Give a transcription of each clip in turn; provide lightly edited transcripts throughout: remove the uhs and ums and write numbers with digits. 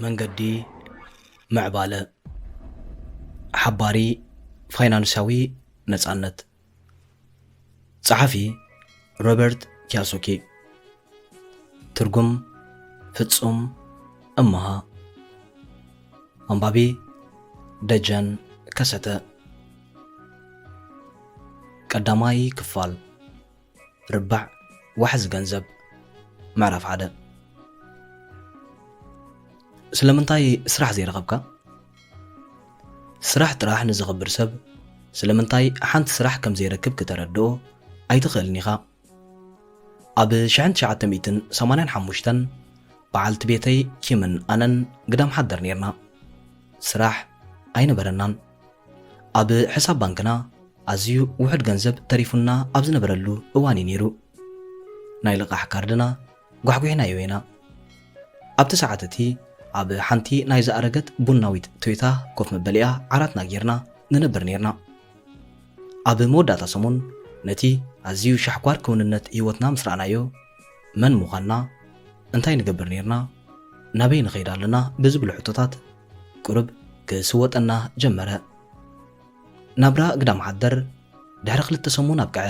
መንገዲ ምዕባለ ሓባሪ ፋይናንሳዊ ነፃነት ጸሓፊ ሮበርት ኪዮሳኪ ትርጉም ፍጹም እማሃ አንባቢ ደጀን ከሰተ ቀዳማይ ክፋል ርባዕ ዋሕዝ ገንዘብ ምዕራፍ ሓደ ስለምንታይ ስራሕ ዘይረኸብካ ስራሕ ጥራሕ ንዝኽብር ሰብ ስለምንታይ ሓንቲ ስራሕ ከም ዘይረክብ ከተረድኦ ኣይትኽእልን ኢኻ ኣብ 1985 በዓልቲ ቤተይ ኪምን ኣነን ግዳም ሓደር ነርና ስራሕ ኣይነበረናን ኣብ ሕሳብ ባንክና ኣዝዩ ውሕድ ገንዘብ ተሪፉና ኣብ ዝነበረሉ እዋን ነይሩ ናይ ልቓሕ ካርድና ጓሕጒሕናዮ ኢና ኣብቲ ሰዓት እቲ ኣብ ሓንቲ ናይ ዝኣረገት ቡናዊት ቶዮታ ኮፍ መበሊኣ ዓራትና ጌርና ንነብር ነርና ኣብ መወዳእታ ሰሙን ነቲ ኣዝዩ ሻሕኳር ክውንነት ህይወትና ምስ ረኣናዮ መን ምዃንና እንታይ ንገብር ነርና ናበይ ንኸይድ ኣለና ብዝብሉ ሕቶታት ቁርብ ክስወጠና ጀመረ ናብራ ግዳም ሓደር ድሕሪ 2 ሰሙን ኣብቅዐ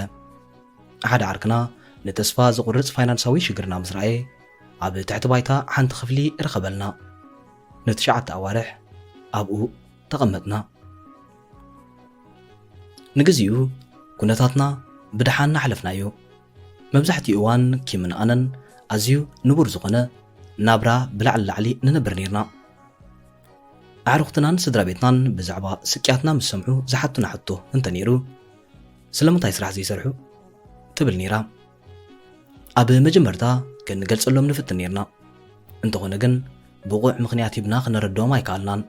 ሓደ ዓርክና ንተስፋ ዝቁርጽ ፋይናንሳዊ ሽግርና ምስ ረኣየ ኣብ ትሕቲ ባይታ ሓንቲ ክፍሊ ረኸበልና ነትሽዓተ ኣዋርሕ ኣብኡ ተቐመጥና ንግዚኡ ኩነታትና ብድሓን ሓለፍናዮ መብዛሕትኡ እዋን ኪምን ኣነን ኣዝዩ ንቡር ዝኾነ ናብራ ብላዕሊ ላዕሊ ንነብር ነርና ኣዕሩኽትናን ስድራ ቤትናን ብዛዕባ ስቅያትና ምስ ሰምዑ ዝሓቱና ሕቶ እንተ ነይሩ ስለምንታይ ስራሕ ዘይሰርሑ ትብል ነይራ ኣብ መጀመርታ ክንገልጸሎም ንፍትን ነርና እንተኾነ ግን ብቑዕ ምኽንያት ሂብና ክነረድኦም ኣይከኣልናን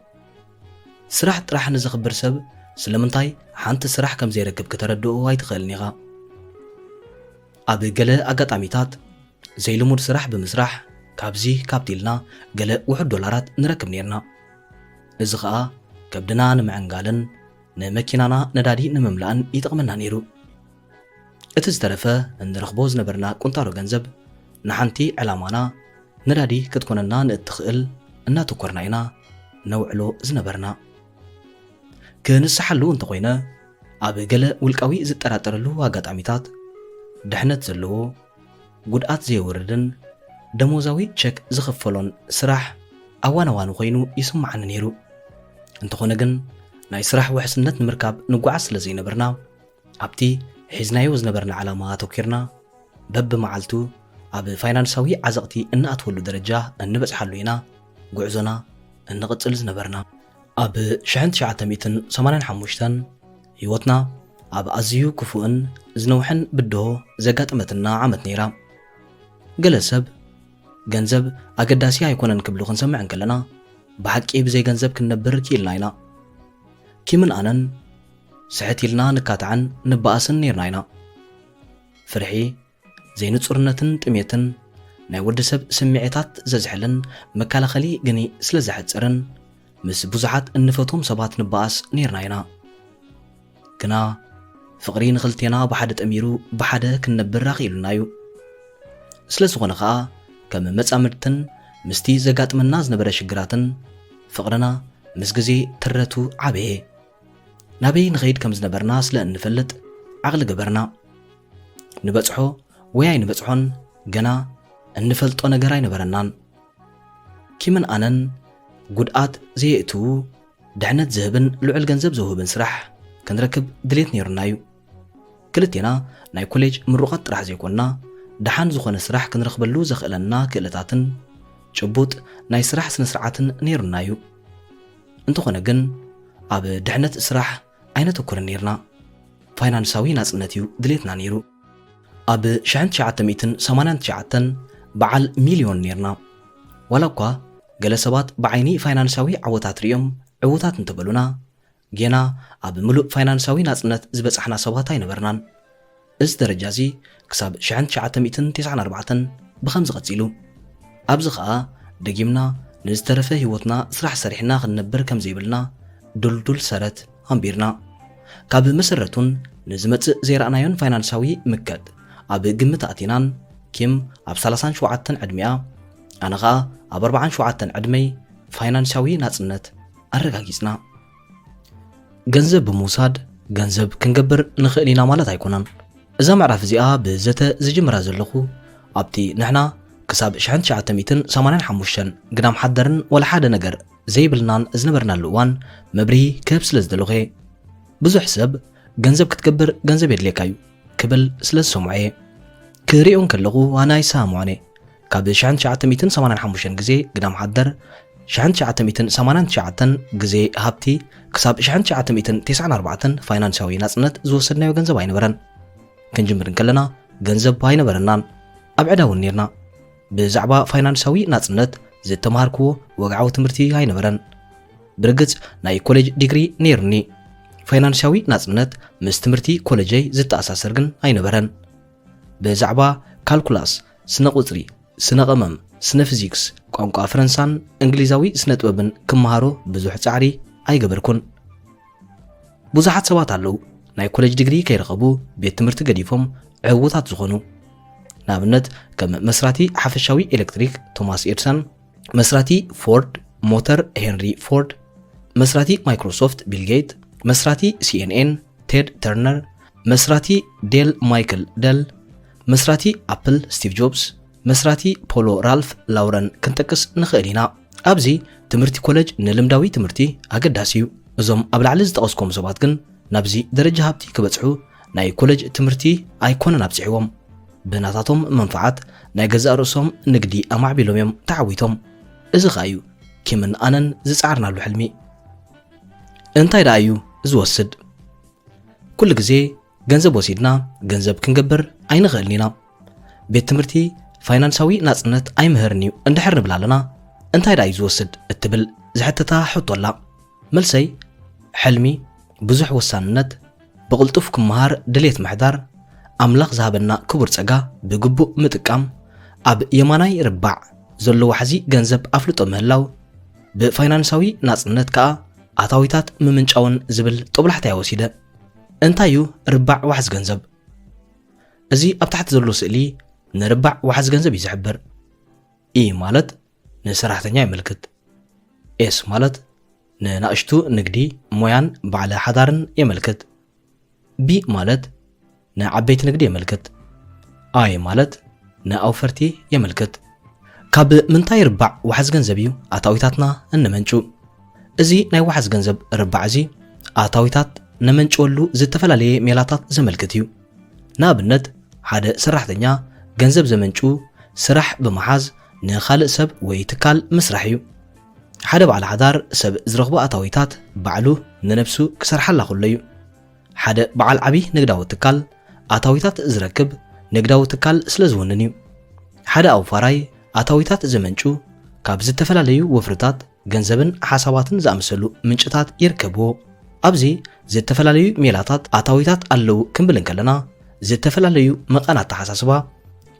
ስራሕ ጥራሕ ንዝኽብር ሰብ ስለምንታይ ሓንቲ ስራሕ ከም ዘይረክብ ከተረድኦ ኣይትኽእልን ኢኻ ኣብ ገለ ኣጋጣሚታት ዘይልሙድ ስራሕ ብምስራሕ ካብዚ ካብቲ ኢልና ገለ ውሕድ ዶላራት ንረክብ ነርና እዚ ከዓ ከብድና ንምዕንጋልን ንመኪናና ነዳዲ ንምምላእን ይጠቕመና ነይሩ እቲ ዝተረፈ እንረኽቦ ዝነበርና ቁንጣሮ ገንዘብ ንሓንቲ ዕላማና ነዳዲ ክትኮነና ንእትኽእል እናተኮርና ኢና ነውዕሎ ዝነበርና ክንስሓሉ እንተኾይነ ኣብ ገለ ውልቃዊ ዝጠራጠረሉ ኣጋጣሚታት ድሕነት ዘለዎ ጉድኣት ዘየውርድን ደሞዛዊ ቸክ ዝኽፈሎን ስራሕ ኣዋናዋኑ ኮይኑ ይስማዓኒ ነይሩ እንተኾነ ግን ናይ ስራሕ ውሕስነት ንምርካብ ንጓዓዝ ስለ ዘይነበርና ኣብቲ ሒዝናዮ ዝነበርና ዓላማ ኣተኪርና በብመዓልቱ ኣብ ፋይናንሳዊ ዓዘቕቲ እንኣትወሉ ደረጃ እንበጽሓሉ ኢና ጉዕዞና እንቕጽል ዝነበርና ኣብ 1985 ህይወትና ኣብ ኣዝዩ ክፉእን ዝነውሕን ብድሆ ዘጋጥመትና ዓመት ነይራ ገለ ሰብ ገንዘብ ኣገዳሲ ኣይኮነን ክብሉ ክንሰምዕ እንከለና ብሓቂ ብዘይ ገንዘብ ክንነብር ክኢልና ኢና ኪምን ኣነን ስሕት ኢልና ንካትዓን ንበኣስን ነርና ኢና ፍርሒ ዘይንጹርነትን ጥሜትን ናይ ወዲ ሰብ ስምዒታት ዘዝሕልን መከላኸሊ ግኒ ስለ ዘሕፅርን ምስ ብዙሓት እንፈቶም ሰባት ንበኣስ ነርና ኢና ግና ፍቕሪ ንኽልቴና ብሓደ ጠሚሩ ብሓደ ክንነብር ኣኽኢሉናዩ ስለ ዝኾነ ከዓ ከም መጻምድትን ምስቲ ዘጋጥመና ዝነበረ ሽግራትን ፍቕርና ምስ ግዜ ትረቱ ዓበየ ናበይ ንኸይድ ከም ዝነበርና ስለ እንፈልጥ ዓቕሊ ገበርና ንበጽሖ ወይ ኣይንበጽሖን ገና እንፈልጦ ነገር ኣይነበረናን ኪምን ኣነን ጉድኣት ዘየእትዉ ድሕነት ዝህብን ልዑል ገንዘብ ዝውህብን ስራሕ ክንረክብ ድሌት ነይሩናዩ ክልቴና ናይ ኮሌጅ ምሩቓት ጥራሕ ዘይኮንና ድሓን ዝኾነ ስራሕ ክንረኽበሉ ዘኽእለና ክእለታትን ጭቡጥ ናይ ስራሕ ስነ ስርዓትን ነይሩናዩ እንተኾነ ግን ኣብ ድሕነት ስራሕ ኣይነተኮርን ነርና ፋይናንሳዊ ናጽነት እዩ ድሌትና ነይሩ ኣብ 1989 በዓል ሚልዮን ነርና ዋላ እኳ ገለ ሰባት ብዓይኒ ፋይናንሳዊ ዓወታት ርዮም ዕዉታት እንተበሉና ጌና ኣብ ምሉእ ፋይናንሳዊ ናጽነት ዝበጽሕና ሰባት ኣይነበርናን እዚ ደረጃ እዚ ክሳብ 1994 ብኸምዚ ቐጺሉ ኣብዚ ከዓ ደጊምና ንዝተረፈ ህይወትና ስራሕ ሰሪሕና ክንነብር ከም ዘይብልና ዱልዱል ሰረት ኣንቢርና ካብ መሰረቱን ንዝመጽእ ዘይረኣናዮን ፋይናንሳዊ ምከት ኣብ ግምት ኣቲናን ኪም ኣብ 37 ዕድሚኣ ኣነ ከዓ ኣብ 47 ዕድመይ ፋይናንሳዊ ናጽነት ኣረጋጊጽና። ገንዘብ ብምውሳድ ገንዘብ ክንገብር ንኽእል ኢና ማለት ኣይኮነን። እዛ ምዕራፍ እዚኣ ብዘተ ዝጅምራ ዘለኹ ኣብቲ ንሕና ክሳብ 1985 ግዳም ሓደርን ወላ ሓደ ነገር ዘይብልናን ዝነበርናሉ እዋን መብርሂ ክህብ ስለ ዝደለኹ ብዙሕ ሰብ ገንዘብ ክትገብር ገንዘብ የድልየካ እዩ ክብል ስለ ዝሰምዖ እየ። ክሪኦን ከለኹ ዋና ይሰምዖነ ካብ 1985 ግዜ ግዳም ሓደር 1989 ግዜ ሃብቲ ክሳብ 1994 ፋይናንሳዊ ናጽነት ዝወሰድናዮ ገንዘብ ኣይነበረን። ክንጅምር ከለና ገንዘብ ኣይነበረናን ኣብ ዕዳውን ነርና። ብዛዕባ ፋይናንሳዊ ናጽነት ዝተማሃርክዎ ወግዓዊ ትምህርቲ ኣይነበረን። ብርግጽ ናይ ኮሌጅ ዲግሪ ነርኒ ፋይናንሳዊ ናጽነት ምስ ትምህርቲ ኮሌጀይ ዝተኣሳሰር ግን ኣይነበረን። ብዛዕባ ካልኩላስ፣ ስነ ቁጽሪ፣ ስነ ቀመም፣ ስነ ፊዚክስ፣ ቋንቋ ፈረንሳን እንግሊዛዊ ስነ ጥበብን ክመሃሮ ብዙሕ ጻዕሪ ኣይገበርኩን። ብዙሓት ሰባት ኣለዉ ናይ ኮሌጅ ዲግሪ ከይረኸቡ ቤት ትምህርቲ ገዲፎም ዕውታት ዝኾኑ። ንኣብነት ከም መስራቲ ሓፈሻዊ ኤሌክትሪክ ቶማስ ኤድሰን፣ መስራቲ ፎርድ ሞተር ሄንሪ ፎርድ፣ መስራቲ ማይክሮሶፍት ቢል ጌት፣ መስራቲ ሲኤንኤን ቴድ ተርነር፣ መስራቲ ዴል ማይክል ደል፣ መስራቲ ኣፕል ስቲቭ ጆብስ፣ መስራቲ ፖሎ ራልፍ ላውረን ክንጠቅስ ንኽእል ኢና። ኣብዚ ትምህርቲ ኮሌጅ ንልምዳዊ ትምህርቲ ኣገዳሲ እዩ። እዞም ኣብ ላዕሊ ዝጠቐስኩም ሰባት ግን ናብዚ ደረጃ ሃብቲ ክበጽሑ ናይ ኮሌጅ ትምህርቲ ኣይኮነን ኣብጽሕዎም። ብናታቶም መንፈዓት ናይ ገዛእ ርእሶም ንግዲ ኣማዕቢሎም እዮም ተዓዊቶም። እዚ ኸ እዩ ኪምን ኣነን ዝጻዕርናሉ ሕልሚ። እንታይ ደኣ እዩ ዝወስድ? ኩሉ ግዜ ገንዘብ ወሲድና ገንዘብ ክንገብር ኣይንኽእልን ኢና። ቤት ትምህርቲ ፋይናንሳዊ ናጽነት ኣይምህርን እዩ እንድሕር ንብል ኣለና እንታይ ደኣ እዩ ዝወስድ እትብል ዝሕተታ ሕቶላ። መልሰይ ሕልሚ፣ ብዙሕ ወሳንነት፣ ብቕልጡፍ ክመሃር ድሌት ምሕዳር፣ ኣምላኽ ዝሃበና ክቡር ጸጋ ብግቡእ ምጥቃም፣ ኣብ የማናይ ርባዕ ዘሎ ዋሕዚ ገንዘብ ኣፍልጦ ምህላው፣ ብፋይናንሳዊ ናጽነት ከዓ ኣታዊታት ምምንጫውን ዝብል ጦብላሕታ ወሲደ። እንታይ እዩ ርባዕ ዋሕዚ ገንዘብ? እዚ ኣብ ታሕቲ ዘሎ ስእሊ ንርባዕ ዋሕዚ ገንዘብ እዩ ዝሕብር። ኢ ማለት ንሰራሕተኛ የመልክት፣ ኤስ ማለት ንናእሽቱ ንግዲ ሞያን ባዕለ ሓዳርን የመልክት፣ ቢ ማለት ንዓበይቲ ንግዲ የመልክት፣ ኣይ ማለት ንኣውፈርቲ የመልክት። ካብ ምንታይ ርባዕ ዋሕዚ ገንዘብ እዩ ኣታዊታትና እንመንጩ? እዚ ናይ ዋሕዚ ገንዘብ ርባዕ እዚ ኣታዊታት ነመንጭወሉ ዝተፈላለየ ሜላታት ዘመልክት እዩ። ንኣብነት ሓደ ሰራሕተኛ ገንዘብ ዘመንጩ ስራሕ ብምሓዝ ንኻልእ ሰብ ወይ ትካል ምስራሕ እዩ። ሓደ ባዕለ ሓዳር ሰብ ዝረኽቦ ኣታዊታት ባዕሉ ንነፍሱ ክሰርሓላ ከሎ እዩ። ሓደ በዓል ዓብይ ንግዳዊ ትካል ኣታዊታት ዝረክብ ንግዳዊ ትካል ስለ ዝውንን እዩ። ሓደ ኣውፋራይ ኣታዊታት ዘመንጩ ካብ ዝተፈላለዩ ወፍርታት ገንዘብን ሓሳባትን ዝኣመሰሉ ምንጭታት ይርከብዎ። ኣብዚ ዝተፈላለዩ ሜላታት ኣታዊታት ኣለዉ ክንብል ከለና ዝተፈላለዩ መቐናት ተሓሳስባ፣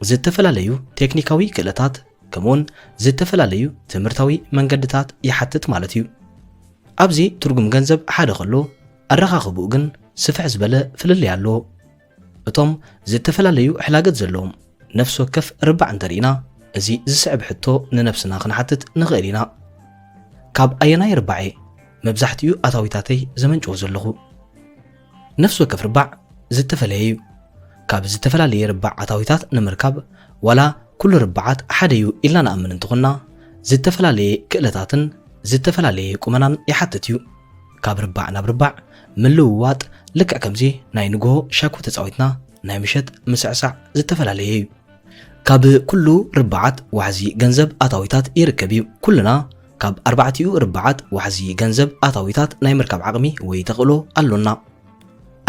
ዝተፈላለዩ ቴክኒካዊ ክእለታት ከምኡውን ዝተፈላለዩ ትምህርታዊ መንገድታት ይሓትት ማለት እዩ። ኣብዚ ትርጉም ገንዘብ ሓደ ከሎ ኣረኻኽቡኡ ግን ስፍሕ ዝበለ ፍልልይ ኣለዎ። እቶም ዝተፈላለዩ ሕላገት ዘለዎም ነፍሲ ወከፍ ርባዕ እንተሪእና እዚ ዝስዕብ ሕቶ ንነፍስና ክንሓትት ንኽእል ኢና። ካብ ኣየናይ ርባዕ መብዛሕትኡ ኣታዊታተይ ዘመንጭዎ ዘለኹ? ነፍሲ ወከፍ ርባዕ ዝተፈለየ እዩ። ካብ ዝተፈላለየ ርባዕ ኣታዊታት ንምርካብ ዋላ ኩሉ ርባዓት ሓደ እዩ ኢልና ንኣምን እንትኾንና ዝተፈላለየ ክእለታትን ዝተፈላለየ ቁመናን ይሓትት እዩ። ካብ ርባዕ ናብ ርባዕ ምልውዋጥ ልክዕ ከምዚ ናይ ንግሆ ሻኩ ተፃዊትና ናይ ምሸት ምስዕሳዕ ዝተፈላለየ እዩ። ካብ ኩሉ ርባዓት ዋሕዚ ገንዘብ ኣታዊታት ይርከብ እዩ። ኩልና ካብ ኣርባዕቲኡ ርባዓት ዋሕዚ ገንዘብ ኣታዊታት ናይ ምርካብ ዓቕሚ ወይ ተኽእሎ ኣሎና።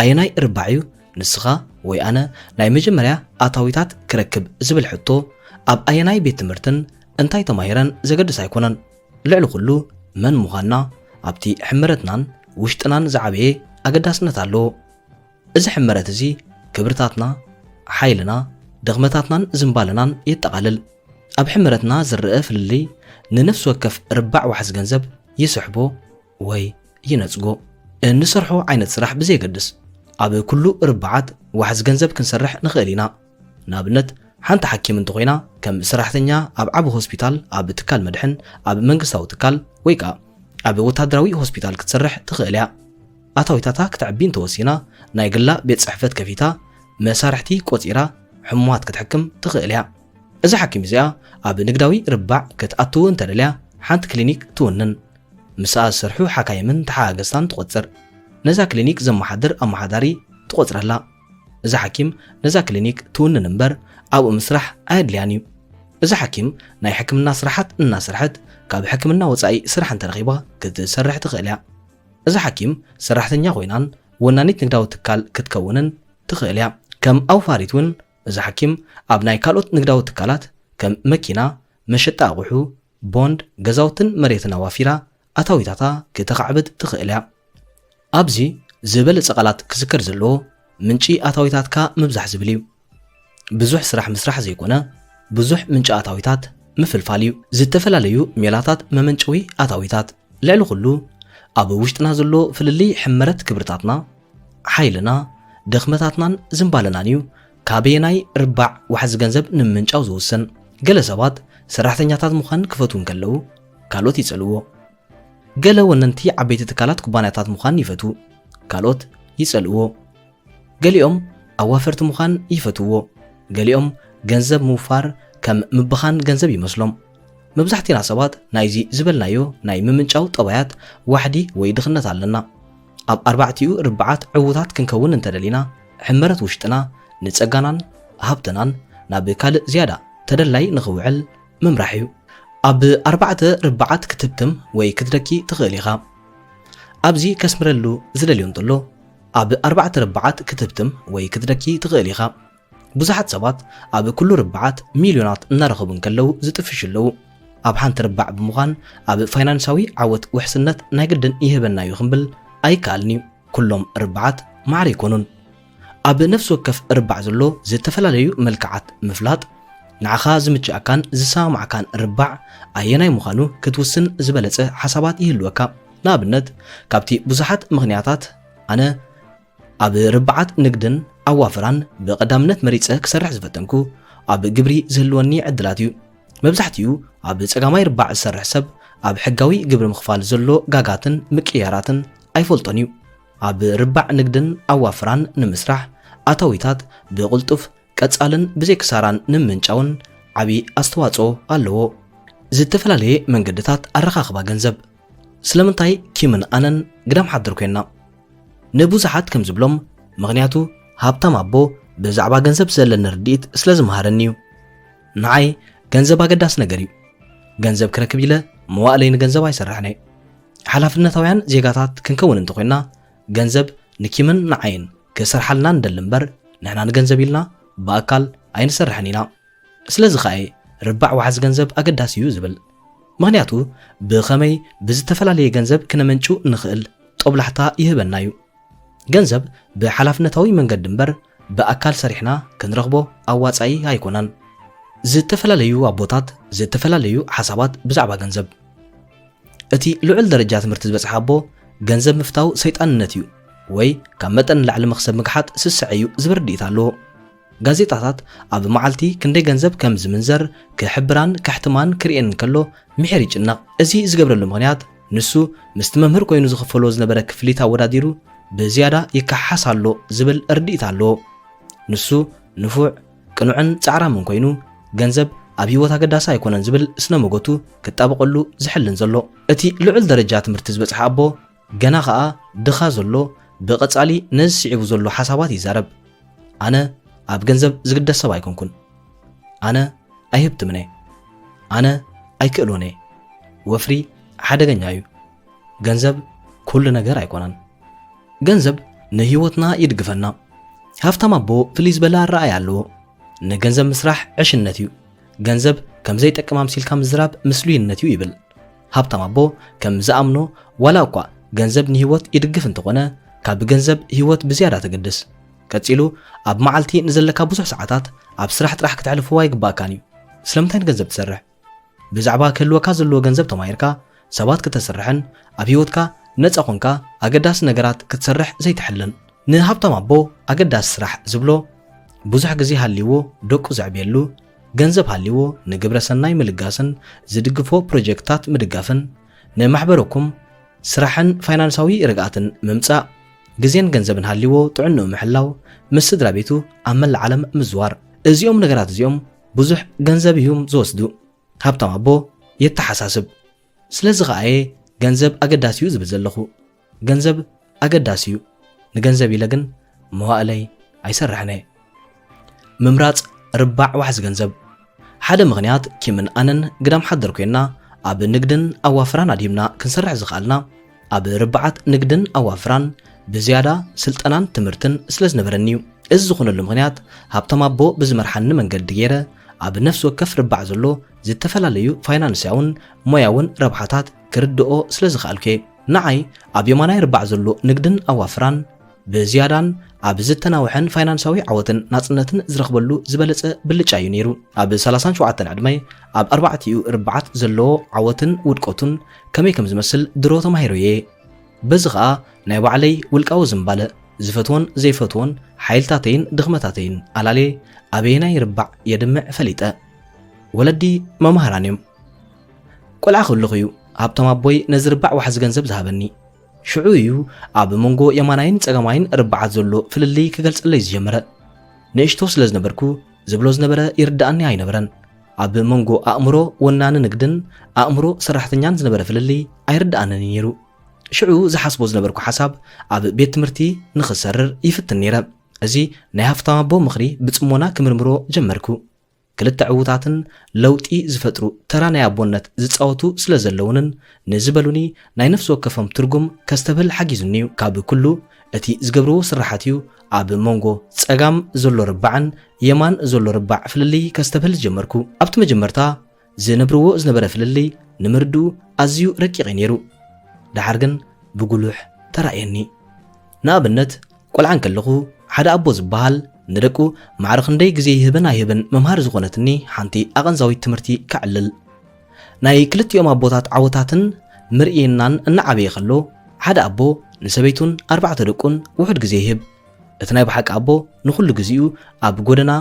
ኣየናይ ርባዕ እዩ ንስኻ ወይ ኣነ ናይ መጀመርያ ኣታዊታት ክረክብ ዝብል ሕቶ ኣብ ኣየናይ ቤት ትምህርትን እንታይ ተማሂረን ዘገድስ ኣይኮነን። ልዕሊ ኩሉ መን ምዃንና ኣብቲ ሕመረትናን ውሽጥናን ዝዓበየ ኣገዳስነት ኣለዎ። እዚ ሕመረት እዚ ክብርታትና፣ ሓይልና፣ ድኽመታትናን ዝምባለናን የጠቓልል። ኣብ ሕመረትና ዝርአ ፍልልይ ንነፍሲ ወከፍ ርባዕ ዋሕዚ ገንዘብ ይስሕቦ ወይ ይነጽጎ። እንሰርሖ ዓይነት ስራሕ ብዘይገድስ ኣብ ኩሉ ርባዓት ዋሕዚ ገንዘብ ክንሰርሕ ንኽእል ኢና። ንኣብነት ሓንቲ ሓኪም እንተኾይና ከም ሰራሕተኛ ኣብ ዓብ ሆስፒታል፣ ኣብ ትካል መድሕን፣ ኣብ መንግስታዊ ትካል ወይ ከዓ ኣብ ወታደራዊ ሆስፒታል ክትሰርሕ ትኽእል እያ። ኣታዊታታ ክትዕቢ እንተወሲና ናይ ግላ ቤት ጽሕፈት ከፊታ መሳርሕቲ ቆፂራ ሕሙማት ክትሕክም ትኽእል እያ። እዛ ሓኪም እዚኣ ኣብ ንግዳዊ ርባዕ ክትኣትው እንተደልያ ሓንቲ ክሊኒክ ትውንን ምስኣ ዝሰርሑ ሓካይምን ተሓጋገዝታን ትቆፅር። ነዛ ክሊኒክ ዘመሓድር ኣመሓዳሪ ትቆፅረላ። እዛ ሓኪም ነዛ ክሊኒክ ትውንን እምበር ኣብኡ ምስራሕ ኣየድልያን እዩ። እዛ ሓኪም ናይ ሕክምና ስራሓት እናሰርሐት ካብ ሕክምና ወፃኢ ስራሕ እንተረኺባ ክትሰርሕ ትኽእል እያ። እዛ ሓኪም ሰራሕተኛ ኮይናን ወናኒት ንግዳዊ ትካል ክትከውንን ትኽእል እያ። ከም ኣውፋሪት እውን እዛ ሓኪም ኣብ ናይ ካልኦት ንግዳዊ ትካላት ከም መኪና፣ መሸጣ ኣቑሑ፣ ቦንድ፣ ገዛውትን መሬትን ኣዋፊራ ኣታዊታታ ከተኻዕብት ትኽእል እያ። ኣብዚ ዝበለፀ ቃላት ክዝከር ዘለዎ ምንጪ ኣታዊታትካ ምብዛሕ ዝብል እዩ። ብዙሕ ስራሕ ምስራሕ ዘይኮነ ብዙሕ ምንጪ ኣታዊታት ምፍልፋል እዩ። ዝተፈላለዩ ሜላታት መመንጨዊ ኣታዊታት ልዕሊ ኩሉ ኣብ ውሽጥና ዘሎ ፍልልይ ሕመረት ክብርታትና ሓይልና ደኽመታትናን ዝምባለናን እዩ ካበየናይ ርባዕ ዋሕዚ ገንዘብ ንምንጫው ዝውስን። ገለ ሰባት ሰራሕተኛታት ምዃን ክፈትውን ከለዉ ካልኦት ይጸልዎ። ገለ ወነንቲ ዓበይቲ ትካላት ኩባንያታት ምዃን ይፈቱ፣ ካልኦት ይጸልዎ። ገሊኦም ኣዋፈርቲ ምዃን ይፈትዎ፣ ገሊኦም ገንዘብ ምውፋር ከም ምብኻን ገንዘብ ይመስሎም። መብዛሕቲና ሰባት ናይዚ ዝበልናዮ ናይ ምምንጫው ጠባያት ዋሕዲ ወይ ድኽነት ኣለና። ኣብ ኣርባዕቲኡ ርባዓት ዕዉታት ክንከውን እንተደሊና ሕመረት ውሽጥና ንጸጋናን ሃብትናን ናብ ካልእ ዝያዳ ተደላይ ንኽውዕል ምምራሕ እዩ። ኣብ ኣርባዕተ ርባዓት ክትብትም ወይ ክትደኪ ትኽእል ኢኻ። ኣብዚ ከስምረሉ ዝደልዮ እንተሎ ኣብ ኣርባዕተ ርባዓት ክትብትም ወይ ክትደኪ ትኽእል ኢኻ። ብዙሓት ሰባት ኣብ ኩሉ ርባዓት ሚልዮናት እናረኸቡን ከለዉ ዝጥፍሽ ኣለዉ። ኣብ ሓንቲ ርባዕ ብምዃን ኣብ ፋይናንሳዊ ዓወት ውሕስነት ናይ ግድን ይህበና እዩ ክንብል ኣይከኣልን እዩ። ኩሎም ርባዓት ማዕረ ይኮኑን። ኣብ ነፍሲ ወከፍ ርባዕ ዘሎ ዝተፈላለዩ መልክዓት ምፍላጥ ንዓኻ ዝምችአካን ዝሰማዕካን ርባዕ ኣየናይ ምዃኑ ክትውስን ዝበለጸ ሓሳባት ይህልወካ። ንኣብነት ካብቲ ብዙሓት ምኽንያታት ኣነ ኣብ ርባዓት ንግድን ኣዋፍራን ብቐዳምነት መሪፀ ክሰርሕ ዝፈተንኩ ኣብ ግብሪ ዝህልወኒ ዕድላት እዩ። መብዛሕትኡ ኣብ ጸጋማይ ርባዕ ዝሰርሕ ሰብ ኣብ ሕጋዊ ግብሪ ምኽፋል ዘሎ ጋጋትን ምቅያራትን ኣይፈልጦን እዩ። ኣብ ርባዕ ንግድን ኣዋፍራን ንምስራሕ ኣታዊታት ብቕልጡፍ ቀጻልን ብዘይክሳራን ንምንጫውን ዓብዪ ኣስተዋጽኦ ኣለዎ። ዝተፈላለየ መንገድታት ኣረኻኽባ ገንዘብ ስለምንታይ ኪምን ኣነን ግዳም ሓድር ኮይንና? ንብዙሓት ከም ዝብሎም ምኽንያቱ ሃብታም ኣቦ ብዛዕባ ገንዘብ ዘለኒ ርድኢት ስለ ዝምሃረኒ እዩ። ንዓይ ገንዘብ ኣገዳሲ ነገር እዩ። ገንዘብ ክረክብ ኢለ መዋእለይ ንገንዘብ ኣይሰርሕነ። ሓላፍነታውያን ዜጋታት ክንከውን እንተኮይንና ገንዘብ ንኪምን ንዓይን ክሰርሓልና እንደሊ እምበር ንሕና ንገንዘብ ኢልና ብኣካል ኣይንሰርሕን ኢና። ስለዚ ኸኣ ርባዕ ዋሕዚ ገንዘብ ኣገዳሲ እዩ ዝብል ምኽንያቱ ብኸመይ ብዝተፈላለየ ገንዘብ ክነመንጩ ንኽእል ጦብላሕታ ይህበና እዩ። ገንዘብ ብሓላፍነታዊ መንገዲ እምበር ብኣካል ሰሪሕና ክንረኽቦ ኣዋፃኢ ኣይኮነን። ዝተፈላለዩ ኣቦታት ዝተፈላለዩ ሓሳባት ብዛዕባ ገንዘብ። እቲ ልዑል ደረጃ ትምህርቲ ዝበፅሐ ኣቦ ገንዘብ ምፍታው ሰይጣንነት እዩ ወይ ካብ መጠን ንላዕሊ መኽሰብ ምግሓጥ ስስዕ እዩ ዝብል ርድኢት ኣለዎ። ጋዜጣታት ኣብ መዓልቲ ክንደይ ገንዘብ ከም ዝምንዘር ክሕብራን ካሕትማን ክርኤን ከሎ ምሕር ይጭነቕ። እዚ ዝገብረሉ ምኽንያት ንሱ ምስቲ መምህር ኮይኑ ዝኽፈሎ ዝነበረ ክፍሊት ኣወዳዲሩ ብዝያዳ ይከሓስ ኣሎ ዝብል ርድኢት ኣለዎ። ንሱ ንፉዕ ቅኑዕን ጻዕራምን ኮይኑ ገንዘብ ኣብ ሂወት ኣገዳሲ ኣይኮነን ዝብል ስነ መጎቱ ክጣበቐሉ ዝሕልን ዘሎ። እቲ ልዑል ደረጃ ትምህርቲ ዝበፅሐ ኣቦ ገና ከዓ ድኻ ዘሎ ብቐጻሊ ነዚ ስዒቡ ዘሎ ሓሳባት ይዛረብ። ኣነ ኣብ ገንዘብ ዝግደስ ሰብ ኣይኮንኩን። ኣነ ኣይህብትምነ። ኣነ ኣይክእልዎነ። ወፍሪ ሓደገኛ እዩ። ገንዘብ ኩሉ ነገር ኣይኮነን። ገንዘብ ንህይወትና ይድግፈና። ሃብታም ኣቦ ፍልይ ዝበለ ኣረኣእያ ኣለዎ። ንገንዘብ ምስራሕ ዕሽነት እዩ። ገንዘብ ከም ዘይጠቅም ኣምሲልካ ምዝራብ ምስሉይነት እዩ ይብል። ሃብታም ኣቦ ከም ዝኣምኖ ዋላ እኳ ገንዘብ ንህይወት ይድግፍ እንተኾነ ካብ ገንዘብ ህይወት ብዝያዳ ተገድስ። ቀፂሉ ኣብ መዓልቲ ንዘለካ ብዙሕ ሰዓታት ኣብ ስራሕ ጥራሕ ክትሕልፍዋ ይግባእካን እዩ። ስለምንታይ ንገንዘብ ትሰርሕ? ብዛዕባ ክህልወካ ዘለዎ ገንዘብ ተማሂርካ ሰባት ክትሰርሕን ኣብ ህይወትካ ነፃ ኮንካ ኣገዳሲ ነገራት ክትሰርሕ ዘይትሕልን። ንሃብታም ኣቦ ኣገዳሲ ስራሕ ዝብሎ ብዙሕ ግዜ ሃልይዎ ደቁ ዘዕብየሉ፣ ገንዘብ ሃልይዎ ንግብረ ሰናይ ምልጋስን ዝድግፎ ፕሮጀክትታት ምድጋፍን፣ ንማሕበረኩም ስራሕን ፋይናንሳዊ ርግኣትን ምምጻእ ግዜን ገንዘብን ሃልይዎ ጥዕንኡ ምሕላው ምስ ስድራ ቤቱ ኣብ መላእ ዓለም ምዝዋር እዚኦም ነገራት እዚኦም ብዙሕ ገንዘብ እዮም ዝወስዱ ሃብታም ኣቦ የተሓሳስብ ስለዚ ኸኣየ ገንዘብ ኣገዳሲ እዩ ዝብል ዘለኹ ገንዘብ ኣገዳሲ እዩ ንገንዘብ ኢለ ግን መዋእለይ ኣይሰርሕነ ምምራጽ ርባዕ ዋሕዚ ገንዘብ ሓደ ምኽንያት ኪምን ኣነን ግዳም ሓደር ኮይና ኣብ ንግድን ኣዋፍራን ኣድሂምና ክንሰርሕ ዝኽኣልና ኣብ ርባዓት ንግድን ኣዋፍራን ብዝያዳ ስልጠናን ትምህርትን ስለ ዝነበረኒ እዩ እዚ ዝኾነሉ ምኽንያት ሃብታም ኣቦ ብዝመርሓኒ መንገዲ ገይረ ኣብ ነፍሲ ወከፍ ርባዕ ዘሎ ዝተፈላለዩ ፋይናንሳውን ሞያውን ረብሓታት ክርድኦ ስለ ዝኽኣልኩ ንዓይ ኣብ የማናይ ርባዕ ዘሎ ንግድን ኣዋፍራን ብዝያዳን ኣብ ዝተናውሐን ፋይናንሳዊ ዓወትን ናጽነትን ዝረኽበሉ ዝበለጸ ብልጫ እዩ ነይሩ ኣብ 37 ዕድመይ ኣብ 4 ርባዓት ዘለዎ ዓወትን ውድቆቱን ከመይ ከም ዝመስል ድሮ ተማሂሩ እየ በዚ ኸኣ ናይ ባዕለይ ውልቃዊ ዝምባለ ዝፈትዎን ዘይፈትዎን ሓይልታተይን ድኽመታተይን ኣላሌ ኣበየናይ ርባዕ የድምዕ ፈሊጠ ወለዲ መምሃራን እዮም ቆልዓ ክብልኽ እዩ ሃብታም ኣቦይ ነዚ ርባዕ ዋሕዚ ገንዘብ ዝሃበኒ ሽዑ እዩ ኣብ መንጎ የማናይን ጸጋማይን ርባዓት ዘሎ ፍልልይ ክገልጽለይ ዝጀመረ ንእሽቶ ስለ ዝነበርኩ ዝብሎ ዝነበረ ይርዳእኒ ኣይነበረን ኣብ መንጎ ኣእምሮ ወናኒ ንግድን ኣእምሮ ሰራሕተኛን ዝነበረ ፍልልይ ኣይርዳእነኒ ነይሩ ሽዑ ዝሓስቦ ዝነበርኩ ሓሳብ ኣብ ቤት ትምህርቲ ንኽሰርር ይፍትን ነይረ እዚ ናይ ሃብታም ኣቦ ምኽሪ ብጽሞና ክምርምሮ ጀመርኩ ክልተ ዕዉታትን ለውጢ ዝፈጥሩ ተራ ናይ ኣቦነት ዝፃወቱ ስለ ዘለውንን ንዝበሉኒ ናይ ነፍሲ ወከፎም ትርጉም ከስተብል ሓጊዙኒ እዩ ካብ ኩሉ እቲ ዝገብርዎ ስራሓት እዩ ኣብ መንጎ ጸጋም ዘሎ ርባዕን የማን ዘሎ ርባዕ ፍልልይ ከስተብል ጀመርኩ ኣብቲ መጀመርታ ዝነብርዎ ዝነበረ ፍልልይ ንምርድኡ ኣዝዩ ረቂቕ ነይሩ ድሓር ግን ብጉሉሕ ተራእየኒ ንኣብነት ቆልዓን ከለኹ ሓደ ኣቦ ዝበሃል ንደቁ ማዕርኽ እንደይ ግዜ ይህብን ኣይህብን መምሃር ዝኾነትኒ ሓንቲ ኣቐንዛዊት ትምህርቲ ከዕልል ናይ ክልቲኦም ኣቦታት ዓወታትን ምርኢናን እናዓበየ ከሎ ሓደ ኣቦ ንሰበይቱን 4 ደቁን ውሑድ ግዜ ይህብ እቲ ናይ ባሓቂ ኣቦ ንኹሉ ግዚኡ ኣብ ጎደና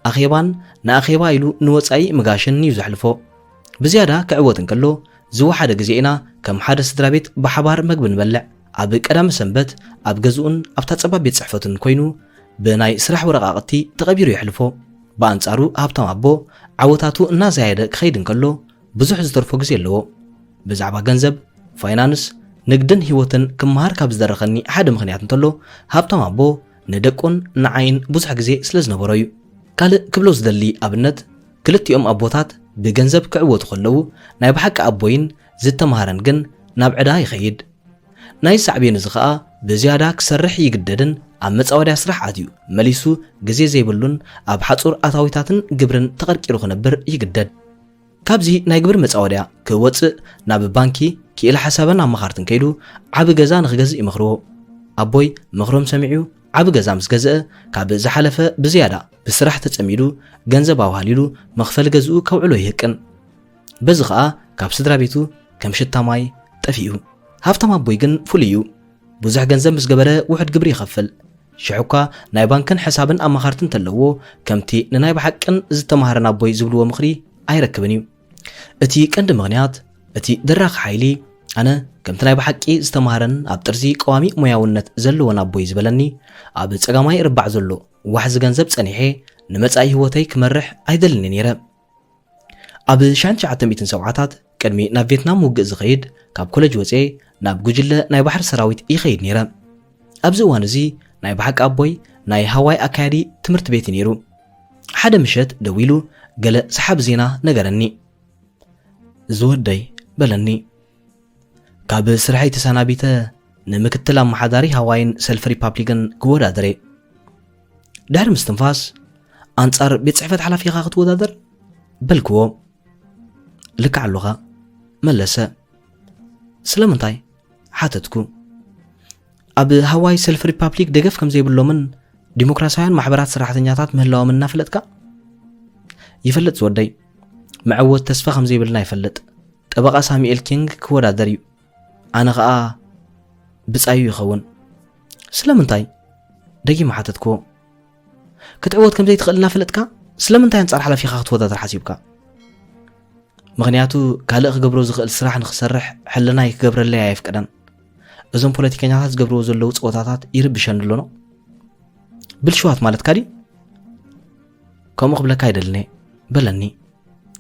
ኣኼባን ንኣኼባ ኢሉ ንወፃኢ ምጋሽን እዩ ዘሕልፎ ብዝያዳ ክዕወትን ከሎ ዝወሓደ ግዜ ኢና ከም ሓደ ስድራ ቤት ብሓባር መግቢ ንበልዕ ኣብ ቀዳሚ ሰንበት ኣብ ገዝኡን ኣብታ ጸባብ ቤት ጽሕፈቱን ኮይኑ ብናይ ስራሕ ወረቓቕቲ ተቐቢሩ ይሕልፎ ብኣንጻሩ ሃብታም ኣቦ ዓወታቱ እናዘያየደ ክኸይድ እንከሎ ብዙሕ ዝተርፎ ግዜ ኣለዎ ብዛዕባ ገንዘብ ፋይናንስ ንግድን ህይወትን ክመሃር ካብ ዝደረኸኒ ሓደ ምኽንያት እንተሎ ሃብታም ኣቦ ንደቁን ንዓይን ብዙሕ ግዜ ስለ ዝነበሮ እዩ ካልእ ክብሎ ዝደሊ ኣብነት ክልቲኦም ኣቦታት ብገንዘብ ክዕወቱ ከለዉ ናይ ባሓቂ ኣቦይን ዝተምሃረን ግን ናብ ዕዳ ይኸይድ ናይ ሳዕቤን እዚ ኸኣ ብዝያዳ ክሰርሕ ይግደድን ኣብ መጻወድያ ስራሕ ኣትዩ መሊሱ ግዜ ዘይብሉን ኣብ ሓጹር ኣታዊታትን ግብርን ተቐርቂሩ ክነብር ይግደድ ካብዚ ናይ ግብር መጻወድያ ክወፅእ ናብ ባንኪ ክኢላ ሓሳብን ኣመኻርትን ከይዱ ዓብ ገዛ ንኽገዝእ ይመኽርዎ ኣቦይ ምኽሮም ሰሚዑ ዓብ ገዛ ምስ ገዝአ ካብ ዝሓለፈ ብዝያዳ ብስራሕ ተጸሚዱ ገንዘብ ኣዋሃሊሉ መኽፈሊ ገዝኡ ከውዕሎ ይህቅን በዚ ኸኣ ካብ ስድራ ቤቱ ከም ሽታ ማይ ጠፊኡ ሃብታም ኣቦይ ግን ፍሉይ እዩ ብዙሕ ገንዘብ ምስ ገበረ ውሕድ ግብሪ ይኸፍል ሽዑካ ናይ ባንክን ሕሳብን ኣመኻርትን ተለዎ ከምቲ ንናይ ባሓቅን ዝተምሃረን ኣቦይ ዝብልዎ ምኽሪ ኣይረክብን እዩ እቲ ቀንዲ ምኽንያት እቲ ደራኺ ሓይሊ ኣነ ከምቲ ናይ ባሓቂ ዝተምሃረን ኣብ ጥርዚ ቀዋሚ ሞያውነት ዘለዎን ኣቦይ ዝበለኒ ኣብ ጸጋማይ ርባዕ ዘሎ ዋሕዚ ገንዘብ ጸኒሐ ንመጻኢ ህይወተይ ክመርሕ ኣይደልኒ ነይረ ኣብ 1970ታት ቅድሚ ናብ ቪየትናም ውግእ ዝኸይድ ካብ ኮሌጅ ወፅኤ ናብ ጉጅለ ናይ ባሕሪ ሰራዊት ይኸይድ ነይረ ኣብዚ እዋን እዚ ናይ ባሓቂ ኣቦይ ናይ ሃዋይ ኣካያዲ ትምህርቲ ቤት ነይሩ ሓደ ምሸት ደው ኢሉ ገለ ሰሓብ ዜና ነገረኒ ዝወደይ በለኒ ካብ ስራሐይ ተሰናቢተ ንምክትል ኣመሓዳሪ ሃዋይን ሰልፍ ሪፓብሊክን ክወዳደረ ድሕሪ ምስትንፋስ ኣንጻር ቤት ጽሕፈት ሓላፊ ኢኻ ክትወዳደር በልክዎ ልክዕ ኣለኻ መለሰ ስለምንታይ ሓተትኩ ኣብ ሃዋይ ሰልፍ ሪፓብሊክ ደገፍ ከም ዘይብሎምን ዲሞክራሲያውያን ማሕበራት ሰራሕተኛታት ምህላዎም እናፍለጥካ ይፈልጥ ዝወደይ መዕወት ተስፋ ከም ዘይብልና ይፈልጥ ጠበቃ ሳሙኤል ኪንግ ክወዳደር እዩ ኣነ ኸኣ ብጻዩ ይኸውን ስለምንታይ ደጊማ ሓተትክዎ ክትዕወት ከም ዘይትኽእል እናፍለጥካ ስለምንታይ ኣንጻር ሓላፊ ኢኻ ክትወዳደር ሓሲብካ مغنياتو كالق قبرو زغل سراح نخسرح حلنا يكبر اللي عايف كدن ازون بوليتيكانيات قبرو زلو صوتاتات يربشن لونو بالشوات مالت كادي كم قبل كايدلني بلني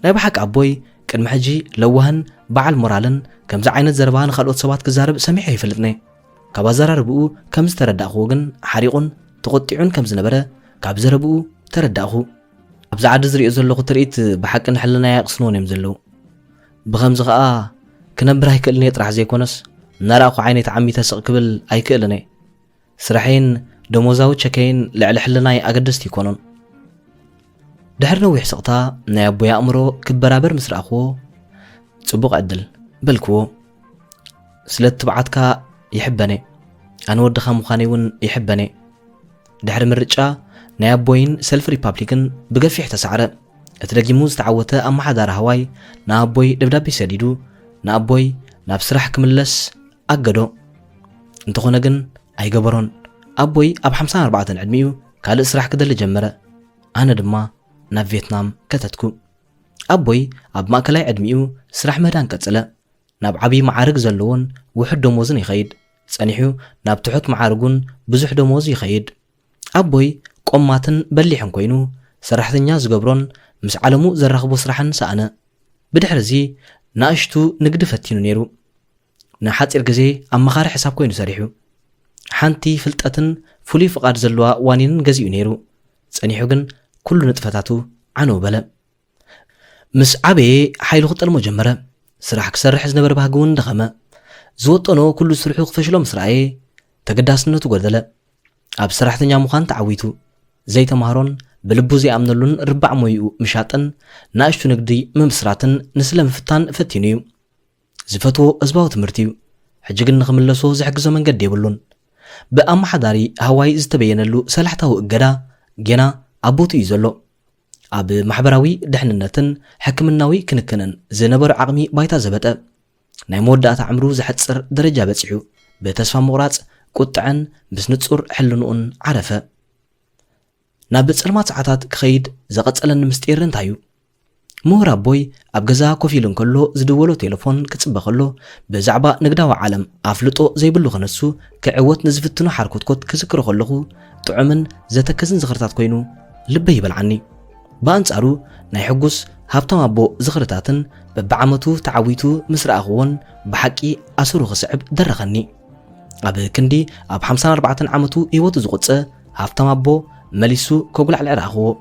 لا بحق عبوي كان محجي لوهن بعل مورالن كم زعينت زربان خلوت سبات كزارب سميح يفلطني كابا زراربو كم ترداخو گن حريقون تقطعون كم زنبره كاب زربو ترداخو ابز عاد زريو زلو تريت بحق نحلنا يقصنون يمزلو بخمز خا كنبر هيكلني طرح زيكونس نراخو عيني تعمي تسق قبل ايكلني سرحين دموزاو تشكين لعل حلنا اقدست يكونون دحرنا ويحسقتا ناي ابويا امرو كبرابر مسراخو صبوق عدل بلكو سلت تبعتكا يحبني انا ودخا مخانيون يحبني دحر مرجا ناي ابوين سلف ريبابليكن بغفيح تسعره اترجمو استعوته اما حدار هواي نا ابوي دبدابي سديدو نا ابوي ناب سرح كملس اقدو انتخونا گن اي غبرون ابوي اب 54 عدميو كال اسرح كدل جمره انا دما ناب فيتنام كتتكو ابوي اب ماكلاي عدميو سرح مدان قصله ناب عبي معارق زلون وحد دموزن يخيد صنيحو ناب تحت معارقون بزح دموز يخيد ابوي قماتن بليحن كوينو سرحتنيا زغبرون مس علمو زرخبو سرحن سانه بدحرزي ناشتو نقد فتينو نيرو نحاصير غزي امخار حساب كوينو سريحو حانتي فلطتن فولي فقاد زلوا وانين غزيو نيرو صنيحو گن كل نطفتاتو عنو بلا مس عبي حيلو خطلمو جمره سرح كسرح زنبر باغون دخمه زوطنو كل سرحو خفشلو مسراي تقداسنتو غدله اب سرحتنيا مخان تعويتو زي تمهرون بلبو زي امنلون ربع مويو مشاطن ناشتو نقدي ممسراتن نسلم فتان فتينيو زفتو ازباو تمرتيو حجيغن نخملسو زحجزو منقد يبلون بأم حداري هواي زتبينلو سلحتو اقدا جينا ابوتو يزلو اب محبراوي دحننتن حكمناوي كنكنن زنبر عقمي بايتا زبطه ناي مودات عمرو زحصر درجه بصحو بتسفا مقراص قطعن بسنصر حلنون عرفه ناب صلمات ساعات كخيد زقصلن مستيرن تايو مورا بوي اب غزا كوفيلن كلو زدولو تليفون كصبخلو بزعبا نغداو عالم افلطو زيبلو خنسو كعوت نزفتنو حركوتكوت كسكرو خلخو طعمن زتكزن زخرتات كوينو لبي يبلعني بانصارو ناي حغوس هابتم ابو زخرتاتن ببعمتو تعويتو مسراخون بحقي اسرو خصعب درخني اب كندي اب 54 عامتو يوت زقصه هابتم ابو مليسو كوغل على العراخو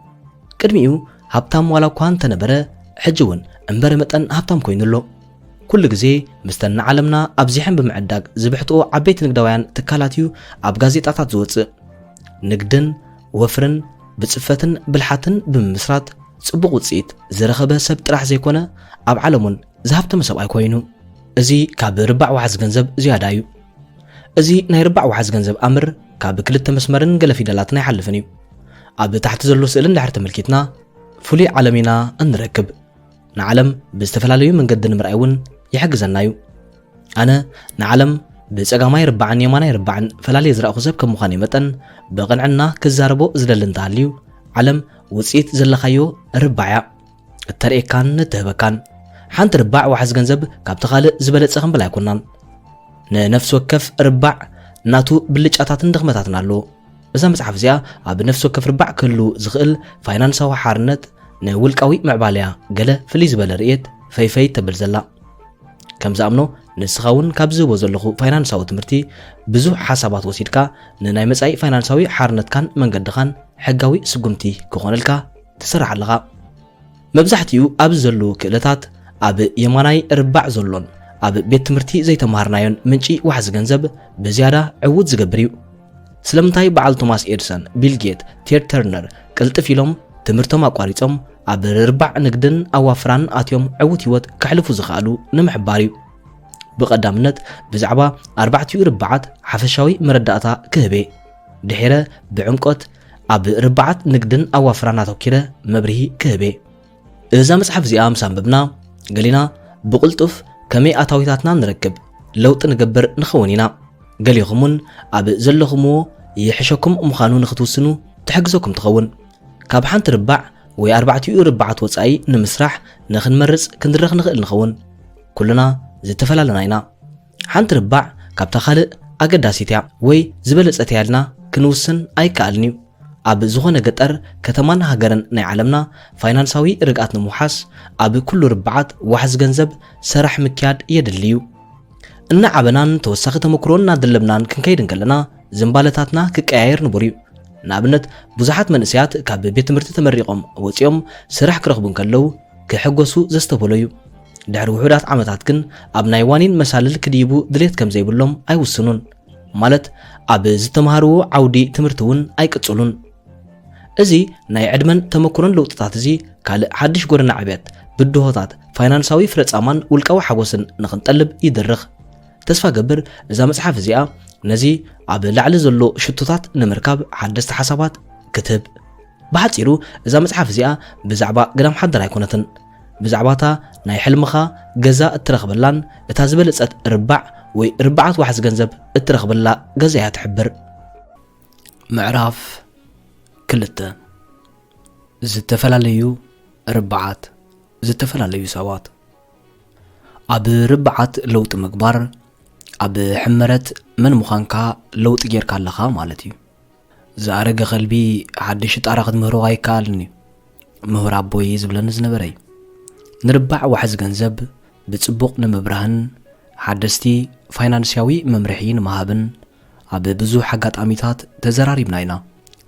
قدميو هابتام ولا كان تنبره حجون انبر متن هابتام كوينلو كل غزي مستن عالمنا ابزيحن بمعداق زبحتو عبيت نقداويان تكالاتيو اب غازيطاتات زوص نقدن وفرن بصفتن بلحاتن بمسرات صبق وصيت زرخبه سب طرح زيكونه اب عالمون زهبت مسب اي كوينو ازي كاب ربع وحز گنزب زيادايو ازي ناي ربع وحز گنزب امر كاب كلته مسمرن غلا فيدلاتنا يحلفنيو اب تحت زلو سئلن دحر تملكتنا فولي عالمينا انركب نعلم باستفلاليو من قد نمرأيون يحجزنايو انا نعلم بصقاماي ربعن يماناي ربعن فلالي زرأخو سب كم مخاني متن بقنعنا كزاربو زدلن تاليو علم وصيت زلخايو ربعيا الترئي كان نتهبكان حانت ربع وحز گنزب كاب تخالق زبلصخن بلا يكونان نفس وكف ربع ناتو بلጫታትን دخمتاتن አሎ በዛ መጽሐፍ ዚያ ኣብ ነፍስ ወከፍ ربع كلو زغل فاينانساو حارነት نولقاوي معباليا ገለ ፍሊ ዝበለ ርኤት ፈይፈይ ተብል ዘላ ከም ዛምኖ ንስኻውን ካብ ዝቦ ዘለኹ ፋይናንሳዊ ትምህርቲ ብዙሕ ሓሳባት ወሲድካ ንናይ መጻኢ ፋይናንሳዊ ሓርነትካን መንገድኻን ሕጋዊ ስጉምቲ ክኾነልካ ትስራሕ ኣለኻ መብዛሕትኡ ኣብ ዘሎ ክእለታት ኣብ የማናይ ربع ዘሎን ኣብ ቤት ትምህርቲ ዘይተማሃርናዮን ምንጪ ዋሕዝ ገንዘብ በዝያዳ ዕውት ዝገብር እዩ ስለምንታይ በዓል ቶማስ ኤድሰን ቢል ጌት ቴድ ተርነር ቅልጥፍ ኢሎም ትምህርቶም ኣቋሪጾም ኣብ ربع ንግድን ኣዋፍራን ኣትዮም ዕውት ህይወት ክሕልፉ ዝኽኣሉ ንምሕባር እዩ بقدامنت بزعبا 4 ربعات حفشاوي مرداتا كهبي دحيره بعمقت اب ربعات نقدن اوافرانا توكيره مبرهي كهبي اذا مصحف زي ام سانببنا قالينا بقلطف كمي اتاويتاتنا نركب لوط نقبر نخونينا قاليخمون اب زلخمو يحشكم مخانو نختوسنو تحجزكم تخون كاب حنت ربع ወይ 4 ርብዓት ወጻኢ ንምስራሕ ንኽንመርጽ ክንድረኽ ንኽእል ንኸውን ኩልና ዝተፈላለና ኢና ሓንቲ ርባዕ ካብታ ካልእ ኣገዳሲት እያ ወይ ዝበለጸት እያ ኢልና ክንውስን ኣይከኣልን እዩ ኣብ ዝኾነ ገጠር ከተማን ሃገርን ናይ ዓለምና ፋይናንሳዊ ርግኣት ንምውሓስ ኣብ ኩሉ ርብዓት ዋሕዚ ገንዘብ ስራሕ ምክያድ የድልዩ እናዓበናን ተወሳኺ ተመክሮን እናድለብናን ክንከይድ ከለና ዝምባለታትና ክቀያየር ንቡር እዩ ንኣብነት ብዙሓት መንእሰያት ካብ ቤት ትምህርቲ ተመሪቖም ወፂኦም ስራሕ ክረኽቡ ከለው ክሕገሱ ዘስተበሎ እዩ ድሕሪ ውሑዳት ዓመታት ግን ኣብ ናይ ዋኒን መሳልል ክድይቡ ድሌት ከም ዘይብሎም ኣይውስኑን ማለት ኣብ ዝተምሃርዎ ዓውዲ ትምህርቲ እውን ኣይቅጽሉን እዚ ናይ ዕድመን ተመክሮን ለውጥታት እዚ ካልእ ሓድሽ ጎደና ዕብየት ብድሆታት ፋይናንሳዊ ፍረጻማን ውልቃዊ ሓጎስን ንኽንጠልብ ይድርኽ ተስፋ ገብር እዛ መጽሓፍ እዚኣ ነዚ ኣብ ላዕሊ ዘሎ ሽቶታት ንምርካብ ሓደስቲ ሓሳባት ክትብ ብሓጺሩ እዛ መጽሓፍ እዚኣ ብዛዕባ ገዳም ሓደር ኣይኮነትን ብዛዕባታ ናይ ሕልምኻ ገዛ እትረኽበላን እታ ዝበለጸት ርባዕ ወይ ርባዓት ዋሕዚ ገንዘብ እትረኽበላ ገዛ እያ ትሕብር ምዕራፍ 2 ዝተፈላለዩ ርባዓት ዝተፈላለዩ ሰባት ኣብ ርባዓት ለውጢ ምግባር ኣብ ሕመረት መን ምዃንካ ለውጢ ጌርካ ኣለኻ ማለት እዩ ዝኣረገ ኸልቢ ሓድሽ ጣራ ክትምህሮ ኣይከኣልን እዩ ምሁር ኣቦይ ዝብለኒ ዝነበረ እዩ ንርባዕ ዋሕዚ ገንዘብ ብጽቡቕ ንምብራህን ሓደስቲ ፋይናንስያዊ መምርሒ ንምሃብን ኣብ ብዙሕ ኣጋጣሚታት ተዘራሪብና ኢና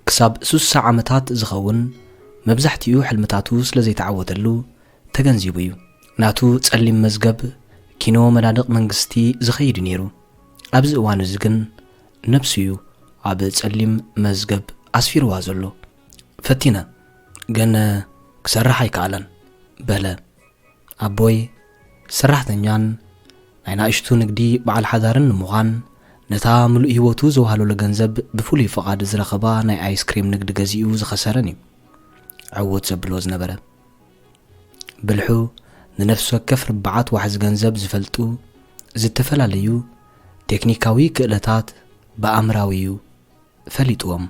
ክሳብ 60 ዓመታት ዝኸውን መብዛሕትኡ ሕልምታቱ ስለ ዘይተዓወተሉ ተገንዚቡ እዩ ናቱ ጸሊም መዝገብ ኪኖ መናድቕ መንግስቲ ዝኸይድ ነይሩ ኣብዚ እዋን እዚ ግን ነፍሱ እዩ ኣብ ጸሊም መዝገብ ኣስፊርዋ ዘሎ ፈቲነ ግን ክሰርሕ ኣይከኣለን በለ ኣቦይ ሰራሕተኛን ናይ ናእሽቱ ንግዲ በዓል ሓዳርን ንምዃን ነታ ምሉእ ህይወቱ ዘውሃለሉ ገንዘብ ብፍሉይ ፍቓድ ዝረኸባ ናይ ኣይስክሪም ንግዲ ገዚኡ ዝኸሰረን እዩ ዕውት ዘብሎ ዝነበረ ብልሑ ንነፍሲ ወከፍ ርባዓት ዋሕዚ ገንዘብ ዝፈልጡ ዝተፈላለዩ ቴክኒካዊ ክእለታት ብኣምራዊዩ ፈሊጥዎም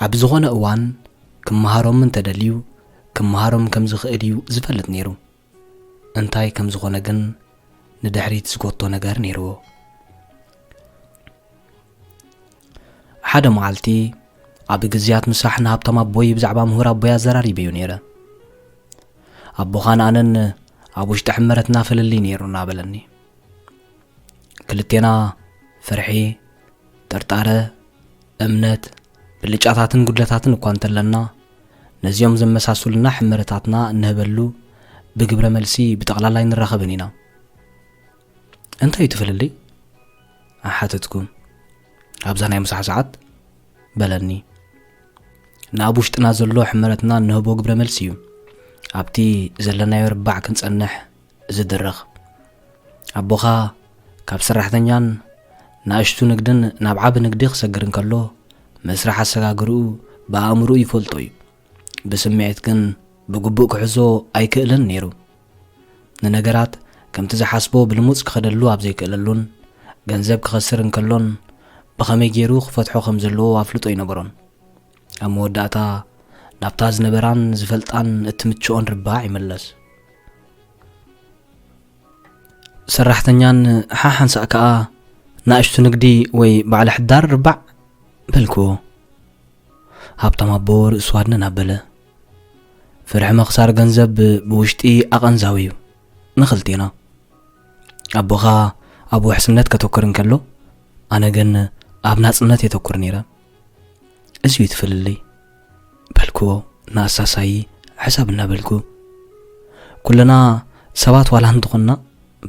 ኣብ ዝኾነ እዋን ክመሃሮም እንተደልዩ ክመሃሮም ከም ዝኽእል እዩ ዝፈልጥ ነይሩ እንታይ ከም ዝኾነ ግን ንድሕሪት ዝጎቶ ነገር ነይርዎ ሓደ መዓልቲ ኣብ ግዝያት ምሳሕ ንሃብቶም ኣቦይ ብዛዕባ ምሁር ኣቦይ ኣዘራሪበ እዩ ነይረ ኣቦኻን ኣነን ኣብ ውሽጢ ሕመረትና ፍልሊ ነይሩና በለኒ ክልቴና ፍርሒ ጥርጣረ እምነት ብልጫታትን ጉድለታትን እኳ እንተለና ነዚኦም ዘመሳሰሉና ሕመረታትና እንህበሉ ብግብረ መልሲ ብጠቕላላይ ንራኸብን ኢና እንታይ ትፍልሊ ኣሓተትኩም ኣብዛ ናይ ምሳሕ ሰዓት በለኒ ናብ ውሽጥና ዘሎ ሕመረትና እንህቦ ግብረ መልሲ እዩ ኣብቲ ዘለናዮ ርባዕ ክንጸንሕ ዝድርኽ ኣቦኻ ካብ ሰራሕተኛን ናእሽቱ ንግድን ናብ ዓብ ንግዲ ክሰግር እንከሎ መስራሕ ኣሰጋግርኡ ብኣእምሮኡ ይፈልጦ እዩ ብስምዒት ግን ብግቡእ ክሕዞ ኣይክእልን ነይሩ ንነገራት ከምቲ ዝሓስቦ ብልሙፅ ክኸደሉ ኣብ ዘይክእለሉን ገንዘብ ክኸስር እንከሎን ብኸመይ ገይሩ ክፈትሖ ከም ዘለዎ ኣፍልጦ ይነበሮን ኣብ መወዳእታ ናብታ ዝነበራን ዝፈልጣን እትምችኦን ርባዕ ይመለስ ሰራሕተኛን ሓሓንሳእ ከዓ ናእሽቱ ንግዲ ወይ በዓል ሕዳር ርባዕ በልክዎ ሃብታም ኣቦ ርእሱ ኣድነን ኣበለ ፍርሒ መኽሳር ገንዘብ ብውሽጢ ኣቐንዛዊ እዩ ንኽልቴና ኣቦኻ ኣብ ውሕስነት ከተኩር እንከሎ ኣነ ግን ኣብ ናጽነት የተኩር ነይረ እዚ ይትፍልልይ በልክዎ ንኣሳሳይ ሕሳብ እናበልኩ ኩለና ሰባት ዋላ እንትኾንና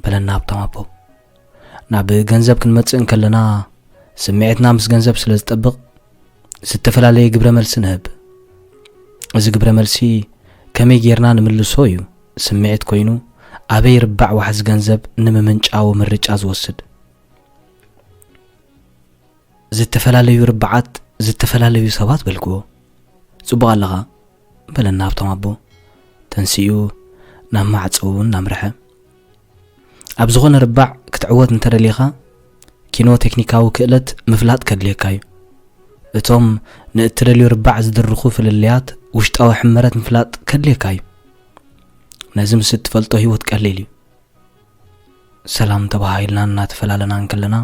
በለና ሃብታም ኣቦ ናብ ገንዘብ ክንመጽእ እንከለና ስምዒትና ምስ ገንዘብ ስለ ዝጠብቕ ዝተፈላለየ ግብረ መልሲ ንህብ እዚ ግብረ መልሲ ከመይ ጌርና ንምልሶ እዩ ስምዒት ኮይኑ ኣበይ ርባዕ ዋሕዚ ገንዘብ ንምምንጫዊ ምርጫ ዝወስድ ዝተፈላለዩ ርባዓት ዝተፈላለዩ ሰባት በልክዎ ጽቡቕ ኣለኻ በለና ሃብታም ኣቦ ተንሲኡ ናብ ማዕፀውን ናምርሐ ኣብ ዝኾነ ርባዕ ክትዕወት እንተደሊኻ ኪኖ ቴክኒካዊ ክእለት ምፍላጥ ከድልየካ እዩ እቶም ንእትደልዩ ርባዕ ዝድርኹ ፍልልያት ውሽጣዊ ሕመረት ምፍላጥ ከድልየካ እዩ ነዚ ምስ እትፈልጦ ህይወት ቀሊል እዩ ሰላም ተባሂልና እናተፈላለና እንከለና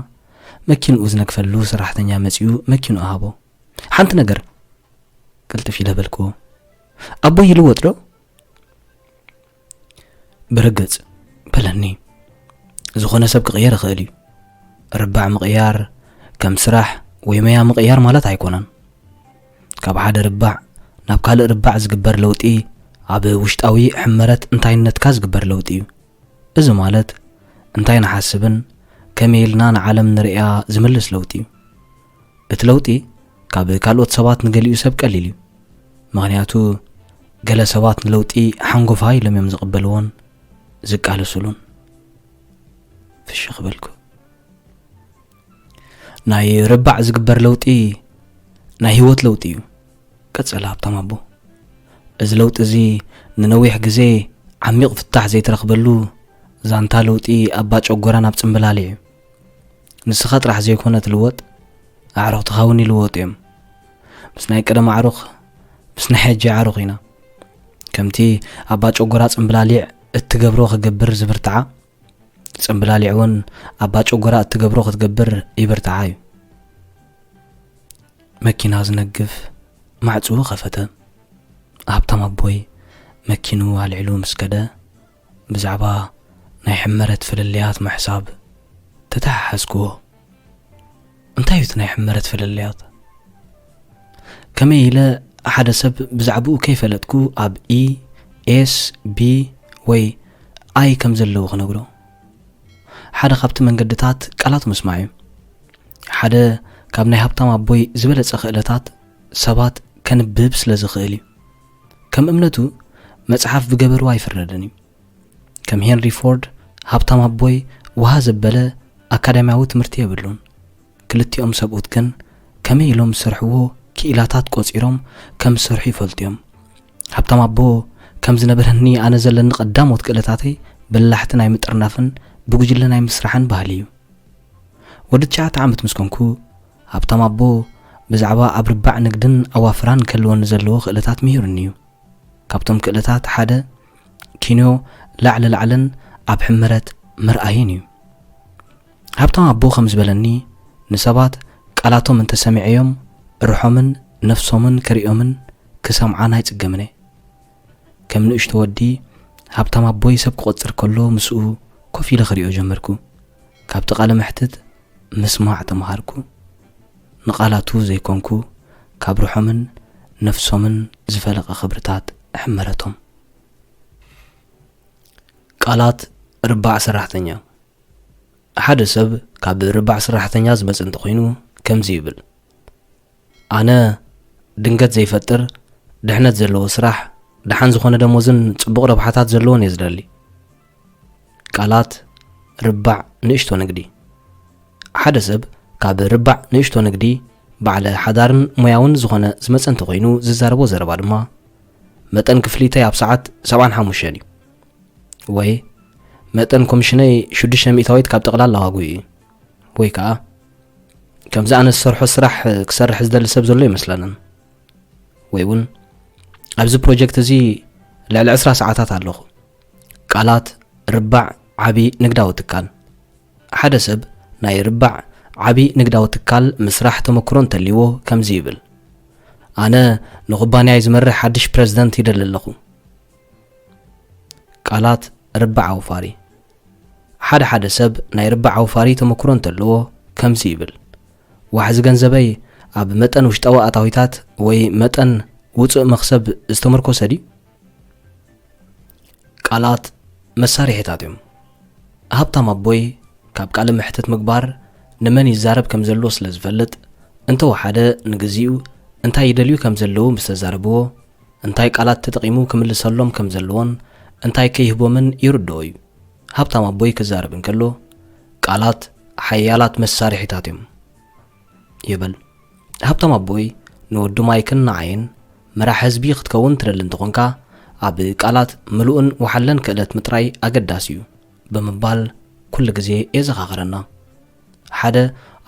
መኪንኡ ዝነክፈሉ ሰራሕተኛ መፅኡ መኪንኡ ሃቦ ሓንቲ ነገር ቅልጥፍ ኢለ በልክዎ ኣቦይ ይልወጥ ዶ ብርግፅ በለኒ ዝኾነ ሰብ ክቕየር ይኽእል እዩ ርባዕ ምቕያር ከም ስራሕ ወይ መያ ምቕያር ማለት ኣይኮነን ካብ ሓደ ርባዕ ናብ ካልእ ርባዕ ዝግበር ለውጢ ኣብ ውሽጣዊ ሕመረት እንታይነትካ ዝግበር ለውጢ እዩ እዚ ማለት እንታይ ንሓስብን ከመይ ኢልና ንዓለም ንሪኣ ዝምልስ ለውጢ እዩ እቲ ለውጢ ካብ ካልኦት ሰባት ንገሊኡ ሰብ ቀሊል እዩ ምክንያቱ ገለ ሰባት ንለውጢ ሓንጎፋ ኢሎም እዮም ዝቕበልዎን ዝቃልሱሉን ፍሽኽ በልኩ ናይ ርባዕ ዝግበር ለውጢ ናይ ህይወት ለውጢ እዩ ቀጸላ ሃብታም ኣቦ እዚ ለውጢ እዚ ንነዊሕ ግዜ ዓሚቕ ፍታሕ ዘይትረኽበሉ ዛንታ ለውጢ ኣባ ጨጎራ ናብ ጽምብላሊዕ እዩ ንስኻ ጥራሕ ዘይኮነ ትልወጥ ኣዕሩኽትኻ እውን ይልወጡ እዮም ምስ ናይ ቀደም ኣዕሩኽ ምስ ናይ ሕጂ ኣዕሩኽ ኢና ከምቲ ኣባ ጨጎራ ጽምብላሊዕ እትገብሮ ክገብር ዝብርትዓ ጽምብላሊዕ እውን ኣባ ጨጎራ እትገብሮ ክትገብር ይብርትዓ እዩ መኪና ዝነግፍ ማዕጽኡ ኸፈተ ሃብታም ኣቦይ መኪኑ ኣልዒሉ ምስ ከደ ብዛዕባ ናይ ሕመረት ፍልልያት ምሕሳብ ተተሓሓዝክዎ እንታይ እቲ ናይ ሕመረት ፍልልያት ከመይ ኢለ ሓደ ሰብ ብዛዕባኡ ከይፈለጥኩ ኣብ ኢ ኤስ ቢ ወይ ኣይ ከም ዘለዉ ክነግሮ ሓደ ካብቲ መንገድታት ቃላት ምስማዕ እዩ ሓደ ካብ ናይ ሃብታም ኣቦይ ዝበለጸ ክእለታት ሰባት ከንብብ ስለ ዝኽእል እዩ ከም እምነቱ መጽሓፍ ብገበሩ ኣይፍረድን እዩ ከም ሄንሪ ፎርድ ሃብታም ኣቦይ ውሃ ዘበለ ኣካዳሚያዊ ትምህርቲ የብሉን ክልቲኦም ሰብኡት ግን ከመይ ኢሎም ዝሰርሕዎ ክኢላታት ቆፂሮም ከም ዝሰርሑ ይፈልጡ እዮም ሃብታም ኣቦ ከም ዝነበረኒ ኣነ ዘለኒ ቀዳሞት ክእለታተይ በላሕቲ ናይ ምጥርናፍን ብጉጅለ ናይ ምስራሕን ባህሊ እዩ ወዲ 9 ዓመት ምስ ኮንኩ ሃብታም ኣቦ ብዛዕባ ኣብ ርባዕ ንግድን ኣዋፍራን ከልወኒ ዘለዎ ክእለታት ምሂሩኒ እዩ ካብቶም ክእለታት ሓደ ኪንዮ ላዕልን ኣብ ሕመረት ምርኣይን እዩ ሃብታም ኣቦ ከም ዝበለኒ ንሰባት ቃላቶም እንተሰሚዐዮም ርሖምን ነፍሶምን ክሪኦምን ክሰምዓን ኣይጽገምን ከም ንእሽቶ ወዲ ሃብታም ኣቦይ ሰብ ክቆጽር ከሎ ምስኡ ኮፍ ኢለ ክሪኦ ጀመርኩ ካብቲ ቃለ መሕትት ምስማዕ ተምሃርኩ ንቃላቱ ዘይኮንኩ ካብ ርሖምን ነፍሶምን ዝፈለቐ ኽብርታት ሕመረቶም ቃላት ርባዕ ሰራሕተኛ ሓደ ሰብ ካብ ርባዕ ሰራሕተኛ ዝመጽእ እንተኾይኑ ከምዚ ይብል ኣነ ድንገት ዘይፈጥር ድሕነት ዘለዎ ስራሕ ድሓን ዝኾነ ደሞዝን ጽቡቕ ረብሓታት ዘለዎን እየ ዝደሊ ቃላት ርባዕ ንእሽቶ ንግዲ ሓደ ሰብ ካብ ርባዕ ንእሽቶ ንግዲ ባዕለ ሓዳርን ሞያውን ዝኾነ ዝመጽእ እንተኾይኑ ዝዛረቦ ዘረባ ድማ መጠን ክፍሊተይ ኣብ ሰዓት 75 እዩ ወይ መጠን ኮሚሽነይ 600 ካብ ጠቕላላ ዋግኡ እዩ ወይ ከዓ ከምዚ ኣነ ዝሰርሖ ስራሕ ክሰርሕ ዝደሊ ሰብ ዘሎ ይመስለንን ወይ እውን ኣብዚ ፕሮጀክት እዚ ልዕሊ 20 ሰዓታት ኣለኹ ቃላት ርባዕ ዓቢ ንግዳዊ ትካል ሓደ ሰብ ናይ ርባዕ ዓቢ ንግዳዊ ትካል ምስራሕ ተመክሮ እንተልይዎ ከምዚ ይብል ኣነ ንኹባንያይ ዝመርሕ ሓድሽ ፕሬዝደንት ይደሊ ኣለኹ ቃላት ርባዕ ኣውፋሪ ሓደ ሰብ ናይ ርባዕ ኣውፋሪ ተመክሮ እንተልዎ ከምዚ ይብል ዋሕዚ ገንዘበይ ኣብ መጠን ውሽጣዊ ኣታዊታት ወይ መጠን ውፅእ መክሰብ ዝተመርኮሰ ድዩ ቃላት መሳርሒታት እዮም ሃብታም ኣቦይ ካብ ቃል ምሕተት ምግባር ንመን ይዛረብ ከም ዘሎ ስለ ዝፈልጥ እንተወሓደ ንግዚኡ እንታይ ይደልዩ ከም ዘለዉ ምስ ተዛረብዎ እንታይ ቃላት ተጠቂሙ ክምልሰሎም ከም ዘለዎን እንታይ ከይህቦምን ይርድኦ እዩ ሃብታም ኣቦይ ክዛረብ እንከሎ ቃላት ሓያላት መሳርሒታት እዮም ይብል ሃብታም ኣቦይ ንወዱ ማይክን ንዓይን መራሒ ህዝቢ ክትከውን ትደሊ እንትኾንካ ኣብ ቃላት ምሉእን ወሓለን ክእለት ምጥራይ ኣገዳሲ እዩ ብምባል ኩሉ ግዜ የዘኻኽረና ሓደ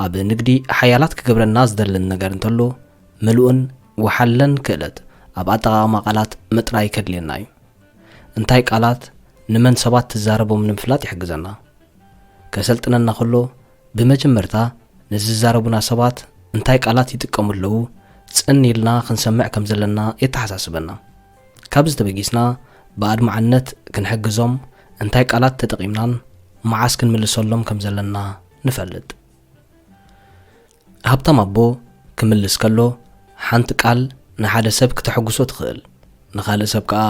ኣብ ንግዲ ሓያላት ክገብረና ዝደልን ነገር እንተሎ ምሉእን ወሓለን ክእለት ኣብ ኣጠቓቕማ ቃላት ምጥራይ ከድልየና እዩ እንታይ ቃላት ንመን ሰባት ትዛረቦም ንምፍላጥ ይሕግዘና ከሰልጥነና ከሎ ብመጀመርታ ንዝዛረቡና ሰባት እንታይ ቃላት ይጥቀሙለው ጽን ኢልና ክንሰምዕ ከም ዘለና የተሓሳስበና ካብ ዝተበጊስና በኣድማዓነት ክንሕግዞም እንታይ ቃላት ተጠቂምናን መዓስ ክንምልሰሎም ከም ዘለና ንፈልጥ ሃብታም ኣቦ ክምልስ ከሎ ሓንቲ ቃል ንሓደ ሰብ ክትሕግሶ ትኽእል ንኻልእ ሰብ ከዓ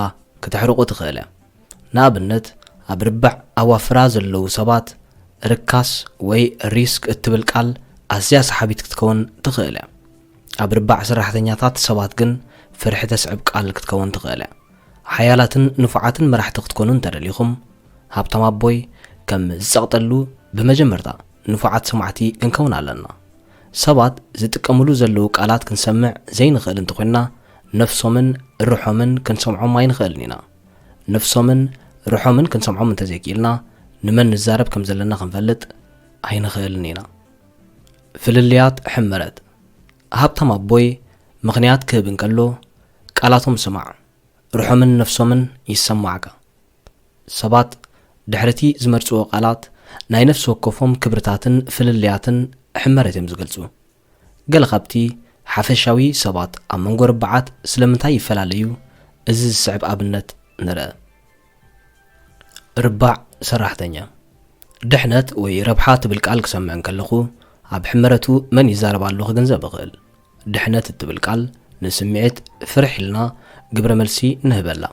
ክትሕርቆ ትኽእል ንኣብነት ኣብ ርባዕ ኣዋፍራ ዘለው ሰባት ርካስ ወይ ሪስክ እትብል ቃል ኣዝያ ሰሓቢት ክትከውን ትኽእል ኣብ ርባዕ ሰራሕተኛታት ሰባት ግን ፍርሒ ተስዕብ ቃል ክትከውን ትኽእል ሓያላትን ንፉዓትን መራሕቲ ክትኮኑ እንተደሊኹም ሃብታም ኣቦይ ከም ዝጸቕጠሉ ብመጀመርታ ንፉዓት ሰማዕቲ ክንከውን ኣለና ሰባት ዝጥቀሙሉ ዘለው ቃላት ክንሰምዕ ዘይንኽእል እንተኾይና ነፍሶምን ርሖምን ክንሰምዖም ኣይንኽእልን ኢና ነፍሶምን ርሖምን ክንሰምዖም እንተዘይክኢልና ንመን ንዛረብ ከም ዘለና ክንፈልጥ ኣይንኽእልን ኢና ፍልልያት ሕመረት ሃብታም ኣቦይ ምኽንያት ክህብ እንከሎ ቃላቶም ስማዕ ርሖምን ነፍሶምን ይሰማዓካ ሰባት ድሕርቲ ዝመርጽዎ ቃላት ናይ ነፍሲ ወከፎም ክብርታትን ፍልልያትን ሕመረት እዮም ዝገልጹ ገለ ካብቲ ሓፈሻዊ ሰባት ኣብ መንጎ ርባዓት ስለምንታይ ይፈላለዩ እዚ ዝስዕብ ኣብነት ንርአ ርባዕ ሰራሕተኛ ድሕነት ወይ ረብሓ ትብል ቃል ክሰምዕ እንከለኹ ኣብ ሕመረቱ መን ይዛረብ ኣሎ ክገንዘብ እኽእል ድሕነት እትብል ቃል ንስምዒት ፍርሕ ኢልና ግብረ መልሲ ንህበላ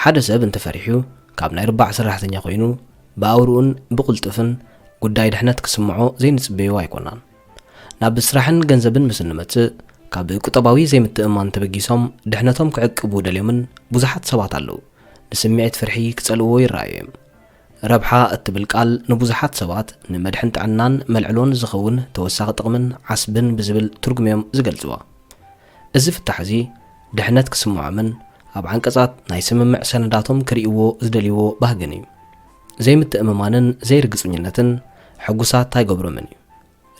ሓደ ሰብ እንተፈሪሑ ካብ ናይ ርባዕ ሰራሕተኛ ኮይኑ ብኣውርኡን ብቁልጥፍን ጉዳይ ድሕነት ክስምዖ ዘይንጽበዮ ኣይኮናን ናብ ስራሕን ገንዘብን ምስ እንመጽእ ካብ ቁጠባዊ ዘይምትእማን ተበጊሶም ድሕነቶም ክዕቅቡ ደልዮምን ብዙሓት ሰባት ኣለዉ ንስምዒት ፍርሒ ክጸልዎ ይረኣዩ ረብሓ እትብል ቃል ንብዙሓት ሰባት ንመድሕን ጥዕናን መልዕሎን ዝኸውን ተወሳኺ ጥቕምን ዓስብን ብዝብል ትርጉም እዮም ዝገልጽዋ እዚ ፍታሕ እዚ ድሕነት ክስምዖምን ኣብ ዓንቀጻት ናይ ስምምዕ ሰነዳቶም ክርእይዎ ዝደልይዎ ባህግን እዩ ዘይምትእምማንን ዘይርግጸኝነትን ሕጉሳት ኣይገብሮምን እዩ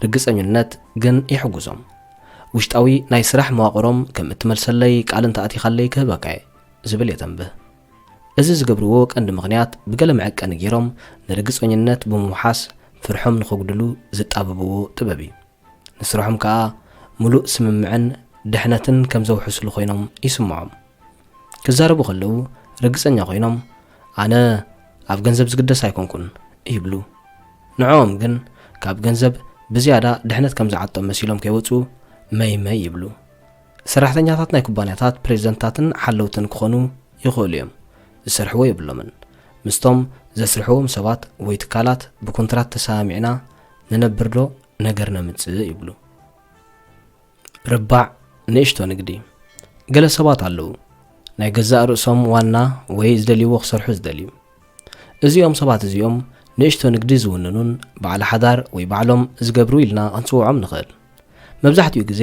ርግጸኝነት ግን ይሕጉሶም ውሽጣዊ ናይ ስራሕ መዋቕሮም ከም እትመልሰለይ ቃልን ተኣቲኻለይ ክህበካ ዝብል የተንብህ እዚ ዝገብርዎ ቀንዲ ምኽንያት ብገለ መዐቀኒ ገይሮም ንርግጸኝነት ብምውሓስ ፍርሖም ንኸጉድሉ ዝጣበብዎ ጥበብ እዩ ንስርሖም ከዓ ሙሉእ ስምምዕን ድሕነትን ከም ዘውሕስሉ ኮይኖም ይስምዖም ክዛረቡ ከለዉ ርግጸኛ ኮይኖም ኣነ ኣብ ገንዘብ ዝግደስ ኣይኮንኩን ይብሉ ንዕኦም ግን ካብ ገንዘብ ብዝያዳ ድሕነት ከም ዝዓጦም መሲሎም ከይወፁ መይ ይብሉ ሰራሕተኛታት ናይ ኩባንያታት ፕሬዚደንታትን ሓለውትን ክኾኑ ይኽእሉ እዮም ዝሰርሕዎ የብሎምን ምስቶም ዘስርሕዎም ሰባት ወይ ትካላት ብኮንትራት ተሰሚዕና ንነብርዶ ነገር ነምጽእ ይብሉ ርባዕ ንእሽቶ ንግዲ ገለ ሰባት ኣለዉ ናይ ገዛእ ርእሶም ዋና ወይ ዝደልይዎ ክሰርሑ ዝደልዩ እዚኦም ሰባት እዚኦም ንእሽቶ ንግዲ ዝውንኑን በዓል ሓዳር ወይ ባዕሎም ዝገብሩ ኢልና ክንጽውዖም ንኽእል መብዛሕትኡ ግዜ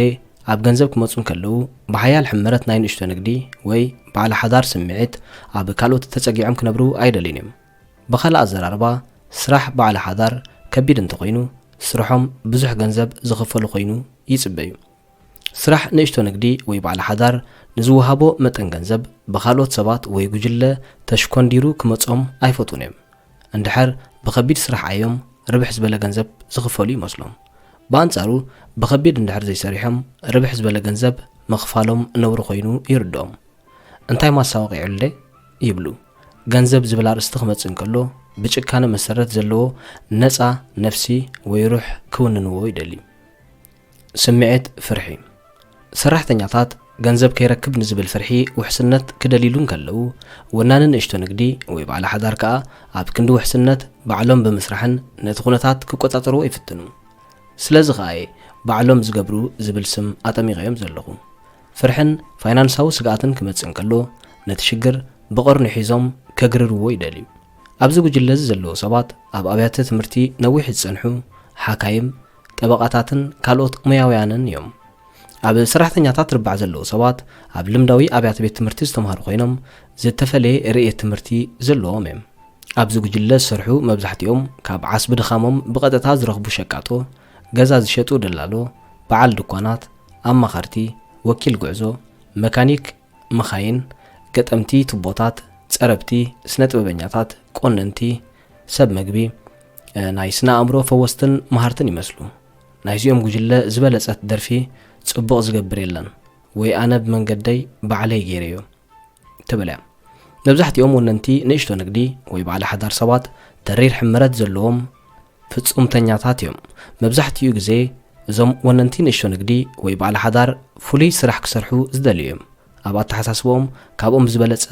ኣብ ገንዘብ ክመጹን ከለዉ ብሓያል ሕመረት ናይ ንእሽቶ ንግዲ ወይ በዓል ሓዳር ስምዒት ኣብ ካልኦት ተጸጊዖም ክነብሩ ኣይደልን እዮም ብኻልእ ኣዘራርባ ስራሕ በዓል ሓዳር ከቢድ እንተኾይኑ ስርሖም ብዙሕ ገንዘብ ዝኽፈሉ ኮይኑ ይጽበዩ ስራሕ ንእሽቶ ንግዲ ወይ በዓል ሓዳር ንዝወሃቦ መጠን ገንዘብ ብኻልኦት ሰባት ወይ ጉጅለ ተሽኮንዲሩ ክመጾም ኣይፈቱን እዮም እንድሕር ብከቢድ ስራሕ ኣዮም ርብሕ ዝበለ ገንዘብ ዝኽፈሉ ይመስሎም በአንጻሩ በከቢድ እንድሕር ዘይሰሪሖም ርብሕ ዝበለ ገንዘብ መኽፋሎም ነብሩ ኮይኑ ይርድኦም እንታይ ማሳወቂዑለ ይብሉ ገንዘብ ዝብል ኣርእስቲ ክመጽእ እንከሎ ብጭካነ መሰረት ዘለዎ ነፃ ነፍሲ ወይ ሩሕ ክውንንዎ ይደሊ ስምዒት ፍርሒ ሰራሕተኛታት ገንዘብ ከይረክብ ንዝብል ፍርሒ ውሕስነት ክደሊሉን ከለዉ ወናንን ንእሽቶ ንግዲ ወይ በዓል ሓዳር ከዓ ኣብ ክንዲ ውሕስነት ባዕሎም ብምስራሕን ነቲ ኩነታት ክቆጻጸርዎ ይፍትኑ ስለዚ ከዓ ባዕሎም ዝገብሩ ዝብል ስም ኣጠሚቐዮም ዘለኹ ፍርሕን ፋይናንሳዊ ስጋኣትን ክመጽእ እንከሎ ነቲ ሽግር ብቐርኒ ሒዞም ከግርርዎ ይደልዩ ኣብዚ ጉጅለ ዘለዎ ሰባት ኣብ ኣብያተ ትምህርቲ ነዊሕ ዝጸንሑ ሓካይም ጠበቃታትን ካልኦት ሙያውያንን እዮም ኣብ ሰራሕተኛታት ርባዕ ዘለዉ ሰባት ኣብ ልምዳዊ ኣብያተ ቤት ትምህርቲ ዝተምሃሩ ኮይኖም ዝተፈለየ ርእየት ትምህርቲ ዘለዎም እዮም ኣብዚ ጉጅለ ዝሰርሑ መብዛሕትኦም ካብ ዓስቢ ድኻሞም ብቐጥታ ዝረኽቡ ሸቃጦ ገዛ ዝሸጡ ደላሎ በዓል ድኳናት ኣማኻርቲ ወኪል ጉዕዞ መካኒክ መኻይን ገጠምቲ ቱቦታት ጸረብቲ ስነ ጥበበኛታት ቆነንቲ ሰብ መግቢ ናይ ስነ አእምሮ ፈወስትን መሃርትን ይመስሉ ናይዚኦም ጉጅለ ዝበለጸት ደርፊ ጽቡቕ ዝገብር የለን ወይ ኣነ ብመንገደይ ባዕለይ ገይረዮ ትበልያ መብዛሕትኦም ወነንቲ ንእሽቶ ንግዲ ወይ ባዕለ ሓዳር ሰባት ተሪር ሕምረት ዘለዎም ፍጹምተኛታት እዮም መብዛሕትኡ ግዜ እዞም ወነንቲ ንእሽቶ ንግዲ ወይ ባዕለ ሓዳር ፍሉይ ስራሕ ክሰርሑ ዝደልዩ እዮም ኣብ ኣተሓሳስቦም ካብኦም ዝበለጸ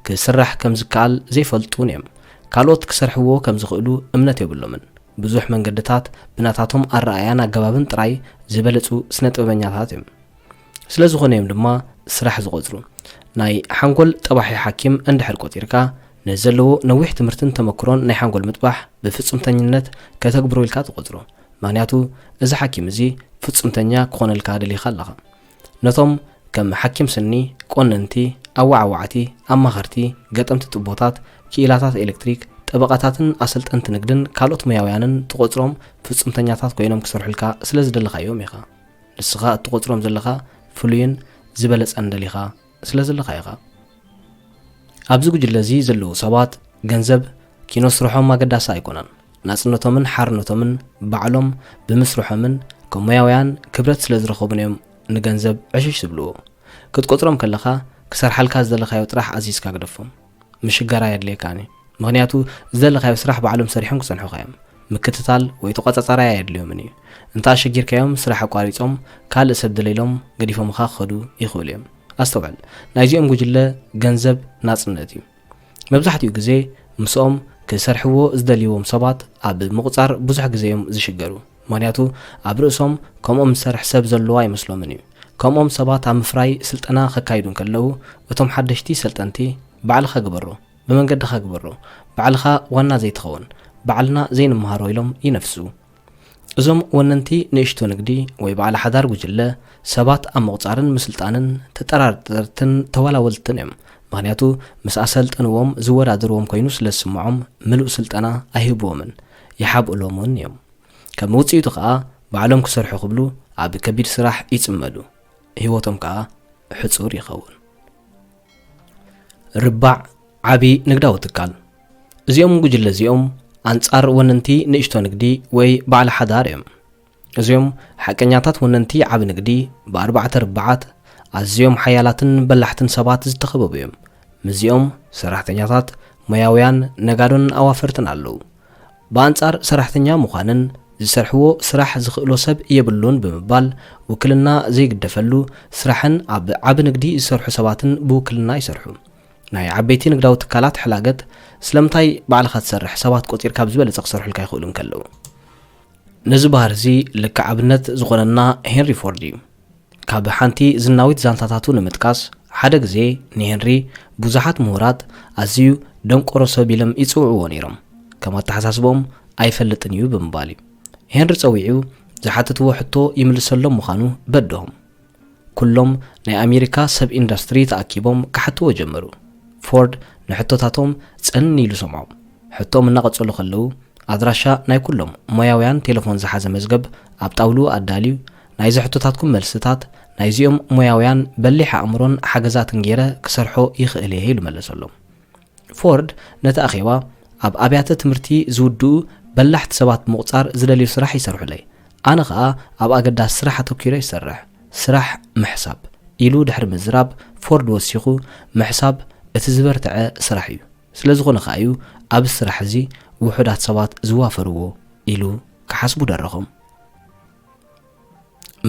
ክስራሕ ከም ዝከኣል ዘይፈልጡን እዮም ካልኦት ክሰርሕዎ ከም ዝኽእሉ እምነት የብሎምን ብዙሕ መንገድታት ብናታቶም ኣረኣያን ኣገባብን ጥራይ ዝበለጹ ስነ ጥበበኛታት እዮም ስለ ዝኾነ እዮም ድማ ስራሕ ዝቆጽሩ ናይ ሓንጎል ጠባሒ ሓኪም እንድሕር ቆጢርካ ነዘለዎ ነዊሕ ትምህርትን ተመክሮን ናይ ሓንጎል ምጥባሕ ብፍጹምተኝነት ከተግብሮ ኢልካ ትቆጽሮ ምክንያቱ እዚ ሓኪም እዚ ፍጹምተኛ ክኾነልካ ደሊኻ ኣለኻ ነቶም ከም ሓኪም ስኒ ቆነንቲ ኣዋዓዋዕቲ ኣማኸርቲ ገጠምቲ ጡቦታት ክኢላታት ኤሌክትሪክ ጠበቃታትን ኣሰልጠንቲ ንግድን ካልኦት ሙያውያንን ትቆጽሮም ፍጹምተኛታት ኮይኖም ክሰርሑልካ ስለ ዝደለኻዮም ኢኻ ንስኻ እትቆጽሮም ዘለኻ ፍሉይን ዝበለጸን ደሊኻ ስለ ዘለኻ ኢኻ ኣብዚ ጉጅለ እዚ ዘለዉ ሰባት ገንዘብ ኪኖ ስርሖም ኣገዳሲ ኣይኮነን ናጽነቶምን ሓርነቶምን ባዕሎም ብምስርሖምን ከም ሙያውያን ክብረት ስለ ዝረኸቡን እዮም ንገንዘብ ዕሽሽ ዝብልዎ ክትቆጽሮም ከለኻ ክሰርሓልካ ዝደለኻዮ ጥራሕ ኣዚዝካ ግደፎም ምሽጋራ የድልየካኒ ምክንያቱ ዝደለኻዮ ስራሕ ባዕሎም ሰሪሖም ክጸንሑኻ እዮም ምክትታል ወይ ተቆጻጻራያ የድልዮምን እዩ እንታ ኣሸጊርካዮም ስራሕ ኣቋሪጾም ካልእ ሰብ ደለይሎም ገዲፎምካ ክኸዱ ይኽእሉ እዮም ኣስተውዕል ናይዚኦም ጉጅለ ገንዘብ ናጽነት እዩ መብዛሕትኡ ግዜ ምስኦም ክሰርሕዎ ዝደልይዎም ሰባት ኣብ ምቁጻር ብዙሕ ግዜ እዮም ዝሽገሩ ምክንያቱ ኣብ ርእሶም ከምኦም ዝሰርሕ ሰብ ዘለዎ ኣይመስሎምን እዩ ከምኦም ሰባት ኣብ ምፍራይ ስልጠና ከካይዱ ከለዉ እቶም ሓደሽቲ ሰልጠንቲ ባዕልኻ ግበሮ ብመንገድኻ ግበሮ ባዕልኻ ዋና ዘይትኸውን ባዕልና ዘይንምሃሮ ኢሎም ይነፍሱ እዞም ወነንቲ ንእሽቶ ንግዲ ወይ ባዕለ ሓዳር ጉጅለ ሰባት ኣብ ምቁጻርን ምስልጣንን ተጠራርጠርትን ተዋላወልትን እዮም ምክንያቱ ምስ ኣሰልጠንዎም ዝወዳድርዎም ኮይኑ ስለ ዝስምዖም ምሉእ ስልጠና ኣይህብዎምን ይሓብእሎምን እዮም ከም ውፅኢቱ ከዓ ባዕሎም ክሰርሑ ክብሉ ኣብ ከቢድ ስራሕ ይጽመዱ ህይወቶም ከዓ ሕጹር ይኸውን ርባዕ ዓቢ ንግዳዊ ትካል እዚኦም ጉጅለ እዚኦም ኣንጻር ወነንቲ ንእሽቶ ንግዲ ወይ ባዕለ ሓዳር እዮም እዚኦም ሓቀኛታት ወነንቲ ዓቢ ንግዲ ብኣርባዕተ ርባዓት ኣዝዮም ሓያላትን በላሕትን ሰባት ዝተኸበቡ እዮም ምዚኦም ሰራሕተኛታት ሙያውያን ነጋዶን ኣዋፈርትን ኣለዉ ብኣንጻር ሰራሕተኛ ምዃንን ዝሰርሕዎ ስራሕ ዝኽእሎ ሰብ የብሉን ብምባል ውክልና ዘይግደፈሉ ስራሕን ኣብ ዓቢ ንግዲ ዝሰርሑ ሰባትን ብውክልና ይሰርሑ ናይ ዓበይቲ ንግዳዊ ትካላት ሕላገት ስለምታይ ባዕልኻ ትሰርሕ ሰባት ቆጢርካ ብዝበለጸ ክሰርሑልካ ይኽእሉን ከለዉ ነዚ ባህር እዚ ልክዕ ኣብነት ዝኾነና ሄንሪ ፎርድ እዩ ካብ ሓንቲ ዝናዊት ዛንታታቱ ንምጥቃስ ሓደ ግዜ ንሄንሪ ብዙሓት ምሁራት ኣዝዩ ደንቆሮ ሰብ ኢሎም ይጽውዕዎ ነይሮም ከም ኣተሓሳስቦም ኣይፈልጥን እዩ ብምባል እዩ ሄንሪ ጸዊዑ ዝሓተትዎ ሕቶ ይምልሰሎም ምዃኑ በድሆም ኩሎም ናይ ኣሜሪካ ሰብ ኢንዱስትሪ ተኣኪቦም ክሓትዎ ጀመሩ ፎርድ ንሕቶታቶም ጸኒ ኢሉ ሰምዖም ሕቶም እናቐጸሉ ከለዉ ኣድራሻ ናይ ኩሎም ሙያውያን ቴሌፎን ዝሓዘ መዝገብ ኣብ ጣውሉ ኣዳልዩ ናይ ሕቶታትኩም መልስታት ናይዚኦም ሙያውያን በሊሕ ኣእምሮን ሓገዛትን ገይረ ክሰርሖ ይኽእል እየ ኢሉ መለሰሎም ፎርድ ነቲ ኣኼባ ኣብ ኣብያተ ትምህርቲ ዝውድኡ በላሕቲ ሰባት ምቁጻር ዝደልዩ ስራሕ ይሰርሑለይ ኣነ ከዓ ኣብ ኣገዳሲ ስራሕ ኣተኪረ ይሰርሕ ስራሕ ምሕሳብ ኢሉ ድሕሪ ምዝራብ ፎርድ ወሲኹ ምሕሳብ እቲ ዝበርትዐ ስራሕ እዩ ስለ ዝኾነ ከዓ እዩ ኣብ ስራሕ እዚ ውሑዳት ሰባት ዝዋፈርዎ ኢሉ ክሓስቡ ደረኾም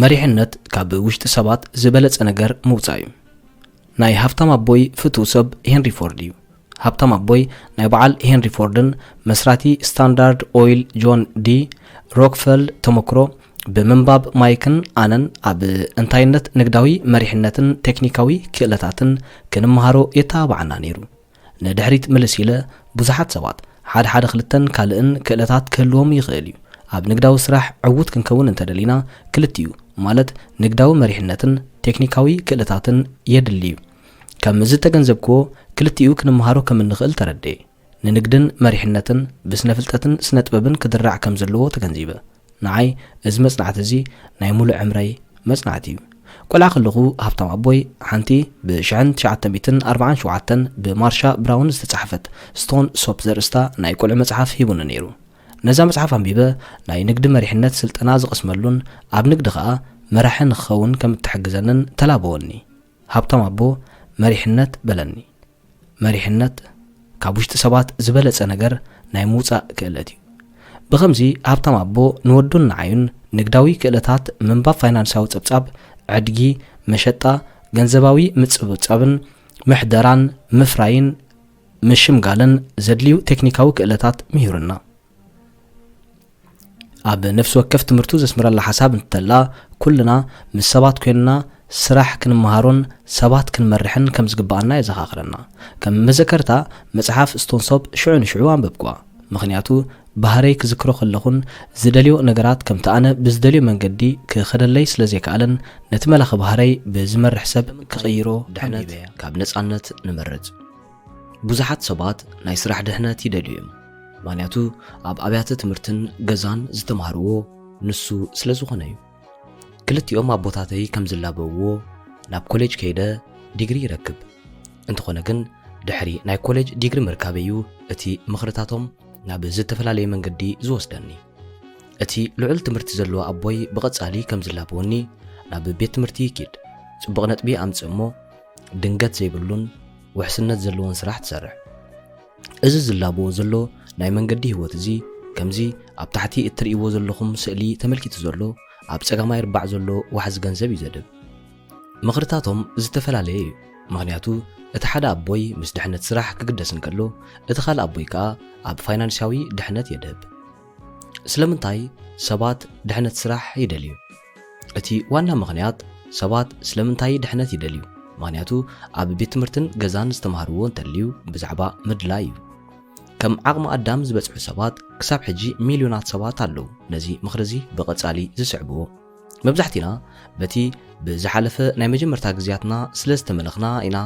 መሪሕነት ካብ ውሽጢ ሰባት ዝበለጸ ነገር ምውጻእ እዩ ናይ ሃብታም ኣቦይ ፍቱው ሰብ ሄንሪ ፎርድ እዩ ሃብታም ኣቦይ ናይ በዓል ሄንሪ ፎርድን መስራቲ ስታንዳርድ ኦይል ጆን ዲ ሮክፌልድ ተመክሮ ብምንባብ ማይክን ኣነን ኣብ እንታይነት ንግዳዊ መሪሕነትን ቴክኒካዊ ክእለታትን ክንምሃሮ የተባዕና ነይሩ ንድሕሪት ምልስ ኢለ ብዙሓት ሰባት ሓደ ክልተን ካልእን ክእለታት ክህልዎም ይኽእል እዩ ኣብ ንግዳዊ ስራሕ ዕውት ክንከውን እንተደሊና ክልትዩ ማለት ንግዳዊ መሪሕነትን ቴክኒካዊ ክእለታትን የድልዩ ከም ዝተገንዘብክዎ ክልትዩ ክንምሃሮ ከም እንኽእል ተረድየ ንንግድን መሪሕነትን ብስነ ፍልጠትን ስነ ጥበብን ክድራዕ ከም ዘለዎ ተገንዚበ ንዓይ እዚ መጽናዕቲ እዚ ናይ ሙሉእ ዕምረይ መጽናዕቲ እዩ ቆልዓ ከለኹ ሃብታም ኣቦይ ሓንቲ ብ1947 ብማርሻ ብራውን ዝተጻሕፈት ስቶን ሶፕ ዘርእስታ ናይ ቆልዑ መጽሓፍ ሂቡኒ ነይሩ። ነዛ መጽሓፍ ኣንቢበ ናይ ንግዲ መሪሕነት ስልጠና ዝቐስመሉን ኣብ ንግዲ ከዓ መራሒ ንክኸውን ከም እትሕግዘንን ተላበወኒ። ሃብታም ኣቦ መሪሕነት በለኒ። መሪሕነት ካብ ውሽጢ ሰባት ዝበለጸ ነገር ናይ ምውፃእ ክእለት እዩ። ብኸምዚ ሃብታም ኣቦ ንወዱን ንዓዩን ንግዳዊ ክእለታት ምንባብ ፋይናንሳዊ ጸብጻብ ዕድጊ መሸጣ ገንዘባዊ ምጽብጻብን ምሕደራን ምፍራይን ምሽምጋልን ዘድልዩ ቴክኒካዊ ክእለታት ምሂሩና። ኣብ ነፍሲ ወከፍ ትምህርቱ ዘስምረላ ሓሳብ እንተላ ኩልና ምስ ሰባት ኮይንና ስራሕ ክንመሃሮን ሰባት ክንመርሕን ከም ዝግባአና የዘኻኽረና። ከም መዘከርታ መጽሓፍ ስቶን ሶፕ ሽዑ ንሽዑ አንበብኳ። ምክንያቱ ባህረይ ክዝክሮ ከለኹን ዝደልዮ ነገራት ከም ተኣነ ብዝደልዮ መንገዲ ክኸደለይ ስለ ዘይከኣለን ነቲ መላኺ ባህረይ ብዝመርሕ ሰብ ክቕይሮ ድሕነት ካብ ነጻነት ንመርጽ። ብዙሓት ሰባት ናይ ስራሕ ድሕነት ይደልዩ እዮም። ምክንያቱ ኣብ ኣብያተ ትምህርትን ገዛን ዝተምሃርዎ ንሱ ስለ ዝኾነ እዩ። ክልቲኦም ኣቦታተይ ከም ዝላበውዎ ናብ ኮሌጅ ከይደ ዲግሪ ይረክብ እንተኾነ ግን ድሕሪ ናይ ኮሌጅ ዲግሪ ምርካበዩ እቲ ምኽርታቶም ናብ ዝተፈላለየ መንገዲ ዝወስደኒ። እቲ ልዑል ትምህርቲ ዘለዎ ኣቦይ ብቐጻሊ ከም ዝላበወኒ ናብ ቤት ትምህርቲ ይኪድ ጽቡቕ ነጥቢ ኣምጽእ እሞ ድንገት ዘይብሉን ውሕስነት ዘለዎን ስራሕ ትሰርሕ። እዚ ዝላበዎ ዘሎ ናይ መንገዲ ህይወት እዚ ከምዚ ኣብ ታሕቲ እትርእይዎ ዘለኹም ስእሊ ተመልኪቱ ዘሎ ኣብ ጸጋማይ ርባዕ ዘሎ ዋሕዚ ገንዘብ ይዘድብ። ምኽርታቶም ዝተፈላለየ እዩ። ምክንያቱ እቲ ሓደ ኣቦይ ምስ ድሕነት ስራሕ ክግደስ እንከሎ እቲ ካልእ ኣቦይ ከዓ ኣብ ፋይናንሳዊ ድሕነት የድህብ። ስለምንታይ ሰባት ድሕነት ስራሕ ይደልዩ? እቲ ዋና ምክንያት ሰባት ስለምንታይ ድሕነት ይደልዩ? ምክንያቱ ኣብ ቤት ትምህርትን ገዛን ዝተምሃርዎ እንተልዩ ብዛዕባ ምድላይ እዩ። ከም ዓቕሚ ኣዳም ዝበጽሑ ሰባት ክሳብ ሕጂ ሚልዮናት ሰባት ኣለዉ ነዚ ምኽሪ እዚ ብቐጻሊ ዝስዕብዎ። መብዛሕቲና በቲ ብዝሓለፈ ናይ መጀመርታ ግዜያትና ስለ ዝተመለኽና ኢና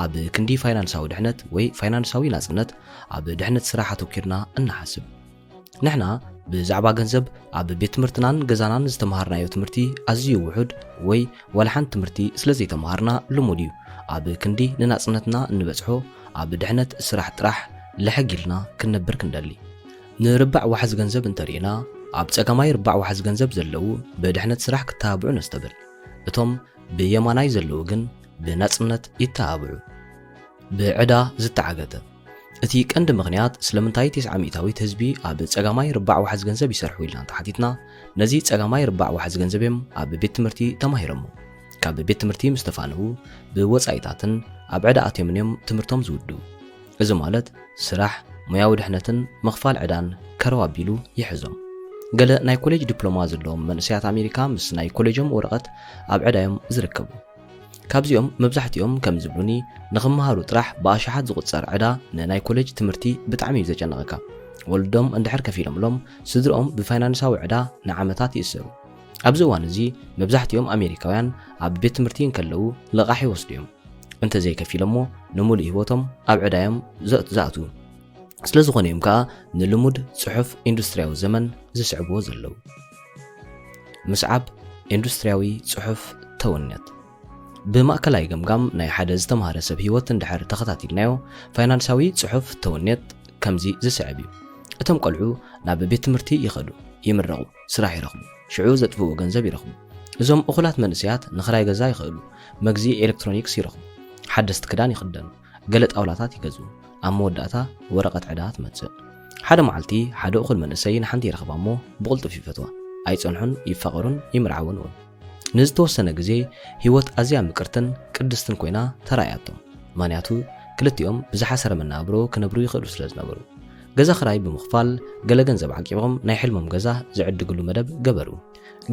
ኣብ ክንዲ ፋይናንሳዊ ድሕነት ወይ ፋይናንሳዊ ናጽነት ኣብ ድሕነት ስራሕ ኣተኪርና እናሓስብ። ንሕና ብዛዕባ ገንዘብ ኣብ ቤት ትምህርትናን ገዛናን ዝተምሃርናዮ ትምህርቲ ኣዝዩ ውሑድ ወይ ወላሓን ትምህርቲ ስለ ዘይተምሃርና ልሙድ እዩ ኣብ ክንዲ ንናጽነትና እንበጽሖ ኣብ ድሕነት ስራሕ ጥራሕ ለሕጊልና ክንነብር ክንደሊ። ንርባዕ ዋሕዚ ገንዘብ እንተሪእና ኣብ ጸጋማይ ርባዕ ዋሕዚ ገንዘብ ዘለዉ ብድሕነት ስራሕ ክተባብዑ ነስተብር። እቶም ብየማናይ ዘለዉ ግን ብናጽነት ይተባብዑ። ብዕዳ ዝተዓገተ እቲ ቀንዲ ምኽንያት ስለምንታይ 900ዊት ህዝቢ ኣብ ጸጋማይ ርባዕ ዋሕዚ ገንዘብ ይሰርሑ ኢልና ተሓቲትና ነዚ ጸጋማይ ርባዕ ዋሕዚ ገንዘብም ኣብ ቤት ትምህርቲ ተማሂሮሞ ካብ ቤት ትምህርቲ ምስ ተፋንዉ ብወጻኢታትን ኣብ ዕዳ ኣትዮም እዮም ትምህርቶም ዝውድኡ። እዚ ማለት ስራሕ ሙያዊ ድሕነትን ምኽፋል ዕዳን ከረዋቢሉ ይሕዞም። ገለ ናይ ኮሌጅ ዲፕሎማ ዘለዎም መንእሰያት ኣሜሪካ ምስ ናይ ኮሌጆም ወረቐት ኣብ ዕዳዮም ዝርከቡ። ካብዚኦም መብዛሕቲኦም ከም ዝብሉኒ ንኽመሃሩ ጥራሕ ብኣሽሓት ዝቝጸር ዕዳ ንናይ ኮሌጅ ትምህርቲ ብጣዕሚ እዩ ዘጨነቐካ። ወልዶም እንድሕር ከፊሎምሎም ስድሮኦም ብፋይናንሳዊ ዕዳ ንዓመታት ይእሰሩ። ኣብዚ እዋን እዚ መብዛሕቲኦም ኣሜሪካውያን ኣብ ቤት ትምህርቲ እንከለዉ ልቓሕ ይወስዱ እዮም። እንተዘይከፊሎሞ ንሙሉእ ህይወቶም ኣብ ዕዳዮም ዝኣትዉ ስለ ዝኾነ እዮም ከዓ ንልሙድ ጽሑፍ ኢንዱስትርያዊ ዘመን ዝስዕብዎ ዘለዉ። ምስዓብ ኢንዱስትርያዊ ጽሑፍ ተወነት ብማእከላይ ገምጋም ናይ ሓደ ዝተምሃረ ሰብ ህይወት እንድሕር ተኸታቲልናዮ ፋይናንሳዊ ጽሑፍ ተወነት ከምዚ ዝስዕብ እዩ። እቶም ቆልዑ ናብ ቤት ትምህርቲ ይኸዱ፣ ይምረቑ፣ ስራሕ ይረኽቡ፣ ሽዑ ዘጥፍኡ ገንዘብ ይረኽቡ። እዞም እኹላት መንእሰያት ንኽራይ ገዛ ይኽእሉ፣ መግዚ ኤሌክትሮኒክስ ይረኽቡ፣ ሓደስቲ ክዳን ይኽደኑ፣ ገለ ጣውላታት ይገዝኡ። ኣብ መወዳእታ ወረቐት ዕዳ ትመጽእ። ሓደ መዓልቲ ሓደ እኹል መንእሰይ ንሓንቲ ይረኽባ እሞ ብቕልጡፍ ይፈትዋ፣ ኣይጸንሑን፣ ይፋቐሩን፣ ይምርዓውን እውን። ንዝተወሰነ ግዜ ህይወት ኣዝያ ምቅርትን ቅድስትን ኮይና ተራእያቶም። ምክንያቱ ክልቲኦም ብዝሓሰረ መናብሮ ክነብሩ ይኽእሉ ስለ ዝነበሩ ገዛ ክራይ ብምኽፋል ገለ ገንዘብ ዓቂቦም ናይ ሕልሞም ገዛ ዝዕድግሉ መደብ ገበሩ።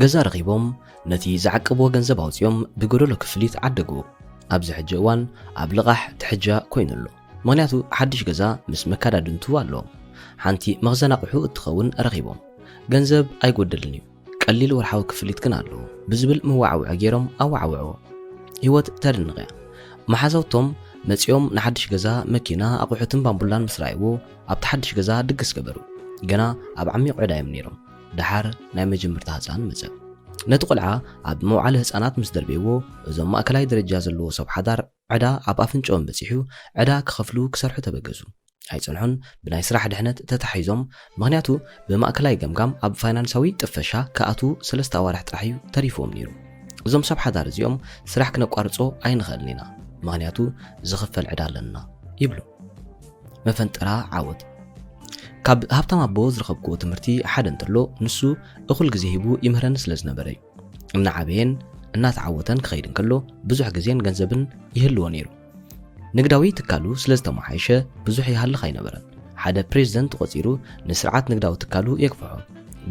ገዛ ረኺቦም ነቲ ዝዓቅብዎ ገንዘብ ኣውፅኦም ብጎደሎ ክፍሊት ዓደግዎ። ኣብዚ ሕጂ እዋን ኣብ ልቓሕ ትሕጃ ኮይኑሎ። ምክንያቱ ሓድሽ ገዛ ምስ መካዳድንቱ ኣለዎም። ሓንቲ መኽዘን ኣቑሑ እትኸውን ረኺቦም። ገንዘብ ኣይጎደልን እዩ፣ ቀሊል ወርሓዊ ክፍሊት ግን ኣለዎ ብዝብል መዋዕውዒ ገይሮም ኣዋዕውዕዎ። ህይወት ተደንቕ እያ። መሓዘውቶም መጺኦም ንሓድሽ ገዛ መኪና ኣቑሑትን ባምቡላን ምስ ረኣይዎ ኣብቲ ሓድሽ ገዛ ድግስ ገበሩ። ገና ኣብ ዓሚቕ ዕዳ እዮም ነይሮም። ድሓር ናይ መጀመርታ ህፃን መጸ። ነቲ ቆልዓ ኣብ መውዓሊ ህፃናት ምስ ደርቤዎ እዞም ማእከላይ ደረጃ ዘለዎ ሰብ ሓዳር ዕዳ ኣብ ኣፍንጮኦም በፂሑ ዕዳ ክኸፍሉ ክሰርሑ ተበገዙ ኣይፀንሑን ብናይ ስራሕ ድሕነት ተታሒዞም ምክንያቱ ብማእከላይ ገምጋም ኣብ ፋይናንሳዊ ጥፈሻ ከኣቱ 3 ኣዋርሕ ጥራሕ እዩ ተሪፎም ነይሩ እዞም ሰብ ሓዳር እዚኦም ስራሕ ክነቋርጾ ኣይንኽእልን ኢና ምክንያቱ ዝኽፈል ዕዳ ኣለና ይብሉ መፈንጠራ ዓወት ካብ ሃብታም ኣቦ ዝረኸብክዎ ትምህርቲ ሓደ እንተሎ ንሱ እኹል ግዜ ሂቡ ይምህረኒ ስለ ዝነበረ እዩ እናዓበየን እናተዓወተን ክኸይድ እንከሎ ብዙሕ ግዜን ገንዘብን ይህልዎ ነይሩ ንግዳዊ ትካሉ ስለ ዝተመሓየሸ ብዙሕ ይሃልኽ ኣይነበረን ሓደ ፕሬዝደንት ቆፂሩ ንስርዓት ንግዳዊ ትካሉ የክፍሖ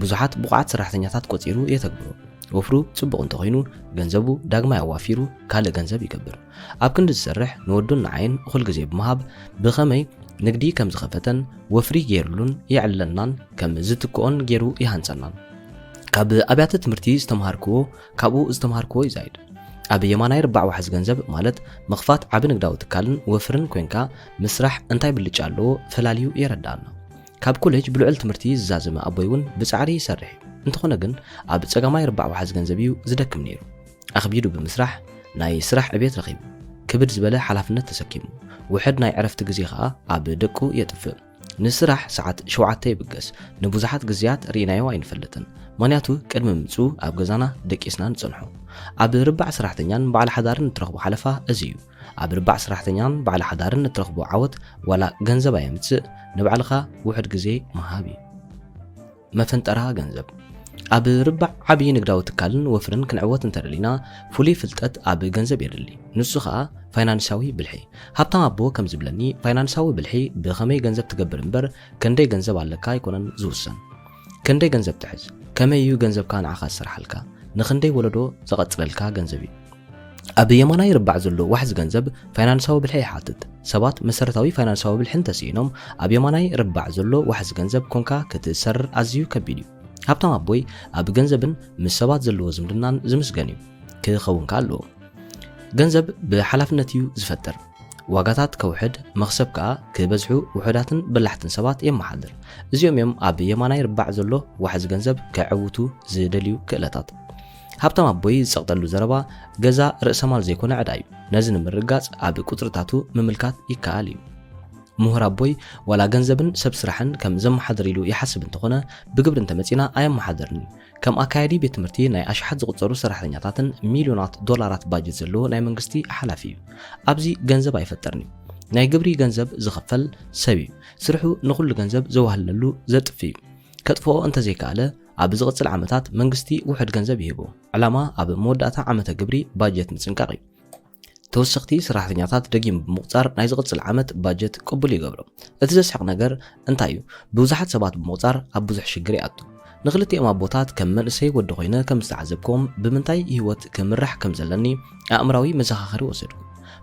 ብዙሓት ብቑዓት ሰራሕተኛታት ቆፂሩ የተግብሮ ወፍሩ ጽቡቕ እንተኾይኑ ገንዘቡ ዳግማ ያዋፊሩ ካልእ ገንዘብ ይገብር ኣብ ክንዲ ዝሰርሕ ንወዱን ንዓይን እኹል ግዜ ብምሃብ ብኸመይ ንግዲ ከም ዝኸፈተን ወፍሪ ገይሩሉን ይዕለናን ከም ዝትክኦን ገይሩ ይሃንጸናን ካብ ኣብያተ ትምህርቲ ዝተምሃርክዎ ካብኡ ዝተምሃርክዎ ይዛይድ ኣብ የማናይ ርባዕ ዋሕዝ ገንዘብ ማለት መኽፋት ዓብ ንግዳዊ ትካልን ወፍርን ኮንካ ምስራሕ እንታይ ብልጫ ኣለዎ ፈላልዩ የረዳእና ካብ ኮሌጅ ብልዑል ትምህርቲ ዝዛዘመ ኣቦይውን ብጻዕሪ ይሰርሕ እንተኾነ ግን ኣብ ጸጋማይ ርባዕ ዋሕዝ ገንዘብ እዩ ዝደክም ነይሩ ኣኽቢዱ ብምስራሕ ናይ ስራሕ ዕቤት ረኺቡ ክብድ ዝበለ ሓላፍነት ተሰኪሙ ውሕድ ናይ ዕረፍቲ ግዜ ከዓ ኣብ ደቁ የጥፍእ ንስራሕ ሰዓት 7 ይብገስ ንብዙሓት ግዜያት ርኢናዮ ኣይንፈልጥን ምክንያቱ ቅድሚ ምፁ ኣብ ገዛና ደቂስና ንጸንሖ ኣብ ርባዕ ሰራሕተኛን በዓል ሓዳርን እትረኽቦ ሓለፋ እዚ እዩ ኣብ ርባዕ ሰራሕተኛን በዓል ሓዳርን እትረኽቦ ዓወት ዋላ ገንዘብ ኣየምፅእ ንባዕልኻ ውሕድ ግዜ መሃብ እዩ መፈንጠራ ገንዘብ ኣብ ርባዕ ዓብዪ ንግዳዊ ትካልን ወፍርን ክንዕወት እንተደሊና ፍሉይ ፍልጠት ኣብ ገንዘብ የድሊ ንሱ ከዓ ፋይናንሳዊ ብልሒ ሃብታም ኣቦ ከም ዝብለኒ ፋይናንሳዊ ብልሒ ብኸመይ ገንዘብ ትገብር እምበር ክንደይ ገንዘብ ኣለካ ኣይኮነን ዝውሰን ክንደይ ገንዘብ ትሕዝ ከመይ እዩ ገንዘብካ ንዓኻ ዝስራሓልካ ንክንደይ ወለዶ ዘቐፅለልካ ገንዘብ እዩ ኣብ የማናይ ርባዕ ዘሎ ዋሕዚ ገንዘብ ፋይናንሳዊ ብልሒ ይሓትት ሰባት መሰረታዊ ፋይናንሳዊ ብልሒ እንተስኢኖም ኣብ የማናይ ርባዕ ዘሎ ዋሕዚ ገንዘብ ኮንካ ክትሰርር ኣዝዩ ከቢድ እዩ ሃብታም ኣቦይ ኣብ ገንዘብን ምስ ሰባት ዘለዎ ዝምድናን ዝምስገን እዩ ክኸውንካ ኣለዎ ገንዘብ ብሓላፍነት እዩ ዝፈጥር ዋጋታት ከውሕድ መኽሰብ ከዓ ክበዝሑ ውሕዳትን በላሕትን ሰባት የመሓድር እዚኦም እዮም ኣብ የማናይ ርባዕ ዘሎ ዋሕዚ ገንዘብ ክዕውቱ ዝደልዩ ክእለታት ሃብታም ኣቦይ ዝጸቕጠሉ ዘረባ ገዛ ርእሰ ማል ዘይኮነ ዕዳ እዩ ነዚ ንምርጋጽ ኣብ ቁጥርታቱ ምምልካት ይከኣል እዩ ምሁር ኣቦይ ዋላ ገንዘብን ሰብ ስራሕን ከም ዘመሓድር ኢሉ ይሓስብ እንተኾነ ብግብሪ እንተመፂና ኣየመሓድርን ከም ኣካያዲ ቤት ትምህርቲ ናይ ኣሽሓት ዝቁፀሩ ሰራሕተኛታትን ሚልዮናት ዶላራት ባጀት ዘለዎ ናይ መንግስቲ ሓላፊ እዩ ኣብዚ ገንዘብ ኣይፈጠርን እዩ ናይ ግብሪ ገንዘብ ዝኸፈል ሰብ እዩ ስርሑ ንኹሉ ገንዘብ ዘዋህለሉ ዘጥፍ እዩ ከጥፍኦ እንተዘይከኣለ ኣብ ዝቕፅል ዓመታት መንግስቲ ውሕድ ገንዘብ ይህቦ ዕላማ ኣብ መወዳእታ ዓመተ ግብሪ ባጀት ምፅንቃቕ እዩ ተወሰኽቲ ሰራሕተኛታት ደጊም ብምቁፃር ናይ ዝቕፅል ዓመት ባጀት ቅቡል ይገብሮ እቲ ዘስሕቕ ነገር እንታይ እዩ ብብዙሓት ሰባት ብምቁፃር ኣብ ብዙሕ ሽግር ይኣቱ ንኽልቲኦም ኣቦታት ከም መንእሰይ ወዲ ኮይነ ከም ዝተዓዘብኩም ብምንታይ ህይወት ክምራሕ ከም ዘለኒ ኣእምራዊ መዘኻኸሪ ወሰድኩ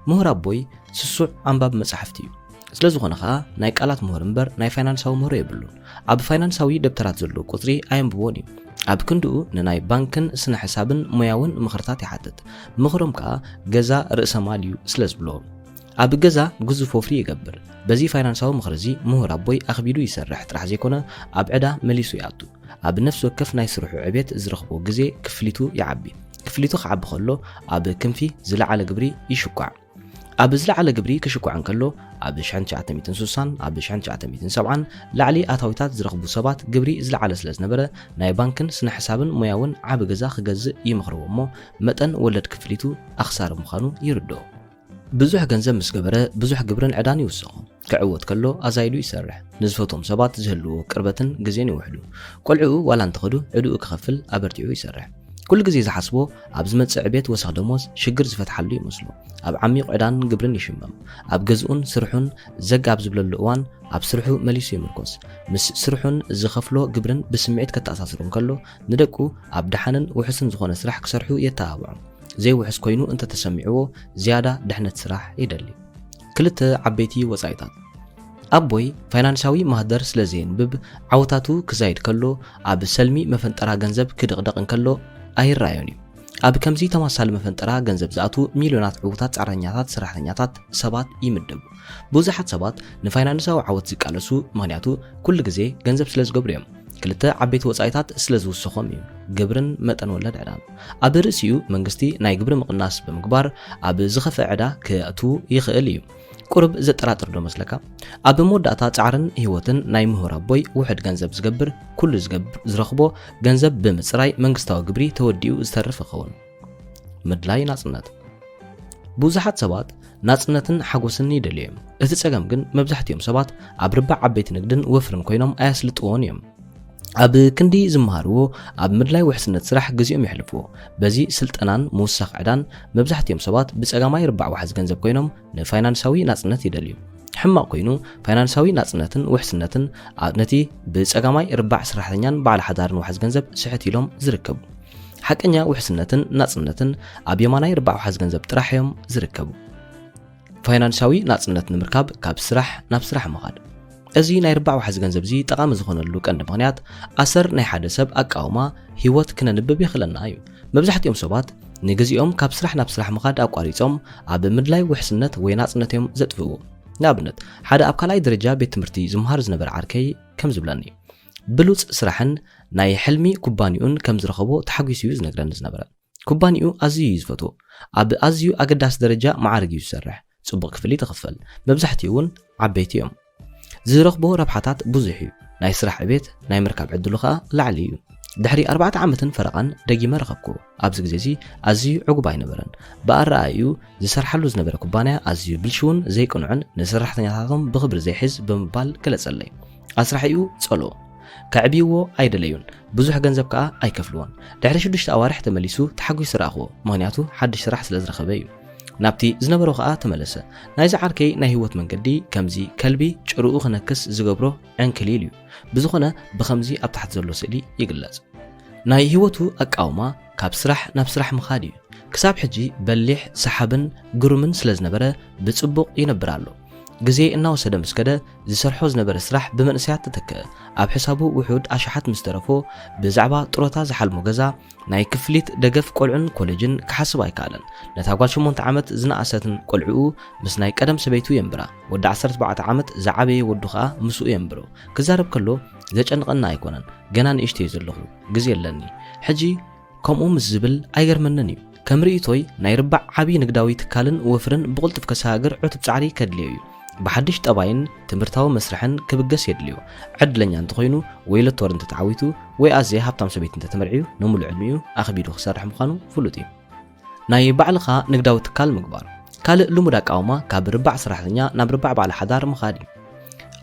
ምሁር ኣቦይ ስሱዕ ኣንባብ መጻሕፍቲ እዩ ስለ ዝኾነ ከዓ ናይ ቃላት ምሁር እምበር ናይ ፋይናንሳዊ ምሁር የብሉን ኣብ ፋይናንሳዊ ደብተራት ዘሎ ቁፅሪ ኣየንብቦን እዩ ኣብ ክንድኡ ንናይ ባንክን ስነ ሕሳብን ሞያውን ምኽርታት ይሓትት ምኽሮም ከዓ ገዛ ርእሰ ማል እዩ ስለ ዝብሎም ኣብ ገዛ ግዙፍ ወፍሪ ይገብር በዚ ፋይናንሳዊ ምኽሪ እዚ ምሁር ኣቦይ ኣኽቢዱ ይሰርሕ ጥራሕ ዘይኮነ ኣብ ዕዳ መሊሱ ይኣቱ ኣብ ነፍሲ ወከፍ ናይ ስርሑ ዕቤት ዝረኽቦ ግዜ ክፍሊቱ ይዓቢ ክፍሊቱ ክዓቢ ከሎ ኣብ ክንፊ ዝለዓለ ግብሪ ይሽኳዕ ኣብ ዝለዓለ ግብሪ ክሽኳዕ እንከሎ ኣብ 1960 ኣብ 1970 ላዕሊ ኣታዊታት ዝረኽቡ ሰባት ግብሪ ዝለዓለ ስለ ዝነበረ ናይ ባንክን ስነ ሕሳብን ሞያውን ዓብ ገዛ ክገዝእ ይምኽርዎ እሞ መጠን ወለድ ክፍሊቱ ኣኽሳሪ ምዃኑ ይርድኦ ብዙሕ ገንዘብ ምስ ገበረ ብዙሕ ግብርን ዕዳን ይውስኹ ክዕወት ከሎ ኣዛይዱ ይሰርሕ ንዝፈቶም ሰባት ዝህልዎ ቅርበትን ግዜን ይውሕዱ ቆልዑ ዋላ እንተኸዱ ዕዱኡ ክኸፍል ኣበርቲዑ ይሰርሕ ኩሉ ግዜ ዝሓስቦ ኣብ ዝመጽእ ዕቤት ወሰኽ ደሞዝ ሽግር ዝፈትሓሉ ይመስሎ ኣብ ዓሚቕ ዕዳን ግብርን ይሽመም ኣብ ገዝኡን ስርሑን ዘጋ ኣብ ዝብለሉ እዋን ኣብ ስርሑ መሊሱ ይምርኮስ ምስ ስርሑን ዝኸፍሎ ግብርን ብስምዒት ከተኣሳስሩ እንከሎ ንደቁ ኣብ ድሓንን ውሕስን ዝኾነ ስራሕ ክሰርሑ የተባብዑ ዘይውሕስ ኮይኑ እንተተሰሚዕዎ ዝያዳ ድሕነት ስራሕ ይደሊ ክልተ ዓበይቲ ወጻኢታት ኣቦይ ፋይናንሳዊ ማህደር ስለ ዘየንብብ ዓወታቱ ክዛይድ ከሎ ኣብ ሰልሚ መፈንጠራ ገንዘብ ክድቕደቕ እንከሎ ኣይራዮን እዩ ኣብ ከምዚ ተማሳሊ መፈንጠራ ገንዘብ ዝኣቱ ሚልዮናት ዕውታት ጻረኛታት ሰራሕተኛታት ሰባት ይምደቡ ብዙሓት ሰባት ንፋይናንሳዊ ዓወት ዝቃለሱ ምክንያቱ ኩሉ ግዜ ገንዘብ ስለ ዝገብሩ እዮም ክልተ ዓበይቲ ወጻኢታት ስለ ዝውስኾም እዩ ግብርን መጠን ወለድ ዕዳን ኣብ ርእሲኡ መንግስቲ ናይ ግብሪ ምቕናስ ብምግባር ኣብ ዝኸፍአ ዕዳ ክእትዉ ይኽእል እዩ ቁርብ ዘጠራጥር ዶ መስለካ ኣብ መወዳእታ ጻዕርን ህይወትን ናይ ምሁር ኣቦይ ውሕድ ገንዘብ ዝገብር ኩሉ ዝረኽቦ ገንዘብ ብምጽራይ መንግስታዊ ግብሪ ተወዲኡ ዝተርፍ ይኸውን ምድላይ ናጽነት ብዙሓት ሰባት ናጽነትን ሓጎስን ይደልዮም እቲ ጸገም ግን መብዛሕትኦም ሰባት ኣብ ርባዕ ዓበይቲ ንግድን ወፍርን ኮይኖም ኣያስልጥዎን እዮም ኣብ ክንዲ ዝመሃርዎ ኣብ ምድላይ ውሕስነት ስራሕ ግዜኦም ይሕልፍዎ በዚ ስልጠናን ምውሳኽ ዕዳን መብዛሕትኦም ሰባት ብጸጋማይ ርባዕ ዋሕዝ ገንዘብ ኮይኖም ንፋይናንሳዊ ናጽነት ይደልዩ ሕማቕ ኮይኑ ፋይናንሳዊ ናጽነትን ውሕስነትን ነቲ ብጸጋማይ ርባዕ ሰራሕተኛን በዓል ሓዳርን ዋሕዝ ገንዘብ ስሕት ኢሎም ዝርከቡ ሓቀኛ ውሕስነትን ናጽነትን ኣብ የማናይ ርባዕ ዋሕዝ ገንዘብ ጥራሕ እዮም ዝርከቡ ፋይናንሳዊ ናጽነት ንምርካብ ካብ ስራሕ ናብ ስራሕ ምኻድ እዚ ናይ ርባዕ ዋሕዝ ገንዘብ እዚ ጠቃሚ ዝኾነሉ ቀንዲ ምኽንያት ኣሰር ናይ ሓደ ሰብ ኣቃውማ ህይወት ክነንብብ ይኽእለና እዩ መብዛሕትኦም ሰባት ንግዚኦም ካብ ስራሕ ናብ ስራሕ ምኻድ ኣቋሪጾም ኣብ ምድላይ ውሕስነት ወይ ናጽነት እዮም ዘጥፍእዎ ንኣብነት ሓደ ኣብ ካልኣይ ደረጃ ቤት ትምህርቲ ዝምሃር ዝነበረ ዓርከይ ከም ዝብለኒ ብሉጽ ስራሕን ናይ ሕልሚ ኩባንኡን ከም ዝረኸቦ ተሓጒሱ እዩ ዝነግረኒ ዝነበረ ኩባንኡ ኣዝዩ እዩ ዝፈትዎ ኣብ ኣዝዩ ኣገዳሲ ደረጃ ማዕርግ እዩ ዝሰርሕ ጽቡቕ ክፍሊ ትኽፈል መብዛሕትኡ እውን ዓበይቲ እዮም ዝረኽቦ ረብሓታት ብዙሕ እዩ ናይ ስራሕ ዕቤት ናይ ምርካብ ዕድሉ ኸኣ ላዕሊ እዩ ድሕሪ 4 ዓመትን ፈረቓን ደጊመ ረኸብኩ ኣብዚ ግዜ እዚ ኣዝዩ ዕጉብ ኣይነበረን ብኣረኣዩ ዝሰርሓሉ ዝነበረ ኩባንያ ኣዝዩ ብልሽውን ዘይቅንዑን ንሰራሕተኛታቶም ብኽብሪ ዘይሕዝ ብምባል ገለጸለይ ኣስራሒኡ ጸሎ ከዕብይዎ ኣይደለዩን ብዙሕ ገንዘብ ከዓ ኣይከፍልዎን ድሕሪ 6 ኣዋርሕ ተመሊሱ ተሓጒሱ ረኣኽዎ ምኽንያቱ ሓድሽ ስራሕ ስለ ዝረኸበ እዩ ናብቲ ዝነበሮ ከዓ ተመለሰ ናይ ዝዓርከይ ናይ ህይወት መንገዲ ከምዚ ከልቢ ጭርኡ ክነክስ ዝገብሮ ዕንክሊል እዩ ብዝኾነ ብኸምዚ ኣብ ታሕቲ ዘሎ ስእሊ ይግለጽ ናይ ህይወቱ ኣቃውማ ካብ ስራሕ ናብ ስራሕ ምኻድ እዩ ክሳብ ሕጂ በሊሕ ሰሓብን ግሩምን ስለ ዝነበረ ብጽቡቕ ይነብር ኣሎ ግዜ እናወሰደ ምስከደ ዝሰርሖ ዝነበረ ስራሕ ብመንእሰያት ተተክአ ኣብ ሕሳቡ ውሑድ ኣሽሓት ምስተረፎ ብዛዕባ ጥሮታ ዝሓልሞ ገዛ ናይ ክፍሊት ደገፍ ቆልዑን ኮሌጅን ክሓስብ ኣይከኣለን ነታ ጓል 8 ዓመት ዝነኣሰትን ቆልዑኡ ምስ ናይ ቀደም ሰበይቱ የንብራ ወዲ 14 ዓመት ዝዓበየ ወዱ ከዓ ምስኡ የንብሮ ክዛረብ ከሎ ዘጨንቐና ኣይኮነን ገና ንእሽተይ ዘለኹ ግዜ የለኒ ሕጂ ከምኡ ምስ ዝብል ኣይገርመንን እዩ ከም ርእቶይ ናይ ርባዕ ዓብይ ንግዳዊ ትካልን ወፍርን ብቕልጡፍ ከሰጋግር ዕቱብ ጻዕሪ ከድልዮ እዩ بحدش طبعين تمرتاو مسرحن كبجس يدليو عدلني عند خوينو ويلت ورنت تعويتو ويأزي هبتام سبيت انت تمرعيو نمو العلميو أخبيرو خسارح مخانو فلوتي ناي بعلخا نقداو تكال مقبار كال لمداك أوما كاب ربع سرحتنيا ناب ربع بعل حدار مخادي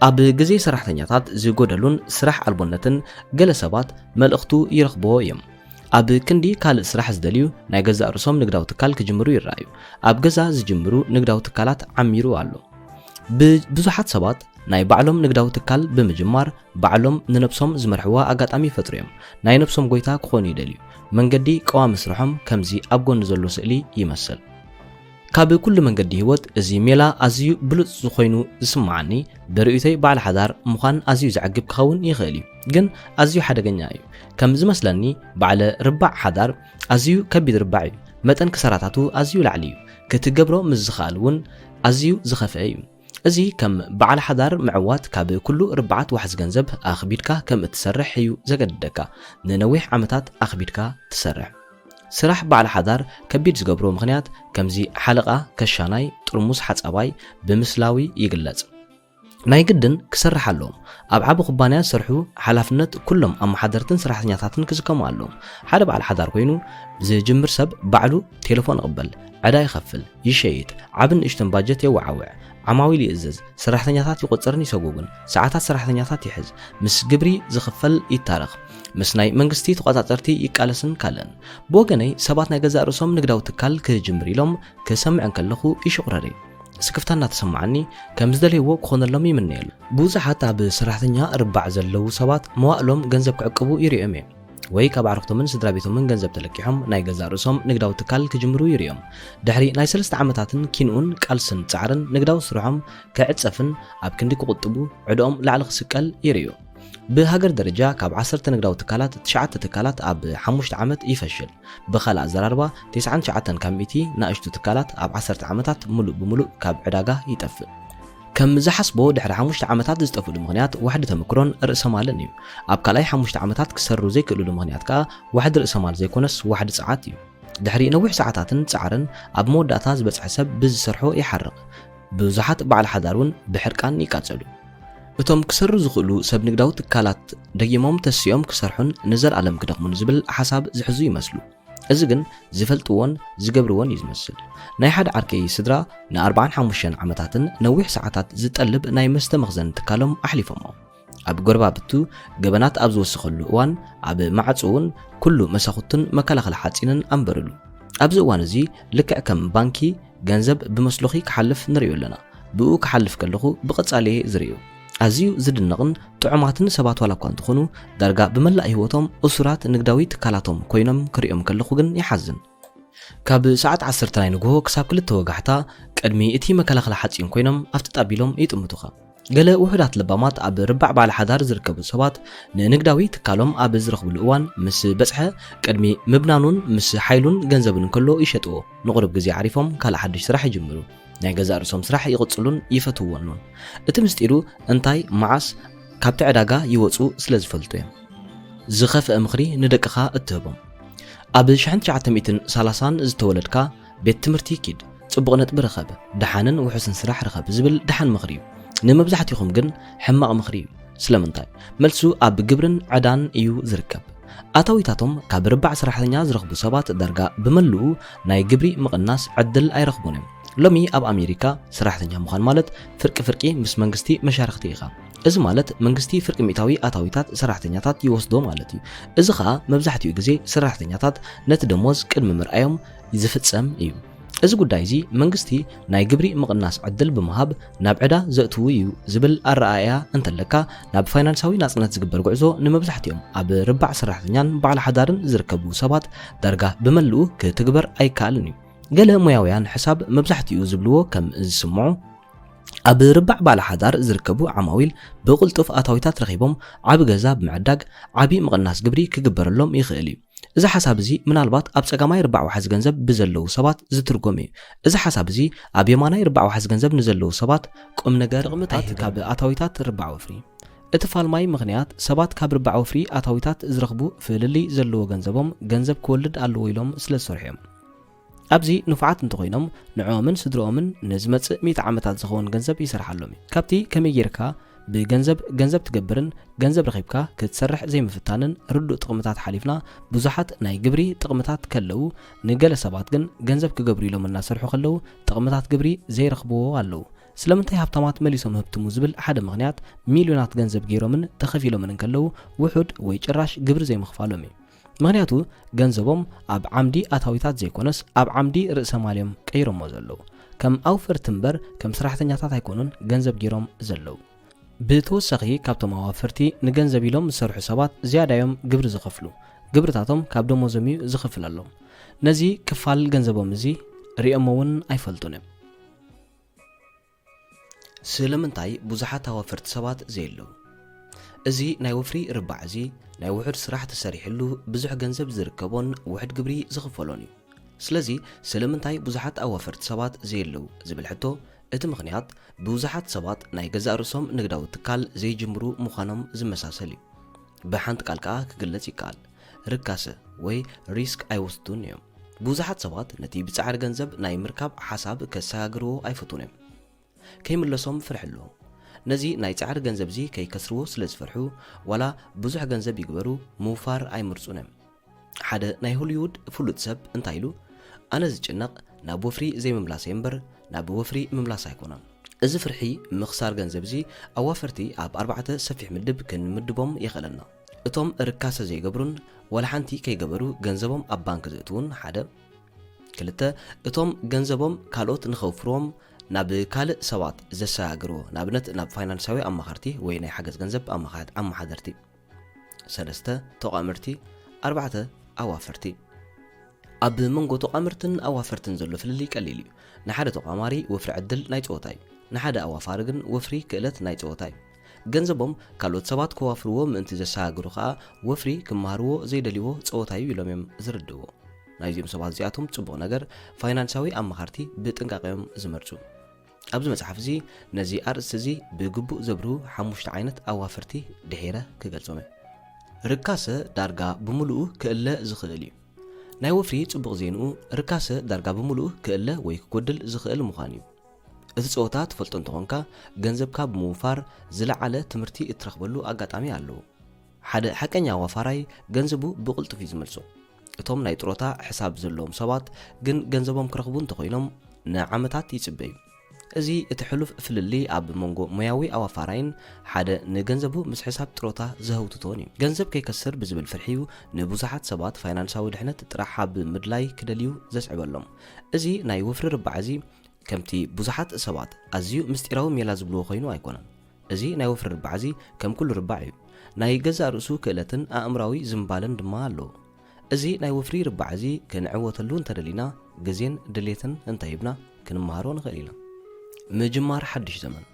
أب جزي سرحتنياتات زيقودلون سرح البنتن جلسات ملأختو يرخبو يم أب كندي كال سرح زدليو ناي جزا رسوم نقداو تكال كجمرو يرايو أب جزا زجمرو نقداو تكالات عميرو علو ببزحات سبات ناي بعلم نقداو تكال بمجمار بعلم ننبسوم زمرحوا أقاتامي فتريم ناي نبسوم قويتا كخوني يدليو من قدي قوام سرحهم كمزي أبقون نزلو سئلي يمثل كاب كل من قدي هوت ازي ميلا ازيو بلوت زخوينو زسمعني برؤيتي بعل حدار مخان ازيو زعقب كخون يغالي جن ازيو حدقنيا ايو كم زمسلني بعل ربع حدار ازيو كبيد ربعي متن كسراتاتو ازيو لعليو كتقبرو مزخالون ازيو زخفايو ازي كم بعل حدار معوات كاب كله ربعات وحز جنزب اخبيركا كم تسرح هيو زقدكا ننويح عمتات اخبيركا تسرح سراح بعل حدار كبير زقبرو مغنيات كمزي حلقة كشاناي ترموز حتصاباي بمسلاوي يقلز ناي قدن كسرح اللهم أبعابو خبانيات سرحو حلافنت كلهم أما حدرتن سرحتنياتاتن كزكامو اللهم حدا بعل حدار كوينو زي جمر سب بعلو تليفون قبل عدا يخفل يشيت عبن اشتن باجت يوعوع عماويل يأزز سرحتنياتات يقصرن يسوقون ساعات سرحتنياتات يحز مس جبري زخفل يتارخ مسناي منغستي تقاطعترتي يقالسن كالن بوغني سباتنا جزاء رسوم نقداو تكال كجمري لهم كسمع كلخو يشقرري سكفتنا تسمعني كمزدليو كون لهم يمنيل بوزا حتى بسرحتنيا ربع زلو سبات موالهم جنزب كعقبو يريمي ወይ ካብ ዓርክቶምን ስድራቤቶምን ገንዘብ ተለኪሖም ናይ ገዛ ርእሶም ንግዳዊ ትካል ክጅምሩ ይርዮም ድሕሪ ናይ 3 ዓመታትን ኪንኡን ቃልስን ጻዕርን ንግዳዊ ስርሖም ከዕጸፍን ኣብ ክንዲ ክቁጥቡ ዕድኦም ላዕሊ ክስቀል ይርዩ ብሃገር ደረጃ ካብ 10 ንግዳዊ ትካላት 9 ትካላት ኣብ 5 ዓመት ይፈሽል ብኻልእ ኣዘራርባ 99 ካሚቲ ናእሽቱ ትካላት ኣብ 10 ዓመታት ሙሉእ ብሙሉእ ካብ ዕዳጋ ይጠፍእ كم زحسبو دحر 5 عامات زطفلو مغنيات واحد تمكرون رأس مالن يو اب كلاي 5 عامات كسرو زي كلو مغنيات كا واحد رأس مال زي كونس واحد ساعات يو دحري نوح ساعاتن صعرن اب موداتا زبص حسب بزسرحو يحرق بزحات بعل حدارون بحرقان يقاصلو እቶም ክሰርሩ ዝኽእሉ ሰብ ንግዳዊ ትካላት ደይሞም ተስዮም ክሰርሑን ንዘር ዓለም ክደኽሙን ዝብል ሓሳብ ዝሕዙ ይመስሉ እዚ ግን ዝፈልጥዎን ዝገብርዎን ይዝመስል ናይ ሓደ ዓርከይ ስድራ ን45 ዓመታትን ነዊሕ ሰዓታት ዝጠልብ ናይ መስተ መኽዘን ትካሎም ኣሕሊፎም ኣብ ጎርባብቱ ገበናት ኣብ ዝወስኸሉ እዋን ኣብ ማዕጾውን ኩሉ መሳኹትን መከላኸሊ ሓጺንን ኣንበረሉ ኣብዚ እዋን እዚ ልክዕ ከም ባንኪ ገንዘብ ብመስሎኺ ክሓልፍ ንሪኦ ኣለና ብኡ ክሓልፍ ከለኹ ብቐጻሊ ዝርእዩ ኣዝዩ ዝድነቕን ጥዑማትን ሰባት ዋላ እኳ እንትኾኑ ዳርጋ ብመላእ ህይወቶም እሱራት ንግዳዊ ትካላቶም ኮይኖም ክሪኦም ከለኹ ግን ይሓዝን ካብ ሰዓት 10 ናይ ንግሆ ክሳብ 2 ወጋሕታ ቅድሚ እቲ መከላኸሊ ሓጺን ኮይኖም ኣብቲ ጣቢሎም ይጥምቱኻ ገለ ውሕዳት ልባማት ኣብ ርባዕ ባለ ሓዳር ዝርከቡ ሰባት ንንግዳዊ ትካሎም ኣብ ዝረኽብሉ እዋን ምስ በጽሐ ቅድሚ ምብናኑን ምስ ሓይሉን ገንዘብን ከሎ ይሸጥዎ ንቑርብ ግዜ ዓሪፎም ካልእ ሓድሽ ስራሕ ይጅምሩ ናይ ገዛ ርእሶም ስራሕ ይቕጽሉን ይፈትውዎን እቲ ምስጢሩ እንታይ ማዓስ ካብቲ ዕዳጋ ይወጹ ስለ ዝፈልጡ እዮም ዝኸፍአ ምኽሪ ንደቅኻ እትህቦም ኣብ 1930 ዝተወለድካ ቤት ትምህርቲ ኪድ ጽቡቕ ነጥቢ ረኸበ ደሓንን ውሑስን ስራሕ ረኸብ ዝብል ደሓን ምኽሪ እዩ ንመብዛሕትኹም ግን ሕማቕ ምኽሪ እዩ ስለምንታይ መልሱ ኣብ ግብርን ዕዳን እዩ ዝርከብ ኣታዊታቶም ካብ ርባዕ ሰራሕተኛ ዝረኽቡ ሰባት ዳርጋ ብመልኡ ናይ ግብሪ ምቕናስ ዕድል ኣይረኽቡን እዮም ሎሚ ኣብ ኣሜሪካ ሰራሕተኛ ምዃን ማለት ፍርቂ ምስ መንግስቲ መሻርክቲ ኢኻ እዚ ማለት መንግስቲ ፍርቂ ሚእታዊ ኣታዊታት ሰራሕተኛታት ይወስዶ ማለት እዩ እዚ ኸኣ መብዛሕትኡ ግዜ ሰራሕተኛታት ነቲ ደሞዝ ቅድሚ ምርኣዮም ዝፍጸም እዩ እዚ ጉዳይ እዚ መንግስቲ ናይ ግብሪ ምቕናስ ዕድል ብምሃብ ናብ ዕዳ ዘእትው እዩ ዝብል ኣረኣያ እንተለካ ናብ ፋይናንሳዊ ናጽነት ዝግበር ጉዕዞ ንመብዛሕትኦም ኣብ ርባዕ ሰራሕተኛን በዓል ሓዳርን ዝርከቡ ሰባት ዳርጋ ብመልኡ ክትግበር ኣይከኣልን እዩ ገለ ሙያውያን ሕሳብ መብዛሕትኡ ዝብልዎ ከም ዝስምዑ ኣብ ርባዕ ባለ ሓዳር ዝርከቡ ዓማዊል ብቁልጡፍ ኣታዊታት ረኺቦም ዓቢ ገዛ ብምዕዳግ ዓቢ ምቕናስ ግብሪ ክግበረሎም ይኽእል እዩ እዚ ሓሳብ እዚ ምናልባት ኣብ ጸጋማይ ርባዕ ዋሕዝ ገንዘብ ብዘለዉ ሰባት ዝትርጎም እዩ እዚ ሓሳብ እዚ ኣብ የማናይ ርባዕ ዋሕዝ ገንዘብ ንዘለዉ ሰባት ቁም ነገር ጥቕምታት ካብ ኣታዊታት ርባዕ ወፍሪ እቲ ፋልማይ ምኽንያት ሰባት ካብ ርባዕ ወፍሪ ኣታዊታት ዝረኽቡ ፍልሊ ዘለዎ ገንዘቦም ገንዘብ ክወልድ ኣለዎ ኢሎም ስለ ዝሰርሑ እዮም ኣብዚ ንፉዓት እንተኾይኖም ንዕኦምን ስድሮኦምን ንዝመጽእ 100 ዓመታት ዝኸውን ገንዘብ ይሰርሓሎም ካብቲ ከመይ ጌርካ ብገንዘብ ትገብርን ገንዘብ ረኺብካ ክትሰርሕ ዘይምፍታንን ርዱእ ጥቕምታት ሓሊፍና ብዙሓት ናይ ግብሪ ጥቕምታት ከለዉ ንገለ ሰባት ግን ገንዘብ ክገብሩ ኢሎም እናሰርሑ ከለዉ ጥቕምታት ግብሪ ዘይረኽብዎ ኣለዉ ስለምንታይ ሃብታማት መሊሶም ህብትሙ ዝብል ሓደ ምኽንያት ሚልዮናት ገንዘብ ገይሮምን ተኸፊሎምን ከለዉ ውሑድ ወይ ጭራሽ ግብሪ ዘይምኽፋሎም እዩ ምክንያቱ ገንዘቦም ኣብ ዓምዲ ኣታዊታት ዘይኮነስ ኣብ ዓምዲ ርእሰ ማልዮም ቀይሮሞ ዘለዉ ከም ኣውፈር ትምበር ከም ሰራሕተኛታት ኣይኮኑን ገንዘብ ገይሮም ዘለዉ ብተወሳኺ ካብቶም ኣዋፈርቲ ንገንዘብ ኢሎም ዝሰርሑ ሰባት ዝያዳዮም ግብሪ ዝኸፍሉ ግብርታቶም ካብ ደሞዞም እዩ ዝኽፍለሎም ነዚ ክፋል ገንዘቦም እዚ ሪኦሞ እውን ኣይፈልጡን እዮም ስለምንታይ ብዙሓት ኣዋፈርቲ ሰባት ዘየለዉ እዚ ናይ ወፍሪ ርባዕ እዚ ናይ ውሕድ ስራሕ ተሰሪሕሉ ብዙሕ ገንዘብ ዝርከቦን ውሕድ ግብሪ ዝኽፈሎን እዩ ስለዚ ስለምንታይ ብዙሓት ኣዋፈርቲ ሰባት ዘየለዉ ዝብል ሕቶ እቲ ምኽንያት ብዙሓት ሰባት ናይ ገዛእ ርእሶም ንግዳዊ ትካል ዘይጅምሩ ምዃኖም ዝመሳሰል እዩ ብሓንቲ ቃል ከዓ ክግለጽ ይከኣል ርካሰ ወይ ሪስክ ኣይወስዱን እዮም ብዙሓት ሰባት ነቲ ብጻዕሪ ገንዘብ ናይ ምርካብ ሓሳብ ከሰጋግርዎ ኣይፈቱን እዮም ከይምለሶም ፍርሕ ኣለዎ ነዚ ናይ ጻዕሪ ገንዘብ እዚ ከይከስርዎ ስለ ዝፈርሑ ዋላ ብዙሕ ገንዘብ ይግበሩ ምውፋር ኣይምርጹን እዮም ሓደ ናይ ሆሊውድ ፍሉጥ ሰብ እንታይ ኢሉ ኣነ ዝጭነቕ ናብ ወፍሪ ዘይምምላስ እምበር ናብ ወፍሪ ምምላስ ኣይኮነን እዚ ፍርሒ ምኽሳር ገንዘብ እዚ ኣዋፈርቲ ኣብ 4 ሰፊሕ ምድብ ክንምድቦም ይኽእለና እቶም ርካሰ ዘይገብሩን ወላ ሓንቲ ከይገበሩ ገንዘቦም ኣብ ባንክ ዘእትውን ሓደ ክልተ እቶም ገንዘቦም ካልኦት ንኸውፍርዎም ናብ ካልእ ሰባት ዘሰጋግርዎ ናብነት ናብ ፋይናንሳዊ ኣማኻርቲ ወይ ናይ ሓገዝ ገንዘብ ኣማሓደርቲ ሰለስተ ተቋምርቲ 4 ኣዋፈርቲ ኣብ መንጎ ተቋምርትን ኣዋፈርትን ዘሎ ፍልሊ ቀሊል እዩ ንሓደ ተቋማሪ ወፍሪ ዕድል ናይ ጾታ እዩ ንሓደ ኣዋፋሪ ግን ወፍሪ ክእለት ናይ ጾታ እዩ ገንዘቦም ካልኦት ሰባት ክዋፍርዎ ምእንቲ ዘሰጋግሩ ከዓ ወፍሪ ክመሃርዎ ዘይደልይዎ ጾታ እዩ ኢሎም እዮም ዝርድዎ ናይዚኦም ሰባት እዚኣቶም ጽቡቕ ነገር ፋይናንሳዊ ኣማኻርቲ ብጥንቃቐዮም ዝመርጹ ኣብዚ መጽሓፍ እዚ ነዚ ኣርእስቲ እዚ ብግቡእ ዘብርሁ 5 ዓይነት ኣዋፍርቲ ድሒረ ክገልጾም እየ። ርካሰ ዳርጋ ብምሉኡ ክእለ ዝኽእል እዩ። ናይ ወፍሪ ጽቡቕ ዜንኡ ርካሰ ዳርጋ ብምሉኡ ክእለ ወይ ክጎድል ዝኽእል ምዃኑ እዩ። እቲ ጸወታ ትፈልጦ እንተኾንካ ገንዘብካ ብምውፋር ዝለዓለ ትምህርቲ እትረኽበሉ ኣጋጣሚ ኣለዎ። ሓደ ሓቀኛ ዋፋራይ ገንዘቡ ብቕልጡፍ እዩ ዝመልሶ። እቶም ናይ ጥሮታ ሕሳብ ዘለዎም ሰባት ግን ገንዘቦም ክረኽቡ እንተኾይኖም ንዓመታት ይጽበዩ። እዚ እቲ ሕሉፍ ፍልሊ ኣብ መንጎ ሙያዊ ኣዋፋራይን ሓደ ንገንዘቡ ምስ ሕሳብ ጥሮታ ዘህውትቶን እዩ። ገንዘብ ከይከስር ብዝብል ፍርሒዩ ንብዙሓት ሰባት ፋይናንሳዊ ድሕነት ጥራሕ ኣብ ምድላይ ክደልዩ ዘስዕበሎም እዚ ናይ ወፍሪ ርባዕ እዚ ከምቲ ብዙሓት ሰባት ኣዝዩ ምስጢራዊ ሜላ ዝብልዎ ኮይኑ ኣይኮነን። እዚ ናይ ወፍሪ ርባዕ እዚ ከም ኩሉ ርባዕ እዩ። ናይ ገዛእ ርእሱ ክእለትን ኣእምራዊ ዝምባለን ድማ ኣለዎ። እዚ ናይ ወፍሪ ርባዕ እዚ ክንዕወተሉ እንተደሊና ግዜን ድሌትን እንተሂብና ክንመሃሮ ንኽእል ኢና። ምጅማር ሓድሽ ዘመን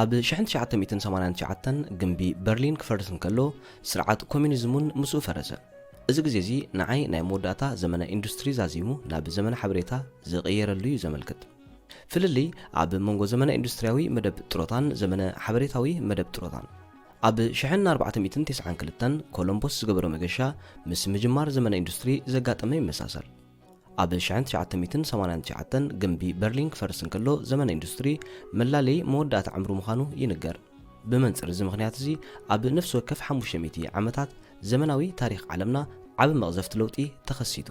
ኣብ 1989 ግንቢ በርሊን ክፈርስ እንከሎ ስርዓት ኮሚኒዝሙን ምስኡ ፈረሰ። እዚ ግዜ እዚ ንዓይ ናይ መወዳእታ ዘመነ ኢንዱስትሪ ዛዚሙ ናብ ዘመነ ሓበሬታ ዝቕየረሉ እዩ ዘመልክት። ፍልሊ ኣብ መንጎ ዘመነ ኢንዱስትርያዊ መደብ ጥሮታን ዘመነ ሓበሬታዊ መደብ ጥሮታን ኣብ 1492 ኮሎምቦስ ዝገበሮ መገሻ ምስ ምጅማር ዘመነ ኢንዱስትሪ ዘጋጠመ ይመሳሰል። ኣብ 1989 ግንቢ በርሊን ክፈርስ እንከሎ ዘመነ ኢንዱስትሪ መላለይ መወዳእታ ዕምሩ ምዃኑ ይንገር። ብመንጽር እዚ ምኽንያት እዚ ኣብ ነፍሲ ወከፍ 500 ዓመታት ዘመናዊ ታሪኽ ዓለምና ዓብ መቕዘፍቲ ለውጢ ተኸሲቱ።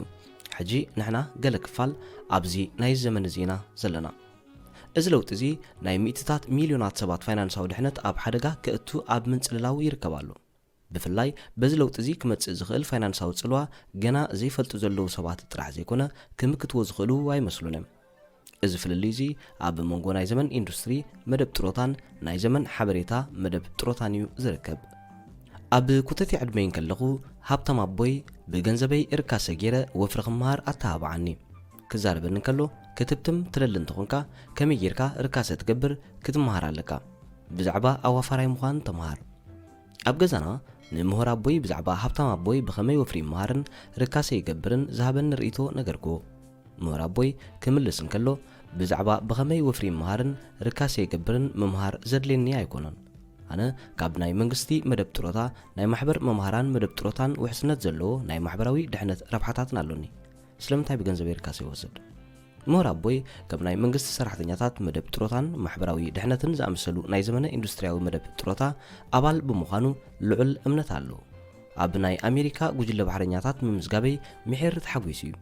ሕጂ ንሕና ገለ ክፋል ኣብዚ ናይ ዘመን እዚና ዘለና። እዚ ለውጢ እዚ ናይ ሚእትታት ሚልዮናት ሰባት ፋይናንሳዊ ድሕነት ኣብ ሓደጋ ክእቱ ኣብ ምንጽልላው ይርከባሉ። ብፍላይ በዚ ለውጢ እዚ ክመጽእ ዝኽእል ፋይናንሳዊ ጽልዋ ገና ዘይፈልጡ ዘለዉ ሰባት ጥራሕ ዘይኮነ ክምክትዎ ዝኽእሉ ኣይመስሉን። እዚ ፍልሊ እዚ ኣብ መንጎ ናይ ዘመን ኢንዱስትሪ መደብ ጥሮታን ናይ ዘመን ሓበሬታ መደብ ጥሮታን እዩ ዝርከብ። ኣብ ኩተት ዕድመይን ከለኹ ሃብታም ኣቦይ ብገንዘበይ እርካሰ ገይረ ወፍሪ ክምሃር ኣተሃብዓኒ ክዛረበኒ እንከሎ ክትብትም ትለሊ እንተኾንካ ከመይ ጌርካ ርካሰ ትገብር ክትመሃር ኣለካ፣ ብዛዕባ ኣዋፋራይ ምዃን ተምሃር። ኣብ ገዛና ንምሁር ኣቦይ ብዛዕባ ሃብታም ኣቦይ ብኸመይ ወፍሪ ይምሃርን ርካሰ ይገብርን ዝሃበኒ ርእይቶ ነገርክዎ። ምሁር ኣቦይ ክምልስ እንከሎ ብዛዕባ ብኸመይ ወፍሪ ይምሃርን ርካሰ ይገብርን ምምሃር ዘድልየኒ ኣይኮነን። ኣነ ካብ ናይ መንግስቲ መደብ ጥሮታ ናይ ማሕበር መምሃራን መደብ ጥሮታን ውሕስነት ዘለዎ ናይ ማሕበራዊ ድሕነት ረብሓታትን ኣሎኒ። ስለምንታይ ብገንዘበይ ርካሰ ይወስድ? ምሁር ኣቦይ ከም ናይ መንግስቲ ሰራሕተኛታት መደብ ጥሮታን ማሕበራዊ ድሕነትን ዝኣመሰሉ ናይ ዘመነ ኢንዱስትርያዊ መደብ ጥሮታ ኣባል ብምዃኑ ልዑል እምነት ኣለዎ። ኣብ ናይ ኣሜሪካ ጉጅለ ባሕረኛታት ምምዝጋበይ ምሕር ተሓጒሱ እዩ።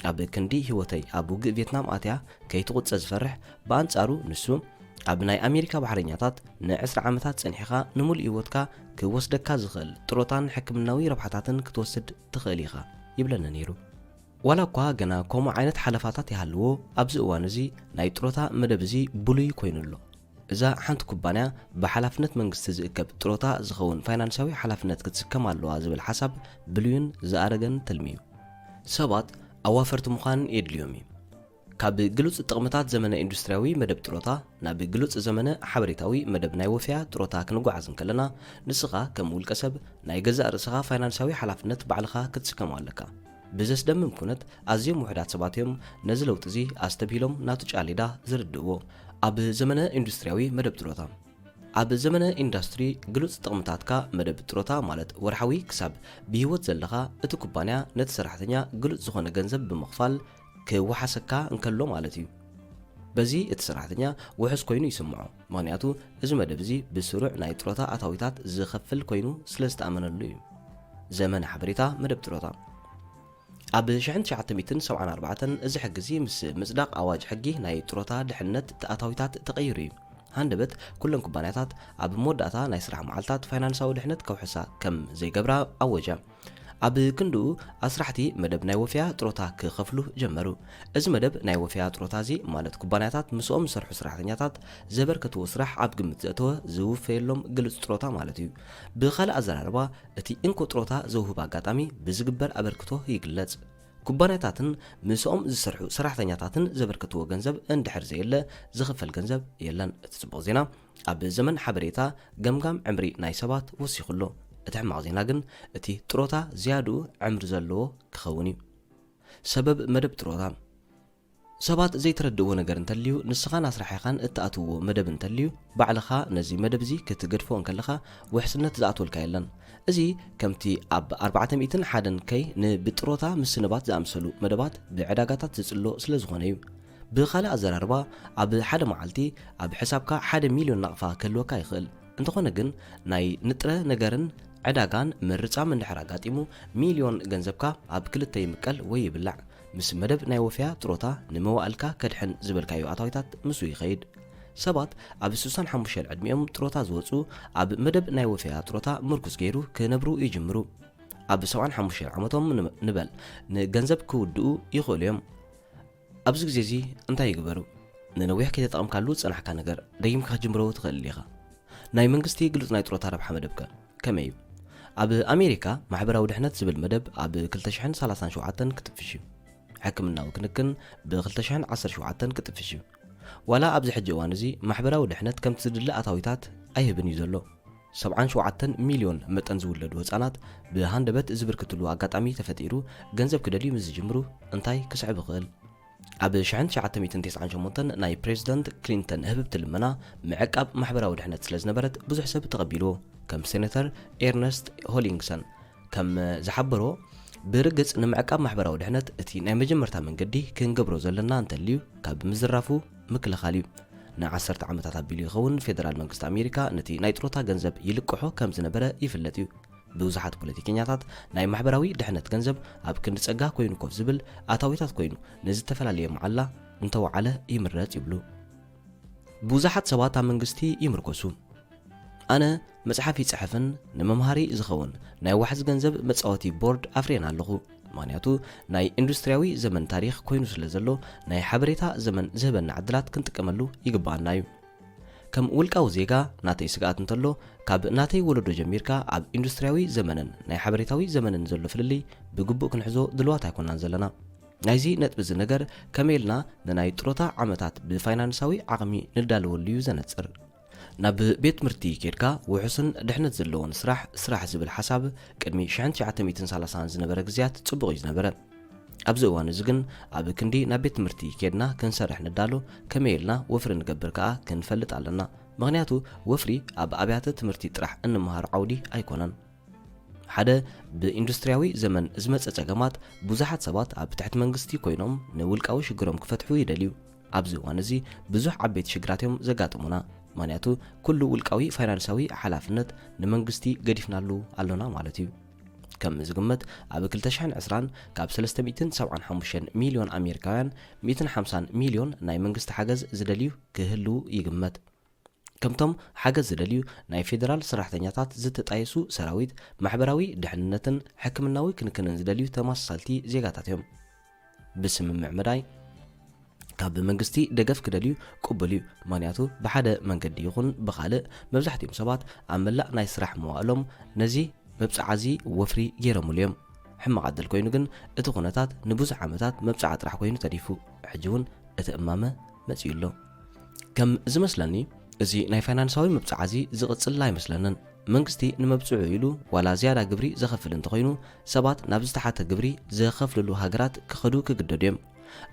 ኣብ ክንዲ ህይወተይ ኣብ ውግእ ቪየትናም ኣትያ ከይትቁፀ ዝፈርሕ ብኣንጻሩ ንሱ ኣብ ናይ ኣሜሪካ ባሕረኛታት ን10 ዓመታት ጸኒሕኻ ንሙሉእ ህይወትካ ክወስደካ ዝኽእል ጥሮታን ሕክምናዊ ረብሓታትን ክትወስድ ትኽእል ኢኻ ይብለኒ ነይሩ። ዋላ እኳ ገና ከምኡ ዓይነት ሓለፋታት ይሃልዎ ኣብዚ እዋን እዚ ናይ ጥሮታ መደብ እዚ ብሉይ ኮይኑሎ። እዛ ሓንቲ ኩባንያ ብሓላፍነት መንግስቲ ዝእከብ ጥሮታ ዝኸውን ፋይናንሳዊ ሓላፍነት ክትስከም ኣለዋ ዝብል ሓሳብ ብሉይን ዝኣረገን ትልሚ እዩ። ሰባት ኣዋፈርቲ ምዃን የድልዮም እዩ። ካብ ግሉጽ ጥቕምታት ዘመነ ኢንዱስትርያዊ መደብ ጥሮታ ናብ ግሉጽ ዘመነ ሓበሬታዊ መደብ ናይ ወፍያ ጥሮታ ክንጓዓዝ እንከለና ንስኻ ከም ውልቀ ሰብ ናይ ገዛእ ርእስኻ ፋይናንሳዊ ሓላፍነት ባዕልኻ ክትስከም ኣለካ። ብዘስደምም ኩነት ኣዝዮም ውሕዳት ሰባት እዮም ነዚ ለውጢ እዚ ኣስተብሂሎም ናቱ ጫሌዳ ዝርድእዎ። ኣብ ዘመነ ኢንዱስትርያዊ መደብ ጥሮታ ኣብ ዘመነ ኢንዱስትሪ ግሉጽ ጥቕምታትካ መደብ ጥሮታ ማለት ወርሓዊ ክሳብ ብህይወት ዘለኻ እቲ ኩባንያ ነቲ ሰራሕተኛ ግሉጽ ዝኾነ ገንዘብ ብምኽፋል ክወሓሰካ እንከሎ ማለት እዩ። በዚ እቲ ሰራሕተኛ ውሕስ ኮይኑ ይስምዖ፣ ምክንያቱ እዚ መደብ እዚ ብስሩዕ ናይ ጥሮታ ኣታዊታት ዝኸፍል ኮይኑ ስለ ዝተኣመነሉ እዩ። ዘመነ ሓበሬታ መደብ ጥሮታ ኣብ 1974 እዚ ሕጊ እዚ ምስ ምጽዳቕ ኣዋጅ ሕጊ ናይ ጥሮታ ድሕነት ኣታዊታት ተቐይሩ እዩ። ሃንደበት ኩለን ኩባንያታት ኣብ መወዳእታ ናይ ስራሕ መዓልታት ፋይናንሳዊ ድሕነት ከውሕሳ ከም ዘይገብራ ኣወጃ። ኣብ ክንድኡ ኣስራሕቲ መደብ ናይ ወፍያ ጥሮታ ክኸፍሉ ጀመሩ። እዚ መደብ ናይ ወፍያ ጥሮታ እዚ ማለት ኩባንያታት ምስኦም ዝሰርሑ ሰራሕተኛታት ዘበርከትዎ ስራሕ ኣብ ግምት ዘእተወ ዝውፈየሎም ግልጽ ጥሮታ ማለት እዩ። ብኻልእ ኣዘራርባ እቲ እንኮ ጥሮታ ዘውህብ ኣጋጣሚ ብዝግበር ኣበርክቶ ይግለጽ። ኩባንያታትን ምስኦም ዝሰርሑ ሰራሕተኛታትን ዘበርከትዎ ገንዘብ እንድሕር ዘየለ ዝኽፈል ገንዘብ የለን። እቲ ጽቡቕ ዜና ኣብ ዘመን ሓበሬታ ገምጋም ዕምሪ ናይ ሰባት ወሲኹሎ። እቲ ሕማቕ ዜና ግን እቲ ጥሮታ ዝያዱ ዕምሪ ዘለዎ ክኸውን እዩ። ሰበብ መደብ ጥሮታ ሰባት ዘይተረድእዎ ነገር እንተልዩ ንስኻን ኣስራሒኻን እትኣትውዎ መደብ እንተልዩ ባዕልኻ ነዚ መደብ እዚ ክትገድፎ እንከለኻ ውሕስነት ዝኣትወልካ የለን። እዚ ከምቲ ኣብ 401 ከይ ንብጥሮታ ምስንባት ዝኣምሰሉ መደባት ብዕዳጋታት ዝጽሎ ስለ ዝኾነ እዩ። ብኻልእ ኣዘራርባ ኣብ ሓደ መዓልቲ ኣብ ሕሳብካ 1 ሚልዮን ናቕፋ ክህልወካ ይኽእል። እንተኾነ ግን ናይ ንጥረ ነገርን ዕዳጋን ምርጻም እንድሕር ኣጋጢሙ ሚልዮን ገንዘብካ ኣብ ክልተ ይምቀል ወይ ይብላዕ። ምስ መደብ ናይ ወፍያ ጥሮታ ንመዋእልካ ከድሕን ዝበልካዮ ኣታዊታት ምሱ ይኸይድ። ሰባት ኣብ 65 ዕድሚኦም ጥሮታ ዝወፁ ኣብ መደብ ናይ ወፍያ ጥሮታ ምርኩስ ገይሩ ክነብሩ ይጅምሩ። ኣብ 75 ዓመቶም ንበል ንገንዘብ ክውድኡ ይኽእሉ እዮም። ኣብዚ ግዜ እዚ እንታይ ይግበሩ? ንነዊሕ ከይተጠቐምካሉ ፀናሕካ ነገር ደይምካ ክጅምሮ ትኽእል ኢኻ። ናይ መንግስቲ ግሉፅ ናይ ጥሮታ ረብሓ መደብከ ከመይ እዩ? ኣብ ኣሜሪካ ማሕበራዊ ድሕነት ዝብል መደብ ኣብ 2037 ክትፍሽ እዩ። ሕክምናዊ ክንክን ብ2017 ክትፍሽ እዩ። ዋላ ኣብዚ ሕጂ እዋን እዚ ማሕበራዊ ድሕነት ከምቲ ዝድለ ኣታዊታት ኣይህብን እዩ ዘሎ። 77 ሚልዮን መጠን ዝውለዱ ህፃናት ብሃንደበት ዝብርክትሉ ኣጋጣሚ ተፈጢሩ ገንዘብ ክደልዩ ምስ ዝጅምሩ እንታይ ክስዕብ ይኽእል? ኣብ 1998 ናይ ፕሬዚደንት ክሊንተን ህብብቲ ልመና ምዕቃብ ማሕበራዊ ድሕነት ስለ ዝነበረት ብዙሕ ሰብ ተቐቢልዎ። ከም ሴኔተር ኤርነስት ሆሊንግሰን ከም ዝሓበሮ ብርግጽ ንምዕቃብ ማሕበራዊ ድሕነት እቲ ናይ መጀመርታ መንገዲ ክንገብሮ ዘለና እንተልዩ ካብ ምዝራፉ ምክልኻል እዩ። ን10 ዓመታት ኣቢሉ ይኸውን ፌደራል መንግስቲ ኣሜሪካ ነቲ ናይ ጥሮታ ገንዘብ ይልቅሖ ከም ዝነበረ ይፍለጥ እዩ። ብዙሓት ፖለቲከኛታት ናይ ማሕበራዊ ድሕነት ገንዘብ ኣብ ክንዲ ጸጋ ኮይኑ ኮፍ ዝብል ኣታዊታት ኮይኑ ንዝተፈላለየ መዓላ እንተወዓለ ይምረጽ ይብሉ። ብዙሓት ሰባት ኣብ መንግስቲ ይምርኮሱ። ኣነ መጽሓፍ ይጽሕፍን ንመምሃሪ ዝኸውን ናይ ዋሕዚ ገንዘብ መጻወቲ ቦርድ ኣፍርየን ኣለኹ። ምክንያቱ ናይ ኢንዱስትርያዊ ዘመን ታሪክ ኮይኑ ስለ ዘሎ ናይ ሓበሬታ ዘመን ዝህበና ዕድላት ክንጥቀመሉ ይግባአና እዩ። ከም ውልቃዊ ዜጋ ናተይ ስጋኣት እንተሎ ካብ ናተይ ወለዶ ጀሚርካ ኣብ ኢንዱስትርያዊ ዘመንን ናይ ሓበሬታዊ ዘመንን ዘሎ ፍልልይ ብግቡእ ክንሕዞ ድልዋት ኣይኮናን ዘለና። ናይዚ ነጥቢ እዚ ነገር ከመይልና ንናይ ጥሮታ ዓመታት ብፋይናንሳዊ ዓቕሚ ንዳልወሉ እዩ ዘነጽር። ናብ ቤት ትምህርቲ ኬድካ ውሑስን ድሕነት ዘለዎን ስራሕ ዝብል ሓሳብ ቅድሚ 1930 ዝነበረ ግዜያት ጽቡቕ እዩ ዝነበረ። ኣብዚ እዋን እዚ ግን ኣብ ክንዲ ናብ ቤት ትምህርቲ ኬድና ክንሰርሕ ንዳሎ ከመይልና ወፍሪ ንገብር ከዓ ክንፈልጥ ኣለና። ምክንያቱ ወፍሪ ኣብ ኣብያተ ትምህርቲ ጥራሕ እንመሃር ዓውዲ ኣይኮነን። ሓደ ብኢንዱስትርያዊ ዘመን ዝመፀ ጸገማት ብዙሓት ሰባት ኣብ ትሕቲ መንግስቲ ኮይኖም ንውልቃዊ ሽግሮም ክፈትሑ ይደልዩ። ኣብዚ እዋን እዚ ብዙሕ ዓበይቲ ሽግራትዮም ዘጋጥሙና። ምክንያቱ ኩሉ ውልቃዊ ፋይናንሳዊ ሓላፍነት ንመንግስቲ ገዲፍናሉ ኣሎና ማለት እዩ። ከም ዝግመት ኣብ 2020 ካብ 375 ሚልዮን ኣሜሪካውያን 150 ሚልዮን ናይ መንግስቲ ሓገዝ ዝደልዩ ክህልው ይግመት። ከምቶም ሓገዝ ዝደልዩ ናይ ፌደራል ሰራሕተኛታት ዝተጣየሱ ሰራዊት ማሕበራዊ ድሕንነትን ሕክምናዊ ክንክንን ዝደልዩ ተመሳሰልቲ ዜጋታት እዮም። ብስምምዕ መዳይ ካብ መንግስቲ ደገፍ ክደልዩ ቅቡል እዩ። ምክንያቱ ብሓደ መንገዲ ይኹን ብኻልእ መብዛሕትኦም ሰባት ኣብ መላእ ናይ ስራሕ መዋእሎም ነዚ መብፃዓዚ ወፍሪ ገይሮምሉ እዮም። ሕማቕ ዕድል ኮይኑ ግን እቲ ኩነታት ንብዙሕ ዓመታት መብፃዓ ጥራሕ ኮይኑ ተዲፉ ሕጂ እውን እቲ እማመ መፅኡ ኣሎ። ከም ዝመስለኒ እዚ ናይ ፋይናንሳዊ መብፃዓዚ ዝቕፅል ኣይመስለንን። መንግስቲ ንመብፅዑ ኢሉ ዋላ ዝያዳ ግብሪ ዘኸፍል እንተኮይኑ ሰባት ናብ ዝተሓተ ግብሪ ዘኸፍልሉ ሃገራት ክኸዱ ክግደዱ እዮም።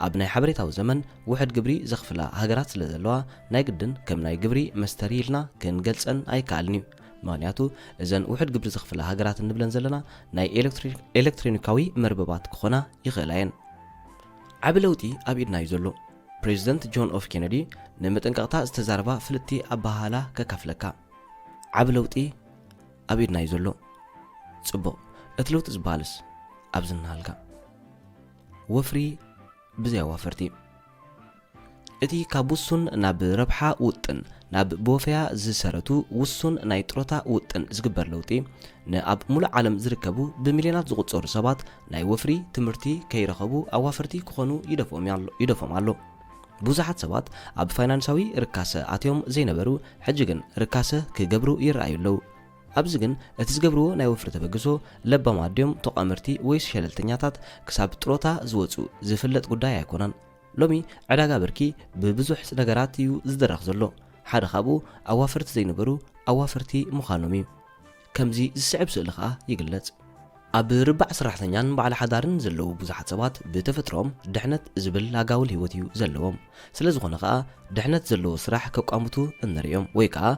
ኣብ ናይ ሓበሬታዊ ዘመን ውሕድ ግብሪ ዘኽፍላ ሃገራት ስለ ዘለዋ ናይ ግድን ከም ናይ ግብሪ መስተሪ ኢልና ክንገልፀን ኣይከኣልን እዩ። ምክንያቱ እዘን ውሕድ ግብሪ ዘኽፍላ ሃገራት እንብለን ዘለና ናይ ኤሌክትሮኒካዊ መርበባት ክኾና ይኽእላ እየን። ዓብ ለውጢ ኣብ ኢድና እዩ ዘሎ። ፕሬዚደንት ጆን ኤፍ ኬነዲ ንመጠንቀቕታ ዝተዛረባ ፍልጥቲ ኣባሃላ ከካፍለካ። ዓብ ለውጢ ኣብ ኢድና እዩ ዘሎ። ጽቡቕ እቲ ለውጢ ዝበሃልስ ኣብዚ እናሃልካ ወፍሪ ብዘይ ኣዋፈርቲ እቲ ካብ ውሱን ናብ ረብሓ ውጥን ናብ ቦፍያ ዝሰረቱ ውሱን ናይ ጥሮታ ውጥን ዝግበር ለውጢ ንኣብ ሙሉእ ዓለም ዝርከቡ ብሚልዮናት ዝቑፀሩ ሰባት ናይ ወፍሪ ትምህርቲ ከይረኸቡ ኣዋፈርቲ ክኾኑ ይደፎም ኣሎ። ብዙሓት ሰባት ኣብ ፋይናንሳዊ ርካሰ ኣትዮም ዘይነበሩ ሕጂ ግን ርካሰ ክገብሩ ይረኣዩ ኣለዉ። ኣብዚ ግን እቲ ዝገብርዎ ናይ ወፍሪ ተበግሶ ለባማድዮም ተቋምርቲ ወይ ሸለልተኛታት ክሳብ ጥሮታ ዝወፁ ዝፍለጥ ጉዳይ ኣይኮነን። ሎሚ ዕዳጋ ብርኪ ብብዙሕ ነገራት እዩ ዝደረኽ ዘሎ። ሓደ ካብኡ ኣዋፈርቲ ዘይነበሩ ኣዋፈርቲ ምዃኖም እዩ። ከምዚ ዝስዕብ ስእሊ ከዓ ይግለጽ። ኣብ ርባዕ ሰራሕተኛን በዓል ሓዳርን ዘለዉ ብዙሓት ሰባት ብተፈጥሮም ድሕነት ዝብል ኣጋውል ህይወት እዩ ዘለዎም ስለዝኾነ ከዓ ድሕነት ዘለዎ ስራሕ ከቋምቱ እንሪኦም ወይ ከዓ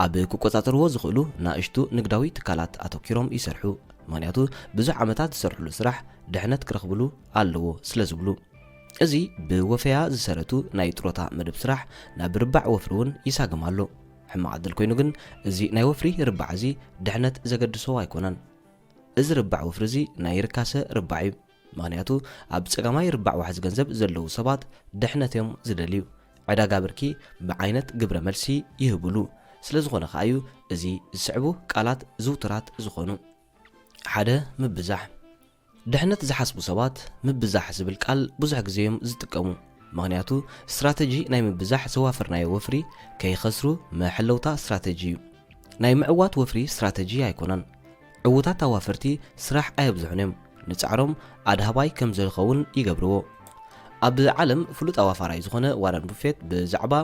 ኣብ ክቆጻጸርዎ ዝኽእሉ ናእሽቱ ንግዳዊ ትካላት ኣተኪሮም ይሰርሑ ምክንያቱ ብዙሕ ዓመታት ዝሰርሕሉ ስራሕ ድሕነት ክረኽብሉ ኣለዎ ስለዝብሉ እዚ ብወፈያ ዝሰረቱ ናይ ጥሮታ መደብ ስራሕ ናብ ርባዕ ወፍሪ እውን ይሳገም ኣሎ ሕማቕ ዕድል ኮይኑ ግን እዚ ናይ ወፍሪ ርባዕ እዚ ድሕነት ዘገድሶ ኣይኮነን እዚ ርባዕ ወፍሪ እዚ ናይ ርካሰ ርባዕ እዩ ምክንያቱ ኣብ ፀጋማይ ርባዕ ዋሕዚ ገንዘብ ዘለዉ ሰባት ድሕነት እዮም ዝደልዩ ዕዳጋ ብርኪ ብዓይነት ግብረ መልሲ ይህብሉ ስለዝኾነ ከዓ እዩ እዚ ዝስዕቡ ቃላት ዝውትራት ዝኾኑ ሓደ ምብዛሕ ድሕነት ዝሓስቡ ሰባት ምብዛሕ ዝብል ቃል ብዙሕ ግዜ እዮም ዝጥቀሙ ምክንያቱ ስትራቴጂ ናይ ምብዛሕ ዘዋፈርናዮ ወፍሪ ከይኸስሩ መሐለውታ ስትራቴጂ እዩ ናይ ምዕዋት ወፍሪ ስትራቴጂ ኣይኮነን ዕውታት ኣዋፈርቲ ስራሕ ኣየብዝሑን እዮም ንጻዕሮም ኣድሃባይ ከም ዝኸውን ይገብርዎ ኣብ ዓለም ፍሉጥ ኣዋፋራይ ዝኾነ ዋረን ቡፌት ብዛዕባ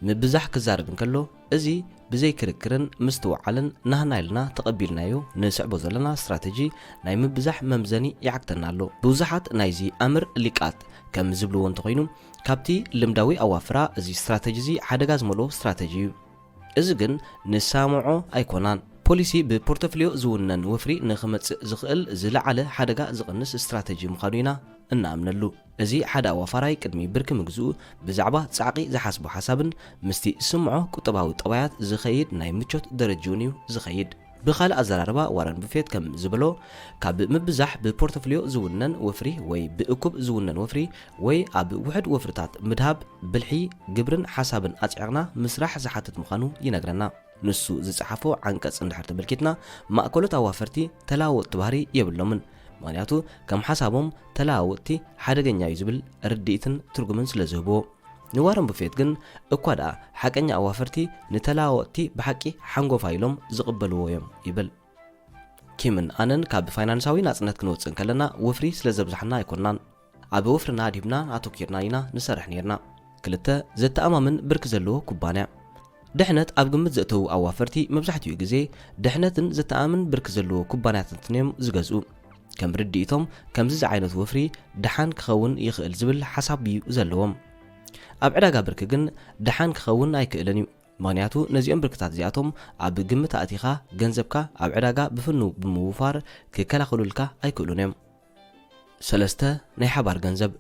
ምብዛሕ ክዛረብ እንከሎ እዚ ብዘይ ክርክርን ምስትውዓልን ናህና ኢልና ተቐቢልናዮ ንስዕቦ ዘለና ስትራቴጂ ናይ ምብዛሕ መምዘኒ ይዓክተና ኣሎ ብዙሓት ናይዚ ኣምር ሊቃት ከም ዝብልዎ እንተኮይኑ ካብቲ ልምዳዊ ኣዋፍራ እዚ ስትራቴጂ እዚ ሓደጋ ዝመልኦ ስትራቴጂ እዩ እዚ ግን ንሳምዖ ኣይኮናን ፖሊሲ ብፖርቶፎሊዮ ዝውነን ወፍሪ ንኽመጽእ ዝኽእል ዝለዓለ ሓደጋ ዝቕንስ ስትራቴጂ ምዃኑ ኢና እናኣምነሉ እዚ ሓደ ኣዋፋራይ ቅድሚ ብርኪ ምግዝኡ ብዛዕባ ጻዕቂ ዝሓስቦ ሓሳብን ምስቲ ስምዖ ቁጠባዊ ጠባያት ዝኸይድ ናይ ምቾት ደረጃውን እዩ ዝኸይድ ብኻልእ ኣዘራርባ ዋረን ቡፌት ከም ዝበሎ ካብ ምብዛሕ ብፖርቶፎሊዮ ዝውነን ወፍሪ ወይ ብእኩብ ዝውነን ወፍሪ ወይ ኣብ ውሕድ ወፍርታት ምድሃብ ብልሒ ግብርን ሓሳብን ኣጽዕቕና ምስራሕ ዝሓትት ምዃኑ ይነግረና ንሱ ዝጽሓፎ ዓንቀጽ እንድሕር ተመልኪትና ማእከሎት ኣዋፈርቲ ተለዋወጥቲ ባህሪ የብሎምን ምክንያቱ ከም ሓሳቦም ተለዋወጥቲ ሓደገኛ እዩ ዝብል ርድኢትን ትርጉምን ስለ ዝህብዎ ንዋረን ቡፌት ግን እኳ ደኣ ሓቀኛ ኣዋፈርቲ ንተለዋወጥቲ ብሓቂ ሓንጎፋ ኢሎም ዝቕበልዎ እዮም ይብል ኪምን ኣነን ካብ ፋይናንሳዊ ናጽነት ክንወፅእ ከለና ወፍሪ ስለ ዘብዛሕና ኣይኮንናን ኣብ ወፍርና ዲብና ኣተኪርና ኢና ንሰርሕ ነርና ክልተ ዘተኣማምን ብርኪ ዘለዎ ኩባንያ ድሕነት ኣብ ግምት ዘእተዉ ኣዋፈርቲ መብዛሕትኡ ግዜ ድሕነትን ዘተኣምን ብርኪ ዘለዎ ኩባንያታት እዮም ዝገዝኡ ከም ርድኢቶም ከምዚ ዓይነት ወፍሪ ድሓን ክኸውን ይኽእል ዝብል ሓሳብ እዩ ዘለዎም ኣብ ዕዳጋ ብርኪ ግን ድሓን ክኸውን ኣይክእልን እዩ ምክንያቱ ነዚኦም ብርክታት እዚኣቶም ኣብ ግምት ኣእቲኻ ገንዘብካ ኣብ ዕዳጋ ብፍኑ ብምውፋር ክከላኸሉልካ ኣይክእሉን እዮም ሰለስተ ናይ ሓባር ገንዘብ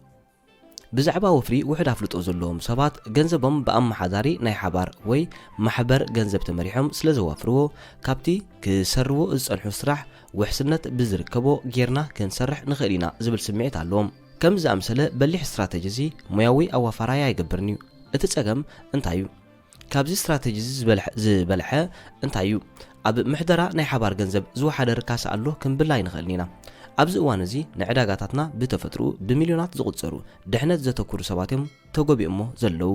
ብዛዕባ ወፍሪ ውሕድ ኣፍልጦ ዘለዎም ሰባት ገንዘቦም ብኣመሓዳሪ ናይ ሓባር ወይ ማሕበር ገንዘብ ተመሪሖም ስለ ዘዋፍርዎ ካብቲ ክሰርዎ ዝጸንሑ ስራሕ ውሕስነት ብዝርከቦ ጌርና ክንሰርሕ ንኽእል ኢና ዝብል ስምዒት ኣለዎም ከም ዝኣምሰለ በሊሕ ስትራቴጂ እዚ ሙያዊ ኣዋፋራይ ኣይገብርን እዩ እቲ ጸገም እንታይ እዩ ካብዚ ስትራቴጂ ዝበልሐ እንታይ እዩ ኣብ ምሕደራ ናይ ሓባር ገንዘብ ዝወሓደ ርካሳ ኣሎ ክንብላ ይንኽእል ኢና ኣብዚ እዋን እዚ ንዕዳጋታትና ብተፈጥሩ ብሚልዮናት ዝቑጸሩ ድሕነት ዘተኩሩ ሰባት እዮም ተጎቢኦሞ ዘለዉ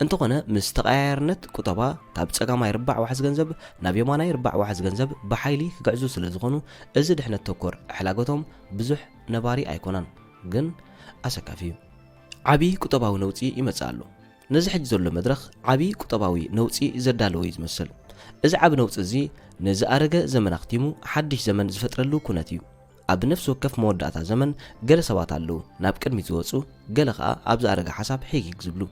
እንተኾነ ምስ ተቐያየርነት ቁጠባ ካብ ጸጋማይ ርባዕ ዋሕዚ ገንዘብ ናብ የማናይ ርባዕ ዋሕዚ ገንዘብ ብሓይሊ ክግዕዙ ስለ ዝኾኑ እዚ ድሕነት ተኮር ኣሕላጎቶም ብዙሕ ነባሪ ኣይኮነን ግን ኣሰካፊ እዩ ዓብዪ ቁጠባዊ ነውፂ ይመጽእ ኣሎ ነዚ ሕጂ ዘሎ መድረኽ ዓብዪ ቁጠባዊ ነውፂ ዘዳለወ እዩ ዝመስል እዚ ዓብ ነውፂ እዚ ንዝኣረገ ዘመን ኣኽቲሙ ሓድሽ ዘመን ዝፈጥረሉ ኩነት እዩ ኣብ ነፍሲ ወከፍ መወዳእታ ዘመን ገለ ሰባት ኣለዉ ናብ ቅድሚት ዝወፁ ገለ ከዓ ኣብ ዝኣረገ ሓሳብ ሕጊግ ዝብሉ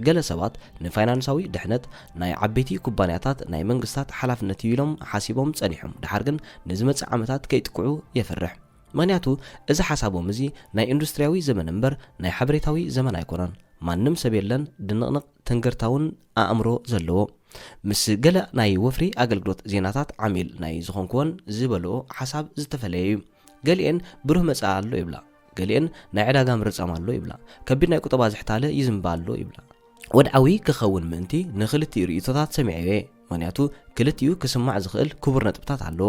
ገለ ሰባት ንፋይናንሳዊ ድሕነት ናይ ዓበይቲ ኩባንያታት ናይ መንግስታት ሓላፍነት እዩ ኢሎም ሓሲቦም ጸኒሖም ድሓር ግን ንዝመጽእ ዓመታት ከይጥቅዑ የፈርሕ ምክንያቱ እዚ ሓሳቦም እዚ ናይ ኢንዱስትርያዊ ዘመን እምበር ናይ ሓበሬታዊ ዘመን ኣይኮነን ማንም ሰብ የለን ድንቕንቕ ተንገርታውን ኣእምሮ ዘለዎ ምስ ገለ ናይ ወፍሪ ኣገልግሎት ዜናታት ዓሚል ናይ ዝኾንክዎን ዝበልኦ ሓሳብ ዝተፈለየ እዩ ገሊአን ብሩህ መጻእ ኣሎ ይብላ ገሊአን ናይ ዕዳጋ ምርጻም ኣሎ ይብላ ከቢድ ናይ ቁጠባ ዝሕታለ ይዝምባ ኣሎ ይብላ ወድዓዊ ክኸውን ምእንቲ ንኽልቲኡ ርእቶታት ሰሚዐየ ምክንያቱ ክልቲኡ ክስማዕ ዝኽእል ክቡር ነጥብታት ኣሎ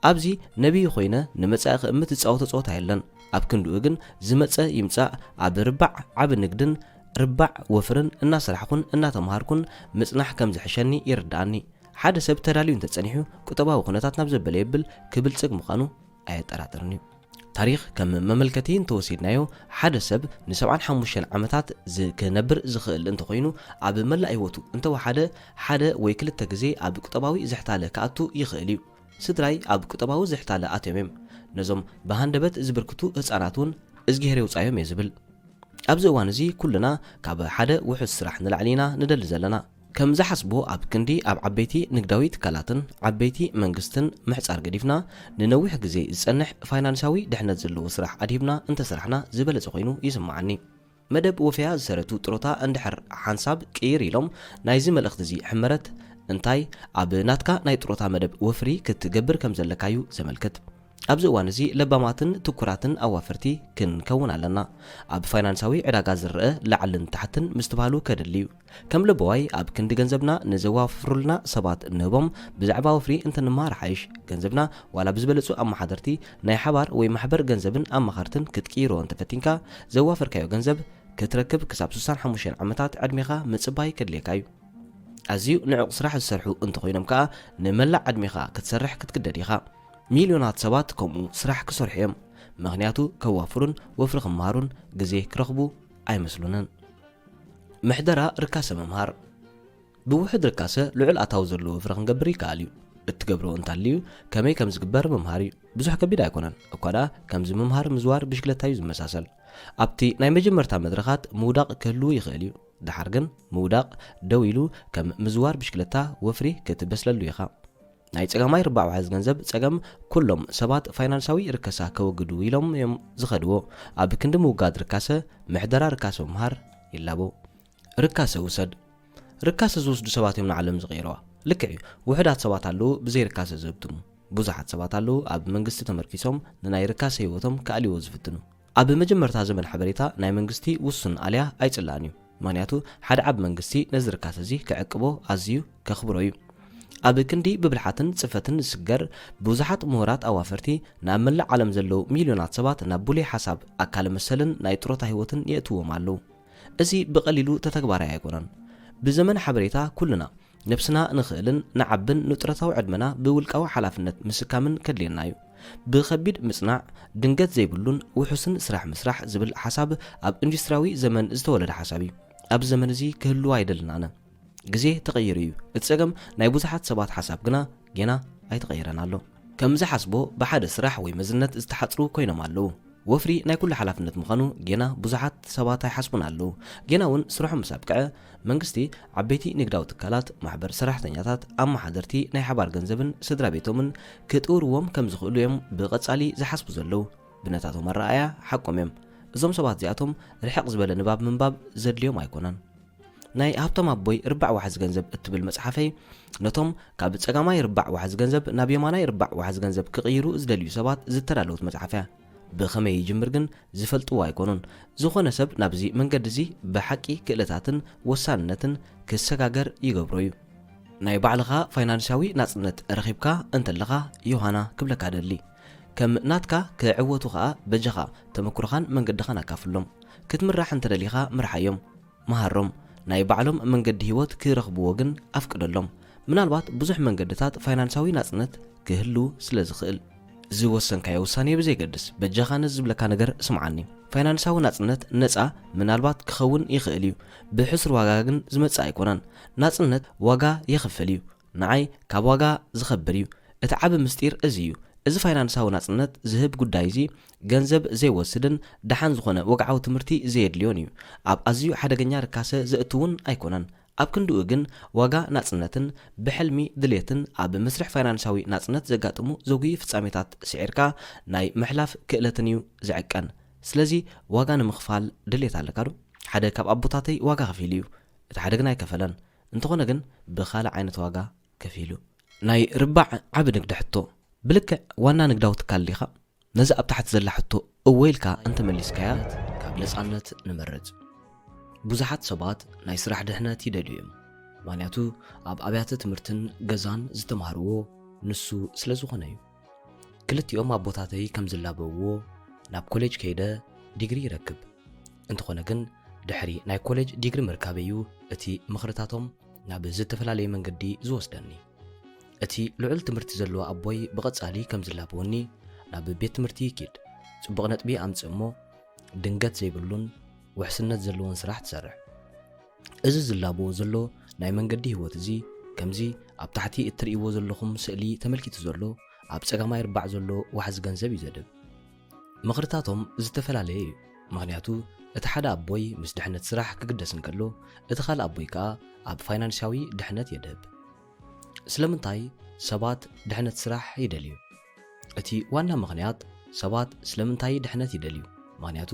ኣብዚ ነቢይ ኮይነ ንመጻኢ ክእምት ዝጻወቶ ጾታ የለን ኣብ ክንድኡ ግን ዝመጸ ይምጻእ ኣብ ርባዕ ዓብ ንግድን ርባዕ ወፍርን እናስራሕኩን እናተምሃርኩን ምጽናሕ ከም ዝሕሸኒ ይርዳእኒ ሓደ ሰብ ተዳልዩ እንተጸኒሑ ቁጠባዊ ኩነታት ናብ ዘበለ የብል ክብልጽግ ምዃኑ ኣየጠራጥርን እዩ ታሪኽ ከም መመልከቲ እንተወሲድናዮ ሓደ ሰብ ን75 ዓመታት ክነብር ዝኽእል እንተኮይኑ ኣብ መላእ ህይወቱ እንተወሓደ ሓደ ወይ ክልተ ግዜ ኣብ ቁጠባዊ ዝሕታለ ከኣቱ ይኽእል እዩ ስድራይ ኣብ ቁጠባዊ ዝሕታለ ኣትዮም نزوم بهاندبت زبركتو هصاناتون ازغيري وصايم يزبل ابز اوان ازي كلنا كاب حدا وحس سراح نلعلينا ندل زلنا كم زحسبو اب كندي اب عبيتي نقداوي تكالاتن عبيتي منغستن محصار قديفنا ننوح غزي زصنح فاينانساوي دحنت زلو سراح اديبنا انت سرحنا زبلص خوينو يسمعني مدب وفيا زسرتو طروتا اندحر حنساب قير يلوم نايزي ملخت زي حمرت انتاي اب ناتكا ناي طروتا مدب وفري كتجبر كم زلكايو زملكت ابز اوان ازي لباماتن تكراتن اوافرتي كنكون علنا اب فاينانساوي عداغا زرئ لعلن تحتن مستبالو كدليو كم لبواي اب كند گنزبنا نزوافرلنا سبات نهبم بزعبا وفري انت نمار حيش گنزبنا ولا بزبلصو ام حضرتي ناي حبار وي محبر گنزبن ام مخرتن كتقيرو انت فتينكا زوافركايو گنزب كتركب كساب 65 عمتات عدميخا مصباي كدليكايو ازيو نعق سراح السرحو انت خوينم كا نملع عدميخا كتسرح كتقدديخا مليونات سبات كومو سراح كسرحيم مغنياتو كوافرون وفر خمارون غزي كرخبو اي مسلونن محدرا ركاسه ممهار بوحد ركاسه لعل اتاو زلو فرخن غبري كاليو اتغبرو انتاليو كمي كم زغبر ممهاري بزح كبيد ايكونن اكودا كم ممهار مزوار بشكلتايو زمساسل ابتي ناي مجمرتا مدرخات موداق كلو يخاليو دحرغن موداق دويلو كم مزوار بشكلتا وفري كتبسللو يخا ناي صقاماي ربع واحد ገንዘብ صقام كلهم سبات فاينانساوي ركسا كوغدو يلوم يم زخدو اب كند موغاد ركاسه محدرا ركاسه مهار يلابو ركاسه وسد ركاسه زوسد سبات يمن عالم زغيروا لكي وحدات سبات አሉ بزي ركاسه زبتم بوزحات سبات አሉ اب መንግስቲ ተመርኪሶም ንናይ ركاسه ህይወቶም ካሊዮ ዝፍትኑ اب መጀመርታ ዘመን ሓበሬታ ናይ መንግስቲ ውሱን አልያ አይጽላኒዩ ማንያቱ ሓደ ዓብ መንግስቲ ነዝ ركاسه ዚ ከዕቅቦ አዝዩ ከኽብሮዩ اب كندي ببلحاتن صفتن سجر بوزحات مهارات اوافرتي نامل عالم زلو مليونات سبات نابولي حساب اكال مسلن ناي طروتا هيوتن ياتوهم አሉ ازي بقليلو تتغبارا يكونن بزمن حبريتا كلنا نفسنا نخلن نعبن نطرتاو عدمنا بولقاو حلافنت مسكامن كدلينايو بخبيد مصنع دنگت زيبلون وحسن سراح مسراح زبل حساب اب اندستراوي زمن زتولد حسابي اب زمن زي كهلو አይደልናነ غزي تغيريو اتسقم ناي بوزحات سبات حساب غنا جينا ايتغيرن الله كم زحسبو بحد سراح وي مزنت استحصرو كوينم الله وفري ناي كل حلافنت مخانو جينا بوزحات سبات يحسبون الله جينا ون سرحو مسابقه منغستي عبيتي نقداو تكالات محبر سراحتنياتات اما حضرتي ناي حبار گنزبن سدرا بيتومن كطورዎም كم زخلو يم بقصالي زحسبو زلو بنتاتو مرايا حقوم يم زوم سبات زياتهم رحق زبل نباب منباب زدليوم ايكونن ناي هابتم ابوي ربع واحد ገንዘብ اتبل مصحفي نتوم كاب صقاماي ربع واحد ገንዘብ ናብ የማናይ ربع واحد ገንዘብ كقيرو زدليو سبات زترالوت مصحفيا بخمي يجمر ግን ዝፈልጥዎ አይኮኑን ዝኾነ ሰብ ናብዚ መንገዲ እዚ بحقي ክእለታትን ወሳንነትን ክሰጋገር ይገብሮዩ ናይ ባዕልኻ ፋይናንሳዊ ናጽነት ረኺብካ እንተለኻ ዮሃና ክብለካ ደሊ ከም ናትካ ክዕወቱ ኸኣ በጀኻ ተመክሮኻን መንገድኻን አካፍሎም ክትምራሕ እንተደሊኻ ምርሓዮም መሃሮም ናይ ባዕሎም መንገዲ ህይወት ክረኽብዎ ግን አፍቅደሎም ምናልባት ብዙሕ መንገድታት ፋይናንሳዊ ናጽነት ክህሉ ስለዝኽእል ዝወሰንካዮ ውሳኔ ብዘይገድስ በጀኻን ዝብለካ ነገር ስምዓኒ ፋይናንሳዊ ናጽነት ነፃ ምናልባት ክኸውን ይኽእል እዩ ብሕስር ዋጋ ግን ዝመጽ ኣይኮነን ናጽነት ዋጋ ይኽፈል እዩ ንዓይ ካብ ዋጋ ዝኸብር እዩ እቲ ዓብ ምስጢር እዚ እዩ እዚ ፋይናንሳዊ ናጽነት ዝህብ ጉዳይ እዚ ገንዘብ ዘይወስድን ደሓን ዝኾነ ወግዓዊ ትምህርቲ ዘየድልዮን እዩ ኣብ ኣዝዩ ሓደገኛ ርካሰ ዘእትውን ኣይኮነን ኣብ ክንድኡ ግን ዋጋ ናጽነትን ብሕልሚ ድሌትን ኣብ መስርሕ ፋይናንሳዊ ናጽነት ዘጋጥሙ ዘጉይ ፍጻሜታት ስዒርካ ናይ ምሕላፍ ክእለትን እዩ ዝዕቀን ስለዚ ዋጋ ንምኽፋል ድሌት ኣለካ ዶ ሓደ ካብ ኣቦታተይ ዋጋ ከፊሉ እዩ እቲ ሓደ ግን ኣይከፈለን እንተኾነ ግን ብኻልእ ዓይነት ዋጋ ከፊሉ ናይ ርባዕ ዓብ ንግዲ ሕቶ بلك وانا نقداو تكاليخا نزا ابتحت زلاحتو اويلكا انت مليسكايا كاب نصانت نمرج بوزحات سبات ناي سراح دحنت يدليوم معناتو اب ابيات تمرتن غزان زتمهرو نسو سلازوخنايو كلتيوم ابوتاتاي كم زلابوو ناب كوليج كيدا ديغري يركب انتخونه كن دحري ناي كوليج ديغري مركابيو اتي مخرتاتهم ناب زتفلالي منقدي زوسدني اتي لعل تمرتي زلو ابوي بقصالي كم زلابوني ناب بيت تمرتي كيد صبغ نطبي امصمو دنگت زيبلون وحسنت زلون سراح تسرح እዚ ዝላቦ ዘሎ ናይ መንገዲ ህይወት እዚ ከምዚ ኣብ ታሕቲ እትርእይዎ ዘለኹም ስእሊ ተመልኪቱ ዘሎ ኣብ ጸጋማይ ርባዕ ዘሎ ዋሕዚ ገንዘብ ይዘድብ። ምኽርታቶም ዝተፈላለየ እዩ። ምኽንያቱ እቲ ሓደ ኣቦይ ምስ ድሕነት ስራሕ ክግደስ እንከሎ እቲ ካልእ ኣቦይ ከዓ ኣብ ፋይናንሳዊ ድሕነት የድህብ። ስለምንታይ ሰባት ድሕነት ስራሕ ይደልዩ? እቲ ዋና ምኽንያት ሰባት ስለምንታይ ድሕነት ይደልዩ? ምኽንያቱ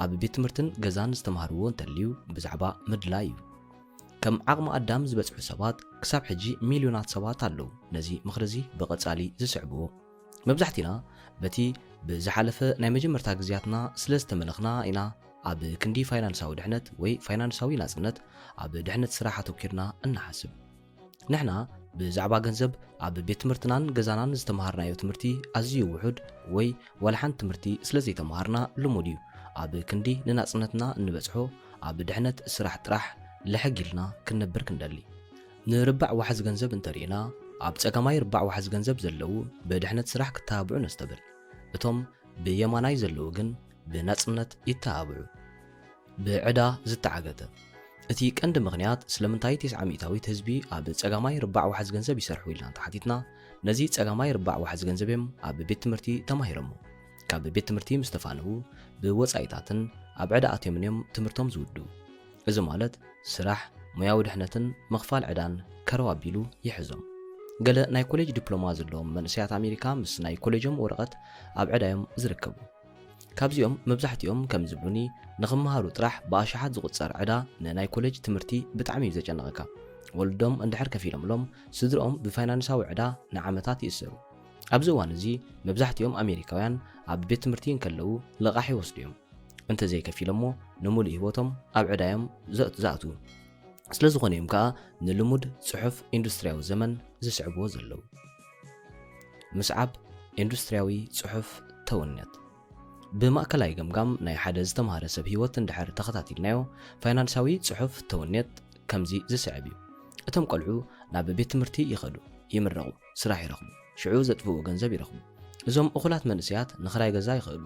ኣብ ቤት ትምህርትን ገዛን ዝተምሃርዎ እንተልዩ ብዛዕባ ምድላይ እዩ። ከም ዓቕሚ ኣዳም ዝበፅሑ ሰባት ክሳብ ሕጂ ሚልዮናት ሰባት ኣለዉ ነዚ ምኽሪ እዚ ብቐጻሊ ዝስዕብዎ። መብዛሕቲና በቲ ብዝሓለፈ ናይ መጀመርታ ግዜያትና ስለ ዝተመለኽና ኢና ኣብ ክንዲ ፋይናንሳዊ ድሕነት ወይ ፋይናንሳዊ ናጽነት ኣብ ድሕነት ስራሕ ኣተኪርና እናሓስብ። ንሕና ብዛዕባ ገንዘብ ኣብ ቤት ትምህርትናን ገዛናን ዝተምሃርናዮ ትምህርቲ ኣዝዩ ውሑድ ወይ ዋላ ሓንቲ ትምህርቲ ስለ ዘይተምሃርና ልሙድ እዩ ኣብ ክንዲ ንናጽነትና እንበጽሖ ኣብ ድሕነት ስራሕ ጥራሕ ለሕጊልና ክንነብር ክንደሊ። ንርባዕ ዋሕዚ ገንዘብ እንተሪእና ኣብ ጸጋማይ ርባዕ ዋሕዚ ገንዘብ ዘለዉ ብድሕነት ስራሕ ክተባብዑ ነስተብል። እቶም ብየማናይ ዘለዉ ግን ብናጽነት ይተባብዑ። ብዕዳ ዝተዓገተ እቲ ቀንዲ ምኽንያት ስለምንታይ 90% ህዝቢ ኣብ ጸጋማይ ርባዕ ዋሕዚ ገንዘብ ይሰርሑ ኢልና ተሓቲትና ነዚ ጸጋማይ ርባዕ ዋሕዚ ገንዘብም ኣብ ቤት ትምህርቲ ተማሂሮሞ ካብ ቤት ትምህርቲ ምስ ተፋነዉ ብወጻኢታትን ኣብ ዕዳ ኣትዮም እዮም ትምህርቶም ዝውድኡ። እዚ ማለት ስራሕ፣ ሞያዊ ድሕነትን ምኽፋል ዕዳን ከረው ኣቢሉ ይሕዞም። ገለ ናይ ኮሌጅ ዲፕሎማ ዘለዎም መንእሰያት ኣሜሪካ ምስ ናይ ኮሌጆም ወረቐት ኣብ ዕዳዮም ዝርከቡ። ካብዚኦም መብዛሕቲኦም ከም ዝብሉኒ ንኽመሃሩ ጥራሕ ብኣሽሓት ዝቝጸር ዕዳ ንናይ ኮሌጅ ትምህርቲ ብጣዕሚ እዩ ዘጨነቐካ። ወለዶም እንድሕር ከፊሎምሎም ስድሮኦም ብፋይናንሳዊ ዕዳ ንዓመታት ይእሰሩ። ኣብዚ እዋን እዚ መብዛሕቲኦም ኣሜሪካውያን ኣብ ቤት ትምህርቲ እንከለዉ ልቓሕ ይወስዱ እዮም። እንተዘይከፊሎሞ ንሙሉእ ህይወቶም ኣብ ዕዳዮም ዝኣትዉ። ስለ ዝኾነ እዮም ከዓ ንልሙድ ጽሑፍ ኢንዱስትርያዊ ዘመን ዝስዕብዎ ዘለዉ። ምስዓብ ኢንዱስትርያዊ ጽሑፍ ተወነት ብማእከላይ ገምጋም ናይ ሓደ ዝተምሃረ ሰብ ህይወት እንድሕር ተኸታቲልናዮ ፋይናንሳዊ ጽሑፍ ተወነት ከምዚ ዝስዕብ እዩ። እቶም ቆልዑ ናብ ቤት ትምህርቲ ይኸዱ፣ ይምረቑ፣ ስራሕ ይረኽቡ፣ ሽዑ ዘጥፍእዎ ገንዘብ ይረኽቡ። እዞም እኹላት መንእሰያት ንኽራይ ገዛ ይኽእሉ፣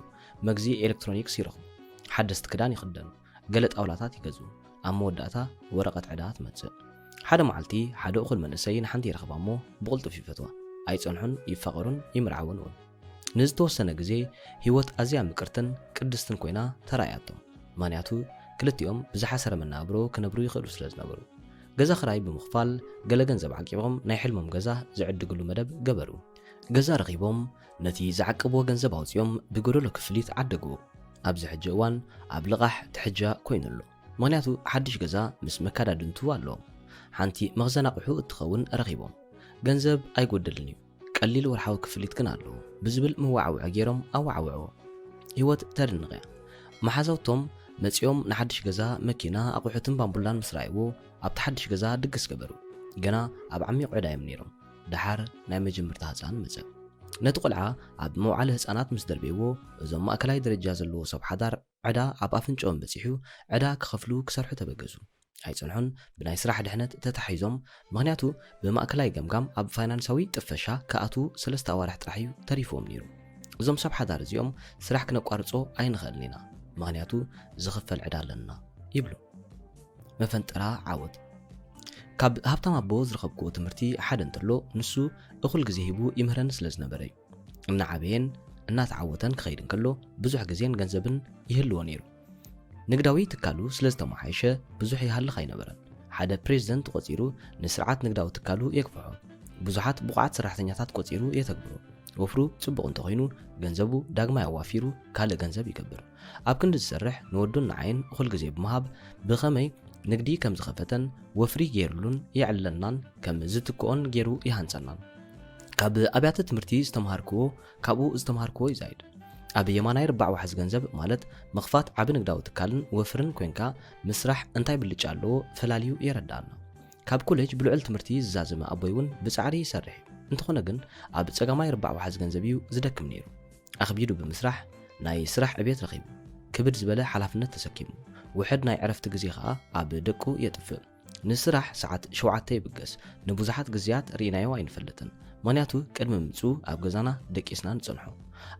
መግዚ ኤሌክትሮኒክስ ይረኽቡ፣ ሓደስቲ ክዳን ይኽደኑ፣ ገለ ጣውላታት ይገዝኡ። ኣብ መወዳእታ ወረቐት ዕዳ ትመጽእ። ሓደ መዓልቲ ሓደ እኹል መንእሰይ ንሓንቲ ይረኽባ እሞ ብቕልጡፍ ይፈትዋ፣ ኣይጸንሑን፣ ይፋቐሩን፣ ይምርዓውን እውን። ንዝተወሰነ ግዜ ህይወት ኣዝያ ምቅርትን ቅድስትን ኮይና ተራእያቶም። ምኽንያቱ ክልቲኦም ብዝሓሰረ መናብሮ ክነብሩ ይኽእሉ ስለ ዝነበሩ ገዛ ክራይ ብምኽፋል ገለ ገንዘብ ዓቂቦም ናይ ሕልሞም ገዛ ዝዕድግሉ መደብ ገበሩ። ገዛ ረኺቦም ነቲ ዝዓቅብዎ ገንዘብ ኣውፂኦም ብጎደሎ ክፍሊት ዓደግዎ። ኣብዚ ሕጂ እዋን ኣብ ልቓሕ ትሕጃ ኮይኑ ኣሎ። ምኽንያቱ ሓድሽ ገዛ ምስ መካዳድንቱ ኣለዎም። ሓንቲ መኽዘን ኣቑሑ እትኸውን ረኺቦም። ገንዘብ ኣይጎደልን እዩ፣ ቀሊል ወርሓዊ ክፍሊት ግን ኣለዎ ብዝብል መዋዕውዒ ገይሮም ኣዋዕውዕዎ። ህይወት ተደንቕ እያ። መሓዛውቶም መጺኦም ንሓድሽ ገዛ መኪና ኣቑሑትን ባምቡላን ምስ ረኣይዎ ኣብቲ ሓድሽ ገዛ ድግስ ገበሩ። ገና ኣብ ዓሚቕ ዕዳ እዮም ነይሮም። ድሓር ናይ መጀመርታ ህፃን መጽእ ነቲ ቆልዓ ኣብ መውዓሊ ህፃናት ምስ ደልቤዎ እዞም ማእከላይ ደረጃ ዘለዎ ሰብ ሓዳር ዕዳ ኣብ ኣፍንጮኦም በፂሑ ዕዳ ክኸፍሉ ክሰርሑ ተበገሱ። ኣይጸንሑን ብናይ ስራሕ ድሕነት ተታሒዞም። ምኽንያቱ ብማእከላይ ገምጋም ኣብ ፋይናንሳዊ ጥፈሻ ከኣትዉ 3 ኣዋርሕ ጥራሕ እዩ ተሪፎም ነይሩ። እዞም ሰብ ሓዳር እዚኦም ስራሕ ክነቋርጾ ኣይንኽእልን ኢና፣ ምኽንያቱ ዝኽፈል ዕዳ ኣለና ይብሉ። መፈንጠራ ዓወት ካብ ሃብታም ኣቦ ዝረኸብክዎ ትምህርቲ ሓደ እንተሎ ንሱ እኹል ግዜ ሂቡ ይምህረን ስለ ዝነበረ እዩ። እናዓበየን እናተዓወተን ክኸይድ እንከሎ ብዙሕ ግዜን ገንዘብን ይህልዎ ነይሩ። ንግዳዊ ትካሉ ስለ ዝተመሓየሸ ብዙሕ ይሃልኽ ኣይነበረን። ሓደ ፕሬዚደንት ቆፂሩ ንስርዓት ንግዳዊ ትካሉ የግፍሖ። ብዙሓት ብቑዓት ሰራሕተኛታት ቆፂሩ የተግብሮ። ወፍሩ ጽቡቕ እንተኾይኑ ገንዘቡ ዳግማይ ኣዋፊሩ ካልእ ገንዘብ ይገብር። ኣብ ክንዲ ዝሰርሕ ንወዱን ንዓይን እኹል ግዜ ብምሃብ ብኸመይ ንግዲ ከም ዝኸፈተን ወፍሪ ገይሩሉን ይዕለናን ከም ዝትክኦን ገይሩ ይሃንጸናን። ካብ ኣብያተ ትምህርቲ ዝተምሃርክዎ ካብኡ ዝተምሃርክዎ ይዛይድ። ኣብ የማናይ ርባዕ ዋሕዚ ገንዘብ ማለት መኽፋት ዓብ ንግዳዊ ትካልን ወፍርን ኮንካ ምስራሕ እንታይ ብልጫ ኣለዎ ፈላልዩ የረዳእና። ካብ ኮሌጅ ብልዑል ትምህርቲ ዝዛዘመ ኣቦይ እውን ብጻዕሪ ይሰርሕ። እንተኾነ ግን ኣብ ጸጋማይ ርባዕ ዋሕዚ ገንዘብ እዩ ዝደክም ነይሩ። ኣኽቢዱ ብምስራሕ ናይ ስራሕ ዕቤት ረኺቡ። ክብድ ዝበለ ሓላፍነት ተሰኪሙ። ውሕድ ናይ ዕረፍቲ ግዜ ከዓ ኣብ ደቁ የጥፍእ። ንስራሕ ሰዓት 7 ይብገስ። ንብዙሓት ግዜያት ርኢናዮ ኣይንፈልጥን። ምኽንያቱ ቅድሚ ምምፁ ኣብ ገዛና ደቂስና ንጸንሖ።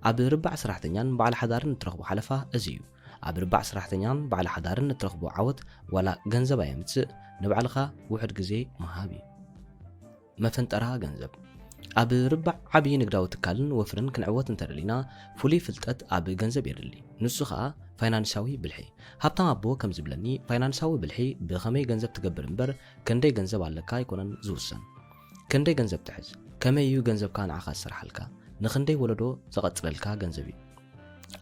ኣብ ርባዕ ሰራሕተኛን በዓል ሓዳርን እትረኽቦ ሓለፋ እዚ እዩ። ኣብ ርባዕ ሰራሕተኛን በዓል ሓዳርን እትረኽቦ ዓወት ዋላ ገንዘብ ኣየምፅእ፣ ንባዕልኻ ውሕድ ግዜ መሃብ እዩ። መፈንጠራ ገንዘብ ኣብ ርባዕ ዓብይ ንግዳዊ ትካልን ወፍርን ክንዕወት እንተደሊና ፍሉይ ፍልጠት ኣብ ገንዘብ የድሊ ንሱ ከዓ ፋይናንሳዊ ብልሒ ሃብታም ኣቦ ከም ዝብለኒ ፋይናንሳዊ ብልሒ ብኸመይ ገንዘብ ትገብር እምበር ክንደይ ገንዘብ ኣለካ ኣይኮነን ዝውሰን ክንደይ ገንዘብ ትሕዝ ከመይ እዩ ገንዘብካ ንዓኻ ዝስርሓልካ ንክንደይ ወለዶ ዘቐፅለልካ ገንዘብ እዩ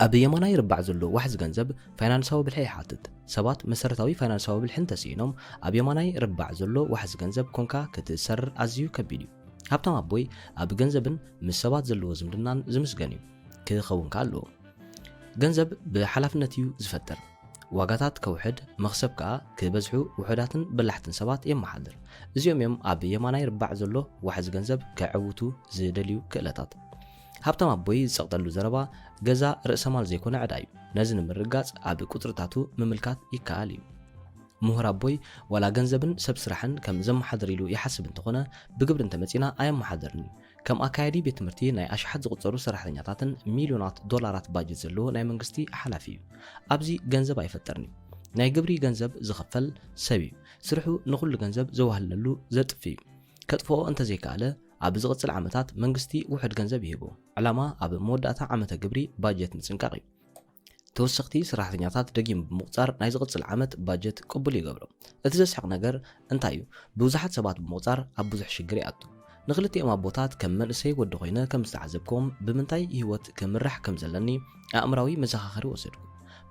ኣብ የማናይ ርባዕ ዘሎ ዋሕዚ ገንዘብ ፋይናንሳዊ ብልሒ ይሓትት ሰባት መሰረታዊ ፋይናንሳዊ ብልሒ እንተሲኢኖም ኣብ የማናይ ርባዕ ዘሎ ዋሕዚ ገንዘብ ኮንካ ክትሰርር ኣዝዩ ከቢድ እዩ ሃብታም ኣቦይ ኣብ ገንዘብን ምስ ሰባት ዘለዎ ዝምድናን ዝምስገን እዩ ክኸውንካ ኣለዎ ገንዘብ ብሓላፍነት እዩ ዝፈጠር ዋጋታት ከውሕድ መኽሰብ ከዓ ክበዝሑ ውሑዳትን በላሕትን ሰባት የመሓድር እዚኦም እዮም ኣብ የማናይ ርባዕ ዘሎ ዋሕዚ ገንዘብ ከዕውቱ ዝደልዩ ክእለታት ሃብታም ኣቦይ ዝጸቕጠሉ ዘረባ ገዛ ርእሰማል ዘይኮነ ዕዳ እዩ ነዚ ንምርጋጽ ኣብ ቁጥርታቱ ምምልካት ይከኣል እዩ ምሁር ኣቦይ ዋላ ገንዘብን ሰብ ስራሕን ከም ዘመሓድር ኢሉ ይሓስብ እንተኾነ ብግብሪ እንተመጺና ኣየመሓድርን ከም ኣካያዲ ቤት ትምህርቲ ናይ ኣሽሓት ዝቁጸሩ ሰራሕተኛታትን ሚልዮናት ዶላራት ባጀት ዘለዎ ናይ መንግስቲ ሓላፊ እዩ ኣብዚ ገንዘብ ኣይፈጠርኒ ናይ ግብሪ ገንዘብ ዝኸፈል ሰብ እዩ ስርሑ ንኹሉ ገንዘብ ዘዋህለሉ ዘጥፊ እዩ ከጥፍኦ እንተዘይከኣለ ኣብ ዝቕጽል ዓመታት መንግስቲ ውሕድ ገንዘብ ይህቦ ዕላማ ኣብ መወዳእታ ዓመተ ግብሪ ባጀት ምጽንቃቕ እዩ ተወሰኽቲ ሰራሕተኛታት ደጊም ብምቁጻር ናይ ዝቕጽል ዓመት ባጀት ቅቡል ይገብሮም እቲ ዘስሕቕ ነገር እንታይ እዩ ብዙሓት ሰባት ብምቁጻር ኣብ ብዙሕ ሽግር ይኣቱ ንኽልቲኦም ኣቦታት ከም መንእሰይ ወዲ ኮይነ ከም ዝተዓዘብኩም ብምንታይ ህይወት ክምራሕ ከም ዘለኒ ኣእምራዊ መዘኻኸሪ ወሰድኩ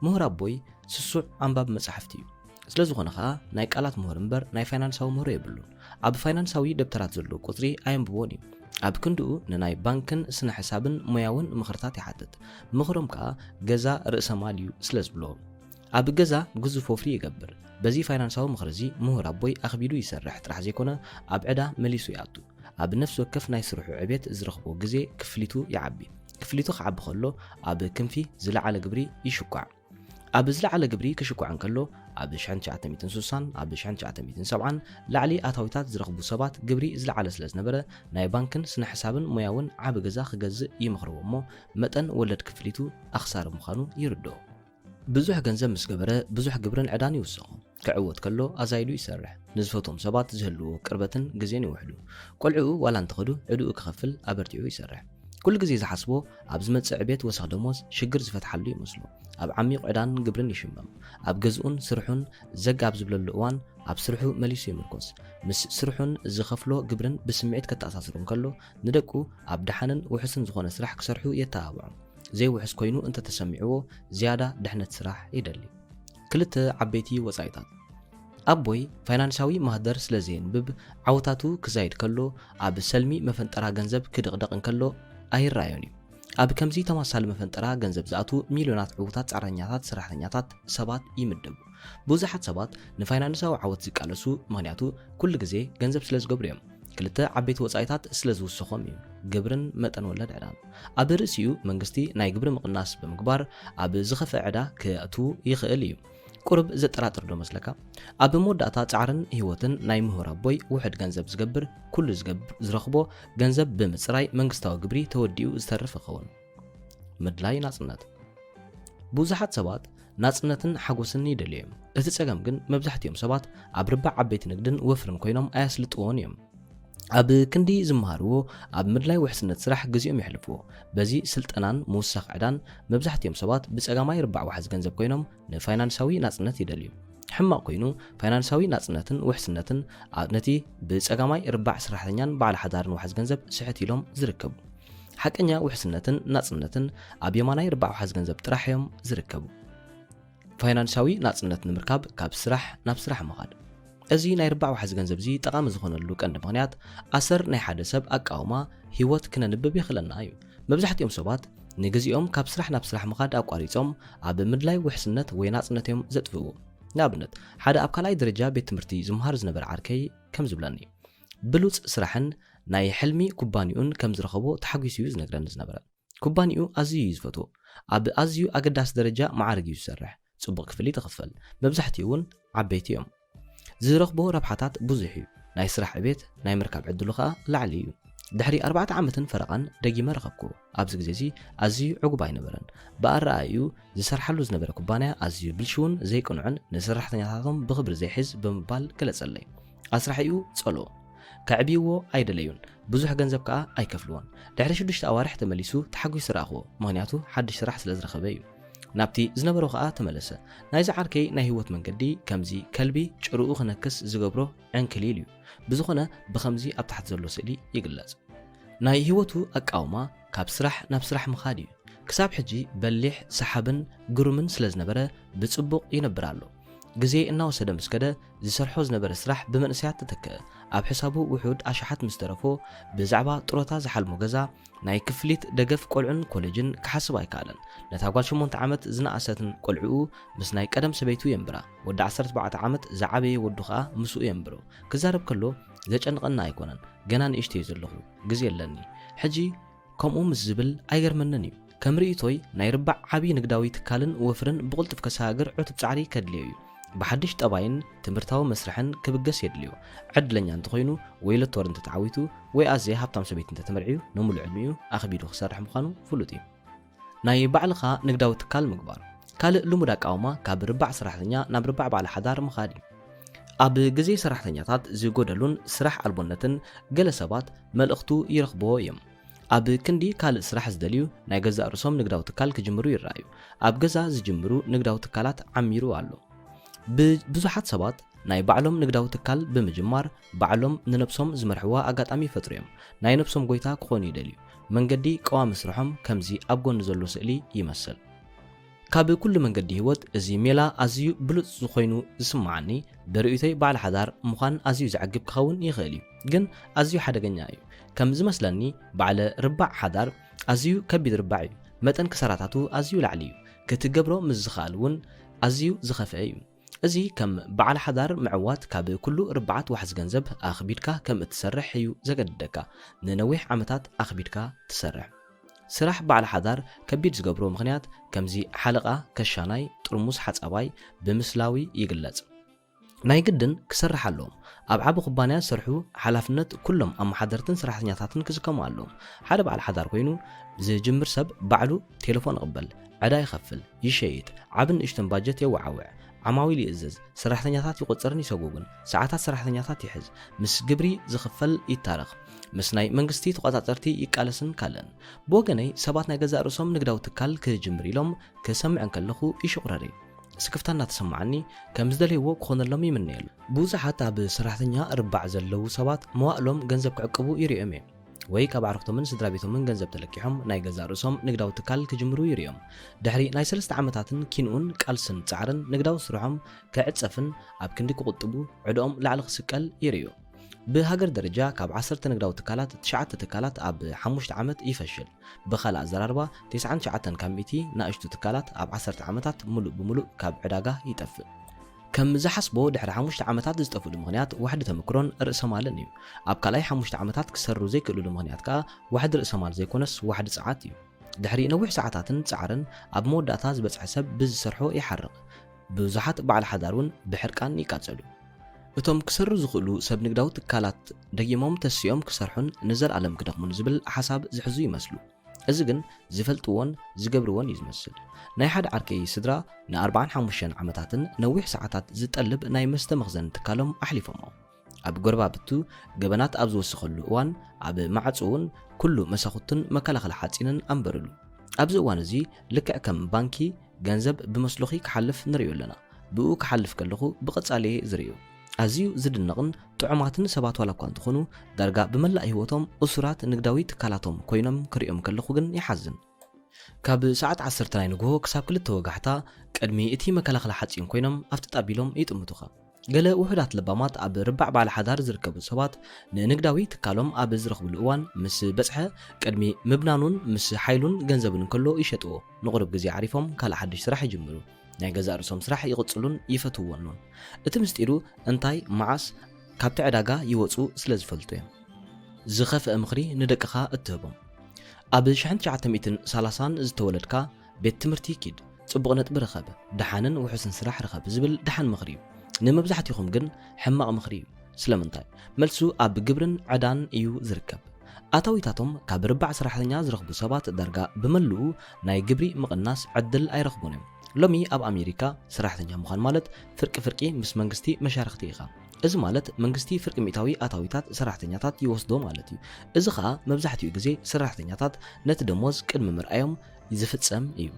ምሁር ኣቦይ ስሱዕ ኣንባብ መጻሕፍቲ እዩ ስለዝኾነ ከዓ ናይ ቃላት ምሁር እምበር ናይ ፋይናንሳዊ ምሁር የብሉን ኣብ ፋይናንሳዊ ደብተራት ዘሎ ቁጽሪ ኣየንብቦን እዩ ኣብ ክንድኡ ንናይ ባንክን ስነ ሕሳብን ሞያውን ምኽርታት ይሓትት ምኽሮም ከዓ ገዛ ርእሰ ማል እዩ ስለዝብሎም ኣብ ገዛ ግዙፍ ወፍሪ ይገብር በዚ ፋይናንሳዊ ምኽሪ እዚ ምሁር ኣቦይ ኣኽቢዱ ይሰርሕ ጥራሕ ዘይኮነ ኣብ ዕዳ መሊሱ ይኣቱ ኣብ ነፍሲ ወከፍ ናይ ስርሑ ዕቤት ዝረኽቦ ግዜ ክፍሊቱ ይዓቢ ክፍሊቱ ክዓቢ ከሎ ኣብ ክንፊ ዝለዓለ ግብሪ ይሽኳዕ ኣብ ዝለዓለ ግብሪ ክሽኳዕ እንከሎ ኣብ 1960 ኣብ 1970 ላዕሊ ኣታዊታት ዝረኽቡ ሰባት ግብሪ ዝለዓለ ስለ ዝነበረ ናይ ባንክን ስነ ሕሳብን ሞያውን ዓብ ገዛ ክገዝእ ይመኽርዎ እሞ መጠን ወለድ ክፍሊቱ ኣኽሳሪ ምዃኑ ይርድኦ ብዙሕ ገንዘብ ምስ ገበረ ብዙሕ ግብርን ዕዳን ይውስኹ ክዕወት ከሎ ኣዛይዱ ይሰርሕ ንዝፈቶም ሰባት ዝህልዎ ቅርበትን ግዜን ይውሕዱ ቆልዑኡ ዋላ እንተኸዱ ዕድኡ ክኸፍል ኣበርቲዑ ይሰርሕ ኩሉ ግዜ ዝሓስቦ ኣብ ዝመጽእ ዕቤት ወሰኽ ደሞዝ ሽግር ዝፈትሓሉ ይመስሎ ኣብ ዓሚቕ ዕዳን ግብርን ይሽመም ኣብ ገዝኡን ስርሑን ዘጋብ ዝብለሉ እዋን ኣብ ስርሑ መሊሱ ይምርኮስ ምስ ስርሑን ዝኸፍሎ ግብርን ብስምዒት ከተኣሳስሩ እንከሎ ንደቁ ኣብ ድሓንን ውሕስን ዝኾነ ስራሕ ክሰርሑ የተባብዖም ዘይውሕስ ኮይኑ እንተተሰሚዕዎ ዝያዳ ድሕነት ስራሕ ይደሊ ክልተ ዓበይቲ ወጻኢታት ኣቦይ ፋይናንሳዊ ማህደር ስለዘየንብብ ዓውታቱ ክዛይድ ከሎ ኣብ ሰልሚ መፈንጠራ ገንዘብ ክድቕደቕ እንከሎ ኣይራዮን እዩ ኣብ ከምዚ ተማሳሊ መፈንጠራ ገንዘብ ዝኣቱ ሚልዮናት ዕውታት ጻረኛታት ሰራሕተኛታት ሰባት ይምደቡ ብዙሓት ሰባት ንፋይናንሳዊ ዓወት ዝቃለሱ ምክንያቱ ኩሉ ግዜ ገንዘብ ስለ ዝገብሩ እዮም ክልተ ዓበይቲ ወጻኢታት ስለ ዝውስኾም እዩ ግብርን መጠን ወለድ ዕዳን ኣብ ርእሲኡ መንግስቲ ናይ ግብሪ ምቕናስ ብምግባር ኣብ ዝኸፍአ ዕዳ ክእቱ ይኽእል እዩ ቁርብ ዘጠራጥር ዶ መስለካ ኣብ መወዳእታ ጻዕርን ህይወትን ናይ ምሁር ኣቦይ ውሕድ ገንዘብ ዝገብር ኩሉ ዝረኽቦ ገንዘብ ብምጽራይ መንግስታዊ ግብሪ ተወዲኡ ዝተርፍ ይኸውን ምድላይ ናጽነት ብዙሓት ሰባት ናጽነትን ሓጎስን ይደልዩ እዮም እቲ ጸገም ግን መብዛሕትኦም ሰባት ኣብ ርባዕ ዓበይቲ ንግድን ወፍርን ኮይኖም ኣያስልጥዎን እዮም ኣብ ክንዲ ዝመሃርዎ ኣብ ምድላይ ውሕስነት ስራሕ ግዜኦም ይሕልፍዎ በዚ ስልጠናን ምውሳኽ ዕዳን መብዛሕትኦም ሰባት ብጸጋማይ ርባዕ ዋሕዚ ገንዘብ ኮይኖም ንፋይናንሳዊ ናጽነት ይደልዩ ሕማቕ ኮይኑ ፋይናንሳዊ ናጽነትን ውሕስነትን ነቲ ብጸጋማይ ርባዕ ሰራሕተኛን በዓል ሓዳርን ዋሕዚ ገንዘብ ስሕት ኢሎም ዝርከቡ ሓቀኛ ውሕስነትን ናጽነትን ኣብ የማናይ ርባዕ ዋሕዚ ገንዘብ ጥራሕ እዮም ዝርከቡ ፋይናንሳዊ ናጽነት ንምርካብ ካብ ስራሕ ናብ ስራሕ ምኻድ እዚ ናይ ርባዕ ዋሕዚ ገንዘብ እዚ ጠቃሚ ዝኾነሉ ቀንዲ ምኽንያት ኣሰር ናይ ሓደ ሰብ ኣቃውማ ህይወት ክነንብብ ይኽእለና እዩ መብዛሕትኦም ሰባት ንግዚኦም ካብ ስራሕ ናብ ስራሕ ምኻድ ኣቋሪጾም ኣብ ምድላይ ውሕስነት ወይ ናጽነት እዮም ዘጥፍእዎ ንኣብነት ሓደ ኣብ ካልኣይ ደረጃ ቤት ትምህርቲ ዝምሃር ዝነበረ ዓርከይ ከም ዝብለኒ ብሉጽ ስራሕን ናይ ሕልሚ ኩባንኡን ከም ዝረኸቦ ተሓጒሱ እዩ ዝነግረኒ ዝነበረ ኩባንኡ ኣዝዩ እዩ ዝፈትዎ ኣብ ኣዝዩ ኣገዳሲ ደረጃ ማዕርግ እዩ ዝሰርሕ ጽቡቕ ክፍሊት ይኽፈል መብዛሕትኡ እውን ዓበይቲ እዮም ዝረኽቦ ረብሓታት ብዙሕ እዩ ናይ ስራሕ ዕቤት ናይ ምርካብ ዕድሉ ከዓ ላዕሊ እዩ ድሕሪ 4 ዓመትን ፈረቓን ደጊመ ረኸብኩ ኣብዚ ግዜ እዚ ኣዝዩ ዕጉብ ኣይነበረን ብኣረኣዩ ዝሰርሓሉ ዝነበረ ኩባንያ ኣዝዩ ብልሽውን ዘይቅንዑን ንሰራሕተኛታቶም ብኽብሪ ዘይሕዝ ብምባል ገለጸለይ ኣስራሒኡ ጸልኦ ከዕብይዎ ኣይደለዩን ብዙሕ ገንዘብ ከዓ ኣይከፍልዎን ድሕሪ 6 ኣዋርሕ ተመሊሱ ተሓጒሱ ረኣኽዎ ምክንያቱ ሓድሽ ስራሕ ስለ ዝረኸበ እዩ ናብቲ ዝነበሮ ከዓ ተመለሰ ናይዚ ዓርከይ ናይ ህይወት መንገዲ ከምዚ ከልቢ ጭርኡ ክነክስ ዝገብሮ ዕንክሊል እዩ ብዝኾነ ብከምዚ ኣብ ታሕቲ ዘሎ ስእሊ ይግለጽ ናይ ህይወቱ ኣቃውማ ካብ ስራሕ ናብ ስራሕ ምኻድ እዩ ክሳብ ሕጂ በሊሕ ሰሓብን ግሩምን ስለ ዝነበረ ብጽቡቕ ይነብር ኣሎ ግዜ እናወሰደ ምስከደ ዝሰርሖ ዝነበረ ስራሕ ብመንእሰያት ተተክአ ኣብ ሕሳቡ ውሑድ ኣሽሓት ምስ ተረፎ ብዛዕባ ጥሮታ ዝሓልሞ ገዛ ናይ ክፍሊት ደገፍ ቆልዑን ኮሌጅን ክሓስብ ኣይከኣለን ነታ ጓል 8 ዓመት ዝነኣሰትን ቆልዑኡ ምስ ናይ ቀደም ሰበይቱ የንብራ ወዲ 14 ዓመት ዝዓበየ ወዱ ከዓ ምስኡ የንብሮ ክዛረብ ከሎ ዘጨንቐና ኣይኮነን ገና ንእሽተይ ዘለኹ ግዜ የለኒ ሕጂ ከምኡ ምስ ዝብል ኣይገርመንን እዩ ከም ርእቶይ ናይ ርባዕ ዓብይ ንግዳዊ ትካልን ወፍርን ብቁልጥፍ ከሰጋግር ዕቱብ ጻዕሪ ከድልዮ እዩ بحدش طبعاً تمرتاو مسرحن كبجس يدليو عدلن أنت خينو ويلا تورن تتعويتو ويأزي هبطام سبيت أنت تمرعيو نمل علميو أخبيدو خسارح مخانو فلوتي ناي بعلقة نقداو تكال مقبار كال لمداك أوما كابربع سرحتنيا نبربع بعلى حدار مخادي أب جزي سرحتنياتات زيقودلون سرح البنتن جلسات ملأختو يرخبو يم أب كندي كال سرح زدليو ناي جزا رسوم نقداو تكال كجمرو يرايو أب جزا زجمرو نقداو تكالات عميرو علو بزحات سبات ناي بعلم نقداو تكال بمجمار بعلم ننبسهم زمرحوا أقاتامي يفتريم ناي نبسهم قويتا كخوني دليو من قدي قوام مسرحهم كمزي أبقون نزلو سئلي يمثل كاب كل من قدي هوت ازي ميلا ازيو بلوت زخوينو زسمعني برؤيتي بعل حدار مخان ازيو زعقب كخون يخيلي جن ازيو حدا قنيايو كم زمسلني بعل ربع حدار ازيو كبيد ربعي متن كسراتاتو ازيو لعليو كتقبرو مزخالون ازيو زخفايو ازي كم بعل حدار معوات كاب كله ربعات وحز جنزب اخبيدكا كم تسرح يو زقدكا ننويح عمتات اخبيدكا تسرح سرح بعل حدار كبيد زقبرو مغنيات كمزي حلقة كشاناي ترموز حدس أباي بمسلاوي يقلز ناي قدن كسرح اللوم أبعاب قبانيات سرحو حلافنت كلهم أما حدرتن سرحتنياتاتن كزكمو اللوم حدا بعل حدار كوينو زي جمر سب بعلو تليفون قبل عدا يخفل يشيت عبن اشتن باجت يوعوع عماويل يأزز سرحتنياتات يقصرن يسوقون ساعات سرحتنياتات يحز مس قبري زخفل يتارخ مسناي منغستي تقاطعترتي يقالسن كالن بوغناي سبات ناي غزا رسوم نغداو تكال كجمريلوم كسمعن كلخو يشقرري سكفتنا تسمعني كمزدليو كخونلوم يمنيل بوزحات اب سرحتنيا ربع زلو سبات موالوم ገንዘብ كعقبو يريم ወይ ካብ ዓረፍቶምን ስድራቤቶምን ገንዘብ ተለኪሖም ናይ ገዛ ርእሶም ንግዳዊ ትካል ክጅምሩ ይርዮም ድሕሪ ናይ 3 ዓመታትን ኪንኡን ቃልስን ጻዕርን ንግዳዊ ስርሖም ከዕጸፍን ኣብ ክንዲ ክቁጥቡ ዕድኦም ላዕሊ ክስቀል ይርዩ بهاجر درجة كاب 10 نقداو تكالات 9 تكالات أب 5 عامات يفشل بخلع زراربا 9 كميتي ناقشتو تكالات أب 10 عامات ملؤ بملؤ كاب عداقة يتفق كم زحسبو دحر 5 عامات زطفو المغنيات واحد تمكرون رأس مالن يو أب كلاي 5 عامات كسروا زي كلو المغنيات كا واحد رأس مال زي كونس واحد ساعات يو دحري نوح ساعاتن صعرن أب موداتا زبص حسب بز سرحو يحرق بزحات بعل حدارون بحرقان يقاتلو እቶም ክሰርሩ ዝኽእሉ ሰብ ንግዳዊ ትካላት ደይሞም ተስዮም ክሰርሑን ንዘር ዓለም ክደኽሙን ዝብል ሓሳብ ዝሕዙ ይመስሉ እዚ ግን ዝፈልጥዎን ዝገብርዎን ይዝመስል ናይ ሓደ ዓርከይ ስድራ ን45 ዓመታትን ነዊሕ ሰዓታት ዝጠልብ ናይ መስተ መኽዘን ትካሎም ኣሕሊፎሞ ኣብ ጎረባብቱ ገበናት ኣብ ዝወስኸሉ እዋን ኣብ ማዕጾውን ኩሉ መሳኹትን መከላኸሊ ሓጺንን ኣንበርሉ ኣብዚ እዋን እዚ ልክዕ ከም ባንኪ ገንዘብ ብመስሎኺ ክሓልፍ ንሪኦ ኣለና ብኡ ክሓልፍ ከለኹ ብቐጻሊ ዝርዩ أزيو زدنقن طعماتن سبات ولا كنت خنو درجة بملأ هوتهم أسرات نقداوي تكالاتهم كوينم كريم كلخوجن يحزن كاب ساعات 10 نجوه كسب كل توجحتا كأدمي إتي مكلا خلا حتين كوينم أفتت أبيلهم يتمتوخا جل وحدات لبامات أب ربع بعد حدار زركب سبات نقداوي تكالهم أب زرخ بالأوان مس بسحة كأدمي مبنانون مس حيلون جنزبن كله يشتوه نقرب جزي عارفهم كلا حدش راح يجمرو ናይ ገዛ ርእሶም ስራሕ ይቕጽሉን ይፈትውዎን እቲ ምስጢሩ እንታይ ማዓስ ካብቲ ዕዳጋ ይወጹ ስለ ዝፈልጡ እዮም ዝኸፍአ ምኽሪ ንደቅኻ እትህቦም ኣብ 1930 ዝተወለድካ ቤት ትምህርቲ ኪድ ጽቡቕ ነጥቢ ረኸበ ደሓንን ውሑስን ስራሕ ረኸበ ዝብል ደሓን ምኽሪ እዩ ንመብዛሕትኹም ግን ሕማቕ ምኽሪ እዩ ስለምንታይ መልሱ ኣብ ግብርን ዕዳን እዩ ዝርከብ ኣታዊታቶም ካብ ርባዕ ሰራሕተኛ ዝረኽቡ ሰባት ዳርጋ ብመልኡ ናይ ግብሪ ምቕናስ ዕድል ኣይረኽቡን እዮም ሎሚ ኣብ ኣሜሪካ ሰራሕተኛ ምዃን ማለት ፍርቂ ምስ መንግስቲ መሻርክቲ ኢኻ እዚ ማለት መንግስቲ ፍርቂ ሚእታዊ ኣታዊታት ሰራሕተኛታት ይወስዶ ማለት እዩ። እዚ ከዓ መብዛሕትኡ ግዜ ሰራሕተኛታት ነቲ ደሞዝ ቅድሚ ምርኣዮም ዝፍጸም እዩ።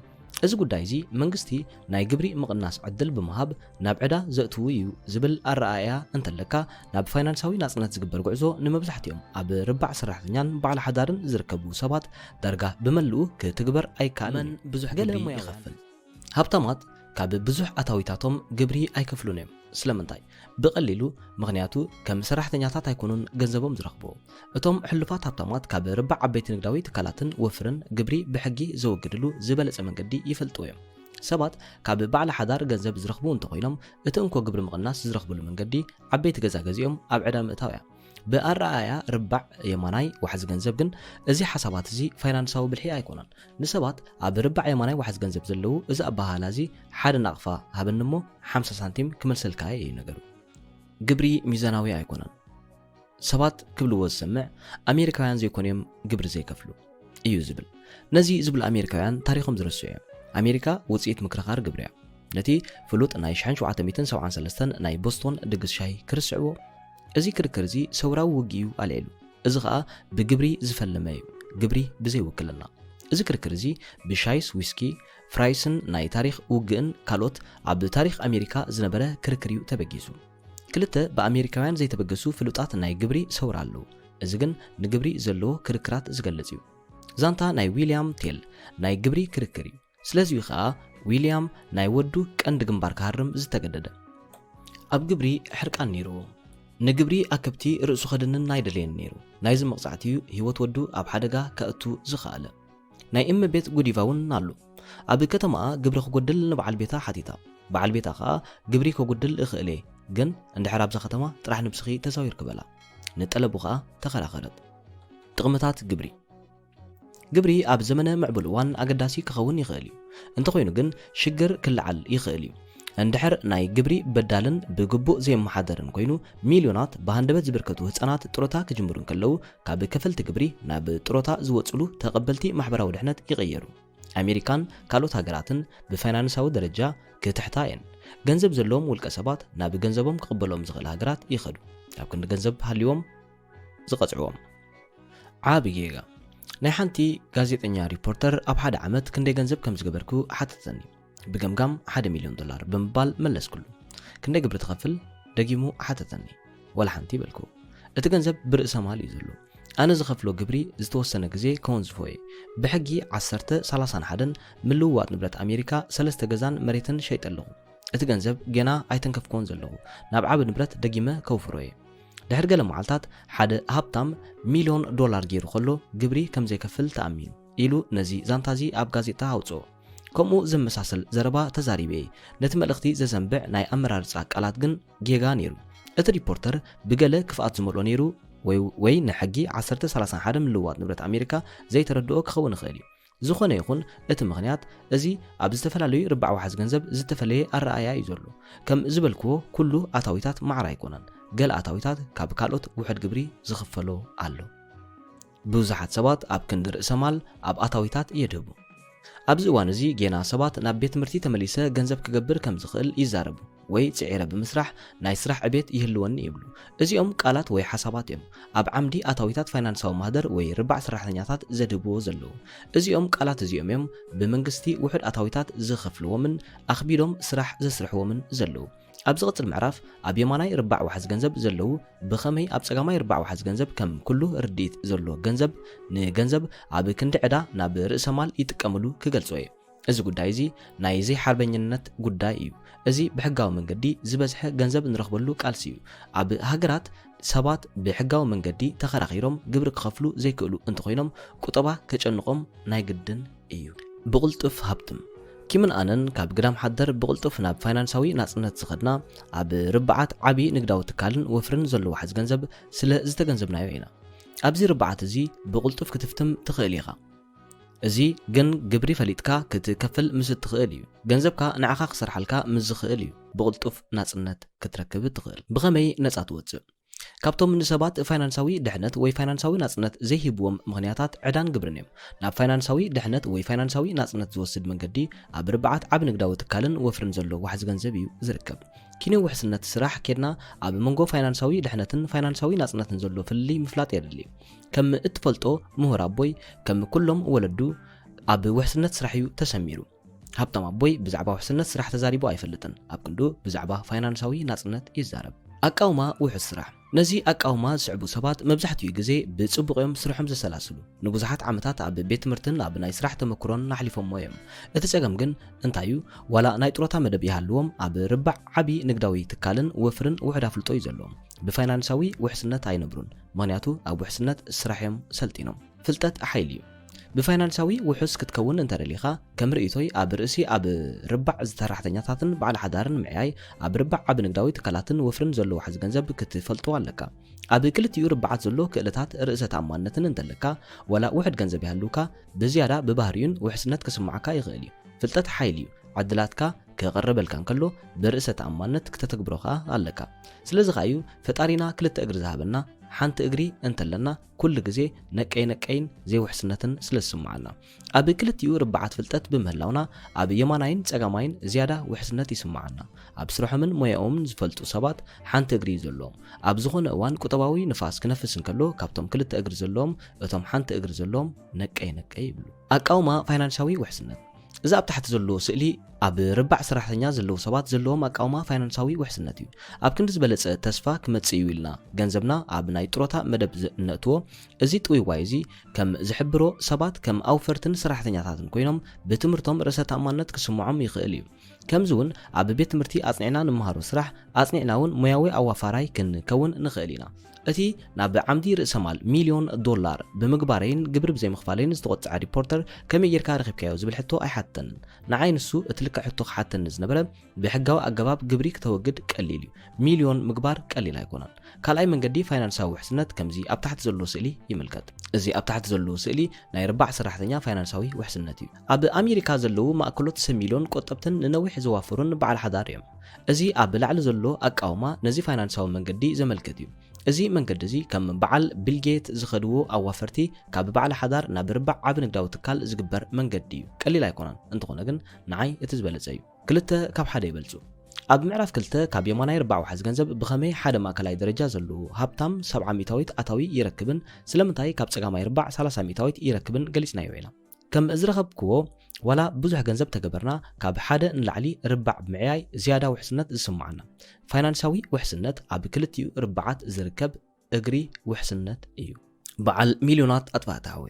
እዚ ጉዳይ እዚ መንግስቲ ናይ ግብሪ ምቕናስ ዕድል ብምሃብ ናብ ዕዳ ዘእትዉ እዩ ዝብል ኣረኣእያ እንተለካ ናብ ፋይናንሳዊ ናጽነት ዝግበር ጉዕዞ ንመብዛሕትኦም ኣብ ርባዕ ሰራሕተኛን በዓል ሓዳርን ዝርከቡ ሰባት ዳርጋ ብመልኡ ክትግበር ኣይከኣልን። ብዙሕ ገለ ሞያ ይኸፍል። ሃብታማት ካብ ብዙሕ ኣታዊታቶም ግብሪ ኣይከፍሉን እዮም። ስለምንታይ? ብቐሊሉ ምኽንያቱ ከም ሰራሕተኛታት ኣይኮኑን ገንዘቦም ዝረኽብዎ። እቶም ሕሉፋት ሃብታማት ካብ ርባዕ ዓበይቲ ንግዳዊ ትካላትን ወፍርን ግብሪ ብሕጊ ዘወግድሉ ዝበለጸ መንገዲ ይፈልጡ እዮም። ሰባት ካብ በዓል ሓዳር ገንዘብ ዝረኽቡ እንተኾይኖም እቲ እንኮ ግብሪ ምቕናስ ዝረኽብሉ መንገዲ ዓበይቲ ገዛ ገዚኦም ኣብ ዕዳ ምእታው እያ። ብኣረኣእያ ርባዕ የማናይ ዋሕዚ ገንዘብ ግን እዚ ሓሳባት እዚ ፋይናንሳዊ ብልሒ ኣይኮነን። ንሰባት ኣብ ርባዕ የማናይ ዋሕዚ ገንዘብ ዘለዉ እዚ ኣባሃላ እዚ ሓደ ናቕፋ ሃበኒ እሞ 50 ሳንቲም ክመልሰልካየ እዩ ነገሩ። ግብሪ ሚዛናዊ ኣይኮነን። ሰባት ክብልዎ ዝሰምዕ ኣሜሪካውያን ዘይኮኑዮም ግብሪ ዘይከፍሉ እዩ ዝብል። ነዚ ዝብሉ ኣሜሪካውያን ታሪኾም ዝረስዑ እዮም። ኣሜሪካ ውፅኢት ምክርኻር ግብሪ እያ። ነቲ ፍሉጥ ናይ 1773 ናይ ቦስቶን ድግስ ሻሂ ክርስዕዎ እዚ ክርክር እዚ ሰውራዊ ውግኡ ኣልዒሉ። እዚ ከዓ ብግብሪ ዝፈለመ እዩ፣ ግብሪ ብዘይውክልና። እዚ ክርክር እዚ ብሻይስ ዊስኪ ፍራይስን ናይ ታሪክ ውግእን ካልኦት ኣብ ታሪክ ኣሜሪካ ዝነበረ ክርክር እዩ ተበጊሱ። ክልተ ብኣሜሪካውያን ዘይተበገሱ ፍሉጣት ናይ ግብሪ ሰውራ ኣለዉ። እዚ ግን ንግብሪ ዘለዎ ክርክራት ዝገልጽ እዩ። ዛንታ ናይ ዊልያም ቴል ናይ ግብሪ ክርክር እዩ። ስለዚ ከዓ ዊልያም ናይ ወዱ ቀንዲ ግንባር ክሃርም ዝተገደደ ኣብ ግብሪ ሕርቃን ነይርዎ። ንግብሪ ኣከብቲ ርእሱ ኸድንን ናይደለየን ነይሩ። ናይዚ መቕጻዕትዩ ህይወት ወዱ ኣብ ሓደጋ ከእቱ ዝኽኣለ ናይ እመ ቤት ጉዲቫ እውን ኣሎ። ኣብ ከተማኣ ግብሪ ክጎድል ንበዓል ቤታ ሓቲታ። በዓል ቤታ ከዓ ግብሪ ክጎድል እኽእለ ግን እንድሕር ኣብዛ ከተማ ጥራሕ ንብስኺ ተዛዊር ክበላ ንጠለቡ ከዓ ተኸራኸረት። ጥቕምታት ግብሪ ግብሪ ኣብ ዘመነ ምዕቡል እዋን ኣገዳሲ ክኸውን ይኽእል እዩ። እንተኾይኑ ግን ሽግር ክልዓል ይኽእል እዩ። እንድሕር ናይ ግብሪ በዳልን ብግቡእ ዘይመሓደርን ኮይኑ ሚልዮናት ብሃንደበት ዝብርከቱ ህፃናት ጥሮታ ክጅምሩ ከለዉ ካብ ከፈልቲ ግብሪ ናብ ጥሮታ ዝወፅሉ ተቐበልቲ ማሕበራዊ ድሕነት ይቕየሩ። ኣሜሪካን ካልኦት ሃገራትን ብፋይናንሳዊ ደረጃ ክትሕታ እየን። ገንዘብ ዘለዎም ውልቀ ሰባት ናብ ገንዘቦም ክቕበሎም ዝኽእል ሃገራት ይኸዱ። ኣብ ክንዲ ገንዘብ ሃልዮም ዝቐፅዕዎም። ዓብዪ ጌጋ ናይ ሓንቲ ጋዜጠኛ ሪፖርተር ኣብ ሓደ ዓመት ክንደይ ገንዘብ ከም ዝገበርኩ ሓተተኒ። ብገምጋም $1 ሚልዮን ብምባል መለስኩሉ። ክንደይ ግብሪ ትኸፍል ደጊሙ ሓተተኒ። ወላ ሓንቲ በልኩ። እቲ ገንዘብ ብርእሰ ማል እዩ ዘሎ። ኣነ ዝኸፍሎ ግብሪ ዝተወሰነ ግዜ ከወንዝፎ እየ። ብሕጊ 1031 ምልውዋጥ ንብረት ኣሜሪካ 3 ገዛን መሬትን ሸይጥ ኣለኹ። እቲ ገንዘብ ገና ኣይተንከፍኮን ዘለኹ ናብ ዓብ ንብረት ደጊመ ከውፍሮ እየ። ድሕሪ ገለ መዓልታት ሓደ ሃብታም $1 ሚልዮን ገይሩ ከሎ ግብሪ ከም ዘይከፍል ተኣሚኑ ኢሉ ነዚ ዛንታዚ ኣብ ጋዜጣ ኣውፅኦ። ከምኡ ዝመሳሰል ዘረባ ተዛሪበ እየ። ነቲ መልእኽቲ ዘዘንብዕ ናይ ኣመራርፃ ቃላት ግን ጌጋ ነይሩ። እቲ ሪፖርተር ብገለ ክፍኣት ዝመልኦ ነይሩ ወይ ንሕጊ 1031 ምልውዋጥ ንብረት ኣሜሪካ ዘይተረድኦ ክኸውን ይኽእል እዩ። ዝኾነ ይኹን እቲ ምኽንያት እዚ ኣብ ዝተፈላለዩ ርባዕ ዋሕዚ ገንዘብ ዝተፈለየ ኣረኣእያ እዩ ዘሎ። ከም ዝበልክዎ ኩሉ ኣታዊታት ማዕራ ኣይኮነን። ገለ ኣታዊታት ካብ ካልኦት ውሕድ ግብሪ ዝኽፈሎ ኣሎ። ብዙሓት ሰባት ኣብ ክንዲ ርእሰ ማል ኣብ ኣታዊታት የድህቡ። ኣብዚ እዋን እዚ ጌና ሰባት ናብ ቤት ትምህርቲ ተመሊሰ ገንዘብ ክገብር ከም ዝኽእል ይዛረቡ ወይ ጽዒረ ብምስራሕ ናይ ስራሕ ዕቤት ይህልወኒ ይብሉ። እዚኦም ቃላት ወይ ሓሳባት እዮም ኣብ ዓምዲ ኣታዊታት ፋይናንሳዊ ማህደር ወይ ርባዕ ሰራሕተኛታት ዘድህብዎ ዘለዉ። እዚኦም ቃላት እዚኦም እዮም ብመንግስቲ ውሕድ ኣታዊታት ዝኸፍልዎምን ኣኽቢዶም ስራሕ ዘስርሕዎምን ዘለዉ። ኣብ ዝቕፅል ምዕራፍ ኣብ የማናይ ርባዕ ዋሕዚ ገንዘብ ዘለዉ ብኸመይ ኣብ ጸጋማይ ርባዕ ዋሕዚ ገንዘብ ከም ኩሉ ርድኢት ዘሎ ገንዘብ ንገንዘብ ኣብ ክንዲ ዕዳ ናብ ርእሰ ማል ይጥቀምሉ ክገልጾ እየ። እዚ ጉዳይ እዚ ናይ ዘይሓርበኝነት ጉዳይ እዩ። እዚ ብሕጋዊ መንገዲ ዝበዝሐ ገንዘብ እንረኽበሉ ቃልሲ እዩ። ኣብ ሃገራት ሰባት ብሕጋዊ መንገዲ ተኸራኺሮም ግብሪ ክኸፍሉ ዘይክእሉ እንተኾይኖም ቁጠባ ከጨንቆም ናይ ግድን እዩ። ብቕልጡፍ ሃብትም ኪምን ኣነን ካብ ግዳም ሓደር ብቕልጡፍ ናብ ፋይናንሳዊ ናጽነት ዝኸድና ኣብ ርባዓት ዓብዪ ንግዳዊ ትካልን ወፍርን ዘለዎ ዋሕዚ ገንዘብ ስለ ዝተገንዘብናዮ ኢና። ኣብዚ ርባዓት እዚ ብቕልጡፍ ክትፍትም ትኽእል ኢኻ። እዚ ግን ግብሪ ፈሊጥካ ክትከፍል ምስ ትኽእል እዩ። ገንዘብካ ንዓኻ ክሰርሓልካ ምስ ዝኽእል እዩ። ብቕልጡፍ ናጽነት ክትረክብ ትኽእል። ብኸመይ ነጻ ትወፅእ? ካብቶም ንሰባት ፋይናንሳዊ ድሕነት ወይ ፋይናንሳዊ ናጽነት ዘይሂብዎም ምኽንያታት ዕዳን ግብርን እዮም። ናብ ፋይናንሳዊ ድሕነት ወይ ፋይናንሳዊ ናጽነት ዝወስድ መንገዲ ኣብ ርብዓት ዓብ ንግዳዊ ትካልን ወፍርን ዘሎ ዋሕዚ ገንዘብ እዩ ዝርከብ። ኪንዮ ውሕስነት ስራሕ ኬድና ኣብ መንጎ ፋይናንሳዊ ድሕነትን ፋይናንሳዊ ናጽነትን ዘሎ ፍልይ ምፍላጥ የድሊ። ከም እትፈልጦ ምሁር ኣቦይ ከም ኩሎም ወለዱ ኣብ ውሕስነት ስራሕ እዩ ተሰሚሩ። ሃብታም ኣቦይ ብዛዕባ ውሕስነት ስራሕ ተዛሪቡ ኣይፈልጥን። ኣብ ክንዱ ብዛዕባ ፋይናንሳዊ ናጽነት ይዛረብ። ኣቃውማ ውሑስ ስራሕ ነዚ ኣቃውማ ዝስዕቡ ሰባት መብዛሕትኡ ግዜ ብጽቡቕ እዮም ስርሖም ዘሰላስሉ ንብዙሓት ዓመታት ኣብ ቤት ትምህርትን ኣብ ናይ ስራሕ ተመክሮን ናሕሊፎሞ እዮም። እቲ ጸገም ግን እንታይ እዩ? ዋላ ናይ ጥሮታ መደብ ይሃልዎም ኣብ ርባዕ ዓቢ ንግዳዊ ትካልን ወፍርን ውሕድ ኣፍልጦ እዩ ዘለዎም ብፋይናንሳዊ ውሕስነት ኣይነብሩን። ምኽንያቱ ኣብ ውሕስነት ስራሕዮም ሰልጢኖም። ፍልጠት ሓይሊ እዩ። ብፋይናንሳዊ ውሑስ ክትከውን እንተደሊኻ ከም ርእይቶይ ኣብ ርእሲ ኣብ ርባዕ ዝተራሕተኛታትን በዓል ሓዳርን ምዕያይ ኣብ ርባዕ ዓብ ንግዳዊ ትካላትን ወፍርን ዘሎ ዋሕዚ ገንዘብ ክትፈልጦ ኣለካ። ኣብ ክልቲኡ ርባዓት ዘሎ ክእለታት ርእሰ ተኣማንነትን እንተለካ ወላ ውሕድ ገንዘብ ይሃሉካ ብዝያዳ ብባህሪዩን ውሕስነት ክስማዓካ ይኽእል እዩ። ፍልጠት ሓይሊ እዩ። ዓድላትካ ክቐርበልካ እንከሎ ብርእሰ ተኣማንነት ክተተግብሮ ኸኣ ኣለካ። ስለዚ ኸ እዩ ፈጣሪና ክልተ እግሪ ዝሃበና ሓንቲ እግሪ እንተለና ኩሉ ግዜ ነቀይን ዘይውሕስነትን ስለዝስማዓና ኣብ ክልቲኡ ርባዓት ፍልጠት ብምህላውና ኣብ የማናይን ጸጋማይን ዝያዳ ውሕስነት ይስማዓና። ኣብ ስራሖምን ሞያኦምን ዝፈልጡ ሰባት ሓንቲ እግሪ ዘለዎም ኣብ ዝኾነ እዋን ቁጠባዊ ንፋስ ክነፍስ እንከሎ ካብቶም ክልተ እግሪ ዘለዎም እቶም ሓንቲ እግሪ ዘለዎም ነቀይ ይብሉ። ኣቃውማ ፋይናንሳዊ ውሕስነት እዛ ኣብ ታሕቲ ዘሎ ስእሊ ኣብ ርባዕ ሰራሕተኛ ዘለዉ ሰባት ዘለዎም ኣቃውማ ፋይናንሳዊ ውሕስነት እዩ። ኣብ ክንዲ ዝበለጸ ተስፋ ክመጽእ እዩ ኢልና ገንዘብና ኣብ ናይ ጥሮታ መደብ ነእትዎ እዚ ጥውይዋይ እዚ ከም ዝሕብሮ ሰባት ከም ኣውፈርትን ሰራሕተኛታትን ኮይኖም ብትምህርቶም ርእሰ ተኣማንነት ክስምዖም ይኽእል እዩ። ከምዚ እውን ኣብ ቤት ትምህርቲ ኣጽኒዕና ንምሃሮ ስራሕ ኣጽኒዕና እውን ሞያዊ ኣዋፋራይ ክንከውን ንኽእል ኢና። እቲ ናብ ዓምዲ ርእሰ ማል $1,000,000 ብምግባረይን ግብሪ ብዘይምኽፋለይን ዝተቆጽዐ ሪፖርተር ከመይ ጌርካ ረኺብካዮ ዝብል ሕቶ ኣይሓተንን። ንዓይ ንሱ እቲ ልክዕ ሕቶ ክሓተኒ ዝነበረ ብሕጋዊ ኣገባብ ግብሪ ክተወግድ ቀሊል እዩ። ሚልዮን ምግባር ቀሊል ኣይኮነን። ካልኣይ መንገዲ ፋይናንሳዊ ውሕስነት ከምዚ ኣብ ታሕቲ ዘሎ ስእሊ ይምልከት። እዚ ኣብ ታሕቲ ዘሎ ስእሊ ናይ ርባዕ ሰራሕተኛ ፋይናንሳዊ ውሕስነት እዩ። ኣብ ኣሜሪካ ዘለዉ ማእከሎት ሰብ ሚልዮን ቆጠብትን ንነዊሕ ዝዋፍሩን በዓል ሓዳር እዮም። እዚ ኣብ ላዕሊ ዘሎ ኣቃውማ ነዚ ፋይናንሳዊ መንገዲ ዘመልክት እዩ። እዚ መንገዲ እዚ ከም በዓል ቢልጌት ዝኸድዎ ኣዋፈርቲ ካብ በዓል ሓዳር ናብ ርባዕ ዓብ ንግዳዊ ትካል ዝግበር መንገዲ እዩ። ቀሊል ኣይኮነን። እንትኾነ ግን ንዓይ እቲ ዝበለጸ እዩ። ክልተ ካብ ሓደ ይበልጹ። ኣብ ምዕራፍ 2 ካብ የማናይ ርባዕ ዋሕዚ ገንዘብ ብኸመይ ሓደ ማእከላይ ደረጃ ዘለዎ ሃብታም 70% ኣታዊ ይረክብን ስለምንታይ ካብ ጸጋማይ ርባዕ 30% ይረክብን ገሊጽናዮ ኢና። ከም ዝረኸብክዎ ዋላ ብዙሕ ገንዘብ ተገበርና ካብ ሓደ ንላዕሊ ርባዕ ብምዕያይ ዝያዳ ውሕስነት ዝስማዓና። ፋይናንሳዊ ውሕስነት ኣብ ክልቲኡ ርባዓት ዝርከብ እግሪ ውሕስነት እዩ። በዓል ሚልዮናት ኣጥባእታዊ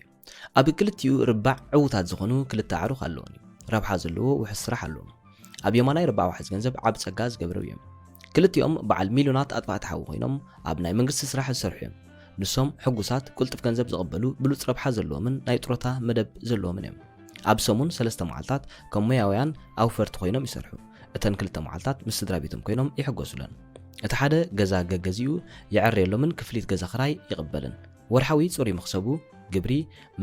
ኣብ ክልቲኡ ርባዕ ዕውታት ዝኾኑ ክልተ ኣዕሩኽ ኣለዎም እዩ። ረብሓ ዘለዎ ውሕስ ስራሕ ኣለዎም። ኣብ የማናይ ርባዕ ዋሕዚ ገንዘብ ዓብ ጸጋ ዝገብሩ እዮም። ክልቲኦም በዓል ሚልዮናት ኣጥባእታዊ ኮይኖም ኣብ ናይ መንግስቲ ስራሕ ዝሰርሑ እዮም። ንሶም ሕጉሳት ቁልጥፍ ገንዘብ ዝቕበሉ ብሉጽ ረብሓ ዘለዎምን ናይ ጥሮታ መደብ ዘለዎምን እዮም። ኣብ ሰሙን 3 መዓልታት ከም ሞያውያን ኣውፈርቲ ኮይኖም ይሰርሑ። እተን 2 መዓልታት ምስ ስድራ ቤቶም ኮይኖም ይሕገሱለን። እቲ ሓደ ገዛ ገገዚኡ ይዕረየሎምን ክፍሊት ገዛ ክራይ ይቕበልን። ወርሓዊ ጽሩይ መኽሰቡ ግብሪ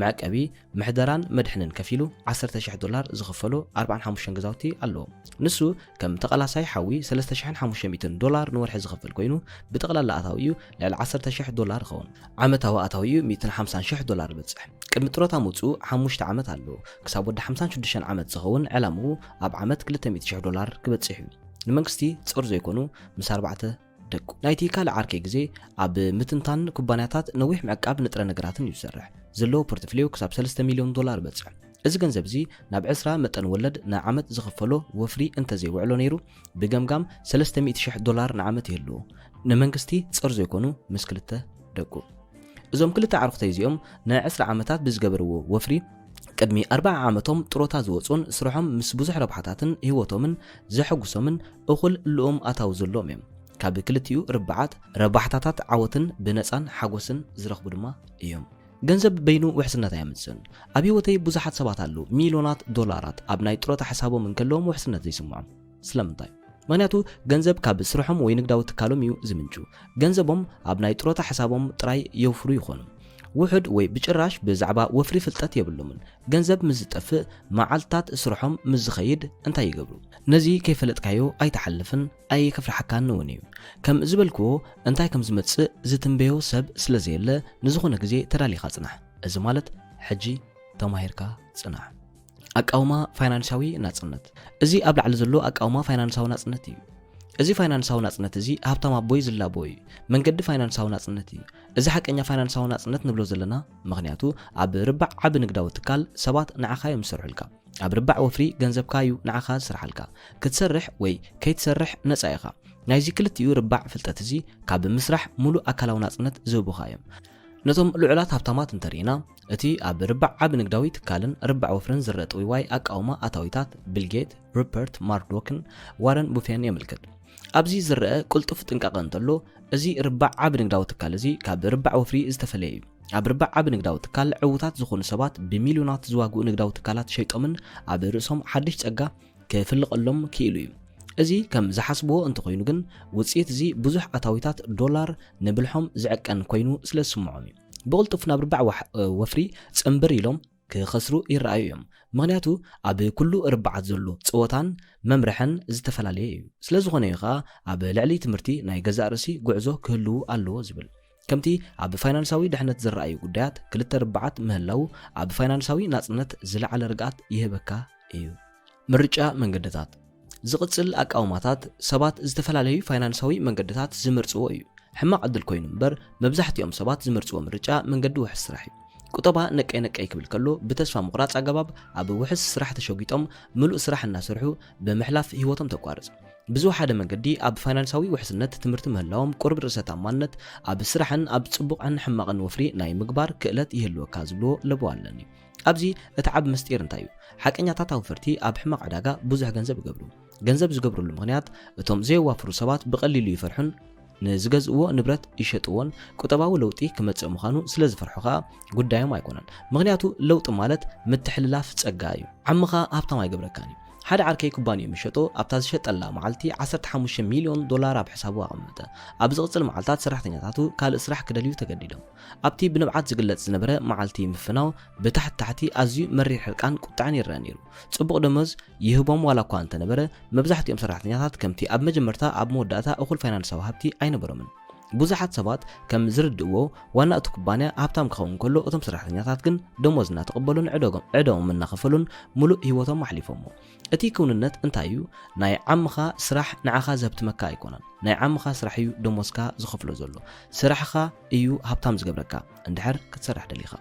መዕቀቢ ምሕደራን መድሕንን ከፊሉ $10,000 ዝኽፈሎ 45 ገዛውቲ ኣለዎ። ንሱ ከም ተቐላሳይ ሓዊ $3,500 ንወርሒ ዝኽፈል ኮይኑ ብጠቕላላ ኣታዊኡ ልዕሊ $10,000 ይኸውን። ዓመታዊ ኣታዊኡ $150,000 ይበጽሕ። ቅድሚ ጥሮታ ምውጽኡ 5 ዓመት ኣለዎ። ክሳብ ወዲ 56 ዓመት ዝኸውን ዕላምኡ ኣብ ዓመት $200,000 ክበጽሕ እዩ። ንመንግስቲ ጾር ዘይኮኑ ምስ 4 ደቁ ናይቲ ካልእ ዓርኬ ግዜ ኣብ ምትንታን ኩባንያታት ነዊሕ ምዕቃብ ንጥረ ነገራትን ይሰርሕ። ዘለዎ ፖርትፎሊዮ ክሳብ $3 ሚልዮን ይበጽሕ። እዚ ገንዘብ እዚ ናብ 20 መጠን ወለድ ንዓመት ዝኽፈሎ ወፍሪ እንተዘይውዕሎ ነይሩ ብገምጋም $300,000 ንዓመት ይህልዎ። ንመንግስቲ ጾር ዘይኮኑ ምስ 2 ደቁ እዞም ክልተ ዓርክተይ እዚኦም ን20 ዓመታት ብዝገበርዎ ወፍሪ ቅድሚ 40 ዓመቶም ጥሮታ ዝወጹን ስርሖም ምስ ብዙሕ ረብሓታትን ህይወቶምን ዘሐጉሶምን እኹል ልኦም ኣታው ዘሎም እዮም። ካብ ክልቲኡ ርባዓት ረባሕታታት ዓወትን ብነፃን ሓጎስን ዝረኽቡ ድማ እዮም። ገንዘብ በይኑ ውሕስነት ኣያምጽን። ኣብ ህይወተይ ብዙሓት ሰባት ኣለዉ ሚልዮናት ዶላራት ኣብ ናይ ጥሮታ ሓሳቦም እንከለዎም ውሕስነት ዘይስምዖም። ስለምንታይ? ምክንያቱ ገንዘብ ካብ ስርሖም ወይ ንግዳዊ ትካሎም እዩ ዝምንጩ። ገንዘቦም ኣብ ናይ ጥሮታ ሓሳቦም ጥራይ የውፍሩ ይኾኑ። ውሕድ ወይ ብጭራሽ ብዛዕባ ወፍሪ ፍልጠት የብሎምን ገንዘብ ምዝጠፍእ መዓልታት ስርሖም ምዝኸይድ እንታይ ይገብሩ ነዚ ከይፈለጥካዮ ኣይተሓልፍን ኣይከፍርሐካን እውን እዩ ከም ዝበልክዎ እንታይ ከም ዝመጽእ ዝትንበዮ ሰብ ስለዘየለ ንዝኾነ ግዜ ተዳሊኻ ጽናሕ እዚ ማለት ሕጂ ተማሂርካ ጽናሕ ኣቃውማ ፋይናንሳዊ ናጽነት እዚ ኣብ ላዕሊ ዘሎ ኣቃውማ ፋይናንሳዊ ናጽነት እዩ እዚ ፋይናንሳዊ ናጽነት እዚ ሃብታም ኣቦይ ዝላቦ እዩ መንገዲ ፋይናንሳዊ ናጽነት እዩ እዚ ሓቀኛ ፋይናንሳዊ ናጽነት ንብሎ ዘለና ምኽንያቱ ኣብ ርባዕ ዓብ ንግዳዊ ትካል ሰባት ንዓኻ ይምሰርሑልካ ኣብ ርባዕ ወፍሪ ገንዘብካ እዩ ንዓኻ ዝስርሓልካ ክትሰርሕ ወይ ከይትሰርሕ ነፃ ኢኻ ናይዚ ክልቲኡ ርባዕ ፍልጠት እዚ ካብ ምስራሕ ሙሉእ ኣካላዊ ናጽነት ዝህቡኻ እዮም ነቶም ልዑላት ሃብታማት እንተሪእና እቲ ኣብ ርባዕ ዓብ ንግዳዊ ትካልን ርባዕ ወፍርን ዝረአ ጥውዋይ ኣቃውማ ኣታዊታት ቢልጌት ሩፐርት ማርዶክን ዋረን ቡፌን የምልክት ኣብዚ ዝረአ ቁልጡፍ ጥንቃቐ እንተሎ እዚ ርባዕ ዓብ ንግዳዊ ትካል እዚ ካብ ርባዕ ወፍሪ ዝተፈለየ እዩ ኣብ ርባዕ ዓብ ንግዳዊ ትካል ዕዉታት ዝኾኑ ሰባት ብሚልዮናት ዝዋግኡ ንግዳዊ ትካላት ሸይጦምን ኣብ ርእሶም ሓድሽ ጸጋ ክፍልቀሎም ክኢሉ እዩ እዚ ከም ዝሓስብዎ እንተኮይኑ ግን ውጽኢት እዚ ብዙሕ ኣታዊታት ዶላር ንብልሖም ዝዕቀን ኮይኑ ስለ ዝስምዖም እዩ ብቕልጡፍ ናብ ርባዕ ወፍሪ ጽምብር ኢሎም ክኸስሩ ይረኣዩ እዮም ምኽንያቱ ኣብ ኩሉ ርባዓት ዘሎ ጽወታን መምርሕን ዝተፈላለየ እዩ ስለ ዝኾነ እዩ ኸኣ ኣብ ልዕሊ ትምህርቲ ናይ ገዛእ ርእሲ ጉዕዞ ክህልው ኣለዎ ዝብል ከምቲ ኣብ ፋይናንሳዊ ድሕነት ዝረኣዩ ጉዳያት ክልተ ርባዓት ምህላው ኣብ ፋይናንሳዊ ናጽነት ዝለዓለ ርግኣት ይህበካ እዩ ምርጫ መንገድታት ዝቕጽል ኣቃውማታት ሰባት ዝተፈላለዩ ፋይናንሳዊ መንገድታት ዝምርጽዎ እዩ ሕማቕ ዕድል ኮይኑ እምበር መብዛሕትኦም ሰባት ዝምርጽዎ ምርጫ መንገዲ ውሕስ ስራሕ እዩ ቁጠባ ነቀይ ክብል ከሎ ብተስፋ ምቑራጽ ኣገባብ ኣብ ውሕስ ስራሕ ተሸጊጦም ምሉእ ስራሕ እናሰርሑ ብምሕላፍ ህይወቶም ተቋርጽ ብዙ ሓደ መንገዲ ኣብ ፋይናንሳዊ ውሕስነት ትምህርቲ ምህላዎም ቁርብ ርእሰ ታማነት ኣብ ስራሕን ኣብ ጽቡቕን ሕማቕን ወፍሪ ናይ ምግባር ክእለት ይህልወካ ዝብሎ ለብዋ ኣለኒ ኣብዚ እቲ ዓብ ምስጢር እንታይ እዩ ሓቀኛታት ኣውፈርቲ ኣብ ሕማቕ ዕዳጋ ብዙሕ ገንዘብ ይገብሩ ገንዘብ ዝገብሩሉ ምኽንያት እቶም ዘይዋፍሩ ሰባት ብቐሊሉ ይፈርሑን ንዝገዝእዎ ንብረት ይሸጥዎን ቁጠባዊ ለውጢ ክመጽእ ምዃኑ ስለ ዝፈርሑኻ ጉዳዮም ኣይኮነን ምኽንያቱ ለውጢ ማለት ምትሕልላፍ ጸጋ እዩ ዓምኻ ሃብታም ኣይገብረካን እዩ ሓደ ዓርከይ ኩባንያ ምሸጦ ኣብታ ዝሸጠላ መዓልቲ 15 ሚልዮን ዶላር ኣብ ሕሳቡ ኣቐመጠ ኣብ ዝቕጽል መዓልታት ሰራሕተኛታቱ ካልእ ስራሕ ክደልዩ ተገዲዶም ኣብቲ ብንብዓት ዝግለጽ ዝነበረ መዓልቲ ምፍናው ብታሕቲ ኣዝዩ መሪር ሕርቃን ቁጣዕን ይረአ ነይሩ ጽቡቕ ደመወዝ ይህቦም ዋላ እኳ እንተነበረ መብዛሕትኦም ሰራሕተኛታት ከምቲ ኣብ መጀመርታ ኣብ መወዳእታ እኹል ፋይናንሳዊ ሃብቲ ኣይነበሮምን ብዙሓት ሰባት ከም ዝርድእዎ ዋና እቲ ኩባንያ ሃብታም ክኸውን ከሎ እቶም ሰራሕተኛታት ግን ደሞዝ እናተቐበሉን ዕደኦም እናኸፈሉን ሙሉእ ህይወቶም ኣሕሊፎሞ እቲ ክውንነት እንታይ እዩ ናይ ዓምኻ ስራሕ ንዓኻ ዘብትመካ ኣይኮነን ናይ ዓምኻ ስራሕ እዩ ደሞዝካ ዝኸፍሎ ዘሎ ስራሕኻ እዩ ሃብታም ዝገብረካ እንድሕር ክትሰርሕ ደሊኻ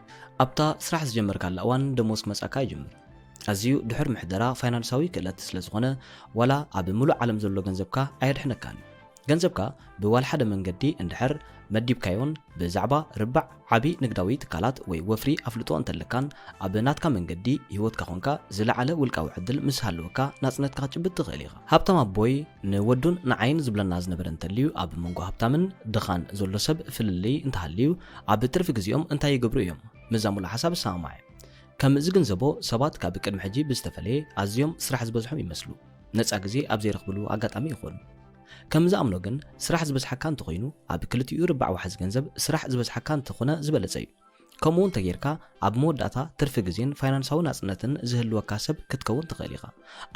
ኣብታ ስራሕ ዝጀመርካላ እዋን ደሞዝ ክመጻካ ይጅምር ኣዝዩ ድሕር ምሕደራ ፋይናንሳዊ ክእለት ስለ ዝኾነ ዋላ ኣብ ሙሉእ ዓለም ዘሎ ገንዘብካ ኣየድሕነካን ገንዘብካ ብዋል ሓደ መንገዲ እንድሕር መዲብካዮን ብዛዕባ ርባዕ ዓቢ ንግዳዊ ትካላት ወይ ወፍሪ ኣፍልጦ እንተለካን ኣብ ናትካ መንገዲ ህይወትካ ኾንካ ዝለዓለ ውልቃዊ ዕድል ምስ ሃለወካ ናጽነትካ ክትጭብጥ ትኽእል ኢኻ ሃብታም ኣቦይ ንወዱን ንዓይን ዝብለና ዝነበረ እንተልዩ ኣብ መንጎ ሃብታምን ድኻን ዘሎ ሰብ ፍልልይ እንተሃልዩ ኣብ ትርፊ ግዜኦም እንታይ ይገብሩ እዮም ምዛሙላ ሓሳብ ሰማዕ ከም ዝግንዘቦ ሰባት ካብ ቅድሚ ሕጂ ብዝተፈለየ ኣዝዮም ስራሕ ዝበዝሖም ይመስሉ ነፃ ግዜ ኣብ ዘይረኽብሉ ኣጋጣሚ ይኾኑ ከም ዝኣምኖ ግን ስራሕ ዝበዝሓካ እንተኾይኑ ኣብ ክልቲኡ ርባዕ ዋሕዝ ገንዘብ ስራሕ ዝበዝሓካ እንተኾነ ዝበለጸ እዩ ከምኡ እንተጌርካ ኣብ መወዳእታ ትርፊ ግዜን ፋይናንሳዊ ናጽነትን ዝህልወካ ሰብ ክትከውን ትኽእል ኢኻ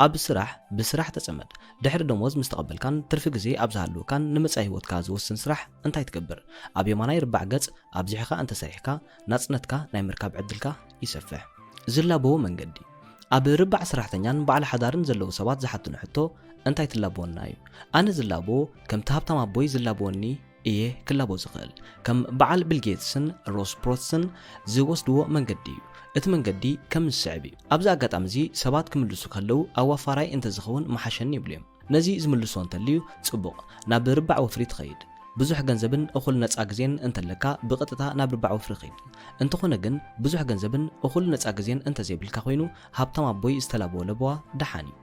ኣብ ስራሕ ብስራሕ ተጸመድ ድሕሪ ደሞዝ ምስ ተቐበልካን ትርፊ ግዜ ኣብ ዝሃልወካን ንመጻኢ ህይወትካ ዝወስን ስራሕ እንታይ ትገብር ኣብ የማናይ ርባዕ ገጽ ኣብዚሕኻ እንተሰሪሕካ ናጽነትካ ናይ ምርካብ ዕድልካ ይሰፍሕ ዝላበዎ መንገዲ ኣብ ርባዕ ሰራሕተኛን በዓል ሓዳርን ዘለዉ ሰባት ዝሓትኑ ሕቶ እንታይ ትላቦና እዩ ኣነ ዝላቦ ከምቲ ሃብታም ኣቦይ ዝላቦኒ እየ ክላቦ ዝኽእል ከም በዓል ቢልጌትስን ሮስ ፕሮትስን ዝወስድዎ መንገዲ እዩ እቲ መንገዲ ከም ዝስዕብ እዩ ኣብዚ ኣጋጣሚ እዚ ሰባት ክምልሱ ከለዉ ኣዋፋራይ እንተዝኸውን መሓሸኒ ይብሉ እዮም ነዚ ዝምልሶ እንተልዩ ጽቡቕ ናብ ርባዕ ወፍሪ ትኸይድ ብዙሕ ገንዘብን እኹል ነፃ ግዜን እንተለካ ብቐጥታ ናብ ርባዕ ወፍሪ ኸይድ እንተኾነ ግን ብዙሕ ገንዘብን እኹል ነፃ ግዜን እንተዘይብልካ ኮይኑ ሃብታም ኣቦይ ዝተላበዎ ለበዋ ደሓን እዩ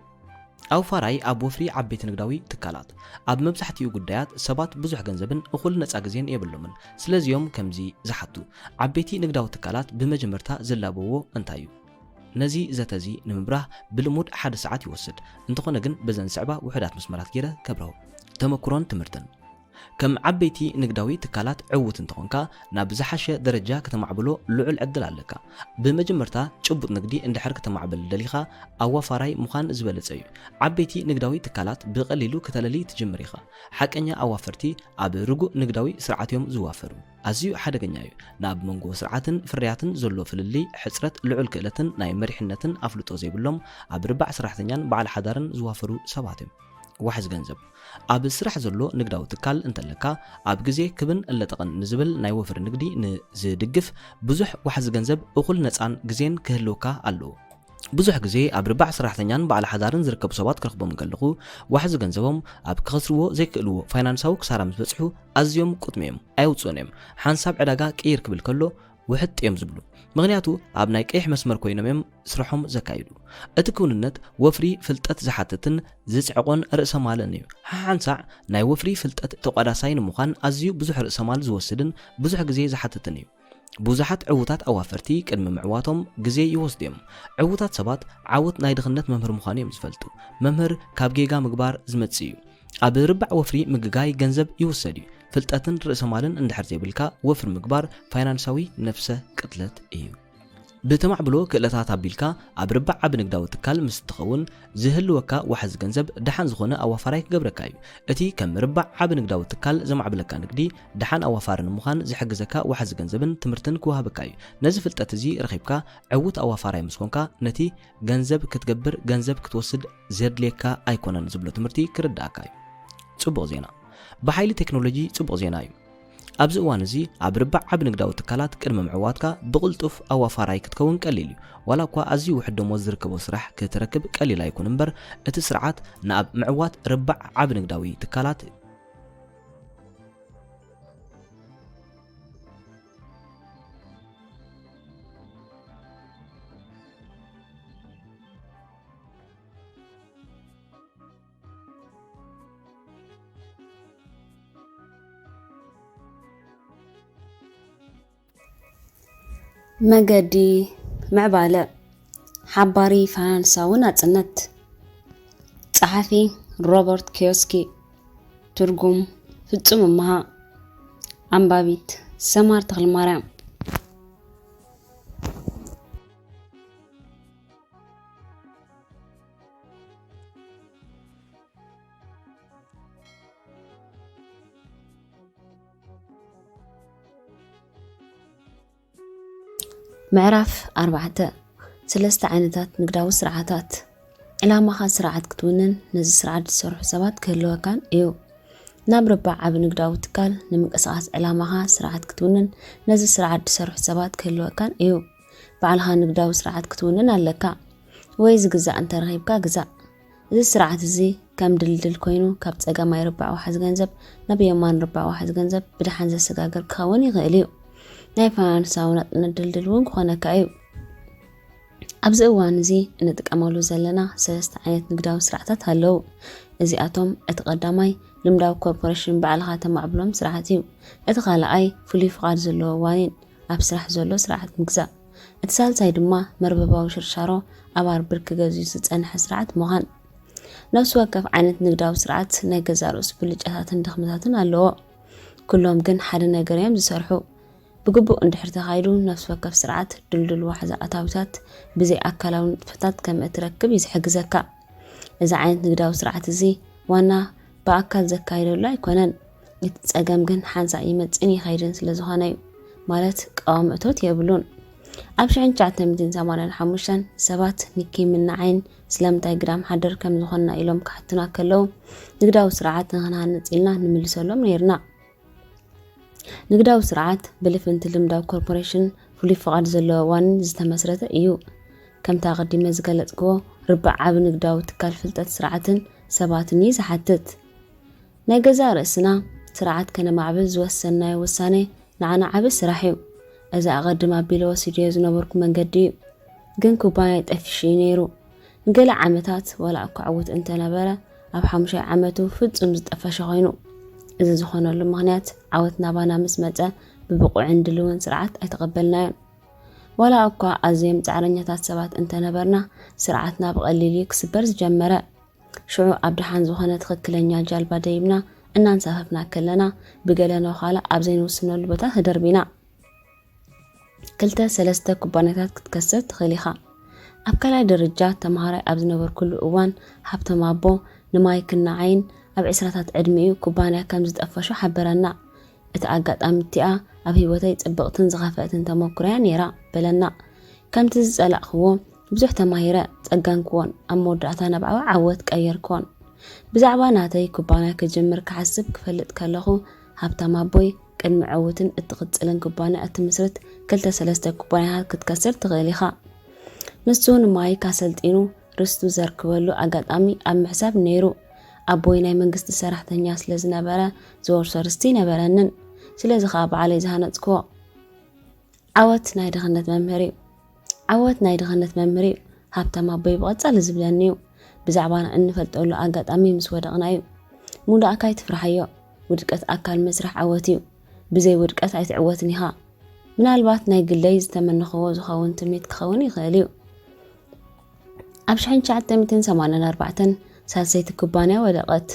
ኣውፋራይ ኣብ ወፍሪ ዓበይቲ ንግዳዊ ትካላት ኣብ መብዛሕትኡ ጉዳያት ሰባት ብዙሕ ገንዘብን እኹል ነፃ ግዜን የብሎምን ስለዚኦም ከምዚ ዝሓቱ ዓበይቲ ንግዳዊ ትካላት ብመጀመርታ ዝላበዎ እንታይ እዩ ነዚ ዘተዚ ንምብራህ ብልሙድ 1 ሰዓት ይወስድ እንተኾነ ግን በዘን ስዕባ ውሕዳት መስመራት ገይረ ከብረሁ ተመክሮን ትምህርትን ከም ዓበይቲ ንግዳዊ ትካላት ዕውት እንትኾንካ ናብ ዝሓሸ ደረጃ ከተማዕብሎ ልዑል ዕድል ኣለካ ብመጀመርታ ጭቡጥ ንግዲ እንድሕር ከተማዕብል ደሊኻ ኣዋፋራይ ምዃን ዝበለጸ እዩ ዓበይቲ ንግዳዊ ትካላት ብቐሊሉ ከተለሊ ትጅምር ኢኻ ሓቀኛ ኣዋፈርቲ ኣብ ርጉእ ንግዳዊ ስርዓት እዮም ዝዋፈሩ ኣዝዩ ሓደገኛ እዩ ናብ መንጎ ስርዓትን ፍርያትን ዘሎ ፍልሊ ሕጽረት ልዑል ክእለትን ናይ መሪሕነትን ኣፍልጦ ዘይብሎም ኣብ ርባዕ ሰራሕተኛን በዓል ሓዳርን ዝዋፈሩ ሰባት እዮም ዋሕዝ ገንዘብ ኣብ ስራሕ ዘሎ ንግዳዊ ትካል እንተለካ ኣብ ግዜ ክብን ኣለጠቕን ንዝብል ናይ ወፍሪ ንግዲ ንዝድግፍ ብዙሕ ዋሕዝ ገንዘብ እኹል ነፃን ግዜን ክህልወካ ኣለዎ ብዙሕ ግዜ ኣብ ርባዕ ሰራሕተኛን በዓል ሓዳርን ዝርከቡ ሰባት ክረኽቦም ከለኹ ዋሕዚ ገንዘቦም ኣብ ክኸስርዎ ዘይክእልዎ ፋይናንሳዊ ክሳራ ምስ በፅሑ ኣዝዮም ቁጥሚዮም ኣይውፅኡን እዮም ሓንሳብ ዕዳጋ ቅይር ክብል ከሎ ውሕጥ እዮም ዝብሉ ምክንያቱ ኣብ ናይ ቀይሕ መስመር ኮይኖም እዮም ስርሖም ዘካይዱ እቲ ክውንነት ወፍሪ ፍልጠት ዝሓትትን ዝፅዕቆን ርእሰ ማለን እዩ ሓንሳዕ ናይ ወፍሪ ፍልጠት ተቋዳሳይ ንምዃን ኣዝዩ ብዙሕ ርእሰ ማል ዝወስድን ብዙሕ ግዜ ዝሓትትን እዩ ብዙሓት ዕውታት ኣዋፈርቲ ቅድሚ ምዕዋቶም ግዜ ይወስዱ እዮም ዕውታት ሰባት ዓወት ናይ ድኽነት መምህር ምዃኑ እዮም ዝፈልጡ መምህር ካብ ጌጋ ምግባር ዝመጽእ እዩ ኣብ ርባዕ ወፍሪ ምግጋይ ገንዘብ ይወሰድ እዩ ፍልጠትን ርእሰ ማልን እንድሕር ዘይብልካ ወፍሪ ምግባር ፋይናንሳዊ ነፍሰ ቅጥለት እዩ ብተማዕብሎ ክእለታት ኣቢልካ ኣብ ርባዕ ዓብ ንግዳዊ ትካል ምስ ትኸውን ዝህልወካ ዋሕዚ ገንዘብ ድሓን ዝኾነ ኣዋፋራይ ክገብረካ እዩ እቲ ከም ርባዕ ዓብ ንግዳዊ ትካል ዘማዕብለካ ንግዲ ድሓን ኣዋፋሪ ንምዃን ዝሕግዘካ ዋሕዚ ገንዘብን ትምህርትን ክወሃበካ እዩ ነዚ ፍልጠት እዚ ረኺብካ ዕውት ኣዋፋራይ ምስ ኮንካ ነቲ ገንዘብ ክትገብር ገንዘብ ክትወስድ ዘድልየካ ኣይኮነን ዝብሎ ትምህርቲ ክርዳእካ እዩ ጽቡቕ ዜና ብሓይሊ ቴክኖሎጂ ጽቡቕ ዜና እዩ ኣብዚ እዋን እዚ ኣብ ርባዕ ዓብ ንግዳዊ ትካላት ቅድሚ ምዕዋትካ ብቕልጡፍ ኣዋፋራይ ክትከውን ቀሊል እዩ ዋላ እኳ ኣዝዩ ውሕድ ደሞዝ ዝርከቦ ስራሕ ክትረክብ ቀሊል ኣይኩን እምበር እቲ ስርዓት ንኣብ ምዕዋት ርባዕ ዓብ ንግዳዊ ትካላት መገዲ ምዕባለ ሓባሪ ፋይናንሳዊ ናጽነት ጸሓፊ ሮበርት ኪዮስኪ ትርጉም ፍጹም እማሃ ኣንባቢት ሰማር ተክለማርያም ምዕራፍ 4 ሰለስተ ዓይነታት ንግዳዊ ስርዓታት ዕላማኻ ስርዓት ክትውንን ነዚ ስርዓት ዝሰርሑ ሰባት ክህልወካን እዩ ናብ ርባዕ ዓብ ንግዳዊ ትካል ንምንቅስቓስ ዕላማኻ ስርዓት ክትውንን ነዚ ስርዓት ዝሰርሑ ሰባት ክህልወካን እዩ ባዕልኻ ንግዳዊ ስርዓት ክትውንን ኣለካ ወይ ዝግዛእ እንተረኺብካ ግዛእ እዚ ስርዓት እዚ ከም ድልድል ኮይኑ ካብ ፀገማይ ርባዕ ዋሕዚ ገንዘብ ናብ የማን ርባዕ ዋሕዚ ገንዘብ ብድሓን ዘሰጋገር ክኸውን ይኽእል እዩ ናይ ፋይናንሳዊ ናጽነት ድልድል እውን ክኾነካ እዩ ኣብዚ እዋን እዚ እንጥቀመሉ ዘለና ሰለስተ ዓይነት ንግዳዊ ስርዓታት ኣለዉ እዚኣቶም እቲ ቀዳማይ ልምዳዊ ኮርፖሬሽን ባዕልኻ ተማዕብሎም ስርዓት እዩ እቲ ካልኣይ ፍሉይ ፍቃድ ዘለዎ ዋኒን ኣብ ስራሕ ዘሎ ስርዓት ምግዛእ እቲ ሳልሳይ ድማ መርበባዊ ሽርሻሮ ኣብ ኣርብር ክገዝኡ ዝጸንሐ ስርዓት ምዃን ነፍሲ ወከፍ ዓይነት ንግዳዊ ስርዓት ናይ ገዛ ርእሱ ብልጫታትን ድኽመታትን ኣለዎ ኩሎም ግን ሓደ ነገር እዮም ዝሰርሑ بجبو اندحر تخايلو نفس وكف سرعات دلدل واحدة أتاوتات بزي أكلاو نتفتات كم اتركب يزحق زكاة إذا عينت نقداو سرعات زي وانا بأكل زكايلو لا يكونن يتساقم جن حانزا يمت إني خيرين سلزوهانيو مالت قوام اتوت يبلون أبشعين جعتنا مدين زمانا حموشان سبات نكي من عين سلام تايجرام حدر كم زخنا إلهم كحتنا كلو نقداو سرعات نغنى نتقلنا نملسو لهم نيرنا نقداو سرعات بلفنت لمداو كوربوريشن فلي فقاد زلو وان زتمسرت ايو كم تاغدي مزقلت قو ربع عاب نقداو تكال فلتت سرعاتن سباتن يزحتت ناقزا رأسنا سرعات كان معبز وسنا وساني نعنا عبس سراحيو اذا اغدم ابيلو سيديوز نبرك من قديو قن كوبايت افشينيرو نقل عمتات ولا اكو عوت انت نبرا اب حمشي عمتو فدسم زتفاشغينو إذا زخنا المغنيات عودنا بانا مسمجة ببقوع عند اللون سرعات أتقبلنا ولا أقوى أزيم تعرنيات سبات أنت نبرنا سرعتنا بقليل يكسبرز جمرة شعو أبدحان زخنا تخكلنيا جالبا دايبنا እናንሳፈፍና ከለና ብገለና ኋላ ኣብ ዘይንወስነሉ ቦታ ተደርቢና ክልተ ሰለስተ ኩባንያታት ክትከስር ትኽእል ኢኻ። ኣብ ካልኣይ ደረጃ ተምሃራይ ኣብ ዝነበርኩሉ እዋን ሃብቶም ኣቦ ንማይ ክናዓይን ኣብ 20ታት ዕድሚኡ ኩባንያ ከም ዝጠፈሾ ሓበረና። እቲ ኣጋጣሚ እቲኣ ኣብ ሂወተይ ጽብቕትን ዝኸፍአትን ተመኩሮ እያ ነይራ በለና። ከምቲ ዝጸላቕኽዎ ብዙሕ ተማሂረ ጸጋንክዎን ኣብ መወዳእታ ነብዓዊ ዓወት ቀየርክዎን። ብዛዕባ ናተይ ኩባንያ ክጅምር ክሓስብ ክፈልጥ ከለኹ ሃብታም ኣቦይ ቅድሚ ዕውትን እትቕጽልን ኩባንያ እትምስርት 2-3 ኩባንያታት ክትከስር ትኽእል ኢኻ። ንሱ ንማይ ካሰልጢኑ ርስቱ ዘርክበሉ ኣጋጣሚ ኣብ ምሕሳብ ነይሩ። ኣቦይ ናይ መንግስቲ ሰራሕተኛ ስለ ዝነበረ ዝወርሶ ርስቲ ነበረንን። ስለዚ ከዓ በዓለይ ዝሃነጽክዎ ዓወት ናይ ድኽነት መምህር እዩ። ሃብታም ኣቦይ ብቐጻሊ ዝብለኒ እዩ ብዛዕባና እንፈልጠሉ ኣጋጣሚ ምስ ወደቕና እዩ። ሙዳእካይ ትፍራሕዮ ውድቀት ኣካል መስራሕ ዓወት እዩ። ብዘይ ውድቀት ኣይትዕወትን ኢኻ። ምናልባት ናይ ግለይ ዝተመነኸዎ ዝኸውን ትምኒት ክኸውን ይኽእል እዩ። ኣብ 1984 ሳልሰይቲ ኩባንያ ወደቐት።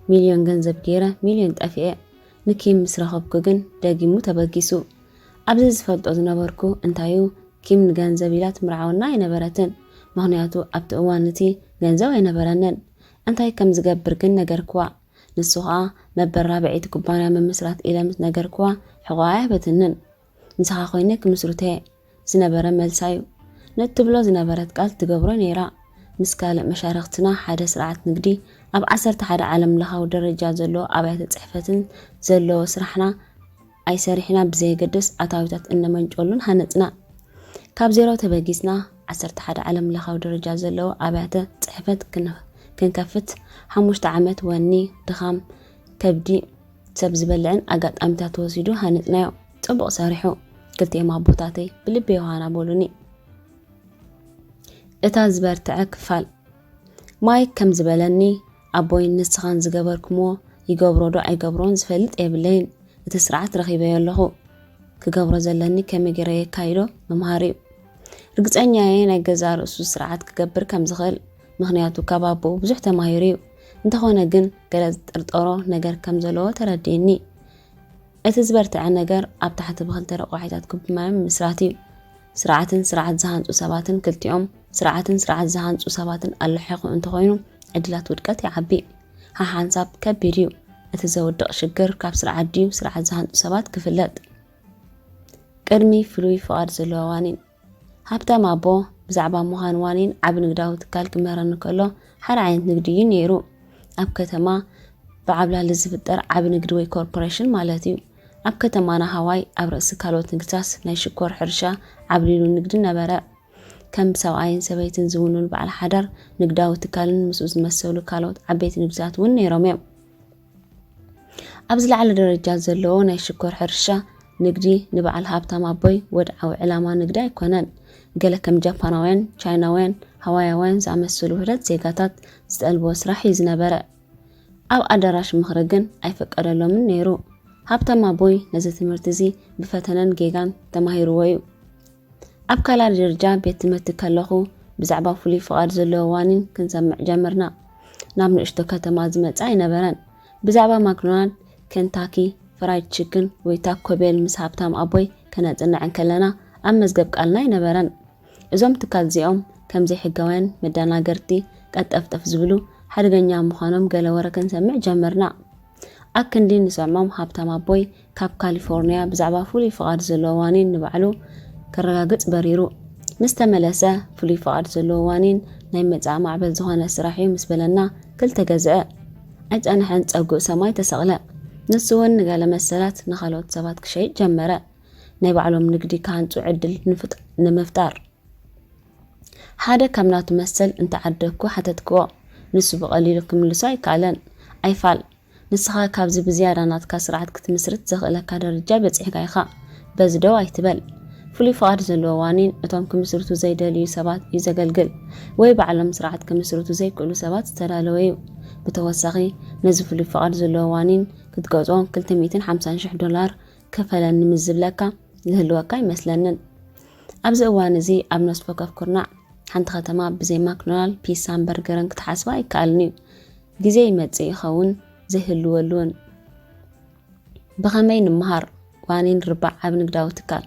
ሚልዮን ገንዘብ ገይረ ሚልዮን ጠፊአ። ንኪም ምስ ረኸብኩ ግን ደጊሙ ተበጊሱ። ኣብዚ ዝፈልጦ ዝነበርኩ እንታዩ ኪም ንገንዘብ ኢላ ትምርዓውና ኣይነበረትን። ምክንያቱ ኣብቲ እዋን እቲ ገንዘብ ኣይነበረንን። እንታይ ከም ዝገብር ግን ነገርክዋ። ንሱ ከዓ መበራብዒት ኩባንያ ምምስራት ኢለ ምስ ነገርክዋ ሕቆኣ ኣይበትንን። ንስኻ ኮይነ ክምስርተ ዝነበረ መልሳ እዩ። ነትብሎ ዝነበረት ቃል ትገብሮ ነይራ። ምስ ካልእ መሻርክትና ሓደ ስርዓት ንግዲ ኣብ 11 ዓለም ለኻዊ ደረጃ ዘለዎ ኣብያተ ጽሕፈትን ዘለዎ ስራሕና ኣይሰሪሕና ብዘይገድስ ኣታዊታት እነመንጨሉን ሃነጽና። ካብ ዜሮ ተበጊስና 11 ዓለም ለኻዊ ደረጃ ዘለዎ ኣብያተ ጽሕፈት ክንከፍት 5 ዓመት ወኒ ድኻም ከብዲ ሰብ ዝበልዕን ኣጋጣሚታት ወሲዱ ሃነጽናዮ። ጽቡቕ ሰሪሑ። ክልቴማ ቦታተይ ብልቤ ዋሃና ቦሉኒ። እታ ዝበርትዐ ክፋል ማይ ከም ዝበለኒ ኣቦይ ንስኻን ዝገበርክምዎ ይገብሮ ዶ ኣይገብሮን ዝፈልጥ የብለይን። እቲ ስርዓት ረኺበዮ ኣለኹ። ክገብሮ ዘለኒ ከመይ ገይረ የካይዶ መምሃሪ እዩ። ርግጸኛ እየ ናይ ገዛ ርእሱ ስርዓት ክገብር ከም ዝኽእል። ምክንያቱ ካብ ኣቦኡ ብዙሕ ተማሂሩ እዩ። እንተኾነ ግን ገለ ዝጥርጠሮ ነገር ከም ዘለዎ ተረዲእኒ። እቲ ዝበርትዐ ነገር ኣብ ታሕቲ ብክልተ ረቑሒታት ክብማዮም ምስራት እዩ። ስርዓትን ስርዓት ዝሃንጹ ሰባትን ክልቲኦም ስርዓትን ስርዓት ዝሃንጹ ሰባትን ኣለሕኹ እንተኾይኑ ዕድላት ውድቀት ይዓቢ። ሓንሳብ ከቢድ እዩ። እቲ ዘውድቕ ሽግር ካብ ስርዓት ድዩ ስርዓት ዝሃንጹ ሰባት ክፍለጥ። ቅድሚ ፍሉይ ፍቓድ ዘለዎ ዋኒን ሃብታም ኣቦ ብዛዕባ ምዃን ዋኒን ዓብ ንግዳዊ ትካል ክምህረኒ ከሎ ሓደ ዓይነት ንግዲ እዩ ነይሩ። ኣብ ከተማ ብዓብላሊ ዝፍጠር ዓብ ንግዲ ወይ ኮርፖሬሽን ማለት እዩ። ኣብ ከተማና ሃዋይ ኣብ ርእሲ ካልኦት ንግድታት ናይ ሽኮር ሕርሻ ዓብሊሉ ንግዲ ነበረ። ከም ሰብኣይን ሰበይትን ዝውኑን በዓል ሓዳር ንግዳዊ ትካልን ምስኡ ዝመሰሉ ካልኦት ዓበይቲ ንግድታት እውን ነይሮም እዮም። ኣብ ዝለዓለ ደረጃ ዘለዎ ናይ ሽኮር ሕርሻ ንግዲ ንበዓል ሃብታም ኣቦይ ወድዓዊ ዕላማ ንግዲ ኣይኮነን። ገለ ከም ጃፓናውያን፣ ቻይናውያን፣ ሃዋያውያን ዝኣመሰሉ ውሕዳት ዜጋታት ዝጠልብዎ ስራሕ እዩ ዝነበረ። ኣብ ኣዳራሽ ምኽሪ ግን ኣይፈቀደሎምን ነይሩ። ሃብታም ኣቦይ ነዚ ትምህርቲ እዚ ብፈተነን ጌጋን ተማሂርዎ እዩ። ኣብ ካልኣይ ደረጃ ቤት ትምህርቲ ከለኹ ብዛዕባ ፍሉይ ፍቓድ ዘለዎ ዋኒን ክንሰምዕ ጀመርና። ናብ ንእሽቶ ከተማ ዝመጻ ኣይነበረን። ብዛዕባ ማክዶናልድ፣ ኬንታኪ ፍራይድ ቺክን ወይ ታኮ ቤል ምስ ሃብታም ኣቦይ ከነጽንዕን ከለና ኣብ መዝገብ ቃልና ኣይነበረን። እዞም ትካል እዚኦም ከምዘይ ሕጋውያን መደናገርቲ ቀጠፍጠፍ ዝብሉ ሓደገኛ ምዃኖም ገለ ወረ ክንሰምዕ ጀመርና። ኣብ ክንዲ ንሰምዖም ሃብታም ኣቦይ ካብ ካሊፎርኒያ ብዛዕባ ፍሉይ ፍቓድ ዘለዎ ዋኒን ንባዕሉ ከረጋግጽ በሪሩ። ምስ ተመለሰ ፍሉይ ፍቓድ ዘለዎ ዋኒን ናይ መጻእ ማዕበል ዝኾነ ስራሕ እዩ ምስ በለና ክልተ ገዝአ። ኣይጸንሐን ጸጉእ ሰማይ ተሰቕለ። ንሱ እውን ንገለ መሰላት ንኻልኦት ሰባት ክሸይጥ ጀመረ። ናይ ባዕሎም ንግዲ ካንጹ ዕድል ንምፍጣር ሓደ ካብ ናቱ መሰል እንተዓደግኩ ሓተትክዎ ንሱ ብቐሊሉ ክምልሶ ኣይከኣለን። ኣይፋል ንስኻ ካብዚ ብዝያዳ ናትካ ስርዓት ክትምስርት ዘኽእለካ ደረጃ በፂሕካ ኢኻ። በዚ ደው ኣይትበል። ፍሉይ ፍቓድ ዘለዎ ዋኒን እቶም ክምስርቱ ዘይደልዩ ሰባት እዩ ዘገልግል ወይ ባዕሎም ስርዓት ክምስርቱ ዘይክእሉ ሰባት ዝተዳለወ እዩ። ብተወሳኺ ነዚ ፍሉይ ፍቓድ ዘለዎ ዋኒን ክትገጾ $250,000 ከፈለኒ ምዝብለካ ዝህልወካ ይመስለንን። ኣብዚ እዋን እዚ ኣብ ነስፎ ከፍ ኩርናዕ ሓንቲ ከተማ ብዘይ ማክዶናልድ ፒሳን በርገርን ክትሓስባ ኣይከኣልን እዩ። ግዜ ይመጽእ ይኸውን ዘይህልወሉን بخمي نمهر وانين ربع عب نقداو تكال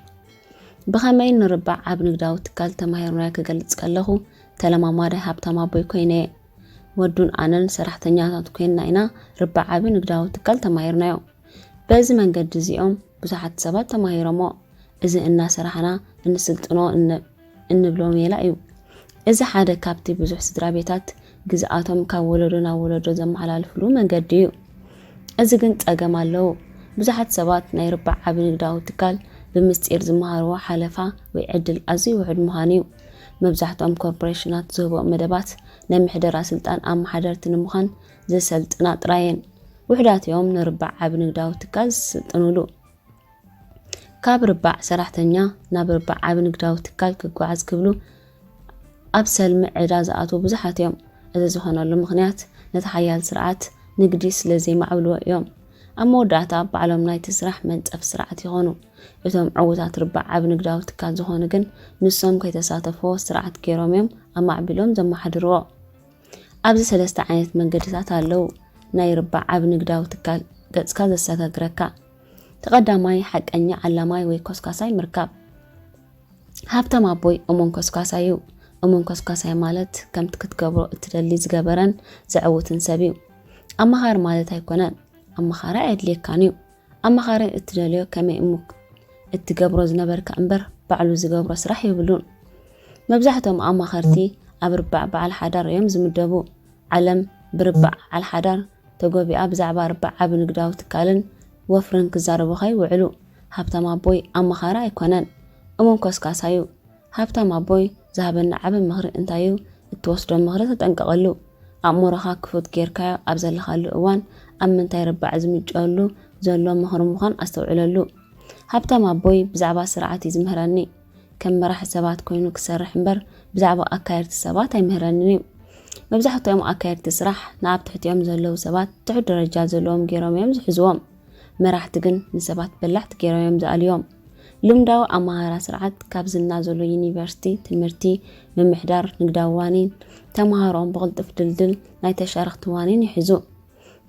بخمي نربع عب نقداو تكال تماهرنا كقلت كالله تلما ماري هابتما بوي كويني ودون آنن سرحتنياتات كويننا إنا ربع عب نقداو تكال تماهرنا بازي من قد زيهم بزحت سبات تماهرمو إذا إنا سرحنا إنسلتنو إن بلوم يلاقيو إذا حدا كابتي بزح سدرابيتات جزءاتهم كولدنا ولدو زم على الفلو من قديو إذا كنت أجمالو بزحت سبات نيربع عب نقداو تكال بمستير زمهاروا حلفا ويعدل أزي وعد مهانيو مبزحتهم كوربوريشنات زهبو مدبات نمحدر سلطان أم حدرت نمخان زي سلطنات راين وحدات يوم نربع عب نقداو تكال سلطنولو كاب ربع سرحتنيا ناب ربع عب نقداو تكال كقواعز كبلو أبسل معداز آتو بزحت يوم إذا زخنا المغنيات نتحيال سرعات نقديس لزي معولو يوم أما ودعتا بعلم ناي تسرح من تقف سرعات يغونو إتهم عوزات ربع عب نقداو تكال زخونقن نسوم كي تساتفو سرعات كيروم يوم أما عبلوم زم حدروا أبزي سلسة عينت من قدسات اللو ناي ربع عب نقداو تكال قدس كاز الساتا قركا تقدماي حق أني علماي ويكوسكاساي مركب هابتا ما بوي أمون كوسكاسايو أمون كوسكاساي مالت كم تكتقبرو اتدلي زقابران زعوتن سبيو أما خار مالت هيكونان أما خارا عيد ليك كانيو أما خارا اتدليو كمي أموك اتقبرو زنبر كأنبر بعلو زقابرو سراح يبلون مبزحتهم أما خارتي أبربع بعل حدار يوم زمدبو علم بربع على الحدار تقوبي أبزعبا ربع عب نقداو تكالن وفرن كزاربو خاي وعلو هابتا ما بوي أما خارا يكونان أمون كوسكاسايو هابتا ما بوي ذهبنا عب المغرب انتايو التوسط المغرب تنقلو أمورها كفوت كيركايو أبزل خالو أوان أمن تاي ربع زمجالو زلو مهر مخان أستوعللو هابتا ما بوي بزعبا سرعاتي زمهراني كم راح سبات كوينو كسرح مبر بزعبا أكايرت سبات أي مهراني مبزحتو يوم أكايرت سرح نعب تحت يوم زلو سبات تحت رجال زلوهم جيروم يوم زحزوهم مراح تقن نسبات بلحت جيروم يوم زال يوم لمداو أمهارا سرعات كابزلنا زلو يونيفرسيتي تمرتي من محدار نقداوانين تمهارون بغلطف دلدل ناي تشارختوانين يحزو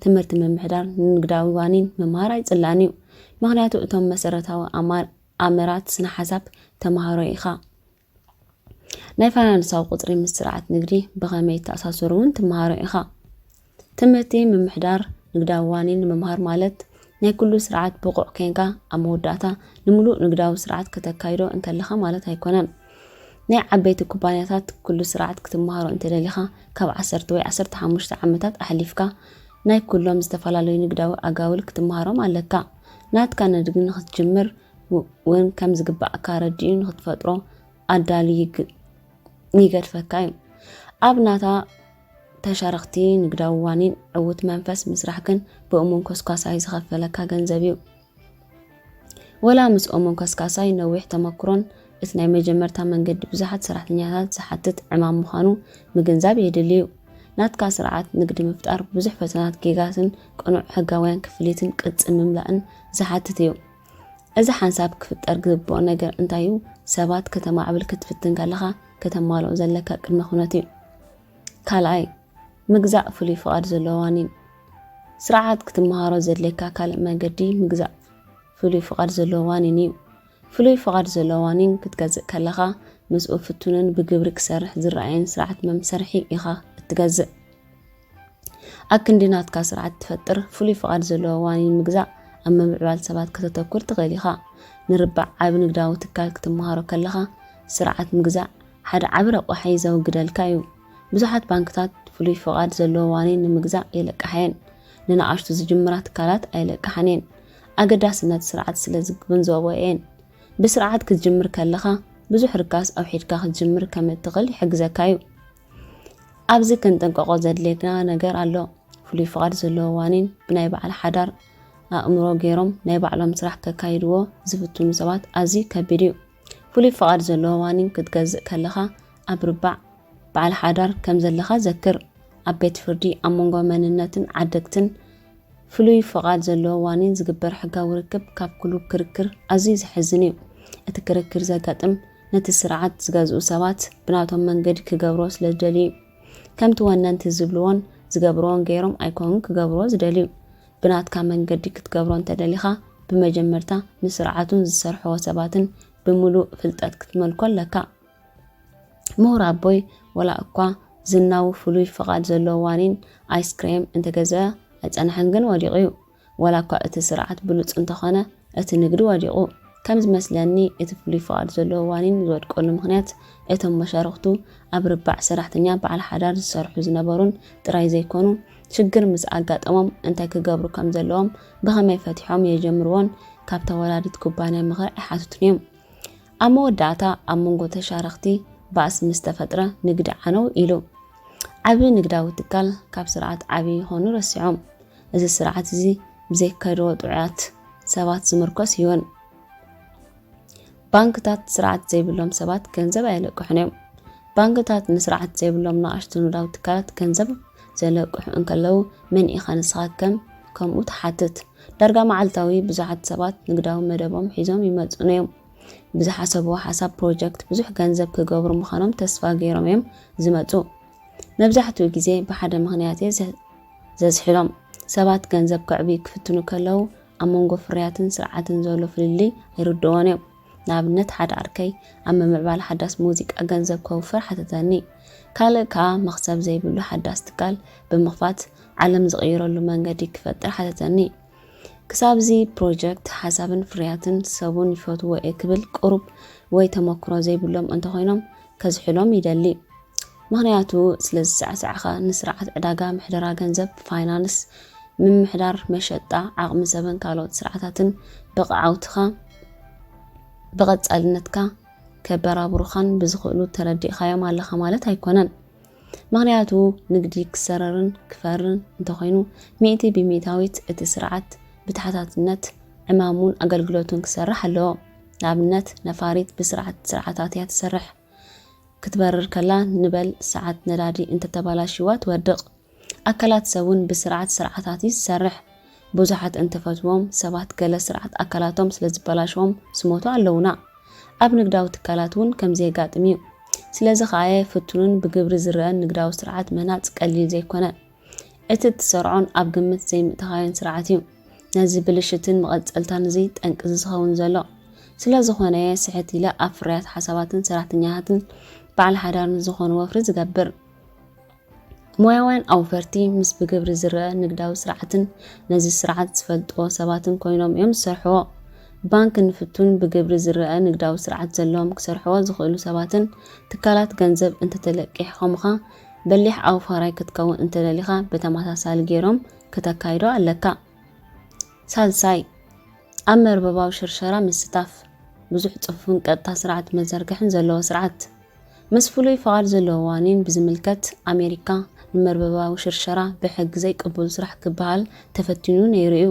تمرت من محدار نقداوانين ممهارا يتسلانيو مغنياتو اتهم مسارتاو أمرات سنة حساب تمهارو إخا ناي فانانساو قطري من سرعات نقدي بغامي تأساسورون تمهارو إخا تمرتي من محدار نقداوانين ممهار مالت ناي كل سرعات بقوع كينكا أموداتا نملو نقداو سرعات كتكايدو انك اللخا مالت هيكونان ناي عبيت كوبانياتات كل سرعات كتمهارو انت للخا كاب 15 عمتات أحليفكا ناي كلهم استفالالو نقداو أقاول كتمهارو مالكا نات كان ندقن نخط جمر وين كم زقبا أكاردين نخط فترو أدالي نيقر فكايم أبناتا تشارختي نقداوانين عوت منفس مسرحكن بأمون كوسكاساي زخفلكا جنزبيو ولا مس أمون كوسكاساي نويح تمكرون اثناء مجمرتا من قد بزحت سرحتنياتات زحتت عمام مخانو مجنزاب يدليو ناتكا سرعات نقد مفتار بزح فتنات جيجاسن قنوع حقاوين كفليتن قدس مملأن زحتتيو إذا حنساب كفت أرقب بو نقر انتايو سابات كتما عبل كتفتن قالها كتمالو زلكا كالمخوناتيو كالاي مجزاء فلي فقاد زلوانين سرعات كتمهارو زلكا كال مقدي مجزاء فلي فقاد زلوانينيو فلي فقاد زلوانين كتجزء كالها مسؤول فتونن بجبرك سرح زرعين سرعات ممسرحي إخا تجزء أكن دينات كسرعات تفتر فلي فقاد زلوانين مجزاء أما بعبال سبات كتتوكل تغيلها نربع عاب نقداو تكال كتمهارو كالها سرعات مجزاء حد عبر وحيزة وقدال كايو بزحات بانكتات فلي فقاد زلوانين نمجزاء إلك حين نناقشتو زجمرات كالات إلك حنين أقداس نات سرعات سلازق بنزووين بسرعات كتجمر كالها بزح ركاس أو حيدكا كتجمر كم تغل حجزة كايو أبزي كنت انقاقو زدليكنا نقر ألو فلي فقاد زلوانين بنايب على حدار أمرو جيروم نايب على مسرح كايدو زفتو نسوات أزي كبيريو فلي فقاد زلوانين كتجزء كالها أبربع بعل حدار كم زلخا ذكر أبيت فردي أمونغو مننتن عدكتن فلوي فقاد زلوانين زقبر حقا وركب كاب كلو كركر عزيز حزنيو اتكركر زاقاتم نت السرعات زقازو سوات بناتهم منقد كقبروس للجليو كم توانان تزبلوان زقبروان غيروم ايكون كقبروس دليو بنات كان منقد كتقبرون تدليخا ብመጀመርታ ምስርዓቱን ዝሰርሕዎ ሰባትን ብሙሉእ ፍልጠት ክትመልኮ ኣለካ። ምሁር ኣቦይ ወላ እኳ ዝናው ፍሉይ ፍቓድ ዘለዎ ዋኒን ኣይስክሬም እንተገዝአ ኣፀናሕን ግን ወዲቑ እዩ። ወላ እኳ እቲ ስርዓት ብሉፅ እንተኾነ እቲ ንግዲ ወዲቑ። ከም ዝመስለኒ እቲ ፍሉይ ፍቓድ ዘለዎ ዋኒን ዝወድቀሉ ምክንያት እቶም መሻርክቱ ኣብ ርባዕ ሰራሕተኛ በዓል ሓዳር ዝሰርሑ ዝነበሩን ጥራይ ዘይኮኑ ሽግር ምስ ኣጋጠሞም እንታይ ክገብሩ ከም ዘለዎም ብኸመይ ፈቲሖም የጀምርዎን ካብ ተወላዲት ኩባንያ ምኽሪ ኣይሓትቱን እዮም። ኣብ መወዳእታ ኣብ መንጎ ተሻረኽቲ ባእስ ምስ ተፈጥረ ንግዲ ዓነው ኢሉ ዓብዪ ንግዳዊ ትካል ካብ ስርዓት ዓብዪ ይኾኑ ረሲዖም። እዚ ስርዓት እዚ ብዘይካይድዎ ጥዑያት ሰባት ዝምርኮስ ይሆን። ባንክታት ስርዓት ዘይብሎም ሰባት ገንዘብ ኣይለቅሑን እዮም። ባንክታት ንስርዓት ዘይብሎም ንኣሽቱ ንግዳዊ ትካላት ገንዘብ ዘለቅሑ እንከለው መን ኢኻ ንስኻ ከምኡ ትሓትት። ዳርጋ መዓልታዊ ብዙሓት ሰባት ንግዳዊ መደቦም ሒዞም ይመፁን እዮም። ብዝሓሰብዎ ሓሳብ ፕሮጀክት ብዙሕ ገንዘብ ክገብሩ ምዃኖም ተስፋ ገይሮም እዮም ዝመፁ። መብዛሕትኡ ግዜ ብሓደ ምክንያት ዘዝሕሎም ሰባት ገንዘብ ክዕቢ ክፍትኑ ከለው ኣብ መንጎ ፍርያትን ስርዓትን ዘሎ ፍልልይ ኣይርድዎን እዮም። ንኣብነት ሓደ ኣርከይ ኣብ ምምዕባል ሓዳስ ሙዚቃ ገንዘብ ከውፍር ሓተተኒ። ካልእ ከዓ መክሰብ ዘይብሉ ሓዳስ ትካል ብምኽፋት ዓለም ዝቕይረሉ መንገዲ ክፈጥር ሓተተኒ። ክሳብዚ ፕሮጀክት ሓሳብን ፍርያትን ሰቡን ይፈትዎ ክብል ቁሩብ ወይ ተመክሮ ዘይብሎም እንተኾይኖም ከዝሕሎም ይደሊ። ምክንያቱ ስለ ዝስዕስዕኻ ንስርዓት ዕዳጋ ምሕደራ ገንዘብ ፋይናንስ ምምሕዳር መሸጣ ዓቕሚ ሰብን ካልኦት ስርዓታትን ብቕዓውትኻ ብቐጻልነትካ ከበራብሩኻን ብዝኽእሉ ተረዲእኻዮም ኣለኻ ማለት ኣይኮነን። ምክንያቱ ንግዲ ክሰረርን ክፈርን እንተኾይኑ 100% እቲ ስርዓት ብታሕታትነት ዕማሙን ኣገልግሎቱን ክሰርሕ ኣለዎ። ንኣብነት ነፋሪት ብስርዓታት እያ ትሰርሕ። ክትበርር ከላ ንበል ሰዓት ነዳዲ እንተተባላሽዋ ትወድቕ። ኣካላት ሰውን ብስርዓት ስርዓታት ይሰርሕ። ብዙሓት እንትፈትዎም ሰባት ገለ ስርዓት ኣካላቶም ስለ ዝበላሽዎም ስሞቱ ኣለውና። ኣብ ንግዳዊ ትካላት እውን ከምዚ የጋጥም እዩ። ስለዚ ከዓ ፍቱንን ብግብሪ ዝርአን ንግዳዊ ስርዓት መናፅ ቀሊል ዘይኮነ እቲ ትሰርዖን ኣብ ግምት ዘይምእተኻዮን ስርዓት እዩ። ነዚ ብልሽትን መቐፀልታን እዚ ጠንቂ ዝኸውን ዘሎ ስለ ዝኾነ ስሕት ኢለ ኣብ ፍርያት ሓሳባትን ሰራሕተኛታትን በዓል ሓዳርን ዝኾኑ ወፍሪ ዝገብር ሞያውያን ኣውፈርቲ ምስ ብግብሪ ዝርአ ንግዳዊ ስርዓትን ነዚ ስርዓት ዝፈልጥዎ ሰባትን ኮይኖም እዮም ዝሰርሕዎ። ባንክ ንፍቱን ብግብሪ ዝርአ ንግዳዊ ስርዓት ዘለዎም ክሰርሕዎ ዝኽእሉ ሰባትን ትካላት ገንዘብ እንተተለቂሕኹምኻ በሊሕ ኣውፈራይ ክትከውን እንተደሊኻ ብተመሳሳሊ ገይሮም ከተካይዶ ኣለካ። ሳልሳይ ኣብ መርበባዊ ሽርሸራ ምስታፍ ብዙሕ ፅፉን ቀጥታ ስርዓት መዘርግሕን ዘለዎ ስርዓት ምስ ፍሉይ ፍቓድ ዘለዎ ዋኒን ብዝምልከት ኣሜሪካ ንመርበባዊ ሽርሸራ ብሕጊ ዘይቅበሉ ስራሕ ክበሃል ተፈቲኑ ነይሩ እዩ።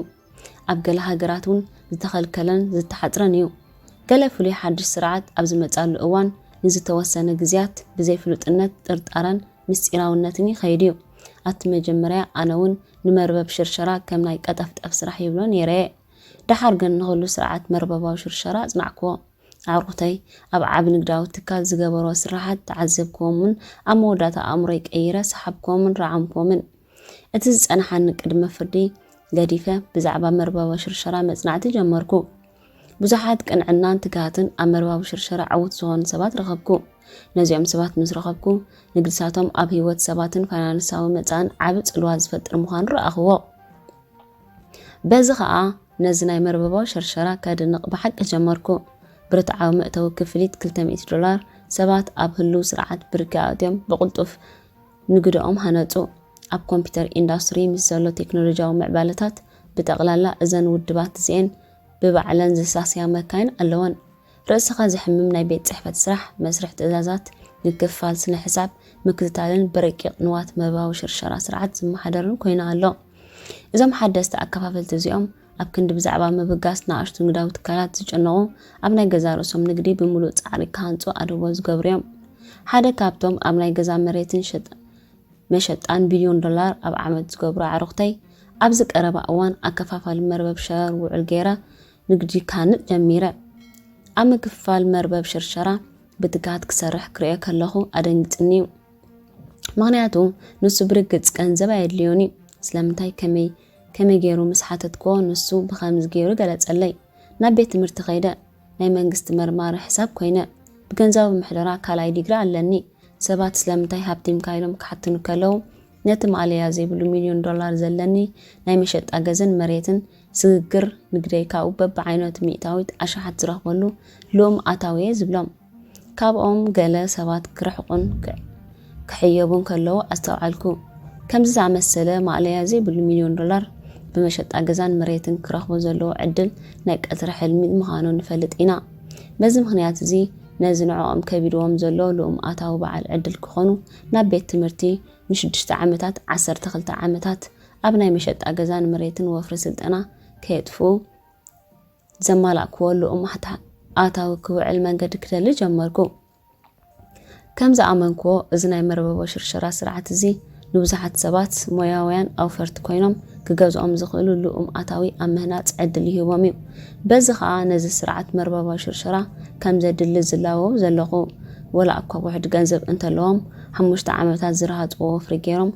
ኣብ ገለ ሃገራት እውን ዝተኸልከለን ዝተሓፅረን እዩ። ገለ ፍሉይ ሓድሽ ስርዓት ኣብ ዝመፃሉ እዋን ንዝተወሰነ ግዜያት ብዘይፍሉጥነት ጥርጣረን ምስጢራውነትን ይኸይድ እዩ። ኣብቲ መጀመርያ ኣነ እውን ንመርበብ ሽርሸራ ከም ናይ ቀጠፍጠፍ ስራሕ ይብሎ ነይረ። ድሓር ግን ንኹሉ ስርዓት መርበባዊ ሽርሸራ ኣጽናዕክዎ። ኣዕሩኽተይ ኣብ ዓብ ንግዳዊ ትካል ዝገበሮ ስራሓት ተዓዘብክዎምን ኣብ መወዳእታ ኣእምሮይ ቀይረ ሰሓብክዎምን ረዓምክዎምን። እቲ ዝፀንሓኒ ቅድመ ፍርዲ ገዲፈ ብዛዕባ መርበባዊ ሽርሸራ መጽናዕቲ ጀመርኩ። ብዙሓት ቅንዕናን ትግሃትን ኣብ መርበባዊ ሽርሸራ ዓውት ዝኾኑ ሰባት ረኸብኩ። ነዚኦም ሰባት ምስ ረኸብኩ ንግድሳቶም ኣብ ህይወት ሰባትን ፋይናንሳዊ መጻን ዓብ ጽልዋ ዝፈጥር ምዃኑ ረኣኽዎ። በዚ ከዓ ነዚ ናይ መርበባዊ ሽርሸራ ከድንቕ ብሓቂ ጀመርኩ። ብርትዓዊ መእተዊ ክፍሊት $200 ሰባት ኣብ ህልው ስርዓት ብርኪ ኣትዮም ብቕልጡፍ ንግድኦም ሃነፁ። ኣብ ኮምፒተር ኢንዳስትሪ ምስ ዘሎ ቴክኖሎጂያዊ ምዕባለታት ብጠቕላላ እዘን ውድባት እዚአን ብባዕለን ዘሳስያ መካይን ኣለወን። ርእስኻ ዝሕምም ናይ ቤት ጽሕፈት ስራሕ መስርሕ ትእዛዛት ንክፋል ስነ ሕሳብ ምክትታልን ብረቂቕ ንዋት መርበባዊ ሽርሸራ ስርዓት ዝመሓደርን ኮይና ኣሎ። እዞም ሓደስቲ ኣከፋፈልቲ እዚኦም ኣብ ክንዲ ብዛዕባ ምብጋስ ንኣሽቱ ንግዳዊ ትካላት ዝጨነቑ ኣብ ናይ ገዛ ርእሶም ንግዲ ብምሉእ ፃዕሪ ክሃንፁ ኣድቦ ዝገብሩ እዮም። ሓደ ካብቶም ኣብ ናይ ገዛ መሬትን መሸጣን $1,000,000,000 ኣብ ዓመት ዝገብሩ ኣዕሩኽተይ ኣብዚ ቀረባ እዋን ኣከፋፋሊ መርበብ ሸር ውዕል ገይረ ንግዲ ካንጥ ጀሚረ። ኣብ ምክፍፋል መርበብ ሽርሸራ ብትግሃት ክሰርሕ ክሪኦ ከለኹ ኣደንግፅኒ እዩ። ምክንያቱ ንሱ ብርግፅ ገንዘብ ኣየድልዮኒ። ስለምንታይ ከመይ ገይሩ ምስ ሓተትኮ ንሱ ብኸምዝ ገይሩ ገለጸለይ ናብ ቤት ትምህርቲ ኸይደ ናይ መንግስቲ መርማሪ ሕሳብ ኮይነ ብገንዘብ ምሕደራ ካልኣይ ዲግሪ ኣለኒ ሰባት ስለምንታይ ሃብቲም ካይሎም ክሓትኑ ከለው ነቲ ማልያ ዘይብሉ $1,000,000 ዘለኒ ናይ መሸጣ ገዘን መሬትን ስግግር ንግደይ ካብኡ በብዓይነቱ ሚእታዊት ኣሽሓት ዝረኽበሉ ሎም ኣታወየ ዝብሎም ካብኦም ገለ ሰባት ክርሕቁን ክሕየቡን ከለው ኣስተውዓልኩ ከምዚ ዝኣመሰለ ማልያ ዘይብሉ $1,000,000 በመሸጣ ገዛን መሬትን ክረኽቡ ዘለው ዕድል ናይ ቀትሪ ሕልሚ ምዃኑ ንፈልጥ ኢና በዚ ምኽንያት እዚ ነዚ ንዕኦም ከቢድዎም ዘሎ ሎም ኣታው በዓል ዕድል ክኾኑ ናብ ቤት ትምህርቲ ን6 ዓመታት 12 ዓመታት ኣብ ናይ መሸጣ ገዛን መሬትን ወፍሪ ስልጠና ከየጥፉ ዘማላክዎ ሎም ኣታው ክውዕል መንገዲ ክደሊ ጀመርኩ ከምዚ ኣመንኮ እዚ ናይ መርበቦ ሽርሸራ ስርዓት እዚ ንብዙሓት ሰባት ሞያውያን ኣውፈርቲ ኮይኖም ክገዝኦም ዝኽእሉ ሎም ኣታዊ ኣብ ምህናፅ ዕድል ይህቦም እዩ በዚ ከዓ ነዚ ስርዓት መርበቦ ሽርሸራ ከም ዘድሊ ዝላወው ዘለኹ ወላ እኳ ውሕድ ገንዘብ እንተለዎም 5 ዓመታት ዝረሃፅዎ ወፍሪ ገይሮም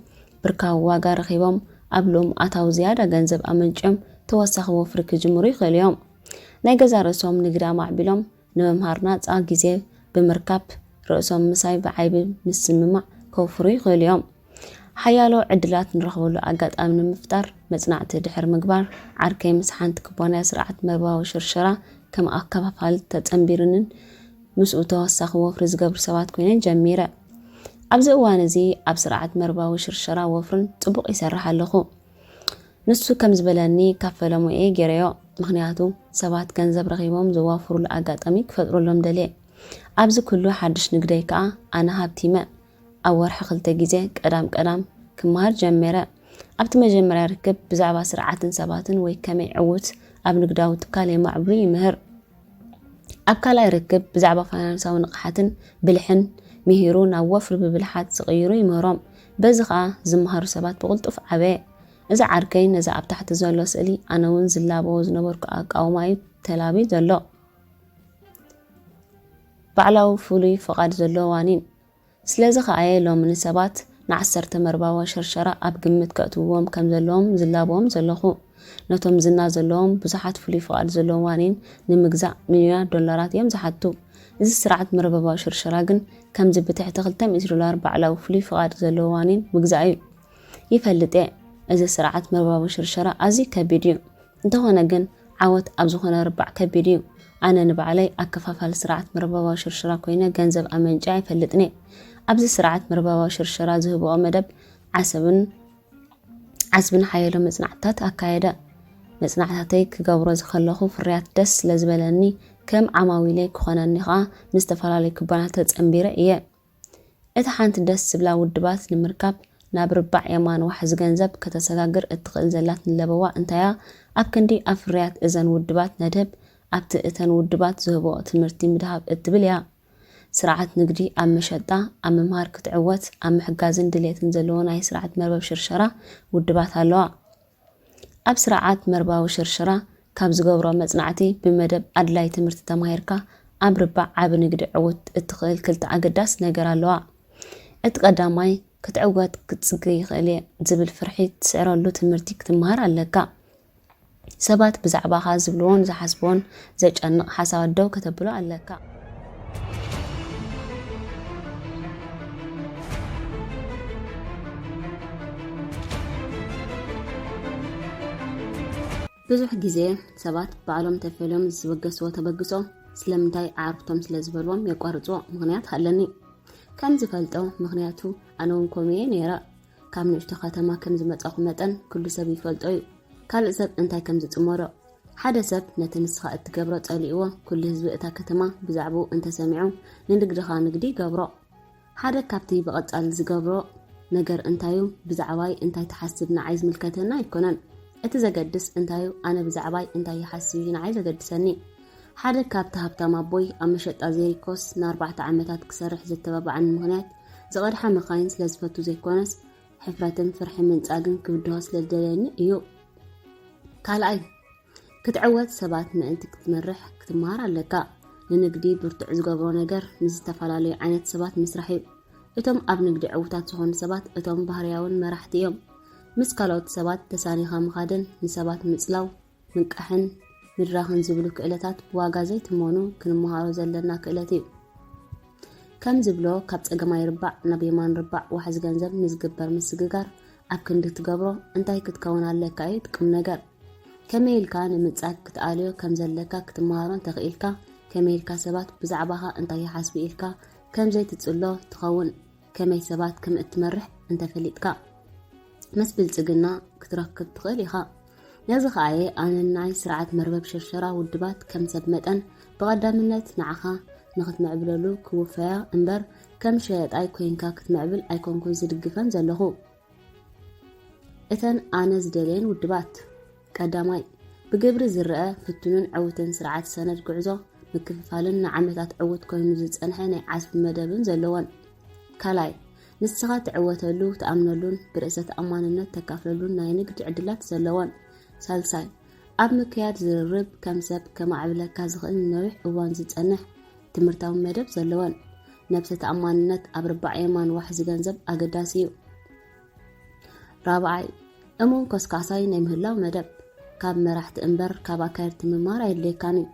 ብርካብ ዋጋ ረኺቦም ኣብ ሎም ኣታዊ ዝያዳ ገንዘብ ኣመንጭዮም ተወሳኺ ወፍሪ ክጅምሩ ይኽእሉ እዮም ናይ ገዛ ርእሶም ንግዳ ማዕቢሎም ንመምሃር ናፃ ግዜ ብምርካብ ርእሶም ምሳይ ብዓይቢ ምስምማዕ ከውፍሩ ይኽእሉ እዮም ሓያሎ ዕድላት ንረኽበሉ ኣጋጣሚ ንምፍጣር መጽናዕቲ ድሕር ምግባር ዓርከይ ምስ ሓንቲ ኩባንያ ስርዓት መርበባዊ ሽርሸራ ከም ኣከፋፋሊ ተጸምቢርንን ምስኡ ተወሳኺ ወፍሪ ዝገብሩ ሰባት ኮይነን ጀሚረ ኣብዚ እዋን እዚ ኣብ ስርዓት መርበባዊ ሽርሸራ ወፍርን ጽቡቕ ይሰርሕ ኣለኹ ንሱ ከም ዝበለኒ ካፈለሙ ገይረዮ ምኽንያቱ ሰባት ገንዘብ ረኺቦም ዝዋፍሩሉ ኣጋጣሚ ክፈጥሩሎም ደልየ ኣብዚ ኩሉ ሓድሽ ንግደይ ከዓ ኣነ ሃብቲመ ኣብ ወርሒ 2 ግዜ ቀዳም ክመሃር ጀመረ ኣብቲ መጀመርያ ርክብ ብዛዕባ ስርዓትን ሰባትን ወይ ከመይ ዕውት ኣብ ንግዳዊ ትካል የማዕብሉ ይምህር ኣብ ካልኣይ ርክብ ብዛዕባ ፋይናንሳዊ ንቕሓትን ብልሕን ምሂሩ ናብ ወፍሪ ብብልሓት ዝቕይሩ ይምህሮም በዚ ከዓ ዝመሃሩ ሰባት ብቕልጡፍ ዓበየ እዚ ዓርከይ ነዚ ኣብ ታሕቲ ዘሎ ስእሊ ኣነ እውን ዝላበዎ ዝነበርኩ ኣቃውማ እዩ ተላቢ ዘሎ ባዕላዊ ፍሉይ ፍቓድ ዘለዎ ዋኒን ስለዚ ከኣየ ሎሚ ንሰባት ን10 መርበባዊ ሽርሸራ ኣብ ግምት ከእትውዎም ከም ዘለዎም ዝላበዎም ዘለኹ ነቶም ዝና ዘለዎም ብዙሓት ፍሉይ ፍቓድ ዘለዎም ዋኒን ንምግዛእ $1,000,000 እዮም ዝሓቱ እዚ ስርዓት መርበባዊ ሽርሸራ ግን ከምዚ ብትሕቲ $200 ባዕላዊ ፍሉይ ፍቓድ ዘለዎ ዋኒን ምግዛእ እዩ ይፈልጥ እዚ ስርዓት መርበባዊ ሽርሸራ ኣዝዩ ከቢድ እዩ እንተኾነ ግን ዓወት ኣብ ዝኾነ ርባዕ ከቢድ እዩ ኣነ ንባዕለይ ኣከፋፋሊ ስርዓት መርበባዊ ሽርሸራ ኮይነ ገንዘብ ኣመንጫ ይፈልጥኒ ኣብዚ ስርዓት መርበባዊ ሽርሸራ ዝህብኦ መደብ ዓስብን ሓየሎ መጽናዕታት ኣካየደ መጽናዕታተይ ክገብሮ ዝኸለኹ ፍርያት ደስ ስለዝበለኒ ከም ዓማዊለይ ክኾነኒ ከዓ ምስ ዝተፈላለዩ ኩባንያታት ተጸምቢረ እየ እቲ ሓንቲ ደስ ዝብላ ውድባት ንምርካብ ናብ ርባዕ የማን ዋሕዚ ገንዘብ ከተሰጋግር እትኽእል ዘላት ንለበዋ እንታያ ኣብ ክንዲ ኣብ ፍርያት እዘን ውድባት ነድብ ኣብቲ እተን ውድባት ዝህብኦ ትምህርቲ ምድሃብ እትብል እያ ስርዓት ንግዲ ኣብ መሸጣ ኣብ ምምሃር ክትዕወት ኣብ ምሕጋዝን ድሌትን ዘለዎ ናይ ስርዓት መርበብ ሽርሸራ ውድባት ኣለዋ ኣብ ስርዓት መርበባዊ ሽርሸራ ካብ ዝገብሮ መጽናዕቲ ብመደብ ኣድላይ ትምህርቲ ተማሂርካ ኣብ ርባዕ ዓብ ንግዲ ዕውት እትኽእል ክልተ ኣገዳስ ነገር ኣለዋ እቲ ቀዳማይ ክትዕወት ክትጽጊ ይኽእል ዝብል ፍርሒ ትስዕረሉ ትምህርቲ ክትመሃር ኣለካ ሰባት ብዛዕባኻ ዝብልዎን ዝሓስብዎን ዘጨንቕ ሓሳብ ደው ከተብሎ ኣለካ ብዙሕ ግዜ ሰባት ባዕሎም ተፈልዮም ዝወገስዎ ተበግሶ ስለምንታይ ዓርፍቶም ስለዝበልዎም የቋርጽዎ ምኽንያት ኣለኒ ከም ዝፈልጦ ምኽንያቱ ኣነ እውን ከምየ ነይረ ካብ ንእሽቶ ከተማ ከም ዝመጻኹ መጠን ኩሉ ሰብ ይፈልጦ እዩ ካልእ ሰብ እንታይ ከም ዝጽመሮ ሓደ ሰብ ነቲ ንስኻ እትገብሮ ጸሊእዎ ኩሉ ህዝቢ እታ ከተማ ብዛዕባኡ እንተሰሚዑ ንንግድኻ ንግዲ ይገብሮ ሓደ ካብቲ ብቐጻሊ ዝገብሮ ነገር እንታዩ ብዛዕባይ እንታይ ተሓስብ ንዓይ ዝምልከተና ኣይኮነን እቲ ዘገድስ እንታዩ ኣነ ብዛዕባይ እንታይ ይሓስብ እዩ ንዓይ ዘገድሰኒ ሓደ ካብቲ ሃብታም ኣቦይ ኣብ መሸጣ ዜሪኮስ ን4 ዓመታት ክሰርሕ ዝተባብዓኒ ምኽንያት ዝቐድሓ መኻይን ስለዝፈቱ ዘይኮነስ ሕፍረትን ፍርሒ ምንጻግን ክብድሆ ስለዝደለየኒ እዩ ካልኣይ ክትዕወት ሰባት ምእንቲ ክትመርሕ ክትመሃር ኣለካ ንንግዲ ብርቱዕ ዝገብሮ ነገር ንዝተፈላለዩ ዓይነት ሰባት ምስራሕ እዩ እቶም ኣብ ንግዲ ዕውታት ዝኾኑ ሰባት እቶም ባህርያውን መራሕቲ እዮም ምስ ካልኦት ሰባት ተሳኒኻ ምኻድን ንሰባት ምጽላው ምንቃሕን ምድራኽን ዝብሉ ክእለታት ብዋጋ ዘይትመኑ ክንመሃሮ ዘለና ክእለት እዩ። ከም ዝብሎ ካብ ጸገማ ይርባዕ ናብ የማን ርባዕ ዋሕዚ ገንዘብ ንዝግበር ምስግጋር ኣብ ክንዲ ትገብሮ እንታይ ክትከውን ኣለካ እዩ ጥቅም ነገር። ከመይ ኢልካ ንምጻግ ክትኣልዮ ከም ዘለካ ክትመሃሮን ተኽኢልካ ከመይ ኢልካ ሰባት ብዛዕባኻ እንታይ ይሓስቡ ኢልካ ከም ዘይትጽሎ ትኸውን ከመይ ሰባት ከም እትመርሕ እንተፈሊጥካ ምስ ብልጽግና ክትረክብ ትኽእል ኢኻ። ነዚ ኸኣየ ኣነ ናይ ስርዓት መርበብ ሽርሸራ ውድባት ከም ሰብ መጠን ብቐዳምነት ንዓኻ ንኽትምዕብለሉ ክውፈያ እምበር ከም ሸየጣይ ኮይንካ ክትምዕብል ኣይኮንኩን ዝድግፈን ዘለኹ። እተን ኣነ ዝደልየን ውድባት ቀዳማይ ብግብሪ ዝርአ ፍቱንን ዕውትን ስርዓት ሰነድ ጉዕዞ ምክፍፋልን ንዓመታት ዕውት ኮይኑ ዝጸንሐ ናይ ዓስቢ መደብን ዘለወን። ካልኣይ ንስኻ ትዕወተሉ ተኣምነሉን ብርእሰ ተኣማንነት ተካፍለሉን ናይ ንግዲ ዕድላት ዘለወን። ሳልሳይ ኣብ ምክያድ ዝርርብ ከም ሰብ ከማዕብለካ ዝኽእል ነዊሕ እዋን ዝጸንሕ ትምህርታዊ መደብ ዘለወን። ነብሰ ተኣማንነት ኣብ ርባዕ የማን ዋሕዚ ገንዘብ ኣገዳሲ እዩ። ራብዓይ እሙን ኮስካሳይ ናይ ምህላው መደብ ካብ መራሕቲ እምበር ካብ ኣካየድቲ ምምሃር ኣይድልየካን እዩ።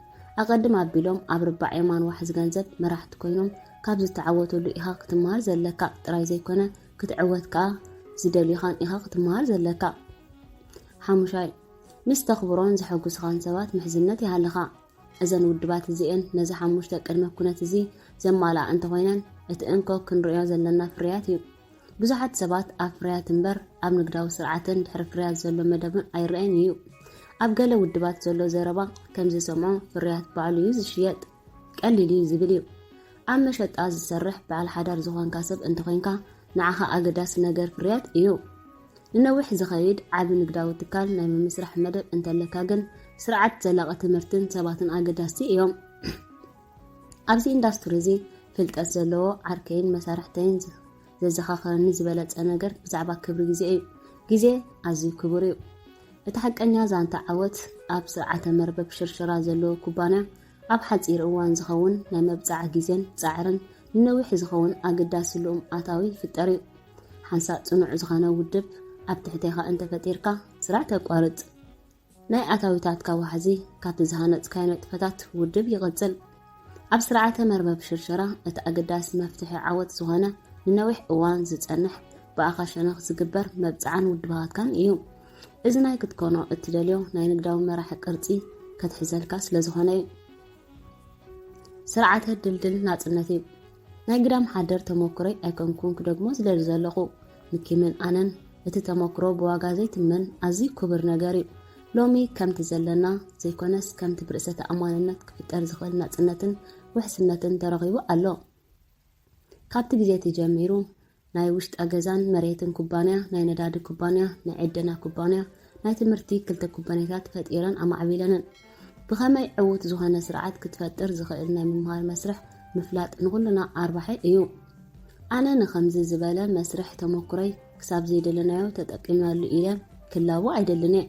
ኣቐድም ኣቢሎም ኣብ ርባዕ የማን ዋሕዚ ገንዘብ መራሕቲ ኮይኖም ካብ ዝተዓወተሉ ኢኻ ክትመሃር ዘለካ ጥራይ ዘይኮነ ክትዕወት ከዓ ዝደልኻን ኢኻ ክትመሃር ዘለካ። ሓሙሻይ ምስ ተኽብሮን ዘሐጉስኻን ሰባት ምሕዝነት ይሃለኻ። እዘን ውድባት እዚአን ነዚ 5 ቅድመ ኩነት እዚ ዘማልኣ እንተኾይነን እቲ እንኮ ክንሪኦ ዘለና ፍርያት እዩ። ብዙሓት ሰባት ኣብ ፍርያት እምበር ኣብ ንግዳዊ ስርዓትን ድሕሪ ፍርያት ዘሎ መደብን ኣይረአን እዩ። ኣብ ገለ ውድባት ዘሎ ዘረባ ከም ዝሰምዖ ፍርያት በዓሉ እዩ ዝሽየጥ ቀሊል እዩ ዝብል እዩ። ኣብ መሸጣ ዝሰርሕ በዓል ሓዳር ዝኾንካ ሰብ እንተኾይንካ ንዓኻ ኣገዳሲ ነገር ፍርያት እዩ። ንነዊሕ ዝኸይድ ዓቢ ንግዳዊ ትካል ናይ ምምስራሕ መደብ እንተለካ ግን ስርዓት ዘላቐ ትምህርትን ሰባትን ኣገዳሲ እዮም። ኣብዚ ኢንዳስትሪ እዚ ፍልጠት ዘለዎ ዓርከይን መሳርሕተይን ዘዘኻኽረኒ ዝበለጸ ነገር ብዛዕባ ክብሪ ግዜ እዩ። ግዜ ኣዝዩ ክቡር እዩ። እቲ ሓቀኛ ዛንታ ዓወት ኣብ ስርዓተ መርበብ ሽርሸራ ዘለዎ ኩባንያ ኣብ ሓፂር እዋን ዝኸውን ናይ መብፃዕ ግዜን ጻዕርን ንነዊሕ ዝኸውን ኣገዳሲ ልኡም ኣታዊ ይፍጠር እዩ። ሓንሳእ ጽኑዕ ዝኾነ ውድብ ኣብ ትሕተይኻ እንተፈጢርካ ስራሕ ተቋርጽ። ናይ ኣታዊታትካ ዋሕዚ ካብቲ ዝሃነጽካዮ ነጥፈታት ውድብ ይቕጽል። ኣብ ስርዓተ መርበብ ሽርሸራ እቲ ኣገዳሲ መፍትሒ ዓወት ዝኾነ ንነዊሕ እዋን ዝጸንሕ ብኣኻ ሸነኽ ዝግበር መብፃዕን ውድባኻትካን እዩ። እዚ ናይ ክትኮኖ እትደልዮ ናይ ንግዳዊ መራሒ ቅርጺ ከትሕዘልካ ስለ ዝኾነ እዩ። ስርዓተ ድልድል ናጽነት እዩ። ናይ ግዳም ሓደር ተሞክሮይ ኣይኮንኩን ክደግሞ ዝደሊ ዘለኹ ንኪምን ኣነን እቲ ተሞክሮ ብዋጋ ዘይትመን ኣዝዩ ክቡር ነገር እዩ። ሎሚ ከምቲ ዘለና ዘይኮነስ ከምቲ ብርእሰ ተኣማንነት ክፍጠር ዝኽእል ናጽነትን ውሕስነትን ተረኺቡ ኣሎ። ካብቲ ግዜ ተጀሚሩ ናይ ውሽጢ ገዛን መሬትን ኩባንያ፣ ናይ ነዳዲ ኩባንያ፣ ናይ ዕደና ኩባንያ፣ ናይ ትምህርቲ ክልተ ኩባንያታት ፈጢረን ኣማዕቢለንን። ብኸመይ ዕውት ዝኾነ ስርዓት ክትፈጥር ዝኽእል ናይ ምምሃር መስርሕ ምፍላጥ ንኹልና ኣርባሒ እዩ። ኣነ ንኸምዚ ዝበለ መስርሕ ተሞክሮይ ክሳብ ዘይደለናዮ ተጠቂምናሉ ኢለ ክላቦ ኣይደልን እየ።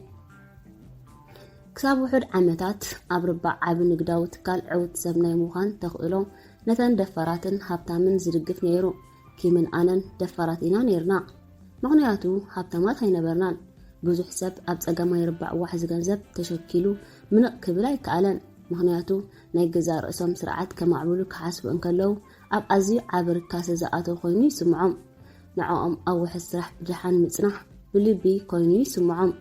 ክሳብ ውሑድ ዓመታት ኣብ ርባዕ ዓቢ ንግዳዊ ትካል ዕውት ሰብ ናይ ምዃን ተኽእሎ ነተን ደፈራትን ሃብታምን ዝድግፍ ነይሩ። ኪምን ኣነን ደፈራት ኢና ነርና፣ ምክንያቱ ሃብታማት ኣይነበርናን። ብዙሕ ሰብ ኣብ ጸገማ ይርባዕ ዋሕዚ ገንዘብ ተሸኪሉ ምንቕ ክብል ኣይከኣለን፣ ምክንያቱ ናይ ገዛ ርእሶም ስርዓት ከማዕብሉ ክሓስቡ እንከለዉ ኣብ ኣዝዩ ዓቢ ርካሰ ዝኣተው ኮይኑ ይስምዖም። ንዕኦም ኣብ ውሕድ ስራሕ ብድሓን ምጽናሕ ብልቢ ኮይኑ ይስምዖም።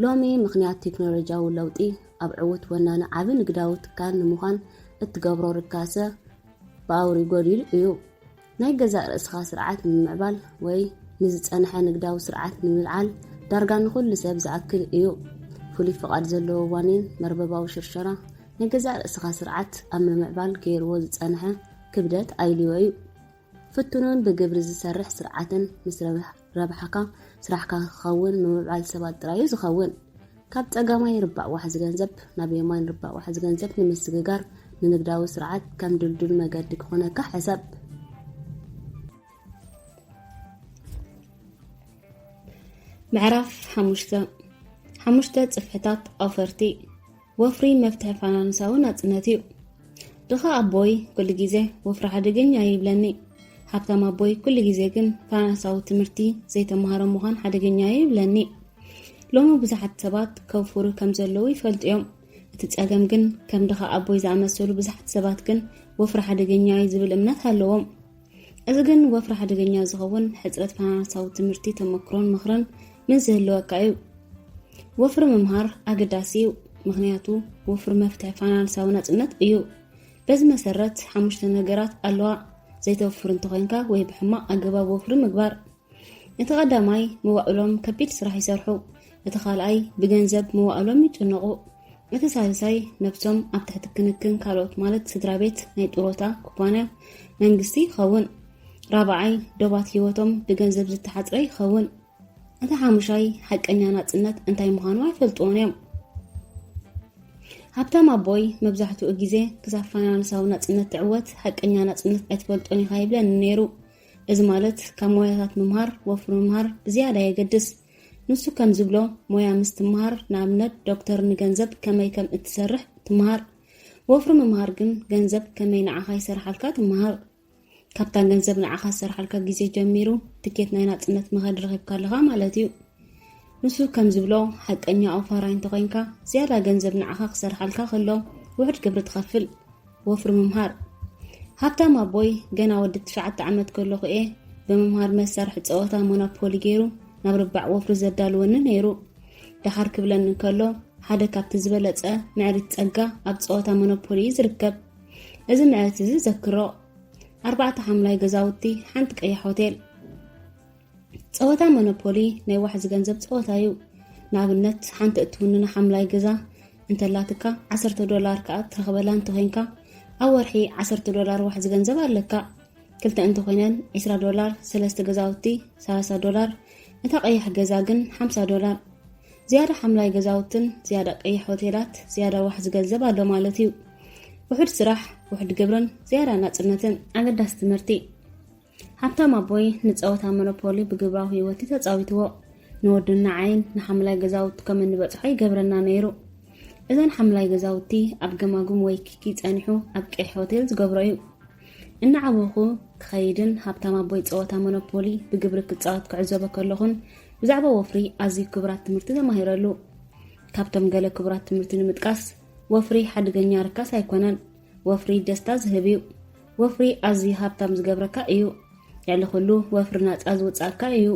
ሎሚ ምክንያት ቴክኖሎጂያዊ ለውጢ ኣብ ዕውት ወናነ ዓቢ ንግዳዊ ትካል ንምዃን እትገብሮ ርካሰ ብኣውሪ ጎዲሉ እዩ። ናይ ገዛ ርእስኻ ስርዓት ንምዕባል ወይ ንዝጸንሐ ንግዳዊ ስርዓት ንምልዓል ዳርጋ ንኹሉ ሰብ ዝኣክል እዩ። ፍሉይ ፍቓድ ዘለዎ ዋኒን መርበባዊ ሽርሸራ ናይ ገዛ ርእስኻ ስርዓት ኣብ ምምዕባል ገይርዎ ዝጸንሐ ክብደት ኣይልዮ እዩ። ፍቱንን ብግብሪ ዝሰርሕ ስርዓትን ምስ ረብሓካ ስራሕካ ክኸውን ምምዕባል ሰባት ጥራዩ ዝኸውን። ካብ ጸጋማይ ርባዕ ዋሕዚ ገንዘብ ናብ የማን ርባዕ ዋሕዚ ገንዘብ ንምስግጋር ንንግዳዊ ስርዓት ከም ድልዱል መገዲ ክኾነካ ሕሰብ። ምዕራፍ 5 ጽፍሕታት ኦፈርቲ ወፍሪ መፍትሒ ፋይናንሳዊ ናጽነት እዩ። ድኻ ኣቦይ ኩሉ ግዜ ወፍሪ ሓደገኛ ይብለኒ። ሃብታም ኣቦይ ኩሉ ግዜ ግን ፋይናንሳዊ ትምህርቲ ዘይተማሃሮ ምዃን ሓደገኛ ይብለኒ። ሎሚ ብዙሓት ሰባት ከውፍሩ ከም ዘለዉ ይፈልጡ እዮም። እቲ ፀገም ግን ከም ድኻ ኣቦይ ዝኣመሰሉ ብዙሓት ሰባት ግን ወፍሪ ሓደገኛ ዝብል እምነት ኣለዎም። እዚ ግን ወፍሪ ሓደገኛ ዝኸውን ሕፅረት ፋይናንሳዊ ትምህርቲ ተመክሮን ምኽርን ምን ዝህልወካ እዩ። ወፍሪ ምምሃር ኣገዳሲ እዩ፣ ምክንያቱ ወፍሪ መፍትሒ ፋይናንሳዊ ናጽነት እዩ። በዚ መሰረት 5 ነገራት ኣለዋ ዘይተወፍር እንተኾይንካ ወይ ብሕማቕ ኣገባብ ወፍሪ ምግባር። እቲ ቀዳማይ መዋእሎም ከቢድ ስራሕ ይሰርሑ። እቲ ካልኣይ ብገንዘብ መዋእሎም ይጭነቑ። እቲ ሳልሳይ ነፍሶም ኣብ ትሕቲ ክንክን ካልኦት ማለት ስድራ ቤት፣ ናይ ጡሮታ ኩባንያ፣ መንግስቲ ይኸውን። ራብዓይ ዶባት ህይወቶም ብገንዘብ ዝተሓፅረ ይኸውን። እቲ ሓሙሻይ ሓቀኛ ናጽነት እንታይ ምዃኑ ኣይፈልጥዎን እዮም። ሃብታም ኣቦይ መብዛሕትኡ ግዜ ክሳብ ፋይናንሳዊ ናጽነት ትዕወት ሓቀኛ ናጽነት ኣይትፈልጦን ኢኻ ይብለኒ ነይሩ። እዚ ማለት ካብ ሞያታት ምምሃር ወፍሪ ምምሃር ብዝያዳ የገድስ። ንሱ ከም ዝብሎ ሞያ ምስ ትምሃር ንኣብነት ዶክተር ንገንዘብ ከመይ ከም እትሰርሕ ትምሃር። ወፍሪ ምምሃር ግን ገንዘብ ከመይ ንዓኻ ይሰርሓልካ ትምሃር። ካብታ ገንዘብ ንዓኻ ዝሰርሓልካ ግዜ ጀሚሩ ትኬት ናይ ናጽነት መኸድ ረኺብካ ኣለኻ ማለት እዩ። ንሱ ከም ዝብሎ ሓቀኛ ኣውፋራይ እንተኾይንካ ዝያዳ ገንዘብ ንዓኻ ክሰርሓልካ ከሎ ውሕድ ግብሪ ትኸፍል። ወፍሪ ምምሃር ሃብታም ኣቦይ ገና ወዲ 9 ዓመት ከለኹ እየ ብምምሃር መሳርሒ ፀወታ ሞኖፖሊ ገይሩ ናብ ርባዕ ወፍሪ ዘዳልወኒ ነይሩ። ዳሓር ክብለኒ እንከሎ ሓደ ካብቲ ዝበለፀ ምዕሪት ፀጋ ኣብ ፀወታ ሞኖፖሊ ዝርከብ። እዚ ምዕሪት እዚ ዘክሮ 4 ሓምላይ ገዛውቲ ሓንቲ ቀይሕ ሆቴል። ፀወታ ሞኖፖሊ ናይ ዋሕዚ ገንዘብ ፀወታ እዩ። ንኣብነት ሓንቲ እትውንና ሓምላይ ገዛ እንተላትካ $10 ከዓ ትረኽበላ እንተኮይንካ ኣብ ወርሒ $10 ዋሕዚ ገንዘብ ኣለካ። ክልተ እንተኮይነን $20፣ 3 ገዛውቲ $30፣ እታ ቀይሕ ገዛ ግን $50። ዝያዳ ሓምላይ ገዛውትን ዝያዳ ቀይሕ ሆቴላት ዝያዳ ዋሕዚ ገንዘብ ኣሎ ማለት እዩ። ውሕድ ስራሕ፣ ውሕድ ግብርን ዝያዳ ናጽነትን ኣገዳሲ ትምህርቲ። ሃብታም ኣቦይ ንፀወታ ሞኖፖሊ ብግብራዊ ህይወት ተፃዊትዎ። ንወድና ዓይን ንሓምላይ ገዛውቲ ከም እንበፅሖ ይገብረና ነይሩ። እዘን ሓምላይ ገዛውቲ ኣብ ገማጉም ወይ ኪኪ ፀኒሑ ኣብ ቀይሕ ሆቴል ዝገብሮ እዩ። እናዓበኹ ክኸይድን ሃብታም ኣቦይ ፀወታ ሞኖፖሊ ብግብሪ ክፃወት ክዕዘበ ከለኹን ብዛዕባ ወፍሪ ኣዝዩ ክቡራት ትምህርቲ ተማሂረሉ። ካብቶም ገለ ክቡራት ትምህርቲ ንምጥቃስ ወፍሪ ሓደገኛ ርካስ ኣይኮነን። ወፍሪ ደስታ ዝህብ እዩ። ወፍሪ ኣዝዩ ሃብታም ዝገብረካ እዩ። ያለ ኩሉ ወፍሪ ናፃ ዝውፃእካ እዩ።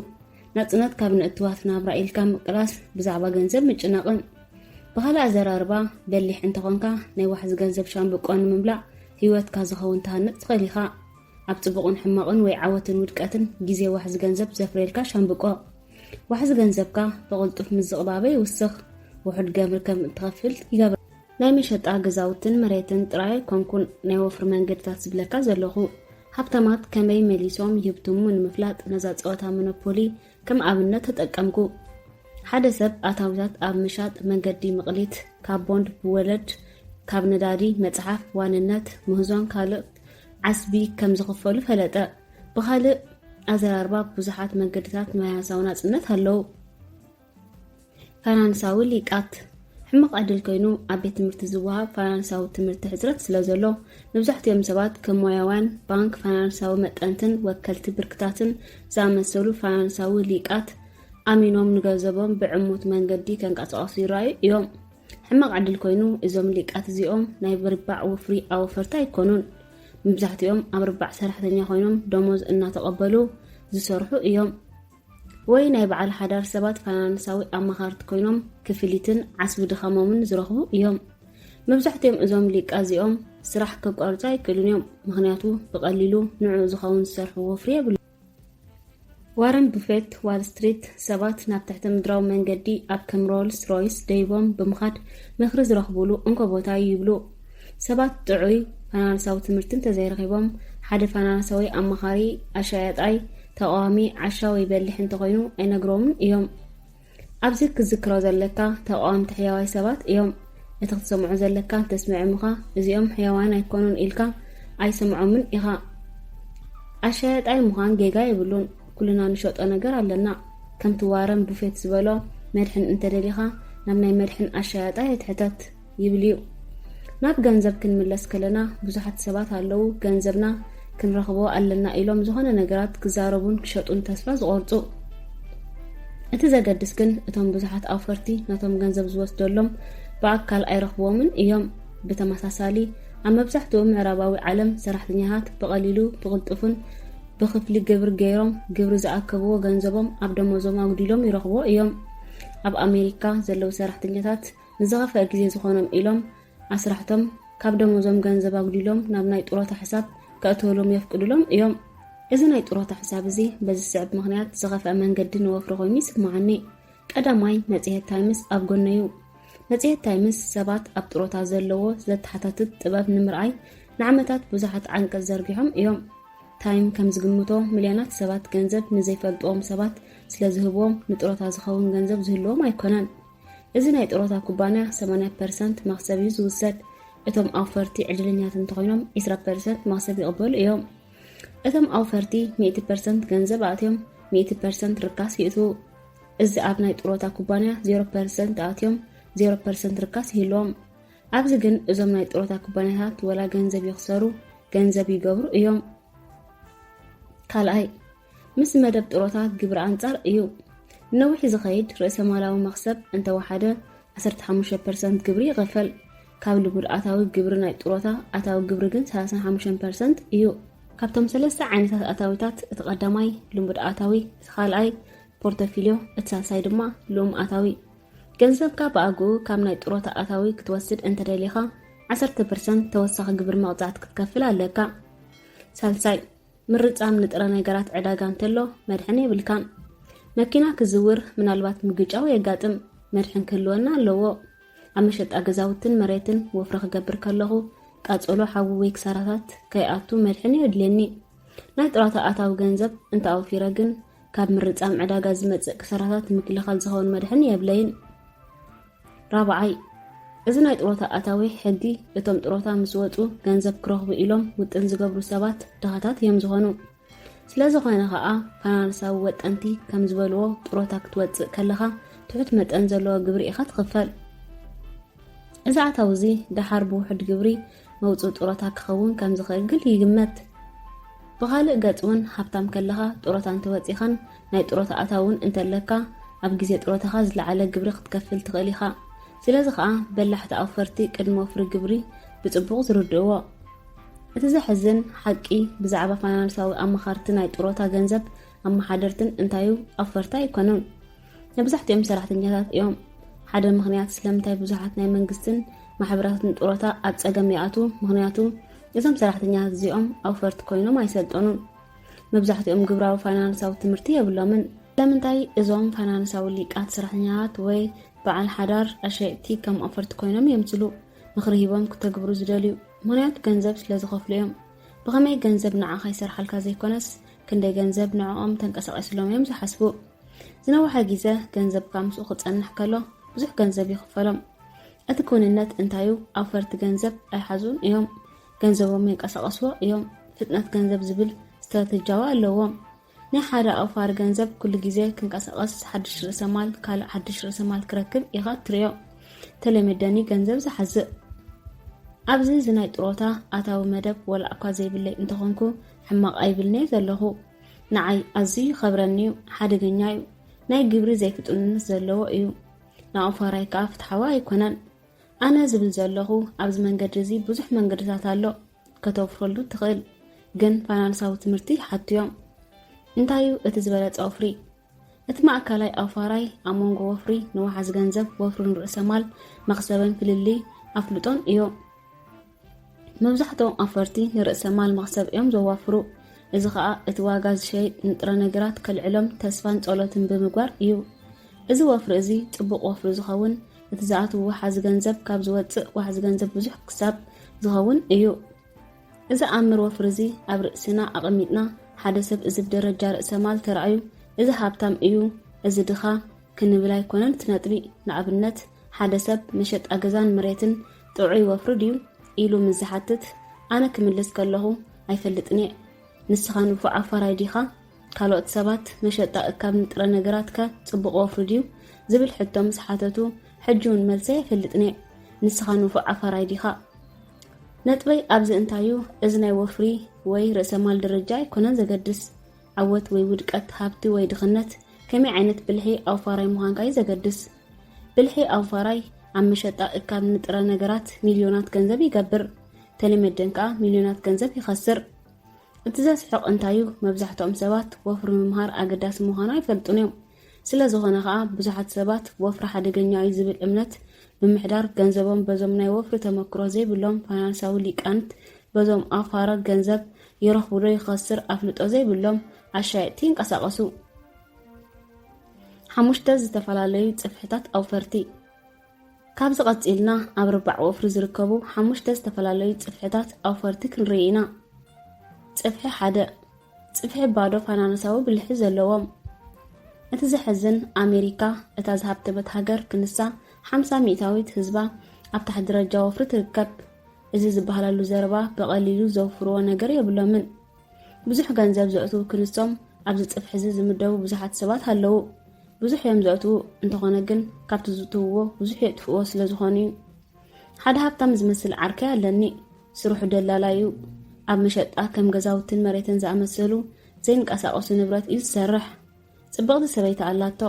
ናጽነት ካብ ንእትዋት ናብራ ኢልካ ምቅላስ ብዛዕባ ገንዘብ ምጭናቕን። ብኻልእ ኣዘራርባ በሊሕ እንተኾንካ ናይ ዋሕዚ ገንዘብ ሻምብቆ ንምምላእ ህይወትካ ዝኸውን ትሃንፅ ትኽእል ኢኻ። ኣብ ጽቡቕን ሕማቕን ወይ ዓወትን ውድቀትን ግዜ ዋሕዚ ገንዘብ ዘፍሬልካ ሻምብቆ። ዋሕዚ ገንዘብካ ብቕልጡፍ ምዝቕባበ ይውስኽ። ውሕድ ግብሪ ከም እትኸፍል ይገብር። ናይ መሸጣ ገዛውትን መሬትን ጥራይ ኮንኩን ናይ ወፍሪ መንገድታት ዝብለካ ዘለኹ። ሃብታማት ከመይ መሊሶም ይህብትሙ ንምፍላጥ ነዛ ፀወታ ሞኖፖሊ ከም ኣብነት ተጠቀምኩ። ሓደ ሰብ ኣታዊታት ኣብ ምሻጥ መንገዲ ምቕሊት ካብ ቦንድ ብወለድ ካብ ነዳዲ መጽሓፍ ዋንነት ምህዞን ካልእ ዓስቢ ከም ዝኽፈሉ ፈለጠ። ብኻልእ ኣዘራርባ ብዙሓት መንገድታት ማያሳዊ ናጽነት ኣለዉ። ፋይናንሳዊ ሊቃት ሕማቕ ዕድል ኮይኑ ኣብ ቤት ትምህርቲ ዝወሃብ ፋይናንሳዊ ትምህርቲ ሕፅረት ስለ ዘሎ መብዛሕትኦም ሰባት ከም ሞያውያን ባንክ፣ ፋይናንሳዊ መጠንትን ወከልቲ ብርክታትን ዝኣመሰሉ ፋይናንሳዊ ሊቃት ኣሚኖም ንገንዘቦም ብዕሙት መንገዲ ከንቀሳቐሱ ይረኣዩ እዮም። ሕማቕ ዕድል ኮይኑ እዞም ሊቃት እዚኦም ናይ ርባዕ ወፍሪ ኣወፈርቲ ኣይኮኑን። መብዛሕትኦም ኣብ ርባዕ ሰራሕተኛ ኮይኖም ደሞዝ እናተቐበሉ ዝሰርሑ እዮም። ወይ ናይ በዓል ሓዳር ሰባት ፋይናንሳዊ ኣማኻርቲ ኮይኖም ክፍሊትን ዓስቢ ድኻሞምን ዝረኽቡ እዮም። መብዛሕትኦም እዞም ሊቃ እዚኦም ስራሕ ከቋርጹ ኣይክእሉን እዮም፣ ምክንያቱ ብቐሊሉ ንዑ ዝኸውን ዝሰርሑ ወፍሪ የብሉ። ዋረን ቡፌት ዋል ስትሪት ሰባት ናብ ትሕቲ ምድራዊ መንገዲ ኣብ ከም ሮልስ ሮይስ ደይቦም ብምኻድ ምኽሪ ዝረኽብሉ እንኮ ቦታ ይብሉ። ሰባት ጥዑይ ፋይናንሳዊ ትምህርትን ተዘይረኺቦም ሓደ ፋይናንሳዊ ኣማኻሪ ኣሻያጣይ ተቃዋሚ ዓሻ ወይ በሊሕ እንተኮይኑ ኣይነግሮምን እዮም። ኣብዚ ክዝክሮ ዘለካ ተቃዋምቲ ሕያዋይ ሰባት እዮም። እቲ ክትሰምዑ ዘለካ ተስምዕምኻ እዚኦም ሕያዋን ኣይኮኑን ኢልካ ኣይሰምዖምን ኢኻ። ኣሻያጣይ ምዃን ጌጋ ይብሉን። ኩልና ንሸጦ ነገር ኣለና። ከምቲ ዋረን ቡፌት ዝበሎ መድሕን እንተደሊኻ ናብ ናይ መድሕን ኣሻያጣይ ኣይትሕተት ይብል እዩ። ናብ ገንዘብ ክንምለስ ከለና ብዙሓት ሰባት ኣለዉ ገንዘብና ክንረኽቦ ኣለና ኢሎም ዝኾነ ነገራት ክዛረቡን ክሸጡን ተስፋ ዝቆርጹ እቲ ዘገድስ ግን እቶም ብዙሓት ኣውፈርቲ ነቶም ገንዘብ ዝወስደሎም ብኣካል ኣይረኽቦምን እዮም ብተመሳሳሊ ኣብ መብዛሕትኡ ምዕራባዊ ዓለም ሰራሕተኛታት ብቐሊሉ ብቕልጡፍን ብኽፍሊ ግብሪ ገይሮም ግብሪ ዝኣከብዎ ገንዘቦም ኣብ ደመወዞም ኣጉዲሎም ይረኽቦ እዮም ኣብ ኣሜሪካ ዘለዉ ሰራሕተኛታት ንዝኸፍአ ግዜ ዝኾኖም ኢሎም ኣስራሕቶም ካብ ደመወዞም ገንዘብ ኣጉዲሎም ናብ ናይ ጡረታ ሕሳብ ከእተወሎም የፍቅዱሎም እዮም እዚ ናይ ጡረታ ሕሳብ እዚ በዚ ስዕብ ምኽንያት ዝኸፍአ መንገዲ ንወፍሪ ኮይኑ ይስምዓኒ ቀዳማይ መጽሔት ታይምስ ኣብ ጎነዩ መጽሔት ታይምስ ሰባት ኣብ ጡረታ ዘለዎ ዘተሓታትት ጥበብ ንምርኣይ ንዓመታት ብዙሓት ዓንቀጽ ዘርጊሖም እዮም ታይም ከም ዝግምቶ ሚልዮናት ሰባት ገንዘብ ንዘይፈልጥዎም ሰባት ስለ ዝህብዎም ንጡረታ ዝኸውን ገንዘብ ዝህልዎም ኣይኮነን እዚ ናይ ጡረታ ኩባንያ 80% መኽሰብ እዩ ዝውሰድ እቶም ኣውፈርቲ ዕድለኛት እንተኾይኖም 20% መኽሰብ ይቕበሉ እዮም እቶም ኣውፈርቲ 100% ገንዘብ ኣትዮም 100% ርካስ ይእትዉ እዚ ኣብ ናይ ጡረታ ኩባንያ 0% ኣትዮም 0% ርካስ ይህልዎም ኣብዚ ግን እዞም ናይ ጡረታ ኩባንያታት ወላ ገንዘብ ይኽሰሩ ገንዘብ ይገብሩ እዮም ካልኣይ ምስ መደብ ጡረታ ግብሪ ኣንጻር እዩ ነዊሕ ዝኸይድ ርእሰ ማላዊ መኽሰብ እንተወሓደ 15% ግብሪ ይኸፈል ካብ ልሙድ ኣታዊ ግብሪ ናይ ጡረታ ኣታዊ ግብሪ ግን 35% እዩ ካብቶም ሰለስተ ዓይነታት ኣታዊታት እቲ ቀዳማይ ልሙድ ኣታዊ እቲ ካልኣይ ፖርቶፊልዮ እቲ ሳልሳይ ድማ ልኡም ኣታዊ ገንዘብካ ብኣግኡ ካብ ናይ ጡረታ ኣታዊ ክትወስድ እንተደሊኻ 10% ተወሳኺ ግብሪ መቕጻዕቲ ክትከፍል ኣለካ ሳልሳይ ምርጫም ንጥረ ነገራት ዕዳጋ እንተሎ መድሕን የብልካን መኪና ክዝውር ምናልባት ምግጫው የጋጥም መድሕን ክህልወና ኣለዎ ኣብ መሸጣ ገዛውትን መሬትን ወፍሪ ክገብር ከለኹ ቃጸሎ ሓዊ ወይ ክሳራታት ከይኣቱ መድሕን የድልየኒ ናይ ጡረታ ኣታዊ ገንዘብ እንተኣውፊረ ግን ካብ ምርጫም ዕዳጋ ዝመጽእ ክሳራታት ምክልኻል ዝኸውን መድሕን የብለይን ራብዓይ እዚ ናይ ጡረታ ኣታዊ ሕጊ እቶም ጡረታ ምስ ወፁ ገንዘብ ክረኽቡ ኢሎም ውጥን ዝገብሩ ሰባት ድኻታት እዮም ዝኾኑ ስለዝኾነ ከዓ ፋይናንሳዊ ወጠንቲ ከም ዝበልዎ ጡረታ ክትወፅእ ከለኻ ትሑት መጠን ዘለዎ ግብሪ ኢኻ ትኽፈል እዚ ኣታዊ እዚ ድሓር ብውሕድ ግብሪ መውፅእ ጡረታ ክኸውን ከም ዝኽእል ይግመት ብኻልእ ገጽ እውን ሃብታም ከለኻ ጡረታ እንተወፂኻን ናይ ጡረታ ኣታውን እንተለካ ኣብ ግዜ ጡረታኻ ዝለዓለ ግብሪ ክትከፍል ትኽእል ኢኻ ስለዚ ከዓ በላሕቲ ኣውፈርቲ ቅድሚ ወፍሪ ግብሪ ብጽቡቕ ዝርድእዎ እቲ ዘሕዝን ሓቂ ብዛዕባ ፋይናንሳዊ ኣመኻርቲ ናይ ጡረታ ገንዘብ ኣመሓደርትን እንታዩ ኣውፈርታ ኣይኮኑን መብዛሕትኦም ሰራሕተኛታት እዮም ሓደ ምኽንያት ስለምንታይ ብዙሓት ናይ መንግስትን ማሕበራትን ጡረታ ኣብ ጸገም ይኣቱ ምኽንያቱ እዞም ሰራሕተኛታት እዚኦም ኣውፈርቲ ኮይኖም ኣይሰልጠኑን መብዛሕትኦም ግብራዊ ፋይናንሳዊ ትምህርቲ የብሎምን ስለምንታይ እዞም ፋይናንሳዊ ሊቃት ሰራሕተኛታት ወይ በዓል ሓዳር ኣሸየጥቲ ከም ኣውፈርቲ ኮይኖም የምስሉ ምኽሪ ሂቦም ክተግብሩ ዝደልዩ ምኽንያቱ ገንዘብ ስለ ዝኸፍሉ እዮም ብኸመይ ገንዘብ ንዓኻ ይሰርሓልካ ዘይኮነስ ክንደይ ገንዘብ ንዕኦም ተንቀሳቒስሎም እዮም ዝሓስቡ ዝነውሐ ግዜ ገንዘብካ ምስኡ ክጸንሕ ከሎ ብዙሕ ገንዘብ ይኽፈሎም እቲ ኩንነት እንታዩ ኣውፈርቲ ገንዘብ ኣይሓዙን እዮም ገንዘቦም ይንቀሳቐስዎ እዮም ፍጥነት ገንዘብ ዝብል ስትራቴጂያዊ ኣለዎም ናይ ሓደ ኣውፋሪ ገንዘብ ኩሉ ግዜ ክንቀሳቐስ ሓድሽ ርእሰ ማል ካልእ ሓድሽ ርእሰ ማል ክረክብ ኢኻ ትሪኦ ተለመደኒ ገንዘብ ዝሓዝእ ኣብዚ ዝናይ ጡረታ ኣታዊ መደብ ወላ እኳ ዘይብለይ እንተኾንኩ ሕማቕ ኣይብልኒ ዘለኹ ንዓይ ኣዝዩ ኸብረኒ ሓደገኛ እዩ ናይ ግብሪ ዘይፍጡንነት ዘለዎ እዩ ንኣውፋራይ ከዓ ፍትሓዊ ኣይኮነን ኣነ ዝብል ዘለኹ ኣብዚ መንገዲ እዚ ብዙሕ መንገድታት ኣሎ ከተወፍረሉ ትኽእል ግን ፋይናንሳዊ ትምህርቲ ሓትዮም እንታዩ እቲ ዝበለጸ ወፍሪ እቲ ማእከላይ ኣውፋራይ ኣብ መንጎ ወፍሪ ንዋሓዝ ገንዘብ ወፍርን ርእሰ ማል መኽሰበን ፍልሊ ኣፍልጦን እዮም መብዛሕትኦም ኣፈርቲ ንርእሰ ማል መኽሰብ እዮም ዘዋፍሩ እዚ ከዓ እቲ ዋጋ ዝሸይጥ ንጥረ ነገራት ከልዕሎም ተስፋን ጸሎትን ብምግባር እዩ እዚ ወፍሪ እዚ ጽቡቕ ወፍሪ ዝኸውን እቲ ዝኣትው ዋሓዝ ገንዘብ ካብ ዝወፅእ ዋሓዝ ገንዘብ ብዙሕ ክሳብ ዝኸውን እዩ እዚ ኣምር ወፍሪ እዚ ኣብ ርእስና ኣቐሚጥና ሓደ ሰብ እዚ ብደረጃ ርእሰ ማል ተራእዩ እዚ ሃብታም እዩ እዚ ድኻ ክንብል ኣይኮነን ትነጥቢ ንኣብነት ሓደ ሰብ መሸጣ ገዛን መሬትን ጥዑይ ወፍሪ ድዩ ኢሉ ምዝሓትት ኣነ ክምልስ ከለኹ ኣይፈልጥኒ ንስኻ ንፉዕ ኣፋራይ ዲኻ ካልኦት ሰባት መሸጣ እካብ ንጥረ ነገራትከ ጽቡቕ ወፍሪ ድዩ ዝብል ሕቶ ምስ ሓተቱ ሕጂ እውን መልሲ ኣይፈልጥኒ ንስኻ ንፉዕ ኣፋራይ ዲኻ ነጥበይ ኣብዚ እንታዩ እዚ ናይ ወፍሪ ወይ ርእሰ ማል ደረጃ ይኮነን ዘገድስ ዓወት ወይ ውድቀት ሃብቲ ወይ ድኽነት ከመይ ዓይነት ብልሒ ኣውፋራይ ምዃንካ ዘገድስ ብልሒ ኣውፋራይ ኣብ መሸጣ እካብ ንጥረ ነገራት ሚልዮናት ገንዘብ ይገብር ተለመደን ከዓ ሚልዮናት ገንዘብ ይኸስር እቲ ዘስሕቕ እንታዩ መብዛሕትኦም ሰባት ወፍሪ ምምሃር ኣገዳሲ ምዃኑ ኣይፈልጡን እዮም ስለ ዝኾነ ከዓ ብዙሓት ሰባት ወፍሪ ሓደገኛ እዩ ዝብል እምነት ብምሕዳር ገንዘቦም በዞም ናይ ወፍሪ ተመክሮ ዘይብሎም ፋይናንሳዊ ሊቃንት በዞም ኣፋረ ገንዘብ ይረኽቡ ዶ ይኸስር ኣፍልጦ ዘይብሎም ኣሻየጥቲ ይንቀሳቐሱ 5 ዝተፈላለዩ ጽፍሕታት ኣውፈርቲ ካብዚ ቀፂልና ኣብ ርባዕ ወፍሪ ዝርከቡ 5 ዝተፈላለዩ ጽፍሕታት ኣውፈርቲ ክንርኢ ኢና ጽፍሒ 1 ጽፍሒ ባዶ ፋይናንሳዊ ብልሒ ዘለዎም እቲ ዝሕዝን ኣሜሪካ እታ ዝሃብተበት ሃገር ክንሳ 50 ሚእታዊት ህዝባ ኣብ ታሕቲ ደረጃ ወፍሪ ትርከብ እዚ ዝበሃላሉ ዘረባ ብቐሊሉ ዘውፍርዎ ነገር የብሎምን ብዙሕ ገንዘብ ዘእትዉ ክንሶም ኣብዚ ጽፍሒ እዚ ዝምደቡ ብዙሓት ሰባት ኣለዉ ብዙሕ እዮም ዘእትዉ እንተኾነ ግን ካብቲ ዝእትውዎ ብዙሕ የጥፍእዎ ስለ ዝኾኑ እዩ ሓደ ሃብታም ዝመስል ዓርከይ ኣለኒ ስርሑ ደላላ እዩ ኣብ መሸጣ ከም ገዛውትን መሬትን ዝኣመሰሉ ዘይንቀሳቐሱ ንብረት እዩ ዝሰርሕ ጽብቕቲ ሰበይቲ ኣላቶ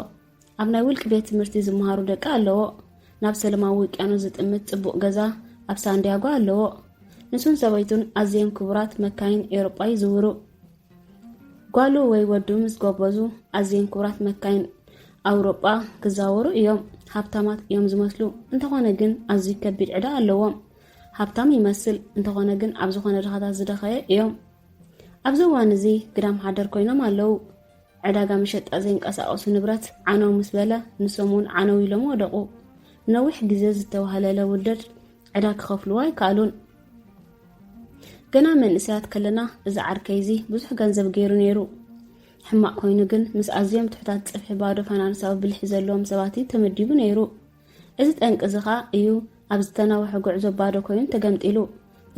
ኣብ ናይ ውልቂ ቤት ትምህርቲ ዝመሃሩ ደቂ ኣለዎ ናብ ሰለማዊ ውቅያኖስ ዝጥምት ጽቡቕ ገዛ ኣብ ሳንዲያጎ ኣለዎ ንሱን ሰበይቱን ኣዝየን ክቡራት መካይን ኤውሮጳ ይዝውሩ ጓሉ ወይ ወዱ ምስ ጎበዙ ኣዝየን ክቡራት መካይን ኣውሮጳ ክዛወሩ እዮም ሃብታማት እዮም ዝመስሉ እንተኾነ ግን ኣዝዩ ከቢድ ዕዳ ኣለዎም ሃብታም ይመስል እንተኾነ ግን ኣብ ዝኾነ ድኻታት ዝደኸየ እዮም ኣብዚ እዋን እዚ ግዳም ሓደር ኮይኖም ኣለዉ ዕዳጋ መሸጣ ዘይንቀሳቐሱ ንብረት ዓነው ምስ በለ ንሶም እውን ዓነው ኢሎም ወደቑ ነዊሕ ግዜ ዝተዋህለለ ውልደት ዕዳ ክኸፍልዎ ኣይከኣሉን ገና መንእሰያት ከለና እዚ ዓርከይ እዚ ብዙሕ ገንዘብ ገይሩ ነይሩ ሕማቅ ኮይኑ ግን ምስ ኣዝዮም ትሕታት ጽፍሒ ባዶ ፋይናንሳዊ ብልሒ ዘለዎም ሰባት ተመዲቡ ነይሩ እዚ ጠንቂ እዚ ኸ እዩ ኣብ ዝተናወሐ ጉዕዞ ባዶ ኮይኑ ተገምጢሉ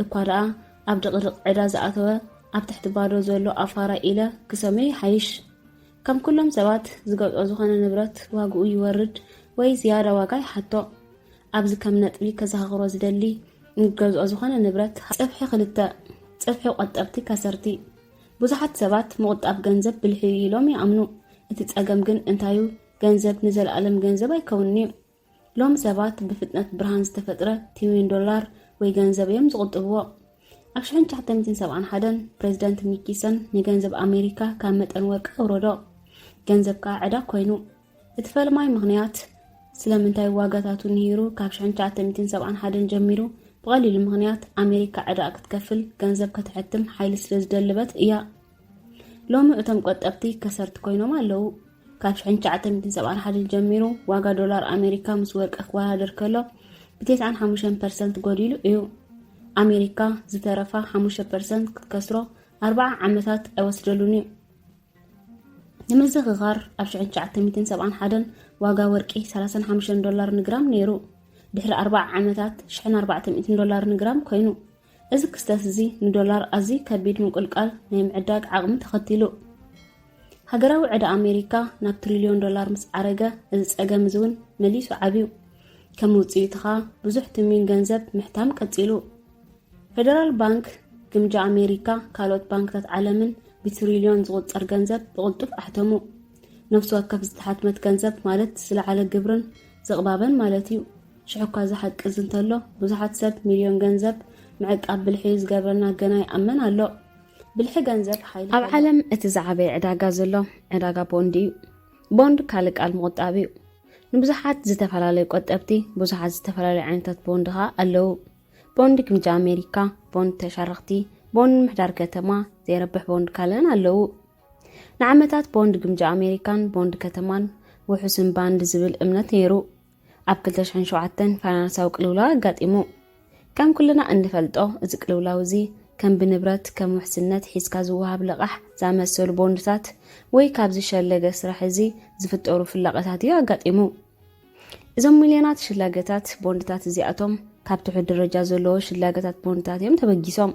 እኳ ደኣ ኣብ ድቕድቕ ዕዳ ዝኣተወ ኣብ ትሕቲ ባዶ ዘሎ ኣፋራ ኢለ ክሰመይ ሓይሽ ከም ኩሎም ሰባት ዝገዝኦ ዝኾነ ንብረት ዋግኡ ይወርድ ወይ ዝያዳ ዋጋ ይሓቶ ኣብዚ ከም ነጥቢ ከዘኻኽሮ ዝደሊ ንገዝኦ ዝኾነ ንብረት ጽፍሒ 2 ጽፍሒ ቆጠብቲ ከሰርቲ ብዙሓት ሰባት ምቁጣብ ገንዘብ ብልሒ ኢሎም ይኣምኑ እቲ ጸገም ግን እንታዩ ገንዘብ ንዘለኣለም ገንዘብ ኣይከውንኒ ሎም ሰባት ብፍጥነት ብርሃን ዝተፈጥረ $10 ወይ ገንዘብ እዮም ዝቁጥብዎ ኣብ 1971 ፕሬዚደንት ኒክሰን ንገንዘብ ኣሜሪካ ካብ መጠን ወርቂ ኣውረዶ ገንዘብ ከዓ ዕዳ ኮይኑ እቲ ፈልማይ ምኽንያት ስለምንታይ ዋጋታቱ ንሂሩ ካብ 1971 ጀሚሩ ብቐሊሉ ምኽንያት ኣሜሪካ ዕዳ ክትከፍል ገንዘብ ከተሕትም ሓይሊ ስለ ዝደልበት እያ ሎሚ እቶም ቆጠብቲ ከሰርቲ ኮይኖም ኣለዉ ካብ 1971 ጀሚሩ ዋጋ ዶላር ኣሜሪካ ምስ ወርቂ ክወዳደር ከሎ ብ95% ጎዲሉ እዩ ኣሜሪካ ዝተረፋ 5% ክትከስሮ 40 ዓመታት ኣይወስደሉን እዩ ንምዝኽኻር ኣብ 1971 ዋጋ ወርቂ $35 ንግራም ነይሩ ድሕሪ 40 ዓመታት $1400 ንግራም ኮይኑ እዚ ክስተት እዚ ንዶላር ኣዝዩ ከቢድ ምቁልቃል ናይ ምዕዳግ ዓቕሚ ተኸቲሉ ሃገራዊ ዕዳ ኣሜሪካ ናብ $1,000,000,000 ምስ ዓረገ እዚ ጸገም እዚ እውን መሊሱ ዓብዩ ከም ውፅኢቱ ኸ ብዙሕ ትሚን ገንዘብ ምሕታም ቀፂሉ ፌደራል ባንክ ግምጃ ኣሜሪካ ካልኦት ባንክታት ዓለምን ብትሪልዮን ዝቁፀር ገንዘብ ብቕልጡፍ ኣሕተሙ ነፍሲ ወከፍ ዝተሓትመት ገንዘብ ማለት ዝለዓለ ግብርን ዝቕባበን ማለት እዩ ሽሑካ ዝሓቅዝ እንተሎ ብዙሓት ሰብ ሚልዮን ገንዘብ ምዕቃብ ብልሒ ዝገብረና ገና ይኣመን ኣሎ ብልሒ ገንዘብ ሓይሊ ኣብ ዓለም እቲ ዝዓበየ ዕዳጋ ዘሎ ዕዳጋ ቦንድ እዩ ቦንድ ካልእ ቃል ምቁጣብ እዩ ንብዙሓት ዝተፈላለዩ ቆጠብቲ ብዙሓት ዝተፈላለዩ ዓይነታት ቦንድ ኸ ኣለዉ ቦንድ ግምጃ ኣሜሪካ ቦንድ ተሻረኽቲ ቦንድ ምሕዳር ከተማ ዘይረብሕ ቦንድ ካልእን ኣለዉ ንዓመታት ቦንድ ግምጃ ኣሜሪካን ቦንድ ከተማን ውሑስን ባንድ ዝብል እምነት ነይሩ ኣብ 2007 ፋይናንሳዊ ቅልውላው ኣጋጢሙ ከም ኩልና እንፈልጦ እዚ ቅልውላው እዚ ከም ብንብረት ከም ውሕስነት ሒዝካ ዝወሃብ ልቓሕ ዝኣመሰሉ ቦንድታት ወይ ካብ ዝሸለገ ስራሕ እዚ ዝፍጠሩ ፍላቐታት እዩ ኣጋጢሙ እዞም ሚልዮናት ሽላገታት ቦንድታት እዚኣቶም ካብ ትሑት ደረጃ ዘለዎ ሽላገታት ቦንድታት እዮም ተበጊሶም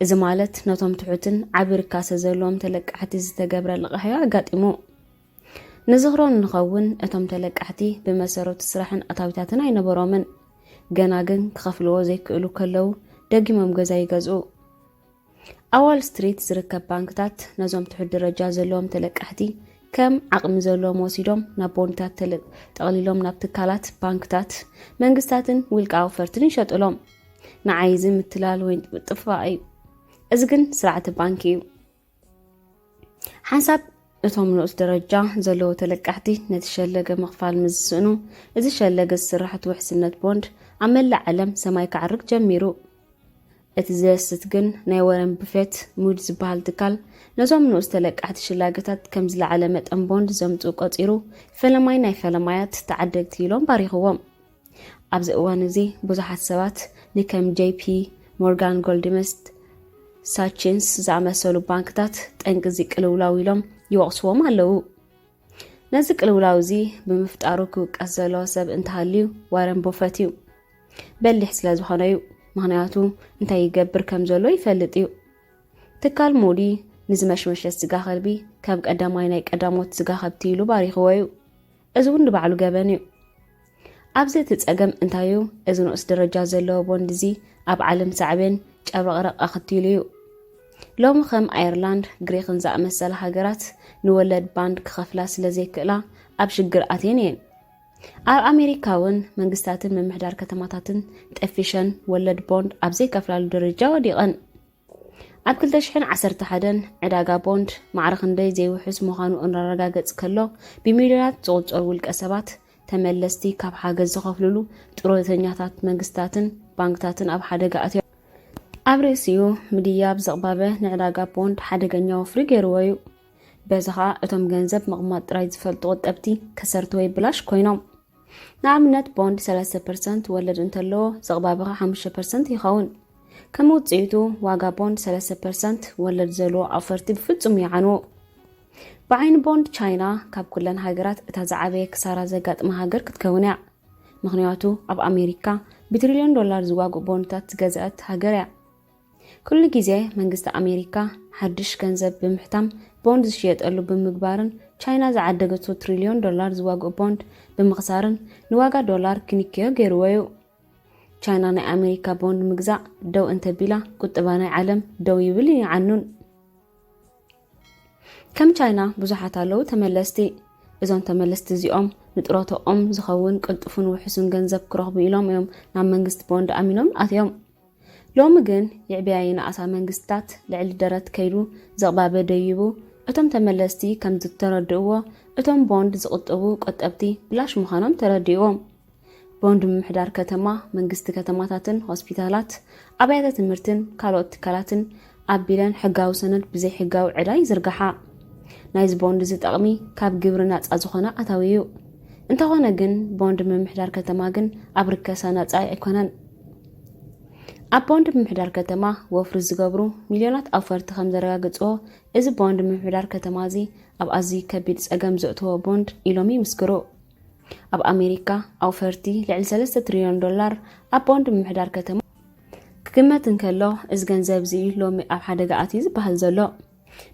እዚ ማለት ነቶም ትሑትን ዓብይ ርካሰ ዘለዎም ተለቃሕቲ ዝተገብረ ልቓሕ እዩ ኣጋጢሙ ንዝኽሮን ንኸውን እቶም ተለቃሕቲ ብመሰረቱ ስራሕን ኣታዊታትን ኣይነበሮምን ገና ግን ክኸፍልዎ ዘይክእሉ ከለዉ ደጊሞም ገዛ ይገዝኡ ኣዋል ስትሪት ዝርከብ ባንክታት ነዞም ትሑት ደረጃ ዘለዎም ተለቃሕቲ ከም ዓቕሚ ዘለዎም ወሲዶም ናብ ቦንድታት ጠቕሊሎም ናብ ትካላት ባንክታት መንግስታትን ውልቃዊ ፈርትን ይሸጥሎም ንዓይዚ ምትላል ወይ ጥፋእ እዩ እዚ ግን ስርዓት ባንኪ እዩ ሓንሳብ እቶም ንኡስ ደረጃ ዘለዎ ተለቃሕቲ ነቲ ሸለገ ምኽፋል ምዝስእኑ እዚ ሸለገ ዝስራሕት ውሕስነት ቦንድ ኣብ መላእ ዓለም ሰማይ ክዓርግ ጀሚሩ እቲ ዘስት ግን ናይ ወረን ቡፌት ሙድ ዝበሃል ትካል ነዞም ንኡስ ተለቃሕቲ ሽላገታት ከም ዝለዓለ መጠን ቦንድ ዘምፁ ቆፂሩ ፈለማይ ናይ ፈለማያት ተዓደግቲ ኢሎም ባሪኽዎም ኣብዚ እዋን እዚ ብዙሓት ሰባት ንከም ጄፒ ሞርጋን ጎልድመስት ሳችንስ ዝኣመሰሉ ባንክታት ጠንቂ እዚ ቅልውላው ኢሎም ይወቕስዎም ኣለዉ ነዚ ቅልውላው እዚ ብምፍጣሩ ክውቀስ ዘለዎ ሰብ እንተሃልዩ ዋረን ቡፌት እዩ በሊሕ ስለ ዝኾነ እዩ ምክንያቱ እንታይ ይገብር ከም ዘሎ ይፈልጥ እዩ ትካል ሙዲ ንዝመሽመሸት ስጋ ከልቢ ካብ ቀዳማይ ናይ ቀዳሞት ስጋ ከብቲ ኢሉ ባሪኽዎ እዩ እዚ እውን ንባዕሉ ገበን እዩ ኣብዚ እቲ ፀገም እንታይ እዩ እዚ ንኡስ ደረጃ ዘለዎ ቦንድ እዚ ኣብ ዓለም ሳዕብን ጨብረቕረቕ ኣኽቲሉ እዩ ሎሚ ከም ኣየርላንድ ግሪክን ዝኣመሰለ ሃገራት ንወለድ ባንድ ክኸፍላ ስለ ዘይክእላ ኣብ ሽግር ኣትየን እየን ኣብ ኣሜሪካ እውን መንግስታትን ምምሕዳር ከተማታትን ጠፊሸን ወለድ ቦንድ ኣብ ዘይከፍላሉ ደረጃ ወዲቐን ኣብ 2011 ዕዳጋ ቦንድ ማዕረ ክንደይ ዘይውሕስ ምዃኑ እናረጋገፅ ከሎ ብሚልዮናት ዝቑፀሩ ውልቀ ሰባት ተመለስቲ ካብ ሓገዝ ዝኸፍልሉ ጥሮተኛታት መንግስታትን ባንክታትን ኣብ ሓደጋ ኣትዮም ኣብ ርእሲኡ ምድያብ ዘቕባበ ንዕዳጋ ቦንድ ሓደገኛ ወፍሪ ገይርዎ እዩ በዚ ከዓ እቶም ገንዘብ ምቕማጥ ጥራይ ዝፈልጡ ቆጠብቲ ከሰርቱ ወይ ብላሽ ኮይኖም ንኣብነት ቦንድ 3% ወለድ እንተለዎ ዘቕባበ 5% ይኸውን ከም ውፅኢቱ ዋጋ ቦንድ 3% ወለድ ዘለዎ ኣፈርቲ ብፍጹም ይዓንዎ ብዓይኒ ቦንድ ቻይና ካብ ኩለን ሃገራት እታ ዝዓበየ ክሳራ ዘጋጥማ ሃገር ክትከውን እያ ምክንያቱ ኣብ ኣሜሪካ ብትሪልዮን ዶላር ዝዋግኡ ቦንድታት ዝገዝአት ሃገር እያ ኩሉ ግዜ መንግስቲ ኣሜሪካ ሓድሽ ገንዘብ ብምሕታም ቦንድ ዝሽየጠሉ ብምግባርን ቻይና ዝዓደገቶ ትሪልዮን ዶላር ዝዋግኡ ቦንድ ብምኽሳርን ንዋጋ ዶላር ክንክዮ ገይርዎ እዩ ቻይና ናይ ኣሜሪካ ቦንድ ምግዛእ ደው እንተቢላ ቁጥባ ናይ ዓለም ደው ይብል ይዓኑን ከም ቻይና ብዙሓት ኣለዉ ተመለስቲ እዞም ተመለስቲ እዚኦም ንጥሮቶኦም ዝኸውን ቅልጡፍን ውሕሱን ገንዘብ ክረኽቡ ኢሎም እዮም ናብ መንግስቲ ቦንድ ኣሚኖም ኣትዮም ሎሚ ግን ይዕብያይ ንኣሳ መንግስታት ልዕሊ ደረት ከይዱ ዘቕባበ ደይቡ እቶም ተመለስቲ ከም ዝተረድእዎ እቶም ቦንድ ዝቕጥቡ ቆጠብቲ ብላሽ ምዃኖም ተረዲእዎም ቦንድ ምምሕዳር ከተማ መንግስቲ ከተማታትን ሆስፒታላት ኣብያተ ትምህርትን ካልኦት ትካላትን ኣቢለን ሕጋዊ ሰነድ ብዘይ ሕጋዊ ዕዳ ይዝርግሓ ናይዚ ቦንድ ዝጠቕሚ ካብ ግብሪ ናፃ ዝኾነ ኣታዊ እዩ እንተኾነ ግን ቦንድ ምምሕዳር ከተማ ግን ኣብ ርከሰ ናፃ ኣይኮነን ኣብ ቦንድ ምምሕዳር ከተማ ወፍሪ ዝገብሩ ሚልዮናት ኣፈርቲ ከም ዘረጋግፅዎ እዚ ቦንድ ምምሕዳር ከተማ እዚ ኣብ ኣዝዩ ከቢድ ፀገም ዘእትዎ ቦንድ ኢሎም ይምስክሩ ኣብ ኣሜሪካ ኣውፈርቲ ልዕሊ 3 ትሪልዮን ዶላር ኣብ ቦንድ ምምሕዳር ከተማ ክግመት እንከሎ እዚ ገንዘብ እዚ ሎሚ ኣብ ሓደጋ ኣትዩ ዝበሃል ዘሎ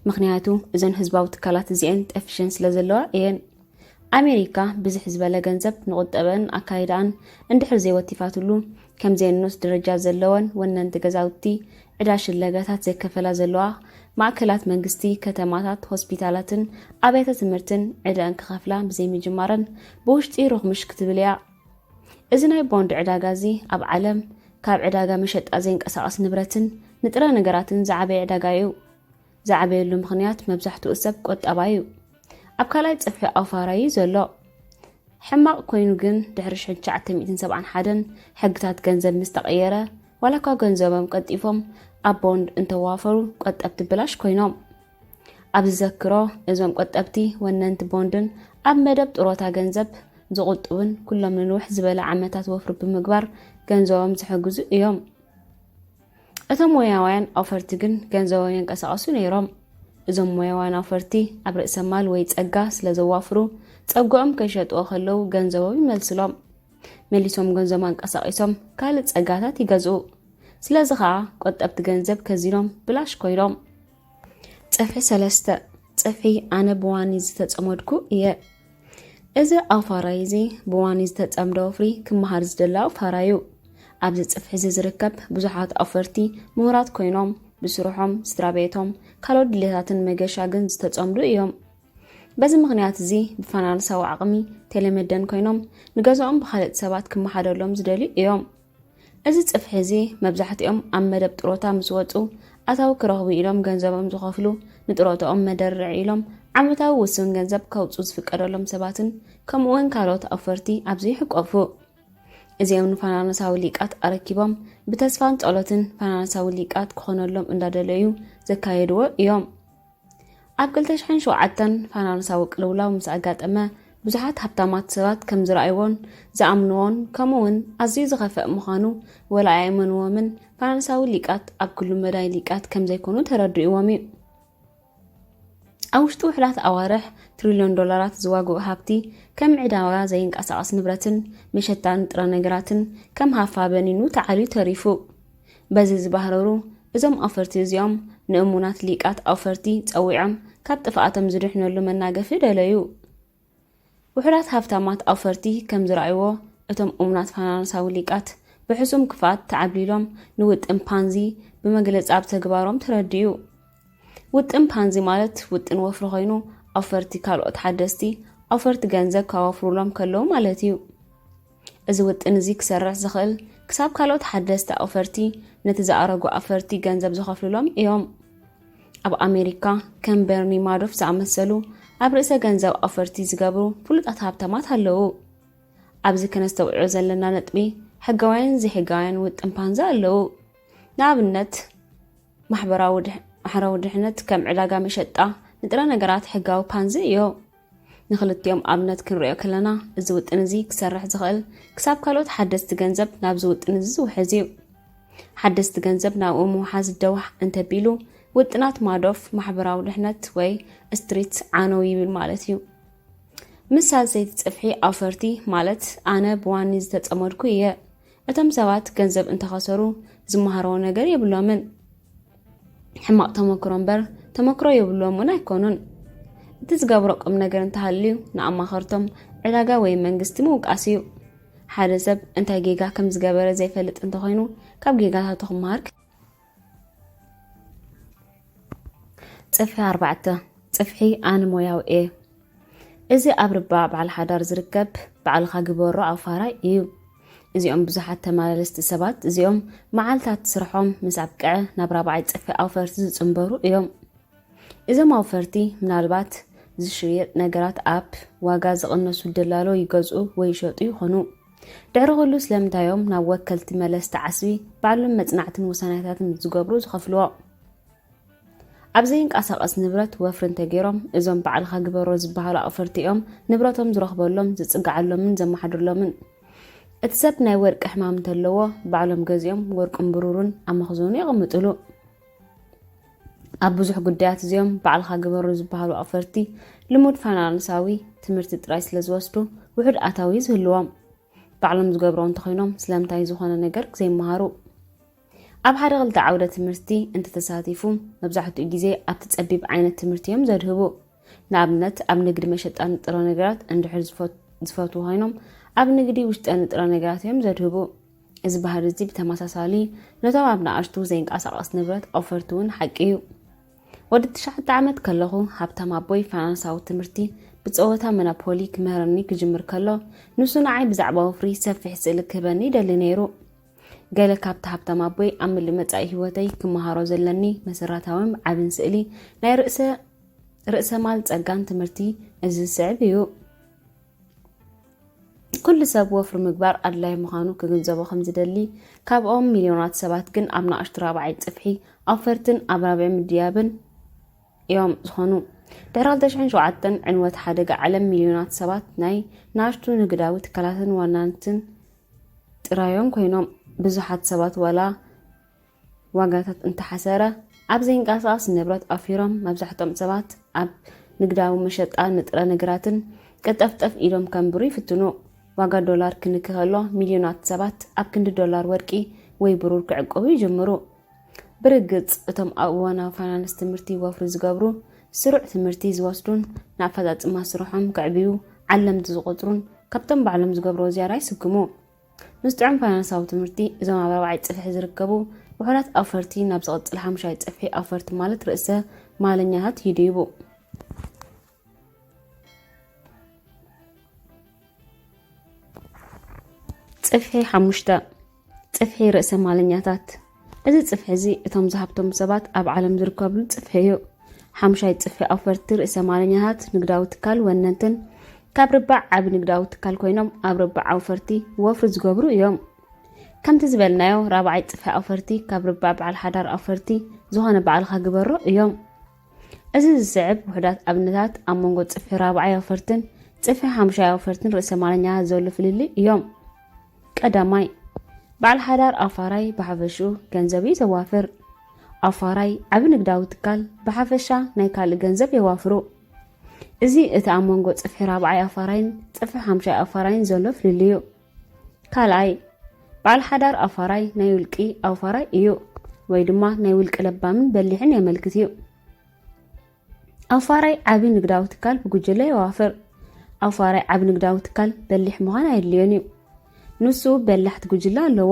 ምክንያቱ እዘን ህዝባዊ ትካላት እዚአን ጠፊሸን ስለ ዘለዋ እየን ኣሜሪካ ብዙሕ ዝበለ ገንዘብ ንቁጠበን ኣካይዳን እንድሕር ዘይወቲፋትሉ ከም ዘይንስ ደረጃ ዘለወን ወነንቲ ገዛውቲ ዕዳ ሽለጋታት ዘይከፈላ ዘለዋ ማእከላት መንግስቲ ከተማታት ሆስፒታላትን ኣብያተ ትምህርትን ዕዳን ክኸፍላ ብዘይ ምጅማረን ብውሽጢ ሩኽምሽ ክትብል እያ እዚ ናይ ቦንድ ዕዳጋ እዚ ኣብ ዓለም ካብ ዕዳጋ መሸጣ ዘይንቀሳቐስ ንብረትን ንጥረ ነገራትን ዝዓበየ ዕዳጋ እዩ ዝዓበየሉ ምክንያት መብዛሕትኡ ሰብ ቆጠባ እዩ ኣብ ካልኣይ ፅፍሒ ኣውፋራይ ዘሎ ሕማቕ ኮይኑ ግን ድሕሪ 1971 ሕግታት ገንዘብ ምስ ተቐየረ ዋላ እኳ ገንዘቦም ቀጢፎም ኣብ ቦንድ እንተዋፈሩ ቆጠብቲ ብላሽ ኮይኖም ኣብ ዝዘክሮ እዞም ቆጠብቲ ወነንቲ ቦንድን ኣብ መደብ ጥሮታ ገንዘብ ዝቁጥቡን ኩሎም ንንውሕ ዝበለ ዓመታት ወፍሪ ብምግባር ገንዘቦም ዝሕግዙ እዮም እቶም ሞያውያን ኣውፈርቲ ግን ገንዘቦም የንቀሳቐሱ ነይሮም እዞም ሞያውያን ኣውፈርቲ ኣብ ርእሰ ማል ወይ ፀጋ ስለ ዘዋፍሩ ፀጉኦም ከይሸጥዎ ከለው ገንዘቦም ይመልስሎም መሊሶም ገንዘቦም አንቀሳቂሶም ካልእ ፀጋታት ይገዝኡ ስለዚ ከዓ ቆጠብቲ ገንዘብ ከዚኖም ብላሽ ኮይኖም ፅፍሒ 3 ፅፍሒ ኣነ ብዋኒ ዝተፀመድኩ እየ እዚ ኣውፋራይ እዚ ብዋኒ ዝተፀምደ ወፍሪ ክመሃር ዝደላ ኣውፋራዩ ኣብዚ ፅፍሒ ዝርከብ ብዙሓት ኣውፈርቲ ምሁራት ኮይኖም بسرحهم سترابيتهم كالود ليتاتن ميجاشاغن ዝተጸምዱ እዮም በዚ ምኽንያት እዚ ብፋይናንሳዊ ዓቕሚ ቴሌመደን ኮይኖም ንገዝኦም ብኻልእ ሰባት ክመሓደሎም ዝደልዩ እዮም እዚ ጽፍሒ እዚ መብዛሕትኦም ኣብ መደብ ጥሮታ ምስ ወጹ ኣታዊ ክረኽቡ ኢሎም ገንዘቦም ዝኸፍሉ ንጥሮቶኦም መደርዕ ኢሎም ዓመታዊ ውስን ገንዘብ ከውፁ ዝፍቀደሎም ሰባትን ከምኡውን ካልኦት ኣፈርቲ ኣብዚ ይሕቆፉ እዚኦም ንፋይናንሳዊ ሊቃት ኣረኪቦም ብተስፋን ጸሎትን ፋይናንሳዊ ሊቃት ክኾነሎም እንዳደለዩ ዘካየድዎ እዮም ኣብ 2007 ፋይናንሳዊ ቅልውላው ምስ ኣጋጠመ ብዙሓት ሃብታማት ሰባት ከም ዝረኣይዎን ዝኣምንዎን ከምኡውን ኣዝዩ ዝኸፍእ ምዃኑ ወላ ኣይመንዎምን ፋይናንሳዊ ሊቃት ኣብ ኩሉ መዳይ ሊቃት ከም ዘይኮኑ ተረድእዎም እዩ ኣብ ውሽጡ ውሕዳት ኣዋርሕ ትሪልዮን ዶላራት ዝዋግኡ ሃብቲ ከም ዕዳዋ ዘይንቀሳቐስ ንብረትን መሸጣን ጥረ ነገራትን ከም ሃፋ በኒኑ ተዓልዩ ተሪፉ በዚ ዝበሃረሩ እዞም ኣፈርቲ እዚኦም ንእሙናት ሊቃት ኣፈርቲ ጸዊዖም ካብ ጥፍኣቶም ዝድሕነሉ መናገፊ ደለዩ ውሕዳት ሃብታማት ኣፈርቲ ከም ዝረኣይዎ እቶም እሙናት ፋይናንሳዊ ሊቃት ብሕሱም ክፋት ተዓቢሎም ንውጥን ፓንዚ ብመግለፂ ኣብ ተግባሮም ተረድዩ ውጥን ፓንዚ ማለት ውጥን ወፍሪ ኮይኑ ኣፈርቲ ካልኦት ሓደስቲ ኣፈርቲ ገንዘብ ካወፍሩሎም ከለዉ ማለት እዩ እዚ ውጥን እዚ ክሰርሕ ዝኽእል ክሳብ ካልኦት ሓደስቲ ኣፈርቲ ነቲ ዝኣረጉ ኣፈርቲ ገንዘብ ዝኸፍልሎም እዮም ኣብ ኣሜሪካ ከም በርኒ ማዶፍ ዝኣመሰሉ ኣብ ርእሰ ገንዘብ ኣፈርቲ ዝገብሩ ፍሉጣት ሃብታማት ኣለዉ ኣብዚ ከነስተውዕዮ ዘለና ነጥቢ ሕጋውያን ዘይሕጋውያን ውጥን ፓንዚ ኣለዉ ንኣብነት ማሕበራዊ ድሕነት ከም ዕዳጋ መሸጣ ንጥረ ነገራት ሕጋዊ ፓንዚ እዩ ንኽልቲኦም ኣብነት ክንሪኦ ከለና እዚ ውጥን እዚ ክሰርሕ ዝኽእል ክሳብ ካልኦት ሓደስቲ ገንዘብ ናብዚ ውጥን እዚ ዝውሕዝ እዩ ሓደስቲ ገንዘብ ናብኡ ምውሓዝ ደዋሕ እንተቢሉ ውጥናት ማዶፍ ማሕበራዊ ድሕነት ወይ ስትሪት ዓነው ይብል ማለት እዩ ምሳልሰይቲ ጽፍሒ ኣፈርቲ ማለት ኣነ ብዋኒ ዝተጸመድኩ እየ እቶም ሰባት ገንዘብ እንተኸሰሩ ዝመሃረዎ ነገር የብሎምን ሕማቕ ተመክሮ እምበር ተመክሮ የብሎምን ኣይኮኑን እቲ ዝገብሮ ቁም ነገር እንተሃልዩ ንኣማኸርቶም ዕዳጋ ወይ መንግስቲ ምውቃስ እዩ ሓደ ሰብ እንታይ ጌጋ ከም ዝገበረ ዘይፈልጥ እንተኾይኑ ካብ ጌጋታቱ ክመሃር ጽፍሒ 4 ጽፍሒ ኣነ ሞያው እየ እዚ ኣብ ርባዕ በዓል ሓዳር ዝርከብ በዓልኻ ግበሮ ኣፋራይ እዩ እዚኦም ብዙሓት ተመላለስቲ ሰባት እዚኦም መዓልታት ስርሖም ምስ ኣብቅዐ ናብ 4ይ ጽፍሒ ኣፈርቲ ዝጽንበሩ እዮም እዞም ኣፈርቲ ምናልባት ዝሽየጥ ነገራት ኣብ ዋጋ ዝቕነሱ ደላሎ ይገዝኡ ወይ ይሸጡ ይኾኑ ድሕሪ ኩሉ ስለምንታዮም ናብ ወከልቲ መለስቲ ዓስቢ ባዕሎም መጽናዕትን ውሳኔታትን ዝገብሩ ዝኸፍልዎ ኣብ ዘይንቀሳቐስ ንብረት ወፍሪ እንተገይሮም እዞም በዓልኻ ግበሮ ዝበሃሉ ኣፈርቲ እዮም ንብረቶም ዝረኽበሎም ዝጽጋዓሎምን ዘመሓድርሎምን እቲ ሰብ ናይ ወርቂ ሕማም እንተለዎ ባዕሎም ገዚኦም ወርቅን ብሩርን ኣብ መኽዘኑ ይቕምጥሉ ኣብ ብዙሕ ጉዳያት እዚኦም በዓልኻ ግበሮ ዝበሃሉ ኣፈርቲ ልሙድ ፋይናንሳዊ ትምህርቲ ጥራይ ስለ ዝወስዱ ውሕድ ኣታዊ ዝህልዎም ባዕሎም ዝገብሮ እንተኾይኖም ስለምንታይ ዝኾነ ነገር ዘይመሃሩ ኣብ ሓደ ክልተ ዓውደ ትምህርቲ እንተተሳቲፉ መብዛሕትኡ ግዜ ኣብቲ ጸቢብ ዓይነት ትምህርቲ እዮም ዘድህቡ ንኣብነት ኣብ ንግዲ መሸጣን ጥረ ነገራት እንድሕር ዝፈትዉ ኮይኖም ኣብ ንግዲ ውሽጠ ንጥረ ነገራት እዮም ዘድህቡ እዚ ባህሪ እዚ ብተመሳሳሊ ነቶም ኣብ ንኣሽቱ ዘይንቀሳቐስ ንብረት ኣፈርቲ እውን ሓቂ እዩ ወዲ 9 ዓመት ከለኹ ሃብታም ኣቦይ ፋይናንሳዊ ትምህርቲ ብፀወታ መናፖሊ ክምህረኒ ክጅምር ከሎ ንሱ ንዓይ ብዛዕባ ወፍሪ ሰፊሕ ስእሊ ክህበኒ ይደሊ ነይሩ ገለ ካብቲ ሃብታም ኣቦይ ኣብ ምሉእ መጻኢ ህይወተይ ክመሃሮ ዘለኒ መሰረታውን ዓብን ስእሊ ናይ ርእሰ ማል ጸጋን ትምህርቲ እዚ ዝስዕብ እዩ ኩሉ ሰብ ወፍሪ ምግባር ኣድላይ ምዃኑ ክግንዘቦ ከም ዝደሊ ካብኦም ሚልዮናት ሰባት ግን ኣብ ንኣሽቱ 4ይ ጽፍሒ ኣፈርትን ኣብ 4ይ ምድያብን እዮም ዝኾኑ ድሕሪ 2007 ዕንወት ሓደጋ ዓለም ሚልዮናት ሰባት ናይ ንኣሽቱ ንግዳዊ ትካላትን ዋናነትን ጥራዮም ኮይኖም ብዙሓት ሰባት ወላ ዋጋታት እንተሓሰረ ኣብ ዘይንቀሳቐስ ንብረት ኣፊሮም መብዛሕትኦም ሰባት ኣብ ንግዳዊ መሸጣ ንጥረ ነገራትን ቀጠፍጠፍ ኢሎም ከንብሩ ይፍትኑ ዋጋ ዶላር ክንክኸሎ ሚልዮናት ሰባት ኣብ ክንዲ ዶላር ወርቂ ወይ ብሩር ክዕቀቡ ይጅምሩ ብርግጽ እቶም ኣብ እዋናዊ ፋይናንስ ትምህርቲ ወፍሪ ዝገብሩ ስሩዕ ትምህርቲ ዝወስዱን ንኣፈጻጽማ ስርሖም ክዕብዩ ዓለምቲ ዝቆፅሩን ካብቶም ባዕሎም ዝገብሮ ዝያራ ይስግሙ ምስ ጥዑም ፋይናንሳዊ ትምህርቲ እዞም ኣብ 4ይ ጽፍሒ ዝርከቡ ውሕዳት ኣፈርቲ ናብ ዝቕፅል ሓሙሻይ ጽፍሒ ኣፈርቲ ማለት ርእሰ ማለኛታት ይድይቡ። ጽፍሒ 5 ጽፍሒ ርእሰ ማለኛታት እዚ ጽፍሒ እዚ እቶም ዝሃብቶም ሰባት ኣብ ዓለም ዝርከብሉ ጽፍሒ እዩ። ሓሙሻይ ጽፍሒ ኣፈርቲ ርእሰ ማለኛታት ንግዳዊ ትካል ወነንትን ካብ ርባዕ ዓብ ንግዳዊ ትካል ኮይኖም ኣብ ርባዕ ኣፈርቲ ወፍሪ ዝገብሩ እዮም። ከምቲ ዝበልናዮ ራብዓይ ጽፍሒ ኣፈርቲ ካብ ርባዕ በዓል ሓዳር ኣፈርቲ ዝኾነ በዓልካ ግበሮ እዮም። እዚ ዝስዕብ ውሕዳት ኣብነታት ኣብ መንጎ ጽፍሒ ራብዓይ ኣፈርትን ጽፍሒ ሓሙሻይ ኣፈርትን ርእሰ ማለኛታት ዘሎ ፍልሊ እዮም። ቀዳማይ በዓል ሓዳር ኣፋራይ ብሓፈሽኡ ገንዘብ ዘዋፍር። ኣፋራይ ዓብ ንግዳዊ ትካል ብሓፈሻ ናይ ካልእ ገንዘብ የዋፍሩ። እዚ እቲ ኣብ መንጎ ጽፍሒ ራብዓይ ኣፋራይን ጽፍሒ ሓሙሻይ ኣፋራይን ዘሎ ፍልሊ እዩ። ካልኣይ በዓል ሓዳር ኣፋራይ ናይ ውልቂ ኣፋራይ እዩ ወይ ድማ ናይ ውልቂ ለባምን በሊሕን የመልክት እዩ። ኣፋራይ ዓብ ንግዳዊ ትካል ብጉጅለ የዋፍር። ኣፋራይ ዓብ ንግዳዊ ትካል በሊሕ ምዃን ኣየድልዮን እዩ። ንሱ በላሕቲ ጉጅለ ኣለዎ።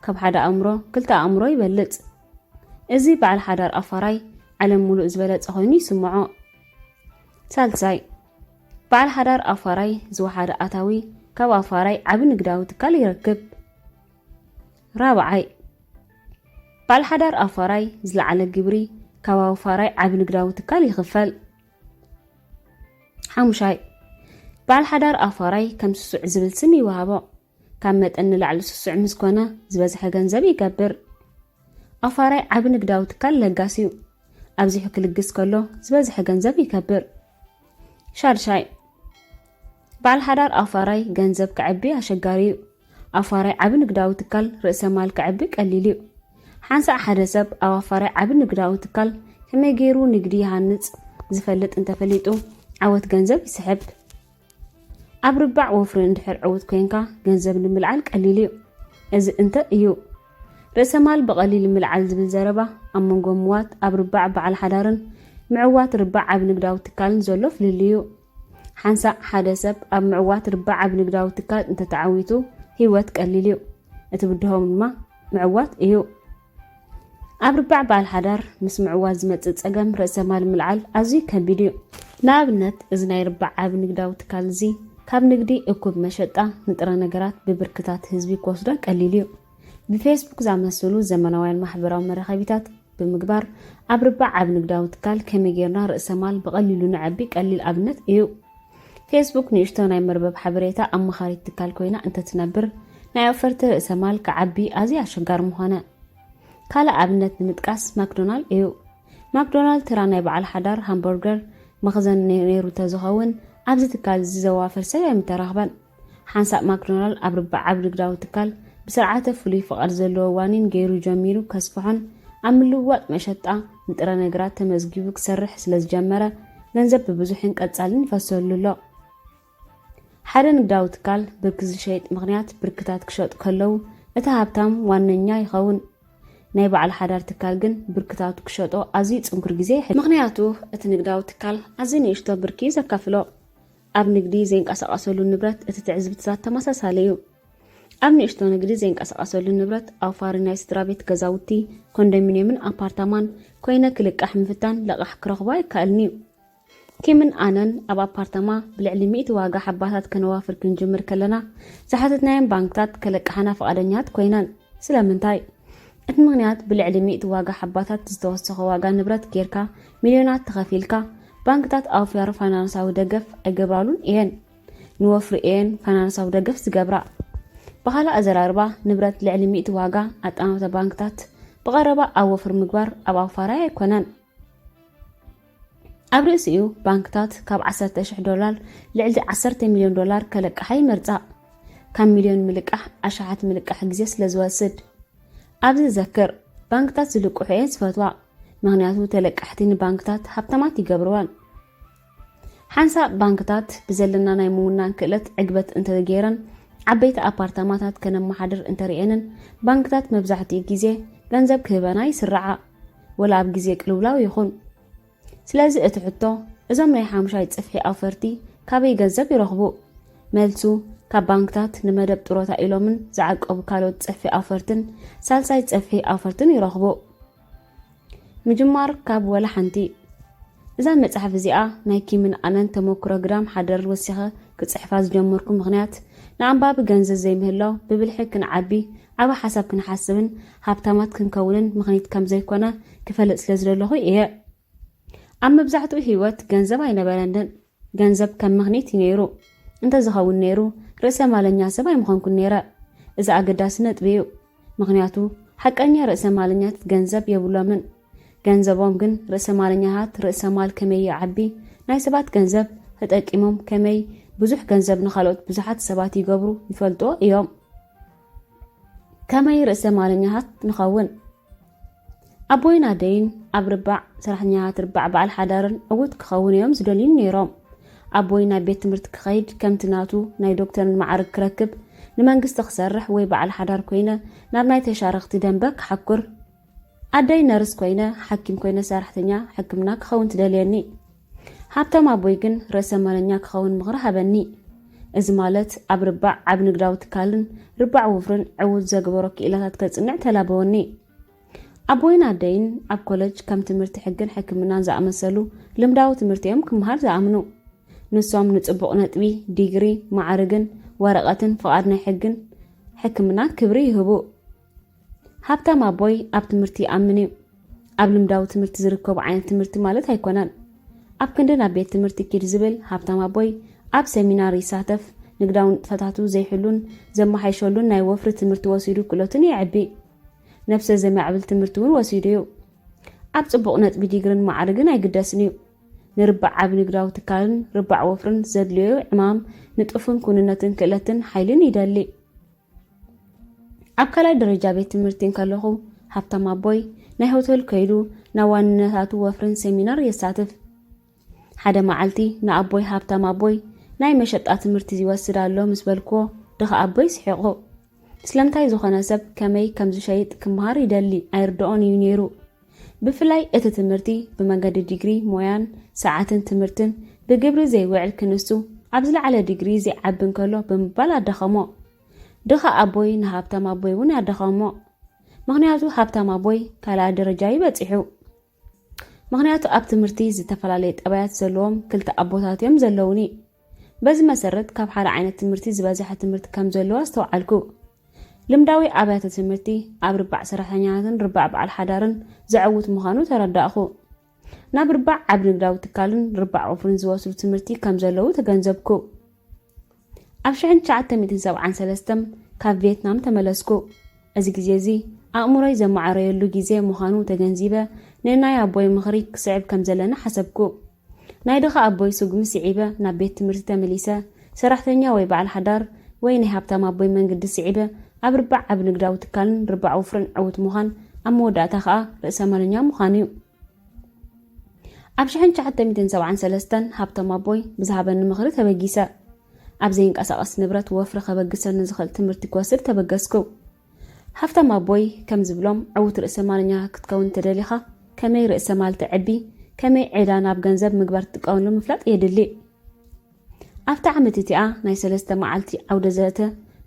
ካብ ሓደ ኣእምሮ ክልተ ኣእምሮ ይበልጽ። እዚ በዓል ሓዳር ኣፋራይ ዓለም ሙሉእ ዝበለጸ ኮይኑ ይስምዖ። ሳልሳይ በዓል ሓዳር ኣፋራይ ዝወሓደ ኣታዊ ካብ ኣፋራይ ዓብ ንግዳዊ ትካል ይረክብ። ራብዓይ በዓል ሓዳር ኣፋራይ ዝለዓለ ግብሪ ካብ ኣፋራይ ዓብ ንግዳዊ ትካል ይኽፈል። ሓሙሻይ በዓል ሓዳር ኣፋራይ ከም ስሱዕ ዝብል ስም ይወሃቦ። ካብ መጠን ንላዕሊ ስሱዕ ምስ ኮነ ዝበዝሐ ገንዘብ ይገብር። ኣፋራይ ዓብ ንግዳዊ ትካል ለጋስ እዩ። ኣብዚሑ ክልግስ ከሎ ዝበዝሐ ገንዘብ ይከብር። ሻድሻይ በዓል ሓዳር ኣፋራይ ገንዘብ ክዕቢ ኣሸጋሪ እዩ። ኣፋራይ ዓብ ንግዳዊ ትካል ርእሰ ማል ክዕቢ ቀሊል እዩ። ሓንሳእ ሓደ ሰብ ኣብ ኣፋራይ ዓብ ንግዳዊ ትካል ከመይ ገይሩ ንግዲ ይሃንጽ ዝፈልጥ እንተፈሊጡ ዓወት ገንዘብ ይስሕብ። ኣብ ርባዕ ወፍሪ እንድሕር ዕውት ኮንካ ገንዘብ ንምልዓል ቀሊል እዩ። እዚ እንተ እዩ ርእሰ ማል ብቐሊል ምልዓል ዝብል ዘረባ ኣብ መንጎ ምዋት ኣብ ርባዕ በዓል ሓዳርን ምዕዋት ርባዕ ዓብ ንግዳዊ ትካልን ዘሎ ፍልል እዩ። ሓንሳእ ሓደ ሰብ ኣብ ምዕዋት ርባዕ ዓብ ንግዳዊ ትካል እንተተዓዊቱ ህይወት ቀሊል እዩ። እቲ ብድሆም ድማ ምዕዋት እዩ። ኣብ ርባዕ በዓል ሓዳር ምስ ምዕዋት ዝመጽእ ጸገም ርእሰ ማል ምልዓል ኣዝዩ ከቢድ እዩ። ንኣብነት እዚ ናይ ርባዕ ዓብ ንግዳዊ ትካል እዚ ካብ ንግዲ እኩብ መሸጣ ንጥረ ነገራት ብብርክታት ህዝቢ ክወስዶ ቀሊል እዩ። ብፌስቡክ ዝኣመሰሉ ዘመናውያን ማሕበራዊ መራኸቢታት ብምግባር ኣብ ርባዕ ዓብ ንግዳዊ ትካል ከመይ ጌርና ርእሰ ማል ብቐሊሉ ንዕቢ ቀሊል ኣብነት እዩ። ፌስቡክ ንእሽቶ ናይ መርበብ ሓበሬታ ኣመኻሪት ትካል ኮይና እንተትነብር ናይ ኣፈርቲ ርእሰ ማል ክዓቢ ኣዝዩ ኣሸጋሪ ምኾነ። ካልእ ኣብነት ንምጥቃስ ማክዶናልድ እዩ። ማክዶናልድ ተራ ናይ በዓል ሓዳር ሃምበርገር መኽዘን ነይሩ ተዝኸውን ኣብዚ ትካል ዝዘዋፈር ሰብ የምተራኽበን። ሓንሳእ ማክዶናልድ ኣብ ርባዕ ዓብ ንግዳዊ ትካል ብስርዓተ ፍሉይ ፍቓድ ዘለዎ ዋኒን ገይሩ ጀሚሩ ከስፍሖን ኣብ ምልውዋጥ መሸጣ ንጥረ ነገራት ተመዝጊቡ ክሰርሕ ስለ ዝጀመረ ገንዘብ ብብዙሕን ቀጻልን ይፈሰሉ ኣሎ። ሓደ ንግዳዊ ትካል ብርኪ ዝሸይጥ ምኽንያት ብርክታት ክሸጡ ከለዉ እቲ ሃብታም ዋነኛ ይኸውን። ናይ በዓል ሓዳር ትካል ግን ብርክታቱ ክሸጦ ኣዝዩ ጽንኩር ግዜ ይሕድ። ምኽንያቱ እቲ ንግዳዊ ትካል ኣዝዩ ንእሽቶ ብርኪ ዘካፍሎ። ኣብ ንግዲ ዘይንቀሳቐሰሉ ንብረት እቲ ትዕዝብትታት ተመሳሳሊ እዩ። ኣብ ንእሽቶ ንግዲ ዘይንቀሳቐሰሉ ንብረት ኣውፋሪ ናይ ስድራ ቤት ገዛውቲ ኮንዶሚንየምን ኣፓርታማን ኮይነ ክልቃሕ ምፍታን ለቓሕ ክረኽባ ይከኣልኒ እዩ። ኪምን ኣነን ኣብ ኣፓርታማ ብልዕሊ 100 ዋጋ ሓባታት ከነዋፍር ክንጅምር ከለና ዝሓተትናየን ባንክታት ከለቃሓና ፈቓደኛት ኮይነን። ስለምንታይ? እቲ ምኽንያት ብልዕሊ 100 ዋጋ ሓባታት ዝተወሰኸ ዋጋ ንብረት ጌርካ ሚልዮናት ተኸፊልካ ባንክታት ኣውፍያሮ ፋይናንሳዊ ደገፍ ኣይገብራሉን እየን። ንወፍሪ እየን ፋይናንሳዊ ደገፍ ዝገብራ። ብኻልእ ኣዘራርባ ንብረት ልዕሊ 100 ዋጋ ኣጣናውታ ባንክታት ብቐረባ ኣብ ወፍሪ ምግባር ኣብ ኣውፋራይ ኣይኮነን። ኣብ ርእሲኡ ባንክታት ካብ $10,000 ልዕሊ $10 ሚልዮን ከለቃሓ ይመርጻ። ካብ ሚልዮን ምልቃሕ ኣሽሓት ምልቃሕ ግዜ ስለ ዝወስድ። ኣብዚ ዘክር ባንክታት ዝልቅሑ እየን ዝፈትዋ። ምክንያቱ ተለቃሕቲ ንባንክታት ሃብታማት ይገብርዋን። ሓንሳእ ባንክታት ብዘለና ናይ ምውናን ክእለት ዕግበት እንተገይረን ዓበይቲ ኣፓርታማታት ከነመሓድር እንተርእየንን ባንክታት መብዛሕትኡ ግዜ ገንዘብ ክህበና ይስርዓ ወላ ኣብ ግዜ ቅልውላው ይኹን። ስለዚ እቲ ሕቶ እዞም ናይ ሓሙሻይ ጽፍሒ ኣፈርቲ ካበይ ገንዘብ ይረኽቡ? መልሱ ካብ ባንክታት ንመደብ ጥሮታ ኢሎምን ዝዓቀቡ ካልኦት ጽሕፊ ኣፈርትን ሳልሳይ ጽሕፊ ኣፈርትን ይረኽቡ። ምጅማር ካብ ወላ ሓንቲ እዛ መጽሓፍ እዚኣ ናይ ኪምን ኣነን ተሞክሮግራም ሓደር ወሲኸ ክጽሕፋ ዝጀመርኩ ምኽንያት ንኣንባቢ ገንዘብ ዘይምህላው ብብልሒ ክንዓቢ ዓበ ሓሳብ ክንሓስብን ሃብታማት ክንከውንን ምኽኒት ከም ዘይኮነ ክፈልጥ ስለ ዝደለኹ እየ። ኣብ መብዛሕትኡ ህይወት ገንዘብ ኣይነበረንን። ገንዘብ ከም ምኽኒት እዩ ነይሩ። እንተዝኸውን ነይሩ ርእሰ ማለኛ ሰብ ኣይምኾንኩን ነይረ። እዚ ኣገዳሲ ነጥቢ እዩ። ምኽንያቱ ሓቀኛ ርእሰ ማለኛት ገንዘብ የብሎምን። ገንዘቦም ግን ርእሰ ማለኛታት ርእሰ ማል ከመይ ይዓቢ፣ ናይ ሰባት ገንዘብ ተጠቂሞም ከመይ ብዙሕ ገንዘብ ንኻልኦት ብዙሓት ሰባት ይገብሩ ይፈልጦ እዮም። ከመይ ርእሰ ማለኛታት ንኸውን ኣቦይን ኣደይን ኣብ ርባዕ ሰራሕተኛታት ርባዕ በዓል ሓዳርን ዕውት ክኸውን እዮም ዝደልዩን ነይሮም። ኣቦይ ናብ ቤት ትምህርቲ ክኸይድ ከምቲ ናቱ ናይ ዶክተርን ማዕርግ ክረክብ ንመንግስቲ ክሰርሕ ወይ በዓል ሓዳር ኮይነ ናብ ናይ ተሻረኽቲ ደንበ ክሓኩር፣ ኣደይ ነርስ ኮይነ ሓኪም ኮይነ ሰራሕተኛ ሕክምና ክኸውን ትደልየኒ። ሃብታም ኣቦይ ግን ርእሰ ማለኛ ክኸውን ምኽሪ ሃበኒ። እዚ ማለት ኣብ ርባዕ ዓብ ንግዳዊ ትካልን ርባዕ ውፍርን ዕውት ዘግበሮ ክኢላታት ከጽንዕ ተላበወኒ። ኣቦይን ኣደይን ኣብ ኮለጅ ከም ትምህርቲ ሕግን ሕክምናን ዝኣመሰሉ ልምዳዊ ትምህርቲ እዮም ክምሃር ዝኣምኑ። ንሶም ንጽቡቕ ነጥቢ ዲግሪ ማዕርግን ወረቐትን ፍቓድ ናይ ሕግን ሕክምናን ክብሪ ይህቡ። ሃብታም ኣቦይ ኣብ ትምህርቲ ይኣምን እዩ። ኣብ ልምዳዊ ትምህርቲ ዝርከቡ ዓይነት ትምህርቲ ማለት ኣይኮነን። ኣብ ክንዲ ናብ ቤት ትምህርቲ ኪድ ዝብል ሃብታም ኣቦይ ኣብ ሰሚናር ይሳተፍ። ንግዳዊ ንጥፈታቱ ዘይሕሉን ዘመሓይሸሉን ናይ ወፍሪ ትምህርቲ ወሲዱ ክእለቱን ይዕቢ። ነፍሰ ዘማዕብል ትምህርቲ እውን ወሲዱ እዩ። ኣብ ጽቡቕ ነጥቢ ዲግሪን ማዕርግን ኣይግደስን እዩ። ንርባዕ ዓብ ንግዳዊ ትካልን ርባዕ ወፍርን ዘድልዮ ዕማም ንጥፉን ኩንነትን ክእለትን ሓይልን ይደሊ። ኣብ ካልኣይ ደረጃ ቤት ትምህርቲ ከለኹ ሃብታም ኣቦይ ናይ ሆቴል ከይዱ ናብ ዋንነታቱ ወፍርን ሰሚናር የሳትፍ። ሓደ መዓልቲ ንኣቦይ ሃብታም ኣቦይ ናይ መሸጣ ትምህርቲ ዝወስድ ኣሎ ምስ በልክዎ ድኻ ኣቦይ ስሒቑ። ስለምንታይ ዝኾነ ሰብ ከመይ ከም ዝሸይጥ ክምሃር ይደሊ ኣይርድኦን እዩ ነይሩ። ብፍላይ እቲ ትምህርቲ ብመንገዲ ዲግሪ ሞያን ሰዓትን ትምህርትን ብግብሪ ዘይውዕል ክንሱ ኣብ ዝለዓለ ዲግሪ ዘይዓቢ እንከሎ ብምባል ኣደኸሞ። ድኻ ኣቦይ ንሃብታም ኣቦይ እውን ያደኸሞ። ምኽንያቱ ሃብታም ኣቦይ ካልኣይ ደረጃ ይበፂሑ። ምኽንያቱ ኣብ ትምህርቲ ዝተፈላለየ ጠባያት ዘለዎም ክልተ ኣቦታት እዮም ዘለውኒ። በዚ መሰረት ካብ ሓደ ዓይነት ትምህርቲ ዝበዝሐ ትምህርቲ ከም ዘለዎ ዝተውዓልኩ። ልምዳዊ ኣብያተ ትምህርቲ ኣብ ርባዕ ሰራሕተኛታትን ርባዕ በዓል ሓዳርን ዘዕውት ምዃኑ ተረዳእኹ። ናብ ርባዕ ዓብ ንግዳዊ ትካልን ርባዕ ወፍርን ዝወስዱ ትምህርቲ ከም ዘለዉ ተገንዘብኩ። ኣብ 1973 ካብ ቪየትናም ተመለስኩ። እዚ ግዜ እዚ ኣእምሮይ ዘማዕረየሉ ግዜ ምዃኑ ተገንዚበ ንናይ ኣቦይ ምኽሪ ክስዕብ ከም ዘለና ሓሰብኩ። ናይ ድኻ ኣቦይ ስጉሚ ስዒበ ናብ ቤት ትምህርቲ ተመሊሰ ሰራሕተኛ ወይ በዓል ሓዳር ወይ ናይ ሃብታም ኣቦይ መንገዲ ስዒበ ኣብ ርባዕ ዓብ ንግዳዊ ትካልን ርባዕ ወፍርን ዕውት ምዃን ኣብ መወዳእታ ከዓ ርእሰ ማለኛ ምዃን እዩ። ኣብ 1973 ሃብታም ኣቦይ ብዝሃበኒ ምኽሪ ተበጊሰ። ኣብ ዘይንቀሳቐስ ንብረት ወፍሪ ከበግሰኒ ዝኽእል ትምህርቲ ክወስድ ተበገስኩ። ሃብታም ኣቦይ ከም ዝብሎም ዕውት ርእሰ ማለኛ ክትከውን ተደሊኻ ከመይ ርእሰ ማል ትዕቢ፣ ከመይ ዒዳ ናብ ገንዘብ ምግባር ትጥቀመሉ ምፍላጥ የድሊ። ኣብታ ዓመት እቲኣ ናይ 3 መዓልቲ ዓውደ ዘተ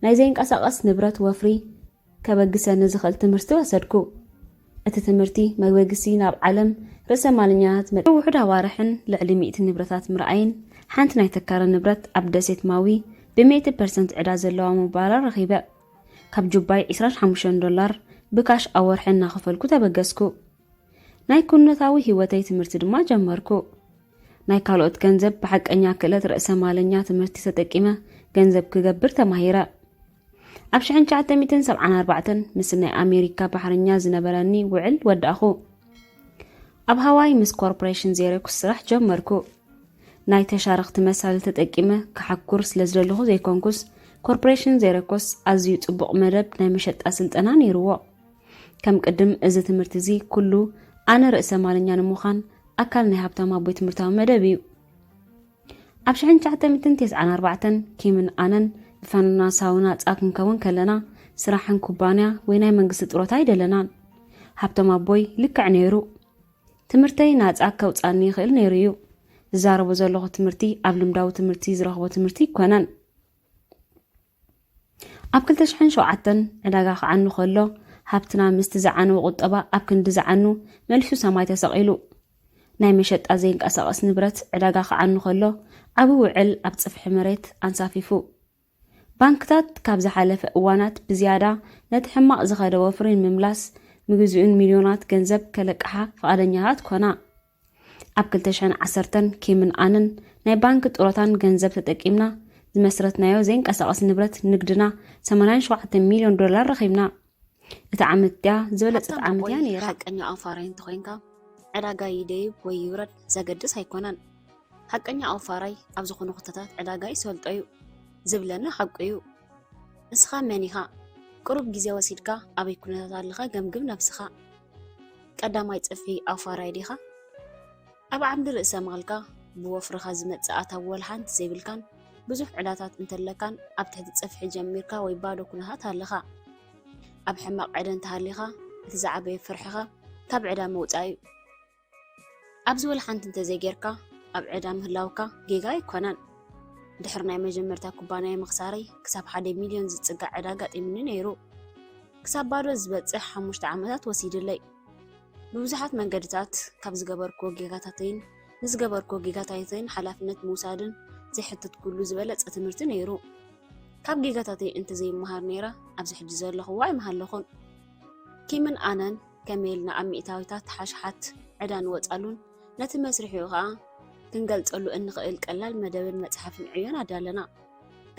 ናይ ዘይንቀሳቐስ ንብረት ወፍሪ ከበግሰኒ ዝኽእል ትምህርቲ ወሰድኩ። እቲ ትምህርቲ መበግሲ ናብ ዓለም ርእሰ ማለኛት ውሑድ ኣዋርሕን ልዕሊ 100 ንብረታት ምርኣይን ሓንቲ ናይ ተካረ ንብረት ኣብ ደሴት ማዊ ብ100% ዕዳ ዘለዋ ምባላ ረኺበ። ካብ ጁባይ $25 ብካሽ ኣወርሒ እናኸፈልኩ ተበገስኩ። ናይ ኩነታዊ ህይወተይ ትምህርቲ ድማ ጀመርኩ። ናይ ካልኦት ገንዘብ ብሓቀኛ ክእለት ርእሰ ማለኛ ትምህርቲ ተጠቂመ ገንዘብ ክገብር ተማሂረ። ኣብ 1974 ምስ ናይ ኣሜሪካ ባሕረኛ ዝነበረኒ ውዕል ወዳእኹ። ኣብ ሃዋይ ምስ ኮርፖሬሽን ዜሬኮስ ስራሕ ጀመርኩ። ናይ ተሻረኽቲ መሳሊ ተጠቂመ ክሓኩር ስለ ዝደለኹ ዘይኮንኩስ ኮርፖሬሽን ዜሬኮስ ኣዝዩ ጽቡቕ መደብ ናይ መሸጣ ስልጠና ነይርዎ። ከም ቅድም እዚ ትምህርቲ እዚ ኩሉ ኣነ ርእሰ ማለኛ ንምዃን ኣካል ናይ ሃብታም ኣቦይ ትምህርታዊ መደብ እዩ። ኣብ 1994 ኪምን ኣነን ብፈንና ሳውና ጻ ክንከውን ከለና ስራሕን ኩባንያ ወይ ናይ መንግስቲ ጥሮታ ኣይደለናን። ሃብታም ኣቦይ ልክዕ ነይሩ። ትምህርተይ ናጻ ከውፃኒ ይኽእል ነይሩ እዩ። ዝዛረቦ ዘለኹ ትምህርቲ ኣብ ልምዳዊ ትምህርቲ ዝረኽቦ ትምህርቲ ይኮነን። ኣብ 2007 ዕዳጋ ክዓኑ ከሎ ሃብትና ምስቲ ዝዓኑ ቁጠባ ኣብ ክንዲ ዝዓኑ መልሱ ሰማይ ተሰቂሉ ናይ መሸጣ ዘይንቀሳቀስ ንብረት ዕዳጋ ክዓኑ ከሎ ኣብ ውዕል ኣብ ጽፍሒ መሬት ኣንሳፊፉ ባንክታት ካብ ዝሓለፈ እዋናት ብዝያዳ ነቲ ሕማቕ ዝኸደ ወፍሪ ምምላስ ምግዝኡን ሚልዮናት ገንዘብ ከለቅሓ ፈቃደኛታት ኮና ኣብ 2010 ኪምን ኣነን ናይ ባንክ ጥሮታን ገንዘብ ተጠቂምና ዝመስረትናዮ ዘይንቀሳቀስ ንብረት ንግድና 87 ሚልዮን ዶላር ረኺብና እቲ ዓመት ያ ዝበለፀት ዓመት ያ ነይራ ሓቀኛ ኣውፋራይ እንተኮይንካ ዕዳጋ ይደይብ ወይ ይውረድ ዘገድስ ኣይኮነን ሓቀኛ ኣውፋራይ ኣብ ዝኾኑ ክተታት ዕዳጋ ይሰልጦ እዩ ዝብለና ሓቂ እዩ ንስኻ መን ኢኻ ቅሩብ ግዜ ወሲድካ ኣበይ ኩነታት ኣለኻ ገምግም ነብስኻ ቀዳማይ ጽፍሒ ኣውፋራይ ዲኻ ኣብ ዓምዲ ርእሰ መልካ ብወፍርኻ ዝመጽእ ኣታዊ ወልሓንቲ ዘይብልካን ብዙሕ ዕዳታት እንተለካን ኣብ ትሕቲ ጽፍሒ ጀሚርካ ወይ ባዶ ኩነታት ኣለኻ ኣብ ሕማቕ ዕደ እንተሃሊኻ እቲ ዝዓበየ ፍርሕኻ ካብ ዕዳ መውፃእ እዩ ኣብዚ ወልሓንቲ እንተዘይጌርካ ኣብ ዕዳ ምህላውካ ጌጋ ኣይኮነን ድሕሪ ናይ መጀመርታ ኩባንያ ምኽሳረይ ክሳብ 1 ሚልዮን ዝጽጋዕ ዕዳጋ ጢምኒ ነይሩ ክሳብ ባዶ ዝበጽሕ 5 ዓመታት ወሲድለይ ብብዙሓት መንገድታት ካብ ዝገበርኮ ጌጋታተይን ንዝገበርኮ ጌጋታተይን ሓላፍነት ምውሳድን ዘይሕትት ኩሉ ዝበለጸ ትምህርቲ ነይሩ ካብ ጌጋታተይ እንተዘይመሃር ነይራ ኣብዚ ሕጂ ዘለኹዋ ኣይመሃለኹን ኪምን ኣነን ከመይልና ኣብ ሚእታዊታት ሓሽሓት ዕዳ ንወፃሉን ነቲ መስርሒኡ ከዓ ክንገልጸሉ እንኽእል ቀላል መደብን መጽሓፍን ዕዮን ኣዳለና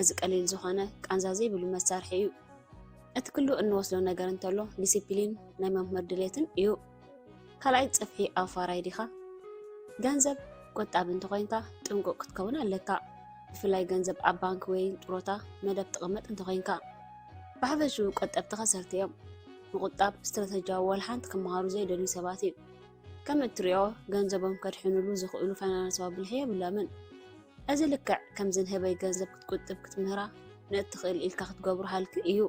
እዚ ቀሊል ዝኾነ ቃንዛ ዘይብሉ መሳርሒ እዩ እቲ ኩሉ እንወስዶ ነገር እንተሎ ዲሲፕሊን ናይ መምህር ድሌትን እዩ ካልኣይ ጽፍሒ ኣውፋራይ ዲኻ ገንዘብ ቆጣቢ እንተኮይንካ ጥንቁቅ ክትከውን ኣለካ ብፍላይ ገንዘብ ኣብ ባንክ ወይ ጥሮታ መደብ ትቕመጥ እንተኮይንካ ብሓፈሹ ቆጠብቲ ኸሰርቲ እዮም ምቁጣብ ስትራቴጂያዊ ወልሓንቲ ክመሃሩ ዘይደልዩ ሰባት እዩ ከም እትሪኦ ገንዘቦም ከድሕንሉ ዝኽእሉ ፋይናንሳዊ ብልሒ የብሎምን እዚ ልክዕ ከም ዝንህበይ ገንዘብ ክትቁጥብ ክትምህራ ንእትኽእል ኢልካ ክትገብሮ ሃልኪ እዩ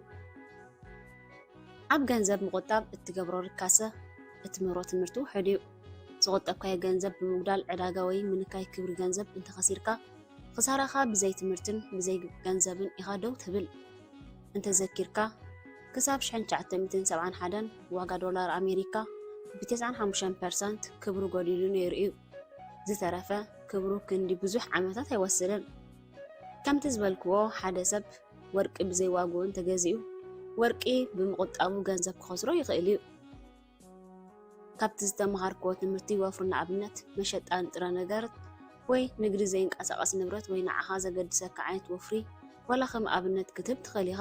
ኣብ ገንዘብ ምቁጣብ እትገብሮ ርካሰ እትምህሮ ትምህርቲ ውሕድ እዩ ዝቁጠብካዮ ገንዘብ ብምጉዳል ዕዳጋ ወይ ምንካይ ክብሪ ገንዘብ እንተኸሲርካ ክሳራኻ ብዘይ ትምህርትን ብዘይ ገንዘብን ኢኻ ደው ትብል እንተዘኪርካ ክሳብ 1971 ዋጋ ዶላር ኣሜሪካ ብ95% ክብሩ ጎዲሉ ነይሩ እዩ ዝተረፈ ክብሩ ክንዲ ብዙሕ ዓመታት ኣይወስድን ከምቲ ዝበልክዎ ሓደ ሰብ ወርቂ ብዘይ ዋግኡ እንተገዚኡ ወርቂ ብምቁጣቡ ገንዘብ ክኸስሮ ይኽእል እዩ ካብቲ ዝተምሃርክዎ ትምህርቲ ወፍሩ ንኣብነት መሸጣ ንጥረ ነገራት ወይ ንግዲ ዘይንቀሳቐስ ንብረት ወይ ንዓኻ ዘገድሰካ ዓይነት ወፍሪ ወላ ከም ኣብነት ክትብ ትኽእል ኢኻ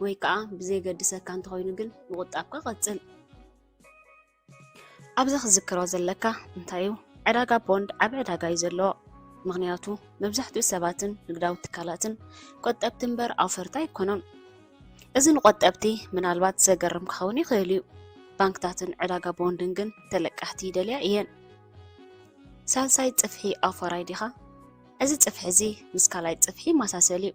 ወይ ከዓ ብዘይገድሰካ እንተኮይኑ ግን ምቁጣብካ ቀጽል ኣብዚ ክዝክሮ ዘለካ እንታይ እዩ ዕዳጋ ቦንድ ኣብ ዕዳጋ እዩ ዘለዎ ምክንያቱ መብዛሕትኡ ሰባትን ንግዳዊ ትካላትን ቆጠብቲ እምበር ኣውፈርታ ኣይኮኖን እዚ ንቆጠብቲ ምናልባት ዘገርም ክኸውን ይኽእል እዩ ባንክታትን ዕዳጋ ቦንድን ግን ተለቃሕቲ ይደልያ እየን ሳልሳይ ጽፍሒ ኣውፈራይ ዲኻ እዚ ጽፍሒ እዚ ምስ ካልኣይ ጽፍሒ ማሳሰል እዩ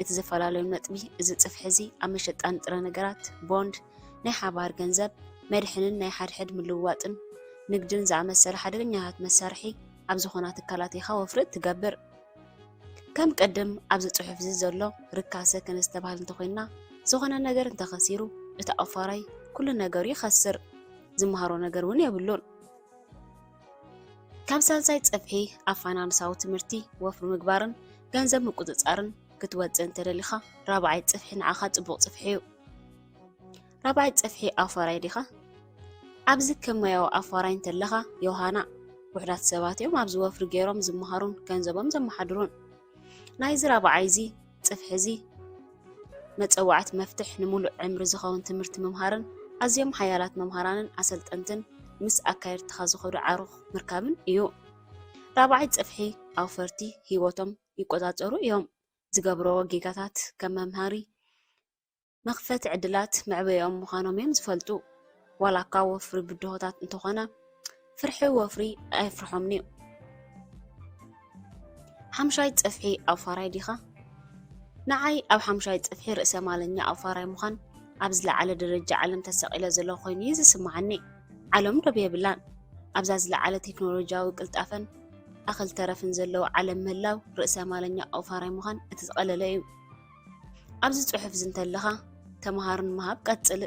እቲ ዝተፈላለዩ ነጥቢ እዚ ጽፍሒ እዚ ኣብ መሸጣ ንጥረ ነገራት ቦንድ ናይ ሓባር ገንዘብ መድሕንን ናይ ሓድሕድ ምልውዋጥን ንግድን ዝኣመሰለ ሓደገኛታት መሳርሒ ኣብ ዝኾና ትካላት ኢኻ ወፍሪ ትገብር ከም ቀደም ኣብዚ ጽሑፍ እዚ ዘሎ ርካሰ ከነስተባህል እንተኮይንና ዝኾነ ነገር እንተኸሲሩ እቲ ኣውፋራይ ኩሉ ነገሩ ይኸስር ዝመሃሮ ነገር እውን የብሉን ካብ ሳልሳይ ጽፍሒ ኣብ ፋይናንሳዊ ትምህርቲ ወፍሪ ምግባርን ገንዘብ ምቁፅጻርን ክትወፅእ እንተደሊኻ ራብዓይ ጽፍሒ ንዓኻ ጽቡቕ ጽፍሒ እዩ ራብዓይ ጽፍሒ ኣውፋራይ ዲኻ ኣብዚ ከመያዊ ኣውፋራይ እንተለኻ ዮሃና ውሕዳት ሰባት እዮም ኣብዚ ወፍሪ ገይሮም ዝመሃሩን ገንዘቦም ዘመሓድሩን ናይዚ ራብዓይ እዚ ጽፍሒ እዚ መፀዋዕት መፍትሕ ንሙሉእ ዕምሪ ዝኸውን ትምህርቲ ምምሃርን ኣዝዮም ሓያላት መምሃራንን ኣሰልጠንትን ምስ ኣካየድትኻ ዝኸዱ ዓሩኽ ምርካብን እዩ ራብዓይ ጽፍሒ ኣውፈርቲ ሂወቶም ይቆፃፀሩ እዮም ዝገብርዎ ጌጋታት ከም መምሃሪ መኽፈቲ ዕድላት መዕበዮም ምዃኖም እዮም ዝፈልጡ ዋላካ ወፍሪ ብድሆታት እንተኾነ ፍርሒ ወፍሪ ኣይፍርሖምኒ ሓምሻይ ጽፍሒ ኣውፋራይ ዲኻ ንዓይ ኣብ ሓምሻይ ጽፍሒ ርእሰ ማለኛ ኣውፋራይ ምዃን ኣብ ዝለዓለ ደረጃ ዓለም ተሰቒለ ዘሎ ኮይኑ እዩ ዝስማዓኒ ዓለም ዶብ የብላን ኣብዛ ዝለዓለ ቴክኖሎጂያዊ ቅልጣፈን ኣኽል ተረፍን ዘለዎ ዓለም ምህላው ርእሰ ማለኛ ኣውፋራይ ምዃን እቲ ዝቐለለ እዩ ኣብዚ ጽሑፍ ዝንተለኻ ተምሃርን መሃብ ቀጽል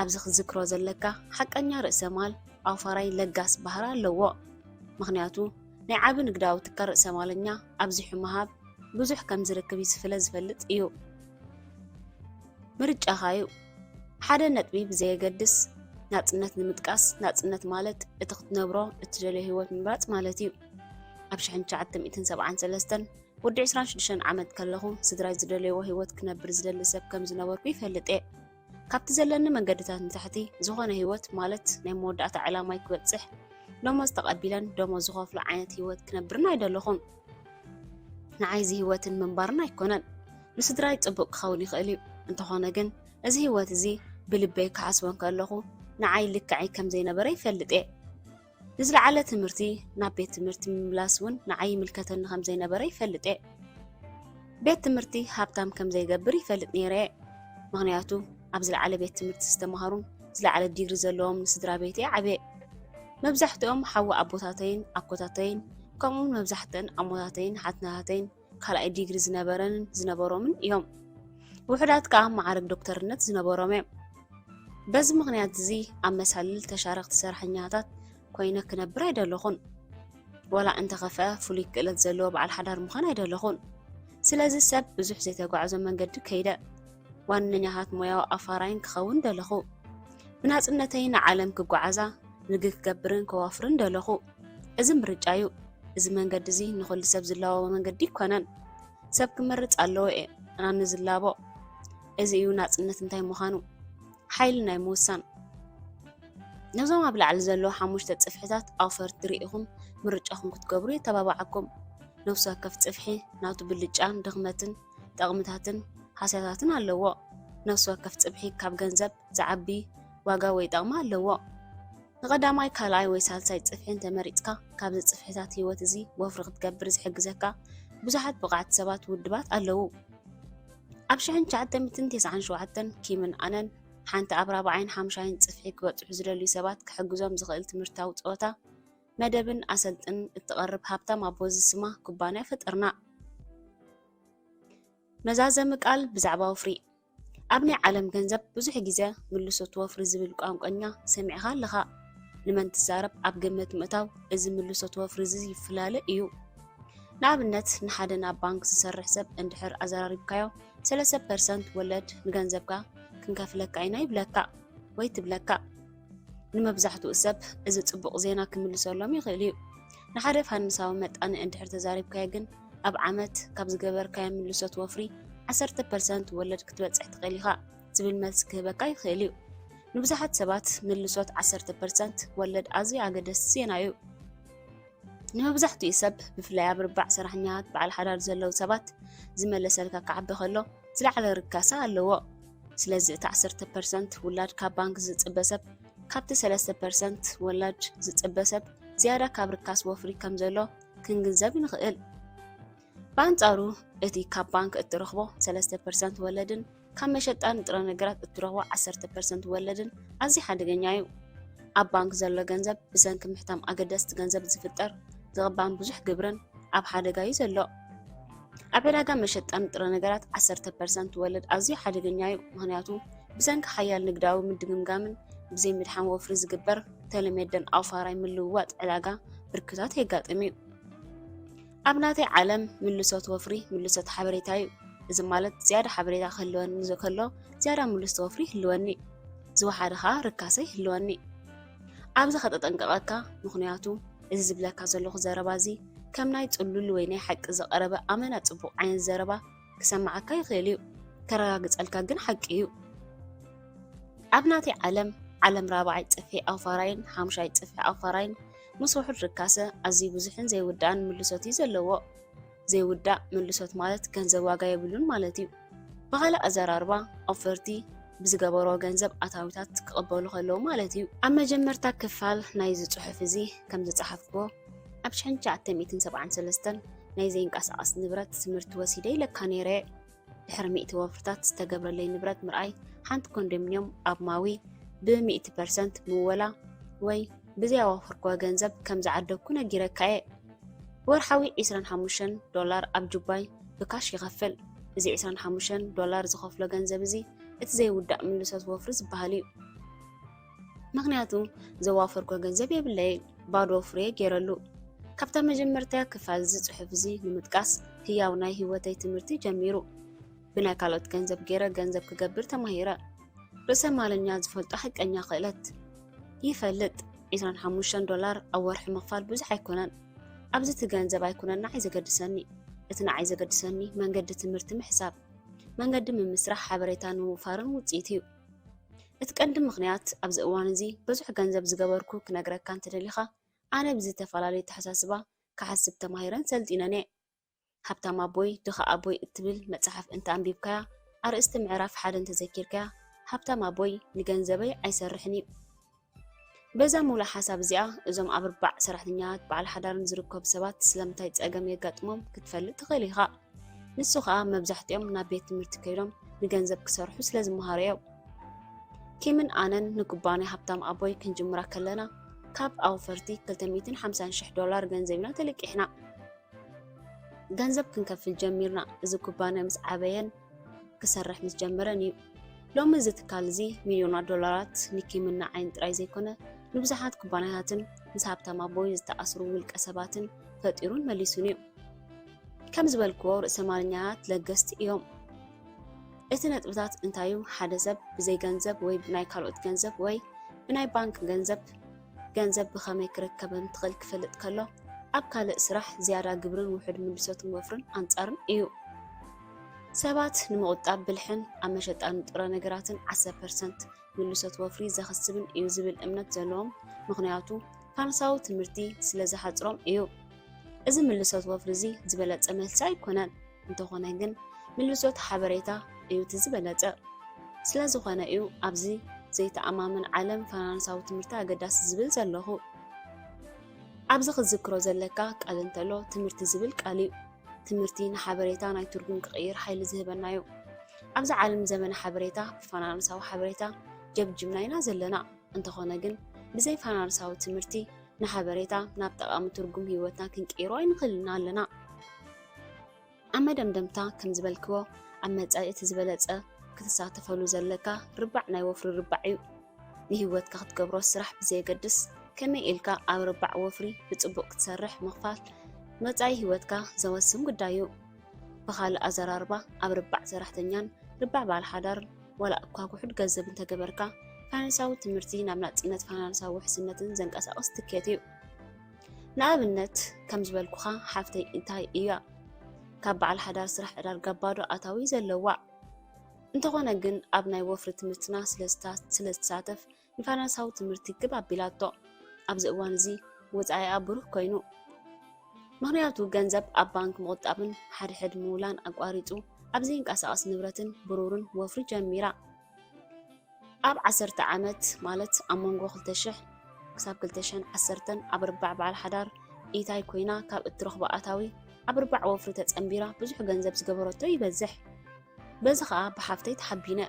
ኣብዚ ክዝክሮ ዘለካ ሓቀኛ ርእሰ ማል ኣውፋራይ ለጋስ ባህራ ኣለዎ ምክንያቱ ናይ ዓቢ ንግዳዊ ትካል ርእሰ ማለኛ ኣብዚሑ መሃብ ብዙሕ ከም ዝረክብ ይስፍለ ዝፈልጥ እዩ ምርጫኻዩ ሓደ ነጥቢ ብዘየገድስ ናጽነት ንምጥቃስ ናጽነት ማለት እቲ ክትነብሮ እትደልዮ ህይወት ምምራጽ ማለት እዩ ኣብ 1973 ወዲ 26 ዓመት ከለኹ ስድራይ ዝደልይዎ ህይወት ክነብር ዝደሊ ሰብ ከም ዝነበርኩ ይፈልጥ ካብቲ ዘለኒ መንገድታት ንታሕቲ ዝኾነ ህይወት ማለት ናይ መወዳእታ ዕላማይ ክበጽሕ ደሞዝ ተቐቢለን ደሞዝ ዝኸፍሎ ዓይነት ህይወት ክነብርን ኣይደለኹን ንዓይ እዚ ህይወትን ምንባርን ኣይኮነን ንስድራይ ጽቡቕ ክኸውን ይኽእል እዩ እንተኾነ ግን እዚ ህይወት እዚ ብልበይ ክሓስቦን ከለኹ ንዓይ ልክዓይ ከም ዘይነበረ ይፈልጥ ንዝለዓለ ትምህርቲ ናብ ቤት ትምህርቲ ምምላስ እውን ንዓይ ምልከተኒ ከም ዘይነበረ ይፈልጥ ቤት ትምህርቲ ሃብታም ከም ዘይገብር ይፈልጥ ነይረ ምክንያቱ ኣብ ዝለዓለ ቤት ትምህርቲ ዝተምሃሩን ዝለዓለ ዲግሪ ዘለዎም ንስድራ ቤተይ ዓበየ መብዛሕትኦም ሓዊ ኣቦታተይን ኣኮታተይን ከምኡውን መብዛሕትአን ኣሞታተይን ሓትናታተይን ካልኣይ ዲግሪ ዝነበሮምን እዮም ውሕዳት ከዓ ማዕረግ ዶክተርነት ዝነበሮም እዮም በዚ ምክንያት እዚ ኣብ መሳልል ተሻረኽቲ ሰራሕኛታት ኮይነ ክነብር ኣይደለኹን ወላ እንተኸፍአ ፍሉይ ክእለት ዘለዎ በዓል ሓዳር ምዃን ኣይደለኹን ስለዚ ሰብ ብዙሕ ዘይተጓዓዞ መንገዲ ከይደ ዋነኛታት ሞያዊ ኣፋራይን ክኸውን ደለኹ ብናጽነተይ ንዓለም ክጓዓዛ ንግህ ክገብርን ከዋፍርን ደለኹ እዚ ምርጫ እዩ እዚ መንገዲ እዚ ንኹሉ ሰብ ዝለዋወ መንገዲ ይኮነን ሰብ ክመርጽ ኣለዎ እየ እና ንዝላቦ እዚ እዩ ናጽነት እንታይ ምዃኑ ሓይሊ ናይ ምውሳን ነዞም ኣብ ላዕሊ ዘሎ 5 ጽፍሕታት ኣውፈር ትርኢኹም ምርጫኹም ክትገብሩ የተባባዓኩም ነፍሲ ወከፍ ጽፍሒ ናቱ ብልጫን ድኽመትን ጠቕምታትን ሓስያታትን ኣለዎ ነፍሲ ወከፍ ጽፍሒ ካብ ገንዘብ ዝዓቢ ዋጋ ወይ ጠቕማ ኣለዎ ንቐዳማይ ካልኣይ ወይ ሳልሳይ ጽፍሕን ተመሪጽካ ካብዚ ጽፍሕታት ህይወት እዚ ወፍሪ ክትገብር ዝሕግዘካ ብዙሓት ብቕዓት ሰባት ውድባት ኣለዉ ኣብ 1997 ኪምን ኣነን ሓንቲ ኣብ 4ን 5ን ጽፍሒ ክበጽሑ ዝደልዩ ሰባት ክሕግዞም ዝኽእል ትምህርታዊ ፆታ መደብን ኣሰልጥን እትቐርብ ሃብታም ኣቦ ዝስማ ኩባንያ ፈጠርና መዛዘም ቃል ብዛዕባ ወፍሪ ኣብ ናይ ዓለም ገንዘብ ብዙሕ ግዜ ምልሶት ወፍሪ ዝብል ቋንቋኛ ሰሚዕኻ ኣለኻ ንመን ትዛረብ ኣብ ገመት ምእታው እዚ ምልሶት ወፍሪ እዚ ይፍላለ እዩ ንኣብነት ንሓደ ናብ ባንክ ዝሰርሕ ሰብ እንድሕር ኣዘራሪብካዮ 3% ወለድ ንገንዘብካ ክንከፍለካ ኢና ይብለካ ወይ ትብለካ ንመብዛሕትኡ ሰብ እዚ ጽቡቕ ዜና ክምልሰሎም ይኽእል እዩ ንሓደ ፋይናንሳዊ መጣኒ እንድሕር ተዛሪብካዮ ግን ኣብ ዓመት ካብ ዝገበርካዮ ምልሶት ወፍሪ 10% ወለድ ክትበጽሕ ትኽእል ኢኻ ዝብል መልሲ ክህበካ ይኽእል እዩ ንብዙሓት ሰባት ምልሶት 10% ወለድ ኣዝዩ ኣገዳሲ ዜና እዩ ንመብዛሕትኡ ሰብ ብፍላይ ኣብ ርባዕ ሰራሕኛታት በዓል ሓዳር ዘለዉ ሰባት ዝመለሰልካ ክዓቢ ከሎ ዝለዓለ ርካሳ ኣለዎ ስለዚ እቲ 10% ውላድ ካብ ባንክ ዝጽበ ሰብ ካብቲ 3% ወላድ ዝጽበ ሰብ ዝያዳ ካብ ርካስ ወፍሪ ከም ዘሎ ክንግንዘብ ንኽእል በኣንጻሩ እቲ ካብ ባንክ እትረኽቦ 3% ወለድን ካብ መሸጣ ንጥረ ነገራት እትረኽቦ 10% ወለድን ኣዝዩ ሓደገኛ እዩ ኣብ ባንክ ዘሎ ገንዘብ ብሰንኪ ምሕታም ኣገደስቲ ገንዘብ ዝፍጠር ዝቕባን ብዙሕ ግብርን ኣብ ሓደጋ እዩ ዘሎ ኣብ ዕዳጋ መሸጣ ንጥረ ነገራት 10% ወለድ ኣዝዩ ሓደገኛ እዩ ምክንያቱ ብሰንኪ ሓያል ንግዳዊ ምድግምጋምን ብዘይ ምድሓን ወፍሪ ዝግበር ተለመደን ኣውፋራይ ምልውዋጥ ዕዳጋ ብርክታት የጋጥም እዩ ኣብ ናተይ ዓለም ምልሶት ወፍሪ ምልሶት ሓበሬታ እዩ እዚ ማለት ዝያዳ ሓበሬታ ክህልወኒ ዝከሎ ዝያዳ ምልሶት ወፍሪ ይህልወኒ ዝወሓደ ከዓ ርካሰ ይህልወኒ ኣብዚ ከተጠንቀቐካ ምክንያቱ እዚ ዝብለካ ዘለኹ ዘረባ እዚ ከም ናይ ጽሉል ወይ ናይ ሓቂ ዝቐረበ ኣመና ጽቡቕ ዓይነት ዘረባ ክሰማዓካ ይኽእል እዩ ከረጋግጸልካ ግን ሓቂ እዩ ኣብ ናተይ ዓለም ራብዓይ ጽፍሒ ኣውፋራይን 5ይ ጽፍሒ ኣውፋራይን ምስ ውሕድ ርካሰ ኣዝዩ ብዙሕን ዘይውዳእን ምልሶት እዩ ዘለዎ ዘይውዳእ ምልሶት ማለት ገንዘብ ዋጋ የብሉን ማለት እዩ ብኻልእ ኣዘራርባ ኦፈርቲ ብዝገበሮ ገንዘብ ኣታዊታት ክቕበሉ ከለዉ ማለት እዩ ኣብ መጀመርታ ክፋል ናይ ጽሑፍ እዚ ከም ዝጸሓፍክዎ ኣብ 1973 ናይ ዘይንቀሳቐስ ንብረት ትምህርቲ ወሲደ ይለካ ነይረ ድሕሪ 100 ወፍርታት ዝተገብረለይ ንብረት ምርኣይ ሓንቲ ኮንዶሚንዮም ኣብ ማዊ ብ100% ምወላ ወይ ብዘይ ኣዋፈርክዎ ገንዘብ ከም ዝዓደግኩ ነጊረካ እየ ወርሓዊ $25 ኣብ ጁባይ ብካሽ ይኸፍል እዚ $25 ዝኸፍሎ ገንዘብ እዚ እቲ ዘይውዳእ ምልሶት ወፍሪ ዝበሃል እዩ። ምክንያቱ ዘዋፈርኮ ገንዘብ የብለይ ባዶ ወፍሪ ገይረሉ። ካብታ መጀመርታ ክፋል እዚ ጽሑፍ እዚ ንምጥቃስ ህያው ናይ ህይወተይ ትምህርቲ ጀሚሩ ብናይ ካልኦት ገንዘብ ገይረ ገንዘብ ክገብር ተማሂረ ርእሰ ማለኛ ዝፈልጦ ሓቀኛ ክእለት ይፈልጥ $25 ኣብ ወርሒ ምኽፋል ብዙሕ ኣይኮነን። ኣብዚ እቲ ገንዘብ ኣይኮነን ንዓይ ዘገድሰኒ እቲ ንዓይ ዘገድሰኒ መንገዲ ትምህርቲ ምሕሳብ መንገዲ ምምስራሕ ሓበሬታ ንምውፋርን ውፅኢት እዩ። እቲ ቀንዲ ምክንያት ኣብዚ እዋን እዚ ብዙሕ ገንዘብ ዝገበርኩ ክነግረካ እንተደሊኻ ኣነ ብዝተፈላለዩ ተሓሳስባ ክሓስብ ተማሂረን ሰልጢነን እየ። ሃብታም ኣቦይ ድኻ ኣቦይ እትብል መጽሓፍ እንተ ኣንቢብካያ ኣርእስቲ ምዕራፍ 1 እንተዘኪርካያ ሃብታም ኣቦይ ንገንዘበይ ኣይሰርሕን እዩ። በዛ ሙሉእ ሓሳብ እዚኣ እዞም ኣብ ርባዕ ሰራሕተኛታት በዓል ሓዳርን ዝርከቡ ሰባት ስለምንታይ ፀገም የጋጥሞም ክትፈልጥ ትኽእል ኢኻ። ንሱ ከዓ መብዛሕትኦም ናብ ቤት ትምህርቲ ከይዶም ንገንዘብ ክሰርሑ ስለ ዝመሃሩ እዮም። ኪምን ኣነን ንኩባንያ ሃብታም ኣቦይ ክንጅምራ ከለና ካብ ኣውፈርቲ $250,000 ገንዘብ ኢና ተለቂሕና ገንዘብ ክንከፍል ጀሚርና። እዚ ኩባንያ ምስ ዓበየን ክሰርሕ ምስ ጀመረን እዩ። ሎሚ እዚ ትካል እዚ ሚልዮናት ዶላራት ንኪምና ዓይን ጥራይ ዘይኮነ ንብዙሓት ኩባንያታትን ምስ ሃብታም ኣቦይ ዝተኣስሩ ውልቀ ሰባትን ፈጢሩን መሊሱን እዩ። ከም ዝበልክዎ ርእሰ ማለኛታት ለገስቲ እዮም። እቲ ነጥብታት እንታዩ ሓደ ሰብ ብዘይ ገንዘብ ወይ ብናይ ካልኦት ገንዘብ ወይ ብናይ ባንክ ገንዘብ ብኸመይ ክረከብን ትኽእል ክፈልጥ ከሎ ኣብ ካልእ ስራሕ ዝያዳ ግብርን ውሕድ ምልሶትን ወፍርን ኣንጻርን እዩ። ሰባት ንምቁጣብ ብልሕን ኣብ መሸጣ ንጥረ ነገራትን 10% ምልሶት ወፍሪ ዘኸስብን እዩ ዝብል እምነት ዘለዎም ምክንያቱ ፋይናንሳዊ ትምህርቲ ስለ ዝሓፅሮም እዩ። እዚ ምልሶት ወፍሪ እዚ ዝበለፀ መልሲ ኣይኮነን። እንተኾነ ግን ምልሶት ሓበሬታ እዩ እቲ ዝበለፀ። ስለ ዝኾነ እዩ ኣብዚ ዘይተኣማምን ዓለም ፋይናንሳዊ ትምህርቲ ኣገዳሲ ዝብል ዘለኹ። ኣብዚ ክዝክሮ ዘለካ ቃል እንተሎ ትምህርቲ ዝብል ቃል እዩ። ትምህርቲ ንሓበሬታ ናይ ትርጉም ክቕይር ሓይሊ ዝህበና እዩ። ኣብዚ ዓለም ዘመነ ሓበሬታ ብፋይናንሳዊ ሓበሬታ ጀብጅብና ኢና ዘለና። እንተኾነ ግን ብዘይ ፋይናንሳዊ ትምህርቲ ንሓበሬታ ናብ ጠቓሚ ትርጉም ህይወትና ክንቀይሮ ኣይንኽእልና ኣለና። ኣብ መደምደምታ ከም ዝበልክዎ ኣብ መጻኢ እቲ ዝበለፀ ክትሳተፈሉ ዘለካ ርባዕ ናይ ወፍሪ ርባዕ እዩ። ንህይወትካ ክትገብሮ ስራሕ ብዘየገድስ ከመይ ኢልካ ኣብ ርባዕ ወፍሪ ብፅቡቅ ክትሰርሕ ምኽፋል መጻኢ ህይወትካ ዘወስን ጉዳይ እዩ። ብኻልእ ኣዘራርባ ኣብ ርባዕ ሰራሕተኛን ርባዕ ባል ሓዳርን ወላ እኳ ውሕድ ገንዘብ እንተገበርካ ፋይናንሳዊ ትምህርቲ ናብ ናጽነት ፋይናንሳዊ ውሕስነትን ዘንቀሳቕስ ትኬት እዩ። ንኣብነት ከም ዝበልኩኻ ሓፍተይ እንታይ እያ ካብ በዓል ሓዳር ስራሕ ዕዳርጋ ባዶ ኣታዊ ዘለዋ። እንተኾነ ግን ኣብ ናይ ወፍሪ ትምህርትና ስለዝተሳተፍ ንፋይናንሳዊ ትምህርቲ ግብ ኣቢላቶ ኣብዚ እዋን እዚ ወፃኢኣ ብሩህ ኮይኑ ምክንያቱ ገንዘብ ኣብ ባንክ ምቁጣብን ሓድሕድ ምውላን ኣቋሪፁ ኣብ ዘይንቀሳቐስ ንብረትን ብሩርን ወፍሪ ጀሚራ። ኣብ 10 ዓመት ማለት ኣብ መንጎ 2000 ክሳብ 2010 ኣብ ርባዕ በዓል ሓዳር ኢታይ ኮይና ካብ እትረኽቦ ኣታዊ ኣብ ርባዕ ወፍሪ ተጸምቢራ ብዙሕ ገንዘብ ዝገበረቶ ይበዝሕ። በዚ ከዓ ብሓፍተይ ተሓቢነ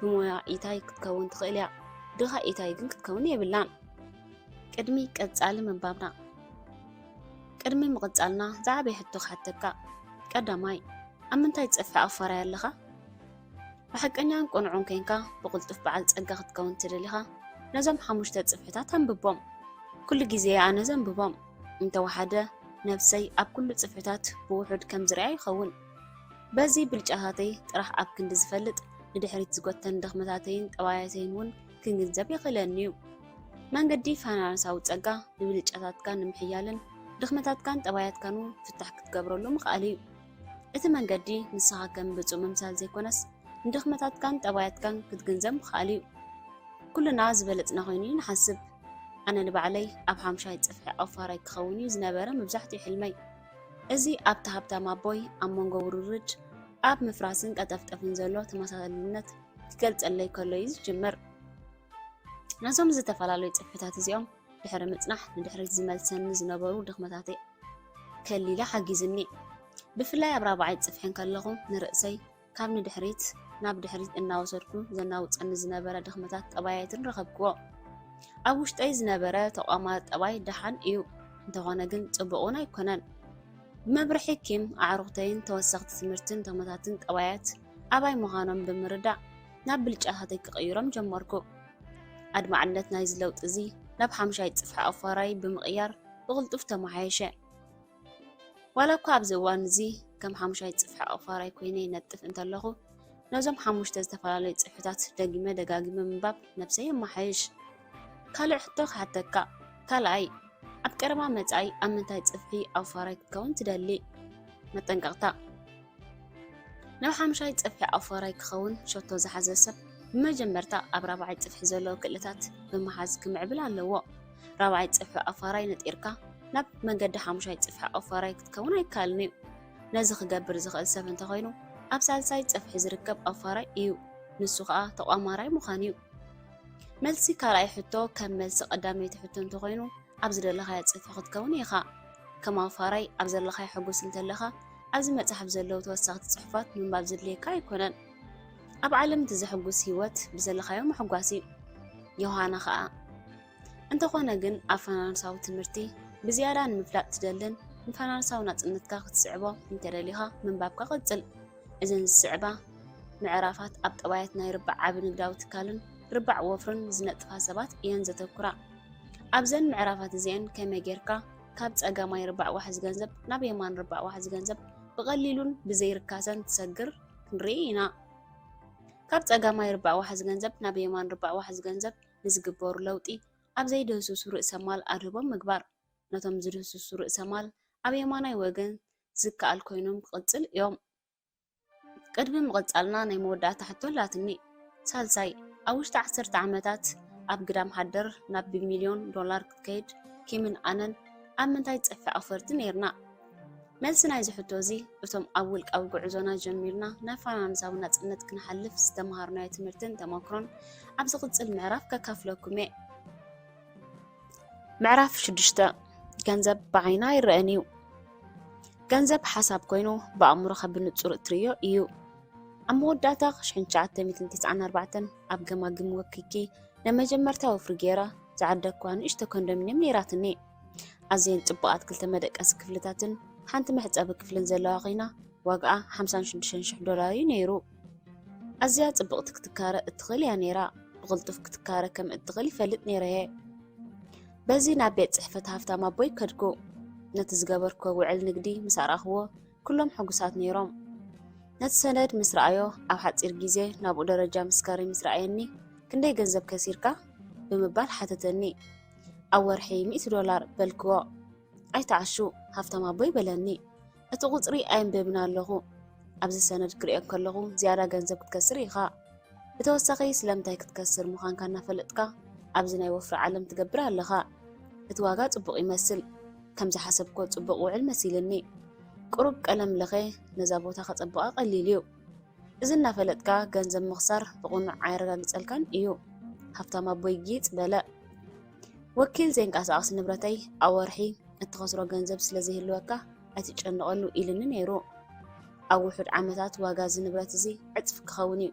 ብሞያ ኢታይ ክትከውን ትኽእል እያ። ድኻ ኢታይ ግን ክትከውን የብላን። ቅድሚ ቀጻሊ መንባብና ቅድሚ ምቕጻልና ዝዓበየ ሕቶ ክሓተካ ቀዳማይ ኣብ ምንታይ ጽፍሒ ኣፋራይ ኣለኻ? ብሓቀኛን ቁንዑን ኮንካ ብቕልጡፍ በዓል ጸጋ ክትከውን ትደሊኻ ነዞም 5 ጽፍሕታት አንብቦም። ኩሉ ግዜ ኣነ ዘንብቦም እንተወሓደ ነፍሰይ ኣብ ኩሉ ጽፍሕታት ብውሑድ ከም ዝረኣያ ይኸውን። በዚ ብልጫታተይ ጥራሕ ኣብ ክንዲ ዝፈልጥ ንድሕሪት ዝጎተን ድኽመታተይን ጠባያተይን እውን ክንግንዘብ የኽእለኒ እዩ። መንገዲ ፋይናንሳዊ ጸጋ ንብልጫታትካ ንምሕያልን ድኽመታትካን ጠባያትካን ፍታሕ ክትገብረሉ ምኽኣል እዩ። እቲ መንገዲ ንስኻ ከም ብፁዕ ምምሳል ዘይኮነስ ንድኽመታትካን ጠባያትካን ክትግንዘብ ምኽኣል እዩ። ኩልና ዝበለፅና ኮይኑ ንሓስብ። ኣነ ንባዕለይ ኣብ 5 ጽፍሒ ኣፋራይ ክኸውን እዩ ዝነበረ መብዛሕትኡ ሕልመይ። እዚ ኣብቲ ሃብታም ኣቦይ ኣብ መንጎ ውርርድ ኣብ ምፍራስን ቀጠፍጠፍን ዘሎ ተመሳሳልነት ክገልጸለይ ከሎ እዩ ዝጅምር። ነዞም ዝተፈላለዩ ጽፍሕታት እዚኦም ድሕሪ ምጽናሕ ንድሕሪት ዝመልሰኒ ዝነበሩ ድኽመታተይ ከሊላ ሓጊዝኒ። ብፍላይ ኣብ 4ይ ጽፍሕን ከለኹ ንርእሰይ ካብ ንድሕሪት ናብ ድሕሪት እናወሰድኩ ዘናውፀኒ ዝነበረ ድኽመታት ጠባያትን ረኸብክዎ። ኣብ ውሽጠይ ዝነበረ ተቋማት ጠባይ ደሓን እዩ። እንተኾነ ግን ጽቡቕን ኣይኮነን። بمبرحي كيم أعرقتين توسخت تمرتن تمتاتن طوايات أباي مهانم بمردع نابل جاهتي كغيرم جمركو أدم عندت نايز لوت أزي ناب حمشاي تصفح أفاراي بمغيار بغلطف تمحيشة ولا كاب زوان زي كم حمشاي تصفح أفاراي كويني نتف انتلخو نازم حموش تزتفالي تصفحات دقيمة من باب نفسي محيش كالو حتوخ حتى كالاي أبكرما متعي أمنتاي تصفحي أفاراي كون تدلي متنقغتا نو حمشاي تصفحي أفاراي كخون شوتو زحازة سب بمجمرتا أب رابعي تصفحي زولو كلتات بمحاز كمعبل اللوو رابعي تصفحي أفاراي نتيركا ناب منقد حمشاي تصفحي أفاراي كتكون أي كالنيو نازخ قابر زخل سفن تخينو أبسال ساي تصفحي زركب أفاراي إيو نسوخا تقاماراي مخانيو ملسي كالاي حتو كم ملسي قدامي تحتون تخينو أبزر لخا يتصفحي كتكون يخا كما أفاراي أبزر لخا يحقوس انتلخا أبزر متحف زلو توسخت صحفات من باب زليكا يكونن أب عالم تزحقوس هيوت بزلخا يوم حقواسي يوهانا خا انت خونا جن أفنانساو تمرتي بزيادة مفلاق تدلن مفنانساو ناتنتكا كتسعبو انتراليها من بابكا قتل إذن السعبة معرافات أب طوايتنا يربع عابن قداو تكالن ربع وفرن زنطفها سبات ينزتكرا أبزن معرافات زين كما جيركا كاب تساقاما يربع واحد جنزب ناب يمان ربع واحد جنزب بقليلون بزير كاسن تسقر نرينا كاب تساقاما يربع واحد جنزب ناب يمان ربع واحد جنزب نزقبور لوطي أبزي دهسو سورق سمال أرهبهم مقبار نتم زدهسو سورق سمال أب يماناي وغن زكا الكوينوم قتل يوم قدب مقتلنا نيمودا تحتو لاتني سالساي أوشت 10 عامتات أب قدام حدر ناب بمليون دولار كتكيد كيمن أنن أمنتاي تصفى أفرتن يرنا ملسنا يزحتوزي بتم أول أو قعزونا جميلنا نفعنا نساونا تسنت كنحلف استمهارنا يتمرتن تماكرون أبز قتل معرف ككافلوكمي معرف شدشتا ገንዘብ بعينا يرأنيو ገንዘብ حساب كوينو بأمرو خبن تصور تريو إيو أموداتا شحنشات 294 أب جماجم وكيكي لما جمرتها وفرجيرا تعدى كوان اشتكون دمني منيراتني أزين طبقات كل تمدك أسكفلتاتن حانت محت أبك فلن زلاغينا واقعة 56 دولار نيرو أزياد طبقتك تكارة اتغلي يا نيرا بغلطفك تكارة كم اتغلي فلت نيرا بزي نابيت صحفة هافتا ما بوي كدكو نتزقبركو وعل نقدي مساراخوو كلهم حقوسات نيروم نتسند مسرعيو أو حتصير جيزي نابو درجة مسكاري مسرعيني كندي جنزب كثيركا بمبال حتتني أول حي $100 بالكوا أي تعشو هافتا ما بوي بلني أتغطري أين ببنا اللغو أبزي سند كريئن كاللغو زيادة جنزب كتكسري خا بتوسخي سلامتاي كتكسر مخان كان نفلتكا أبزنا يوفر عالم تقبرها اللغا اتواقع طبق يمثل كم زحسبكو طبق وعلم مسيلني قرب قلم لغي نزابوتا خطبقا قليليو إذن نفلتكا جنزب مخسر بقونع عيرغا قتلكان إيو هفتا ما بويجيت بلا وكيل زين قاساقس نبرتي أورحي اتخسرو جنزب سلازيه اللوكا أتجنقلو إلن نيرو أو حد عمتات واقاز نبرتزي عطف كخونيو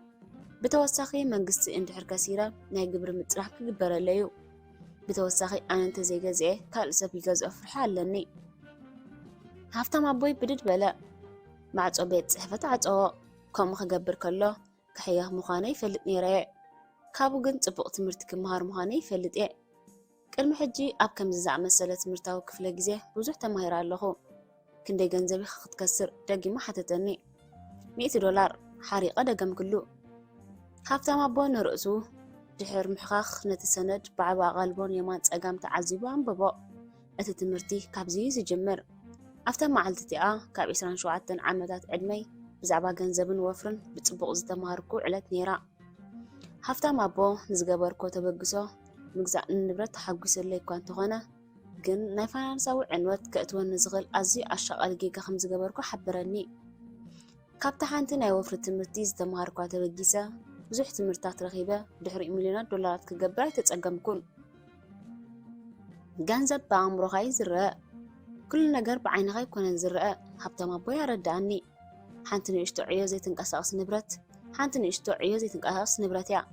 بتوسخي منقصي اندحر كثيرة ناي قبر متراح كقبر الليو بتوسخي أنا انت زي قزيه كالسب يقاز أفرحة لني هافتا ما بوي بدد بلا مع بيت صحفة عطو كم خقبر كله كحياه مخاني فلت نيري كابو قنت بق تمرتك مهار مخاني فلت ايه كلمة حجي أب كم زعع مسألة تمرتاو كفلا قزيه بوزوح تمهير اللهو كندي قنزبي خط كسر داقي ما حتتني $100 حريقة دقم كله هافتا ما بون رأسو دحر محخاخ نتسند بعبا غالبون يمان تساقام تعزيبو بابا أتتمرتي كابزي سجمر أفتا معلتتيا كاب 27 عامتات عدمي بزعبا جنزبن وفرن بتطبق زتمهاركو علت نيرا هافتا ما بو نزقبركو تبقسو مقزع النبرت حقوس اللي كوان تغانا جن نايفانا نساوي عنوات كأتوان نزغل أزي أشاق الجيكا خمز قبركو حبرني كابتا حانتنا يوفر تمرتي زتمهاركو تبقسا بزح تمرتات رغيبة دحر $1,000,000 كقبراي تتسقمكون جنزب بأمرو غاي زرقاء كل نجار بعين غاي كونن زرقاء هبتا ما بويا ردعني حانتني اشتو عيوزي تنقصاص نبرت حانتني اشتو عيوزي تنقصاص نبرت يا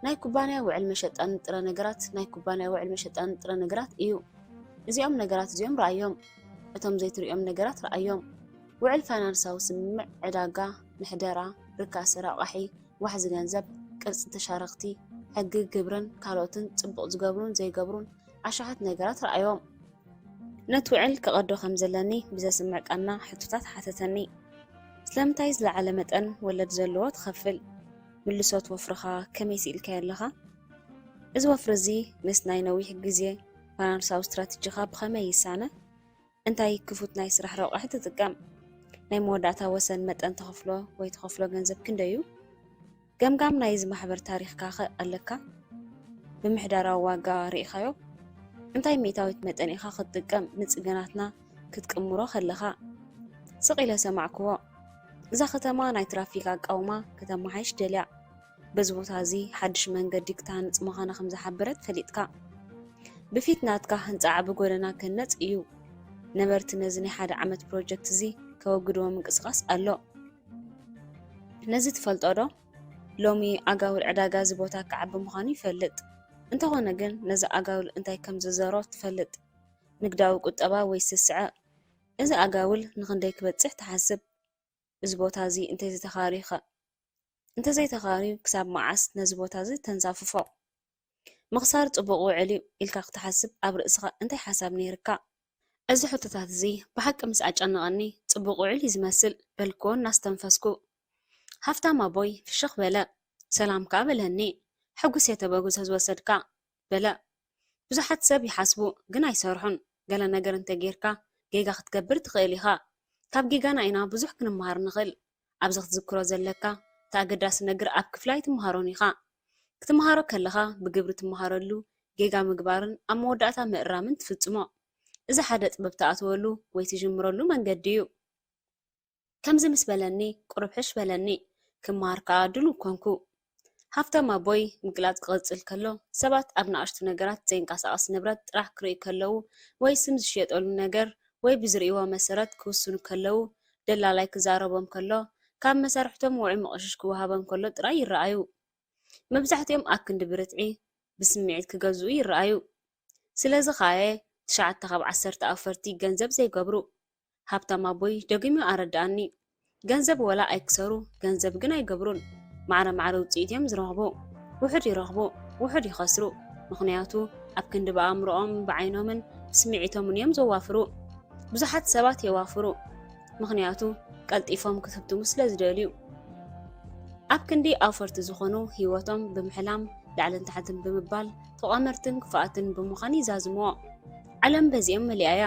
ناي كوبانيا وعلم شطان طرا نجرات ناي كوبانيا وعلم شطان طرا نجرات ايو ازيوم نجرات ازيوم رايوم እቶም ዘይትሪኦም ነገራት ረኣዮም ውዕል ፋይናንሳዊ ስምምዕ ዕዳጋ ምሕደራ ርካስ ረቕሒ ዋሕዚ ገንዘብ ቅርፂ ተሻረኽቲ ሕጊ ግብርን ካልኦትን ጽቡቕ ዝገብሩን ዘይገብሩን ኣሽሓት ነገራት ረኣዮም ነቲ ውዕል ክቐዶ ከም ዘለኒ ብዘስምዕ ቃና ሕቶታት ሓተተኒ ስለምንታይ ዝለዓለ መጠን ወለድ ዘለዎ ትኸፍል ምልሶት ወፍርኻ ከመይ ሲኢልካ ኣለኻ እዚ ወፍሪ እዚ ምስ ናይ ነዊሕ ግዜ ፋይናንሳዊ ስትራቴጂኻ ብኸመይ ይሳነ እንታይ ክፉት ናይ ስራሕ ረቕሒ ትጥቀም ናይ መወዳእታ ወሰን መጠን ተኸፍሎ ወይ ተኸፍሎ ገንዘብ ክንደዩ ገምጋም ናይ ዝማሕበር ታሪኽካ ኸ ኣለካ ብምሕዳራዊ ዋጋ ርኢኻዮ እንታይ ሜታዊት መጠን ኢኻ ክትጥቀም ንጽገናትና ክትቅምሮ ከለኻ ስቕ ኢለ ሰማዕክዎ እዛ ከተማ ናይ ትራፊክ ኣቃውማ ከተማሓይሽ ደልያ በዚ ቦታ እዚ ሓድሽ መንገዲ ክተሃንጽ ምዃና ከም ዝሓበረት ፈሊጥካ ብፊት ናትካ ህንፃ ዓቢ ጎደና ክህነጽ እዩ ነበርቲ ነዚ ናይ ሓደ ዓመት ፕሮጀክት እዚ ከወግድዎ ምንቅስቓስ ኣሎ ነዚ ትፈልጦ ዶ ሎሚ ኣጋውል ዕዳጋ እዚ ቦታ ክዓቢ ምዃኑ ይፈልጥ እንተኾነ ግን ነዚ ኣጋውል እንታይ ከም ዝዘሮ ትፈልጥ ንግዳዊ ቁጠባ ወይ ስስዐ እዚ ኣጋውል ንኽንደይ ክበጽሕ ትሓስብ እዚ ቦታ እዚ እንተዘይተኻርዩ ክሳብ መዓስ ነዚ ቦታ እዚ ተንሳፍፎ ምኽሳር ጽቡቕ ውዕል ኢልካ ክትሓስብ ኣብ ርእስኻ እንታይ ሓሳብ ነይርካ እዚ ሕቶታት እዚ ብሓቂ ምስ ኣጨነቐኒ ጽቡቕ ውዕል እዩ ዝመስል በልክዎ እናስተንፈስኩ ሃፍታም ኣቦይ ፍሽኽ በለ ሰላምካ በለኒ ሕጉስ የተበጉሰ ዝወሰድካ በለ ብዙሓት ሰብ ይሓስቡ ግን ኣይሰርሑን ገለ ነገር እንተጌርካ ጌጋ ክትገብር ትኽእል ኢኻ ካብ ጌጋና ኢና ብዙሕ ክንመሃር ንኽእል ኣብዚ ክትዝክሮ ዘለካ ተኣገዳሲ ነገር ኣብ ክፍላይ ትመሃሮን ኢኻ ክትመሃሮ ከለኻ ብግብሪ ትመሃረሉ ጌጋ ምግባርን ኣብ መወዳእታ ምእራምን ትፍጽሞ እዚ ሓደ ጥበብ ተኣትወሉ ወይ ትጅምረሉ መንገዲ እዩ ከምዚ ምስ በለኒ ቁርብ ሕሽ በለኒ ክመሃር ከዓ ድሉ ኮንኩ ሃፍታም ኣቦይ ምግላጽ ክቕጽል ከሎ ሰባት ኣብ ንኣሽቱ ነገራት ዘይንቀሳቐስ ንብረት ጥራሕ ክርእዩ ከለዉ ወይ ስም ዝሽየጠሉ ነገር ወይ ብዝርእይዎ መሰረት ክውስኑ ከለዉ ደላላይ ክዛረቦም ከሎ ካብ መሳርሕቶም ውዑይ መቕሽሽ ክወሃቦም ከሎ ጥራይ ይረኣዩ መብዛሕትኦም ኣብ ክንዲ ብርትዒ ብስምዒት ክገዝኡ ይረኣዩ ስለዚ ኸየ 9 ካብ 10 ኣፈርቲ ገንዘብ ዘይገብሩ ሃብታም ኣቦይ ደጊሙ ኣረዳእኒ ገንዘብ ወላ ኣይክሰሩ ገንዘብ ግን ኣይገብሩን ማዕረ ውፅኢት እዮም ዝረኽቡ ውሕድ ይረኽቡ ውሕድ ይኸስሩ ምኽንያቱ ኣብ ክንዲ በኣእምሮኦም ብዓይኖምን ብስምዒቶምን እዮም ዘዋፍሩ ብዙሓት ሰባት የዋፍሩ ምኽንያቱ ቀልጢፎም ክትህብትሙ ስለ ዝደልዩ ኣብ ክንዲ ኣፈርቲ ዝኾኑ ህይወቶም ብምሕላም ላዕልን ታሕትን ብምባል ተቋመርትን ክፉኣትን ብምዃን ይዛዝምዎ ዓለም በዚኦም መሊኣያ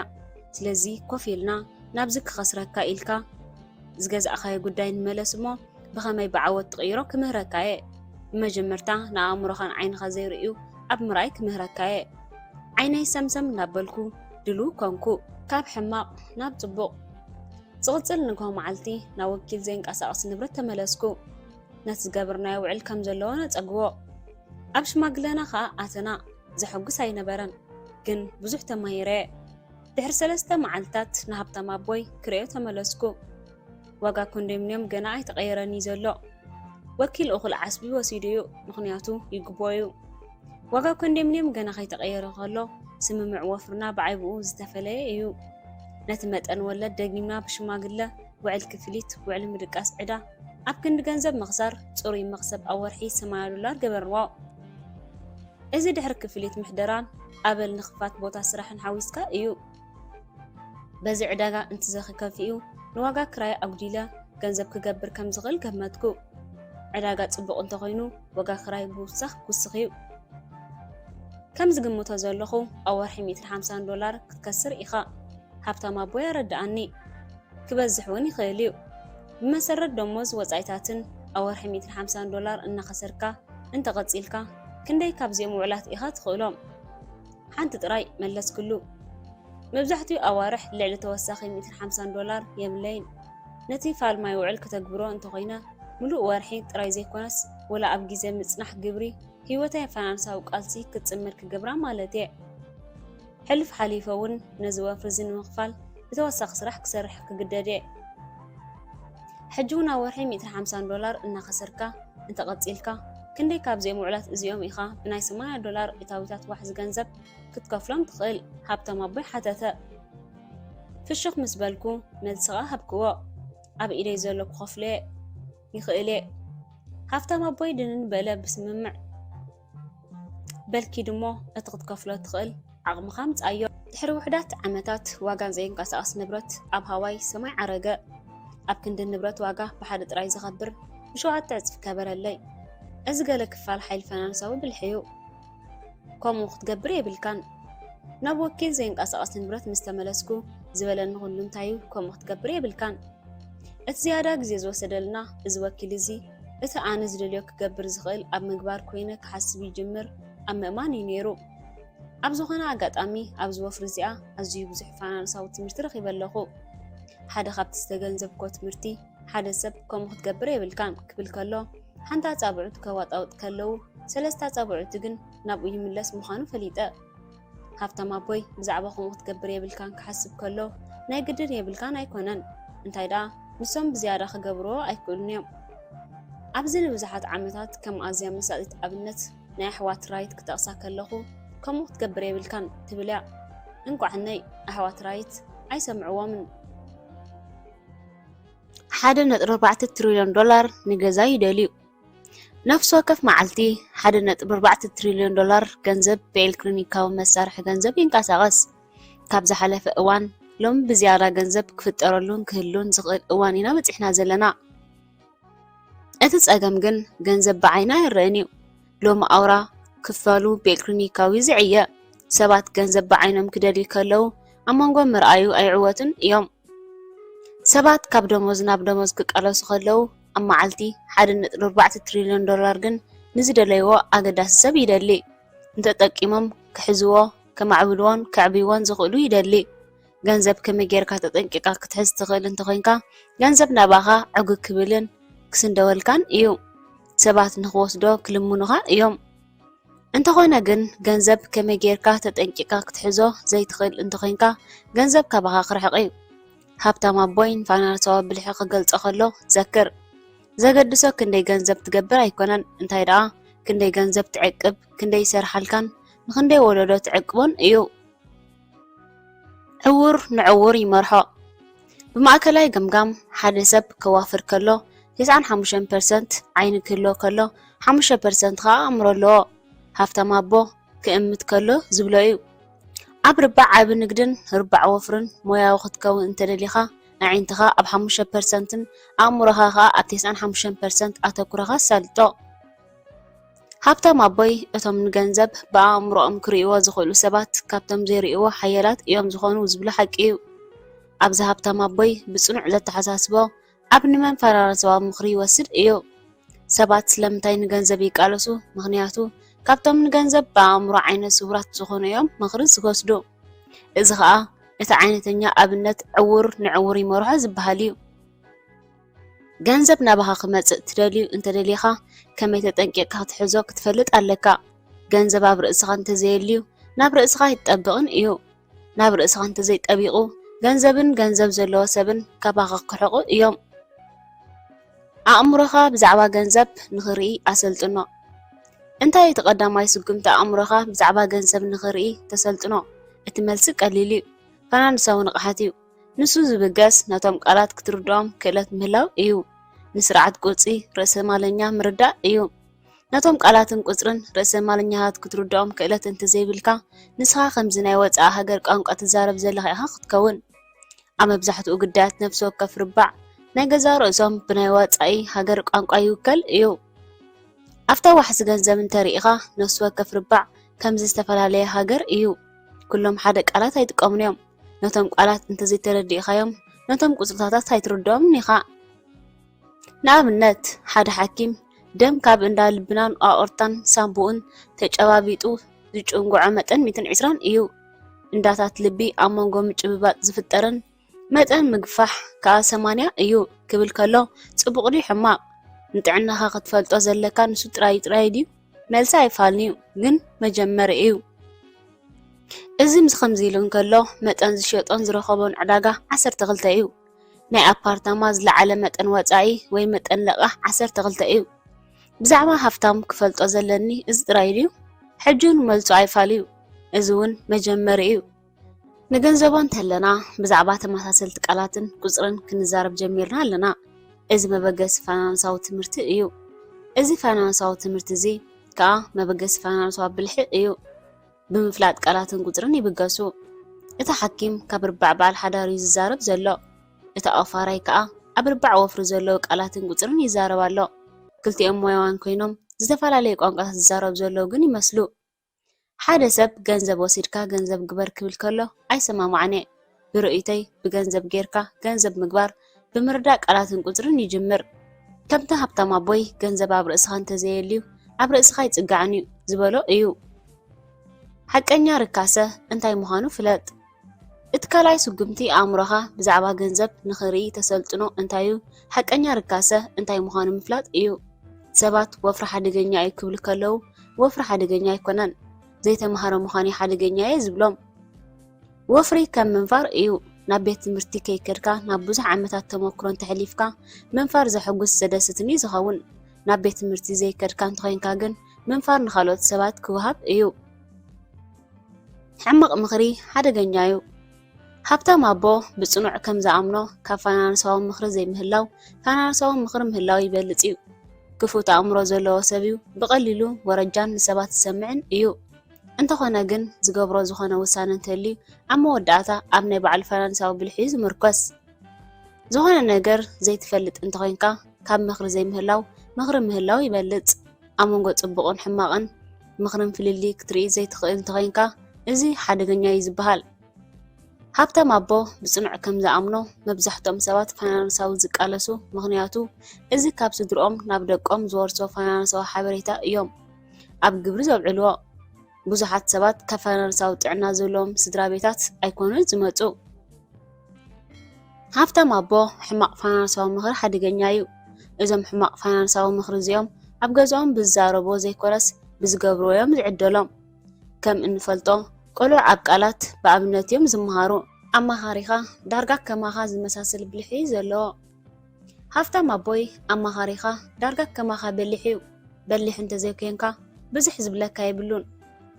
ስለዚ ኮፍ ኢልና ናብዚ ክኸስረካ ኢልካ ዝገዛእኻዮ ጉዳይ ንመለስ እሞ ብኸመይ ብዓወት ትቕይሮ ክምህረካየ ብመጀመርታ ንኣእምሮኻን ዓይንኻ ዘይርእዩ ኣብ ምርኣይ ክምህረካየ ዓይነይ ሰምሰም እናበልኩ ድሉ ኮንኩ ካብ ሕማቕ ናብ ጽቡቕ ዝቕጽል ንግሆ መዓልቲ ናብ ወኪል ዘይንቀሳቐስ ንብረት ተመለስኩ ነቲ ዝገበርናዮ ውዕል ከም ዘለዎ ነጸግቦ ኣብ ሽማግለና ከዓ ኣተና ዘሐጉስ ኣይነበረን ግን ብዙሕ ተማሂረ ድሕሪ 3 መዓልትታት ንሃብታም ኣቦይ ክርእዮ ተመለስኩ ዋጋ ኮንዶሚንየም ገና ኣይተቐየረኒ ዘሎ ወኪል እኹል ዓስቢ ወሲዱ እዩ ምኽንያቱ ይግቦዩ ዋጋ ኮንዶሚንየም ገና ከይተቐየረ ከሎ ስምምዕ ወፍርና ብዓይብኡ ዝተፈለየ እዩ ነቲ መጠን ወለድ ደጊምና ብሽማግለ ውዕል ክፍሊት ውዕል ምድቃስ ዕዳ ኣብ ክንዲ ገንዘብ መኽሳር ጽሩይ መኽሰብ ኣብ ወርሒ $80 ገበርዎ እዚ ድሕሪ ክፍሊት ምሕደራን ኣበል ንኽፋት ቦታ ስራሕን ሓዊስካ እዩ በዚ ዕዳጋ እንትዘኽከፊኡ ንዋጋ ክራይ ኣጉዲለ ገንዘብ ክገብር ከም ዝኽእል ገመትኩ ዕዳጋ ጽቡቕ እንተኾይኑ ዋጋ ክራይ ብውሳኽ ክውስኽ እዩ ከም ዝግምቶ ዘለኹ ኣብ ወርሒ $150 ክትከስር ኢኻ ሃብታም ኣቦይ ኣረዳእኒ ክበዝሕ እውን ይኽእል እዩ ብመሰረት ደሞዝ ወጻኢታትን ኣብ ወርሒ $150 እናኸሰርካ እንተቐጺልካ ክንደይ ካብዚኦም ውዕላት ኢኻ ትኽእሎም ሓንቲ ጥራይ መለስክሉ መብዛሕትኡ ኣዋርሕ ልዕሊ ተወሳኺ $150 የብለይን ነቲ ፋልማይ ውዕል ከተግብሮ እንተኾይነ ሙሉእ ወርሒ ጥራይ ዘይኮነስ ወላ ኣብ ግዜ ምጽናሕ ግብሪ ህይወተይ ፋይናንሳዊ ቃልሲ ክትጽምር ክገብራ ማለት እየ ሕልፍ ሓሊፈ እውን ነዚ ወፍሪ እዚ ንምኽፋል ብተወሳኺ ስራሕ ክሰርሕ ክግደድ እየ ሕጂ እውን ኣብ ወርሒ $150 እናኸሰርካ እንተቐጺልካ ክንደይ ካብዚኦም ውዕላት እዚኦም ኢኻ ብናይ $80 እታዊታት ዋሕዚ ገንዘብ ክትከፍሎም ትኽእል ሃብታም ኣቦይ ሓተተ ፍሽኽ ምስ በልኩ መልስኻ ሃብክዎ ኣብ ኢደይ ዘሎ ክኸፍለ ይኽእል እየ ሃብታም ኣቦይ ድንን በለ ብስምምዕ በልኪ ድሞ እቲ ክትከፍሎ ትኽእል ዓቕምኻ ምፃዮ ድሕሪ ውሕዳት ዓመታት ዋጋን ዘይንቀሳቐስ ንብረት ኣብ ሃዋይ ሰማይ ዓረገ ኣብ ክንዲ ንብረት ዋጋ ብሓደ ጥራይ ዝኸብር ብሸውዓተ እጥፍ ከበረለይ እዚ ገለ ክፋል ሓይሊ ፈናንሳዊ ብልሕዩ ከምኡ ክትገብር የብልካን ናብ ወኪል ዘይንቀሳቐስ ንብረት ምስ ተመለስኩ ዝበለኒ ኩሉ እንታይ ከምኡ ክትገብር የብልካን እቲ ዝያዳ ግዜ ዝወሰደልና እዚ ወኪል እዚ እቲ ኣነ ዝደልዮ ክገብር ዝኽእል ኣብ ምግባር ኮይነ ክሓስብ ይጅምር ኣብ ምእማን እዩ ነይሩ ኣብ ዝኾነ ኣጋጣሚ ኣብ ዝወፍሪ እዚኣ ኣዝዩ ብዙሕ ፋይናንሳዊ ትምህርቲ ረኺበ ኣለኹ ሓደ ካብቲ ዝተገንዘብኮ ትምህርቲ ሓደ ሰብ ከምኡ ክትገብር የብልካን ክብል ከሎ ሓንቲ ኣጻብዕቱ ከዋጣውጥ ከለዉ ሰለስተ ኣጻብዕቱ ግን ናብኡ ይምለስ ምዃኑ ፈሊጠ ሃብታም ኣቦይ ብዛዕባ ከምኡ ክትገብር የብልካን ክሓስብ ከሎ ናይ ግድን የብልካን ኣይኮነን እንታይ ደኣ ንሶም ብዝያዳ ክገብርዎ ኣይክእሉን እዮም ኣብዚ ንብዙሓት ዓመታት ከም ኣዝያ መሳጢት ኣብነት ናይ ኣሕዋት ራይት ክጠቕሳ ከለኹ ከምኡ ክትገብር የብልካን ትብል እያ እንቋዕነይ ኣሕዋት ራይት ኣይሰምዕዎምን 1.4 ትሪልዮን ዶላር ንገዛ ይደልዩ ነፍሲ ወከፍ መዓልቲ 1.4 ትሪልዮን ዶላር ገንዘብ ብኤሌክትሮኒካዊ መሳርሒ ገንዘብ ይንቀሳቐስ ካብ ዝሓለፈ እዋን ሎም ብዝያዳ ገንዘብ ክፍጠረሉን ክህሉን ዝኽእል እዋን ኢና በፂሕና ዘለና እቲ ፀገም ግን ገንዘብ ብዓይና ይረአን እዩ ሎም ኣውራ ክፈሉ ብኤሌክትሮኒካዊ ዝዕየ ሰባት ገንዘብ ብዓይኖም ክደልዩ ከለዉ ኣብ መንጎ ምርኣዩ ኣይዕወትን እዮም ሰባት ካብ ደሞዝ ናብ ደሞዝ ክቃለሱ ከለዉ ኣብ መዓልቲ 1.4 ትሪልዮን ዶላር ግን ንዝደለይዎ ኣገዳሲ ሰብ ይደሊ እንተጠቂሞም ክሕዝዎ ከማዕብልዎን ከዕብይዎን ዝኽእሉ ይደሊ ገንዘብ ከመይ ጌርካ ተጠንቂቃ ክትሕዝ ትኽእል እንተኮይንካ ገንዘብ ናባኻ ዕጉግ ክብልን ክስንደወልካን እዩ ሰባት ንኽወስዶ ክልምኑኻ እዮም እንተኾነ ግን ገንዘብ ከመይ ጌርካ ተጠንቂቃ ክትሕዞ ዘይትኽእል እንተኮይንካ ገንዘብ ካባኻ ክርሕቕ እዩ ሃብታም ኣቦይን ፋይናንሳዊ ብልሒ ክገልጾ ከሎ ዘክር ዘገድሶ ክንደይ ገንዘብ ትገብር ኣይኮነን እንታይ ደኣ ክንደይ ገንዘብ ትዕቅብ ክንደይ ይሰርሓልካን ንክንደይ ወለዶ ትዕቅቦን እዩ ዕውር ንዕውር ይመርሖ ብማእከላይ ገምጋም ሓደ ሰብ ከዋፍር ከሎ 95% ዓይኒ ክህሎ ከሎ 5% ከዓ ኣእምሮ ኣለዎ ሃብታም ኣቦ ክእምት ከሎ ዝብሎ እዩ ኣብ ርባዕ ዓብ ንግድን ርባዕ ወፍርን ሞያዊ ክትከውን እንተደሊኻ ኣዒንትኻ ኣብ 5%ን ኣእምሮኻ ከዓ ኣብ 95% ኣተኩረኻ ሳልጦ ሃብታም ኣቦይ እቶም ንገንዘብ ብኣእምሮኦም ክርእይዎ ዝኽእሉ ሰባት ካብቶም ዘይርእይዎ ሓየላት እዮም ዝኾኑ ዝብሎ ሓቂ እዩ ኣብዚ ሃብታም ኣቦይ ብጽኑዕ ዘተሓሳስቦ ኣብ ንመን ፋይናንሳዊ ምኽሪ ይወስድ እዩ ሰባት ስለምንታይ ንገንዘብ ይቃለሱ ምክንያቱ ካብቶም ንገንዘብ ብኣእምሮ ዓይነት ስውራት ዝኾኑ እዮም ምኽሪ ዝወስዱ እዚ ከዓ እቲ ዓይነተኛ ኣብነት ዕውር ንዕውር ይመርሖ ዝበሃል እዩ ገንዘብ ናባኻ ክመጽእ ትደልዩ እንተደሊኻ ከመይ ተጠንቂቕካ ክትሕዞ ክትፈልጥ ኣለካ ገንዘብ ኣብ ርእስኻ እንተዘየልዩ ናብ ርእስኻ ይጠብቕን እዩ ናብ ርእስኻ እንተዘይጠቢቑ ገንዘብን ገንዘብ ዘለዎ ሰብን ካባኻ ክሕቑ እዮም ኣእምሮኻ ብዛዕባ ገንዘብ ንኽርኢ ኣሰልጥኖ እንታይ እቲ ቀዳማይ ስጉምቲ ኣእምሮኻ ብዛዕባ ገንዘብ ንኽርኢ ተሰልጥኖ እቲ መልሲ ቀሊል እዩ ፋይናንሳዊ ንቕሓት እዩ ንሱ ዝብገስ ነቶም ቃላት ክትርድኦም ክእለት ምህላው እዩ ንስርዓት ቁፅሪ ርእሰ ማለኛ ምርዳእ እዩ ነቶም ቃላትን ቁፅርን ርእሰ ማለኛታት ክትርድኦም ክእለት እንተዘይብልካ ንስኻ ከምዚ ናይ ወፃኢ ሃገር ቋንቋ ትዛረብ ዘለኻ ኢኻ ክትከውን ኣብ መብዛሕትኡ ጉዳያት ነፍሲ ወከፍ ርባዕ ናይ ገዛ ርእሶም ብናይ ወፃኢ ሃገር ቋንቋ ይውከል እዩ ኣፍታ ዋሕሲ ገንዘብ እንተሪኢኻ ነፍሲ ወከፍ ርባዕ ከምዚ ዝተፈላለየ ሃገር እዩ ኩሎም ሓደ ቃላት ኣይጥቀሙን እዮም ነቶም ቃላት እንተዘይተረዲእኻዮም ነቶም ቁፅርታት ኣይትርድኦምን ኢኻ ንኣብነት ሓደ ሓኪም ደም ካብ እንዳ ልብናን ኣኦርታን ሳምቡኡን ተጨባቢጡ ዝጭንጉዖ መጠን 120 እዩ እንዳታት ልቢ ኣብ መንጎ ምጭብባጥ ዝፍጠርን መጠን ምግፋሕ ከዓ 80 እዩ ክብል ከሎ ጽቡቕ ድዩ ሕማቕ ንጥዕናኻ ክትፈልጦ ዘለካ ንሱ ጥራይ ድዩ መልሲ ኣይፋልኒ ግን መጀመሪ እዩ እዚ ምስ ከምዚ ኢሉ እንከሎ መጠን ዝሸጦን ዝረኸቦን ዕዳጋ 12 እዩ ናይ ኣፓርታማ ዝለዓለ መጠን ወፃኢ ወይ መጠን ለቓሕ 12 እዩ ብዛዕባ ሃብታም ክፈልጦ ዘለኒ እዚ ጥራይ ድዩ ሕጂ ንመልሱ ኣይፋልዩ እዚ እውን መጀመሪ እዩ ንገንዘቦን ተለና ብዛዕባ ተመሳሰልቲ ቃላትን ቁጽርን ክንዛረብ ጀሚርና ኣለና። እዚ መበገሲ ፋይናንሳዊ ትምህርቲ እዩ። እዚ ፋይናንሳዊ ትምህርቲ እዚ ከዓ መበገሲ ፋይናንሳዊ ብልሒ እዩ። ብምፍላጥ ቃላትን ቁጽርን ይብገሱ። እቲ ሓኪም ካብ ርባዕ በዓል ሓዳር እዩ ዝዛረብ ዘሎ። እቲ ኣፋራይ ከዓ ኣብ ርባዕ ወፍሪ ዘለዎ ቃላትን ቁጽርን ይዛረብ ኣሎ። ክልቲኦም ሞያዋን ኮይኖም ዝተፈላለየ ቋንቋታት ዝዛረቡ ዘለዉ ግን ይመስሉ። ሓደ ሰብ ገንዘብ ወሲድካ ገንዘብ ግበር ክብል ከሎ ኣይሰማማዕነ። ብርእይተይ ብገንዘብ ጌርካ ገንዘብ ምግባር ብምርዳእ ቃላትን ቁጽርን ይጅምር። ከምቲ ሃብታም ኣቦይ ገንዘብ ኣብ ርእስኻ እንተዘየልዩ ኣብ ርእስኻ ይጽጋዕን እዩ ዝበሎ እዩ። ሓቀኛ ርካሰ እንታይ ምዃኑ ፍለጥ። እቲ ካልኣይ ስጉምቲ ኣእምሮኻ ብዛዕባ ገንዘብ ንኽርኢ ተሰልጥኖ እንታዩ ሓቀኛ ርካሰ እንታይ ምዃኑ ምፍላጥ እዩ። ሰባት ወፍሪ ሓደገኛ እዩ ክብሉ ከለዉ ወፍሪ ሓደገኛ ኣይኮነን፣ ዘይተምሃረ ምዃኑ ሓደገኛ እየ ዝብሎም። ወፍሪ ከም ምንፋር እዩ። ናብ ቤት ትምህርቲ ከይከድካ ናብ ብዙሕ ዓመታት ተመክሮን ተሕሊፍካ ምንፋር ዘሐጉስ ዘደስትን እዩ ዝኸውን። ናብ ቤት ትምህርቲ ዘይከድካ እንተኾይንካ ግን ምንፋር ንኻልኦት ሰባት ክወሃብ እዩ። ሕማቕ ምኽሪ ሓደገኛ እዩ። ሃብታም ኣቦ ብጽኑዕ ከም ዝኣምኖ ካብ ፋይናንሳዊ ምኽሪ ዘይምህላው ፋይናንሳዊ ምኽሪ ምህላው ይበልጽ እዩ። ክፉት ኣእምሮ ዘለዎ ሰብ እዩ። ብቐሊሉ ወረጃን ንሰባት ዝሰምዕን እዩ። እንተኾነ ግን ዝገብሮ ዝኾነ ውሳነ እንተልዩ ኣብ መወዳእታ ኣብ ናይ በዓል ፋይናንሳዊ ብልሒ ዝምርኮስ። ዝኾነ ነገር ዘይትፈልጥ እንተኾይንካ ካብ ምኽሪ ዘይምህላው ምኽሪ ምህላው ይበልጽ። ኣብ መንጎ ጽቡቕን ሕማቕን ምኽርን ፍልሊ ክትርኢ ዘይትኽእል እንተኾይንካ እዚ ሓደገኛ እዩ ዝበሃል። ሃብታም ኣቦ ብጽኑዕ ከም ዝኣምኖ መብዛሕትኦም ሰባት ፋይናንሳዊ ዝቃለሱ ምኽንያቱ እዚ ካብ ስድሮኦም ናብ ደቆም ዝወርሶ ፋይናንሳዊ ሓበሬታ እዮም ኣብ ግብሪ ዘብዕልዎ። ብዙሓት ሰባት ካብ ፋይናንሳዊ ጥዕና ዘለዎም ስድራ ቤታት ኣይኮኑን ዝመጹ። ሃብታም ኣቦ ሕማቕ ፋይናንሳዊ ምኽሪ ሓደገኛ እዩ። እዞም ሕማቕ ፋይናንሳዊ ምኽሪ እዚኦም ኣብ ገዝኦም ብዝዛረቦ ዘይኮነስ ብዝገብርዎ እዮም ዝዕደሎም። ከም እንፈልጦ ቆልዑ ኣብ ቃላት ብኣብነት እዮም ዝመሃሩ። ኣማኻሪኻ ዳርጋ ከማኻ ዝመሳሰል ብልሒ ዘለዎ። ሃብታም ኣቦይ ኣማኻሪኻ ዳርጋ ከማኻ በሊሕ እዩ። በሊሕ እንተዘይኮንካ ብዙሕ ዝብለካ የብሉን።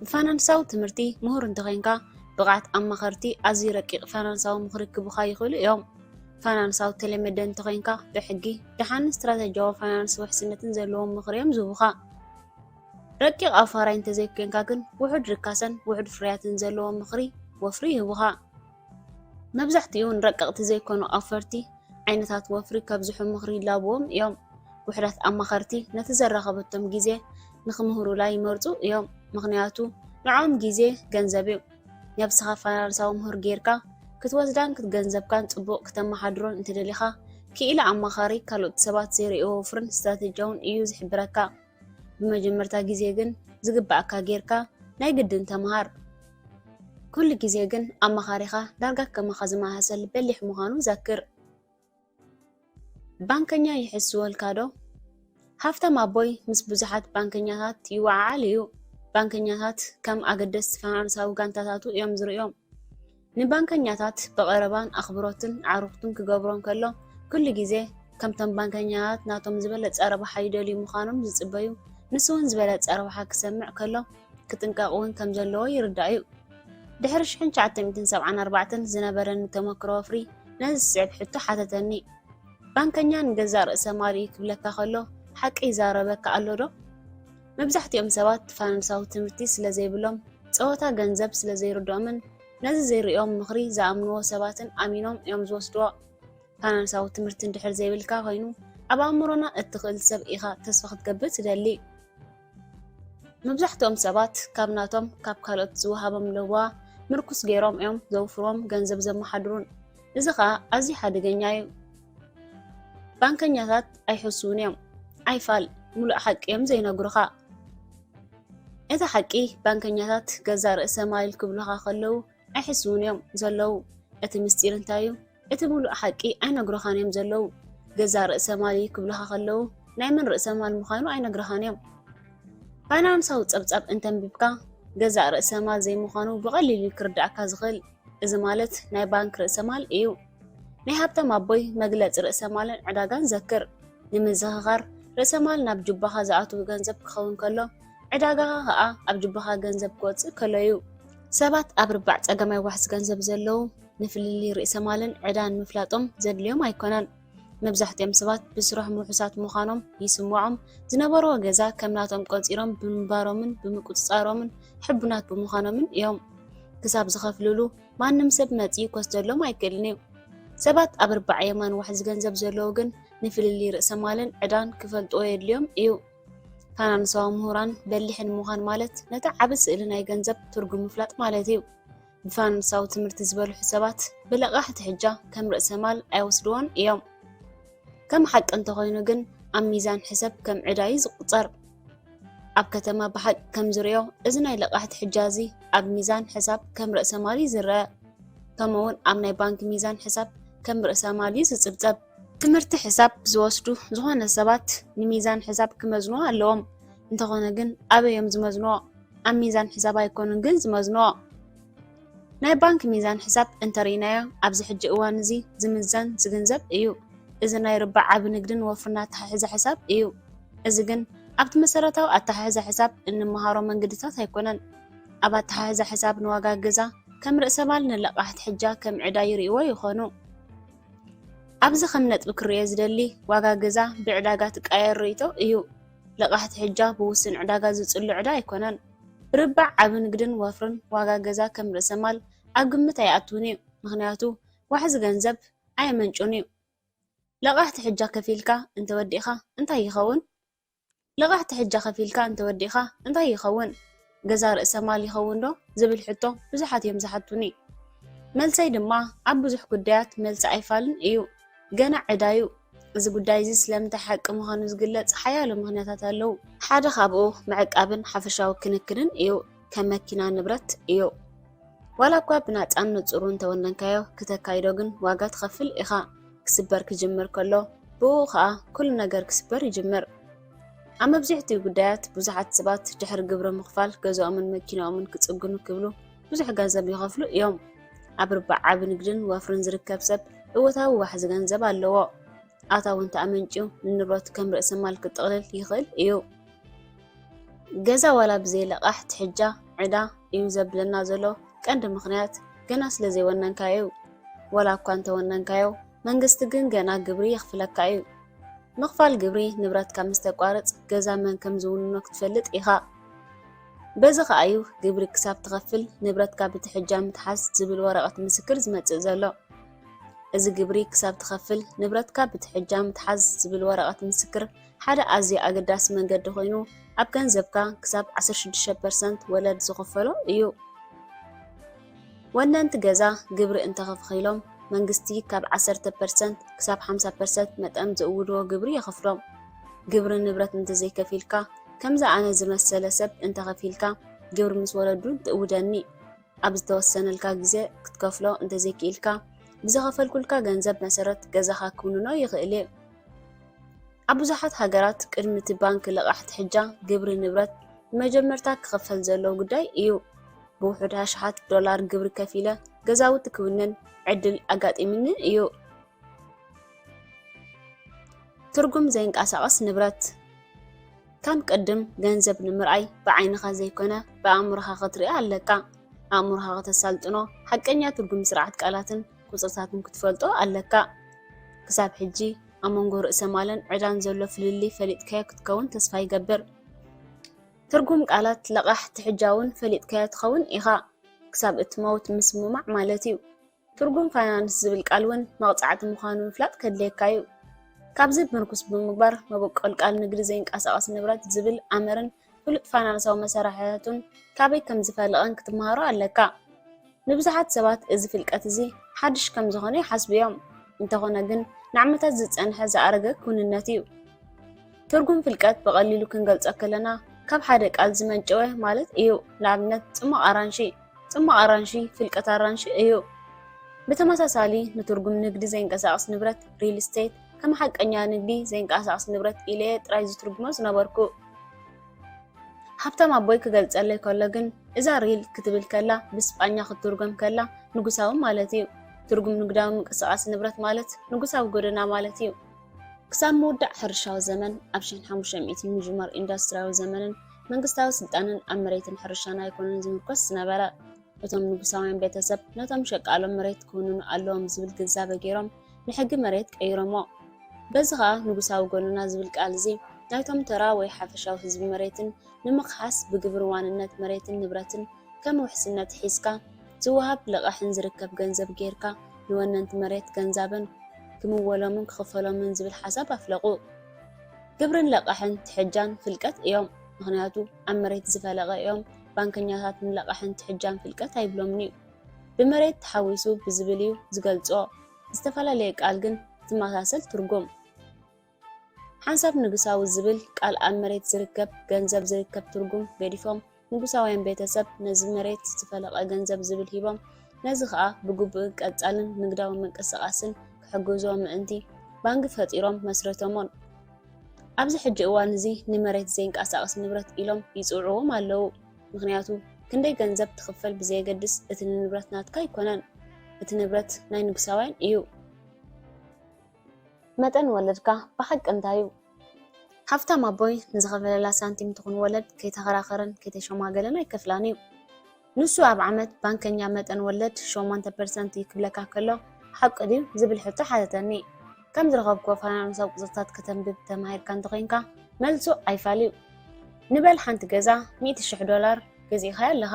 ብፋይናንሳዊ ትምህርቲ ምሁር እንተኾይንካ ብቕዓት ኣማኸርቲ ኣዝዩ ረቂቕ ፋይናንሳዊ ምኽሪ ክቡኻ ይኽእሉ እዮም። ፋይናንሳዊ ተለመደ እንተኾይንካ ብሕጊ ድሓንን ስትራቴጂያዊ ፋይናንስ ውሕስነትን ዘለዎም ምኽሪ እዮም ዝህቡኻ። ረቂቕ ኣፋራይ እንተዘይኮንካ ግን ውሑድ ርካሰን ውሑድ ፍርያትን ዘለዎም ምኽሪ ወፍሪ ይህቡኻ። መብዛሕትኡ ንረቀቕቲ ዘይኮኑ ኣፈርቲ ዓይነታት ወፍሪ ከብዝሑ ምኽሪ ይላብዎም እዮም። ውሕዳት ኣማኸርቲ ነቲ ዘራኸበቶም ግዜ ንኽምህሩላ ይመርፁ እዮም። ምኽንያቱ ንዖም ግዜ ገንዘብ እዩ። ነብስኻ ፋይናንሳዊ ምሁር ጌርካ ክትወስዳን ክትገንዘብካን ጽቡቕ ክተመሓድሮን እንትደሊኻ ክኢላ ኣማኻሪ ካልኦት ሰባት ዘይርእዮ ወፍርን ስትራቴጂያውን እዩ ዝሕብረካ። ብመጀመርታ ግዜ ግን ዝግባእካ ጌርካ ናይ ግድን ተምሃር። ኩሉ ግዜ ግን ኣማኻሪኻ ዳርጋ ከማኻ ዝመሳሰል በሊሕ ምዃኑ ዘክር። ባንከኛ ይሕስወልካ ዶ? ሃብታም ኣቦይ ምስ ብዙሓት ባንከኛታት ይወዓዓል እዩ። ባንከኛታት ከም ኣገደስቲ ፋይናንሳዊ ጋንታታቱ እዮም ዝርእዮም። ንባንከኛታት ብቐረባን ኣኽብሮትን ዓርኽቱን ክገብሮም ከሎ ኩሉ ግዜ ከምቶም ባንከኛታት ናቶም ዝበለጸ ረብሓ ይደልዩ ምዃኖም ዝጽበዩ ንሱ እውን ዝበለጸ ረብሓ ክሰምዕ ከሎ ክጥንቀቕ እውን ከም ዘለዎ ይርዳእ እዩ። ድሕሪ 1974 ዝነበረኒ ተመክሮ ወፍሪ ነዚ ዝስዕብ ሕቶ ሓተተኒ። ባንከኛ ንገዛእ ርእሰ ማል እዩ ክብለካ ከሎ ሓቂ ይዛረበካ ኣሎ ዶ? መብዛሕትኦም ሰባት ፋይናንሳዊ ትምህርቲ ስለ ዘይብሎም ፀወታ ገንዘብ ስለ ዘይርድኦምን ነዚ ዘይርእዮም ምኽሪ ዝኣምንዎ ሰባትን ኣሚኖም እዮም ዝወስድዎ። ፋይናንሳዊ ትምህርቲ እንድሕር ዘይብልካ ኮይኑ ኣብ ኣእምሮና እትኽእል ሰብ ኢኻ ተስፋ ክትገብር ትደሊ። መብዛሕትኦም ሰባት ካብ ናቶም ካብ ካልኦት ዝወሃቦም ለዋ ምርኩስ ገይሮም እዮም ዘውፍሮም ገንዘብ ዘመሓድሩን። እዚ ከዓ ኣዝዩ ሓደገኛ እዩ። ባንከኛታት ኣይሕሱውን እዮም። ኣይፋል ሙሉእ ሓቂ እዮም ዘይነግሩኻ። እቲ ሓቂ ባንከኛታት ገዛእ ርእሰ ማል ክብሉኻ ከለዉ ኣይሕሱውን እዮም ዘለዉ። እቲ ምስጢር እንታይ እዩ? እቲ ሙሉእ ሓቂ ኣይነግሩኻን እዮም ዘለዉ። ገዛእ ርእሰ ማል ክብሉኻ ከለዉ ናይ መን ርእሰ ማል ምዃኑ ኣይነግሩኻን እዮም። ፋይናንሳዊ ፀብጻብ እንተንቢብካ ገዛእ ርእሰ ማል ዘይምዃኑ ብቐሊሉ ክርዳእካ ዝኽእል። እዚ ማለት ናይ ባንክ ርእሰ ማል እዩ። ናይ ሃብታም ኣቦይ መግለፂ ርእሰ ማልን ዕዳጋን ዘክር። ንምዝኽኻር ርእሰ ማል ናብ ጅባኻ ዝኣትው ገንዘብ ክኸውን ከሎ ዕዳጋኻ ከዓ ኣብ ጅባኻ ገንዘብ ክወፅእ ከሎ እዩ። ሰባት ኣብ ርባዕ ፀገማይ ዋሕስ ገንዘብ ዘለዉ ንፍልሊ ርእሰ ማልን ዕዳን ምፍላጦም ዘድልዮም ኣይኮነን። መብዛሕትኦም ሰባት ብስራሕ ምውሑሳት ምዃኖም ይስምዖም ዝነበረዎ ገዛ ከም ናቶም ቆፂሮም ብምንባሮምን ብምቁፅፃሮምን ሕቡናት ብምዃኖምን እዮም። ክሳብ ዝኸፍልሉ ማንም ሰብ መፂ ኮስተሎም ኣይክእልን እዩ። ሰባት ኣብ ርባዕ የማን ዋሕዚ ገንዘብ ዘለዉ ግን ንፍልሊ ርእሰ ማልን ዕዳን ክፈልጥዎ የድልዮም እዩ። ፋይናንሳዊ ምሁራን በሊሕን ምዃን ማለት ነቲ ዓብ ስእሊ ናይ ገንዘብ ትርጉም ምፍላጥ ማለት እዩ። ብፋይናንሳዊ ትምህርቲ ዝበልሑ ሰባት ብለቓሕቲ ሕጃ ከም ርእሰ ማል ኣይወስድዎን እዮም። ከም ሓቂ እንተኾይኑ ግን ኣብ ሚዛን ሕሰብ ከም ዕዳ እዩ ዝቁፀር። ኣብ ከተማ ብሓቂ ከም ዝርዮ እዚ ናይ ለቓሕቲ ሕጃ እዚ ኣብ ሚዛን ሕሳብ ከም ርእሰ ማል እዩ ዝረአ። ከምኡውን ኣብ ናይ ባንኪ ሚዛን ሕሳብ ከም ርእሰ ማል እዩ ዝፅብፀብ። ትምህርቲ ሕሳብ ዝወስዱ ዝኾነ ሰባት ንሚዛን ሕሳብ ክመዝንዎ ኣለዎም። እንተኾነ ግን ኣበዮም ዝመዝንዎ? ኣብ ሚዛን ሕሳብ ኣይኮኑን ግን ዝመዝንዎ። ናይ ባንኪ ሚዛን ሕሳብ እንተርኢናዮ ኣብዚ ሕጂ እዋን እዚ ዝምዘን ዝግንዘብ እዩ። እዚ ናይ ርባዕ ዓብ ንግድን ወፍርና ኣተሓሕዛ ሕሳብ እዩ። እዚ ግን ኣብቲ መሰረታዊ ኣተሓሕዛ ሕሳብ እንመሃሮ መንገድታት ኣይኮነን። ኣብ ኣተሓሕዛ ሕሳብ ንዋጋ ገዛ ከም ርእሰ ማል ንለቓሕቲ ሕጃ ከም ዕዳ ይርእይዎ ይኾኑ። ኣብዚ ከም ነጥቢ ክርዮ ዝደሊ ዋጋ ገዛ ብዕዳጋ ትቃየር ርእይቶ እዩ። ለቓሕቲ ሕጃ ብውስን ዕዳጋ ዝፅሉ ዕዳ ኣይኮነን። ርባዕ ዓብ ንግድን ወፍርን ዋጋ ገዛ ከም ርእሰ ማል ኣብ ግምት ኣይኣትውን እዩ። ምክንያቱ ዋሕዚ ገንዘብ ኣይመንጩን እዩ። ለቓሕቲ ሕጃ ከፊልካ እንተወዲእኻ እንታይ ይኸውን? ለቓሕቲ ሕጃ ከፊልካ እንተወዲእኻ እንታይ ይኸውን? ገዛ ርእሰ ማል ይኸውን ዶ ዝብል ሕቶ ብዙሓት እዮም ዝሓቱኒ። መልሰይ ድማ ኣብ ብዙሕ ጉዳያት መልሲ ኣይፋልን እዩ። ገና ዕዳ እዩ። እዚ ጉዳይ እዚ ስለምንታይ ሓቂ ምዃኑ ዝግለጽ ሓያሎ ምክንያታት ኣለዉ። ሓደ ካብኡ ምዕቃብን ሓፈሻዊ ክንክንን እዩ። ከም መኪና ንብረት እዩ። ዋላ እኳ ብናፃነት ፅሩ እንተወነንካዮ ክተካይዶ ግን ዋጋ ትኸፍል ኢኻ። ክስበር ክጅምር ከሎ ብኡ ከዓ ኩሉ ነገር ክስበር ይጅምር። ኣብ መብዛሕትኡ ጉዳያት ብዙሓት ሰባት ድሕሪ ግብሪ ምኽፋል ገዝኦምን መኪናኦምን ክፅግኑ ክብሉ ብዙሕ ገንዘብ ይኸፍሉ እዮም። ኣብ ርባዕ ዓብ ንግድን ወፍርን ዝርከብ ሰብ እወታዊ ዋሕዚ ገንዘብ ኣለዎ። ኣታዊ እንተኣመንጭው ንንብረቱ ከም ርእሰ ማል ክጥቕልል ይኽእል እዩ። ገዛ ዋላ ብዘይ ለቓሕቲ ሕጃ ዕዳ እዩ ዘብለና ዘሎ ቀንዲ ምክንያት ገና ስለ ዘይወነንካዮ። ዋላ እኳ እንተወነንካዮ መንግስቲ ግን ገና ግብሪ የኽፍለካ እዩ። ምኽፋል ግብሪ ንብረትካ ምስ ተቋረፅ ገዛ መን ከም ዝውንኖ ክትፈልጥ ኢኻ። በዚ ከዓ እዩ ግብሪ ክሳብ ትኸፍል ንብረትካ ብትሕጃ ምትሓዝ ዝብል ወረቐት ምስክር ዝመፅእ ዘሎ። እዚ ግብሪ ክሳብ ትኸፍል ንብረትካ ብትሕጃ ምትሓዝ ዝብል ወረቐት ምስክር ሓደ ኣዝዩ ኣገዳሲ መንገዲ ኮይኑ ኣብ ገንዘብካ ክሳብ 16% ወለድ ዝኸፈሎ እዩ። ወነንቲ ገዛ ግብሪ እንተኸፍኺሎም መንግስቲ ካብ 10% ክሳብ 50% መጠን ዝእውድዎ ግብሪ የኸፍሎም። ግብሪ ንብረት እንተዘይከፊልካ ከምዚ ኣነ ዝመሰለ ሰብ እንተኸፊልካ ግብሪ ምስ ወለዱ ትእውደኒ። ኣብ ዝተወሰነልካ ግዜ ክትከፍሎ እንተዘይክኢልካ ብዝኸፈልኩልካ ገንዘብ መሰረት ገዛኻ ክውንኖ ይኽእል እዩ። ኣብ ብዙሓት ሃገራት ቅድሚ እቲ ባንኪ ለቓሕቲ ሕጃ ግብሪ ንብረት ንመጀመርታ ክኸፈል ዘለዎ ጉዳይ እዩ። ብውሑድ $1000 ግብሪ ከፊለ ገዛውቲ ክውንን ዕድል ኣጋጢምኒ እዩ። ትርጉም ዘይንቀሳቐስ ንብረት ከም ቅድም ገንዘብ ንምርኣይ ብዓይንኻ ዘይኮነ ብኣእምሮኻ ክትሪኦ ኣለካ። ኣእምሮኻ ከተሳልጥኖ ሓቀኛ ትርጉም ስርዓት ቃላትን ቁፅርታትን ክትፈልጦ ኣለካ። ክሳብ ሕጂ ኣብ መንጎ ርእሰ ማልን ዕዳን ዘሎ ፍልሊ ፈሊጥካዮ ክትከውን ተስፋ ይገብር። ትርጉም ቃላት ለቓሕቲ ሕጃ እውን ፈሊጥካዮ ትኸውን ኢኻ ክሳብ እትመውት ምስምማዕ ማለት እዩ። ትርጉም ፋይናንስ ዝብል ቃል እውን መቕፃዕቲ ምዃኑ ምፍላጥ ከድልየካ እዩ። ካብዚ ምርኩስ ብምግባር መበቆል ቃል ንግዲ ዘይንቀሳቐስ ንብረት ዝብል ኣመርን ፍሉጥ ፋይናንሳዊ መሳርሕታቱን ካበይ ከም ዝፈልቐን ክትመሃሮ ኣለካ። ንብዙሓት ሰባት እዚ ፍልቀት እዚ ሓድሽ ከም ዝኾነ ይሓስቡ እዮም። እንተኾነ ግን ንዓመታት ዝፀንሐ ዝኣረገ ክውንነት እዩ። ትርጉም ፍልቀት ብቐሊሉ ክንገልጾ ከለና ካብ ሓደ ቃል ዝመንጨወ ማለት እዩ። ንኣብነት ጽማቕ ኣራንሺ፣ ጽማቕ ኣራንሺ ፍልቀት ኣራንሺ እዩ። ብተመሳሳሊ ንትርጉም ንግዲ ዘይንቀሳቐስ ንብረት ሪል ስቴት ከም ሓቀኛ ንግዲ ዘይንቀሳቐስ ንብረት ኢለ ጥራይ ዝትርጉሞ ዝነበርኩ። ሃብታም ኣቦይ ክገልጸለይ ከሎ ግን እዛ ሪል ክትብል ከላ ብስጳኛ ክትርጎም ከላ ንጉሳዊ ማለት እዩ። ትርጉም ንግዳዊ ምንቅስቓስ ንብረት ማለት ንጉሳዊ ጎደና ማለት እዩ። ክሳብ መወዳእ ሕርሻዊ ዘመን ኣብ 1500 ምጅማር ኢንዱስትርያዊ ዘመንን መንግስታዊ ስልጣንን ኣብ መሬትን ሕርሻን ኣይኮነን ዝምርኮስ ዝነበረ። እቶም ንጉሳውያን ቤተሰብ ነቶም ሸቃሎም መሬት ክውንኑ ኣለዎም ዝብል ግንዛቤ ገይሮም ንሕጊ መሬት ቀይሮሞ። በዚ ከዓ ንጉሳዊ ጎኑና ዝብል ቃል እዚ ናይቶም ተራ ወይ ሓፈሻዊ ህዝቢ መሬትን ንምክሓስ ብግብሪ ዋንነት መሬትን ንብረትን ከም ውሕስነት ሒዝካ ዝወሃብ ልቃሕን ዝርከብ ገንዘብ ጌርካ ንወነንቲ መሬት ገንዘብን ክምወሎምን ክኽፈሎምን ዝብል ሓሳብ ኣፍለቁ። ግብርን ልቃሕን ትሕጃን ፍልቀት እዮም። ምክንያቱ ኣብ መሬት ዝፈለቀ እዮም ባንከኛታት ንልቃሕን ትሕጃን ፍልቀት ኣይብሎምን እዩ። ብመሬት ተሓዊሱ ብዝብል እዩ ዝገልጾ። ዝተፈላለየ ቃል ግን ዝመሳሰል ትርጉም። ሓንሳብ ንጉሳዊ ዝብል ቃል ኣብ መሬት ዝርከብ ገንዘብ ዝርከብ ትርጉም ገዲፎም ንጉሳውያን ቤተሰብ ነዚ መሬት ዝፈለቀ ገንዘብ ዝብል ሂቦም ነዚ ከዓ ብግቡእ ቀጻልን ንግዳዊ ምንቅስቃስን ክሕግዞ ምእንቲ ባንኪ ፈጢሮም መስረቶሞን። ኣብዚ ሕጂ እዋን እዚ ንመሬት ዘይንቀሳቀስ ንብረት ኢሎም ይፅውዕዎም ኣለዉ። ምክንያቱ ክንደይ ገንዘብ ትኽፈል ብዘየገድስ እቲ ንብረት ናትካ ይኮነን፣ እቲ ንብረት ናይ ንጉሳውያን እዩ። መጠን ወለድካ ብሓቂ እንታይ እዩ? ሃፍታም ኣቦይ ንዝኸፈለላ ሳንቲም ትኹን ወለድ ከይተኸራኸረን ከይተሸማገለን ኣይከፍላን እዩ። ንሱ ኣብ ዓመት ባንከኛ መጠን ወለድ 8% ይክብለካ ከሎ ሓቂ ድዩ ዝብል ሕቶ ሓተተኒ። ከም ዝረኸብኮ ፋይናንሳዊ ቁፅርታት ከተንብብ ተማሂርካ እንተኮይንካ መልሱ ኣይፋልዩ። ንበል ሓንቲ ገዛ $100,000 ገዚእካያ ኣለኻ፣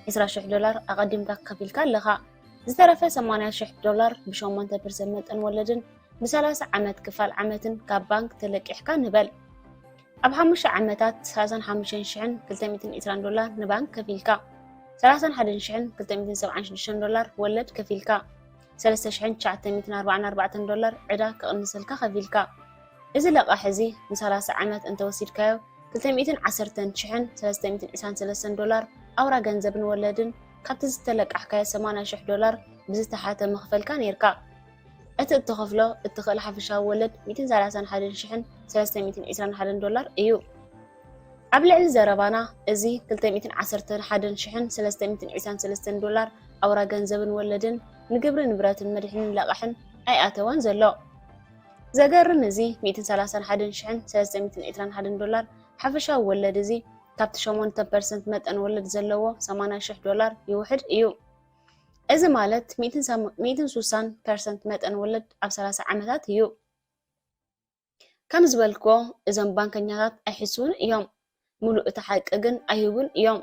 $20,000 ኣቐዲምካ ከፊልካ ኣለኻ። ዝተረፈ $80,000 ብ8% መጠን ወለድን ብ30 ዓመት ክፋል ዓመትን ካብ ባንክ ተለቂሕካ ንበል። ኣብ 5 ዓመታት $35,220 ንባንክ ከፊልካ፣ $31,276 ወለድ ከፊልካ፣ $3,944 ዕዳ ክቕንሰልካ ከፊልካ። እዚ ለቃሕ እዚ ን30 ዓመት እንተወሲድካዮ $210,323 ኣውራ ገንዘብን ወለድን ካብቲ ዝተለቃሕካዮ $80,000 ብዝተሓተ መኽፈልካ ነርካ። እቲ እትኸፍሎ እትኽእል ሓፈሻዊ ወለድ $131,321 እዩ። ኣብ ልዕሊ ዘረባና እዚ $211,323 ኣውራ ገንዘብን ወለድን ንግብሪ ንብረትን መድሕንን ለቃሕን ኣይኣተወን ዘሎ። ዘገርም እዚ $131,321 ሓፈሻዊ ወለድ እዚ ካብቲ 8% መጠን ወለድ ዘለዎ $80,000 ይውሕድ እዩ። እዚ ማለት 160% መጠን ወለድ ኣብ 30 ዓመታት እዩ። ከም ዝበልክዎ እዞም ባንከኛታት ኣይሕስውን እዮም፣ ሙሉእ እቲ ሓቂ ግን ኣይህቡን እዮም።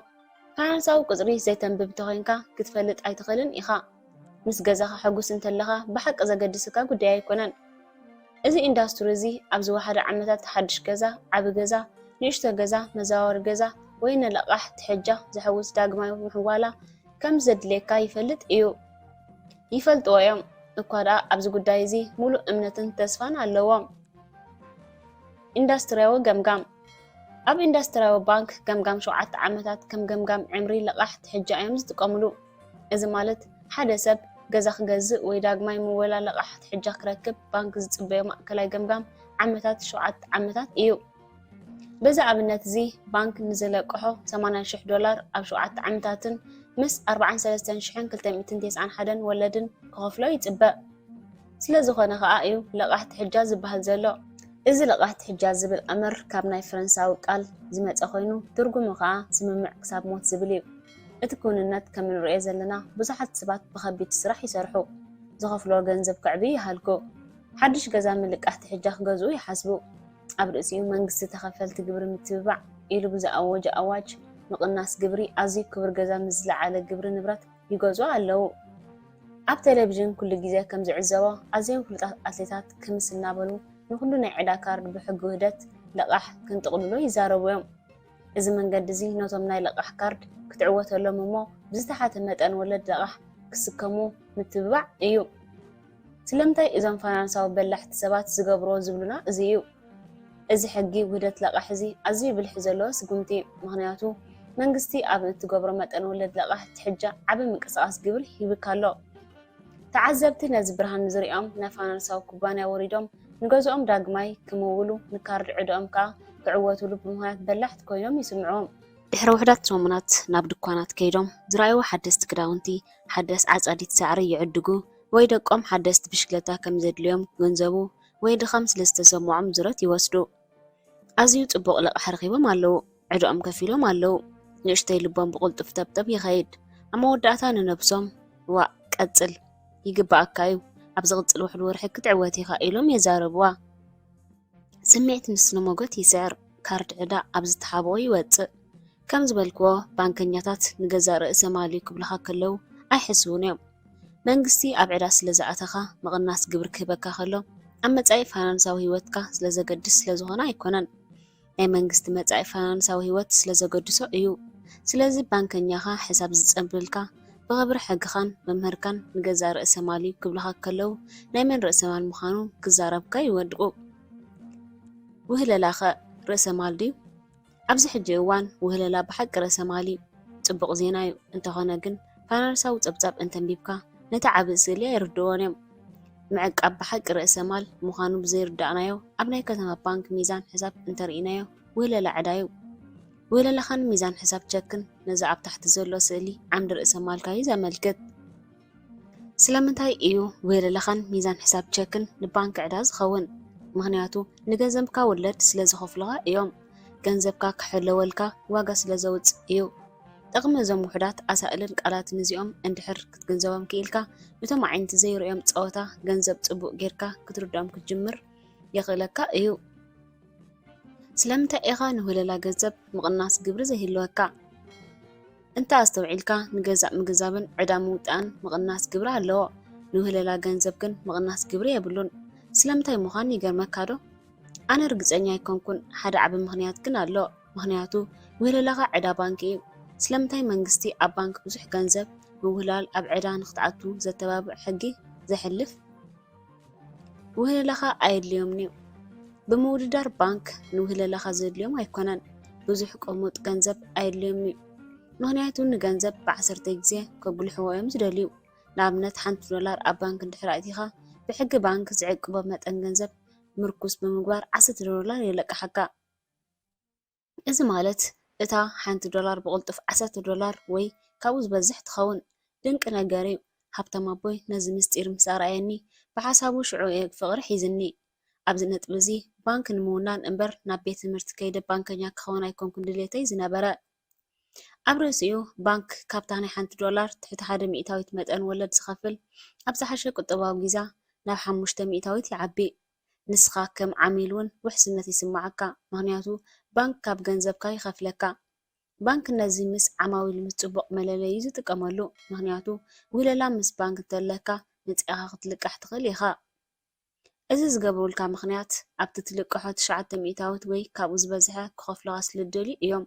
ፋይናንሳዊ ቁፅሪ ዘይተንብብ ተኮይንካ ክትፈልጥ ኣይትኽእልን ኢኻ። ምስ ገዛኻ ሕጉስ እንተለኻ ብሓቂ ዘገድስካ ጉዳይ ኣይኮነን። እዚ ኢንዳስትሪ እዚ ኣብ ዝወሓደ ዓመታት ሓድሽ ገዛ፣ ዓቢ ገዛ፣ ንእሽቶ ገዛ፣ መዘዋወሪ ገዛ ወይ ንልቃሕ ትሕጃ ዝሕውስ ዳግማዊ ምሕዋላ ከም ዘድልየካ ይፈልጥ እዩ። ይፈልጥዎ እዮም እኳ ደኣ ኣብዚ ጉዳይ እዚ ሙሉእ እምነትን ተስፋን ኣለዎም። ኢንዳስትርያዊ ገምጋም። ኣብ ኢንዳስትርያዊ ባንክ ገምጋም 7 ዓመታት ከም ገምጋም ዕምሪ ልቃሕ ትሕጃ እዮም ዝጥቀምሉ። እዚ ማለት ሓደ ሰብ ገዛ ክገዝእ ወይ ዳግማይ ምወላ ልቃሕ ትሕጃ ክረክብ ባንክ ዝፅበዮ ማእከላይ ገምጋም ዓመታት 7 ዓመታት እዩ። በዚ ኣብነት እዚ ባንክ ንዘለቅሖ $80,000 ኣብ 7 ዓመታትን ምስ $43,291 ወለድን ክኸፍሎ ይፅበእ። ስለዝኾነ ከዓ እዩ ልቃሕ ትሕጃ ዝበሃል ዘሎ። እዚ ልቃሕ ትሕጃ ዝብል ቀመር ካብ ናይ ፈረንሳዊ ቃል ዝመፀ ኮይኑ ትርጉሙ ከዓ ስምምዕ ክሳብ ሞት ዝብል እዩ። እቲ ኩንነት ከም እንሪኦ ዘለና ብዙሓት ሰባት ብከቢድ ስራሕ ይሰርሑ፣ ዝኸፍሎ ገንዘብ ክዕቢ ይሃልኩ፣ ሓድሽ ገዛ ምልቃሕ ትሕጃ ክገዝኡ ይሓስቡ። ኣብ ርእሲኡ መንግስቲ ተኸፈልቲ ግብሪ ምትብባዕ ኢሉ ብዝኣወጀ ኣዋጅ ምቕናስ ግብሪ ኣዝዩ ክቡር ገዛ ምስ ዝለዓለ ግብሪ ንብረት ይገዝኡ ኣለዉ። ኣብ ቴሌቭዥን ኩሉ ግዜ ከም ዝዕዘቦ ኣዝዮም ፍሉጣት ኣትሌታት ክምስ እናበሉ ንኩሉ ናይ ዕዳ ካርድ ብሕጊ ውህደት ልቃሕ ክንጥቕልሎ ይዛረቡ እዮም። እዚ መንገዲ እዚ ነቶም ናይ ልቃሕ ካርድ ክትዕወተሎም እሞ ብዝተሓተ መጠን ወለድ ልቃሕ ክስከሙ ምትብባዕ እዩ። ስለምንታይ እዞም ፋይናንሳዊ በላሕቲ ሰባት ዝገብርዎ ዝብሉና እዚ እዩ። እዚ ሕጊ ውህደት ልቃሕ እዚ ኣዝዩ ብልሒ ዘለዎ ስጉምቲ እዩ። ምክንያቱ መንግስቲ ኣብ እትገብሮ መጠን ወለድ ልቃሕ ትሕጃ ዓቢ ምንቅስቃስ ግብሪ ይብካ ኣሎ። ተዓዘብቲ ነዚ ብርሃን ዝሪኦም ናይ ፋይናንሳዊ ኩባንያ ወሪዶም ንገዝኦም ዳግማይ ክምውሉ ንካርድ ዕድኦም ከዓ ክዕወትሉ ብምክንያት በላሕቲ ኮይኖም ይስምዕዎም። ድሕሪ ውሕዳት ሰሙናት ናብ ድኳናት ከይዶም ዝረኣዩ ሓደስቲ ክዳውንቲ፣ ሓደስ ዓፃዲት ሳዕሪ ይዕድጉ ወይ ደቆም ሓደስቲ ብሽክለታ ከም ዘድልዮም ገንዘቡ ወይ ድኻም ስለዝተሰምዖም ዝረት ይወስዱ። ኣዝዩ ጽቡቕ ልቃሕ ረኺቦም ኣለዉ፣ ዕድኦም ከፊሎም ኣለዉ። ንእሽተይ ልቦም ብቁልጡፍ ተብተብ ይኸይድ። መወዳእታ ንነብሶም ዋ ቀጽል ይግባእካ እዩ ኣብ ዝቕጽል ውሕድ ወርሒ ክትዕወት ኢኻ ኢሎም የዛረብዋ። ስምዒት ንስነ ሞገት ይስዕር፣ ካርድ ዕዳ ኣብ ዝተሓብኦ ይወፅእ። ከም ዝበልክዎ ባንከኛታት ንገዛእ ርእሰ ማሊ ክብልኻ ከለዉ ኣይሕስቡን እዮም። መንግስቲ ኣብ ዕዳ ስለ ዝኣተኻ ምቕናስ ግብሪ ክህበካ ከሎ ኣብ መጻኢ ፋይናንሳዊ ህይወትካ ስለ ዘገድስ ስለ ዝኾነ ኣይኮነን፣ ናይ መንግስቲ መጻኢ ፋይናንሳዊ ህይወት ስለ ዘገድሶ እዩ። ስለዚ ባንከኛኻ ሕሳብ ዝጸብልካ ብኽብሪ ሕግኻን መምህርካን ንገዛእ ርእሰ ማሊ ክብልኻ ከለዉ ናይ መን ርእሰ ማል ምዃኑ ክዛረብካ ይወድቁ። ውህለላኸ ርእሰ ማል ድዩ? ኣብዚ ሕጂ እዋን ውህለላ ብሓቂ ርእሰ ማሊ ጽቡቕ ዜና እዩ። እንተኾነ ግን ፋይናንሳዊ ጸብጻብ እንተንቢብካ ነቲ ዓብዪ ስእሊ ኣይርድዎን እዮም። ምዕቃብ ብሓቂ ርእሰ ማል ምዃኑ ብዘይርዳእናዮ ኣብ ናይ ከተማ ባንክ ሚዛን ሕሳብ እንተርኢናዮ ውህለላ ዕዳ እዩ። ውህለላኻን ሚዛን ሕሳብ ቸክን ነዚ ኣብ ታሕቲ ዘሎ ስእሊ ዓምዲ ርእሰ ማልካ እዩ ዘመልክት። ስለምንታይ እዩ ውህለላኻን ሚዛን ሕሳብ ቸክን ንባንክ ዕዳ ዝኸውን? ምክንያቱ ንገንዘብካ ወለድ ስለ ዝኸፍልኻ እዮም። ገንዘብካ ክሕለወልካ ዋጋ ስለ ዘውፅእ እዩ። ጥቕሚ እዞም ውሕዳት ኣሳእልን ቃላትን እዚኦም እንድሕር ክትግንዘቦም ክኢልካ ነቶም ዓይነቲ ዘይርኦም ፀወታ ገንዘብ ጽቡቕ ጌርካ ክትርዳኦም ክትጅምር የኽእለካ እዩ። ስለምንታይ ኢኻ ንውህለላ ገንዘብ ምቕናስ ግብሪ ዘይህልወካ? እንታ ኣስተውዒልካ ንገዛእ ምግዛብን ዕዳ ምውጣን ምቕናስ ግብሪ ኣለዎ። ንውህለላ ገንዘብ ግን ምቕናስ ግብሪ የብሉን። ስለምንታይ ምዃን ይገርመካ ዶ? ኣነ ርግፀኛ ኣይኮንኩን። ሓደ ዓቢ ምኽንያት ግን ኣሎ። ምኽንያቱ ውህለላኻ ዕዳ ባንኪ እዩ። ስለምንታይ መንግስቲ ኣብ ባንክ ብዙሕ ገንዘብ ብውህላል ኣብ ዕዳ ንኽትኣቱ ዘተባብዕ ሕጊ ዘሕልፍ? ውህለላኻ ኣየድልዮምን እዩ። ብምውድዳር ባንክ ንውህለላኻ ዘድልዮም ኣይኮነን። ብዙሕ ቅሙጥ ገንዘብ ኣየድልዮም እዩ። ምክንያቱ ንገንዘብ ብ10 ግዜ ከጉልሕዎ እዮም ዝደልዩ። ንኣብነት $1 ኣብ ባንክ እንድሕር ኣእቲኻ ብሕጊ ባንክ ዝዕቅቦ መጠን ገንዘብ ምርኩስ ብምግባር $10 የለቅሓካ። እዚ ማለት እታ $1 ብቕልጡፍ $10 ወይ ካብኡ ዝበዝሕ ትኸውን። ድንቂ ነገር እዩ። ሃብታም ኣቦይ ነዚ ምስጢር ምስ ኣርኣየኒ ብሓሳቡ ሽዑ ፍቕሪ ሒዝኒ። ኣብዚ ነጥቢ እዚ ባንክ ንምውናን እምበር ናብ ቤት ትምህርቲ ከይደ ባንከኛ ክኸውን ኣይኮንኩን ድሌተይ ዝነበረ። ኣብ ርእሲኡ ባንክ ካብታ ናይ $1 ትሕቲ 1 ሚእታዊት መጠን ወለድ ዝኸፍል ኣብ ዝሓሸ ቁጠባዊ ጊዛ ናብ 5 ሚእታዊት ይዓቢ። ንስኻ ከም ዓሚል እውን ውሕስነት ይስማዓካ፣ ምክንያቱ ባንክ ካብ ገንዘብካ ይኸፍለካ። ባንክ ነዚ ምስ ዓማዊል ምስ ጽቡቕ መለለዪ ዝጥቀመሉ፣ ምክንያቱ ውህለላ ምስ ባንክ እንተለካ ንፅኢኻ ክትልቃሕ ትኽእል ኢኻ። እዚ ዝገብሩልካ ምክንያት ኣብቲ ትልቅሖ 9 ሚእታዊት ወይ ካብኡ ዝበዝሐ ክኸፍልኻ ስለደልዩ እዮም።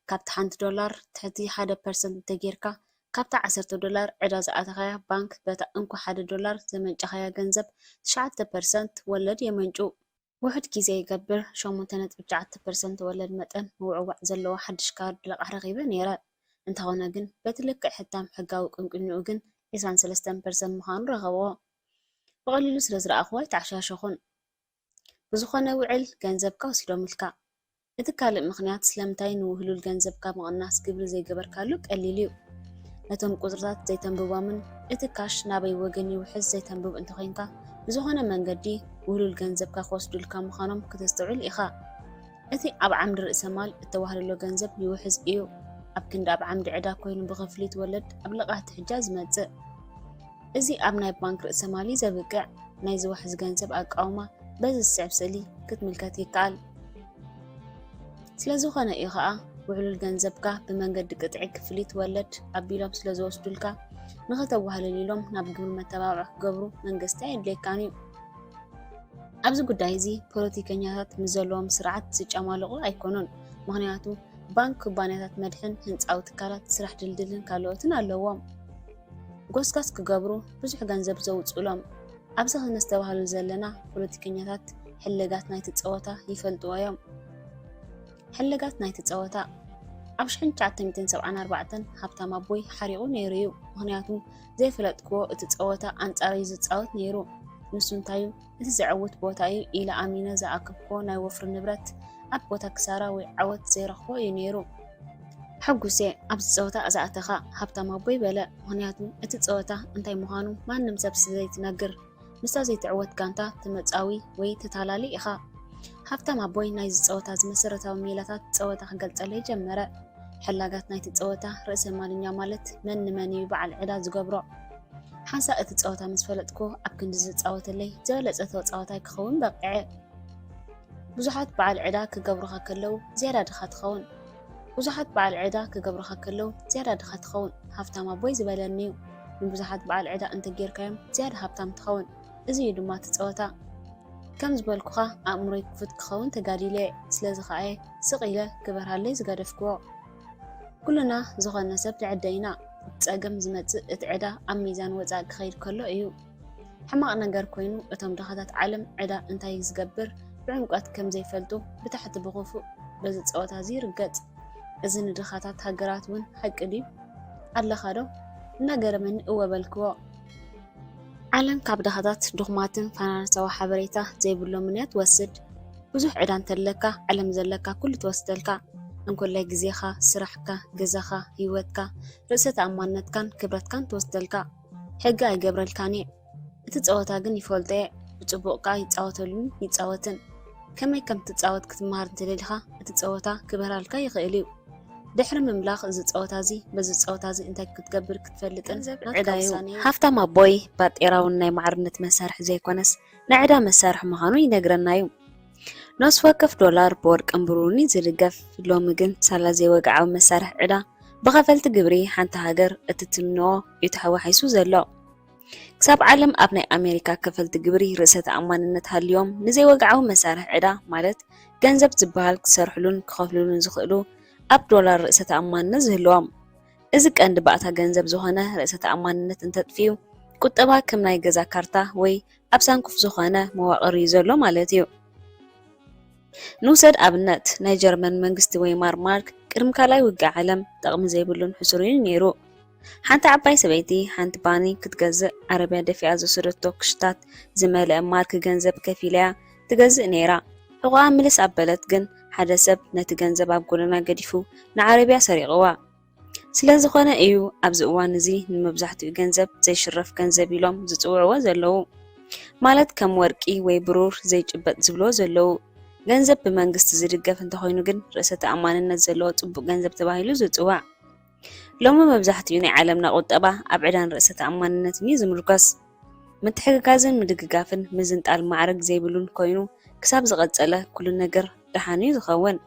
ካብቲ $1 ትሕቲ 1% እንተጌርካ ካብታ $10 ዕዳ ዝኣተኻያ ባንክ በታ እንኳ $1 ዘመንጨኻያ ገንዘብ 9% ወለድ የመንጩ። ውሕድ ግዜ ይገብር 8.9% ወለድ መጠን ምውዕዋዕ ዘለዎ ሓድሽ ካርድ ልቓሕ ረኺበ ነይረ። እንተኾነ ግን በቲ ልክዕ ሕታም ሕጋዊ ቅንቅንኡ ግን 23% ምዃኑ ረኸብዎ። ብቐሊሉ ስለ ዝረኣኽዎ ኣይተዓሻሸኹን። ብዝኾነ ውዕል ገንዘብካ ወሲዶምልካ። እቲ ካልእ ምክንያት ስለምንታይ ንውህሉል ገንዘብካ ምቕናስ ግብሪ ዘይገበርካሉ ቀሊል እዩ። ነቶም ቁፅርታት ዘይተንብቦምን እቲ ካሽ ናበይ ወገን ይውሕዝ ዘይተንብብ እንተኮይንካ ብዝኾነ መንገዲ ውህሉል ገንዘብካ ክወስዱልካ ምዃኖም ከተስተውዕል ኢኻ። እቲ ኣብ ዓምዲ ርእሰ ማል እተዋህለሎ ገንዘብ ይውሕዝ እዩ። ኣብ ክንዲ ኣብ ዓምዲ ዕዳ ኮይኑ ብኸፍሊት ወለድ ኣብ ልቓሕቲ ሕጃ ዝመጽእ። እዚ ኣብ ናይ ባንክ ርእሰ ማሊ ዘብቅዕ ናይ ዝውሕዝ ገንዘብ ኣቃውማ በዚ ዝስዕብ ስእሊ ክትምልከት ይከኣል። ስለዝኾነ እዩ ከዓ ውዕሉል ገንዘብካ ብመንገዲ ቅጥዒ ክፍሊት ወለድ ኣቢሎም ስለ ዝወስዱልካ ንኸተዋህለል ኢሎም ናብ ግብሪ መተባብዕ ክገብሩ መንግስቲ ኣየድልየካን እዩ። ኣብዚ ጉዳይ እዚ ፖለቲከኛታት ምስ ዘለዎም ስርዓት ዝጨማልቑ ኣይኮኑን። ምክንያቱ ባንክ ኩባንያታት መድሕን ህንፃዊ ትካላት ስራሕ ድልድልን ካልኦትን ኣለዎም። ጎስጋስ ክገብሩ ብዙሕ ገንዘብ ዘውፅሎም። ኣብዚ ክነስተባህሉ ዘለና ፖለቲከኛታት ሕልጋት ናይቲ ፀወታ ይፈልጥዎ እዮም። ሕልጋት ናይቲ ፀወታ ኣብ 1974 ሃብታም ኣቦይ ሓሪቑ ነይሩ እዩ። ምክንያቱ ዘይፈለጥክዎ እቲ ፀወታ ኣንጻር እዩ ዝፃወት ነይሩ። ንሱ እንታይ እቲ ዘዕውት ቦታ እዩ ኢላ ኣሚነ ዝኣክብክዎ ናይ ወፍሪ ንብረት ኣብ ቦታ ክሳራ ወይ ዓወት ዘይረኽቦ እዩ ነይሩ። ሕጉሴ ኣብዚ ፀወታ ዝኣተኻ ሃብታም ኣቦይ በለ። ምክንያቱ እቲ ፀወታ እንታይ ምዃኑ ማንም ሰብ ስለዘይትነግር ምስታ ዘይትዕወት ጋንታ ተመፃዊ ወይ ተታላሊ ኢኻ። ሃብታም ኣቦይ ናይዚ ፀወታ ዝመሰረታዊ ሜላታት ፀወታ ክገልፀለይ ጀመረ። حلاقات نايت تصوتا رأس المالينيا مالت من مني بعل عدا زقبرو حاسا اتتصوتا مسفلتكو أبكن دز تصوتا لي زولت تصوتا يكخون بقعي بزحات بعل عدا كقبرخا كلو زيادة دخات خون بزحات بعل عدا كقبرخا كلو زيادة دخات خون هفتا ما بوي زبالنيو من بزحات بعل عدا انت جير كايم زيادة هفتا متخون ازي يدو ما تتصوتا كم زبالكوخا أمري كفت كخون تقاليلي سلازخاي سقيلة كبرهالي زقادفكو كلنا زغنا سبت عدينا تساقم زمت اتعدا عم ميزان وزاق خير كله ايو حماق نقر كوينو اتم دخاتات عالم عدا انتاي زقبر بعمقات كم زي فلتو بتحت بغفو بزت صوتا زي رقات ازن دخاتات هقرات ون حق ديب عدل خادو نقر من اوا بالكو عالم كاب دخاتات دغماتن فانانسوا حبريتا زي بلو منيات وسد بزوح عدان تلكا علم زلكا كل توستلكا انكل جزيخا سرحكا جزخا هيوتكا رأسة أمانتكان كبرتكان توستلكا حقا يقبرلكاني اتتصاوتا جن يفولتي بتبوقا يتصاوتلون يتصاوتن كما كم تتصاوت كتمهار تليلها اتتصاوتا كبرالكا يخيليو دحر مملاخ إذا تصاوتازي بز تصاوتازي انت كتقبر كتفلتن عدايو هافتا ما بوي بات إراوناي معرنت مسارح زي كونس نعدا مسارح مهانو ينقرنايو ناس وقف دولار بورك أمبروني زلقف لومجن سالا زي وقعو مسارح عدا بغفلت قبري حانتا هاجر اتتمنو يتحوى حيسو زلو كساب عالم أبناء أمريكا كفلت قبري رئيسة أماننتها اليوم نزي وقعو مسارح عدا مالت جنزب زبال كسرحلون كخافلون زخلو أب دولار رئيسة أمان نزهلوام إذك أند بقتها جنزب زخانة رئيسة أماننت انتدفيو كتبها كمناي جزا كارتا وي أبسان كف زخانة مواقر يزلو مالتيو نوسد أبنت ناي جرمن منغست ويمار مارك كرم كالاي وقع علم تقم زي بلون حسورين نيرو حانت عباي سبيتي حانت باني كتجزء عربية دفع زوسرتو كشتات زمالة مارك جنزب كفيلة تجزء نيرا هو عاملس أبلت جن حدا سب نتجنزب أبقولنا قديفو نعربية سريقوا سلازخوانا ايو أبزقوان زي نمبزحتو جنزب زي شرف جنزب يلوم زتوعوا زلو مالت كم ورقي ويبرور زي جبت زبلو زلو ገንዘብ በመንግስት ዝድገፍ እንተኾይኑ ግን ርእሰ ተኣማንነት ዘለዎ ጽቡቕ ገንዘብ ተባሂሉ ዝጽዋዕ ሎሚ መብዛሕትኡ ናይ ዓለምና ቁጠባ ኣብ ዕዳን ርእሰ ተኣማንነት እዩ ዝምርኮስ ምትሕግጋዝን ምድግጋፍን ምዝንጣል ማዕረግ ዘይብሉን ኮይኑ ክሳብ ዝቐጸለ ኩሉ ነገር ድሓን እዩ ዝኸውን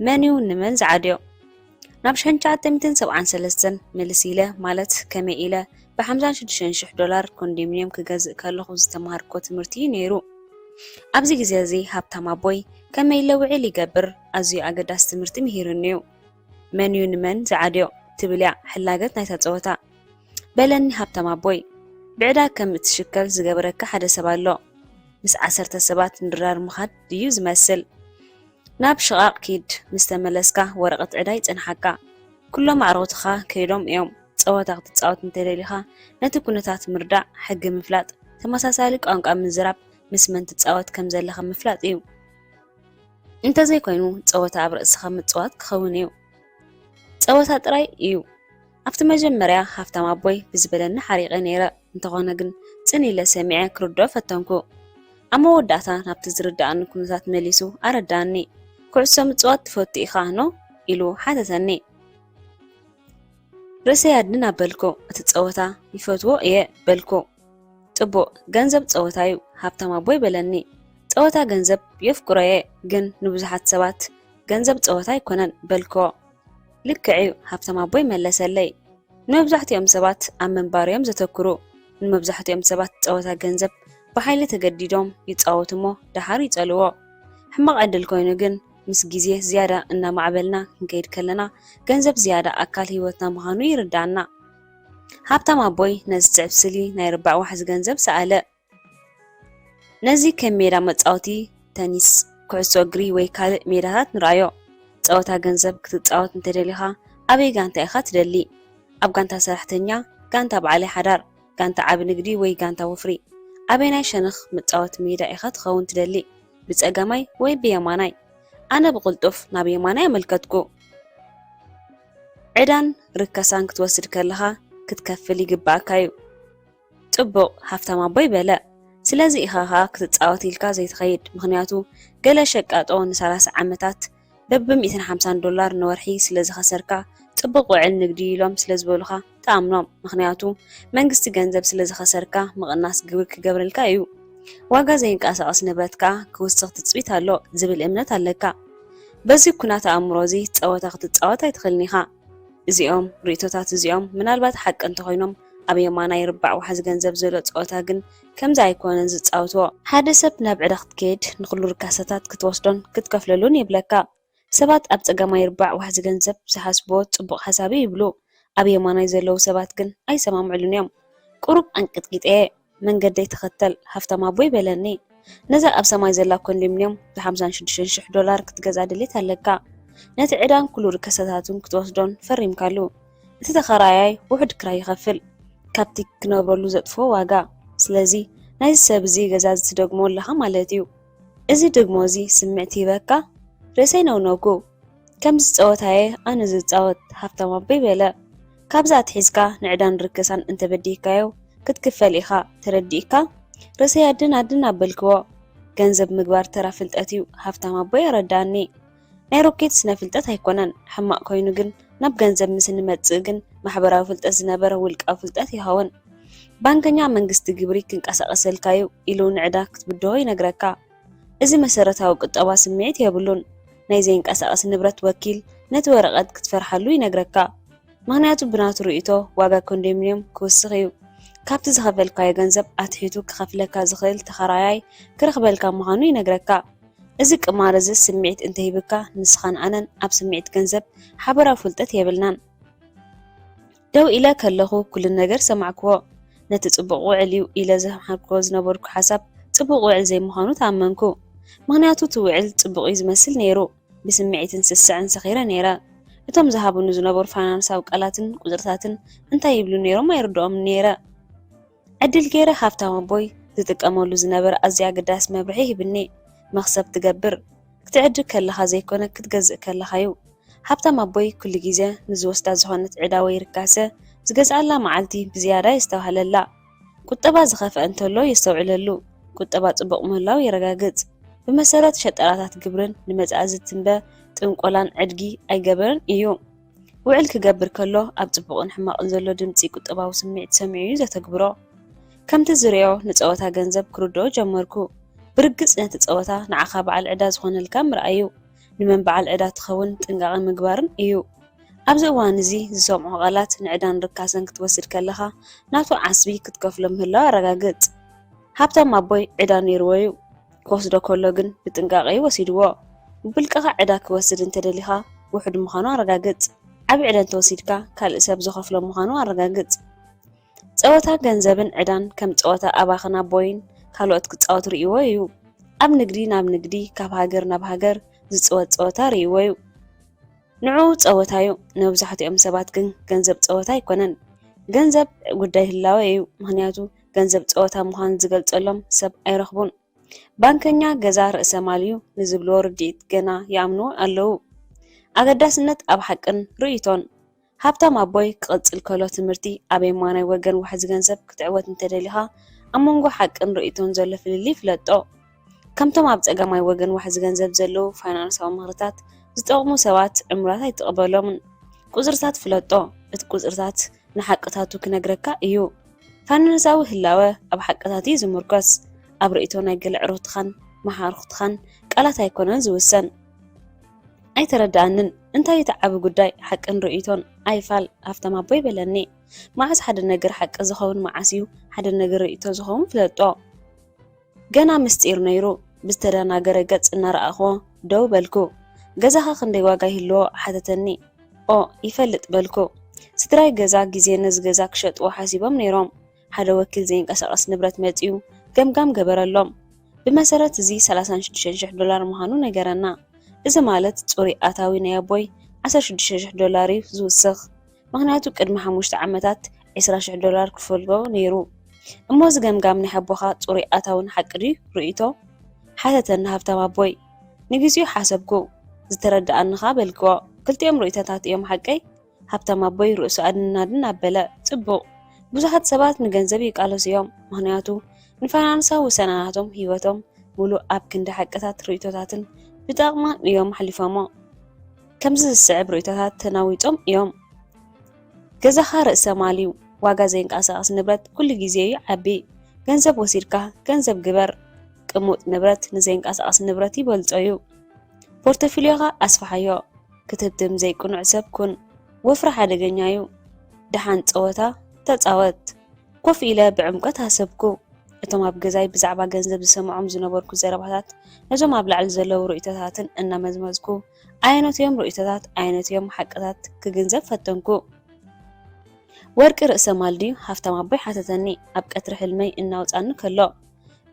መን እዩ ንመን ዝዓድዮ ናብ 1973 መልስ ኢለ ማለት ከመይ ኢለ ብ$56,000 ኮንዶሚኒየም ክገዝእ ከለኹ ዝተማሃርኮ ትምህርቲ እዩ ነይሩ ኣብዚ ግዜ እዚ ሃብታም ኣቦይ ከመይ ለውዒል ይገብር ኣዝዩ ኣገዳሲ ትምህርቲ ምሂሩኒዩ መን እዩ ንመን ዝዓድዮ ትብል እያ ሕላገት ናይታ ፀወታ በለኒ ሃብታም ኣቦይ ብዕዳ ከም እትሽከል ዝገበረካ ሓደ ሰብ ኣሎ ምስ 10 ሰባት ንድራር ምኻድ ድዩ ዝመስል ናብ ሽቓቕ ኪድ ምስ ተመለስካ ወረቐት ዕዳ ይፅንሓካ ኩሎም ኣዕሮትኻ ከይዶም እዮም ፀወታ ክትፃወት እንተደሊኻ ነቲ ኩነታት ምርዳእ ሕጊ ምፍላጥ ተመሳሳሊ ቋንቋ ምዝራብ ምስ መን ትፃወት ከም ዘለኻ ምፍላጥ እዩ እንተዘይ ኮይኑ ፀወታ ኣብ ርእስኻ ምፅዋት ክኸውን እዩ ፀወታ ጥራይ እዩ ኣብቲ መጀመርያ ሃብታም ኣቦይ ብዝበለኒ ሓሪቐ ነይረ እንተኾነ ግን ፅን ኢለ ሰሚዐ ክርድኦ ፈተንኩ ኣብ መወዳእታ ናብቲ ዝርዳእኒ ኩነታት መሊሱ ኣረዳኒ ኩዕሶ ምፅዋት ትፈቱ ኢኻ ኖ ኢሉ ሓተተኒ ርእሰይ ኣድንን ኣበልኩ እቲ ፀወታ ይፈትዎ እየ በልኩ ጽቡቕ ገንዘብ ፀወታ እዩ ሃብታም ኣቦይ በለኒ ፀወታ ገንዘብ የፍቅሮ እየ ግን ንብዙሓት ሰባት ገንዘብ ፀወታ ኣይኮነን በልኮ ልክዕ እዩ ሃብታም ኣቦይ መለሰለይ ንመብዛሕትኦም ሰባት ኣብ መንባርዮም ዘተኩሩ ንመብዛሕትኦም ሰባት ፀወታ ገንዘብ ብሓይሊ ተገዲዶም ይፃወቱ እሞ ድሓር ይፀልዎ ሕማቕ ዕድል ኮይኑ ግን ምስ ግዜ ዝያዳ እናማዕበልና ክንከይድ ከለና ገንዘብ ዝያዳ ኣካል ህይወትና ምዃኑ ይርዳእና ሃብታም ኣቦይ ነዚ ትዕብስሊ ናይ ርባዕ ዋሕዚ ገንዘብ ሰኣለ ነዚ ከም ሜዳ መፃወቲ ተኒስ ኩዕሶ እግሪ ወይ ካልእ ሜዳታት ንርአዮ ፀወታ ገንዘብ ክትፃወት እንተደሊኻ ኣበይ ጋንታ ኢኻ ትደሊ ኣብ ጋንታ ሰራሕተኛ ጋንታ በዓላይ ሓዳር ጋንታ ዓቢ ንግዲ ወይ ጋንታ ወፍሪ ኣበይ ናይ ሸነኽ መፃወቲ ሜዳ ኢኻ ትኸውን ትደሊ ብፀጋማይ ወይ ብየማናይ ኣነ ብቕልጡፍ ናብ የማናይ ኣመልከትኩ ዕዳን ርካሳን ክትወስድ ከለኻ ክትከፍል ይግባእካ እዩ ጽቡቕ ሃብታም ኣቦይ በለ ስለዚ ኢኻ ክትፃወት ኢልካ ዘይትኸይድ ምክንያቱ ገለ ሸቃጦ ን30 ዓመታት $150 ንወርሒ ስለ ዝኸሰርካ ጽቡቕ ውዕል ንግዲ ኢሎም ስለ ዝበሉኻ ተኣምኖም። ምክንያቱ መንግስቲ ገንዘብ ስለ ዝኸሰርካ ምቕናስ ግብር ክገብረልካ እዩ። ዋጋ ዘይንቀሳቐስ ንብረትካ ክውስኽ ትፅቢት ኣሎ ዝብል እምነት ኣለካ። በዚ ኩናት ኣእምሮ እዚ ፀወታ ክትፃወት ኣይትኽእልኒ ኢኻ። እዚኦም ርእቶታት እዚኦም ምናልባት ሓቂ እንተኾይኖም ኣብ የማናይ ርባዕ ዋሕዚ ገንዘብ ዘሎ ፀወታ ግን ከምዚ ኣይኮነን ዝፃወትዎ። ሓደ ሰብ ናብ ዕዳ ክትከይድ ንኩሉ ርካሳታት ክትወስዶን ክትከፍለሉን ይብለካ። ሰባት ኣብ ፀጋማይ ርባዕ ዋሕዚ ገንዘብ ዝሓስብዎ ፅቡቕ ሓሳቢ ይብሉ። ኣብ የማናይ ዘለው ሰባት ግን ኣይሰማምዕሉን እዮም። ቁሩብ ኣንቅጥቂጠየ መንገደይ ተኸተል ሃፍታም ኣቦ ይበለኒ። ነዛ ኣብ ሰማይ ዘላ ኮንዶሚንየም $56,000 ክትገዛ ድሌት ኣለካ። ነቲ ዕዳን ኩሉ ርካሳታቱን ክትወስዶን ፈሪምካሉ። እቲ ተኸራያይ ውሕድ ክራይ ይኸፍል ካብቲ ክነብረሉ ዘጥፎ ዋጋ። ስለዚ ናይዚ ሰብ እዚ ገዛ ዝትደግሞ ኣለኻ ማለት እዩ። እዚ ደግሞ እዚ ስምዕቲ ይበካ። ርእሰይ ነውነውኩ ከምዚ ፀወታየ ኣነ ዝፃወት ሃፍታም ኣቦ ይበለ። ካብዛ ኣትሒዝካ ንዕዳን ርክሳን እንተበዲካዮ ክትክፈል ኢኻ ተረዲእካ። ርእሰይ ኣድን ኣበልክዎ። ገንዘብ ምግባር ተራ ፍልጠት እዩ ሃፍታም ኣቦ የረዳእኒ። ናይ ሮኬት ስነ ፍልጠት ኣይኮነን። ሕማቅ ኮይኑ ግን ናብ ገንዘብ ምስ ንመፅእ ግን ማሕበራዊ ፍልጠት ዝነበረ ውልቃዊ ፍልጠት ይኸውን። ባንከኛ መንግስቲ ግብሪ ክንቀሳቀሰልካዩ ኢሉ ንዕዳ ክትብድሆ ይነግረካ። እዚ መሰረታዊ ቁጠባ ስምዒት የብሉን። ናይ ዘይንቀሳቀስ ንብረት ወኪል ነቲ ወረቐት ክትፈርሓሉ ይነግረካ። ምክንያቱ ብናቱ ርእቶ ዋጋ ኮንዶሚንየም ክውስኽ እዩ። ካብቲ ዝኸፈልካዮ ገንዘብ ኣትሒቱ ክኸፍለካ ዝኽእል ተኸራያይ ክረኽበልካ ምዃኑ ይነግረካ። እዚ ቅማር እዚ ስምዒት እንተሂብካ ንስኻን ኣነን ኣብ ስምዒት ገንዘብ ሓበራዊ ፍልጠት የብልናን። ደው ኢለ ከለኹ ኩሉ ነገር ሰማዕክዎ። ነቲ ጽቡቕ ውዕል እዩ ኢለ ዘማሓርክዎ ዝነበርኩ ሓሳብ ጽቡቕ ውዕል ዘይምዃኑ ተኣመንኩ። ምክንያቱ እቲ ውዕል ጽቡቕ እዩ ዝመስል ነይሩ። ብስምዒትን ስስዕን ሰኺረ ነይረ። እቶም ዝሃቡኒ ዝነበሩ ፋይናንሳዊ ቃላትን ቁፅርታትን እንታይ ይብሉ ነይሮም ኣይርድኦም ነይረ። ዕድል ገይረ ሃፍታም ኣቦይ ዝጥቀመሉ ዝነበረ ኣዝያ ኣገዳሲ መብርሒ ይህብኒ። መክሰብ ትገብር ክትዕድግ ከለኻ ዘይኮነ ክትገዝእ ከለኻዩ። ሃብታም ኣቦይ ኩሉ ግዜ ንዝወስዳ ዝኾነት ዕዳ ወይ ርካሰ ዝገዝኣላ መዓልቲ ብዝያዳ የስተውሃለላ። ቁጠባ ዝኸፍአ እንተሎ የስተውዕለሉ። ቁጠባ ጽቡቕ ምህላው የረጋግጽ። ብመሰረት ሸጠራታት ግብርን ንመጻእዚ ትንበ ጥንቆላን ዕድጊ ኣይገበርን እዩ። ውዕል ክገብር ከሎ ኣብ ጽቡቕን ሕማቕን ዘሎ ድምፂ ቁጠባዊ ስምዒት ሰሚዑ እዩ ዘተግብሮ። ከምቲ ዝርዮ ንፀወታ ገንዘብ ክርድኦ ጀመርኩ። ብርግጽ ነቲ ፀወታ ንዓኻ በዓል ዕዳ ዝኾነልካ ምርኣዩ ንመን በዓል ዕዳ ትኸውን ጥንቃቐ ምግባርን እዩ። ኣብዚ እዋን እዚ ዝሰምዑ ቃላት ንዕዳን ርካሰን ክትወስድ ከለኻ ናቱ ዓስቢ ክትከፍሎ ምህላው ኣረጋግጽ። ሃብታም ኣቦይ ዕዳ ነይርዎ እዩ። ክወስዶ ከሎ ግን ብጥንቃቐ ወሲድዎ። ብብልቅኻ ዕዳ ክወስድ እንተደሊኻ ውሕድ ምዃኑ ኣረጋግጽ። ዓብዪ ዕዳ እንተወሲድካ ካልእ ሰብ ዝኸፍሎ ምዃኑ ኣረጋግጽ። ፀወታ ገንዘብን ዕዳን ከም ፀወታ ኣባኽን ኣቦይን ካልኦት ክፃወት ርእይዎ እዩ። ኣብ ንግዲ ናብ ንግዲ ካብ ሃገር ናብ ሃገር ዝፅወት ፀወታ ርእይዎ እዩ። ንዑ ፀወታ እዩ። ንመብዛሕትኦም ሰባት ግን ገንዘብ ፀወታ ኣይኮነን። ገንዘብ ጉዳይ ህላወ እዩ። ምክንያቱ ገንዘብ ፀወታ ምዃኑ ዝገልጸሎም ሰብ ኣይረኽቡን። ባንከኛ ገዛ ርእሰ ማል እዩ ንዝብልዎ ርድኢት ገና ይኣምንዎ ኣለዉ። ኣገዳስነት ኣብ ሓቅን ርእይቶን። ሃብታም ኣቦይ ክቕፅል ከሎ ትምህርቲ ኣብ የማናይ ወገን ዋሕዚ ገንዘብ ክትዕወት እንተደሊኻ ኣብ መንጎ ሓቅን ርእይቶን ዘሎ ፍልሊ ፍለጦ። ከምቶም ኣብ ፀጋማይ ወገን ዋሕዚ ገንዘብ ዘለዉ ፋይናንሳዊ ምኽርታት ዝጠቕሙ ሰባት ዕሙራት ኣይትቕበሎምን። ቁፅርታት ፍለጦ። እቲ ቁፅርታት ንሓቅታቱ ክነግረካ እዩ። ፋይናንሳዊ ህላወ ኣብ ሓቅታት እዩ ዝምርኮስ። ኣብ ርእይቶ ናይ ገለ ዕሩኽትኻን መሓርኽትኻን ቃላት ኣይኮነን ዝውሰን። ኣይተረዳእንን። እንታይ እቲ ዓቢ ጉዳይ ሓቅን ርእይቶን ኣይፋል ሃፍታም ኣቦ ይበለኒ። መዓዝ ሓደ ነገር ሓቂ ዝኸውን መዓስ እዩ ሓደ ነገር ርእይቶ ዝኸውን ፍለጦ። ገና ምስጢር ነይሩ። ብዝተደናገረ ገጽ እናረኣኽዎ ደው በልኩ። ገዛኻ ክንደይ ዋጋ ይህልዎ ሓተተኒ። ይፈልጥ በልኩ። ስድራይ ገዛ ግዜ ነዚ ገዛ ክሸጥዎ ሓሲቦም ነይሮም። ሓደ ወኪል ዘይንቀሳቐስ ንብረት መፂኡ ገምጋም ገበረሎም። ብመሰረት እዚ $36,000 ምዃኑ ነገረና። እዚ ማለት ጽሩይ ኣታዊ ናይ ኣቦይ $16,000 እዩ ዝውስኽ። ምክንያቱ ቅድሚ 5 ዓመታት $20,000 ክፈልጎ ነይሩ። እሞ ዝገምጋም ናይ ኣቦኻ ጽሩይ ኣታውን ሓቂ ድዩ ርእይቶ? ሓተተኒ ሃብታም ኣቦይ። ንግዚኡ ሓሰብኩ። ዝተረዳእንኻ በልክዎ። ክልቲኦም ርእይቶታት እዮም ሓቀይ? ሃብታም ኣቦይ ርእሱ ኣድናድን ኣበለ። ጽቡቕ። ብዙሓት ሰባት ንገንዘብ ይቃለሱ እዮም። ምክንያቱ ንፋይናንሳዊ ውሳናናቶም ህይወቶም ሙሉእ ኣብ ክንዲ ሓቅታት ርእይቶታትን ብጠቕማ እዮም ሓሊፎሞ። ከምዚ ዝስዕብ ርእይቶታት ተናዊጦም እዮም። ገዛኻ ርእሰ ማልዩ ዋጋ ዘይንቀሳቐስ ንብረት ኩሉ ግዜ እዩ ዓቢ። ገንዘብ ወሲድካ ገንዘብ ግበር፣ ቅሙጥ ንብረት ንዘይንቀሳቐስ ንብረት ይበልጾ እዩ። ፖርቶፊልዮኻ ኣስፋሓዮ፣ ክትብትም ዘይቅኑዕ ሰብ ኩን። ወፍሪ ሓደገኛ እዩ። ድሓን ፀወታ ተፃወት። ኮፍ ኢለ ብዕምቆት ሃሰብኩ። እቶም ኣብ ገዛይ ብዛዕባ ገንዘብ ዝሰምዖም ዝነበርኩ ዘረባታት ነዞም ኣብ ላዕሊ ዘለዉ ርእይቶታትን እናመዝመዝኩ ዓይነት እዮም ርእይቶታት ዓይነት እዮም ሓቅታት ክግንዘብ ፈተንኩ። ወርቂ ርእሰ ማል ድዩ ሃፍታም ኣቦይ ሓተተኒ ኣብ ቀትሪ ሕልመይ እናውፃኒ ከሎ።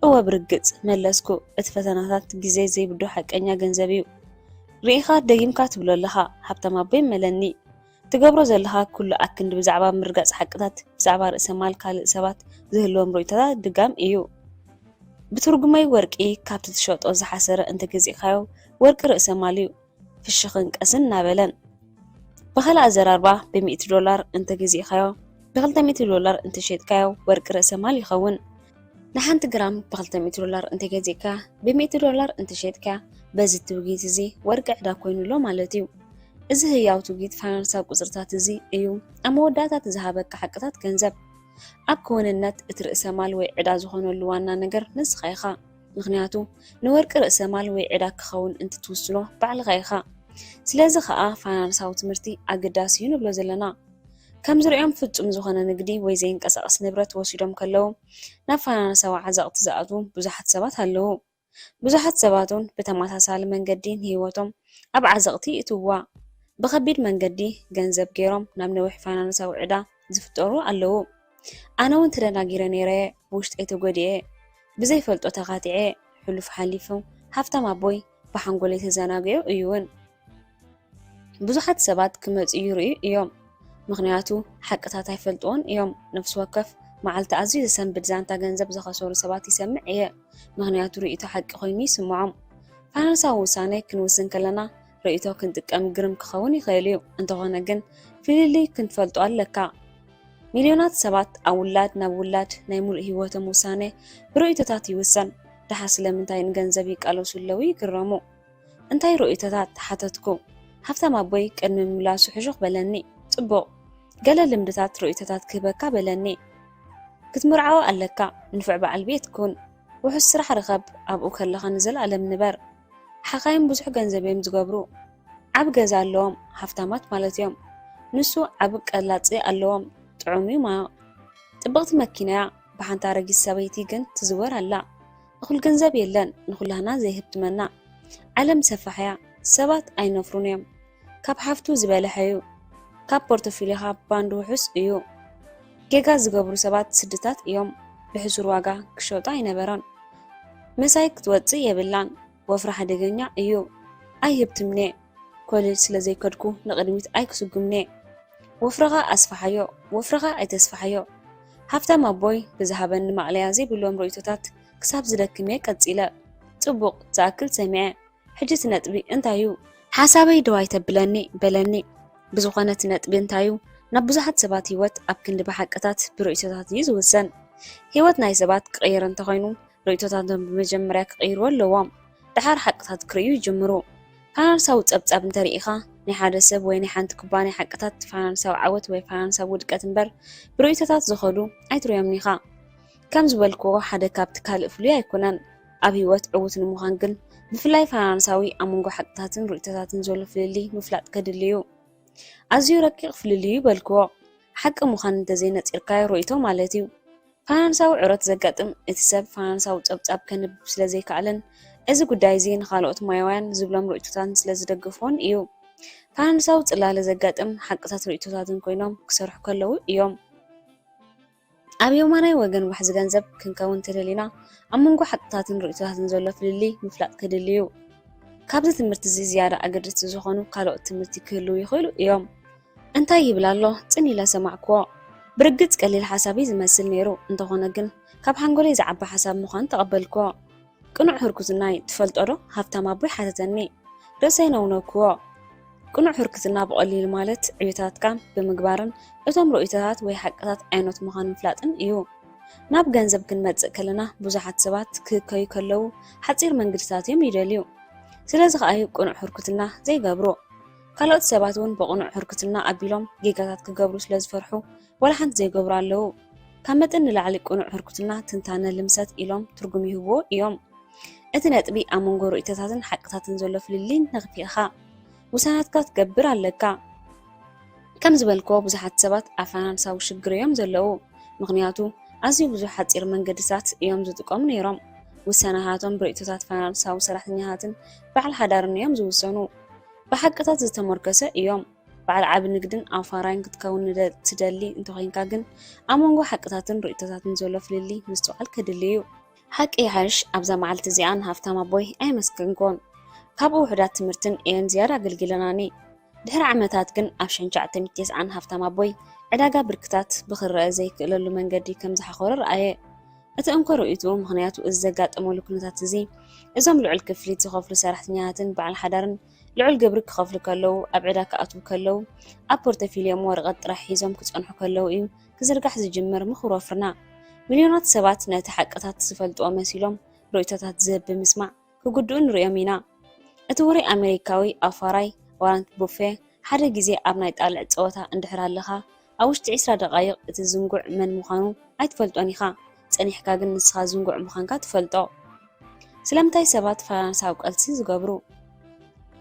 እወ ብርግፅ መለስኩ። እቲ ፈተናታት ግዜ ዘይብዶ ሓቀኛ ገንዘብ እዩ። ርኢኻ ደጊምካ ትብሎ ኣለኻ ሃብታም ኣቦይ መለኒ። ትገብሮ ዘለኻ ኩሉ ኣክንዲ ብዛዕባ ምርጋፅ ሓቅታት ብዛዕባ ርእሰ ማል ካልእ ሰባት ዝህልዎም ርእይቶታት ድጋም እዩ። ብትርጉመይ ወርቂ ካብቲ ትሸጦ ዝሓሰረ እንተገዚእካዮ ወርቂ ርእሰ ማል እዩ። ፍሽኽን ቀስን እናበለን። ብኻልእ ኣዘራርባ ብ$100 እንተገዚእካዮ ብ$200 እንተሸጥካዮ ወርቂ ርእሰ ማል ይኸውን። ንሓንቲ ግራም ብ$200 እንተገዚእካ ብ$100 እንተሸጥካ በዚ ትውጊት እዚ ወርቂ ዕዳ ኮይኑሎ ማለት እዩ። እዚ ህያው ትውጊት ፋይናንሳዊ ቁፅርታት እዚ እዩ ኣብ መወዳእታት ዝሃበካ ሓቅታት ገንዘብ። ኣብ ክውንነት እቲ ርእሰ ማል ወይ ዕዳ ዝኾነሉ ዋና ነገር ንስኻ ኢኻ። ምክንያቱ ንወርቂ ርእሰ ማል ወይ ዕዳ ክኸውን እንትትውስኖ ባዕልኻ ኢኻ። ስለዚ ከዓ ፋይናንሳዊ ትምህርቲ ኣገዳሲ እዩ ንብሎ ዘለና። ከም ዝሪኦም ፍጹም ዝኾነ ንግዲ ወይ ዘይንቀሳቐስ ንብረት ወሲዶም ከለዉ ናብ ፋይናንሳዊ ዓዘቕቲ ዝኣትዉ ብዙሓት ሰባት ኣለዉ። ብዙሓት ሰባት እውን ብተመሳሳሊ መንገዲ ንሂወቶም ኣብ ዓዘቕቲ ይእትውዋ። ብከቢድ መንገዲ ገንዘብ ገይሮም ናብ ነዊሕ ፋይናንሳዊ ዕዳ ዝፍጠሩ ኣለዉ። ኣነ እውን ተደናጊረ ነይረ፣ ብውሽጠይ ተጎዲኤ፣ ብዘይፈልጦ ተኻቲዐ። ሕሉፍ ሓሊፉ ሃፍታም ኣቦይ ብሓንጎለይ ተዘናጊዑ እዩ እውን። ብዙሓት ሰባት ክመፁ ይርእዩ እዮም፣ ምክንያቱ ሓቅታት ኣይፈልጥዎን እዮም። ነፍሲ ወከፍ መዓልቲ ኣዝዩ ዘሰንብድ ዛንታ ገንዘብ ዝኸሰሩ ሰባት ይሰምዕ እየ፣ ምክንያቱ ርእይቶ ሓቂ ኮይኑ ይስምዖም። ፋይናንሳዊ ውሳነ ክንውስን ከለና ርእይቶ ክንጥቀም ግርም ክኸውን ይኽእል እዩ። እንተኾነ ግን ፍልልይ ክንፈልጦ ኣለካ። ሚልዮናት ሰባት ኣብ ውላድ ናብ ውላድ ናይ ሙሉእ ሂወቶም ውሳነ ብርእይቶታት ይውሰን። ድሓ ስለምንታይ ንገንዘብ ይቃለሱ ኣለዉ ይግረሙ። እንታይ ርእይቶታት ሓተትኩ? ሃፍታም ኣቦይ ቅድሚ ምላሱ ሕሹኽ በለኒ። ጽቡቕ ገለ ልምድታት ርእይቶታት ክህበካ በለኒ። ክትምርዓዎ ኣለካ። ንፍዕ በዓል ቤት ኩን። ውሑስ ስራሕ ርኸብ። ኣብኡ ከለኻ ንዘለኣለም ንበር። ሓኻይም ብዙሕ ገንዘብ እዮም ዝገብሩ። ዓብ ገዛ ኣለዎም፣ ሃፍታማት ማለት እዮም። ንሱ ዓብ ቀላፂ ኣለዎም፣ ጥዑም እዩ ማዮ። ጥብቕቲ መኪና እያ። ብሓንቲ ኣረጊት ሰበይቲ ግን ትዝወር ኣላ። እኹል ገንዘብ የለን፣ ንኹላህና ዘይህብትመና። ዓለም ሰፋሕያ፣ ሰባት ኣይነፍሩን እዮም። ካብ ሓፍቱ ዝበለሐ እዩ። ካብ ፖርቶፊልዮኻ ባንዲ ውሑስ እዩ። ጌጋ ዝገብሩ ሰባት ስድታት እዮም። ብሕሱር ዋጋ ክሸጡ ኣይነበረን። መሳይ ክትወፅእ የብላን። ወፍሪ ሓደገኛ እዩ። ኣይህብትምኔ። ኮሌጅ ስለ ዘይከድኩ ንቕድሚት ኣይክስጉምኔ። ወፍርኻ ኣስፋሓዮ፣ ወፍርኻ ኣይተስፋሓዮ። ሃፍታም ኣቦይ ብዝሃበኒ ማቕለያ ዘይብሎም ርእይቶታት ክሳብ ዝደክመ ቀፂለ። ጽቡቕ ዝኣክል ሰሚዐ። ሕጂ እቲ ነጥቢ እንታይ እዩ? ሓሳበይ ደዋይ ተብለኒ በለኒ። ብዝኾነ እቲ ነጥቢ እንታይ እዩ? ናብ ብዙሓት ሰባት ሂወት ኣብ ክንዲ ብሓቅታት ብርእይቶታት እዩ ዝውሰን። ሂወት ናይ ሰባት ክቕይር እንተኾይኑ ርእይቶታቶም ብመጀመርያ ክቕይርዎ ኣለዎም። ድሓር ሓቅታት ክርእዩ ይጅምሩ። ፋይናንሳዊ ፀብጻብ እንተሪኢኻ ናይ ሓደ ሰብ ወይ ናይ ሓንቲ ኩባንያ ሓቅታት ፋይናንሳዊ ዓወት ወይ ፋይናንሳዊ ውድቀት እምበር ብርእይቶታት ዝኸዱ ኣይትሪኦም ኢኻ። ከም ዝበልክዎ ሓደ ካብቲ ካልእ ፍሉይ ኣይኮነን። ኣብ ሂወት ዕዉት ንምዃን ግን ብፍላይ ፋይናንሳዊ ኣብ መንጎ ሓቅታትን ርእይቶታትን ዘሎ ፍልልይ ምፍላጥ ከድልዩ። ኣዝዩ ረቂቕ ፍልልዩ ይበልክዎ። ሓቂ ምዃን እንተዘይነፂርካዮ ርእይቶ ማለት እዩ። ፋይናንሳዊ ዕሮት ዘጋጥም እቲ ሰብ ፋይናንሳዊ ፀብጻብ ከንብብ ስለ ዘይከኣለን እዚ ጉዳይ እዚ ንኻልኦት ሞያውያን ዝብሎም ርእይቶታትን ስለ ዝደግፍዎን እዩ። ፋይናንሳዊ ጽላለ ዘጋጥም ሓቅታት ርእይቶታትን ኮይኖም ክሰርሑ ከለዉ እዮም። ኣብ የማናይ ወገን ዋሕዚ ገንዘብ ክንከውን ተደሊና ኣብ መንጎ ሓቅታትን ርእይቶታትን ዘሎ ፍልልይ ምፍላጥ ከድልዩ። ካብዚ ትምህርቲ እዚ ዝያዳ ኣገደስቲ ዝኾኑ ካልኦት ትምህርቲ ክህልው ይኽእሉ እዮም። እንታይ ይብል ኣሎ ፅን ኢለ ሰማዕክዎ። ብርግፅ ቀሊል ሓሳብ ዝመስል ነይሩ፣ እንተኾነ ግን ካብ ሓንጎለይ ዝዓባ ሓሳብ ምዃኑ ተቐበልክዎ። ቅኑዕ ህርኩትናይ ትፈልጦ ዶ? ሃፍታም ኣቦይ ሓተተኒ። ርእሰይ ነውነክዎ። ቅኑዕ ህርክትና ብቐሊሉ ማለት ዕዮታትካ ብምግባርን እቶም ርእይቶታት ወይ ሓቅታት ዓይነት ምዃኑ ምፍላጥን እዩ። ናብ ገንዘብ ክንመጽእ ከለና ብዙሓት ሰባት ክህከዩ ከለዉ ሓፂር መንገድታት እዮም ይደልዩ። ስለዚ ከዓ ቅኑዕ ህርኩትና ዘይገብሩ። ካልኦት ሰባት እውን ብቕኑዕ ሕርክትና ኣቢሎም ጌጋታት ክገብሩ ስለ ዝፈርሑ ወላ ሓንቲ ዘይገብሩ ኣለዉ። ካብ መጠን ንላዕሊ ቅኑዕ ሕርክትና ትንታነ ልምሰት ኢሎም ትርጉም ይህብዎ እዮም። እቲ ነጥቢ ኣብ መንጎ ርእይቶታትን ሓቅታትን ዘሎ ፍልልይ ነኽፊኻ ውሳናትካ ትገብር ኣለካ። ከም ዝበልክዎ ብዙሓት ሰባት ኣብ ፋይናንሳዊ ሽግር እዮም ዘለዉ። ምክንያቱ ኣዝዩ ብዙሕ ሓፂር መንገድታት እዮም ዝጥቀሙ ነይሮም። ውሳናታቶም ብርእይቶታት ፋይናንሳዊ ሰራሕተኛታትን በዓል ሓዳርን እዮም ዝውሰኑ። ብሓቅታት ዝተመርከሰ እዮም። በዓል ዓቢ ንግድን ኣውፋራይን ክትከውን ትደሊ እንተኮይንካ ግን ኣብ መንጎ ሓቅታትን ርእይቶታትን ዘሎ ፍልሊ ምስትውዓል ከድልዩ። ሓቂ ይሓሽ ኣብዛ መዓልቲ እዚኣን ሃፍታም ኣቦይ ኣይመስገንኮን። ካብኡ ውሕዳት ትምህርትን እየን ዝያዳ ኣገልጊለናኒ። ድሕሪ ዓመታት ግን ኣብ 1990 ሃፍታም ኣቦይ ዕዳጋ ብርክታት ብክረአ ዘይክእለሉ መንገዲ ከም ዝሓኮረ ረኣየ። እቲ እንኮ ርእይቱ ምክንያቱ እዚ ዘጋጠመሉ ኩነታት እዚ እዞም ልዑል ክፍሊት ዝኸፍሉ ሰራሕተኛታትን በዓል ሓዳርን ልዑል ግብሪ ክኸፍሉ ከለዉ ኣብ ዕዳ ክኣትዉ ከለዉ ኣብ ፖርቶፊልዮም ወረቐት ጥራሕ ሒዞም ክፀንሑ ከለዉ እዩ ክዝርጋሕ ዝጅምር ምኽብሮ ፍርና። ሚልዮናት ሰባት ነቲ ሓቅታት ዝፈልጥዎ መሲሎም ርእይቶታት ዝህብ ብምስማዕ ክጉድኡ ንሪኦም ኢና። እቲ ውሩይ ኣሜሪካዊ ኣውፋራይ ዋረን ቡፌ ሓደ ግዜ ኣብ ናይ ጣልዕ ፀወታ እንድሕር ኣለኻ ኣብ ውሽጢ 20 ደቓይቕ እቲ ዝንጉዕ መን ምዃኑ ኣይትፈልጦን ኢኻ፣ ፀኒሕካ ግን ንስኻ ዝንጉዕ ምዃንካ ትፈልጦ። ስለምንታይ ሰባት ፋይናንሳዊ ቃልሲ ዝገብሩ?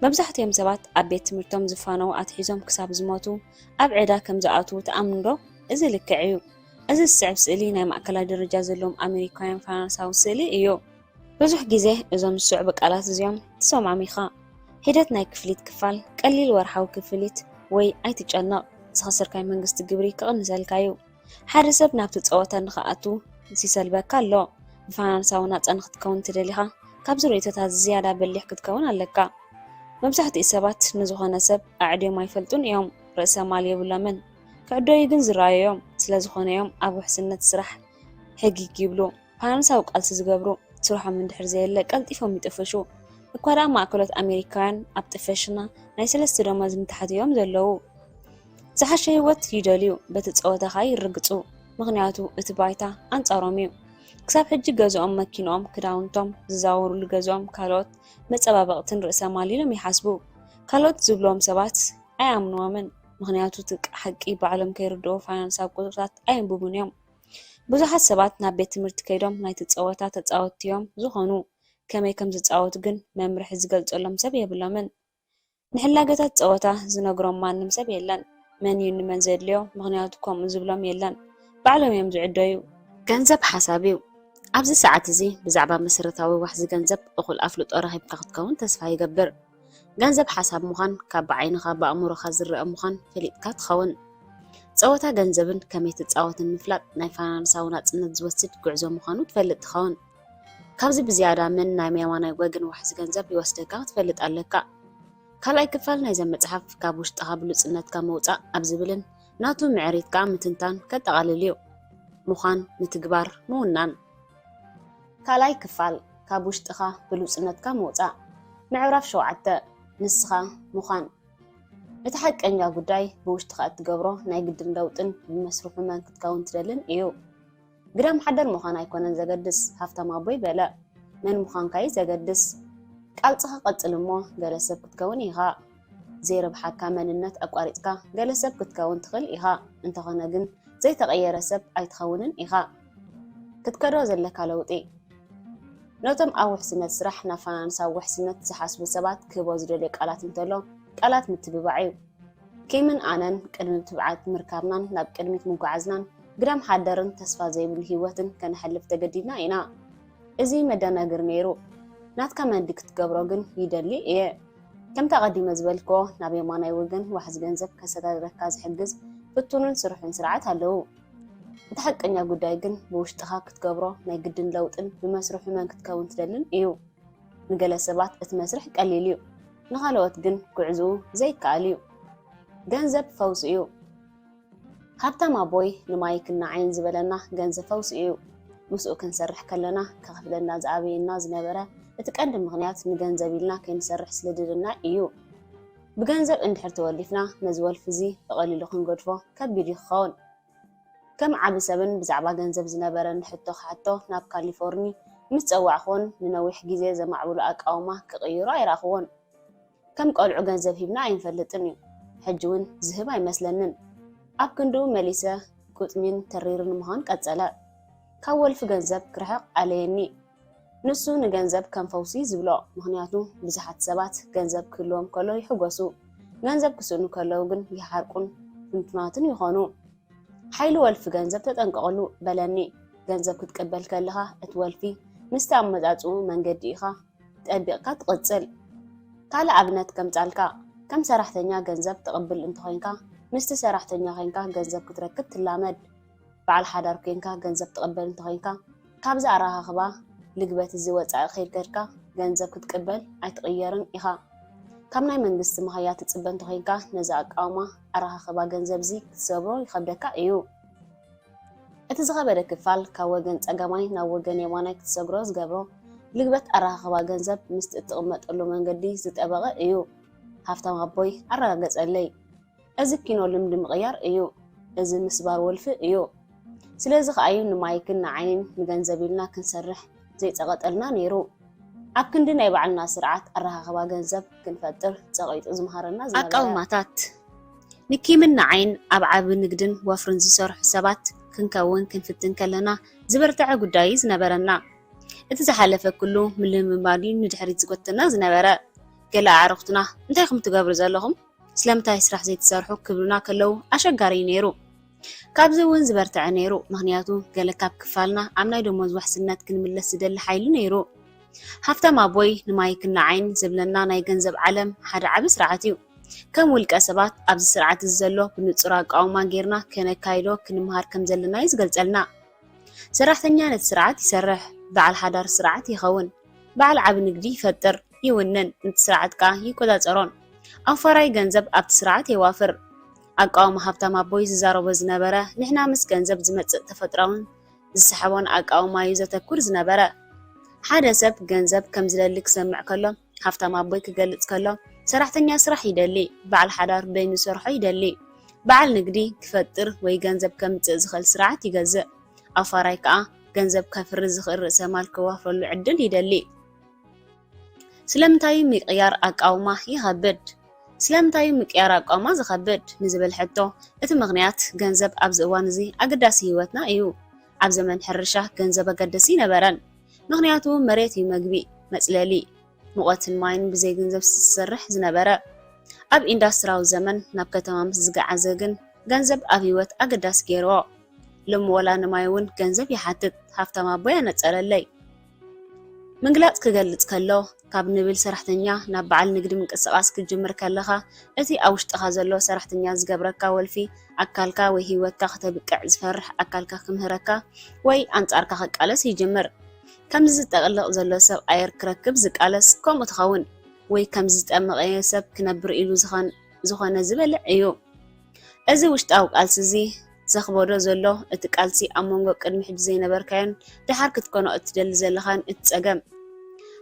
መብዛሕትኦም ሰባት ኣብ ቤት ትምህርቶም ዝፋነው ኣትሒዞም ክሳብ ዝሞቱ ኣብ ዕዳ ከም ዝኣትዉ ተኣምኑ ዶ? እዚ ልክዕ እዩ። እዚ ዝስዕብ ስእሊ ናይ ማእከላይ ደረጃ ዘለዎም ኣሜሪካውያን ፋይናንሳዊ ስእሊ እዩ። ብዙሕ ግዜ እዞም ዝስዕቡ ቃላት እዚኦም ትሰምዖም ኢኻ። ሂደት ናይ ክፍሊት ክፋል፣ ቀሊል ወርሓዊ ክፍሊት ወይ ኣይትጨነቕ ዝኸሰርካይ መንግስቲ ግብሪ ክቕንሰልካ እዩ። ሓደ ሰብ ናብቲ ፀወታ ንኽኣቱ ሲሰልበካ ኣሎ። ብፋይናንሳዊ ናፃ ንክትከውን ትደሊኻ ካብዚ ርእይቶታት ዝያዳ በሊሕ ክትከውን ኣለካ። መብዛሕትኡ ሰባት ንዝኾነ ሰብ ኣዕድዮም ኣይፈልጡን እዮም። ርእሰ ማል የብሎምን ክዕደዩ ግን ዝረኣዮም ስለዝኾነ እዮም ኣብ ውሕስነት ስራሕ ሕጊግ ይብሉ። ፋይናንሳዊ ቃልሲ ዝገብሩ ስርሖም እንድሕር ዘየለ ቀልጢፎም ይጥፍሹ። እኳ ደኣ ማእከሎት ኣሜሪካውያን ኣብ ጥፈሽና ናይ 3 ደመወዝ ምትሓት እዮም ዘለዉ። ዝሓሸ ህይወት ይደልዩ፣ በቲ ፀወታኻ ይርግፁ። ምክንያቱ እቲ ባይታ ኣንፃሮም እዩ። ክሳብ ሕጂ ገዝኦም፣ መኪኖኦም፣ ክዳውንቶም፣ ዝዛወሩሉ ገዝኦም ካልኦት መፀባበቕትን ርእሰ ማል ኢሎም ይሓስቡ። ካልኦት ዝብሎም ሰባት ኣይኣምንዎምን። ምክንያቱ እቲ ሓቂ ባዕሎም ከይርድኡ ፋይናንሳዊ ቁፅርታት ኣየንብቡን እዮም። ብዙሓት ሰባት ናብ ቤት ትምህርቲ ከይዶም ናይቲ ፀወታ ተፃወቲ እዮም ዝኾኑ። ከመይ ከም ዝፃወቱ ግን መምርሒ ዝገልፀሎም ሰብ የብሎምን። ንሕላገታት ፀወታ ዝነግሮም ማንም ሰብ የለን። መን እዩ ንመን ዘድልዮ? ምክንያቱ ከምኡ ዝብሎም የለን። ባዕሎም እዮም ዝዕደዩ። ገንዘብ ሓሳብ እዩ። ኣብዚ ሰዓት እዚ ብዛዕባ መሰረታዊ ዋሕዚ ገንዘብ እኹል ኣፍልጦ ረኺብካ ክትከውን ተስፋ ይገብር። ገንዘብ ሓሳብ ምዃን ካብ ብዓይንኻ ብኣእምሮኻ ዝረአ ምዃን ፈሊጥካ ትኸውን። ፀወታ ገንዘብን ከመይ ትፃወትን ምፍላጥ ናይ ፋይናንሳዊ ናፅነት ዝወስድ ጉዕዞ ምዃኑ ትፈልጥ ትኸውን። ካብዚ ብዝያዳ ምን ናይ የማናይ ወገን ዋሕዚ ገንዘብ ይወስደካ ክትፈልጥ ኣለካ። ካልኣይ ክፋል ናይዘ መፅሓፍ ካብ ውሽጥኻ ብሉፅነትካ መውፃእ ኣብ ዝብልን ናቱ ምዕሪትካ ምትንታን ከጠቓልል እዩ። ምዃን፣ ምትግባር፣ ምውናን። ካልኣይ ክፋል ካብ ውሽጥኻ ብሉፅነትካ መውፃእ ምዕራፍ 7 ንስኻ ምዃን። እቲ ሓቀኛ ጉዳይ ብውሽጥኻ እትገብሮ ናይ ግድን ለውጥን ብመስርሑ መን ክትከውን ትደልን እዩ። ግዳም ሓደር ምዃን ኣይኮነን ዘገድስ። ሃፍታም ኣቦይ በለ መን ምዃንካይ ዘገድስ። ቃልፅኻ ቀፅል እሞ ገለ ሰብ ክትከውን ኢኻ። ዘይረብሓካ መንነት ኣቋሪፅካ ገለ ሰብ ክትከውን ትኽእል ኢኻ። እንተኾነ ግን ዘይተቐየረ ሰብ ኣይትኸውንን ኢኻ። ክትከዶ ዘለካ ለውጢ። ነቶም ኣብ ውሕስነት ስራሕ ናብ ፋይናንሳዊ ውሕስነት ዝሓስቡ ሰባት ክህቦ ዝደልዮ ቃላት እንተሎ ቃላት ምትብባዕ እዩ። ከይምን ኣነን ቅድሚ ትብዓት ምርካብናን ናብ ቅድሚት ምጓዓዝናን ግዳም ሓደርን ተስፋ ዘይብሉ ህይወትን ከነሕልፍ ተገዲድና ኢና። እዚ መደናግር ነይሩ። ናትካ መንዲ ክትገብሮ ግን ይደሊ እየ። ከምታ ቀዲመ ዝበልክዎ ናብ የማናይ ወገን ዋሕዚ ገንዘብ ከሰጋግረካ ዝሕግዝ ፍቱንን ስርሑን ስርዓት ኣለዉ። እቲ ሓቀኛ ጉዳይ ግን ብውሽጥኻ ክትገብሮ ናይ ግድን ለውጥን ብመስርሑ መን ክትከውን ትደልን እዩ። ንገለ ሰባት እቲ መስርሕ ቀሊል እዩ፣ ንኻልኦት ግን ጉዕዝኡ ዘይከኣል እዩ። ገንዘብ ፈውሲ እዩ። ሃብታም ኣቦይ ንማይክና ዓይን ዝበለና ገንዘብ ፈውሲ እዩ። ምስኡ ክንሰርሕ ከለና ከኽፍለና ዝኣበየና ዝነበረ እቲ ቀንዲ ምክንያት ንገንዘብ ኢልና ከይንሰርሕ ስለድልና እዩ። ብገንዘብ እንድሕር ተወሊፍና ነዚ ወልፊ እዚ ብቐሊሉ ክንገድፎ ከቢድ ይኸውን። ከም ዓብ ሰብን ብዛዕባ ገንዘብ ዝነበረ ንሕቶ ክሓቶ ናብ ካሊፎርኒ ምስ ፀዋዕኽዎን ንነዊሕ ግዜ ዘማዕብሉ ኣቃውማ ክቕይሩ ኣይረኽዎን። كم قلعو ገንዘብ ሂብና አይንፈልጥን እዩ ሕጂ እውን ዝህብ አይመስለንን ኣብ ክንዱ መሊሰ ቁጥሚን ተሪርን ምዃን ቀጸለ ካብ ወልፊ ገንዘብ ክርሕቕ ኣለየኒ ንሱ ንገንዘብ ከም ፈውሲ ዝብሎ ምክንያቱ ብዙሓት ሰባት ገንዘብ ክህልዎም ከሎ ይሕጎሱ ገንዘብ ክስእኑ ከለው ግን ይሓርቁን ፍንትናትን ይኾኑ ሓይሊ ወልፊ ገንዘብ ተጠንቀቐሉ በለኒ ገንዘብ ክትቀበል ከለኻ እቲ ወልፊ ምስቲ ኣመጻጽኡ መንገዲ ኢኻ ጠቢቕካ ትቕጽል ካለ ኣብነት ከምጻልካ ከም ሰራሕተኛ ገንዘብ ተቐብል እንተኾይንካ ምስቲ ሰራሕተኛ ኮይንካ ገንዘብ ክትረክብ ትላመድ በዓል ሓዳር ኮይንካ ገንዘብ ተቐበል እንተኾይንካ ካብዚ ኣራኻኽባ ልግበት እዚ ወጻኢ ኸይድካ ገንዘብ ክትቀበል ኣይትቕየርን ኢኻ ካብ ናይ መንግስቲ መኽያ ትጽበ እንተኾይንካ ነዚ ኣቃውማ ኣራኻኽባ ገንዘብ እዚ ክትሰብሮ ይኸብደካ እዩ እቲ ዝኸበደ ክፋል ካብ ወገን ጸጋማይ ናብ ወገን የማናይ ክትሰግሮ ዝገብሮ ልግበት ኣራኻኽባ ገንዘብ ምስቲ እትቕመጠሉ መንገዲ ዝጠበቐ እዩ ሃፍታም ኣቦይ ኣረጋገጸለይ እዚ ኪኖ ልምዲ ምቕያር እዩ እዚ ምስባር ወልፊ እዩ ስለዚ ከኣዩ ንማይክን ንዓይንን ንገንዘብ ኢልና ክንሰርሕ ዘይፀቐጠልና ነይሩ ኣብ ክንዲ ናይ ባዕልና ስርዓት ኣረኻኽባ ገንዘብ ክንፈጥር ፀቒጡ ዝምሃረና ዝነበረ ኣቃውማታት ንኪምን ንዓይን ኣብ ዓቢ ንግድን ወፍርን ዝሰርሑ ሰባት ክንከውን ክንፍትን ከለና ዝበርትዐ ጉዳይ ዝነበረና እቲ ዝሓለፈ ኩሉ ምልምማዲ ንድሕሪት ዝጎተና ዝነበረ ገለ ኣዕርኽትና እንታይ ከም ትገብሩ ዘለኹም ስለምንታይ ስራሕ ዘይትሰርሑ ክብሉና ከለው ኣሸጋሪ ነይሩ ካብዚ እውን ዝበርትዐ ነይሩ ምክንያቱ ገለ ካብ ክፋልና ኣብ ናይ ደሞዝ ዋሕስነት ክንምለስ ዝደሊ ሓይሊ ነይሩ ሃፍታም ኣቦይ ንማይክን ንዓይን ዝብለና ናይ ገንዘብ ዓለም ሓደ ዓቢ ስርዓት እዩ ከም ውልቀ ሰባት ኣብዚ ስርዓት እዚ ዘሎ ብንጹር ኣቃውማ ጌርና ከነካይዶ ክንምሃር ከም ዘለና እዩ ዝገልጸልና ሰራሕተኛ ነቲ ስርዓት ይሰርሕ በዓል ሓዳር ስርዓት ይኸውን በዓል ዓቢ ንግዲ ይፈጥር ይውንን ነቲ ስርዓት ከዓ ይቆጻጸሮን ኣንፈራይ ገንዘብ ኣብቲ ስርዓት የዋፍር ኣቃውማ ሃፍታም ኣቦይ ዝዛረቦ ዝነበረ ንሕና ምስ ገንዘብ ዝመጽእ ተፈጥራውን ዝስሓቦን ኣቃውማ እዩ ዘተኩር ዝነበረ ሓደ ሰብ ገንዘብ ከም ዝደሊ ክሰምዕ ከሎ ሃፍታም ኣቦይ ክገልጽ ከሎ ሰራሕተኛ ስራሕ ይደሊ በዓል ሓዳር በይኑ ሰርሖ ይደሊ በዓል ንግዲ ክፈጥር ወይ ገንዘብ ከምጽእ ዝኽእል ስርዓት ይገዝእ ኣንፈራይ ከዓ ገንዘብ ከፍሪ ዝኽእል ርእሰ ማል ክዋፍረሉ ዕድል ይደሊ ስለምንታይ ምቅያር ኣቃውማ ይኸብድ ስለምንታይ ምቅያር ኣቃውማ ዝኸብድ ንዝብል ሕቶ እቲ ምኽንያት ገንዘብ ኣብዚ እዋን እዚ ኣገዳሲ ህይወትና እዩ ኣብ ዘመን ሕርሻ ገንዘብ ኣገዳሲ ነበረን ምኽንያቱ መሬት እዩ መግቢ መጽለሊ ሙቐትን ማይን ብዘይ ገንዘብ ዝሰርሕ ዝነበረ ኣብ ኢንዳስትሪያዊ ዘመን ናብ ከተማ ምስ ዝገዓዘ ግን ገንዘብ ኣብ ህይወት ኣገዳሲ ገይርዎ ሎሚ ወላ ንማይ እውን ገንዘብ ይሓትት ሃፍታም ኣቦይ ኣነጸረለይ ምግላጽ ክገልጽ ከሎ ካብ ንብል ሰራሕተኛ ናብ በዓል ንግዲ ምንቅስቓስ ክጅምር ከለኻ እቲ ኣብ ውሽጥኻ ዘሎ ሰራሕተኛ ዝገብረካ ወልፊ ኣካልካ ወይ ህይወትካ ከተብቅዕ ዝፈርሕ ኣካልካ ክምህረካ ወይ ኣንጻርካ ክቃለስ ይጅምር ከምዚ ዝጠቕልቕ ዘሎ ሰብ ኣየር ክረክብ ዝቃለስ ከምኡ ትኸውን ወይ ከምዚ ዝጠመቐ ሰብ ክነብር ኢሉ ዝኾነ ዝበልዕ እዩ እዚ ውሽጣዊ ቃልሲ እዚ ዘኽበዶ ዘሎ እቲ ቃልሲ ኣብ መንጎ ቅድሚ ሕጂ ዘይነበርካዮን ድሓር ክትኮኖ እትደሊ ዘለኻን እትጸገም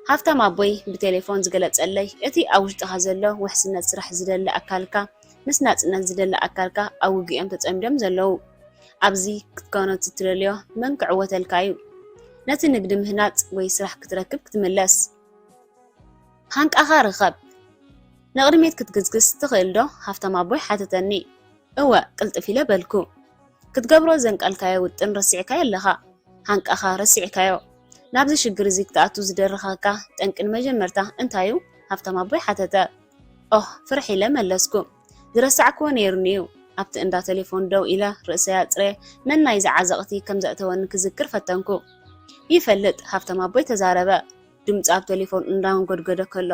ሃፍታም ኣቦይ ብቴሌፎን ዝገለጸለይ እቲ ኣብ ውሽጥኻ ዘሎ ውሕስነት ስራሕ ዝደሊ ኣካልካ ምስ ናጽነት ዝደሊ ኣካልካ ኣብ ውግኦም ተጸሚዶም ዘለዉ ኣብዚ ክትኮኖ እትደልዮ መን ክዕወተልካ እዩ ነቲ ንግዲ ምህናጽ ወይ ስራሕ ክትረክብ ክትምለስ ሃንቃኻ ርኸብ ንቕድሜት ክትግዝግስ ትኽእል ዶ ሃፍታም ኣቦይ ሓተተኒ እወ ቅልጥፍ ኢለ በልኩ ክትገብሮ ዘንቀልካዮ ውጥን ረሲዕካዮ ኣለኻ ሃንቃኻ ረሲዕካዮ ናብዚ ሽግር እዚ ክትኣቱ ዝደርኻካ ጠንቅን መጀመርታ እንታዩ ሃፍታም ኣቦይ ሓተተ ኦህ ፍርሕ ኢለ መለስኩ ዝረሳዕክዎ ነይሩኒ እዩ ኣብቲ እንዳ ቴሌፎን ደው ኢለ ርእሰያ ጽሬ ነናይ ዝዓዘቕቲ ከም ዘእተወኒ ክዝክር ፈተንኩ ይፈልጥ ሃፍታም ኣቦይ ተዛረበ ድምፂ ኣብ ቴሌፎን እንዳንጎድጎደ ከሎ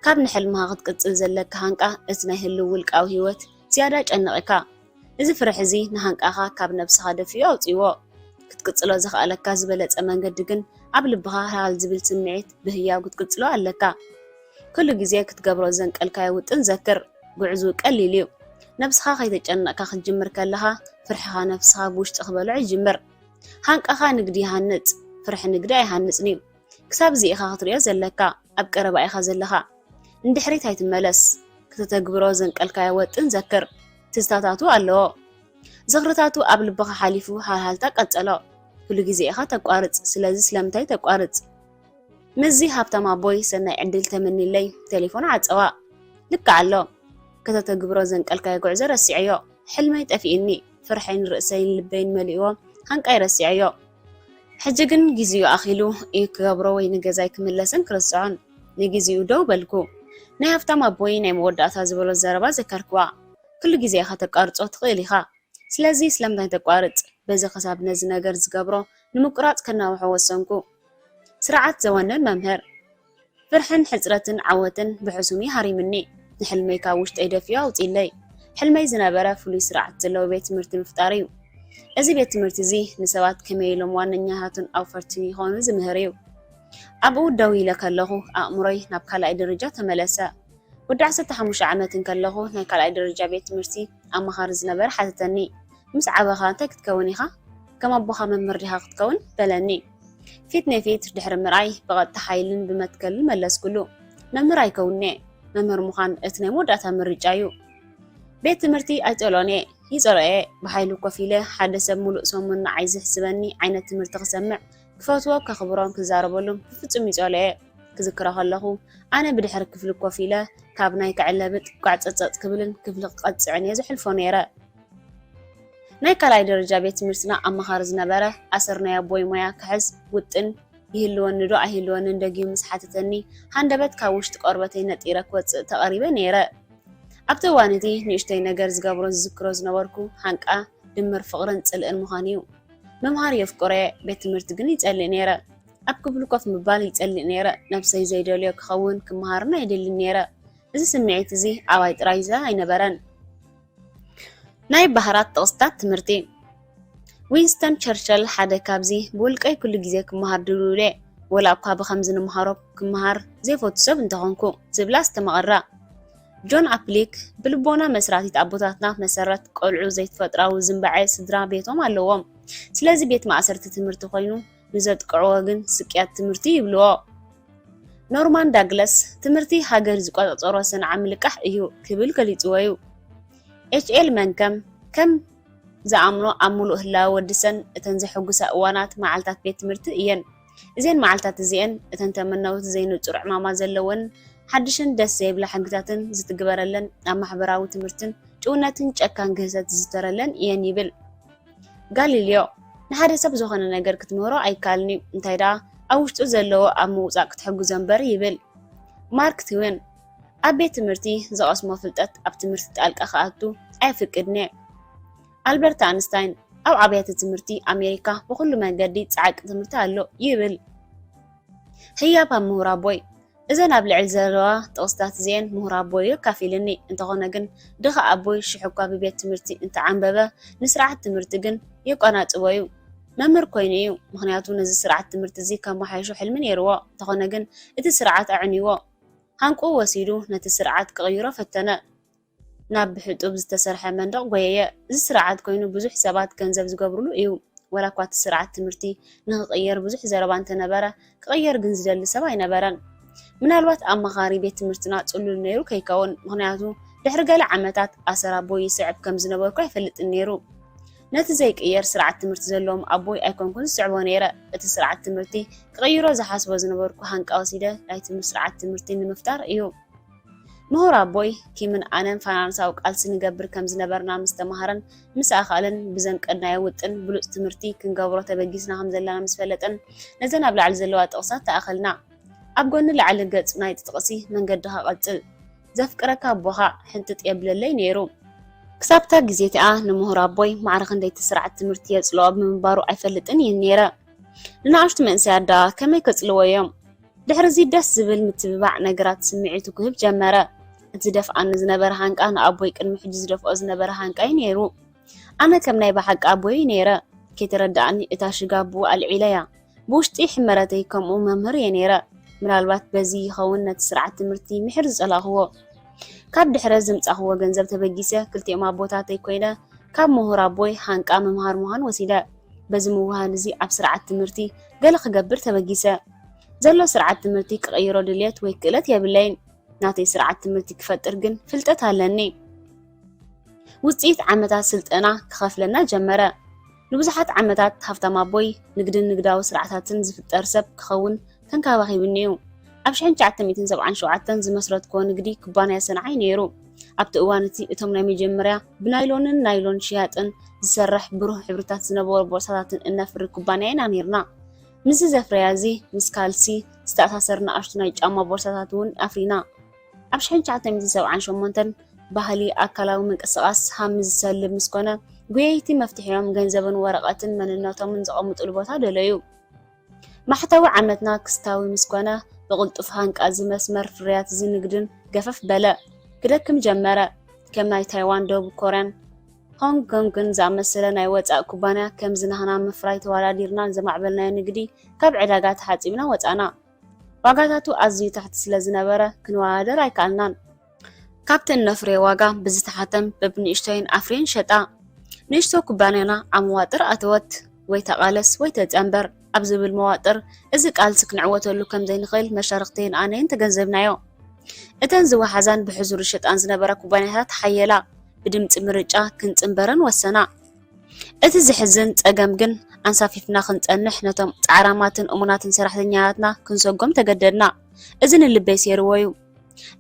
ካብ ንሕልምኻ ክትቅጽል ዘለካ ሃንቃ እቲ ናይ ህልው ውልቃዊ ህይወት ዝያዳ ጨንቕካ እዚ ፍርሕ እዚ ንሃንቃኻ ካብ ነብስኻ ደፊኡ ኣውፂዎ ክትቅጽሎ ዝኽኣለካ ዝበለጸ መንገዲ ግን ኣብ ልብኻ ሃል ዝብል ስምዒት ብህያው ክትቅጽሎ ኣለካ ኩሉ ግዜ ክትገብሮ ዘንቀልካዮ ውጥን ዘክር ጉዕዙ ቀሊል እዩ ነብስኻ ከይተጨነቕካ ክትጅምር ከለኻ ፍርሕኻ ነብስኻ ብውሽጢ ክበልዖ ይጅምር ሃንቃኻ ንግዲ ይሃንጽ ፍርሒ ንግዲ ኣይሃንጽን እዩ ክሳብ እዚኢኻ ክትሪኦ ዘለካ ኣብ ቀረባ ኢኻ ዘለኻ እንድሕሪት ኣይትመለስ ክትተግብሮ ዘንቀልካዮ ወጥን ዘክር ትዝታታቱ ኣለዎ ዝኽርታቱ ኣብ ልብኻ ሓሊፉ ሃልሃልታ ቀጸሎ ኩሉ ግዜ ኢኻ ተቋርጽ ስለዚ ስለምንታይ ተቋርጽ ምዚ ሃብታም ኣቦይ ሰናይ ዕድል ተመኒለይ ቴሌፎን ዓጸዋ ልክዓሎ ከተተግብሮ ዘንቀልካዮ ጉዕዞ ረሲዐዮ ሕልመይ ጠፊእኒ ፍርሐይን ርእሰይን ልበይን መሊእዎ ሃንቃይ ረሲዐዮ ሕጂ ግን ግዚኡ ኣኺሉ እዩ ክገብሮ ወይ ንገዛይ ክምለስን ክርስዖን ንግዚኡ ደው በልኩ ናይ ሃፍታም ኣቦይ ናይ መወዳእታ ዝበሎ ዘረባ ዘከርክዋ ኩሉ ግዜ ኢኻ ተቋርፆ ትኽእል ኢኻ ስለዚ ስለምንታይ ተቋርፅ በዚ ክሳብ ነዚ ነገር ዝገብሮ ንምቁራፅ ከናውሖ ወሰንኩ ስርዓት ዘወነን መምህር ፍርሕን ሕፅረትን ዓወትን ብሕሱሚ ሃሪምኒ ንሕልመይ ካብ ውሽጠይ ደፊዮ ኣውፂለይ ሕልመይ ዝነበረ ፍሉይ ስርዓት ዘለዎ ቤት ትምህርቲ ምፍጣር እዩ እዚ ቤት ትምህርቲ እዚ ንሰባት ከመይ ኢሎም ዋነኛታትን ኣውፈርትን ይኾኑ ዝምህር እዩ ኣብኡ ደው ኢለ ከለኹ ኣእምሮይ ናብ ካልኣይ ደረጃ ተመለሰ ወዲ 15 ዓመትን ከለኹ ናይ ካልኣይ ደረጃ ቤት ትምህርቲ ኣመኻሪ ዝነበረ ሓተተኒ ምስ ዓበኻ እንታይ ክትከውን ኢኻ ከም ኣቦኻ መምህር ዲኻ ክትከውን በለኒ ፊት ንፊት ድሕሪ ምርኣይ ብቐጥታ ሓይልን ብመትከልን መለስኩሉ መምህር ኣይከውኔ መምህር ምዃን እቲ ናይ መወዳእታ ምርጫ እዩ ቤት ትምህርቲ ኣይፀሎኔ ይፀልኦ ብሓይሉ ኮፍ ኢለ ሓደ ሰብ ሙሉእ ሰሙን ንዓይ ዝሕስበኒ ዓይነት ትምህርቲ ክሰምዕ ክፈትዎ ከኽብሮን ክዛረበሉን ብፍጹም ይፀልኦ ክዝክሮ ከለኹ ኣነ ብድሕሪ ክፍሊ ኮፍ ኢለ ካብ ናይ ክዕለብጥ ጓዕፀፀጥ ክብልን ክፍሊ ክቐፅዕን እየ ዝሕልፎ ነይረ ናይ ካልኣይ ደረጃ ቤት ትምህርትና ኣመኻሪ ዝነበረ ኣሰርናይ ኣቦይ ሞያ ክሕዝ ውጥን ይህልወኒ ዶ ኣይህልወንን ደጊሙ ምስ ሓተተኒ ሃንደበት ካብ ውሽጢ ቆርበተይ ነጢረ ክወፅእ ተቐሪበ ነይረ ኣብቲ እዋን እቲ ንእሽተይ ነገር ዝገብሮ ዝዝክሮ ዝነበርኩ ሃንቃ ድምር ፍቕርን ፅልእን ምዃን እዩ መምሃር የፍቅሮ ቤት ትምህርቲ ግን ይፀልእ ነይረ ኣብ ክፍሊ ኮፍ ምባል ይፀልእ ነይረ ነብሰይ ዘይደልዮ ክኸውን ክመሃርና የድሊ ነይረ እዚ ስምዒት እዚ ኣባይ ጥራይ ኣይነበረን ናይ ባህራት ጥቕስታት ትምህርቲ ዊንስተን ቸርችል ሓደ ካብዚ ብውልቀይ ኩሉ ግዜ ክመሃር ድልውለ ወላ እኳ ብከምዚ ንምሃሮ ክመሃር ዘይፈቱ ሰብ እንተኾንኩ ዝብላ ዝተመቐራ ጆን ኣፕሊክ ብልቦና መስራቲት ኣቦታትና መሰረት ቆልዑ ዘይተፈጥራዊ ዝምባዐ ስድራ ቤቶም ኣለዎም ስለዚ ቤት ማእሰርቲ ትምህርቲ ኮይኑ ንዘጥቅዕዎ ግን ስቅያት ትምህርቲ ይብልዎ ኖርማን ዳግለስ ትምህርቲ ሃገር ዝቆፃፀሮ ሰንዓ ምልቃሕ እዩ ክብል ገሊፅዎ እዩ ኤችኤል መንከም ከም ዝኣምኖ ኣብ ሙሉእ ህላዊ ወዲሰን እተን ዘሐጉሳ እዋናት መዓልታት ቤት ትምህርቲ እየን እዘን መዓልታት እዚአን እተን ተመነውት ዘይንፁር ዕማማ ዘለወን ሓድሽን ደስ ዘይብላ ሕግታትን ዝትግበረለን ኣብ ማሕበራዊ ትምህርትን ጭውነትን ጨካን ግህሰት ዝተረለን እየን ይብል ጋሊልዮ ንሓደ ሰብ ዝኾነ ነገር ክትምህሮ ኣይካልኒ እንታይ ደኣ ኣብ ውሽጡ ዘለዎ ኣብ ምውፃእ ክትሕግዞ እምበር ይብል ማርክ ትዌን ኣብ ቤት ትምህርቲ ዝቐስሞ ፍልጠት ኣብ ትምህርቲ ጣልቃ ክኣቱ ኣይፍቅድኒ ኣልበርት ኣንስታይን ኣብ ኣብያተ ትምህርቲ ኣሜሪካ ብኩሉ መንገዲ ፃዕቂ ትምህርቲ ኣሎ ይብል ህያብ ኣብ ምሁር ኣቦይ እዘን ኣብ ልዕሊ ዘለዋ ጥቕስታት እዚአን ምሁር ኣቦይ ካፊልኒ እንተኾነ ግን ድኻ ኣቦይ ሽሕ እኳ ብቤት ትምህርቲ እንተዓንበበ ንስርዓት ትምህርቲ ግን የቋናፅቦ እዩ መምህር ኮይኑ እዩ ምክንያቱ ነዚ ስርዓት ትምህርቲ እዚ ከመሓይሹ ሕልሚ ነይርዎ እንተኾነ ግን እቲ ስርዓት ኣዕንይዎ ሃንቁ ወሲዱ ነቲ ስርዓት ክቕይሮ ፈተነ ናብ ብሕጡብ ዝተሰርሐ መንደቕ ጎየየ እዚ ስርዓት ኮይኑ ብዙሕ ሰባት ገንዘብ ዝገብርሉ እዩ ወላ እኳ እቲ ስርዓት ትምህርቲ ንክቕየር ብዙሕ ዘረባ እንተነበረ ክቕየር ግን ዝደሊ ሰብ ኣይነበረን ምናልባት ኣመኻሪ ቤት ትምህርትና ፅሉል ነይሩ ከይከውን ምክንያቱ ድሕሪ ገለ ዓመታት ኣሰር ኣቦይ ይስዕብ ከም ዝነበርኩ ኣይፈልጥን ነይሩ ነቲ ዘይቅየር ስርዓት ትምህርቲ ዘለዎም ኣቦይ ኣይኮንኩን ዝስዕቦ ነይረ እቲ ስርዓት ትምህርቲ ክቕይሮ ዝሓስቦ ዝነበርኩ ሃንቃ ወሲደ ናይቲ ስርዓት ትምህርቲ ንምፍጣር እዩ ምሁር ኣቦይ ኪምን ኣነን ፋይናንሳዊ ቃልሲ ንገብር ከም ዝነበርና ምስ ተማሃረን ምስ ኣኻልን ብዘንቀድናዮ ውጥን ብሉፅ ትምህርቲ ክንገብሮ ተበጊስና ከም ዘለና ምስ ፈለጥን ነዘን ኣብ ላዕሊ ዘለዋ ጥቕሳት ተኣኸልና ኣብ ጎኒ ላዕሊ ገጽ ናይ ጥቕሲ መንገድኻ ቐፅል ዘፍቅረካ ኣቦኻ ሕንጥጥ የብለለይ ነይሩ ክሳብታ ግዜ እቲኣ ንምሁር ኣቦይ ማዕረኽ እንደይቲ ስርዓት ትምህርቲ የፅልኦ ብምንባሩ ኣይፈልጥን እየ ነይረ ንኣሽቱ መንእሰያት ዳ ከመይ ከፅልዎ እዮም ድሕሪዚ ደስ ዝብል ምትብባዕ ነገራት ስምዒቱ ክህብ ጀመረ እቲ ደፍኣኒ ዝነበረ ሃንቃ ንኣቦይ ቅድሚ ሕጂ ዝደፍኦ ዝነበረ ሃንቃይ ነይሩ ኣነ ከም ናይ ባሓቂ ኣቦይ ነይረ ከይተረዳእኒ እታ ሽጋቡ ኣልዒለያ ብውሽጢ ሕመረተይ ከምኡ መምህር እየ ነይረ ምናልባት በዚ ይኸውን ነቲ ስርዓት ትምህርቲ ምሕር ዝፀላኽዎ ካብ ድሕረ ዝምፃኽዎ ገንዘብ ተበጊሰ ክልቲኦም ኣቦታተይ ኮይነ ካብ ምሁር ኣቦይ ሃንቃ መምሃር ምዃን ወሲደ በዚ ምውሃን እዚ ኣብ ስርዓት ትምህርቲ ገለ ክገብር ተበጊሰ ዘሎ ስርዓት ትምህርቲ ክቕይሮ ድልየት ወይ ክእለት የብለይን ናተይ ስርዓት ትምህርቲ ክፈጥር ግን ፍልጠት ኣለኒ ውፅኢት ዓመታት ስልጠና ክኸፍለና ጀመረ ንብዙሓት ዓመታት ሃፍታም ኣቦይ ንግድን ንግዳዊ ስርዓታትን ዝፍጠር ሰብ ክኸውን ተንከባኺብኒ እዩ ኣብ 1977 ዝመስረትኮ ንግዲ ኩባንያ ሰንዓይ ነይሩ። ኣብቲ እዋን እቲ እቶም ናይ መጀመርያ ብናይሎንን ናይሎን ሽያጥን ዝሰርሕ ብሩህ ሕብርታት ዝነበሩ ቦርሳታትን እነፍሪ ኩባንያ ኢና ነርና። ምስ ዘፍረያ እዚ ምስ ካልሲ ዝተኣሳሰር ንኣሽቱ ናይ ጫማ ቦርሳታት እውን ኣፍሪና። ኣብ 1978 ባህሊ ኣካላዊ ምንቅስቓስ ሃሚ ዝሰልብ ምስ ኮነ ጎየይቲ መፍትሒኦም ገንዘብን ወረቐትን መንነቶምን ዘቐምጡሉ ቦታ ደለዩ። ማሕተዊ ዓመትና ክስታዊ ምስ ኮነ ብቕልጡፍ ሃንቃ ዝመስመር ፍርያት እዚ ንግድን ገፈፍ በለ ክደክም ጀመረ። ከም ናይ ታይዋን፣ ደቡብ ኮርያን ሆንግ ኮንግን ዝኣመሰለ ናይ ወፃእ ኩባንያ ከም ዝናህና ምፍራይ ተወዳዲርና ዘማዕበልናዮ ንግዲ ካብ ዕዳጋ ተሓፂብና ወፃና። ዋጋታቱ ኣዝዩ ታሕቲ ስለ ዝነበረ ክንወዳደር ኣይከኣልናን። ካብቲ እነፍርዮ ዋጋ ብዝተሓተም በብንእሽቶይን ኣፍርየን ሸጣ። ንእሽቶ ኩባንያና ኣብ መዋጥር ኣተወት ወይ ተቓለስ ወይ ተፀንበር ኣብ ዝብል መዋጥር እዚ ቃልሲ ክንዕወተሉ ከም ዘይንኽእል መሻርክተይን ኣነይን ተገንዘብናዮ። እተን ዝወሓዛን ብሕዙር ሸጣን ዝነበረ ኩባንያታት ሓየላ ብድምፂ ምርጫ ክንፅንበረን ወሰና። እቲ ዝሕዝን ፀገም ግን ኣንሳፊፍና ክንፀንሕ ነቶም ፃዕራማትን እሙናትን ሰራሕተኛታትና ክንሰጎም ተገደድና። እዚ ንልበይ ሰይርዎ እዩ።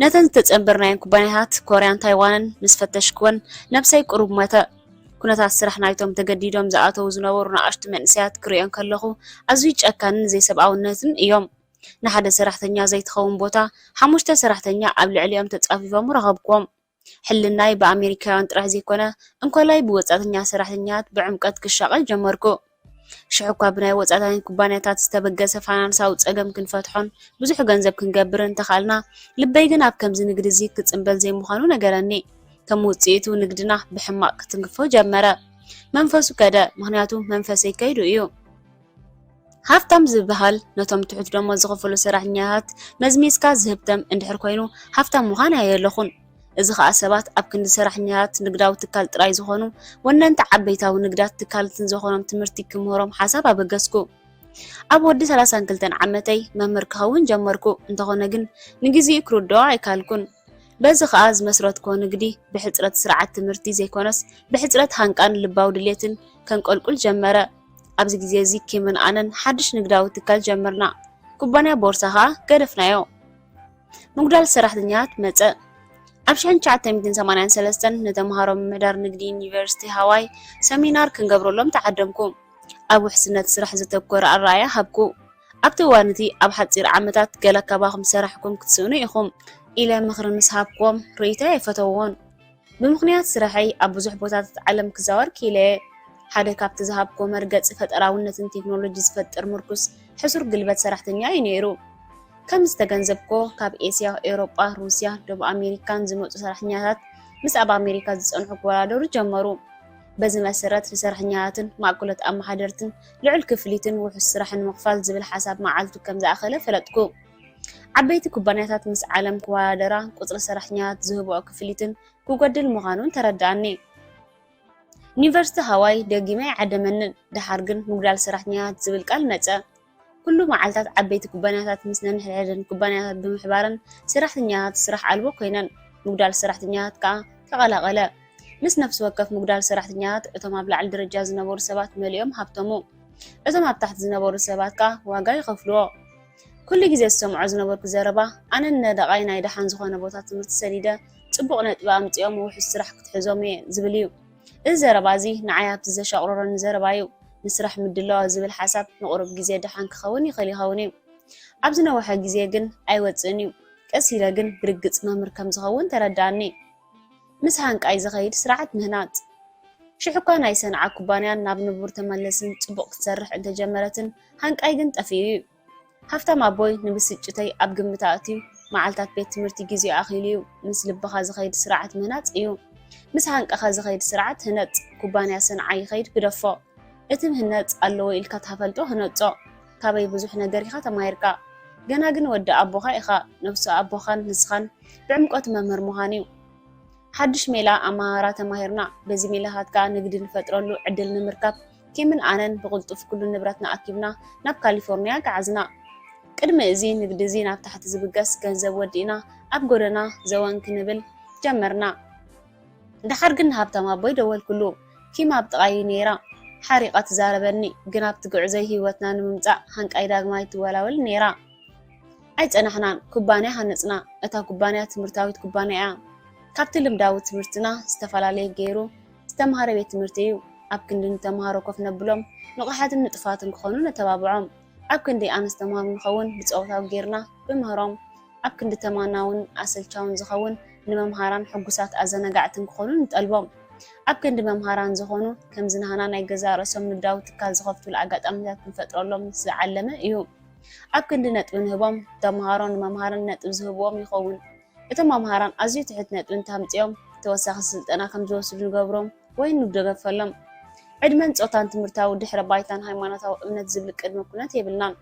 ነተን ዝተፀንበርናየን ኩባንያታት ኮርያን ታይዋንን ምስ ፈተሽክወን ነብሰይ ቁሩብ ሞተ። ኩነታት ስራሕ ናይቶም ተገዲዶም ዝኣተው ዝነበሩ ንኣሽቱ መንእሰያት ክሪኦም ከለኹ ኣዝዩ ጨካንን ዘይሰብኣውነትን እዮም። ንሓደ ሰራሕተኛ ዘይትኸውን ቦታ 5 ሰራሕተኛ ኣብ ልዕሊኦም ተፃፊፎም ረኸብክዎም። ሕልናይ ብኣሜሪካውያን ጥራሕ ዘይኮነ እንኮላይ ብወፃተኛ ሰራሕተኛታት ብዕምቀት ክሻቀል ጀመርኩ። ሽዑ እኳ ብናይ ወፃታዊ ኩባንያታት ዝተበገሰ ፋይናንሳዊ ፀገም ክንፈትሖን ብዙሕ ገንዘብ ክንገብርን ተኻልና ልበይ ግን ኣብ ከምዚ ንግዲ እዚ ክፅምበል ዘይምዃኑ ነገረኒ። ከም ውፅኢቱ ንግድና ብሕማቅ ክትንክፎ ጀመረ። መንፈሱ ከደ፣ ምክንያቱ መንፈሰይ ከይዱ እዩ። ሃፍታም ዝበሃል ነቶም ትሑት ደሞ ዝኸፈሉ ሰራሕተኛታት መዝሚስካ ዝህብተም እንድሕር ኮይኑ ሃፍታም ምዃን ኣየለኹን። እዚ ከዓ ሰባት ኣብ ክንዲ ሰራሕተኛታት ንግዳዊ ትካል ጥራይ ዝኾኑ ወነንቲ ዓበይታዊ ንግዳት ትካላትን ዝኾኖም ትምህርቲ ክምህሮም ሓሳብ ኣበገስኩ። ኣብ ወዲ 32 ዓመተይ መምህር ክኸውን ጀመርኩ። እንተኾነ ግን ንግዚኡ ክርድኦ ኣይካልኩን። በዚ ከዓ ዝመስረትኮ ንግዲ ብሕፅረት ስርዓት ትምህርቲ ዘይኮነስ ብሕፅረት ሃንቃን ልባዊ ድሌትን ከንቆልቁል ጀመረ። ኣብዚ ግዜ እዚ ኪምን ኣነን ሓድሽ ንግዳዊ ትካል ጀመርና። ኩባንያ ቦርሳ ከዓ ገደፍናዮ። ምጉዳል ሰራሕተኛታት መፀ። ኣብ 1983 ንተምሃሮ ምምሕዳር ንግዲ ዩኒቨርሲቲ ሃዋይ ሰሚናር ክንገብረሎም ተዓደምኩ። ኣብ ውሕስነት ስራሕ ዘተኮረ ኣረኣእያ ሃብኩ። ኣብቲ እዋን እቲ ኣብ ሓፂር ዓመታት ገለ ካባኹም ሰራሕኩም ክትስእኑ ኢኹም ኢለ ምኽሪ ምስ ሃብኩም ርእይቶ ኣይፈተዎን። ብምክንያት ስራሐይ ኣብ ብዙሕ ቦታታት ዓለም ክዛወር ክኢለ ሓደ ካብቲ ዝሃብኮ መርገፂ ፈጠራውነትን ቴክኖሎጂ ዝፈጥር ምርኩስ ሕሱር ግልበት ሰራሕተኛ እዩ ነይሩ። ከም ዝተገንዘብኮ ካብ ኤስያ፣ ኤውሮጳ፣ ሩስያ፣ ደቡብ ኣሜሪካን ዝመፁ ሰራሕተኛታት ምስ ኣብ ኣሜሪካ ዝፀንሑ ክወዳደሩ ጀመሩ። በዚ መሰረት ንሰራሕተኛታትን ማእከላት ኣመሓደርትን ልዑል ክፍሊትን ውሑስ ስራሕን ምኽፋል ዝብል ሓሳብ መዓልቱ ከም ዝኣኸለ ፈለጥኩ። ዓበይቲ ኩባንያታት ምስ ዓለም ክወዳደራ ቁፅሪ ሰራሕተኛታት ዝህብኦ ክፍሊትን ክጎድል ምዃኑን ተረዳእኒ። ዩኒቨርሲቲ ሃዋይ ደጊመይ ዓደመንን። ድሓር ግን ምጉዳል ሰራሕተኛታት ዝብል ቃል መፀ። ኩሉ መዓልታት ዓበይቲ ኩባንያታት ምስ ነንሕድሕደን ኩባንያታት ብምሕባረን ሰራሕተኛታት ስራሕ ኣልቦ ኮይነን። ምጉዳል ሰራሕተኛታት ከዓ ተቐላቐለ። ምስ ነፍሲ ወከፍ ምጉዳል ሰራሕተኛታት እቶም ኣብ ላዕሊ ደረጃ ዝነበሩ ሰባት መሊኦም ሃብቶሙ፣ እቶም ኣብ ታሕቲ ዝነበሩ ሰባት ከዓ ዋጋ ይኸፍልዎ። ኩሉ ግዜ ዝሰምዖ ዝነበርኩ ዘረባ ኣነ ነደቓይ ናይ ደሓን ዝኾነ ቦታ ትምህርቲ ሰዲደ ፅቡቕ ነጥቢ ኣምፂኦም ውሑስ ስራሕ ክትሕዞም እየ ዝብል እዩ። እዚ ዘረባ እዚ ንዓይ ኣብቲ ዘሻቕረረኒ ዘረባ እዩ። ንስራሕ ምድላው ዝብል ሓሳብ ንቑሩብ ግዜ ደሓን ክኸውን ይኽእል ይኸውን እዩ። ኣብ ዝነውሐ ግዜ ግን ኣይወፅእን እዩ። ቀስ ኢለ ግን ብርግፅ መምህር ከም ዝኸውን ተረዳእኒ። ምስ ሃንቃይ ዝኸይድ ስርዓት ምህናፅ። ሽዑ እኳ ናይ ሰንዓ ኩባንያ ናብ ንቡር ተመለስን ፅቡቕ ክትሰርሕ እንተጀመረትን ሃንቃይ ግን ጠፊኡ እዩ። ሃፍታም ኣቦይ ንብስጭተይ ኣብ ግምት ኣእትዩ መዓልታት ቤት ትምህርቲ ግዚኡ ኣኺሉ እዩ። ምስ ልብኻ ዝኸይድ ስርዓት ምህናፅ እዩ። ምስ ሃንቃኻ ዝኸይድ ስርዓት ህነፅ። ኩባንያ ሰንዓ ይኸይድ ክደፎ። እቲ ምህነፅ ኣለዎ ኢልካ ተፈልጦ ህነፆ። ካበይ ብዙሕ ነገር ኢኻ ተማሂርካ። ገና ግን ወዲ ኣቦኻ ኢኻ። ነፍሲ ኣቦኻን ንስኻን ብዕምቆት መምህር ምዃን እዩ። ሓድሽ ሜላ ኣመሃራ ተማሂርና። በዚ ሜላታት ከዓ ንግዲ ንፈጥረሉ ዕድል ንምርካብ ኪምን ኣነን ብቕልጡፍ ኩሉ ንብረትና ኣኪብና ናብ ካሊፎርንያ ገዓዝና። ቅድሚ እዚ ንግዲ እዚ ናብ ታሕቲ ዝብገስ ገንዘብ ወዲእና ኣብ ጎደና ዘወን ክንብል ጀመርና። ድሓር ግን ሃብታም ኣቦይ ደወልኩሉ። ኪም ኣብ ጥቓይ ነይራ። ሓሪቓ ትዛረበኒ። ግን ኣብቲ ጉዕዘይ ሂወትና ንምምፃእ ሃንቃይ ዳግማይ ትወላወል ነይራ። ኣይፀናሕናን ኩባንያ ሃነፅና እታ ኩባንያ ትምህርታዊት ኩባንያ ካብቲ ልምዳዊ ትምህርትና ዝተፈላለዩ ገይሩ ዝተምሃረ ቤት ትምህርቲ እዩ ኣብ ክንዲ ንተምሃሮ ኮፍ ነብሎም ንቑሓትን ንጥፋትን ክኾኑ ነተባብዖም ኣብ ክንዲ ኣነስተምሃሩ ንኸውን ብፀወታዊ ጌርና ብምህሮም ኣብ ክንዲ ተማናውን ኣሰልቻውን ዝኸውን ንመምሃራን ሕጉሳት ኣዘናጋዕትን ክኾኑ ንጠልቦም ኣብ ክንዲ መምሃራን ዝኾኑ ከም ዝናህና ናይ ገዛ ርእሶም ንግዳዊ ትካል ዝኸፍቱሉ ኣጋጣሚታት ክንፈጥረሎም ዝዓለመ እዩ ኣብ ክንዲ ነጥቢ ንህቦም ተምሃሮ ንመምሃራን ነጥቢ ዝህብዎም ይኸውን እቶም መምሃራን ኣዝዩ ትሕት ነጥቢ እንተምፅኦም ተወሳኺ ስልጠና ከም ዝወስዱ ንገብሮም ወይ ንደገፈሎም ዕድመን ፆታን ትምህርታዊ ድሕረ ባይታን ሃይማኖታዊ እምነት ዝብል ቅድመ ኩነት የብልናን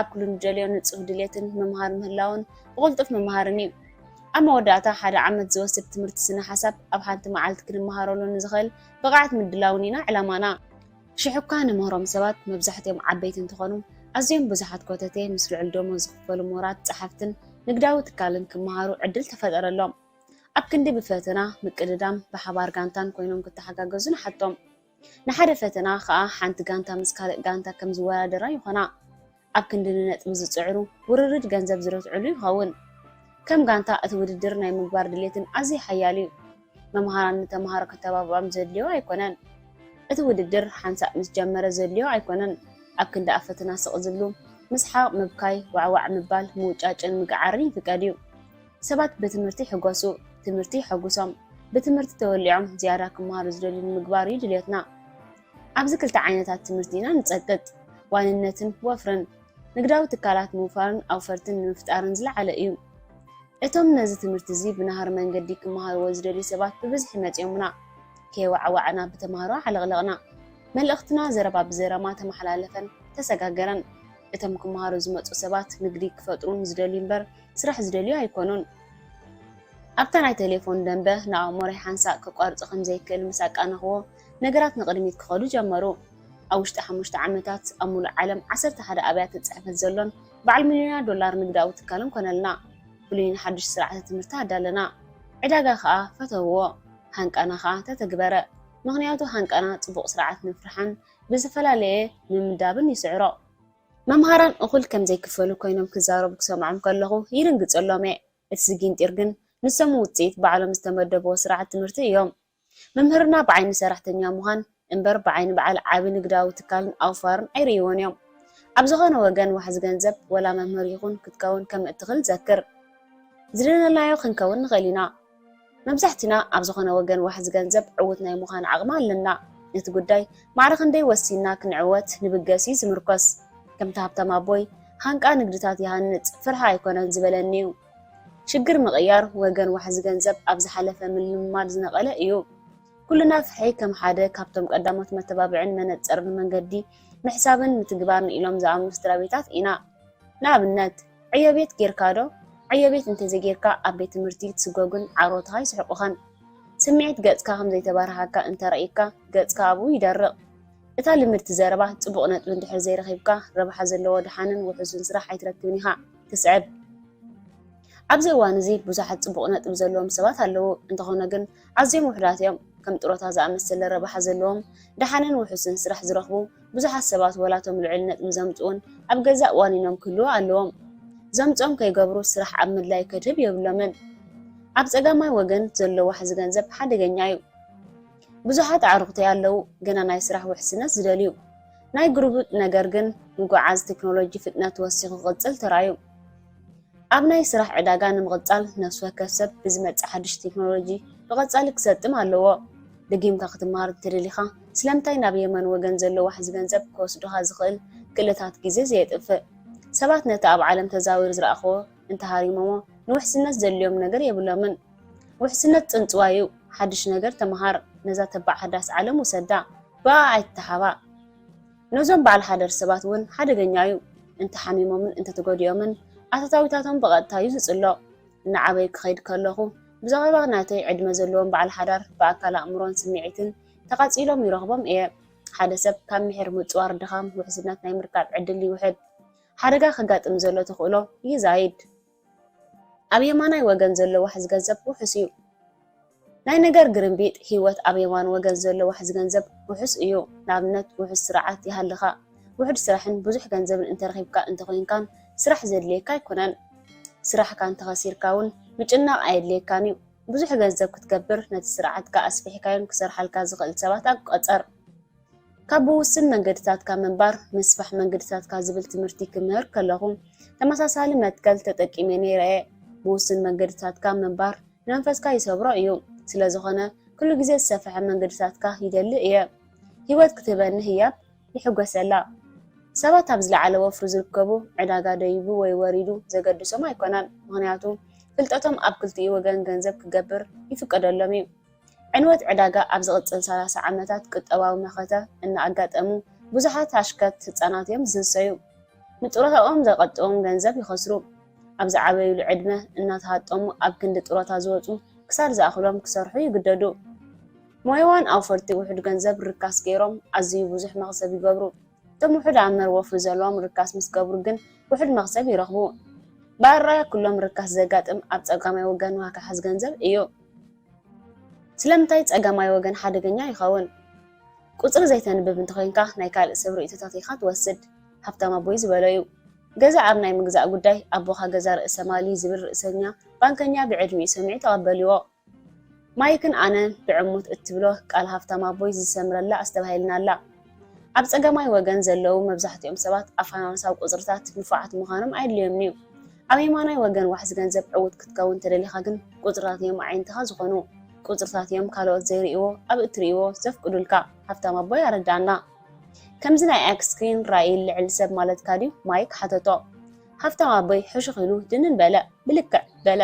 ኣብ ኩሉ ንደልዮ ንፁህ ድሌትን መምሃር ምህላውን ብቕልጡፍ መምሃርን እዩ ኣብ መወዳእታ ሓደ ዓመት ዝወስድ ትምህርቲ ስነ ሓሳብ ኣብ ሓንቲ መዓልቲ ክንመሃረሉ ንዝኽእል ብቕዓት ምድላውን ኢና ዕላማና ሽሑካ ንምህሮም ሰባት መብዛሕትኦም ዓበይቲ እንትኾኑ ኣዝዮም ብዙሓት ኮተቴ ምስ ልዑል ደሞዝ ዝኽፈሉ ምሁራት ፀሓፍትን ንግዳዊ ትካልን ክመሃሩ ዕድል ተፈጠረሎም ኣብ ክንዲ ብፈተና ምቅድዳም ብሓባር ጋንታን ኮይኖም ክተሓጋገዙ ንሓቶም ንሓደ ፈተና ከዓ ሓንቲ ጋንታ ምስ ካልእ ጋንታ ከም ዝወዳደራ ይኾና ኣብ ክንዲ ንነጥቢ ዝፅዕሩ ውርርድ ገንዘብ ዝረትዕሉ ይኸውን ከም ጋንታ እቲ ውድድር ናይ ምግባር ድሌትን ኣዝዩ ሓያል እዩ መምሃራን ንተምሃሮ ከተባብዖም ዘድልዮ ኣይኮነን እቲ ውድድር ሓንሳእ ምስ ጀመረ ዘድልዮ ኣይኮነን ኣብ ክንዲ ኣብ ፈተና ስቕ ዝብሉ ምስሓቅ ምብካይ ዋዕዋዕ ምባል ምውጫጭን ምግዓርን ይፍቀድ እዩ ሰባት ብትምህርቲ ይሕጎሱ ትምህርቲ ይሐጉሶም ብትምህርቲ ተወሊዖም ዝያዳ ክመሃሩ ዝደልዩ ምግባር እዩ ድሌትና ኣብዚ ክልተ ዓይነታት ትምህርቲ ኢና ንፀቅጥ ዋንነትን ወፍርን ንግዳዊ ትካላት ምውፋርን ኣውፈርትን ንምፍጣርን ዝለዓለ እዩ እቶም ነዚ ትምህርቲ እዚ ብናሃር መንገዲ ክመሃርዎ ዝደልዩ ሰባት ብብዝሒ መፂኦምና ከይዋዕዋዕና ብተምሃሮ ዓለቕለቕና መልእኽትና ዘረባ ብዘረማ ተመሓላለፈን ተሰጋገረን እቶም ክመሃሩ ዝመፁ ሰባት ንግዲ ክፈጥሩን ዝደልዩ እምበር ስራሕ ዝደልዩ ኣይኮኑን ኣብታ ናይ ቴሌፎን ደንበ ንኣእሞሮይ ሓንሳእ ክቋርፁ ከምዘይክእል ምስ ኣቃናኽዎ ነገራት ንቕድሚት ክኸዱ ጀመሩ ኣብ ውሽጢ 5 ዓመታት ኣብ ሙሉእ ዓለም 11 ኣብያተ ፅሕፈት ዘሎን በዓል ሚልዮናት ዶላር ንግዳዊ ትካልን ኮነልና ፍሉይን ሓዱሽ ስርዓተ ትምህርቲ ኣዳለና ዕዳጋ ከዓ ፈተውዎ ሃንቃና ከዓ ተተግበረ ምክንያቱ ሃንቃና ፅቡቕ ስርዓት ንፍርሓን ብዝፈላለየ ምምዳብን ይስዕሮ መምሃራን እኹል ከምዘይክፈሉ ኮይኖም ክዛረቡ ክሰምዖም ከለኹ ይርንግፀሎም እየ እቲ ዝጊንጢር ግን ንሰሙ ውፅኢት ባዕሎም ዝተመደብዎ ስርዓት ትምህርቲ እዮም መምህርና ብዓይኒ ሰራሕተኛ ምዃን እምበር ብዓይኒ በዓል ዓቢ ንግዳዊ ትካልን ኣውፋርን ኣይርእይዎን እዮም ኣብ ዝኾነ ወገን ዋሕዚ ገንዘብ ወላ መምህር ይኹን ክትከውን ከም እትኽእል ዘክር ዝደለናዮ ክንከውን ንኽእል ኢና መብዛሕትና ኣብ ዝኾነ ወገን ዋሕዚ ገንዘብ ዕውት ናይ ምዃን ዓቕሚ ኣለና እቲ ጉዳይ ማዕረ ክንደይ ወሲና ክንዕወት ንብገሲ ዝምርኮስ ከምቲ ሃብታም ኣቦይ ሃንቃ ንግድታት ይሃንፅ ፍርሃ ኣይኮነን ዝበለኒ እዩ ሽግር ምቕያር ወገን ዋሕዚ ገንዘብ ኣብ ዝሓለፈ ምልምማድ ዝነቐለ እዩ ኩልና ፍርሒ ከም ሓደ ካብቶም ቀዳሞት መተባብዕን መነፀርን መንገዲ ምሕሳብን ምትግባርን ኢሎም ዝኣምኑ ስድራቤታት ኢና ንኣብነት ዕዮ ቤት ጌርካ ዶ ዕዮ ቤት እንተዘይጌርካ ኣብ ቤት ትምህርቲ ትስጎጉን ዓሮትኻ ይስሕቁኸን ስምዒት ገፅካ ከምዘይተባርሃካ እንተረኢካ ገፅካ ኣብኡ ይደርቕ እታ ልምድቲ ዘረባ ፅቡቕ ነጥቢ እንድሕር ዘይረኺብካ ረብሓ ዘለዎ ድሓንን ውሕሱን ስራሕ ኣይትረክብን ኢኻ ትስዕብ ኣብዚ እዋን እዚ ብዙሓት ፅቡቕ ነጥቢ ዘለዎም ሰባት ኣለዉ እንተኾነ ግን ኣዝዮም ውሕዳት እዮም ከም ጥሮታ ዝኣመሰለ ረብሓ ዘለዎም ድሓንን ውሕስን ስራሕ ዝረኽቡ ብዙሓት ሰባት ወላቶም ልዑል ነጥቢ ዘምፅኡን ኣብ ገዛእ እዋኒኖም ክህልዎ ኣለዎም ዘምፆም ከይገብሩ ስራሕ ኣብ ምድላይ ከድህብ የብሎምን ኣብ ፀጋማይ ወገን ዘሎ ዋሕዚ ገንዘብ ሓደገኛ እዩ ብዙሓት ኣዕሩኽቲ ኣለዉ ገና ናይ ስራሕ ውሕስነት ዝደልዩ ናይ ግሩቡጥ ነገር ግን ምጉዓዝ ቴክኖሎጂ ፍጥነት ወሲኹ ክቕፅል ተራዩ ኣብ ናይ ስራሕ ዕዳጋ ንምቕፃል ነፍሲ ወከፍ ሰብ ብዝመፅእ ሓዱሽ ቴክኖሎጂ ብቐፃሊ ክሰጥም ኣለዎ ደጊምካ ክትመሃር እንተደሊኻ ስለምንታይ ናብ የመን ወገን ዘሎ ዋሕዚ ገንዘብ ክወስዱኻ ዝኽእል ክእለታት ግዜ ዘየጥፍእ ሰባት ነቲ ኣብ ዓለም ተዛዊሩ ዝረኣኽዎ እንተሃሪሞሞ ንውሕስነት ዘድልዮም ነገር የብሎምን ውሕስነት ፅንፅዋ እዩ ሓዱሽ ነገር ተምሃር ነዛ ተባዕ ሓዳስ ዓለም ውሰዳ ብኣ ኣይትተሓባ ነዞም በዓል ሓደር ሰባት እውን ሓደገኛ እዩ እንተሓሚሞምን እንተተጎዲኦምን ኣታታዊታቶም ብቐጥታ እዩ ዝፅሎ ንዓበይ ክኸይድ ከለኹ ብዛዕባ ናተይ ዕድመ ዘለዎም በዓል ሓዳር ብኣካል ኣእምሮን ስምዒትን ተቓፂሎም ይረኽቦም እየ ሓደ ሰብ ካብ ምሕር ምፅዋር ድኻም ውሕስነት ናይ ምርካብ ዕድል ይውሕድ ሓደጋ ከጋጥም ዘሎ ተኽእሎ ይዛይድ ኣብ የማናይ ወገን ዘሎ ዋሕዚ ገንዘብ ውሕስ እዩ ናይ ነገር ግርንቢጥ ሂወት ኣብ የማን ወገን ዘሎ ዋሕዚ ገንዘብ ውሕስ እዩ ንኣብነት ውሕስ ስርዓት ይሃልኻ ውሕድ ስራሕን ብዙሕ ገንዘብን እንተረኺብካ እንተኮይንካን ስራሕ ዘድልየካ ኣይኮነን ስራሕካ እንተኸሲርካውን ምጭናቕ ኣየድልየካን እዩ ብዙሕ ገንዘብ ክትገብር ነቲ ስርዓትካ ኣስፊሕካዮን ክሰርሓልካ ዝኽእል ሰባት ኣቆፀር ካብ ውስን መንገድታትካ ምንባር ምስፋሕ መንገድታትካ ዝብል ትምህርቲ ክምህር ከለኹ ተመሳሳሊ መትከል ተጠቂሜ ነይረ ብውስን መንገድታትካ ምንባር መንፈስካ ይሰብሮ እዩ ስለዝኾነ ኩሉ ግዜ ዝሰፍሐ መንገድታትካ ይደሊ እየ ህይወት ክትበኒ ህያብ ይሕጎሰላ ሰባት ኣብ ዝለዓለ ወፍሪ ዝርከቡ ዕዳጋ ደይቡ ወይ ወሪዱ ዘገድሶም ኣይኮናን ምክንያቱ ፍልጠቶም ኣብ ክልቲኡ ወገን ገንዘብ ክገብር ይፍቀደሎም እዩ ዕንወት ዕዳጋ ኣብ ዝቕፅል 30 ዓመታት ቁጠባዊ መኸተ እናኣጋጠሙ ብዙሓት ኣሽከት ህፃናት እዮም ዝንሰዩ ንጡረታኦም ዘቐጥዎም ገንዘብ ይኸስሩ ኣብ ዝዓበይሉ ዕድመ እናተሃጠሙ ኣብ ክንዲ ጡረታ ዝወፁ ክሳድ ዝኣኽሎም ክሰርሑ ይግደዱ ሞያዋን ኣውፈርቲ ውሕድ ገንዘብ ርካስ ገይሮም ኣዝዩ ብዙሕ መኽሰብ ይገብሩ እቶም ውሕድ ኣብ መርወፍሪ ዘለዎም ርካስ ምስ ገብሩ ግን ውሕድ መኽሰብ ይረኽቡ ባራያ ኩሎም ርካስ ዘጋጥም ኣብ ፀጋማይ ወገን ዋካሓዝ ገንዘብ እዩ ስለምንታይ ፀጋማይ ወገን ሓደገኛ ይኸውን ቁፅሪ ዘይተንብብ እንተኮይንካ ናይ ካልእ ሰብ ርእይቶታት ኢኻ ትወስድ ሃብታም ኣቦይ ዝበሎ እዩ ገዛ ኣብ ናይ ምግዛእ ጉዳይ ኣቦኻ ገዛ ርእሰ ማሊ ዝብል ርእሰኛ ባንከኛ ብዕድሚኡ ሰሚዑ ተቐበልዎ ማይክን ኣነን ብዕሙት እትብሎ ቃል ሃብታም ኣቦይ ዝሰምረላ ኣስተባሂልና ኣላ ኣብ ፀጋማይ ወገን ዘለዉ መብዛሕትኦም ሰባት ኣብ ፋይናንሳዊ ቁፅርታት ንፉዓት ምዃኖም ኣይድልዮም እዩ ኣብ የማናይ ወገን ዋሕዚ ገንዘብ ዕውት ክትከውን ተደሊኻ ግን ቁፅርታት እዮም ዓይንትኻ ዝኾኑ ቁፅርታት እዮም ካልኦት ዘይርእዎ ኣብ እትርእዎ ዘፍቅዱልካ ሃብታም ኣቦይ ያረዳና ከምዚ ናይ ኣክስክሪን ራእይ ልዕል ሰብ ማለት ካድዩ ማይክ ሓተቶ ሃብታም ኣቦይ ሕሹኽ ኢሉ ድንን በለ ብልክዕ በለ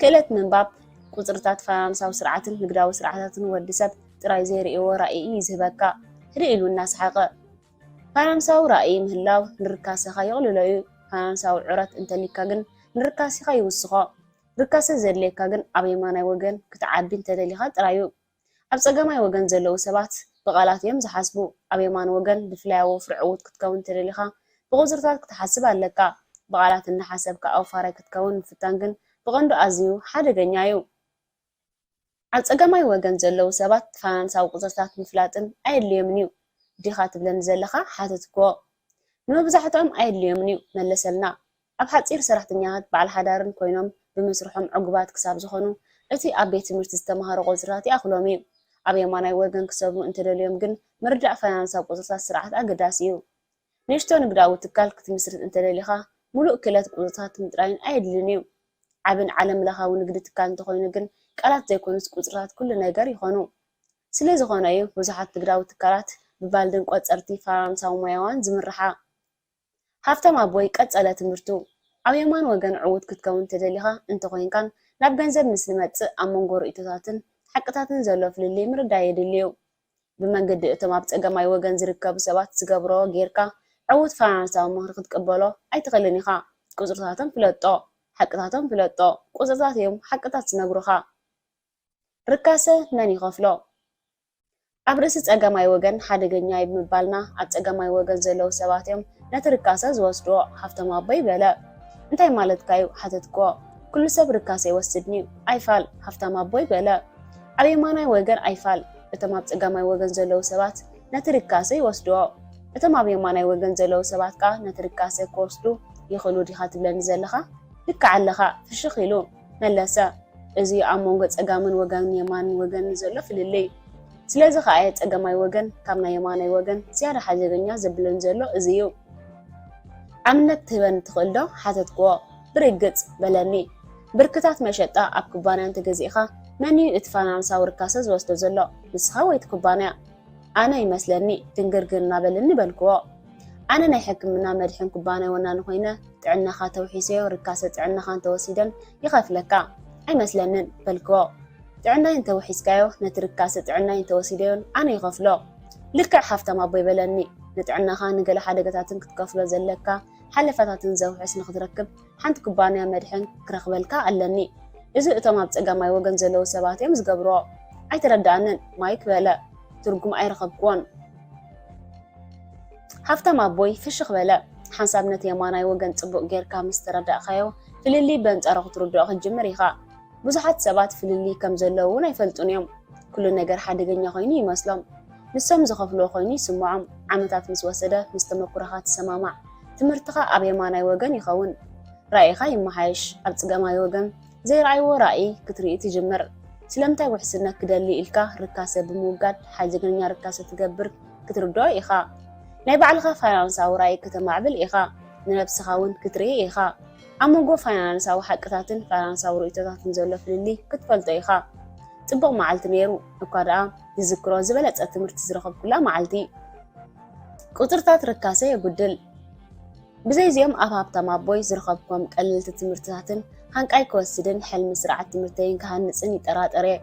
ክእለት ምንባብ ቁፅርታት ፋይናንሳዊ ስርዓትን ንግዳዊ ስርዓታትን ወዲ ሰብ ጥራይ ዘይርእዎ ራእይ ይዝህበካ ህድእ ኢሉ እናሰሓቐ ፋይናንሳዊ ራእይ ምህላው ንርካስኻ ይቕልሎ እዩ ፋይናንሳዊ ዕረት እንተሊካ ግን ንርካስኻ ይውስኾ ርካስ ዘድልየካ ግን ኣብ የማናይ ወገን ክትዓቢ እንተደሊኻ ጥራዩ ኣብ ፀጋማይ ወገን ዘለዉ ሰባት ብቓላት እዮም ዝሓስቡ ኣብ የማን ወገን ብፍላይ ወፍሪ ዕውት ክትከውን ተደሊኻ ብቁፅርታት ክትሓስብ ኣለካ ብቓላት እናሓሰብካ ኣውፋራይ ክትከውን ምፍታን ግን ብቐንዱ ኣዝዩ ሓደገኛ እዩ ኣብ ፀጋማይ ወገን ዘለዉ ሰባት ፋይናንሳዊ ቁፅርታት ምፍላጥን ኣየድልዮምን እዩ ዲኻ ትብለኒ ዘለኻ ሓተትክዎ ንመብዛሕትኦም ኣየድልዮምን እዩ መለሰልና ኣብ ሓፂር ሰራሕተኛታት በዓል ሓዳርን ኮይኖም ብምስርሖም ዕጉባት ክሳብ ዝኾኑ እቲ ኣብ ቤት ትምህርቲ ዝተምሃሮ ቁፅርታት ይኣኽሎም እዩ ኣብ የማናይ ወገን ክሰብሩ እንተደልዮም ግን ምርዳእ ፋይናንሳዊ ቁፅርታት ስርዓት ኣገዳሲ እዩ ንእሽቶ ንግዳዊ ትካል ክትምስርት እንተደሊኻ ሙሉእ ክእለት ቁፅርታት ምጥራይን ኣየድልን እዩ ዓብን ዓለም ለኻዊ ንግዲ ትካል እንተኮይኑ ግን ቃላት ዘይኮኑስ ቁፅርታት ኩሉ ነገር ይኾኑ ስለ ዝኾነ እዩ ብዙሓት ንግዳዊ ትካላት ብባልድን ቆፀርቲ ፋይናንሳዊ ሞያዋን ዝምርሓ ሃብታም ኣቦይ ቀፀለ ትምህርቱ ኣብ የማን ወገን ዕውት ክትከውን ተደሊኻ እንተኮይንካን ናብ ገንዘብ ምስ ዝመፅእ ኣብ መንጎ ርእይቶታትን ሓቅታትን ዘሎ ፍልልይ ምርዳእ የድልዩ ብመንገዲ እቶም ኣብ ፀገማይ ወገን ዝርከቡ ሰባት ዝገብሮ ጌርካ ዕውት ፋይናንሳዊ ምክሪ ክትቅበሎ ኣይትኽእልን ኢኻ ቁፅርታቶም ፍለጦ ሓቅታቶም ፍለጦ ቁፅርታት እዮም ሓቅታት ዝነግሩኻ ርካሰ መን ይኸፍሎ ኣብ ርእሲ ፀገማይ ወገን ሓደገኛ ብምባልና ኣብ ፀገማይ ወገን ዘለዉ ሰባት እዮም ነቲ ርካሰ ዝወስድዎ ሃብታም ኣቦይ በለ እንታይ ማለትካ እዩ ሓተትክዎ ኩሉ ሰብ ርካሰ ይወስድኒ ኣይፋል ሃብታም ኣቦይ በለ ኣብ የማናይ ወገን ኣይፋል እቶም ኣብ ፀጋማይ ወገን ዘለዉ ሰባት ነቲ ርካሰ ይወስድዎ እቶም ኣብ የማናይ ወገን ዘለዉ ሰባት ከዓ ነቲ ርካሰ ክወስዱ ይኽእሉ ዲኻ ትብለኒ ዘለኻ ልክዕ ኣለኻ ፍሽኽ ኢሉ መለሰ እዚ ኣብ መንጎ ፀጋምን ወገን የማንን ወገን ዘሎ ፍልልይ ስለዚ ከዓ ፀጋማይ ወገን ካብ ናይ የማናይ ወገን ዝያዳ ሓደገኛ ዘብለን ዘሎ እዚ እዩ ኣብነት ትህበኒ ትኽእል ዶ ሓተትክዎ ብርግፅ በለኒ ብርክታት መሸጣ ኣብ ኩባንያ እንተገዚእኻ መን እዩ እቲ ፋይናንሳዊ ርካሰ ዝወስዶ ዘሎ ንስኻ ወይ እቲ ኩባንያ ኣነ ይመስለኒ ድንግርግር እናበለኒ በልክዎ ኣነ ናይ ሕክምና መድሕን ኩባንያ ወናኒ ኮይነ ጥዕናኻ ተውሒሰዮ ርካሰ ጥዕናኻ እንተወሲደን ይኸፍለካ ኣይመስለንን በልክዎ ጥዕናይ እንተውሒስካዮ ነቲ ርካሰ ጥዕናይ እንተወሲደዮን ኣነ ይኸፍሎ ልክዕ ሃብታም ኣቦይ በለኒ ንጥዕናኻ ንገለ ሓደጋታትን ክትከፍሎ ዘለካ ሓለፋታትን ዘውሕስ ንክትረክብ ሓንቲ ኩባንያ መድሕን ክረክበልካ ኣለኒ እዚ እቶም ኣብ ፀጋማይ ወገን ዘለዉ ሰባት እዮም ዝገብርዎ ኣይተረዳእንን ማይክ በለ ትርጉም ኣይረኸብክዎን ሃብታም ኣቦይ ፍሽኽ በለ ሓንሳብ ነቲ የማናይ ወገን ፅቡቅ ጌርካ ምስ ተረዳእካዮ ፍልሊ በንፀሮ ክትርድኦ ክጅምር ኢኻ ብዙሓት ሰባት ፍልሊ ከም ዘለዉ እውን ኣይፈልጡን እዮም ኩሉ ነገር ሓደገኛ ኮይኑ ይመስሎም ንሶም ዝኸፍልዎ ኮይኑ ይስምዖም ዓመታት ምስ ወሰደ ምስ ተመኩረኻ ትሰማማዕ ትምህርትኻ ኣብ የማናይ ወገን ይኸውን رأيك يمحيش أبتجمع وجن زي رأي ورأي كتري تجمر سلمتي وحسنا كدلي إلكا ركاسة بموجد حاجة جنيا ركاسة تجبر كتردو إخا نبعلها فاينانس أو رأي كتمعبل إخا نلبس خاون كتري إخا أمو فاينانس أو حقتاتن فاينانس أو رؤيتاتن زولف للي كتفلت إخا تبغى معلت نيرو وكذا يذكروا زبالة التمرت زرخب كلها معلتي قطرتات ركاسة يقدل بزي زيهم أبهاب تمابوي زرخبكم قللت التمرتاتن هانك أي كوسدن حلم سرعة التمرتين كهنسن يترات أري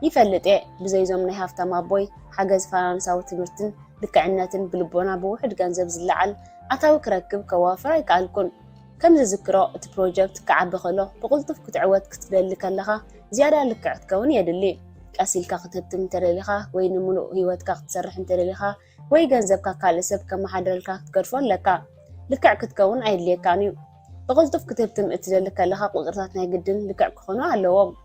يفلت إيه بزي زيهم نهاف تمابوي حجز فاينانس أو تمرتن لكعناتن بلبونا بوحد جنزب زلعل أتاو كركب كوافر يكالكن كم ذكرى البروجكت كعب خلو بقلتف كتعود كتدلك لها زيادة لك كون يدلي أسيل كتبتم تريلها وين ملو هيوت كتسرح تريلها وي جنزب كالسب كما حدرلك تكرفون لك كتكون عيد لي كانيو بقلتف كتبتم تدلك لها قدرتنا جدا لك كخنو علوهم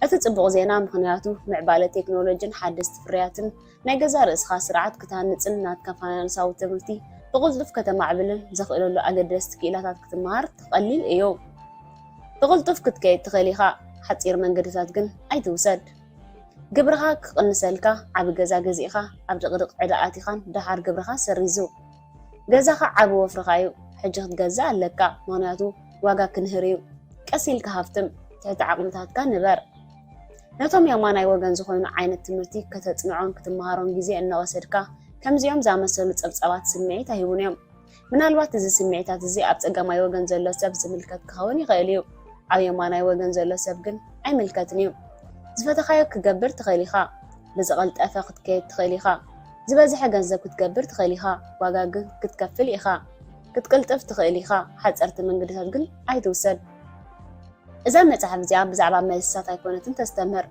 أتتصبغ زينا مخنياتو معبالة تكنولوجيا حدث فرياتن نيجزار إسخاء سرعات كتهنتسن نات كفاينانس أو تمرتي بقلتف كتمعبلن زخيلو له أقدرس تكيلاتات كتمهار تقليل إيو بقلتف كتكيد تخليها حتصير من قدرتات جن أي توسد قبرها كقنسلكا عب جزا جزيخا عب تقدق عداءاتي دحار قبرها سريزو جزاخا عب وفرخايو حجة جزا لكا ماناتو واقا كنهريو كسيلك هافتم تحت عقمتات كان نبر نتوم يوماناي وغن زخوينو عينت تمرتي كتتصنعون كتمهارون جزي إنه وسدكا كم زيوم زامسلو تصبصبات سمعيت هيونيوم من الوقت زي سمعيتات زي أبتقاماي وغن زلو سب زملكت كهوني غيليو أو يوماناي وغن زلو سبقن أي ملكتنيو زفتخايو كقبر تخيليخا لزغلت أفاقت كيت تخيليخا زبازي جنزب كتقبر تخيليخا واقاقن كتكفل إخا كتقلتف تخيليخا حد أرت من قدرتات قن أي توسد إذا متحف زيا بزعبا ملسات أيكونتن تستمر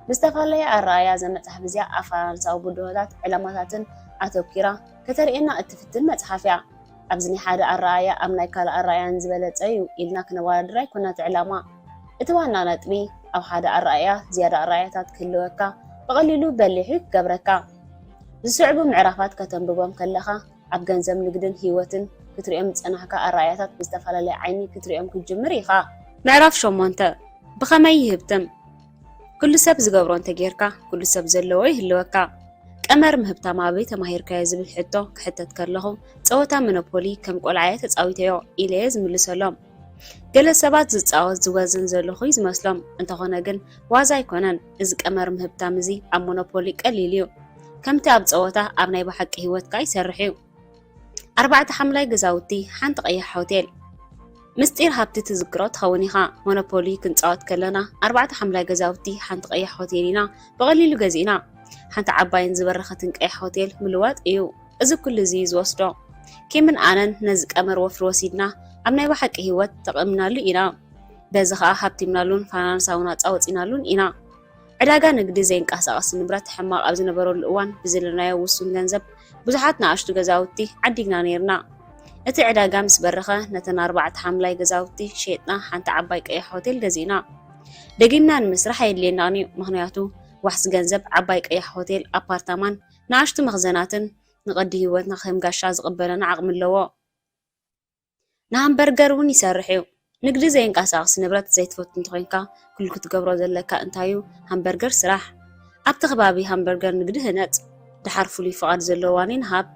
بستفالي الرأي زي متحف زيا أفرانسا وبدوهات علاماتاتن أتوكيرا كترئينا التفتن متحفيا أبزني حدا الرأي أمناي كالا الرأي نزبلت أيو إلنا كنوارد راي كنات علامة إتوانا نتبي أو حدا الرأي زيادة الرأيتات كلوكا بغللو بليحيك قبركا زسعبو معرفات كتنببوم كلخا أبغنزم نقدن هيوتن كتريم تسأنحكا الرأيتات بستفالي عيني كتريم كجمريخا معرف شو مانتا بخما يهبتم كل سب زقبرون تجيركا كل سب زلوي هلوكا قمر مهبتا مابي تماهيركا يزبل حتو كحتى تكرلهم صوتا مونوبولي كم قلعية تصاويتيو إليز ملسلام قال السبات زتصاوت زوازن زلوخي زمسلام انتخونا جن وازا يكونن إز قمر مهبتا مزي أم مونوبولي قليليو كم تاب صوتا أبناي بحق هيوت كاي سرحيو 4 حملاي جزاوتي حنت قيح حوتيل مستير هابتي تذكرات تخونيها مونوبولي كنت كلنا 4 حملاي جزاوتي حنت قيح حوتيلنا بغليلو جزينا حنت عباين زبرختن قيح حوتيل ملوات ايو إذا كل زي زوستو كيمن آنن نزق أمر وفر وسيدنا أبناي بحق هيوت تقمنالو إنا بزخا هابتي منالون فانانساونات أوتينالون إنا عداقا نقدي زين كاساقس نبرات حماق أبزي نبرو الأوان بزيلنا يوصون جنزب بزحاتنا عشتو جزاوتي عديقنا نيرنا እቲ ዕዳጋ ምስ በረኸ ነተን 4 ሓምላይ ገዛውቲ ሸጥና ሓንቲ ዓባይ ቀይሕ ሆቴል ገዚና ደጊና ንምስራሕ የድልየናኒ ምክንያቱ ዋሕስ ገንዘብ ዓባይ ቀይሕ ሆቴል ኣፓርታማን ንኣሽቱ መኽዘናትን ንቐዲ ህይወትና ከም ጋሻ ዝቕበለና ዓቕሚ ኣለዎ ንሃምበርገር እውን ይሰርሕ እዩ ንግዲ ዘይንቀሳቐስ ንብረት ዘይትፈቱ እንተኮይንካ ኩሉ ክትገብሮ ዘለካ እንታይ እዩ ሃምበርገር ስራሕ ኣብቲ ከባቢ ሃምበርገር ንግዲ ህነፅ ድሓር ፍሉይ ፍቓድ ዘለዋኒ ንሃብ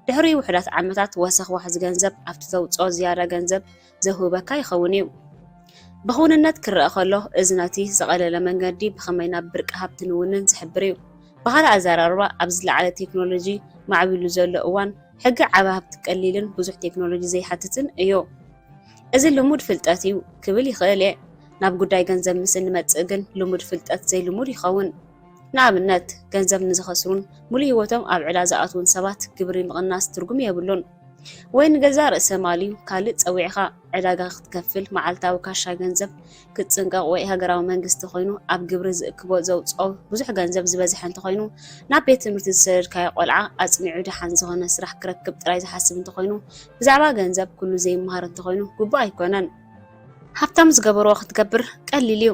ድሕሪ ውሕዳት ዓመታት ወሰኽ ዋሕዝ ገንዘብ ኣብቲ ተውፅኦ ዝያዳ ገንዘብ ዘህበካ ይኸውን እዩ ብኹንነት ክርአ ከሎ እዚ ነቲ ዝቐለለ መንገዲ ብኸመይ ናብ ብርቂ ሃብቲ ንውንን ዝሕብር እዩ ብኻልእ ኣዘራርባ ኣብ ዝለዓለ ቴክኖሎጂ ማዕቢሉ ዘሎ እዋን ሕጊ ዓባ ሃብቲ ቀሊልን ብዙሕ ቴክኖሎጂ ዘይሓትትን እዩ እዚ ልሙድ ፍልጠት እዩ ክብል ይኽእል እየ ናብ ጉዳይ ገንዘብ ምስ እንመፅእ ግን ልሙድ ፍልጠት ዘይልሙድ ይኸውን ንኣብነት ገንዘብ ንዝኸስሩን ሙሉእ ህይወቶም ኣብ ዕዳ ዝኣትውን ሰባት ግብሪ ምቕናስ ትርጉም የብሉን ወይ ንገዛ ርእሰ ማልዩ ካልእ ፀዊዕኻ ዕዳጋ ክትከፍል መዓልታዊ ካሻ ገንዘብ ክትፅንቀቕ ወይ ሃገራዊ መንግስቲ ኮይኑ ኣብ ግብሪ ዝእክቦ ዘውፅኦ ብዙሕ ገንዘብ ዝበዝሐ እንተኮይኑ ናብ ቤት ትምህርቲ ዝሰደድካዮ ቆልዓ ኣፅኒዑ ድሓን ዝኾነ ስራሕ ክረክብ ጥራይ ዝሓስብ እንተኮይኑ ብዛዕባ ገንዘብ ኩሉ ዘይመሃር እንተኮይኑ ግቡእ ኣይኮነን ሃብታም ዝገበርዎ ክትገብር ቀሊል እዩ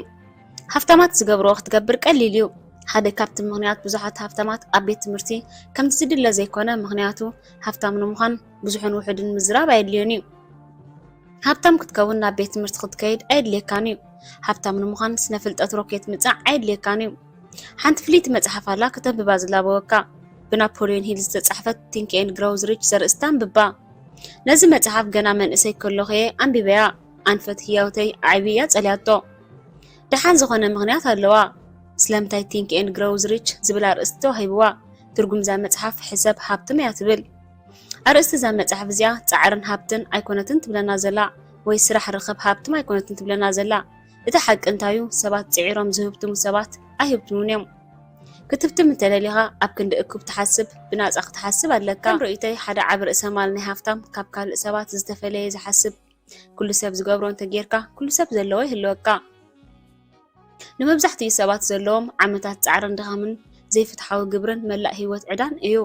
ሃብታማት ዝገብርዎ ክትገብር ቀሊል እዩ ሓደ ካብቲ ምክንያት ብዙሓት ሃብታማት ኣብ ቤት ትምህርቲ ከምቲ ዝድለ ዘይኮነ ምክንያቱ ሃብታም ንምዃን ብዙሕን ውሕድን ምዝራብ ኣየድልዮን እዩ ሃብታም ክትከውን ናብ ቤት ትምህርቲ ክትከይድ ኣይድልየካን እዩ ሃብታም ንምዃን ስነ ፍልጠት ሮኬት ምፃዕ ኣይድልየካን እዩ ሓንቲ ፍሊት መጽሓፍ ኣላ ከተንብባ ዝላበወካ ብናፖሊዮን ሂል ዝተጻሕፈት ቲንክ ኤንድ ግሮው ሪች ዘርእስታ አንብባ ነዚ መጽሓፍ ገና መንእሰይ ከለኸየ አንቢበያ ኣንፈት ህያውተይ ዓብያ ጸልያቶ ደሓን ዝኾነ ምኽንያት ኣለዋ ስለምታይ ቲንክ ኤንድ ግሮው ሪች ዝብል ኣርእስቲ ተዋሂብዋ ትርጉም ዛ መጽሓፍ ሕሰብ ሃብትም እያ ትብል ኣርእስቲ ዛ መጽሓፍ እዚኣ ጻዕርን ሃብትን ኣይኮነትን ትብለና ዘላ ወይ ስራሕ ርኽብ ሃብትም ኣይኮነትን ትብለና ዘላ እቲ ሓቂ እንታዩ ሰባት ጽዒሮም ዝህብትሙ ሰባት ኣይህብትሙን እዮም ክትብትም እንተደሊኻ ኣብ ክንዲ እኩብ ትሓስብ ብናጻ ክትሓስብ ኣለካ ርእይተይ ሓደ ዓብ ርእሰ ማል ናይ ሃብታም ካብ ካልእ ሰባት ዝተፈለየ ዝሓስብ ኩሉ ሰብ ዝገብሮ እንተጌርካ ኩሉ ሰብ ዘለዎ ይህልወካ ንመብዛሕትኡ ሰባት ዘለዎም ዓመታት ጻዕርን ድኻምን ዘይፍትሓዊ ግብርን መላእ ህይወት ዕዳን እዩ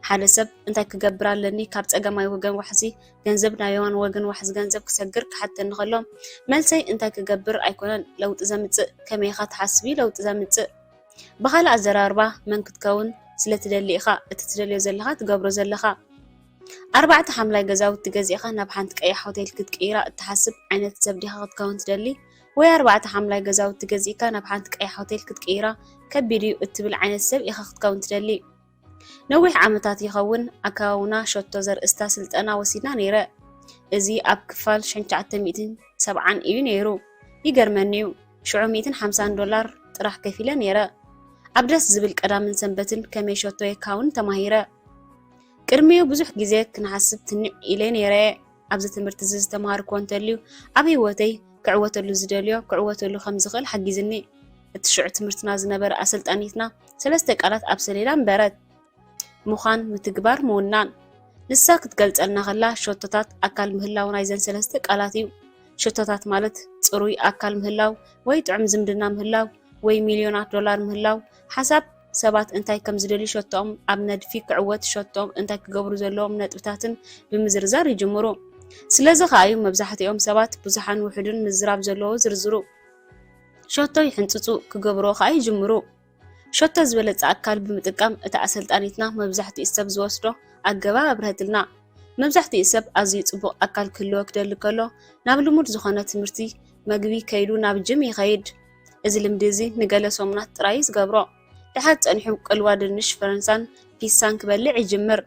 ሓደ ሰብ እንታይ ክገብር ኣለኒ ካብ ጸገማይ ወገን ዋሕዚ ገንዘብ ናብ የማን ወገን ዋሕዚ ገንዘብ ክሰግር ክሓተን ንኸሎም መልሰይ እንታይ ክገብር ኣይኮነን ለውጢ ዘምጽእ ከመይኻ ትሓስቢ ለውጢ ዘምጽእ ብኻልእ ኣዘራርባ መን ክትከውን ስለትደሊ ኢኻ እቲ ትደልዮ ዘለኻ ትገብሮ ዘለኻ 4 ሓምላይ ገዛውቲ ገዚእኻ ናብ ሓንቲ ቀያሕ ሆቴል ክትቀይራ እትሓስብ ዓይነት ሰብ ዲኻ ክትከውን ትደሊ ወይ 4 ሓምላይ ገዛውቲ ገዚእካ ናብ ሓንቲ ቀያሕ ሆቴል ክትቀይራ ከቢድ እዩ እትብል ዓይነት ሰብ ኢኻ ክትከውን ትደሊ ነዊሕ ዓመታት ይኸውን ኣካውና ሸቶ ዘርእስታ ስልጠና ወሲድና ነይረ እዚ ኣብ ክፋል 970 እዩ ነይሩ ይገርመኒ እዩ $750 ጥራሕ ከፊለ ነይረ ኣብ ደስ ዝብል ቀዳምን ሰንበትን ከመይ ሸቶ የካውን ተማሂረ ቅድሚኡ ብዙሕ ግዜ ክንሓስብ ትንዕ ኢለ ነይረ ኣብዚ ትምህርቲ ዝተማሃርኮ እንተልዩ ኣብ ህይወተይ ክዕወተሉ ዝደልዮ ክዕወተሉ ከም ዝኽእል ሓጊዝኒ እቲ ሽዑ ትምህርትና ዝነበረ ኣሰልጣኒትና 3 ቃላት ኣብ ሰሌዳ እንበረት ምዃን ምትግባር ምውናን ንሳ ክትገልጸልና ኸላ ሸቶታት ኣካል ምህላው ናይዘን 3 ቃላት እዩ ሸቶታት ማለት ጽሩይ ኣካል ምህላው ወይ ጥዑም ዝምድና ምህላው ወይ ሚልዮናት ዶላር ምህላው ሓሳብ ሰባት እንታይ ከም ዝደልዩ ሸቶኦም ኣብ ነድፊ ክዕወት ሸቶኦም እንታይ ክገብሩ ዘለዎም ነጥብታትን ብምዝርዛር ይጅምሩ ስለዚ ኸኣዩ መብዛሕትኦም ሰባት ብዙሓን ውሕድን ምዝራብ ዘለዎ ዝርዝሩ ሸቶ ይሕንጽጹ ክገብሮ ኸኣ ይጅምሩ ሸቶ ዝበለጸ ኣካል ብምጥቃም እታ ኣሰልጣኒትና መብዛሕትኡ ሰብ ዝወስዶ ኣገባብ ኣብርህትልና መብዛሕትኡ ሰብ ኣዝዩ ጽቡቕ ኣካል ክህልዎ ክደሊ ከሎ ናብ ልሙድ ዝኾነ ትምህርቲ መግቢ ከይዱ ናብ ጅም ይኸይድ እዚ ልምዲ እዚ ንገለ ሰሙናት ጥራይ ዝገብሮ ድሓር ጸኒሑ ቅልዋ ድንሽ ፈረንሳን ፒሳን ክበልዕ ይጅምር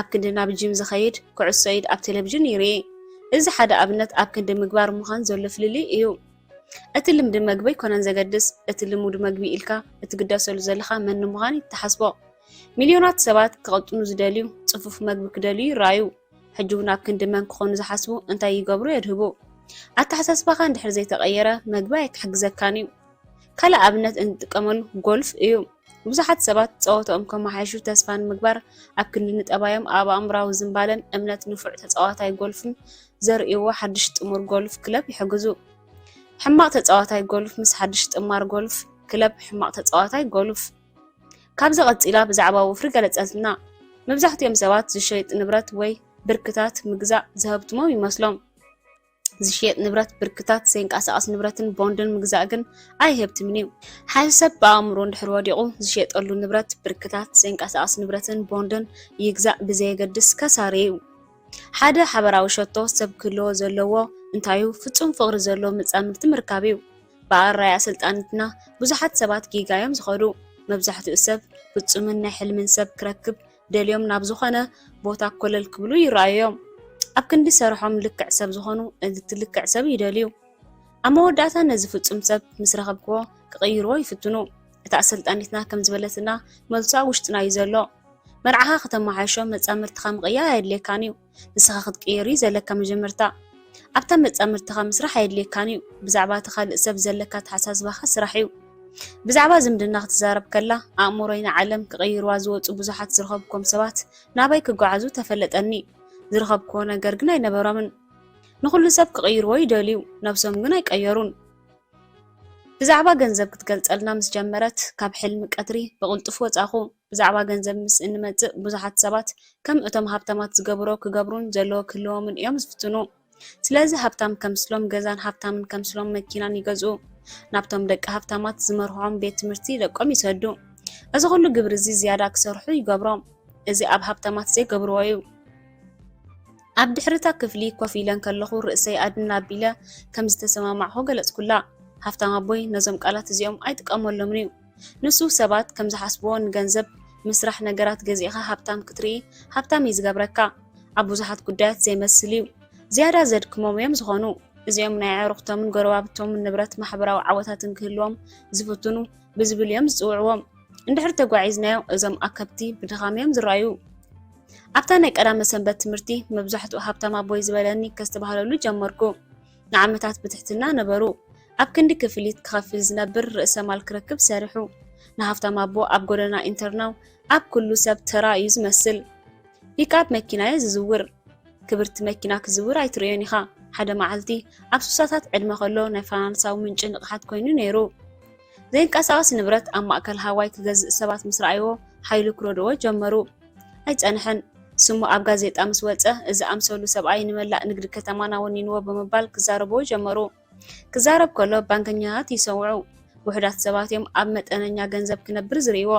ኣብ ክንዲ ናብ ጅም ዝኸይድ ኩዕሶ ኢድ ኣብ ቴሌቪዥን ይርኢ እዚ ሓደ ኣብነት ኣብ ክንዲ ምግባር ምዃን ዘሎ ፍልሊ እዩ እቲ ልምዲ መግቢ ይኮነን ዘገድስ እቲ ልሙድ መግቢ ኢልካ እትግደሰሉ ዘለኻ መን ምዃን ይተሓስቦ ሚልዮናት ሰባት ክቐጥኑ ዝደልዩ ጽፉፍ መግቢ ክደልዩ ይረኣዩ ሕጂ እውን ኣብ ክንዲ መን ክኾኑ ዝሓስቡ እንታይ ይገብሩ የድህቡ ኣተሓሳስባኻ እንድሕር ዘይተቐየረ መግቢ ኣይክሕግዘካን እዩ ካልእ ኣብነት እንጥቀመሉ ጎልፍ እዩ ብዙሓት ሰባት ጸወቶኦም ከመሓይሹ ተስፋ ንምግባር ኣብ ክንዲ ንጠባዮም ኣብ ኣእምራዊ ዝምባለን እምነት ንፉዕ ተጻዋታይ ጎልፍን ዘርእይዎ ሓድሽ ጥሙር ጎልፍ ክለብ ይሕግዙ ሕማቕ ተጻዋታይ ጎልፍ ምስ ሓድሽ ጥማር ጎልፍ ክለብ ሕማቕ ተጻዋታይ ጎልፍ ካብዚ ቀፂላ ብዛዕባ ወፍሪ ገለጸትና መብዛሕትኦም ሰባት ዝሸይጥ ንብረት ወይ ብርክታት ምግዛእ ዝህብትሞም ይመስሎም ዝሸይጥ ንብረት ብርክታት ዘይንቀሳቐስ ንብረትን ቦንድን ምግዛእ ግን ኣይህብትምን እዩ ሓደ ሰብ ብኣእምሮ እንድሕር ወዲቑ ዝሸየጠሉ ንብረት ብርክታት ዘይንቀሳቐስ ንብረትን ቦንድን ይግዛእ ብዘየገድስ ከሳሪ እዩ ሓደ ሓበራዊ ሸቶ ሰብ ክህልዎ ዘለዎ እንታዩ ፍጹም ፍቕሪ ዘለዎ መጻምድቲ ምርካብ እዩ ብኣራያ ኣሰልጣኒትና ብዙሓት ሰባት ጊጋዮም ዝኸዱ መብዛሕትኡ ሰብ ፍጹምን ናይ ሕልምን ሰብ ክረክብ ደልዮም ናብ ዝኾነ ቦታ ኮለል ክብሉ ይረኣዮም ኣብ ክንዲ ሰርሖም ልክዕ ሰብ ዝኾኑ እቲ ልክዕ ሰብ ይደልዩ ኣብ መወዳእታ ነዚ ፍጹም ሰብ ምስ ረኸብክዎ ክቕይርዎ ይፍትኑ እታ ኣሰልጣኒትና ከም ዝበለትና መልሷ ውሽጥና እዩ ዘሎ መርዓኻ ከተመሓይሾ መጻምርትኻ ምቕያር ኣየድልየካን እዩ ንስኻ ክትቅይር እዩ ዘለካ መጀመርታ ኣብታ መጻምርትኻ ምስራሕ ኣየድልየካን እዩ ብዛዕባ እቲ ካልእ ሰብ ዘለካ ተሓሳስባኻ ስራሕ እዩ ብዛዕባ ዝምድና ክትዛረብ ከላ ኣእምሮይ ንዓለም ክቕይርዋ ዝወፁ ብዙሓት ዝረኸብኩም ሰባት ናበይ ክጓዓዙ ተፈለጠኒ ዝረኸብክዎ ነገር ግን ኣይነበሮምን ንኹሉ ሰብ ክቕይርዎ ይደልዩ ነብሶም ግን ኣይቀየሩን ብዛዕባ ገንዘብ ክትገልጸልና ምስ ጀመረት ካብ ሕልሚ ቀትሪ ብቕልጡፍ ወጻኹ ብዛዕባ ገንዘብ ምስ እንመጽእ ብዙሓት ሰባት ከም እቶም ሃብታማት ዝገብሮ ክገብሩን ዘለዎ ክህልዎምን እዮም ዝፍትኑ ስለዚ ሃብታም ከምስሎም ገዛን ሃብታምን ከምስሎም መኪናን ይገዝኡ ናብቶም ደቂ ሃብታማት ዝመርሖም ቤት ትምህርቲ ደቆም ይሰዱ እዚ ኩሉ ግብሪ እዚ ዝያዳ ክሰርሑ ይገብሮም እዚ ኣብ ሃብታማት ዘይገብርዎ እዩ ኣብ ድሕሪታ ክፍሊ ኮፍ ኢለን ከለኹ ርእሰይ ኣድና ኣቢለ ከም ዝተሰማማዕኹ ገለጽኩላ። ሃብታም ኣቦይ ነዞም ቃላት እዚኦም ኣይጥቀመሎምን እዩ። ንሱ ሰባት ከም ዝሓስብዎ ንገንዘብ ምስራሕ ነገራት ገዚእኻ ሃብታም ክትርኢ ሃብታም እዩ ዝገብረካ። ኣብ ብዙሓት ጉዳያት ዘይመስል እዩ። ዝያዳ ዘድክሞም እዮም ዝኾኑ። እዚኦም ናይ ኣዕሩኽቶምን ጎረባብቶምን ንብረት ማሕበራዊ ዓወታትን ክህልዎም ዝፍትኑ ብዝብል እዮም ዝፅውዕዎም። እንድሕር ተጓዒዝናዮ እዞም ኣከብቲ ብድኻም እዮም ዝረኣዩ። ኣብታ ናይ ቀዳመ ሰንበት ትምህርቲ መብዛሕትኡ ሃብታም ኣቦይ ዝበለኒ ከስተባህለሉ ጀመርኩ። ንዓመታት ብትሕትና ነበሩ። ኣብ ክንዲ ክፍሊት ክኸፍል ዝነብር ርእሰ ማል ክረክብ ሰሪሑ። ንሃብታም ኣቦ ኣብ ጎደና ኢንተርናው ኣብ ኩሉ ሰብ ተራ እዩ ዝመስል። ፒክኣፕ መኪና እየ ዝዝውር። ክብርቲ መኪና ክዝውር ኣይትርዮን ኢኻ። ሓደ መዓልቲ ኣብ ሱሳታት ዕድመ ከሎ ናይ ፋይናንሳዊ ምንጪ ንቕሓት ኮይኑ ነይሩ። ዘይንቀሳቐስ ንብረት ኣብ ማእከል ሃዋይ ክገዝእ ሰባት ምስ ረኣይዎ ሓይሉ ክረድዎ ጀመሩ። ኣይፀንሐን። ስሙ ኣብ ጋዜጣ ምስ ወፀ እዚ ኣምሰሉ ሰብኣይ ንመላእ ንግዲ ከተማና ወኒንዎ ብምባል ክዛረብዎ ጀመሩ። ክዛረብ ከሎ ባንከኛታት ይሰውዑ። ውሕዳት ሰባት እዮም ኣብ መጠነኛ ገንዘብ ክነብር ዝርእይዎ።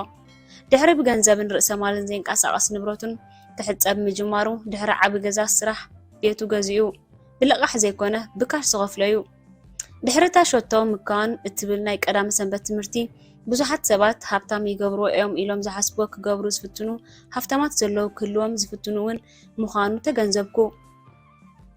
ድሕሪ ብገንዘብን ርእሰ ማልን ዘይንቀሳቐስ ንብረቱን ክሕፀብ ምጅማሩ ድሕሪ ዓቢ ገዛ ስራሕ ቤቱ ገዚኡ ብልቓሕ ዘይኮነ ብካሽ ዝኸፍለዩ። ድሕሪታ ሸቶ ምካን እትብል ናይ ቀዳመ ሰንበት ትምህርቲ ብዙሓት ሰባት ሃብታም ይገብርዎ እዮም ኢሎም ዝሓስቦ ክገብሩ ዝፍትኑ ሃብታማት ዘለዉ ክህልዎም ዝፍትኑ እውን ምዃኑ ተገንዘብኩ።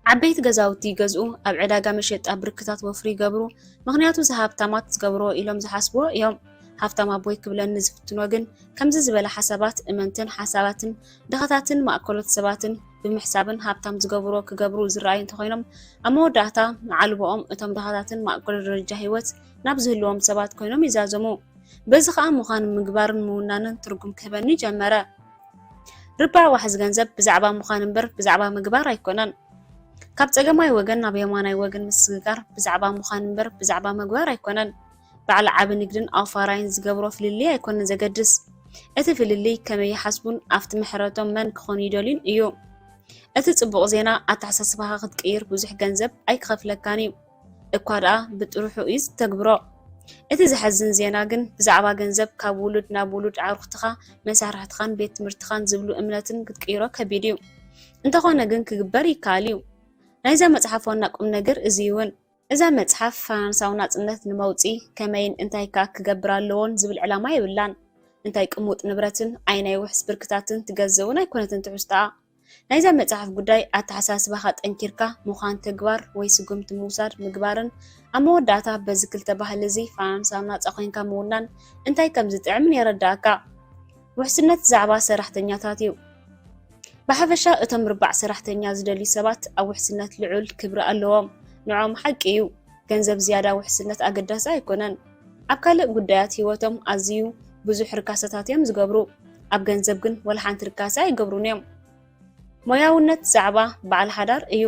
ዓበይቲ ገዛውቲ ይገዝኡ፣ ኣብ ዕዳጋ መሸጣ ብርክታት ወፍሪ ይገብሩ። ምክንያቱ ሃብታማት ዝገብርዎ ኢሎም ዝሓስብዎ እዮም። ሃብታም ኣቦይ ክብለኒ ዝፍትኖ ግን ከምዚ ዝበለ ሓሳባት እመንትን ሓሳባትን ድኻታትን ማእከሎት ሰባትን ብምሕሳብን ሃብታም ዝገብርዎ ክገብሩ ዝረኣዩ እንተኮይኖም ኣብ መወዳእታ መዓልቦኦም እቶም ድኻታትን ማእከሎ ደረጃ ሂወት ናብ ዝህልዎም ሰባት ኮይኖም ይዛዘሙ። በዚ ከዓ ምዃን ምግባርን ምውናንን ትርጉም ክህበኒ ጀመረ። ርባዕ ዋሕዚ ገንዘብ ብዛዕባ ምዃን እምበር ብዛዕባ ምግባር ኣይኮነን። ካብ ፀገማይ ወገን ናብ የማናይ ወገን ምስግጋር ብዛዕባ ምዃን እምበር ብዛዕባ ምግባር ኣይኮነን። ባዕሊ ዓቢ ንግድን ኣውፋራይን ዝገብሮ ፍልልይ ኣይኮነን ዘገድስ። እቲ ፍልልይ ከመይ ይሓስቡን ኣብቲ ምሕረቶም መን ክኾኑ ይደልዩን እዩ። እቲ ጽቡቕ ዜና ኣተሓሳስባኻ ክትቅይር ብዙሕ ገንዘብ ኣይክኸፍለካን እዩ እኳ ደኣ ብጥሩሑ እዩ ዝተግብሮ። እቲ ዝሐዝን ዜና ግን ብዛዕባ ገንዘብ ካብ ውሉድ ናብ ውሉድ ኣዕሩኽትኻ መሳርሕትኻን ቤት ትምህርትኻን ዝብሉ እምነትን ክትቅይሮ ከቢድ እዩ። እንተኾነ ግን ክግበር ይከኣል እዩ። ናይዛ መጽሓፍ ዋና ቁም ነገር እዚ እውን እዛ መጽሓፍ ፋይናንሳዊ ናጽነት ንመውፂኢ ከመይን እንታይ ከ ክገብር ኣለዎን ዝብል ዕላማ የብላን። እንታይ ቅሙጥ ንብረትን ዓይናይ ውሕስ ብርክታትን ትገዝውን ኣይኮነትን ትሕዝቶኣ። ናይዛ መጽሓፍ ጉዳይ ኣተሓሳስባኻ ጠንኪርካ ምዃን ተግባር ወይ ስጉምቲ ምውሳድ ምግባርን ኣብ መወዳእታ በዚ ክልተ ባህሊ እዚ ፋይናንሳዊ ናፃ ኮይንካ ምውናን እንታይ ከም ዝጥዕምን የረዳእካ። ውሕስነት ዛዕባ ሰራሕተኛታት እዩ። ብሓፈሻ እቶም ርባዕ ሰራሕተኛ ዝደልዩ ሰባት ኣብ ውሕስነት ልዑል ክብሪ ኣለዎም። ንዖም ሓቂ እዩ። ገንዘብ ዝያዳ ውሕስነት ኣገዳሲ ኣይኮነን። ኣብ ካልእ ጉዳያት ሂወቶም ኣዝዩ ብዙሕ ርካሰታት እዮም ዝገብሩ። ኣብ ገንዘብ ግን ወላ ሓንቲ ርካሰ ኣይገብሩን እዮም። ሞያውነት ዛዕባ በዓል ሓዳር እዩ።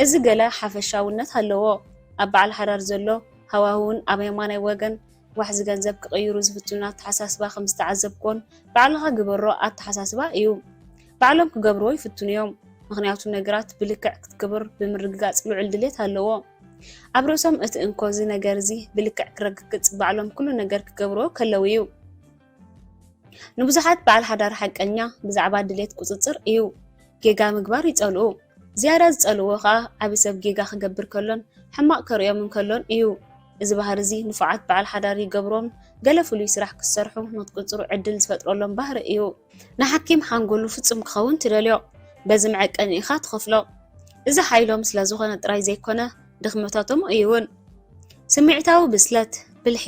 እዚ ገለ ሓፈሻውነት ኣለዎ። ኣብ በዓል ሓዳር ዘሎ ሃዋህውን ኣብ የማናይ ወገን ዋሕዚ ገንዘብ ክቕይሩ ዝፍትኑ ኣተሓሳስባ ከም ዝተዓዘብክዎን ባዕልኻ ግበሮ ኣተሓሳስባ እዩ። ባዕሎም ክገብርዎ ይፍትኑ እዮም። ምክንያቱ ነገራት ብልክዕ ክትክብር ብምርግጋጽ ልዑል ድሌት ኣለዎ። ኣብ ርእሶም እቲ እንኮዚ ነገር እዚ ብልክዕ ክረግግጽ ባዕሎም ኩሉ ነገር ክገብርዎ ከለው እዩ። ንብዙሓት በዓል ሓዳር ሓቀኛ ብዛዕባ ድሌት ቁፅፅር እዩ። ጌጋ ምግባር ይጸልኡ። ዝያዳ ዝጸልዎ ከዓ ዓብ ሰብ ጌጋ ክገብር ከሎን ሕማቕ ከርእዮምን ከሎን እዩ። እዚ ባህሪ እዚ ንፉዓት በዓል ሓዳር ይገብሮም ገለ ፍሉይ ስራሕ ክሰርሑ ንክቅፅሩ ዕድል ዝፈጥረሎም ባህሪ እዩ። ንሓኪም ሓንጎሉ ፍጹም ክኸውን ትደልዮ። በዚ መዐቀኒ ኢኻ ትኸፍሎ። እዚ ሓይሎም ስለ ዝኾነ ጥራይ ዘይኮነ ድኽመታቶም እዩውን። ስምዒታዊ ብስለት ብልሒ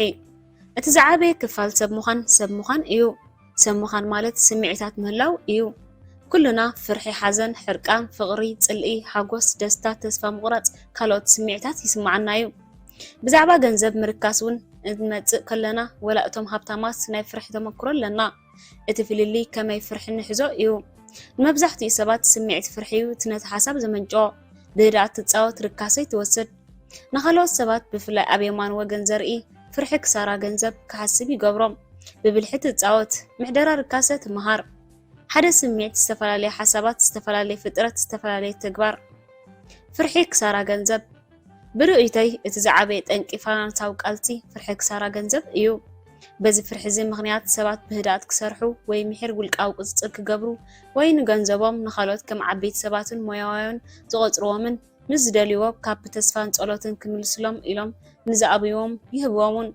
እቲ ዝዓበየ ክፋል ሰብ ምዃን እዩ። ሰብ ምዃን ማለት ስምዒታት ምህላው እዩ። ኩሉና ፍርሒ፣ ሓዘን፣ ሕርቃን፣ ፍቕሪ፣ ጽልኢ፣ ሓጎስ፣ ደስታ፣ ተስፋ ምቑራጽ ካልኦት ስምዒታት ይስማዓና እዩ። ብዛዕባ ገንዘብ ምርካስ እውን እንመጽእ ከለና ወላ እቶም ሃብታማት ናይ ፍርሒ ተመክሮ ኣለና። እቲ ፍልልይ ከመይ ፍርሒ ንሕዞ እዩ። ንመብዛሕትኡ ሰባት ስምዒት ፍርሒ እዩ እቲ ነቲ ሓሳብ ዘመንጭኦ። ብህድኣት ትፃወት ርካሰይ ትወስድ። ንኻልኦት ሰባት ብፍላይ ኣብ የማን ወገን ዘርኢ ፍርሒ ክሳራ ገንዘብ ክሓስብ ይገብሮም። ብብልሒ ትፃወት፣ ምሕደራ ርካሰ ትመሃር። ሓደ ስምዒት ዝተፈላለየ ሓሳባት፣ ዝተፈላለየ ፍጥረት፣ ዝተፈላለየ ተግባር። ፍርሒ ክሳራ ገንዘብ ብርእይተይ እቲ ዝዓበየ ጠንቂ ፋይናንሳዊ ቃልሲ ፍርሒ ክሳራ ገንዘብ እዩ። በዚ ፍርሕዚ ምኽንያት ሰባት ብህዳት ክሰርሑ ወይ ምሕር ውልቃዊ ቁፅፅር ክገብሩ ወይ ንገንዘቦም ንኻልኦት ከም ዓበይቲ ሰባትን ሞያውያን ዝቆፅርዎምን ምስ ዝደልይዎ ካብ ብተስፋን ጸሎትን ክምልስሎም ኢሎም ንዝኣብይዎም ይህብዎምን።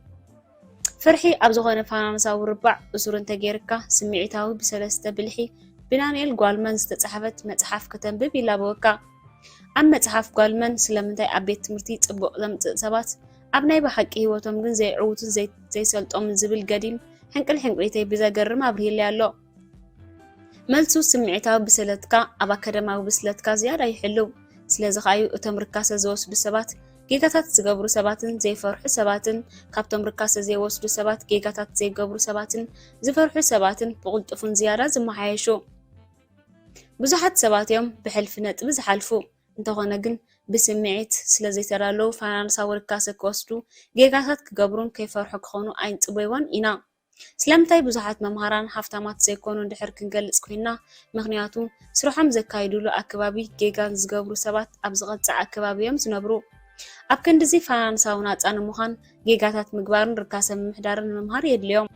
ፍርሒ ኣብ ዝኾነ ፋናንሳዊ ርባዕ እሱር እንተጌርካ ስምዒታዊ ብሰለስተ ብልሒ ብዳንኤል ጓልመን ዝተጻሕፈት መጽሓፍ ከተንብብ ይላበወካ። ኣብ መጽሓፍ ጓልመን ስለምንታይ ኣብ ቤት ትምህርቲ ጽቡቕ ዘምጽእ ሰባት ኣብ ናይ ብሓቂ ህይወቶም ግን ዘይዕውቱን ዘይሰልጦምን ዝብል ገዲም ሕንቅል ሕንቅሊተይ ብዘገርም ኣብርሂለ ኣሎ። መልሱ ስምዒታዊ ብስለትካ ኣብ ኣካደማዊ ብስለትካ ዝያዳ ይሕልው። ስለዚ ኸዩ እቶም ርካሰ ዝወስዱ ሰባት ጌጋታት ዝገብሩ ሰባትን ዘይፈርሑ ሰባትን ካብቶም ርካሰ ዘይወስዱ ሰባት ጌጋታት ዘይገብሩ ሰባትን ዝፈርሑ ሰባትን ብቕልጡፍን ዝያዳ ዝመሓየሹ ብዙሓት ሰባት እዮም ብሕልፊ ነጥቢ ዝሓልፉ። እንተኾነ ግን ብስምዒት ስለ ዘይተዳለዉ ፋይናንሳዊ ርካሰ ክወስዱ ጌጋታት ክገብሩን ከይፈርሑ ክኾኑ ኣይንፅበይዎን ኢና። ስለምንታይ ብዙሓት መምሃራን ሃፍታማት ዘይኮኑ እንድሕር ክንገልጽ ኮይና ምኽንያቱ ስርሖም ዘካይድሉ ኣከባቢ ጌጋ ዝገብሩ ሰባት ኣብ ዝቐፅዕ ኣከባቢ እዮም ዝነብሩ። ኣብ ክንዲዚ ፋይናንሳዊ ናፃ ንምዃን ጌጋታት ምግባርን ርካሰ ምምሕዳርን ምምሃር የድልዮም።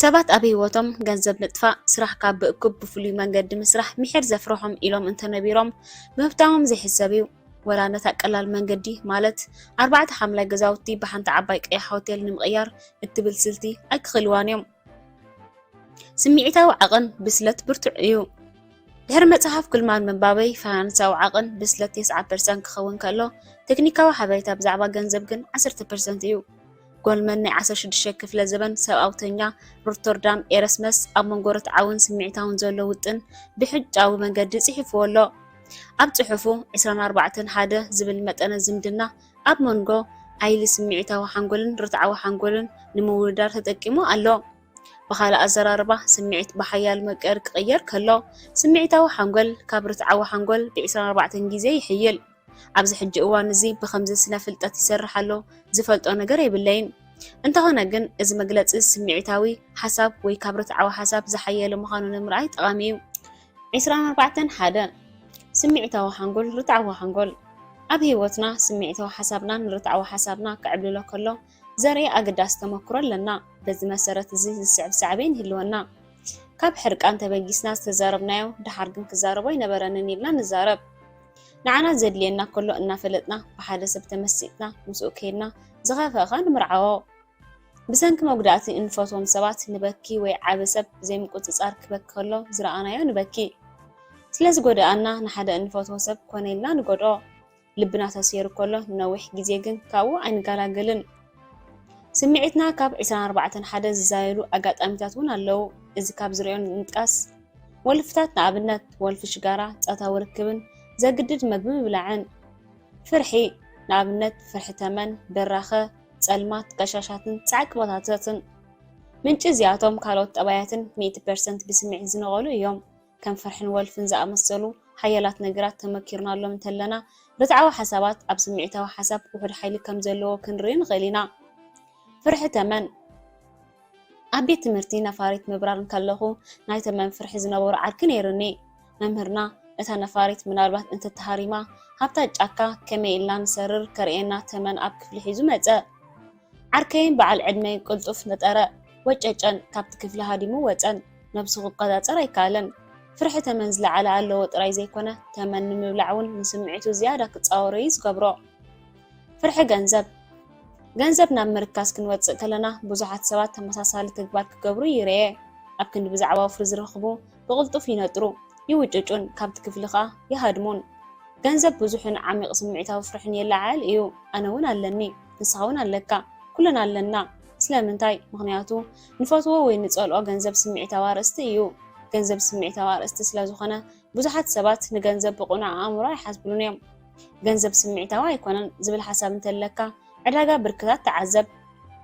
ሰባት ኣብ ህይወቶም ገንዘብ ምጥፋእ ስራሕ ካብ ብእኩብ ብፍሉይ መንገዲ ምስራሕ ምሕር ዘፍርሖም ኢሎም እንተነቢሮም ብህብታሞም ዘይሕሰብ እዩ። ወላ ነታ ቀላል መንገዲ ማለት 4 ሓምላይ ገዛውቲ ብሓንቲ ዓባይ ቀያሕ ሆቴል ንምቕያር እትብል ስልቲ ኣይክኽልዋን እዮም። ስምዒታዊ ዓቕን ብስለት ብርቱዕ እዩ። ድሕሪ መጽሓፍ ኩልማን ምንባበይ ፋይናንሳዊ ዓቕን ብስለት 90% ክኸውን ከሎ ቴክኒካዊ ሓበሬታ ብዛዕባ ገንዘብ ግን 10% እዩ። ጎልመን ናይ 16 ክፍለ ዘበን ሰብኣውተኛ ሮተርዳም ኤረስመስ ኣብ መንጎ ርትዓውን ስምዒታውን ዘሎ ውጥን ብሕጫዊ መንገዲ ጽሒፍዎ ኣሎ። ኣብ ጽሑፉ 24-1 ዝብል መጠነ ዝምድና ኣብ መንጎ ዓይሊ ስምዒታዊ ሓንጎልን ርትዓዊ ሓንጎልን ንምውዳር ተጠቂሙ ኣሎ። ብኻልእ ኣዘራርባ ስምዒት ብሓያል መቀር ክቕየር ከሎ ስምዒታዊ ሓንጎል ካብ ርትዓዊ ሓንጎል ብ24 ግዜ ይሕይል። ኣብዚ ሕጂ እዋን እዚ ብኸምዚ ስነ ፍልጠት ይሰርሕ ኣሎ ዝፈልጦ ነገር የብለይን። እንተኾነ ግን እዚ መግለፂ ስምዒታዊ ሓሳብ ወይ ካብ ርትዓዊ ሓሳብ ዝሓየለ ምዃኑ ንምርኣይ ጠቓሚ እዩ። 24-1 ስምዒታዊ ሓንጎል ርትዓዊ ሓንጎል ኣብ ህይወትና ስምዒታዊ ሓሳብናን ርትዓዊ ሓሳብና ክዕብልሎ ከሎ ዘርኢ ኣገዳሲ ተመክሮ ኣለና። በዚ መሰረት እዚ ዝስዕብ ሳዕቤን ይህልወና። ካብ ሕርቃን ተበጊስና ዝተዛረብናዮ ድሓር ግን ክዛረቦ ይነበረንን ኢልና ንዛረብ። ንዓና ዘድልየና ከሎ እናፈለጥና ብሓደ ሰብ ተመሲጥና ምስኡ ከይድና ዝኸፈኻ ንምርዓዎ። ብሰንኪ መጉዳእቲ እንፈትዎም ሰባት ንበኪ ወይ ዓበ ሰብ ዘይምቁፅፃር ክበኪ ከሎ ዝረኣናዮ ንበኪ። ስለዚ ጎዳኣና ንሓደ እንፈትዎ ሰብ ኮነ ኢልና ንጎድኦ። ልብና ተሰይሩ ከሎ ንነዊሕ ግዜ ግን ካብኡ ኣይንገላገልን። ስምዒትና ካብ 24-1 ዝዛየሉ ኣጋጣሚታት እውን ኣለዉ። እዚ ካብ ዝርአዮ ንጥቃስ ወልፍታት ንኣብነት ወልፊ ሽጋራ፣ ፃታዊ ርክብን ዘግድድ ምግቢ ምብላዕን። ፍርሒ ንኣብነት ፍርሒ ተመን፣ በራኸ፣ ጸልማት፣ ቀሻሻትን ፃዕቅቦታትን። ምንጪ እዚኣቶም ካልኦት ጠባያትን 100% ብስምዒት ዝነቐሉ እዮም። ከም ፍርሕን ወልፍን ዝኣመሰሉ ሓያላት ነገራት ተመኪርናሎም እንተለና ርትዓዊ ሓሳባት ኣብ ስምዒታዊ ሓሳብ ውሑድ ሓይሊ ከም ዘለዎ ክንርኢ ንኽእል ኢና። ፍርሒ ተመን ኣብ ቤት ትምህርቲ ነፋሪት ምብራር ከለኹ ናይ ተመን ፍርሒ ዝነበሩ ዓርኪ ነይሩኒ። መምህርና እታ ነፋሪት ምናልባት እንተተሃሪማ ሃብታ ጫካ ከመይ ኢልና ንሰርር ከርእየና ተመን ኣብ ክፍሊ ሒዙ መፀ። ዓርከይን በዓል ዕድመይ ቅልጡፍ ነጠረ ወጨጨን ካብቲ ክፍሊ ሃዲሙ ወፀን። ነብሱ ክቆፃፀር ኣይከኣለን። ፍርሒ ተመን ዝለዓለ ኣለዎ ጥራይ ዘይኮነ ተመን ንምብላዕ እውን ንስምዒቱ ዝያዳ ክፃወሮ እዩ ዝገብሮ። ፍርሒ ገንዘብ ገንዘብ ናብ ምርካስ ክንወፅእ ከለና ብዙሓት ሰባት ተመሳሳሊ ተግባር ክገብሩ ይርአ። ኣብ ክንዲ ብዛዕባ ወፍሪ ዝረኽቡ ብቕልጡፍ ይነጥሩ፣ ይውጭጩን ካብቲ ክፍሊ ከዓ ይሃድሙን። ገንዘብ ብዙሕን ዓሚቕ ስምዒታዊ ፍርሕን የለዓል እዩ። ኣነ እውን ኣለኒ፣ ንስኻ እውን ኣለካ፣ ኩልና ኣለና። ስለምንታይ? ምክንያቱ ንፈትዎ ወይ ንፀልኦ ገንዘብ ስምዒታዊ ኣርእስቲ እዩ። ገንዘብ ስምዒታዊ ኣርእስቲ ስለዝኾነ ብዙሓት ሰባት ንገንዘብ ብቑኑዕ ኣእምሮ ኣይሓስብሉን እዮም። ገንዘብ ስምዒታዊ ኣይኮነን ዝብል ሓሳብ እንተለካ ዕዳጋ ብርክታት ተዓዘብ።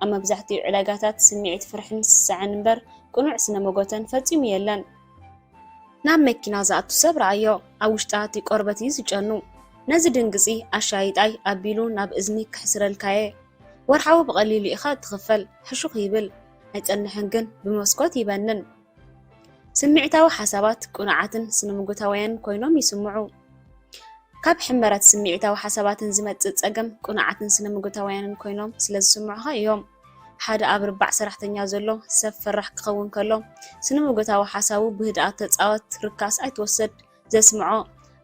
ኣብ መብዛሕትኡ ዕዳጋታት ስምዒት ፍርሕን ስሳዕን እምበር ቁኑዕ ስነ መጎተን ፈፂሙ የለን። ናብ መኪና ዝኣቱ ሰብ ረኣዮ ኣብ ውሽጣት ቆርበት እዩ ዝጨኑ። ነዚ ድንግፂ ኣሻይጣይ ኣቢሉ ናብ እዝኒ ክሕስረልካየ ወርሓዊ ብቐሊሉ ኢኻ ትኽፈል ሕሹኽ ይብል ኣይፀንሕን ግን ብመስኮት ይበንን። ስምዒታዊ ሓሳባት ቁኑዓትን ስነ ምጎታውያን ኮይኖም ይስምዑ። ካብ ሕመረት ስምዒታዊ ሓሳባትን ዝመጽእ ጸገም ቁኑዓትን ስነ ምጎታውያንን ኮይኖም ስለ ዝስምዑኻ እዮም። ሓደ ኣብ ርባዕ ሰራሕተኛ ዘሎ ሰብ ፈራሕ ክኸውን ከሎ ስነ መጎታዊ ሓሳቡ ብህድኣት ተፃወት ርካስ ኣይትወሰድ ዘስምዖ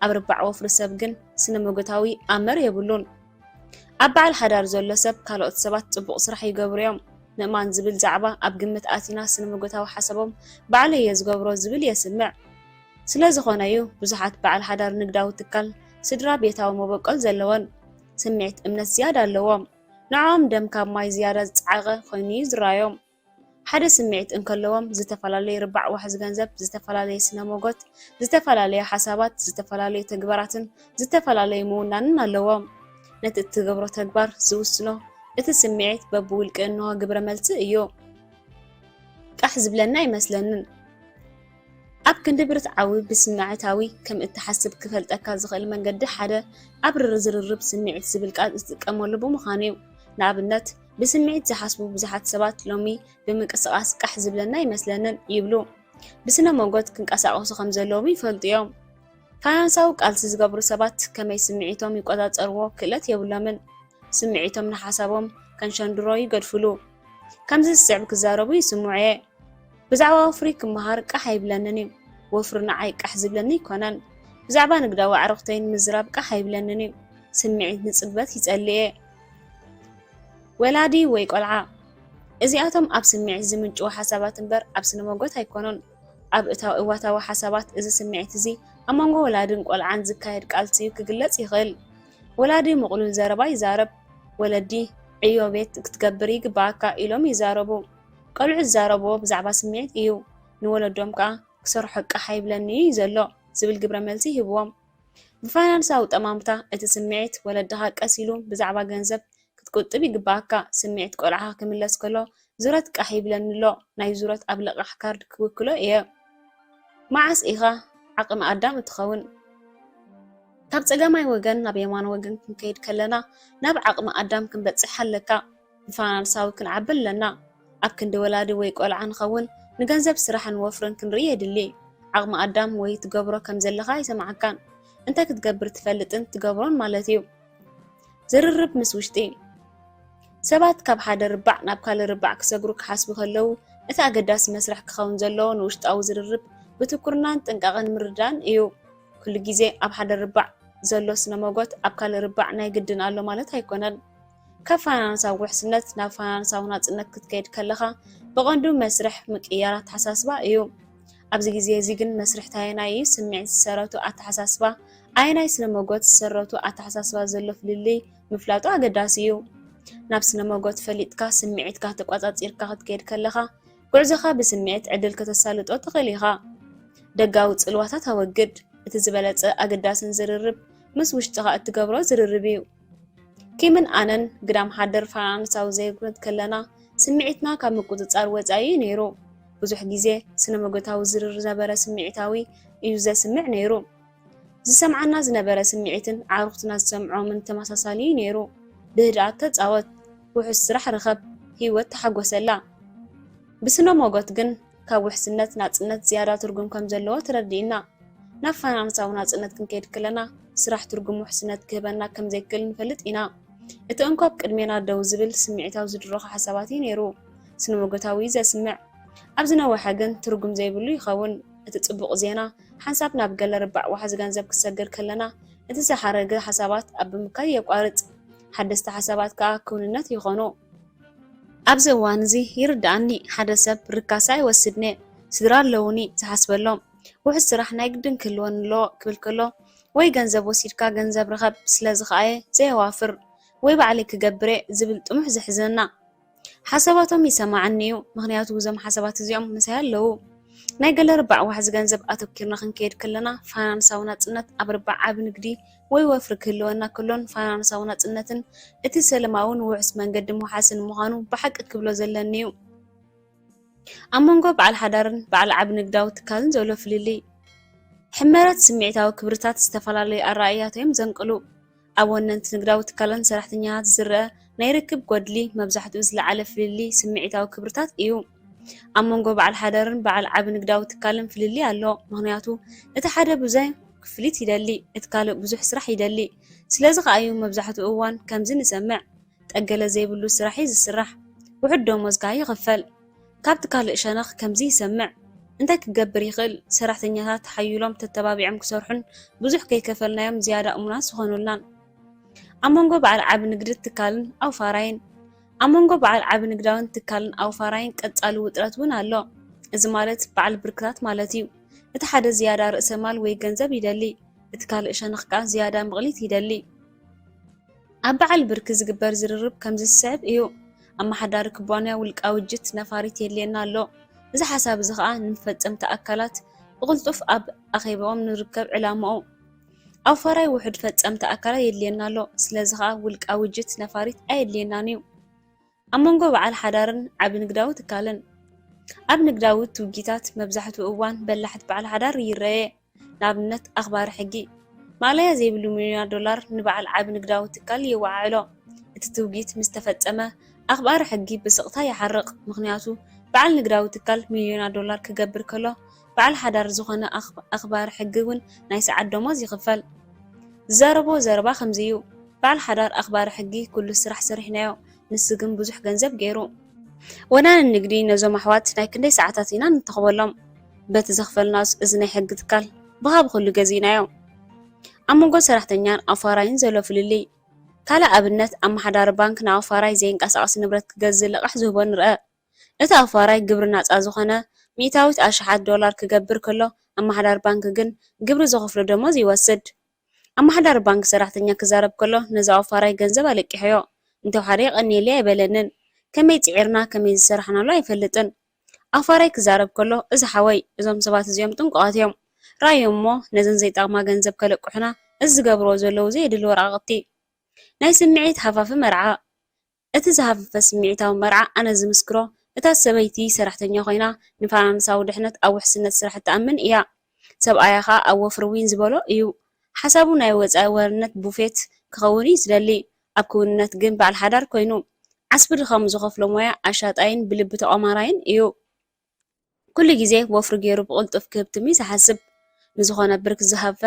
ኣብ ርባዕ ወፍሪ ሰብ ግን ስነ መጎታዊ ኣመር የብሉን ኣብ በዓል ሓዳር ዘሎ ሰብ ካልኦት ሰባት ጽቡቕ ስራሕ ይገብሩ እዮም ንእማን ዝብል ዛዕባ ኣብ ግምት ኣቲና ስነ መጎታዊ ሓሳቦም ባዕለየ ዝገብሮ ዝብል የስምዕ ስለ ዝኾነ እዩ ብዙሓት በዓል ሓዳር ንግዳዊ ትካል ስድራ ቤታዊ መበቆል ዘለወን ስምዒት እምነት ዝያዳ ኣለዎም ንዖም ደም ካብ ማይ ዝያዳ ዝፀዓቐ ኮይኑ ዝራዮም ሓደ ስምዒት እንከለዎም ዝተፈላለዩ ርባዕ ዋሕዚ ገንዘብ ዝተፈላለዩ ስነ ሞጎት ዝተፈላለዩ ሓሳባት ዝተፈላለዩ ተግባራትን ዝተፈላለዩ ምውናንን ኣለዎም ነቲ እትገብሮ ተግባር ዝውስኖ እቲ ስምዒት በብውልቂ እንሆ ግብረ መልሲ እዩ ቃሕ ዝብለና ይመስለንን ኣብ ክንዲ ብርትዓዊ ብስምዒታዊ ከም እትሓስብ ክፈልጠካ ዝኽእል መንገዲ ሓደ ኣብ ዝርርብ ስምዒት ዝብል ቃል ዝጥቀመሉ ብምዃኑ እዩ ንኣብነት ብስምዒት ዝሓስቡ ብዙሓት ሰባት ሎሚ ብምንቅስቓስ ቃሕ ዝብለና ይመስለንን ይብሉ ብስነ ሞጎት ክንቀሳቐሱ ከም ዘለዎም ይፈልጡ እዮም ፋይናንሳዊ ቃልሲ ዝገብሩ ሰባት ከመይ ስምዒቶም ይቆፃፀርዎ ክእለት የብሎምን ስምዒቶም ንሓሳቦም ከንሸንድሮ ይገድፍሉ ከምዚ ዝስዕብ ክዛረቡ ይስምዑ እየ ብዛዕባ ወፍሪ ክመሃር ቃሕ ኣይብለንን እዩ ወፍሪ ንዓይ ቃሕ ዝብለኒ ይኮነን ብዛዕባ ንግዳዊ ኣዕርኽተይን ምዝራብ ቃሕ ኣይብለንን እዩ ስምዒት ንፅበት ይጸልየ ወላዲ ወይ ቆልዓ እዚኣቶም ኣብ ስምዒት ዝምንጭው ሓሳባት እምበር ኣብ ስነ መጎት ኣይኮኑን ኣብ እዋታዊ ሓሳባት እዚ ስምዒት እዚ ኣብ መንጎ ወላድን ቆልዓን ዝካየድ ቃልሲ ክግለጽ ይኽእል ወላዲ ምቕሉል ዘረባ ይዛረብ ወለዲ ዕዮ ቤት ክትገብር ይግባእካ ኢሎም ይዛረቡ ቆልዑ ዝዛረብዎ ብዛዕባ ስምዒት እዩ ንወለዶም ከዓ ክሰርሖ ቃሕ ኣይብለኒ እዩ ዘሎ ዝብል ግብረ መልሲ ይህብዎም ብፋይናንሳዊ ጠማምታ እቲ ስምዒት ወለድኻ ቀስ ኢሉ ብዛዕባ ገንዘብ ክትቁጥብ ይግባእካ ስምዒት ቆልዓኻ ክምለስ ከሎ ዙረት ቃሕ ይብለኒ ኣሎ ናይ ዙረት ኣብ ልቓሕ ካርድ ክውክሎ እየ መዓስ ኢኻ ዓቕሚ ኣዳም እትኸውን ካብ ፀገማይ ወገን ናብ የማን ወገን ክንከይድ ከለና ናብ ዓቕሚ ኣዳም ክንበፅሕ ኣለካ ብፋይናንሳዊ ክንዓብል ኣለና ኣብ ክንዲ ወላዲ ወይ ቆልዓ ንኸውን ንገንዘብ ስራሕን ወፍርን ክንርኢ የድሊ ዓቕሚ ኣዳም ወይ ትገብሮ ከም ዘለኻ ይሰማዓካን እንታይ ክትገብር ትፈልጥን ትገብሮን ማለት እዩ ዝርርብ ምስ ውሽጢ ሰባት ካብ ሓደ ርባዕ ናብ ካልእ ርባዕ ክሰግሩ ክሓስቡ ከለዉ እቲ ኣገዳሲ መስርሕ ክኸውን ዘለዎ ንውሽጣዊ ዝርርብ ብትኩርናን ጥንቃቐን ምርዳን እዩ ኩሉ ግዜ ኣብ ሓደ ርባዕ ዘሎ ስነ መጎት ኣብ ካልእ ርባዕ ናይ ግድን ኣሎ ማለት ኣይኮነን ካብ ፋይናንሳዊ ውሕስነት ናብ ፋይናንሳዊ ናጽነት ክትከይድ ከለኻ ብቐንዱ መስርሕ ምቅያር ኣተሓሳስባ እዩ ኣብዚ ግዜ እዚ ግን መስርሕ ታይናይ እዩ ስምዒት ዝሰረቱ ኣተሓሳስባ ኣይናይ ስነ መጎት ዝሰረቱ ኣተሓሳስባ ዘሎ ፍልልይ ምፍላጡ ኣገዳሲ እዩ ናብ ስነ መጎት ፈሊጥካ ስምዒትካ ተቆጻጺርካ ክትከይድ ከለኻ ጉዕዞኻ ብስምዒት ዕድል ከተሳልጦ ትኽእል ኢኻ ደጋዊ ጽልዋታት ኣወግድ እቲ ዝበለጸ ኣገዳስን ዝርርብ ምስ ውሽጥኻ እትገብሮ ዝርርብ እዩ ኪምን ኣነን ግዳም ሓደር ፋይናንሳዊ ዘይጉነት ከለና ስምዒትና ካብ ምቁፅጻር ወጻኢ ነይሩ ብዙሕ ግዜ ስነ መጎታዊ ዝርር ነበረ ስምዒታዊ እዩ ዘስምዕ ነይሩ ዝሰምዓና ዝነበረ ስምዒትን ዓርኽትና ዝሰምዖምን ተመሳሳሊ ነይሩ ብህድኣት ተፃወት ውሑስ ስራሕ ርኸብ ህይወት ተሓጎሰላ ብስነ መጎት ግን ካብ ውሕስነት ናጽነት ዝያዳ ትርጉም ከም ዘለዎ ተረዲእና ናብ ፋይናንሳዊ ናጽነት ክንከይድ ከለና ስራሕ ትርጉም ውሕስነት ክህበና ከም ዘይክእል ንፈልጥ ኢና እቲ እንኳብ ቅድሜና ደው ዝብል ስምዒታዊ ዝድረኹ ሓሳባት ነይሩ ስነ መጎታዊ ዘስምዕ ኣብ ዝነውሐ ግን ትርጉም ዘይብሉ ይኸውን እቲ ጽቡቕ ዜና ሓንሳብ ናብ ገለ ርባዕ ዋሕዚ ገንዘብ ክሰግር ከለና እቲ ዝሓረገ ሓሳባት ኣብ ብምካድ የቋርጽ ሓደስቲ ሓሳባት ከዓ ክውንነት ይኾኑ ኣብዚ እዋን እዚ ይርዳእኒ ሓደ ሰብ ርካሳ ይወስድኒ ስድራ ኣለውኒ ዝሓስበሎም ውሕስ ስራሕ ናይ ግድን ክህልወን ኣሎ ክብል ከሎ ወይ ገንዘብ ወሲድካ ገንዘብ ረኸብ ስለዝኸኣየ ዘየዋፍር ወይ ባዕሊ ክገብረ ዝብል ጥሙሕ ዝሕዘና ሓሳባቶም ይሰማዓኒ እዩ ምክንያቱ እዞም ሓሳባት እዚኦም ምሳይ ኣለዉ ናይ ገለ ርባዕ ዋሕዚ ገንዘብ ኣተኪርና ክንከይድ ከለና ፋይናንሳዊ ናጽነት ኣብ ርባዕ ዓብ ንግዲ ወይ ወፍሪ ክህልወና ከሎን ፋይናንሳዊ ናጽነትን እቲ ሰለማውን ውሕስ መንገዲ ምሓስን ምዃኑ ብሓቂ ክብሎ ዘለኒ እዩ ኣብ መንጎ በዓል ሓዳርን በዓል ዓብ ንግዳዊ ትካልን ዘሎ ፍልልይ ሕመረት ስምዒታዊ ክብርታት ዝተፈላለዩ ኣረኣእያት እዮም ዘንቅሉ ኣብ ወነንቲ ንግዳዊ ትካልን ሰራሕተኛታት ዝርአ ናይ ርክብ ጎድሊ መብዛሕትኡ ዝለዓለ ፍልልይ ስምዒታዊ ክብርታት እዩ ኣብ መንጎ በዓል ሓዳርን በዓል ዓብ ንግዳዊ ትካልን ፍልልይ ኣሎ ምክንያቱ እቲ ሓደ ብዙይ ክፍሊት ይደሊ እቲ ካልእ ብዙሕ ስራሕ ይደሊ ስለዚ ከዓ እዩ መብዛሕትኡ እዋን ከምዚ ንሰምዕ ጠገለ ዘይብሉ ስራሕ ዝስራሕ ውሕድ ደሞዝካ ይኽፈል ካብቲ ካልእ ሸነኽ ከምዚ ይሰምዕ እንታይ ክገብር ይኽእል ሰራሕተኛታት ሓይሎም ተተባቢዖም ክሰርሑን ብዙሕ ከይከፈልናዮም ዝያዳ እሙናት ዝኾኑልናን ኣብ መንጎ በዓል ዓቢ ንግዲ ትካልን ኣውፋራይን ኣብ መንጎ በዓል ዓቢ ንግዳውን ትካልን ኣውፋራይን ቀጻሊ ውጥረት እውን ኣሎ እዚ ማለት በዓል ብርክታት ማለት እዩ እቲ ሓደ ዝያዳ ርእሰ ማል ወይ ገንዘብ ይደሊ እቲ ካልእ ሸነኽ ከዓ ዝያዳ ምቕሊት ይደሊ ኣብ በዓል ብርኪ ዝግበር ዝርርብ ከምዚ ዝስዕብ እዩ ኣመሓዳሪ ኩባንያ ውልቃዊ ጅት ነፋሪት የድልየና ኣሎ እዚ ሓሳብ እዚ ከዓ ንፈጸምቲ ኣካላት ብቕልጡፍ ኣብ ኣኼባኦም ንርከብ ዕላምኡ ኣውፋራይ ውሕድ ፈጸምቲ ኣካላት የድልየና ኣሎ ስለዚ ከዓ ውልቃዊ ጅት ነፋሪት ኣየድልየናን እዩ ኣብ መንጎ በዓል ሓዳርን ዓቢ ንግዳዊ ትካልን ኣብ ንግዳዊ ትውጊታት መብዛሕትኡ እዋን በላሕቲ በዓል ሓዳር ይረአየ ንኣብነት ኣኽባሪ ሕጊ ማለያ ዘይብሉ $1,000,000 ንበዓል ዓቢ ንግዳዊ ትካል ይወዓሎ እቲ ትውጊት ምስ ተፈጸመ ኣኽባሪ ሕጊ ብስቕታ ይሓርቕ ምኽንያቱ በዓል ንግዳዊ ትካል $1,000,000 ክገብር ከሎ በዓል ሓዳር ዝኾነ ኣኽባሪ ሕጊ እውን ናይ ሰዓት ደሞዝ ይኽፈል ዝዛረቦ ዘረባ ከምዚ እዩ በዓል ሓዳር ኣኽባሪ ሕጊ ኩሉ ስራሕ ሰሪሕናዮ ንሱ ግን ብዙሕ ገንዘብ ገይሩ ወናን ንግዲ ነዞም ኣሕዋት ናይ ክንደይ ሰዓታት ኢና ንተኽበሎም በቲ ዘኽፈልናስ እዚ ናይ ሕጊ ትካል ብኻብ ኩሉ ገዚናዮ ኣብ መንጎ ሰራሕተኛን ኣውፋራይን ዘሎ ፍልልይ ካልእ ኣብነት ኣመሓዳሪ ባንክ ንኣውፋራይ ዘይንቀሳቐስ ንብረት ክገዝእ ልቓሕ ዝህቦ ንርአ እቲ ኣውፋራይ ግብሪ ናፃ ዝኾነ ሚእታዊት ኣሽሓት $1 ክገብር ከሎ ኣመሓዳሪ ባንክ ግን ግብሪ ዘኸፍሎ ደሞዝ ይወስድ ኣመሓዳሪ ባንክ ሰራሕተኛ ክዛረብ ከሎ ነዚ ኣውፋራይ ገንዘብ ኣለቂሕዮ እንተውሓደ ቀኒየልያ ኣይበለንን ከመይ ፅዒርና ከመይ ዝሰራሕናሉ ኣይፈልጥን ኣውፋራይ ክዛረብ ከሎ እዚ ሓወይ እዞም ሰባት እዚኦም ጥንቁቓት እዮም ራእዮም እሞ ነዘን ዘይጠቕማ ገንዘብ ከለቅሑና እዚ ዝገብርዎ ዘለዉ ዘየድሊ ወረቓቕቲ ናይ ስምዒት ሃፋፊ መርዓ እቲ ዝሃፈፈ ስምዒታዊ መርዓ ኣነ ዝምስክሮ እታ ሰበይቲ ሰራሕተኛ ኮይና ንፋይናንሳዊ ድሕነት ኣብ ውሕስነት ስራሕ ትኣምን እያ ሰብኣያ ኸ ኣብ ወፍሪ ዊን ዝበሎ እዩ ሓሳቡ ናይ ወፃኢ ወርነት ቡፌት ክኸውን እዩ ዝደሊ ኣብ ክውንነት ግን በዓል ሓዳር ኮይኑ ዓስቢ ድኻሙ ዝኸፍሎ ሞያ ኣሻጣይን ብልቢ ተቐማራይን እዩ ኩሉ ግዜ ወፍሪ ገይሩ ብቕልጡፍ ክህብ ትሚ ዝሓስብ ንዝኾነ ብርክ ዝሃፈ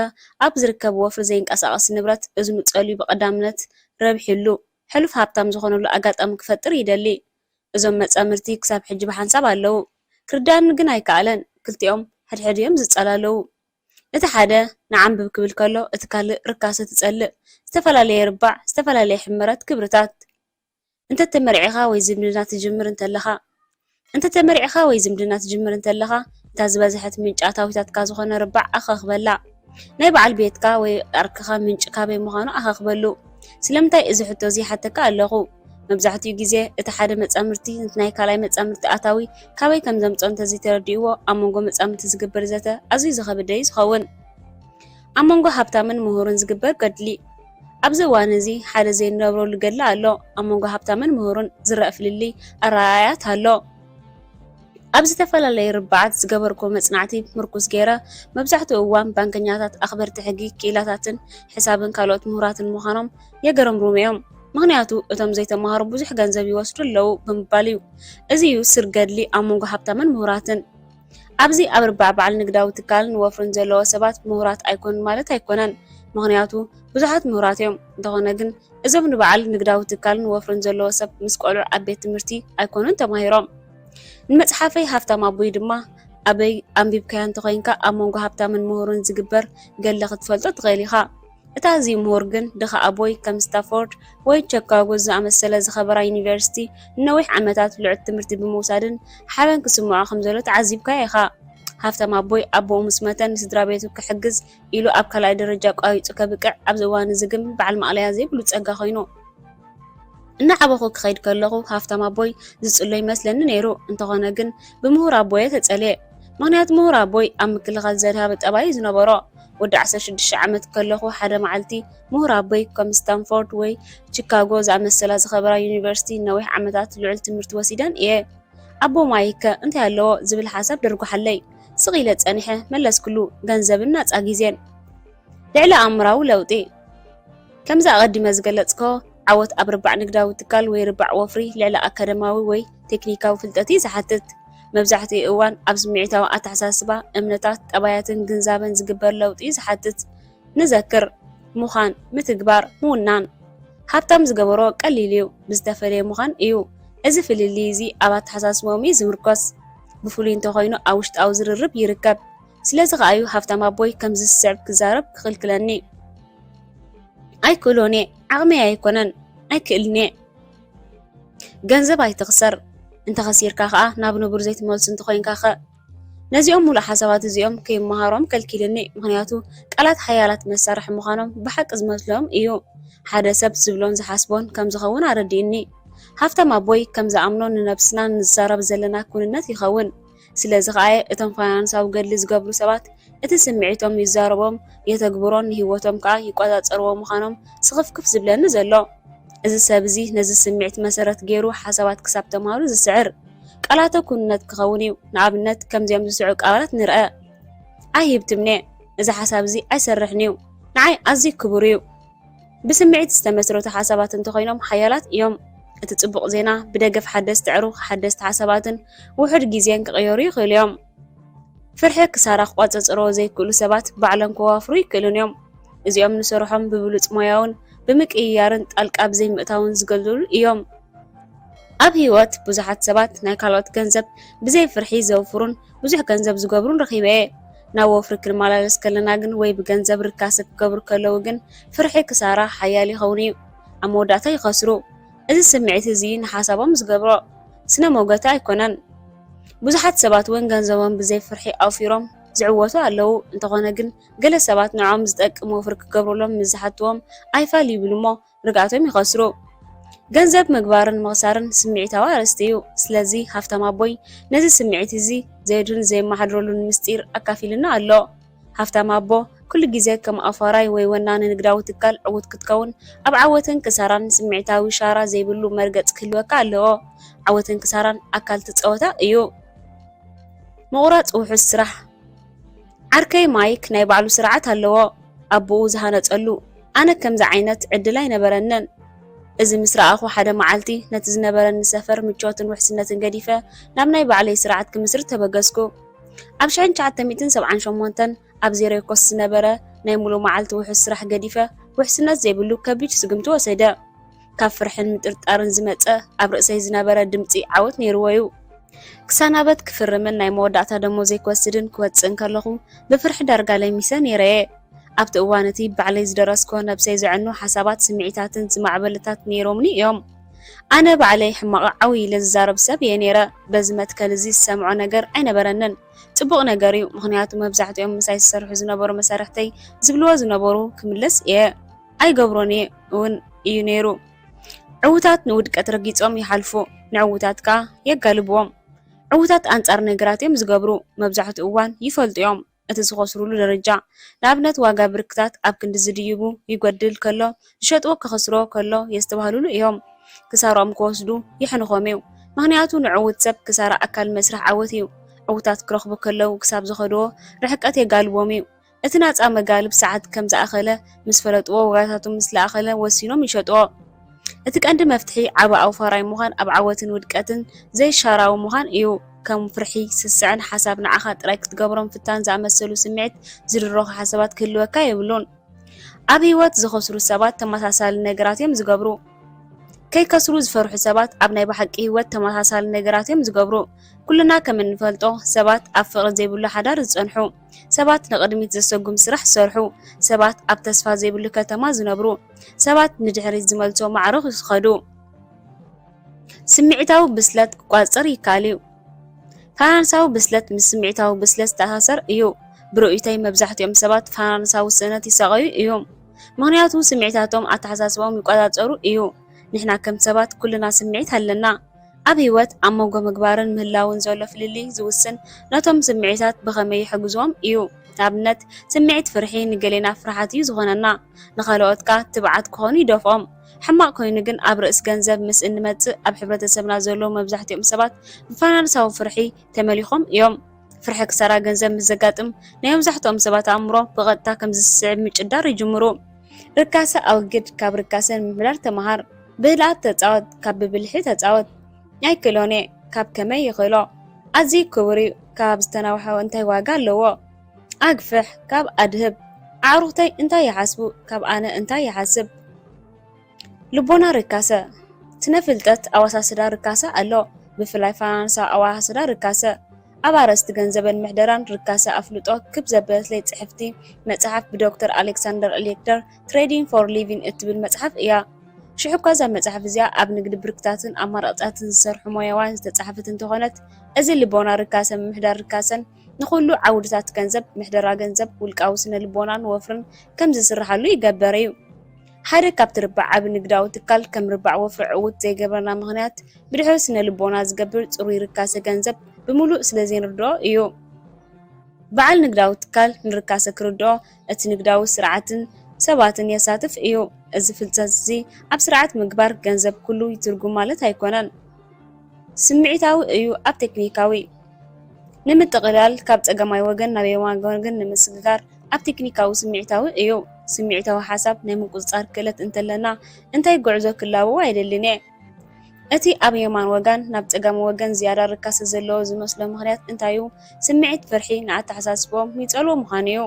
ኣብ ዝርከብ ወፍሪ ዘይንቀሳቐስ ንብረት እዝኑ ጸልዩ ብቐዳምነት ረብሒሉ ሕሉፍ ሃብታም ዝኾነሉ ኣጋጣሚ ክፈጥር ይደሊ እዞም መጻምርቲ ክሳብ ሕጂ ብሓንሳብ ኣለዉ ክርዳኑ ግን ኣይከኣለን ክልቲኦም ሕድሕድ እዮም ዝጸላለዉ እቲ ሓደ ንዓንብብ ክብል ከሎ እቲ ካልእ ርካሰ ትጸልእ ዝተፈላለየ ርባዕ ዝተፈላለየ ሕመረት ክብርታት እንተተመሪዕኻ ወይ ዝምድና ትጅምር እንተለኻ እታ ዝበዝሐት ምንጪ ኣታዊታትካ ዝኾነ ርባዕ ኣኸኽበላ ናይ በዓል ቤትካ ወይ ኣርክኻ ምንጪ ካበይ ምዃኑ ኣኸኽበሉ ስለምንታይ እዚ ሕቶ እዚ ሓተካ ኣለኹ መብዛሕትኡ ግዜ እቲ ሓደ መጻምርቲ ናይ ካልኣይ መጻምርቲ ኣታዊ ካበይ ከም ዘምጾ እንተዘይተረዲእዎ ኣብ መንጎ መጻምርቲ ዝግበር ዘተ ኣዝዩ ዝኸበደ ዝኸውን ኣብ መንጎ ሃብታምን ምሁርን ዝግበር ገድሊ ኣብዚ እዋን እዚ ሓደ ዘይንረብረሉ ገድሊ ኣሎ ኣብ መንጎ ሃብታምን ምሁርን ዝረአ ፍልሊ ኣረኣያት ኣሎ ኣብ ዝተፈላለዩ ርባዓት ዝገበርኮ መጽናዕቲ ምርኩስ ገይረ መብዛሕትኡ እዋን ባንከኛታት ኣኽበርቲ ሕጊ ክኢላታትን ሕሳብን ካልኦት ምሁራትን ምዃኖም የገረምሩም እዮም ምክንያቱ እቶም ዘይተማሃሩ ብዙሕ ገንዘብ ይወስዱ ኣለዉ ብምባል እዩ እዚ እዩ ስር ገድሊ ኣብ መንጎ ሃብታምን ምሁራትን ኣብዚ ኣብ ርባዕ በዓል ንግዳዊ ትካልን ወፍርን ዘለዎ ሰባት ምሁራት ኣይኮኑን ማለት ኣይኮነን ምክንያቱ ብዙሓት ምሁራት እዮም እንተኾነ ግን እዞም ንበዓል ንግዳዊ ትካልን ወፍርን ዘለዎ ሰብ ምስ ቆልዑ ኣብ ቤት ትምህርቲ ኣይኮኑን ተማሂሮም ንመጽሓፈይ ሃብታም ኣቦይ ድማ ኣበይ ኣንቢብካያ እንተኮይንካ ኣብ መንጎ ሃብታምን ምሁርን ዝግበር ገለ ክትፈልጦ ትኽእል ኢኻ እታ እዚ ምሁር ግን ድኻ ኣቦይ ከም ስታፎርድ ወይ ቺካጎ ዝኣመሰለ ዝኸበራ ዩኒቨርሲቲ ንነዊሕ ዓመታት ልዑል ትምህርቲ ብምውሳድን ሓበን ክስምዖ ከም ዘሎ ተዓዚብካያ ኢኻ ሃብታም ኣቦይ ኣቦኡ ምስ መተ ንስድራ ቤቱ ክሕግዝ ኢሉ ኣብ ካልኣይ ደረጃ ቋዊፁ ከብቅዕ ኣብዚ እዋን እዚ ግን በዓል ማዕለያ ዘይብሉ ፀጋ ኮይኑ እናዓበኹ ክኸይድ ከለኹ ሃብታም ኣቦይ ዝጽሎ ይመስለኒ ነይሩ እንተኾነ ግን ብምሁር ኣቦየ ተጸልየ ምክንያቱ ምሁር ኣቦይ ኣብ ምክልኻል ዘድሃበ ጠባይ ዝነበሮ ወዲ 16 ዓመት ከለኹ ሓደ መዓልቲ ምሁር ኣቦይ ከም ስታንፎርድ ወይ ቺካጎ ዝኣመሰላ ዝኸበራ ዩኒቨርሲቲ ነዊሕ ዓመታት ልዑል ትምህርቲ ወሲደን እየ ኣቦ ማይከ እንታይ ኣለዎ ዝብል ሓሳብ ደርጓሓለይ ስቕ ፀኒሐ መለስክሉ ገንዘብን ናፃ ግዜን ልዕሊ ኣእምራዊ ለውጢ ከምዚ ኣቐዲመ ዝገለጽኮ ዓወት ኣብ ርባዕ ንግዳዊ ትካል ወይ ርባዕ ወፍሪ ልዕሊ ኣካደማዊ ወይ ቴክኒካዊ ፍልጠት ዝሓትት መብዛሕትኡ እዋን ኣብ ስምዒታዊ ኣተሓሳስባ እምነታት ጠባያትን ግንዛበን ዝግበር ለውጢ ዝሓትት ንዘክር ምዃን ምትግባር ምውናን ሃብታም ዝገበሮ ቀሊል እዩ ብዝተፈለየ ምዃን እዩ እዚ ፍልሊ እዚ ኣብ ኣተሓሳስቦም ዝምርኮስ ብፍሉይ እንተኮይኑ ኣብ ውሽጣዊ ዝርርብ ይርከብ። ስለዚ ከኣዩ ሃፍታም ኣቦይ ከም ዝስዕብ ክዛረብ ክኽልክለኒ ኣይክእሎን እየ። ዓቕመይ ኣይኮነን ኣይክእልን እየ። ገንዘብ ኣይትኽሰር እንተኸሲርካ ከዓ ናብ ንቡር ዘይትመልሱ እንተኮይንካ ኸ ነዚኦም ሙሉእ ሓሳባት እዚኦም ከይመሃሮም ከልኪልኒ። ምክንያቱ ቃላት ሓያላት መሳርሒ ምዃኖም ብሓቂ ዝመስሎም እዩ። ሓደ ሰብ ዝብሎን ዝሓስቦን ከም ዝኸውን ኣረዲእኒ። ሃፍታም ኣቦይ ከም ዝኣምኖ ንነብስና ንዛረብ ዘለና ኩንነት ይኸውን። ስለዚ ከዓ እቶም ፋይናንሳዊ ገድሊ ዝገብሩ ሰባት እቲ ስምዒቶም ይዛረቦም የተግብሮን ንሂወቶም ከዓ ይቆፃፀርዎ ምዃኖም ስኽፍክፍ ዝብለኒ ዘሎ። እዚ ሰብ እዚ ነዚ ስምዒት መሰረት ገይሩ ሓሳባት ክሳብ ተማሃሩ ዝስዕር ቃላተ ኩንነት ክኸውን እዩ። ንኣብነት ከምዚኦም ዝስዑ ቃላት ንርአ። ኣይህብትምነ እዚ ሓሳብ እዚ ኣይሰርሕን እዩ። ንዓይ ኣዝዩ ክቡር እዩ። ብስምዒት ዝተመስረቱ ሓሳባት እንተኮይኖም ሓያላት እዮም። እቲ ጽቡቕ ዜና ብደገፍ ሓደስቲ ዕሩኽ ሓደስቲ ሓሳባትን ውሑድ ግዜን ክቕየሩ ይኽእሉ እዮም። ፍርሒ ክሳራ ክቆፃፀርዎ ዘይክእሉ ሰባት ባዕሎም ክዋፍሩ ይክእሉን እዮም። እዚኦም ንሰርሖም ብብሉፅ ሞያውን ብምቅይያርን ጣልቃ ብዘይምእታውን ዝገልሉ እዮም። ኣብ ህይወት ብዙሓት ሰባት ናይ ካልኦት ገንዘብ ብዘይ ፍርሒ ዘውፍሩን ብዙሕ ገንዘብ ዝገብሩን ረኺበ እየ። ናብ ወፍሪ ክንመላለስ ከለና ግን ወይ ብገንዘብ ርካሰ ክገብሩ ከለዉ ግን ፍርሒ ክሳራ ሓያል ይኸውን እዩ። ኣብ መወዳእታ ይኸስሩ። እዚ ስምዒት እዚ ንሓሳቦም ዝገብሮ ስነ መውገታ ኣይኮነን። ብዙሓት ሰባት እውን ገንዘቦም ብዘይ ፍርሒ ኣውፊሮም ዝዕወቱ ኣለዉ። እንተኾነ ግን ገለ ሰባት ንዖም ዝጠቅም ወፍሪ ክገብሩሎም ምዝሓትዎም ኣይፋል ይብሉ እሞ ርግኣቶም ይኸስሩ። ገንዘብ ምግባርን ምኽሳርን ስምዒታዊ ኣርእስቲ እዩ። ስለዚ ሃፍታም ኣቦይ ነዚ ስምዒት እዚ ዘየድን ዘይመሓድረሉን ምስጢር ኣካፊልና ኣሎ። ሃፍታም ኣቦ ኩሉ ግዜ ከም ኣፋራይ ወይ ወናኒ ንግዳዊ ትካል ዕዉት ክትከውን ኣብ ዓወትን ክሳራን ስምዒታዊ ሻራ ዘይብሉ መርገፅ ክህልወካ ኣለዎ። ዓወትን ክሳራን ኣካል ትፀወታ እዩ። ምቑራፅ ውሑስ ስራሕ ዓርከይ ማይክ ናይ ባዕሉ ስርዓት ኣለዎ። ኣቦኡ ዝሃነፀሉ ኣነ ከምዚ ዓይነት ዕድል ኣይነበረንን። እዚ ምስ ረኣኹ ሓደ መዓልቲ ነቲ ዝነበረኒ ሰፈር ምቾትን ውሕስነትን ገዲፈ ናብ ናይ ባዕለይ ስርዓት ክምስር ተበገስኩ። ኣብ 1978 ኣብ ዜሮኮስ ዝነበረ ናይ ሙሉእ መዓልቲ ውሑስ ስራሕ ገዲፈ ውሕስነት ዘይብሉ ከቢድ ስግምቲ ወሰደ። ካብ ፍርሕን ምጥርጣርን ዝመፀ ኣብ ርእሰይ ዝነበረ ድምፂ ዓወት ነይርዎ እዩ። ክሳናበት ክፍርምን ናይ መወዳእታ ደሞዘይ ክወስድን ክወፅእን ከለኹ ብፍርሒ ዳርጋ ለሚሰ ነይረ። ኣብቲ እዋን እቲ ባዕለይ ዝደረስኮ ነብሰይ ዝዕኑ ሓሳባት ስምዒታትን ዝማዕበልታት ነይሮምኒ እዮም። ኣነ ባዕለይ ሕማቕ ዓብዪ ኢለ ዝዛረብ ሰብ እየ ነይረ። በዚ መትከል እዚ ዝሰምዖ ነገር ኣይነበረንን። ጽቡቕ ነገር እዩ። ምክንያቱ መብዛሕትኦም ምሳይ ዝሰርሑ ዝነበሩ መሳርሕተይ ዝብልዎ ዝነበሩ ክምለስ እየ ኣይገብሮን እየ እውን እዩ ነይሩ። ዕዉታት ንውድቀት ረጊፆም ይሓልፉ፣ ንዕዉታት ከዓ የጋልብዎም። ዕዉታት ኣንጻር ነገራት እዮም ዝገብሩ። መብዛሕትኡ እዋን ይፈልጡ እዮም እቲ ዝኸስሩሉ ደረጃ። ንኣብነት ዋጋ ብርክታት ኣብ ክንዲ ዝድይቡ ይጎድል ከሎ ዝሸጥዎ ክኸስርዎ ከሎ የስተባህልሉ እዮም። ክሳሮም ክወስዱ ይሕንኾም እዩ። ምክንያቱ ንዕዉት ሰብ ክሳራ ኣካል መስራሕ ዓወት እዩ። ዕዉታት ክረኽቡ ከለዉ ክሳብ ዝኸድዎ ርሕቀት የጋልቦም እዩ። እቲ ናፃ መጋልብ ሰዓት ከም ዝኣኸለ ምስ ፈለጥዎ ዋጋታቱ ምስ ለኣኸለ ወሲኖም ይሸጥዎ። እቲ ቀንዲ መፍትሒ ዓብ ኣውፋራይ ምዃን ኣብ ዓወትን ውድቀትን ዘይሻራዊ ምዃን እዩ። ከም ፍርሒ ስስዕን ሓሳብ ንዓኻ ጥራይ ክትገብሮም ፍታን ዝኣመሰሉ ስምዒት ዝድረኹ ሓሳባት ክህልወካ የብሉን። ኣብ ህይወት ዝኸስሩ ሰባት ተመሳሳሊ ነገራት እዮም ዝገብሩ። ከይከስሩ ዝፈርሑ ሰባት ኣብ ናይ ብሓቂ ህይወት ተመሳሳሊ ነገራት እዮም ዝገብሩ። ኩልና ከም እንፈልጦ ሰባት ኣብ ፍቕሪ ዘይብሉ ሓዳር ዝፀንሑ፣ ሰባት ንቕድሚት ዘሰጉም ስራሕ ዝሰርሑ፣ ሰባት ኣብ ተስፋ ዘይብሉ ከተማ ዝነብሩ፣ ሰባት ንድሕሪት ዝመልሶ ማዕረኽ ይኸዱ። ስምዒታዊ ብስለት ክቋፀር ይከኣል እዩ። ፋይናንሳዊ ብስለት ምስ ስምዒታዊ ብስለት ዝተኣሳሰር እዩ። ብርኡይተይ መብዛሕትኦም ሰባት ፋይናንሳዊ ስእነት ይሰቐዩ እዮም። ምክንያቱ ስምዒታቶም ኣተሓሳስቦም ይቆፃፀሩ እዩ። ንሕና ከም ሰባት ኩልና ስምዒት ኣለና። ኣብ ህይወት ኣብ መንጎ ምግባርን ምህላውን ዘሎ ፍልሊ ዝውስን ነቶም ስምዒታት ብኸመይ ይሕግዝዎም እዩ። ንኣብነት ስምዒት ፍርሒ ንገሌና ፍርሓት እዩ ዝኾነና፣ ንኻልኦትካ ትብዓት ክኾኑ ይደፍኦም። ሕማቕ ኮይኑ ግን ኣብ ርእስ ገንዘብ ምስ እንመፅእ ኣብ ሕብረተሰብና ዘሎ መብዛሕትኦም ሰባት ብፋይናንሳዊ ፍርሒ ተመሊኾም እዮም። ፍርሒ ክሳራ ገንዘብ ምስ ዘጋጥም ናይ መብዛሕትኦም ሰባት ኣእምሮ ብቐጥታ ከም ዝስዕብ ምጭዳር ይጅምሩ። ርካሰ ኣውግድ፣ ካብ ርካሰ ምምሕዳር ተመሃር። ብህልኣት ተፃወት፣ ካብ ብብልሒ ተፃወት። ኣይክእሎን እየ፣ ካብ ከመይ ይኽእሎ? ኣዝዩ ክቡር እዩ፣ ካብ ዝተናውሖ እንታይ ዋጋ ኣለዎ? ኣግፍሕ፣ ካብ ኣድህብ። ኣዕሩኽተይ እንታይ ይሓስቡ? ካብ ኣነ እንታይ ይሓስብ? ልቦና ርካሰ ትነፍልጠት ኣዋሳስዳ ርካሰ ኣሎ ብፍላይ ፋይናንሳ ኣዋሳስዳ ርካሰ ኣብ ኣረስቲ ገንዘብን ምሕደራን ርካሰ ኣፍልጦ ክብ ዘበለትለይ ጽሕፍቲ መጽሓፍ ብዶክተር ኣሌክሳንደር ሌክደር ትሬዲንግ ፎር ሊቪንግ እትብል መጽሓፍ እያ ሽዑብ ካዛ መጽሓፍ እዚኣ ኣብ ንግዲ ብርክታትን ኣማራጺታትን ዝሰርሑ ሞያዋን ዝተጻሕፈት እንተኾነት እዚ ልቦና ርካሰ ምሕዳር ርካሰን ንኹሉ ዓውድታት ገንዘብ ምሕደራ ገንዘብ ውልቃዊ ስነ ልቦናን ወፍርን ከም ዝስራሓሉ ይገበር እዩ ሓደ ካብ ትርባዕ ዓብ ንግዳዊ ትካል ከም ርባዕ ወፍሪ ዕውት ዘይገበርና ምኽንያት ብድሕሪ ስነ ልቦና ዝገብር ጽሩይ ርካሰ ገንዘብ ብምሉእ ስለ ዘይንርድኦ እዩ በዓል ንግዳዊ ትካል ንርካሰ ክርድኦ እቲ ንግዳዊ ስርዓትን ሰባትን የሳትፍ እዩ እዚ ፍልጠት እዚ ኣብ ስርዓት ምግባር ገንዘብ ኩሉ ይትርጉም ማለት ኣይኮነን ስምዒታዊ እዩ ኣብ ቴክኒካዊ ንምጥቕላል ካብ ጸገማይ ወገን ናብ የማን ወገን ንምስግጋር ኣብ ቴክኒካዊ ስምዒታዊ እዩ ስምዒታዊ ሓሳብ ናይ ምቁጽጻር ክእለት እንተለና እንታይ ጉዕዞ ክላዎ ኣይደልን እቲ ኣብ የማን ወገን ናብ ጸጋም ወገን ዝያዳ ርካሰ ዘለዎ ዝመስሎ ምኽንያት እንታይ እዩ ስምዒት ፍርሒ ንኣተሓሳስቦም ይጸልዎ ምዃኑ እዩ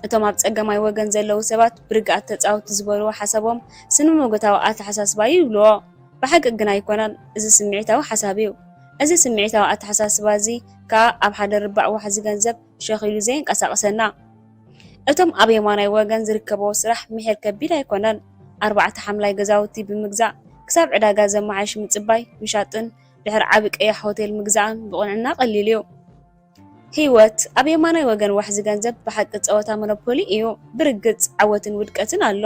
እቶም ኣብ ጸጋማይ ወገን ዘለዉ ሰባት ብርግኣት ተጻውቲ ዝበልዎ ሓሳቦም ስነ-ሞገታዊ ኣተሓሳስባ ይብልዎ ብሓቂ ግን ኣይኮነን እዚ ስምዒታዊ ሓሳብ እዩ እዚ ስምዒታዊ ኣተሓሳስባ እዚ ከዓ ኣብ ሓደ ርባዕ ዋሕዚ ገንዘብ ሸኺሉ ዘየንቀሳቕሰና እቶም ኣብ የማናይ ወገን ዝርከበዎ ስራሕ ምሕር ከቢድ ኣይኮነን 4 ሓምላይ ገዛውቲ ብምግዛእ ክሳብ ዕዳጋ ዘመሓሽ ምጽባይ ምሻጥን ድሕሪ ዓቢ ቀያሕ ሆቴል ምግዛእን ብቕንዕና ቀሊል እዩ ህይወት ኣብ የማናይ ወገን ዋሕዚ ገንዘብ ብሓቂ ጸወታ ሞኖፖሊ እዩ ብርግጽ ዓወትን ውድቀትን ኣሎ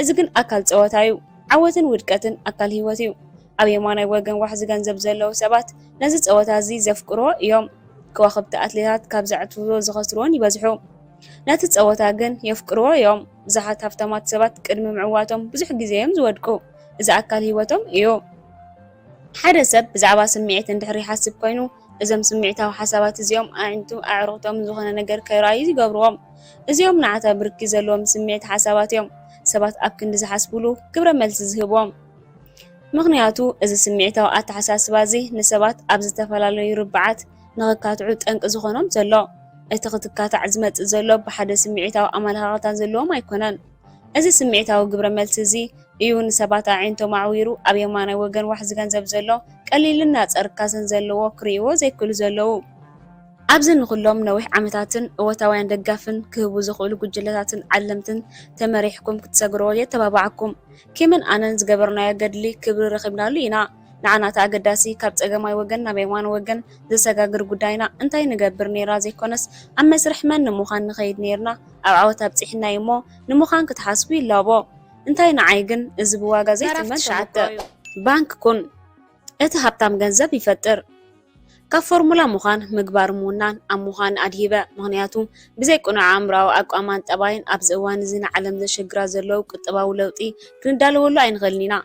እዚ ግን ኣካል ጸወታ እዩ ዓወትን ውድቀትን ኣካል ህይወት እዩ ኣብ የማናይ ወገን ዋሕዚ ገንዘብ ዘለዉ ሰባት ነዚ ጸወታ እዚ ዘፍቅርዎ እዮም ከዋኽብቲ ኣትሌታት ካብ ዘዕትውዎ ዝኸስርዎን ይበዝሑ ነቲ ጸወታ ግን የፍቅርዎ እዮም ብዙሓት ሃብታማት ሰባት ቅድሚ ምዕዋቶም ብዙሕ ግዜ እዮም ዝወድቁ እዚ ኣካል ህይወቶም እዩ ሓደ ሰብ ብዛዕባ ስምዒት እንድሕር ይሓስብ ኮይኑ እዞም ስምዒታዊ ሓሳባት እዚኦም ኣዒንቱ ኣዕሩቕቶም ዝኾነ ነገር ከይረኣዩ ይገብርዎም እዚኦም ንዓታ ብርኪ ዘለዎም ስምዒት ሓሳባት እዮም ሰባት ኣብ ክንዲ ዝሓስብሉ ግብረ መልሲ ዝህቦም ምኽንያቱ እዚ ስምዒታዊ ኣተሓሳስባ እዚ ንሰባት ኣብ ዝተፈላለዩ ርብዓት ንኽካትዑ ጠንቂ ዝኾኖም ዘሎ እቲ ክትካታዕ ዝመጽእ ዘሎ ብሓደ ስምዒታዊ ኣመለኻኽታ ዘለዎም ኣይኮነን እዚ ስምዒታዊ ግብረ መልሲ እዚ እዩ ንሰባት ኣዒንቶም ኣዕዊሩ ኣብ የማናይ ወገን ዋሕዚ ገንዘብ ዘሎ ቀሊልን ናጸርካሰን ዘለዎ ክርእይዎ ዘይክእሉ ዘለዉ ኣብዚ ንኹሎም ነዊሕ ዓመታትን እወታውያን ደጋፍን ክህቡ ዝኽእሉ ጉጅለታትን ዓለምትን ተመሪሕኩም ክትሰግርዎ የተባባዓኩም ኪምን ኣነን ዝገበርናዮ ገድሊ ክብሪ ረኺብናሉ ኢና ንዓናታ ኣገዳሲ ካብ ጸገማይ ወገን ናብ የማን ወገን ዘሰጋግር ጉዳይና እንታይ ንገብር ነይራ ዘይኮነስ ኣብ መስርሕ መን ንምዃን ንኸይድ ነርና ኣብ ዓወት ኣብፂሕና እሞ ንምዃን ክትሓስቡ ይላቦ እንታይ ንዓይ ግን እዚ ብዋጋ ዘይትመን ሸዓተ ባንክ ኩን እቲ ሃብታም ገንዘብ ይፈጥር ካብ ፎርሙላ ምዃን ምግባር ምውናን ኣብ ምዃን ኣድሂበ ምኽንያቱ ብዘይ ቁኑዕ ኣእምራዊ ኣቋማን ጠባይን ኣብዚ እዋን እዚ ንዓለም ዘሸግራ ዘለዉ ቁጠባዊ ለውጢ ክንዳለወሉ ኣይንኽእልን ኢና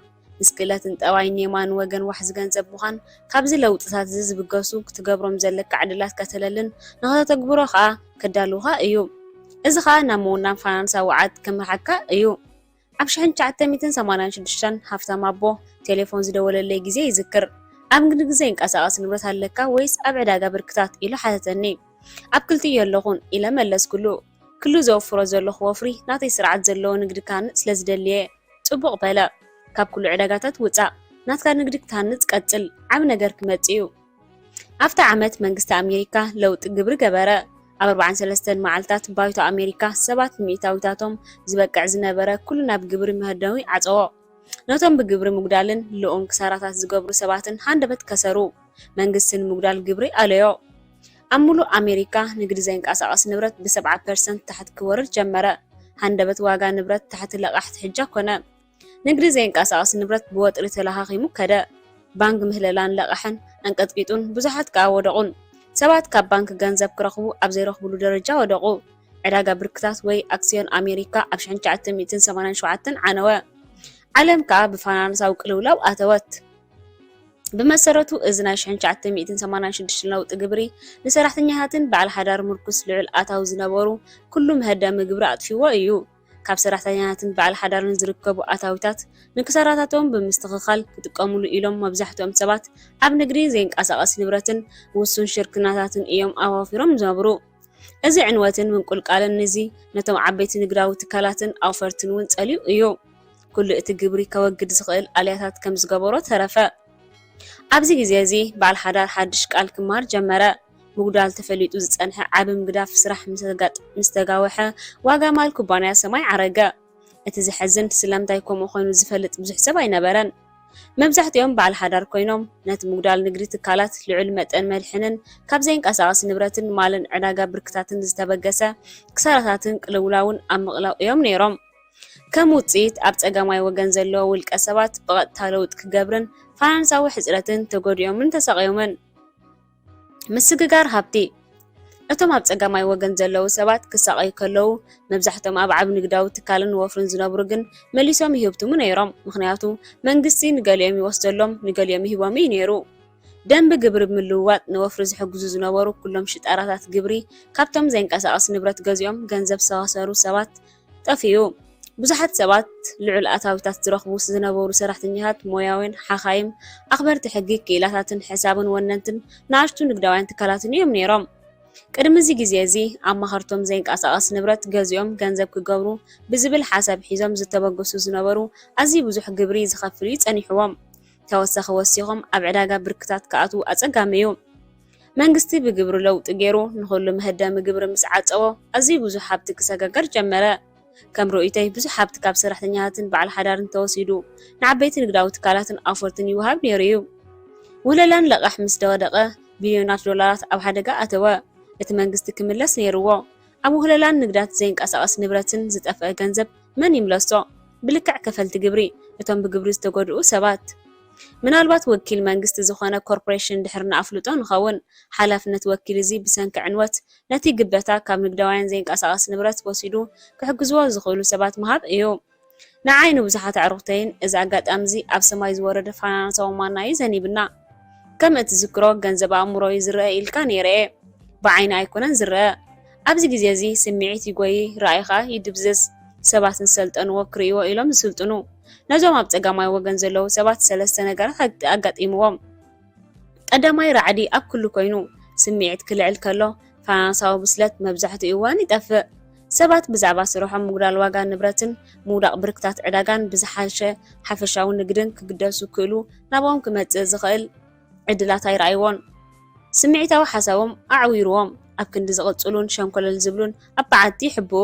ንስክለትን ጠባይን የማን ወገን ዋሕዚ ገንዘብ ምዃን ካብዚ ለውጥታት እዚ ዝብገሱ ክትገብሮም ዘለካ ዕድላት ከተለልን ንኸተተግብሮ ከዓ ከዳልውኻ እዩ እዚ ከዓ ናብ ምውናን ፋይናንሳዊ ወዓት ከመርሓካ እዩ ኣብ 1986 ሃፍታም ኣቦ ቴሌፎን ዝደወለለይ ግዜ ይዝክር ኣብ ንግዲ ግዜ እንቀሳቐስ ንብረት ኣለካ ወይስ ኣብ ዕዳጋ ብርክታት ኢሉ ሓተተኒ ኣብ ክልቲኡ ኣለኹን ኢለ መለስኩሉ ክሉ ዘወፍሮ ዘለኹ ወፍሪ ናተይ ስርዓት ዘለዎ ንግዲ ካንጽ ስለ ዝደልየ ጽቡቕ በለ ካብ ኩሉ ዕዳጋታት ውፃእ ናትካ ንግዲ ክትሃንጽ ቀጽል ዓብ ነገር ክመጽእ እዩ ኣብታ ዓመት መንግስቲ ኣሜሪካ ለውጢ ግብሪ ገበረ ኣብ 43 መዓልታት ባይቶ ኣሜሪካ ሰባት ሚእታዊታቶም ዝበቅዕ ዝነበረ ኩሉ ናብ ግብሪ ምህዳዊ ዓፀዎ ነቶም ብግብሪ ምጉዳልን ልኡም ክሳራታት ዝገብሩ ሰባትን ሃንደበት ከሰሩ መንግስትን ምጉዳል ግብሪ ኣለዮ ኣብ ሙሉእ ኣሜሪካ ንግዲ ዘይንቀሳቐስ ንብረት ብ7% ታሕቲ ክወርድ ጀመረ ሃንደበት ዋጋ ንብረት ታሕቲ ለቓሕቲ ሕጃ ኮነ ንግዲ ዘይንቀሳቐስ ንብረት ብወጥሪ ተለኻኺሙ ከደ ባንክ ምህለላን ለቕሕን አንቀጥቂጡን ብዙሓት ከዓ ወደቑን ሰባት ካብ ባንክ ገንዘብ ክረኽቡ ኣብ ዘይረኽብሉ ደረጃ ወደቑ ዕዳጋ ብርክታት ወይ ኣክስዮን ኣሜሪካ ኣብ 1987 ዓነወ ዓለም ከዓ ብፋይናንሳዊ ቅልውላው ኣተወት ብመሰረቱ እዚ ናይ 1986 ለውጢ ግብሪ ንሰራሕተኛታትን በዓል ሓዳር ምርኩስ ልዑል ኣታዊ ዝነበሩ ኩሉ ምህዳም ግብሪ ኣጥፊዎ እዩ ካብ ሰራሕተኛታትን በዓል ሓዳርን ዝርከቡ ኣታዊታት ንክሳራታቶም ብምስትኽኻል ክጥቀሙሉ ኢሎም መብዛሕትኦም ሰባት ኣብ ንግዲ ዘይንቀሳቐስ ንብረትን ውሱን ሽርክናታትን እዮም ኣዋፊሮም ዝነብሩ እዚ ዕንወትን ምንቁልቃልን ነዚ ነቶም ዓበይቲ ንግዳዊ ትካላትን ኣውፈርትን እውን ጸልዩ እዩ ኩሉ እቲ ግብሪ ከወግድ ዝኽእል ኣልያታት ከም ዝገበሮ ተረፈ። ኣብዚ ግዜ እዚ በዓል ሓዳር ሓድሽ ቃል ክማር ጀመረ። ምጉዳል ተፈሊጡ ዝጸንሐ ዓቢ ምግዳፍ ስራሕ ምስ ተጋወሐ ዋጋ ማል ኩባንያ ሰማይ ዓረገ። እቲ ዝሕዝን ስለምንታይ ከምኡ ኮይኑ ዝፈልጥ ብዙሕ ሰብ ኣይነበረን። መብዛሕትኦም በዓል ሓዳር ኮይኖም ነቲ ምጉዳል ንግዲ ትካላት ልዑል መጠን መልሕንን ካብ ዘይንቀሳቐስ ንብረትን ማልን ዕዳጋ ብርክታትን ዝተበገሰ ክሳራታትን ቅልውላውን ኣብ ምቕላው እዮም ነይሮም። ከም ውፅኢት ኣብ ፀጋማይ ወገን ዘለዎ ውልቀ ሰባት ብቐጥታ ለውጢ ክገብርን ፋይናንሳዊ ሕፅረትን ተጎዲኦምን ተሰቂዮምን። ምስግጋር ሃብቲ እቶም ኣብ ፀጋማይ ወገን ዘለዉ ሰባት ክሳቀዩ ከለዉ መብዛሕትኦም ኣብ ዓብ ንግዳዊ ትካልን ወፍርን ዝነብሩ ግን መሊሶም ይህብትሙ ነይሮም። ምክንያቱ መንግስቲ ንገሊኦም ይወስደሎም ንገሊኦም ይህቦም እዩ ነይሩ። ደንቢ ግብሪ ብምልውዋጥ ንወፍሪ ዝሕግዙ ዝነበሩ ኩሎም ሽጣራታት ግብሪ ካብቶም ዘይንቀሳቐስ ንብረት ገዚኦም ገንዘብ ዝተዋሰሩ ሰባት ጠፍዩ። ብዙሓት ሰባት ልዑል ኣታዊታት ዝረኽቡ ዝነበሩ ሰራሕተኛታት ሞያውን ሓኻይም ኣኽበርቲ ሕጊ ክኢላታትን ሕሳብን ወነንትን ንኣሽቱ ንግዳውያን ትካላትን እዮም ነይሮም። ቅድሚ እዚ ግዜ እዚ ኣማኸርቶም ዘይንቀሳቐስ ንብረት ገዚኦም ገንዘብ ክገብሩ ብዝብል ሓሳብ ሒዞም ዝተበገሱ ዝነበሩ ኣዝዩ ብዙሕ ግብሪ ዝኸፍሉ ጸኒሕዎም። ተወሳኺ ወሲኾም ኣብ ዕዳጋ ብርክታት ከኣትዉ ኣጸጋሚ እዩ። መንግስቲ ብግብሪ ለውጢ ገይሩ ንኹሉ መህደሚ ግብሪ ምስ ዓፀቦ ኣዝዩ ብዙሕ ሃብቲ ክሰጋገር ጀመረ። ከም ርኡይተይ ብዙሕ ሃብቲ ካብ ሰራሕተኛታትን በዓል ሓዳርን ተወሲዱ ንዓበይቲ ንግዳዊ ትካላትን ኣፈርትን ይወሃብ ነይሩ እዩ። ውለላን ለቓሕ ምስ ደወደቐ ቢልዮናት ዶላራት ኣብ ሓደጋ ኣተወ። እቲ መንግስቲ ክምለስ ነይርዎ። ኣብ ውህለላን ንግዳት ዘይንቀሳቐስ ንብረትን ዝጠፍአ ገንዘብ መን ይምለሶ? ብልክዕ ከፈልቲ ግብሪ እቶም ብግብሪ ዝተጎድኡ ሰባት። ምናልባት ወኪል መንግስቲ ዝኾነ ኮርፖሬሽን ድሕር ንኣፍልጦ ንኸውን። ሓላፍነት ወኪል እዚ ብሰንኪ ዕንወት ነቲ ግበታ ካብ ንግዳውያን ዘይንቀሳቐስ ንብረት ወሲዱ ክሕግዝዎ ዝኽእሉ ሰባት ምሃብ እዩ። ንዓይኒ ብዙሓት ኣዕሩኽተይን እዚ ኣጋጣሚ እዚ ኣብ ሰማይ ዝወረደ ፋይናንሳዊ ማናዩ ዘኒብና። ከም እቲ ዝክሮ ገንዘብ ኣእምሮዩ ዝርአ ኢልካ ነይረአ ብዓይኒ ኣይኮነን ዝርአ። ኣብዚ ግዜ እዚ ስምዒት ይጎይ ራእይኻ ይድብዝዝ። ሰባት ንሰልጠንዎ ክርእይዎ ኢሎም ዝስልጥኑ። ነዞም ኣብ ፀጋማይ ወገን ዘለዉ ሰባት ሰለስተ ነገራት ኣጋጢምዎም። ቀዳማይ ራዕዲ ኣብ ኩሉ ኮይኑ ስምዒት ክልዕል ከሎ ፋይናንሳዊ ብስለት መብዛሕትኡ እዋን ይጠፍእ። ሰባት ብዛዕባ ስርሖም ምጉዳል ዋጋ ንብረትን ምውዳቕ ብርክታት ዕዳጋን ብዝሓሸ ሓፈሻዊ ንግድን ክግደሱ ክእሉ ናብኦም ክመጽእ ዝኽእል ዕድላት ኣይረኣይዎን። ስምዒታዊ ሓሳቦም ኣዕዊርዎም ኣብ ክንዲ ዝቕጽሉን ሸንኮለል ዝብሉን ኣብ በዓቲ ይሕብኡ።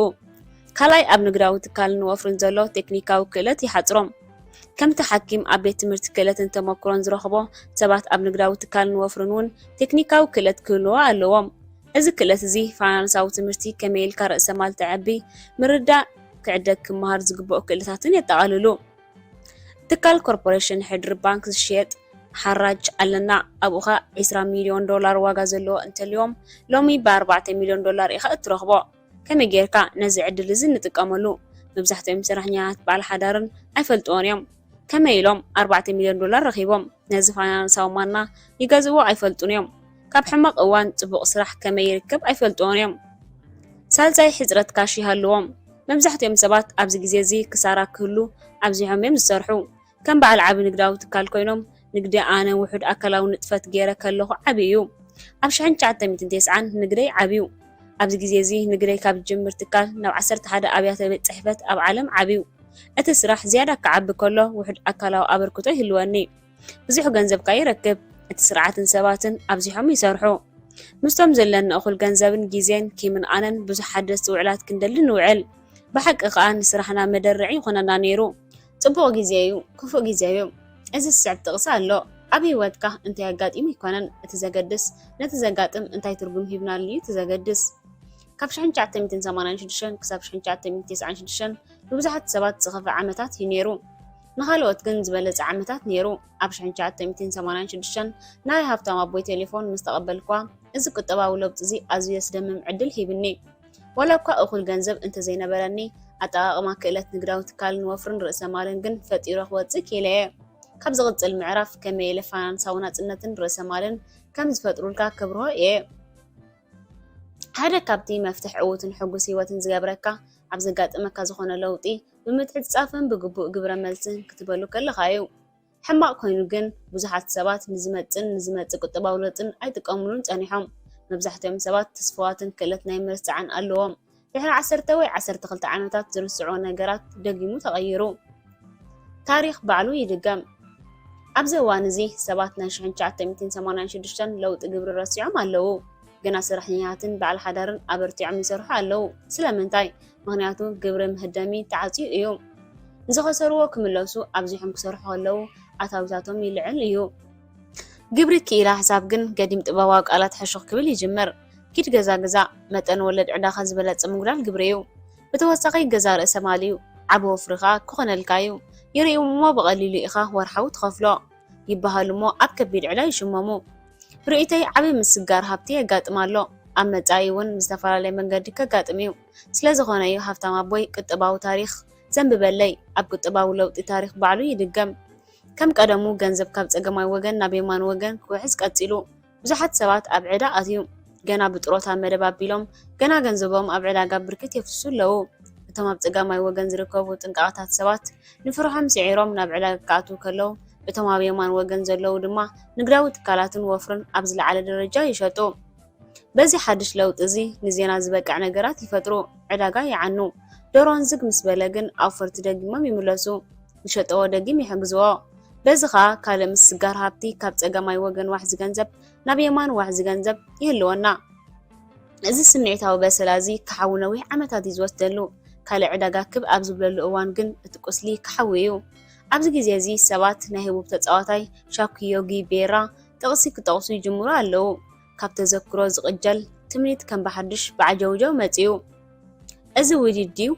ካልኣይ ኣብ ንግዳዊ ትካልን ወፍርን ዘሎ ቴክኒካዊ ክእለት ይሓጽሮም። ከምቲ ሓኪም ኣብ ቤት ትምህርቲ ክእለትን ተመክሮን ዝረኽቦ ሰባት ኣብ ንግዳዊ ትካልን ወፍርን እውን ቴክኒካዊ ክእለት ክህልዎ ኣለዎም። እዚ ክእለት እዚ ፋይናንሳዊ ትምህርቲ ከመይ ኢልካ ርእሰ ማል ተዕቢ ምርዳእ ክዕደግ ክመሃር ዝግብኦ ክእለታትን የጠቓልሉ። ትካል ኮርፖሬሽን ሕድሪ ባንክ ዝሽየጥ ሓራጅ ኣለና ኣብኡኻ 20 ሚልዮን ዶላር ዋጋ ዘለዎ እንተልዮም ሎሚ ብ4 ሚልዮን ዶላር ኢኻ እትረኽቦ። ከመይ ጌርካ ነዚ ዕድል እዚ ንጥቀመሉ? መብዛሕትኦም ሰራሕተኛታት በዓል ሓዳርን ኣይፈልጥዎን እዮም። ከመይ ኢሎም 4 ሚልዮን ዶላር ረኺቦም ነዚ ፋይናንሳዊ ማና ይገዝእዎ ኣይፈልጡን እዮም። ካብ ሕማቕ እዋን ጽቡቕ ስራሕ ከመይ ይርከብ ኣይፈልጥዎን እዮም። ሳልሳይ ሕፅረት ካሽ ይሃልዎም። መብዛሕትኦም ሰባት ኣብዚ ግዜ እዚ ክሳራ ክህሉ ኣብዚሖም እዮም ዝሰርሑ። ከም በዓል ዓቢ ንግዳዊ ትካል ኮይኖም ንግዲ ኣነ ውሑድ ኣካላዊ ንጥፈት ገይረ ከለኹ ዓብይ እዩ። ኣብ 1990 ንግደይ ዓብዩ። ኣብዚ ግዜ እዚ ንግደይ ካብ ጅምር ትካል ናብ 11 ኣብያተ ቤት ጽሕፈት ኣብ ዓለም ዓብዩ። እቲ ስራሕ ዝያዳ ክዓቢ ከሎ ውሑድ ኣካላዊ ኣበርክቶ ይህልወኒ። ብዙሕ ገንዘብካ ይረክብ። እቲ ስርዓትን ሰባትን ኣብዚሖም ይሰርሑ። ምስቶም ዘለና እኹል ገንዘብን ግዜን ኪምን ኣነን ብዙሕ ሓደስቲ ውዕላት ክንደሊ ንውዕል። ብሓቂ ከዓ ንስራሕና መደርዒ ይኾነና ነይሩ። ጽቡቕ ግዜ እዩ፣ ክፉእ ግዜ እዩ። እዚ ስዕብ ጥቕሲ ኣሎ። ኣብ ህይወትካ እንታይ ኣጋጢሙ ይኮነን እቲ ዘገድስ፣ ነቲ ዘጋጥም እንታይ ትርጉም ሂብናሉ እዩ እቲ ዘገድስ። ካብ 1986 ክሳብ 1996 ንብዙሓት ሰባት ዝኸፍአ ዓመታት እዩ ነይሩ። ንኻልኦት ግን ዝበለፀ ዓመታት ነይሩ። ኣብ 1986 ናይ ሃብታም ኣቦይ ቴሌፎን ምስ ተቐበልኳ እዚ ቁጠባዊ ለውጢ እዚ ኣዝዩ የስደምም ዕድል ሂብኒ። ዋላ እኳ እኹል ገንዘብ እንተዘይነበረኒ ኣጠቓቕማ ክእለት ንግዳዊ ትካልን ወፍርን ርእሰ ማልን ግን ፈጢሮ ክወፅእ ክኢለየ። ካብ ዝቕፅል ምዕራፍ ከመይ ኢለ ፋይናንሳዊ ናጽነትን ርእሰ ማልን ከም ዝፈጥሩልካ ክብርሆ እየ። ሓደ ካብቲ መፍትሕ ዕዉትን ሕጉስ ህይወትን ዝገብረካ ኣብ ዘጋጥመካ ዝኾነ ለውጢ ብምትዕጽጻፍን ብግቡእ ግብረ መልስን ክትበሉ ከለኻ እዩ። ሕማቕ ኮይኑ ግን ብዙሓት ሰባት ንዝመጽእ ቁጠባዊ ለውጥን ኣይጥቀሙሉን ጸኒሖም። መብዛሕትኦም ሰባት ተስፋዋትን ክእለት ናይ ምርጽዓን ኣለዎም። ድሕሪ 10 ወይ 12 ዓመታት ዝርስዑ ነገራት ደጊሙ ተቐይሩ። ታሪክ ባዕሉ ይድገም። ኣብዚ እዋን እዚ ሰባት ናይ 1986 ለውጢ ግብሪ ረሲዖም ኣለዉ። ገና ሰራሕተኛታትን በዓል ሓዳርን ኣበርቲዖም ይሰርሑ ኣለዉ። ስለምንታይ? ምክንያቱ ግብሪ ምህደሚ ተዓፅዩ እዩ። ንዝኸሰርዎ ክምለሱ ኣብዚሖም ክሰርሑ ከለዉ ኣታዊታቶም ይልዕል እዩ። ግብሪ ክኢላ ሕሳብ ግን ገዲም ጥበባዊ ቃላት ሕሹኽ ክብል ይጅምር። ኪድ ገዛ መጠን ወለድ ዕዳኻ ዝበለፀ ምግላል ግብሪ እዩ። ብተወሳኺ ገዛ ርእሰ ማል እዩ። ዓብ ወፍሪኻ ክኾነልካ እዩ። ይርእዩ እሞ ብቐሊሉ ኢኻ ወርሓዊ ትኸፍሎ ይበሃሉ እሞ ኣብ ከቢድ ዕላ ይሽመሙ። ርእይተይ ዓብ ምስጋር ሃብቲ የጋጥም ኣሎ። ኣብ መጻኢ እውን ብዝተፈላለየ መንገዲ ከጋጥም እዩ። ስለዝኾነ እዩ ሃብታም ኣቦይ ቁጠባዊ ታሪክ ዘንብበለይ። ኣብ ቁጠባዊ ለውጢ ታሪክ ባዕሉ ይድገም። ከም ቀደሙ ገንዘብ ካብ ፀገማይ ወገን ናብ የማን ወገን ክውሕዝ ቀፂሉ። ብዙሓት ሰባት ኣብ ዕዳ ኣትዩ ገና ብጥሮታ መደብ ኣቢሎም ገና ገንዘቦም ኣብ ዕዳጋ ብርክት የፍስሱ ኣለዉ። እቶም ኣብ ፀጋማይ ወገን ዝርከቡ ጥንቃቐታት ሰባት ንፍርሖም ስዒሮም ናብ ዕዳጋ ክኣትዉ ከለዉ፣ እቶም ኣብ የማን ወገን ዘለዉ ድማ ንግዳዊ ትካላትን ወፍርን ኣብ ዝለዓለ ደረጃ ይሸጡ። በዚ ሓድሽ ለውጢ እዚ ንዜና ዝበቅዕ ነገራት ይፈጥሩ። ዕዳጋ ይዓኑ። ደሮን ዝግ ምስ በለ ግን ኣውፈርቲ ደጊሞም ይምለሱ። ዝሸጠዎ ደጊም ይሕግዝዎ። በዚ ከዓ ካልእ ምስጋር ሃብቲ ካብ ፀገማይ ወገን ዋሕዚ ገንዘብ ናብ የማን ዋሕዚ ገንዘብ ይህልወና። እዚ ስምዒታዊ በሰላ እዚ ክሓዊ ነዊሕ ዓመታት እዩ ዝወስደሉ። ካልእ ዕዳጋ ክብ ኣብ ዝብለሉ እዋን ግን እቲ ቁስሊ ክሓዊ እዩ። ኣብዚ ግዜ እዚ ሰባት ናይ ህቡብ ተፃዋታይ ሻኩዮጊ ቤራ ጥቕሲ ክጠቕሱ ይጅምሩ ኣለዉ። ካብ ተዘክሮ ዝቕጀል ትምኒት ከም ብሓድሽ ብዓጀውጀው መፅዩ። እዚ ውዲድ ድዩ?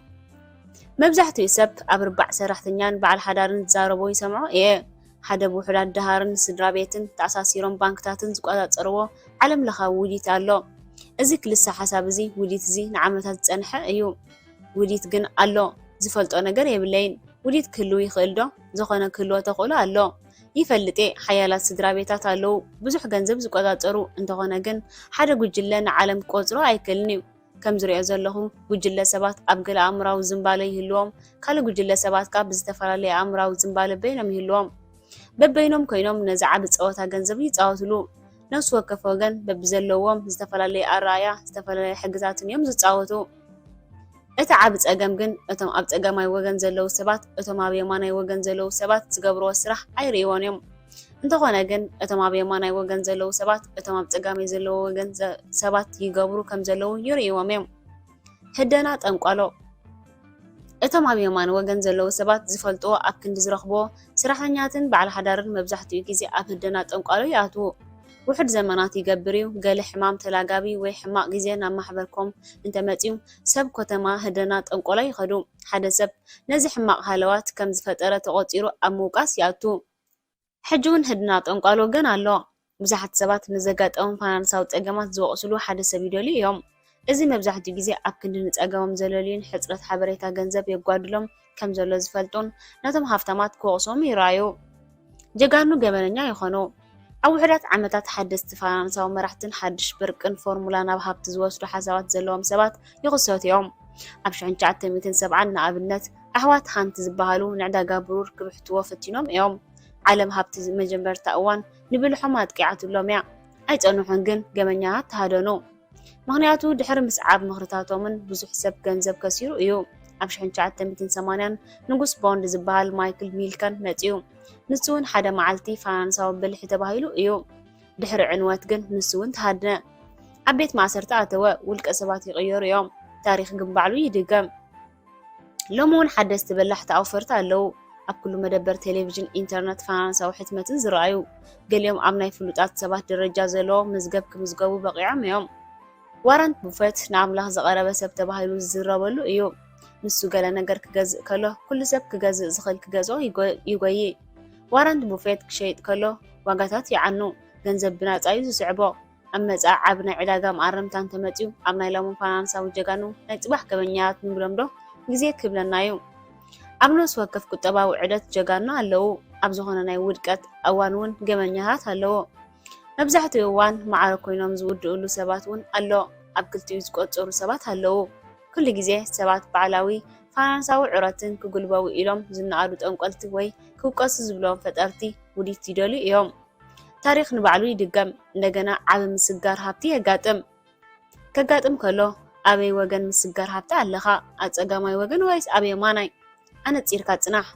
መብዛሕትኡ ሰብ ኣብ ርባዕ ሰራሕተኛን በዓል ሓዳርን ዝዛረቦ ይሰምዖ እየ። ሓደ ብውሕዳት ድሃርን ስድራ ቤትን ተኣሳሲሮም ባንክታትን ዝቆፃፀርዎ ዓለም ለኻዊ ውዲት ኣሎ። እዚ ክልሳ ሓሳብ እዚ ውዲት እዚ ንዓመታት ዝፀንሐ እዩ። ውዲት ግን ኣሎ ዝፈልጦ ነገር የብለይን። ውዲት ክህልው ይኽእል ዶ? ዝኾነ ክህልዎ ተኽእሎ ኣሎ። ይፈልጥ ሓያላት ስድራ ቤታት ኣለዉ ብዙሕ ገንዘብ ዝቆፃፀሩ እንተኾነ ግን ሓደ ጉጅለ ንዓለም ክቆፅሮ ኣይክእልን እዩ። ከም ዝሪኦ ዘለኹ ጉጅለ ሰባት ኣብ ገለ ኣእምራዊ ዝምባለ ይህልዎም፣ ካልእ ጉጅለ ሰባት ካብ ብዝተፈላለየ ኣእምራዊ ዝምባለ በይኖም ይህልዎም። በበይኖም ኮይኖም ነዚ ዓብ ፀወታ ገንዘብ ይፃወትሉ። ነፍሲ ወከፍ ወገን በብዘለዎም ዝተፈላለየ ኣረኣያ ዝተፈላለየ ሕግታትን እዮም ዝፃወቱ። እቲ ዓብ ፀገም ግን እቶም ኣብ ፀገማይ ወገን ዘለዉ ሰባት እቶም ኣብ የማናይ ወገን ዘለዉ ሰባት ዝገብርዎ ስራሕ ኣይርእይዎን እዮም። እንተኾነ ግን እቶም ኣብ የማናይ ወገን ዘለዉ ሰባት እቶም ኣብ ፀጋማይ ዘለዉ ወገን ሰባት ይገብሩ ከም ዘለዉ ይርእይዎም እዮም። ህደና ጠንቋሎ። እቶም ኣብ የማን ወገን ዘለዉ ሰባት ዝፈልጥዎ ኣብ ክንዲ ዝረኽብዎ ስራሕተኛትን በዓል ሓዳርን መብዛሕትኡ ግዜ ኣብ ህደና ጠንቋሎ ይኣትዉ። ውሕድ ዘመናት ይገብር እዩ። ገለ ሕማም ተላጋቢ ወይ ሕማቅ ግዜ ናብ ማሕበርኮም እንተመፅዩ ሰብ ከተማ ህደና ጠንቆላ ይኸዱ። ሓደ ሰብ ነዚ ሕማቅ ሃለዋት ከም ዝፈጠረ ተቆፂሩ ኣብ ምውቃስ ይኣቱ። ሕጂ እውን ህድና ጠንቋሎ ገና ኣሎ። ብዙሓት ሰባት ንዘጋጠሞም ፋይናንሳዊ ፀገማት ዝወቕስሉ ሓደ ሰብ ይደልዩ እዮም። እዚ መብዛሕትኡ ግዜ ኣብ ክንዲ ንፀገሞም ዘለልዩን ሕፅረት ሓበሬታ ገንዘብ የጓድሎም ከም ዘሎ ዝፈልጡን ነቶም ሃፍታማት ክወቕሶም ይረኣዩ። ጀጋኑ ገበነኛ ይኾኑ። ኣብ ውሕዳት ዓመታት ሓደስቲ ፋይናንሳዊ መራሕትን ሓድሽ ብርቅን ፎርሙላ ናብ ሃብቲ ዝወስዱ ሓሳባት ዘለዎም ሰባት ይኽሰቱ እዮም። ኣብ 1970 ንኣብነት ኣሕዋት ሓንቲ ዝበሃሉ ንዕዳጋ ብሩር ክብሕትዎ ፈቲኖም እዮም። ዓለም ሃብቲ መጀመርታ እዋን ንብልሖም ኣጥቂዓትሎም እያ። ኣይፀንሑን ግን ገበኛታት ተሃደኑ። ምክንያቱ ድሕሪ ምስዓብ ምክርታቶምን ብዙሕ ሰብ ገንዘብ ከሲሩ እዩ። ኣብ 1980 ንጉስ ቦንድ ዝበሃል ማይክል ሚልከን መፅዩ። ንሱ እውን ሓደ መዓልቲ ፋይናንሳዊ በልሒ ተባሂሉ እዩ። ድሕሪ ዕንወት ግን ንሱ እውን ተሃድነ። ኣብ ቤት ማእሰርቲ ኣተወ። ውልቀ ሰባት ይቕየሩ እዮም። ታሪክ ግን ባዕሉ ይድገም። ሎሚ እውን ሓደስቲ በላሕቲ ኣውፈርቲ ኣለዉ። ኣብ ኩሉ መደበር ቴሌቪዥን፣ ኢንተርነት፣ ፋይናንሳዊ ሕትመትን ዝረኣዩ። ገሊኦም ኣብ ናይ ፍሉጣት ሰባት ደረጃ ዘለዎ መዝገብ ክምዝገቡ በቂዖም እዮም። ዋረን ቡፌት ንኣምላኽ ዘቐረበ ሰብ ተባሂሉ ዝዝረበሉ እዩ። ንሱ ገለ ነገር ክገዝእ ከሎ ኩሉ ሰብ ክገዝእ ዝኽእል ክገዝኦ ይጎይ። ዋረን ቡፌት ክሸይጥ ከሎ ዋጋታት ይዓኑ። ገንዘብ ብናፃ እዩ ዝስዕቦ። ኣብ መጻኢ ዓብ ናይ ዕዳጋ ማዕረምታ እንተመፅዩ ኣብ ናይ ሎሚ ፋይናንሳዊ ጀጋኑ ናይ ፅባሕ ገበኛታት ንብሎም ዶ ግዜ ክብለና እዩ። ኣብ ነፍሲ ወከፍ ቁጠባዊ ዑደት ጀጋኑ ኣለዉ። ኣብ ዝኾነ ናይ ውድቀት እዋን እውን ገበኛታት ኣለዎ። መብዛሕትኡ እዋን ማዕረ ኮይኖም ዝውድእሉ ሰባት እውን ኣሎ። ኣብ ክልቲኡ ዝቆፀሩ ሰባት ኣለዉ። ኩሉ ግዜ ሰባት በዓላዊ ፋይናንሳዊ ዕረትን ክጉልበቡ ኢሎም ዝነኣዱ ጠንቆልቲ ወይ ክውቀሱ ዝብሎም ፈጠርቲ ውዲት ይደልዩ እዮም። ታሪክ ንባዕሉ ይድገም። እንደገና ዓብ ምስጋር ሃብቲ የጋጥም። ከጋጥም ከሎ ኣበይ ወገን ምስጋር ሃብቲ ኣለኻ? ኣብ ፀጋማይ ወገን ወይስ ኣብ የማናይ? ኣነፂርካ ፅናሕ።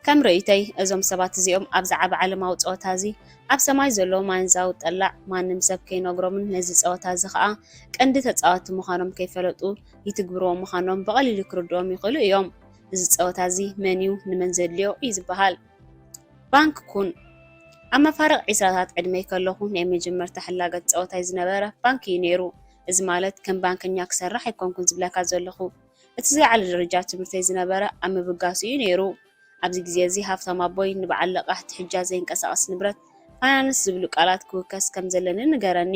ከም ርእይተይ እዞም ሰባት እዚኦም ኣብ ዛዕባ ዓለማዊ ፀወታ እዚ ኣብ ሰማይ ዘሎ ማንዛው ጠላዕ ማንም ሰብ ከይነግሮምን ነዚ ፀወታ እዚ ከዓ ቀንዲ ተፃወቲ ምዃኖም ከይፈለጡ ይትግብርዎ ምዃኖም ብቐሊሉ ክርድኦም ይኽእሉ እዮም። እዚ ፀወታ እዚ መን እዩ ንመን ዘድልዮ እዩ ዝበሃል። ባንክ ኩን ኣብ መፋርቕ 20ታት ዕድመይ ከለኹ ናይ መጀመርታ ሕላገት ፀወታይ ዝነበረ ባንኪ እዩ ነይሩ። እዚ ማለት ከም ባንከኛ ክሰርሕ ኣይኮንኩን ዝብለካ ዘለኹ። እቲ ዝለዓለ ደረጃ ትምህርተይ ዝነበረ ኣብ ምብጋስ እዩ ነይሩ። ኣብዚ ግዜ እዚ ሃብታም ኣቦይ ንበዓል ልቓሕቲ ሕጃ ዘይንቀሳቐስ ንብረት ፋይናንስ ዝብሉ ቃላት ክውከስ ከም ዘለኒ ንገረኒ።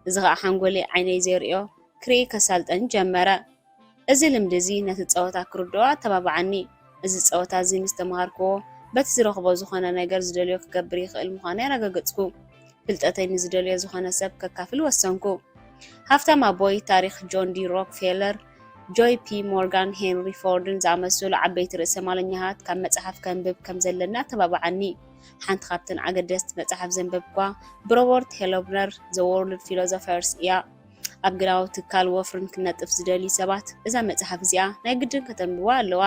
እዚ ከዓ ሓንጎለይ ዓይነይ ዘይርኦ ክርኢ ከሳልጠን ጀመረ። እዚ ልምዲ እዚ ነቲ ፀወታ ክርድኦ ኣተባብዓኒ። እዚ ፀወታ እዚ ምስ ተምሃርክዎ በቲ ዝረኽቦ ዝኾነ ነገር ዝደልዮ ክገብር ይኽእል ምዃኑ ያረጋገፅኩ። ፍልጠተይ ንዝደልዮ ዝኾነ ሰብ ከካፍል ወሰንኩ። ሃብታም ኣቦይ ታሪክ ጆን ዲ ሮክፌለር፣ ጆይ ፒ ሞርጋን፣ ሄንሪ ፎርድን ዝኣመሰሉ ዓበይቲ ርእሰ ማለኛታት ካብ መፅሓፍ ከንብብ ከም ዘለና ተባብዓኒ። ሓንቲ ካብተን ኣገደስቲ መፅሓፍ ዘንበብኳ ብሮበርት ሄሎብነር ዘ ወርልድ ፊሎዞፈርስ እያ። ኣብ ግናዊ ትካል ወፍርን ክነጥፍ ዝደልዩ ሰባት እዛ መፅሓፍ እዚኣ ናይ ግድን ከተንብዋ ኣለዋ።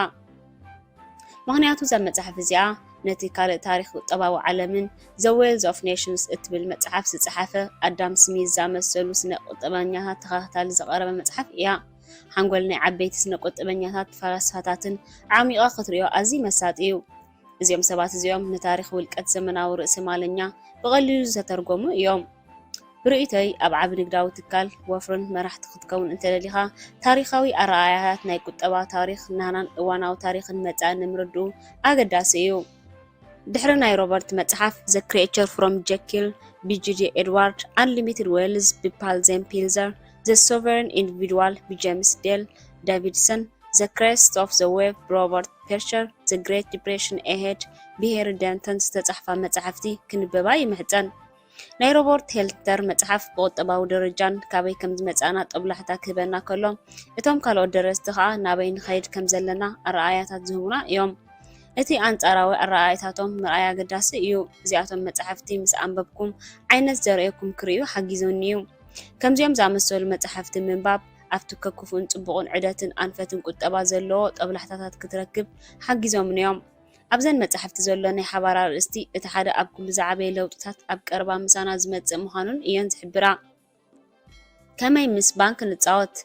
ምክንያቱ እዛ መፅሓፍ እዚኣ ነቲ ካልእ ታሪክ ቁጠባዊ ዓለምን ዘ ዌልዝ ኦፍ ኔሽንስ እትብል መፅሓፍ ዝፀሓፈ ኣዳም ስሚዝ ዝኣመሰሉ ስነ ቁጠበኛታት ተኸታታሊ ዘቐረበ መፅሓፍ እያ። ሓንጎል ናይ ዓበይቲ ስነ ቁጠበኛታት ፈላስፋታትን ዓሚቓ ክትሪኦ ኣዝዩ መሳጢ እዩ። እዚኦም ሰባት እዚኦም ንታሪክ ውልቀት ዘመናዊ ርእሰ ማለኛ ብቐሊሉ ዝተተርጎሙ እዮም። ብርእይተይ ኣብ ዓብ ንግዳዊ ትካል ወፍርን መራሕቲ ክትከውን እንተደሊኻ ታሪኻዊ ኣረኣያታት ናይ ቁጠባ ታሪክ ናናን እዋናዊ ታሪክን መጻእን ንምርድኡ ኣገዳሲ እዩ። ድሕሪ ናይ ሮበርት መጽሓፍ ዘ ክሪኤቸር ፍሮም ጀኪል ብጂጂ ኤድዋርድ፣ አንሊሚትድ ዌልዝ ብፓል ዜምፒልዘር፣ ዘ ሶቨረን ኢንዲቪድዋል ብጄምስ ዴል ዳቪድሰን፣ ዘ ክሬስት ኦፍ ዘ ዌብ ብሮበርት ፔርሸር፣ ዘ ግሬት ዲፕሬሽን ኤሄድ ብሄሪ ደንተን ዝተጻሕፋ መጽሓፍቲ ክንበባ ይምሕፀን። ናይ ሮበርት ሄልተር መጽሓፍ ብቁጠባዊ ደረጃን ካበይ ከም ዝመጻና ጦብላሕታ ክህበና ከሎ እቶም ካልኦት ደረስቲ ከዓ ናበይ ንኸይድ ከም ዘለና ኣረኣያታት ዝህቡና እዮም። እቲ ኣንጻራዊ ኣረኣያታቶም ምርኣይ ኣገዳሲ እዩ። እዚኣቶም መጽሓፍቲ ምስ ኣንበብኩም ዓይነት ዘርእየኩም ክርዩ ሓጊዞኒ እዩ። ከምዚኦም ዝኣመሰሉ መጽሓፍቲ ምንባብ ኣብቲ ከክፉን ጽቡቕን ዕደትን ኣንፈትን ቁጠባ ዘለዎ ጦብላሕታታት ክትረክብ ሓጊዞምን እዮም። ኣብዘን መጽሓፍቲ ዘሎ ናይ ሓባር ኣርእስቲ እቲ ሓደ ኣብ ኩሉ ዝዓበየ ለውጥታት ኣብ ቀረባ ምሳና ዝመጽእ ምዃኑን እየን ዝሕብራ። ከመይ ምስ ባንክ ንፃወት?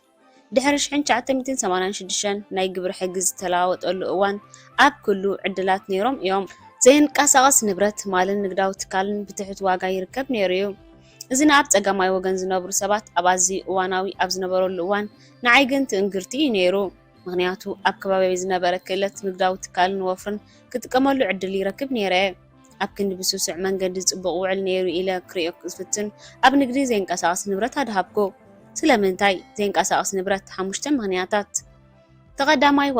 ድሕሪ 1986 ናይ ግብሪ ሕጊ ዝተለዋወጠሉ እዋን ኣብ ኩሉ ዕድላት ነይሮም እዮም። ዘይንቀሳቐስ ንብረት ማልን ንግዳዊ ትካልን ብትሕት ዋጋ ይርከብ ነይሩ እዩ። እዚ ንኣብ ፀጋማይ ወገን ዝነብሩ ሰባት ኣብ ኣዝዩ እዋናዊ ኣብ ዝነበረሉ እዋን ንዓይ ግን ትእንግርቲ እዩ ነይሩ። ምክንያቱ ኣብ ከባቢ ዝነበረ ክእለት ንግዳዊ ትካልን ወፍርን ክጥቀመሉ ዕድል ይረክብ ነይረ። ኣብ ክንዲ ብስሱዕ መንገዲ ጽቡቕ ውዕል ነይሩ ኢለ ክሪኦ ክፍትን ኣብ ንግዲ ዘይንቀሳቐስ ንብረት ኣድሃብኩ። ስለምንታይ ዘይንቀሳቐስ ንብረት? 5 ምክንያታት። ተቐዳማይ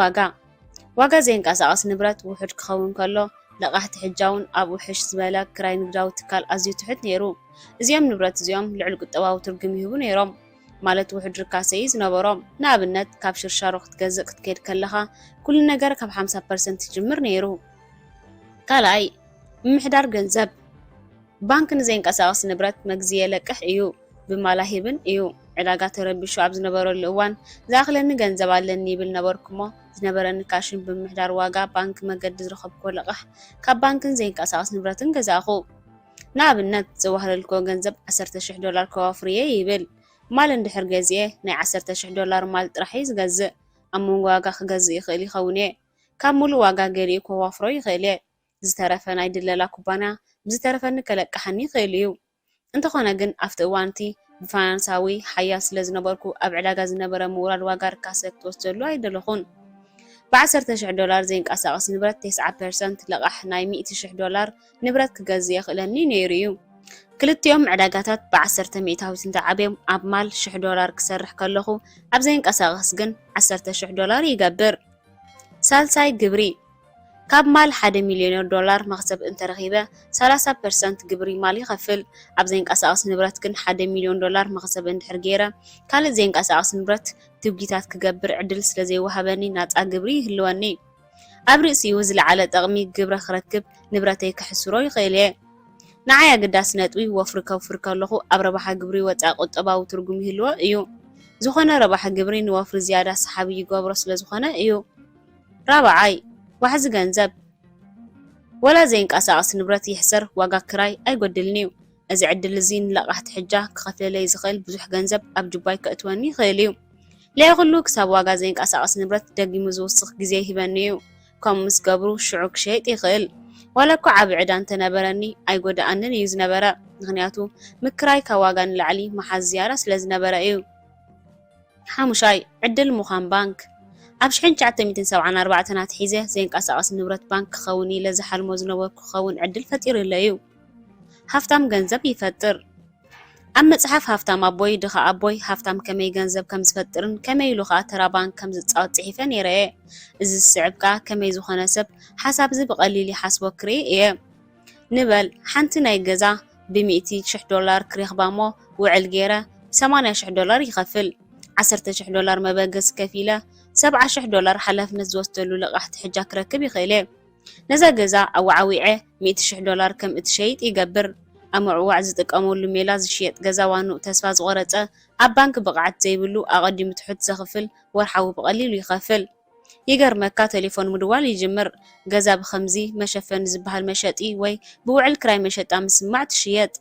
ዋጋ ዘይንቀሳቐስ ንብረት ውሕድ ክኸውን ከሎ ለቓሕቲ ሕጃውን ኣብ ውሕሽ ዝበለ ክራይ ንግዳዊ ትካል ኣዝዩ ትሑት ነይሩ። እዚኦም ንብረት እዚኦም ልዕል ቁጠባዊ ትርጉም ይህቡ ነይሮም። ማለት ውሕድ ርካሰይ ዝነበሮም። ንኣብነት ካብ ሽርሻሮ ክትገዝእ ክትከይድ ከለኻ ኩሉ ነገር ካብ 50% ይጅምር ነይሩ። ካልኣይ ምምሕዳር ገንዘብ። ባንክ ንዘይንቀሳቐስ ንብረት መግዚየ ለቅሕ እዩ፣ ብማላሂብን እዩ። ዕዳጋ ተረቢሹ ኣብ ዝነበረሉ እዋን ዝኣኽለኒ ገንዘብ ኣለኒ ይብል ነበርኩሞ ዝነበረኒ ካሽን ብምሕዳር ዋጋ ባንክ መገዲ ዝረኸብኮ ለቕሕ ካብ ባንክን ዘይንቀሳቐስ ንብረትን ገዛኹ። ንኣብነት ዘዋህለልኮ ገንዘብ $10,000 ከዋፍርየ ይብል። ማል እንድሕር ገዚኤ ናይ $10,000 ማል ጥራሕ ዝገዝእ። ኣብ መንጎ ዋጋ ክገዝእ ይኽእል ይኸውን እየ። ካብ ሙሉእ ዋጋ ገሊኡ ከዋፍሮ ይኽእል እየ። ዝተረፈ ናይ ድለላ ኩባንያ ብዝተረፈኒ ከለቅሐኒ ይኽእል እዩ። እንተኾነ ግን ኣብቲ እዋንቲ ብፋይናንሳዊ ሓያል ስለ ዝነበርኩ ኣብ ዕዳጋ ዝነበረ ምውራድ ዋጋ ርካሰ ክትወስደሉ ኣይደለኹን። ብ$10,000 ዘይንቀሳቐስ ንብረት 9% ለቓሕ ናይ $100,000 ንብረት ክገዝእ የኽእለኒ ነይሩ እዩ። ክልቲኦም ዕዳጋታት ብ10 ሚእታዊት እንተዓብዮም ኣብ ማል $1,000 ክሰርሕ ከለኹ ኣብ ዘይንቀሳቐስ ግን $10,000 ይገብር። ሳልሳይ ግብሪ። ካብ ማል $1,000,000 መክሰብ እንተረኺበ 30% ግብሪ ማል ይኸፍል። ኣብ ዘይንቀሳቐስ ንብረት ግን $1,000,000 መክሰብ እንድሕር ገይረ ካልእ ዘይንቀሳቐስ ንብረት ትብጊታት ክገብር ዕድል ስለ ዘይወሃበኒ ናፃ ግብሪ ይህልወኒ። ኣብ ርእሲኡ ዝለዓለ ጠቕሚ ግብሪ ክረክብ ንብረተይ ክሕስሮ ይኽእል እየ። ንዓይ ኣገዳሲ ነጥቢ ወፍሪ ከውፍር ከለኹ ኣብ ረባሓ ግብሪ ወፃኢ ቁጠባዊ ትርጉም ይህልዎ እዩ። ዝኾነ ረባሓ ግብሪ ንወፍሪ ዝያዳ ሰሓቢ ይገብሮ ስለ ዝኾነ እዩ። ራብዓይ ዋሕዚ ገንዘብ። ولا ዘይንቀሳቀስ ንብረት ይሕሰር ዋጋ ክራይ ኣይጎድልኒዩ እዚ ዕድል እዚ ንለቃሕቲ ሕጃ ክኸፍለለይ ዝኽእል ብዙሕ ገንዘብ ኣብ ጅባይ ከእትወኒ ይኽእል እዩ ለይ ኩሉ ክሳብ ዋጋ ዘይንቀሳቀስ ንብረት ደጊሙ ዝውስኽ ግዜ ይህበኒ እዩ ከምኡ ምስ ገብሩ ሽዑ ክሸይጥ ይኽእል ዋላ እኳ ዓብ ዕዳ እንተነበረኒ ኣይጎዳኣንን እዩ ዝነበረ ምክንያቱ ምክራይ ካብ ዋጋ ንላዕሊ መሓዝ ዝያዳ ስለ ዝነበረ እዩ ሓሙሻይ ዕድል ምዃን ባንክ ኣብ 1974 ናትሒዘ ዘይንቀሳቀስ ንብረት ባንክ ክኸውን ኢለ ዝሓልሞ ዝነበርኩ ክኸውን ዕድል ፈጢሩለይ እዩ ሃፍታም ገንዘብ ይፈጥር ኣብ መጽሓፍ ሃፍታም ኣቦይ ድኻ ኣቦይ ሃፍታም ከመይ ገንዘብ ከም ዝፈጥርን ከመይ ኢሉ ከዓ ተራ ባንክ ከም ዝጻወት ጽሒፈ ነይረየ እዚ ዝስዕብካ ከመይ ዝኾነ ሰብ ሓሳብ ዚ ብቐሊል ይሓስቦ ክርኢ እየ ንበል ሓንቲ ናይ ገዛ ብ$100,000 ክረኽባሞ ውዕል ገይረ $80,000 ይኸፍል $10,000 መበገስ ከፊለ $70,000 ሓላፍነት ዝወስደሉ ለቃሕቲ ሕጃ ክረክብ ይኽእል ነዛ ገዛ ኣዋዓዊዐ $100,000 ከም እትሸይጥ ይገብር ኣብ ምዕዋዕ ዝጥቀመሉ ሜላ ዝሽየጥ ገዛ ዋኑ ተስፋ ዝቆረፀ ኣብ ባንክ ብቕዓት ዘይብሉ ኣቐዲሙ ትሑት ዘኽፍል ወርሓዊ ብቐሊሉ ይኸፍል ይገርመካ ቴሌፎን ምድዋል ይጅምር ገዛ ብኸምዚ መሸፈን ዝበሃል መሸጢ ወይ ብውዕል ክራይ መሸጣ ምስማዕ ትሽየጥ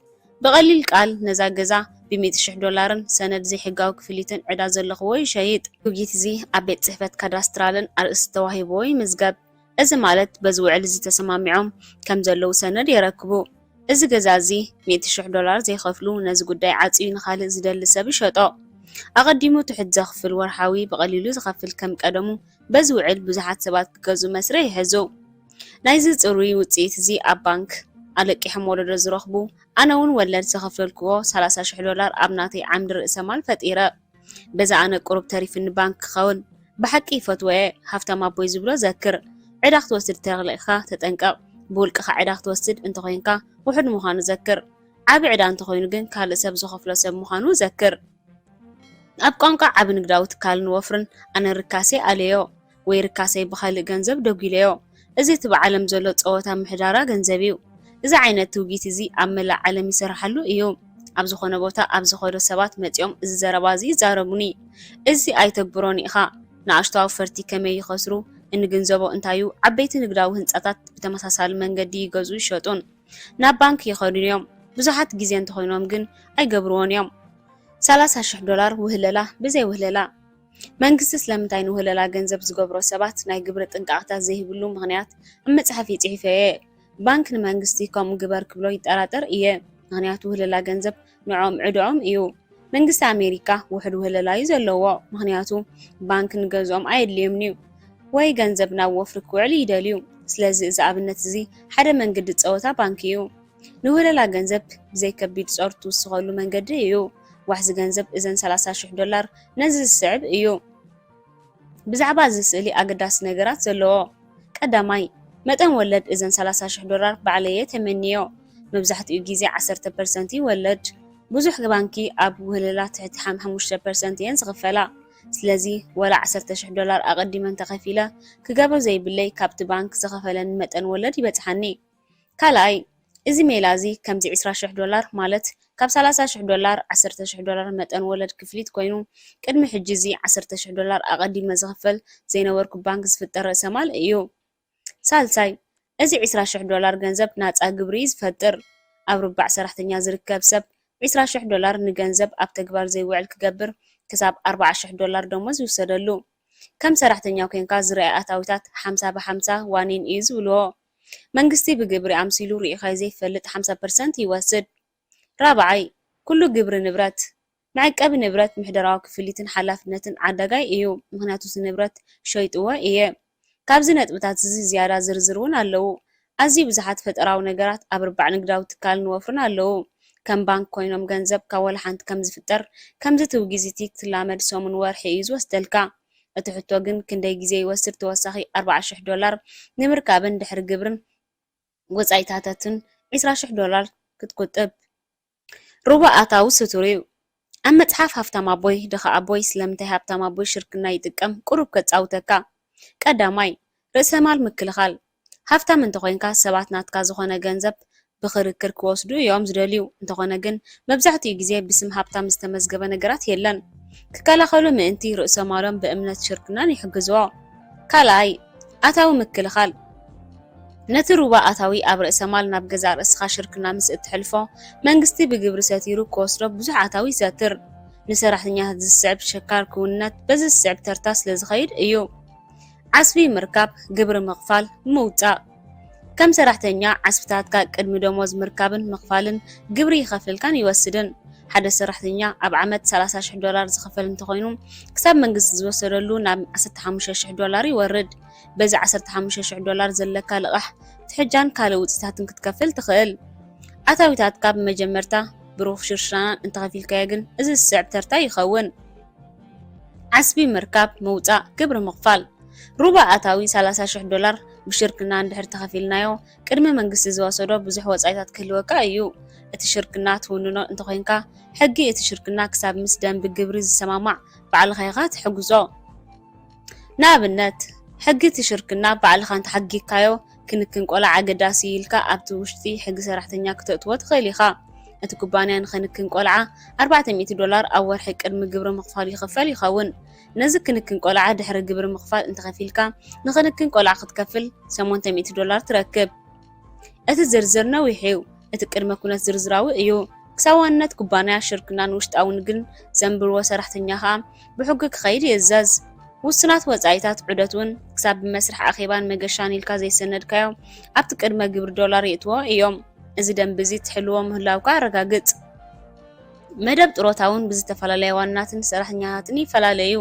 ብቐሊል ቃል ነዛ ገዛ ብ$100,000 ሰነድ ዘይሕጋዊ ክፍሊትን ዕዳ ዘለኽዎ ይሸይጥ ግብይት እዚ ኣብ ቤት ጽሕፈት ካዳስትራልን ኣርእስቲ ተዋሂብዎ ይምዝገብ እዚ ማለት በዚ ውዕል እዚ ተሰማሚዖም ከም ዘለው ሰነድ የረክቡ እዚ ገዛ እዚ $100,000 ዘይኸፍሉ ነዚ ጉዳይ ዓጽዩ ንኻልእ ዝደሊ ሰብ ይሸጦ ኣቐዲሙ ትሑት ዘኽፍል ወርሓዊ ብቐሊሉ ዝኸፍል ከም ቀደሙ በዚ ውዕል ብዙሓት ሰባት ክገዙ መስርዕ ይሕዙ ናይዚ ጽሩይ ውጽኢት እዚ ኣብ ባንክ ኣለቂሖም ወለዶ ዝረኽቡ ኣነ እውን ወለድ ዝኸፍለልክዎ $30,000 ኣብ ናተይ ዓምዲ ርእሰ ማል ፈጢረ በዛ ኣነ ቁሩብ ተሪፍኒ ባንክ ክኸውን ብሓቂ ይፈትወየ ሃፍታም ኣቦይ ዝብሎ ዘክር ዕዳ ክትወስድ ተኽልኢኻ ተጠንቀቕ ብውልቅኻ ዕዳ ክትወስድ እንተኾይንካ ውሕድ ምዃኑ ዘክር ዓብ ዕዳ እንተኾይኑ ግን ካልእ ሰብ ዝኸፍሎ ሰብ ምዃኑ ዘክር ኣብ ቋንቋ ዓብ ንግዳዊ ትካል ንወፍርን ኣነ ርካሴ ኣለዮ ወይ ርካሰይ ብኻልእ ገንዘብ ደጉለዮ እዚ እቲ ብዓለም ዘሎ ፀወታ ምሕዳራ ገንዘብ እዩ እዚ ዓይነት ትውጊት እዚ ኣብ መላእ ዓለም ይስራሓሉ እዩ ኣብ ዝኾነ ቦታ ኣብ ዝኸዶ ሰባት መፂኦም እዚ ዘረባ እዚ ይዛረቡኒ እዚ ኣይተግብሮን ኢኻ ንኣሽቱ ኣፈርቲ ከመይ ይኸስሩ እንግንዘቦ እንታዩ ዓበይቲ ንግዳዊ ህንጻታት ብተመሳሳሊ መንገዲ ይገዙ ይሸጡን ናብ ባንክ ይኸዱን እዮም ብዙሓት ግዜ እንተኾይኖም ግን ኣይገብርዎን እዮም $30,000 ውህለላ ብዘይ ውህለላ መንግስቲ ስለምንታይ ንውህለላ ገንዘብ ዝገብሮ ሰባት ናይ ግብሪ ጥንቃቕታት ዘይብሉ ምክንያት ኣብ መጽሓፍ ይጽሒፈየ ባንክ ንመንግስቲ ከምኡ ግበር ክብሎ ይጠራጠር እየ ምክንያቱ ውህለላ ገንዘብ ንዖም ዕድዖም እዩ መንግስቲ ኣሜሪካ ውሕድ ውህለላ እዩ ዘለዎ ምክንያቱ ባንክ ንገዝኦም ኣየድልዮምን እዩ ወይ ገንዘብ ናብ ወፍሪ ክውዕል ይደልዩ ስለዚ እዚ ኣብነት እዚ ሓደ መንገዲ ፀወታ ባንክ እዩ ንውህለላ ገንዘብ ብዘይ ከቢድ ጾር ትውስኸሉ መንገዲ እዩ ዋሕዚ ገንዘብ እዘን $30,000 ነዚ ዝስዕብ እዩ ብዛዕባ እዚ ስእሊ ኣገዳሲ ነገራት ዘለዎ ቀዳማይ መጠን ወለድ እዘን $30,000 ባዕለየ ተመንዮ መብዛሕትኡ ግዜ 10% ይወለድ ብዙሕ ባንኪ ኣብ ውህለላ ትሕቲ 5% እየን ዝኽፈላ ስለዚ ወላ $10,000 ኣቐዲመን ተኸፊለ ክገበ ዘይብለይ ካብቲ ባንክ ዝኸፈለን መጠን ወለድ ይበጽሓኒ ካልኣይ እዚ ሜላ እዚ ከምዚ $20,000 ማለት ካብ $30,000 $10,000 መጠን ወለድ ክፍሊት ኮይኑ ቅድሚ ሕጂ እዚ $10,000 ኣቐዲመ ዝኽፈል ዘይነበርኩ ባንክ ዝፍጠር ርእሰ ማል እዩ ሳልሳይ እዚ $20,000 ገንዘብ ናፃ ግብሪ ዝፈጥር ኣብ ርባዕ ሰራሕተኛ ዝርከብ ሰብ $20,000 ንገንዘብ ኣብ ተግባር ዘይውዕል ክገብር ክሳብ $40,000 ደሞዝ ይውሰደሉ ከም ሰራሕተኛ ኮንካ ዝረኣይ ኣታዊታት 50/50 ዋኒን እዩ ዝብልዎ መንግስቲ ብግብሪ ኣምሲሉ ርኢኻ ዘይፈልጥ 50% ይወስድ ራብዓይ ኩሉ ግብሪ ንብረት መዐቀቢ ንብረት ምሕደራዊ ክፍሊትን ሓላፍነትን ዓዳጋይ እዩ ምክንያቱ እቲ ንብረት ሸይጥዎ እየ ካብዚ ነጥብታት እዚ ዝያዳ ዝርዝር እውን ኣለው ኣዝዩ ብዙሓት ፈጠራዊ ነገራት ኣብ ርባዕ ንግዳዊ ትካል ንወፍርን ኣለው ከም ባንክ ኮይኖም ገንዘብ ካብ ወላ ሓንቲ ከም ዝፍጠር ከምዚ ትውጊዝቲ ክትላመድ ሰሙን ወርሒ እዩ ዝወስደልካ እቲ ሕቶ ግን ክንደይ ግዜ ይወስድ ተወሳኺ $40,000 ንምርካብን ድሕሪ ግብርን ወጻኢታትን $20,000 ክትቁጥብ ሩባ ኣታዊ ስቱር እዩ ኣብ መጽሓፍ ሃፍታም ኣቦይ ድኻ ኣቦይ ስለምንታይ ሃብታም ኣቦይ ሽርክና ይጥቀም ቁሩብ ከጻውተካ ቀዳማይ ርእሰ ማል ምክልኻል ሃፍታም እንተኾይንካ ሰባት ናትካ ዝኾነ ገንዘብ ብኽርክር ክወስዱ እዮም ዝደልዩ እንተኾነ ግን መብዛሕትኡ ግዜ ብስም ሃብታም ዝተመዝገበ ነገራት የለን ክከላኸሉ ምእንቲ ርእሰ ማሎም ብእምነት ሽርክናን ይሕግዝዎ ካልኣይ ኣታዊ ምክልኻል ነቲ ሩባ ኣታዊ ኣብ ርእሰ ማል ናብ ገዛ ርእስኻ ሽርክና ምስ እትሕልፎ መንግስቲ ብግብሪ ሰቲሩ ክወስዶ ብዙሕ ኣታዊ ይሰትር ንሰራሕተኛታት ዝስዕብ ሸካር ክውንነት በዚ ዝስዕብ ተርታ ስለ ዝኸይድ እዩ ዓስቢ ምርካብ ግብሪ ምኽፋል ምውፃእ ከም ሰራሕተኛ ዓስብታትካ ቅድሚ ደሞዝ ምርካብን ምኽፋልን ግብሪ ይኸፍልልካን ይወስድን ሓደ ሰራሕተኛ ኣብ ዓመት $30,000 ዝኸፈል እንተኾይኑ ክሳብ መንግስቲ ዝወሰደሉ ናብ $15,000 ይወርድ በዚ $15,000 ዘለካ ልቓሕ ትሕጃን ካልእ ውፅኢታትን ክትከፍል ትኽእል ኣታዊታትካ ብመጀመርታ ብሩኽ ሽርሽራናን እንተኸፊልካዮ ግን እዚ ዝስዕብ ተርታ ይኸውን ዓስቢ ምርካብ ምውፃእ ግብሪ ምኽፋል ሩባ ኣታዊ $30,000 ብሽርክና እንድሕር ተኸፊልናዮ ቅድሚ መንግስቲ ዝወሰዶ ብዙሕ ወፃኢታት ክህልወካ እዩ እቲ ሽርክና ትውንኖ እንተኾይንካ ሕጊ እቲ ሽርክና ክሳብ ምስ ደንቢ ግብሪ ዝሰማማዕ ባዕልኻ ኢኻ ትሕግዞ ንኣብነት ሕጊ እቲ ሽርክና ባዕልኻ እንተሓጊግካዮ ክንክን ቆልዓ ኣገዳሲ ኢልካ ኣብቲ ውሽጢ ሕጊ ሰራሕተኛ ክተእትዎ ትኽእል ኢኻ እቲ ኩባንያ ንክንክን ቆልዓ $400 ኣብ ወርሒ ቅድሚ ግብሪ ምኽፋል ይኽፈል ይኸውን ነዚ ክንክን ቆልዓ ድሕሪ ግብሪ ምኽፋል እንተኸፊልካ ንክንክን ቆልዓ ክትከፍል $800 ትረክብ እቲ ዝርዝር ነዊሕ እዩ እቲ ቅድመ ኩነት ዝርዝራዊ እዩ ክሳብ ዋንነት ኩባንያ ሽርክናን ውሽጣውን ግን ዘንብርዎ ሰራሕተኛ ከዓ ብሕጊ ክኸይድ ይእዘዝ ውስናት ወፃኢታት ዑደት እውን ክሳብ ብመስርሕ ኣኼባን መገሻን ኢልካ ዘይሰነድካዮ ኣብቲ ቅድመ ግብሪ ዶላር ይእትዎ እዮም እዚ ደንቢ እዚ ትሕልዎ ምህላውካ ኣረጋግፅ መደብ ጥሮታውን ብዝተፈላለየ ዋናትን ሰራሕተኛታትን ይፈላለዩ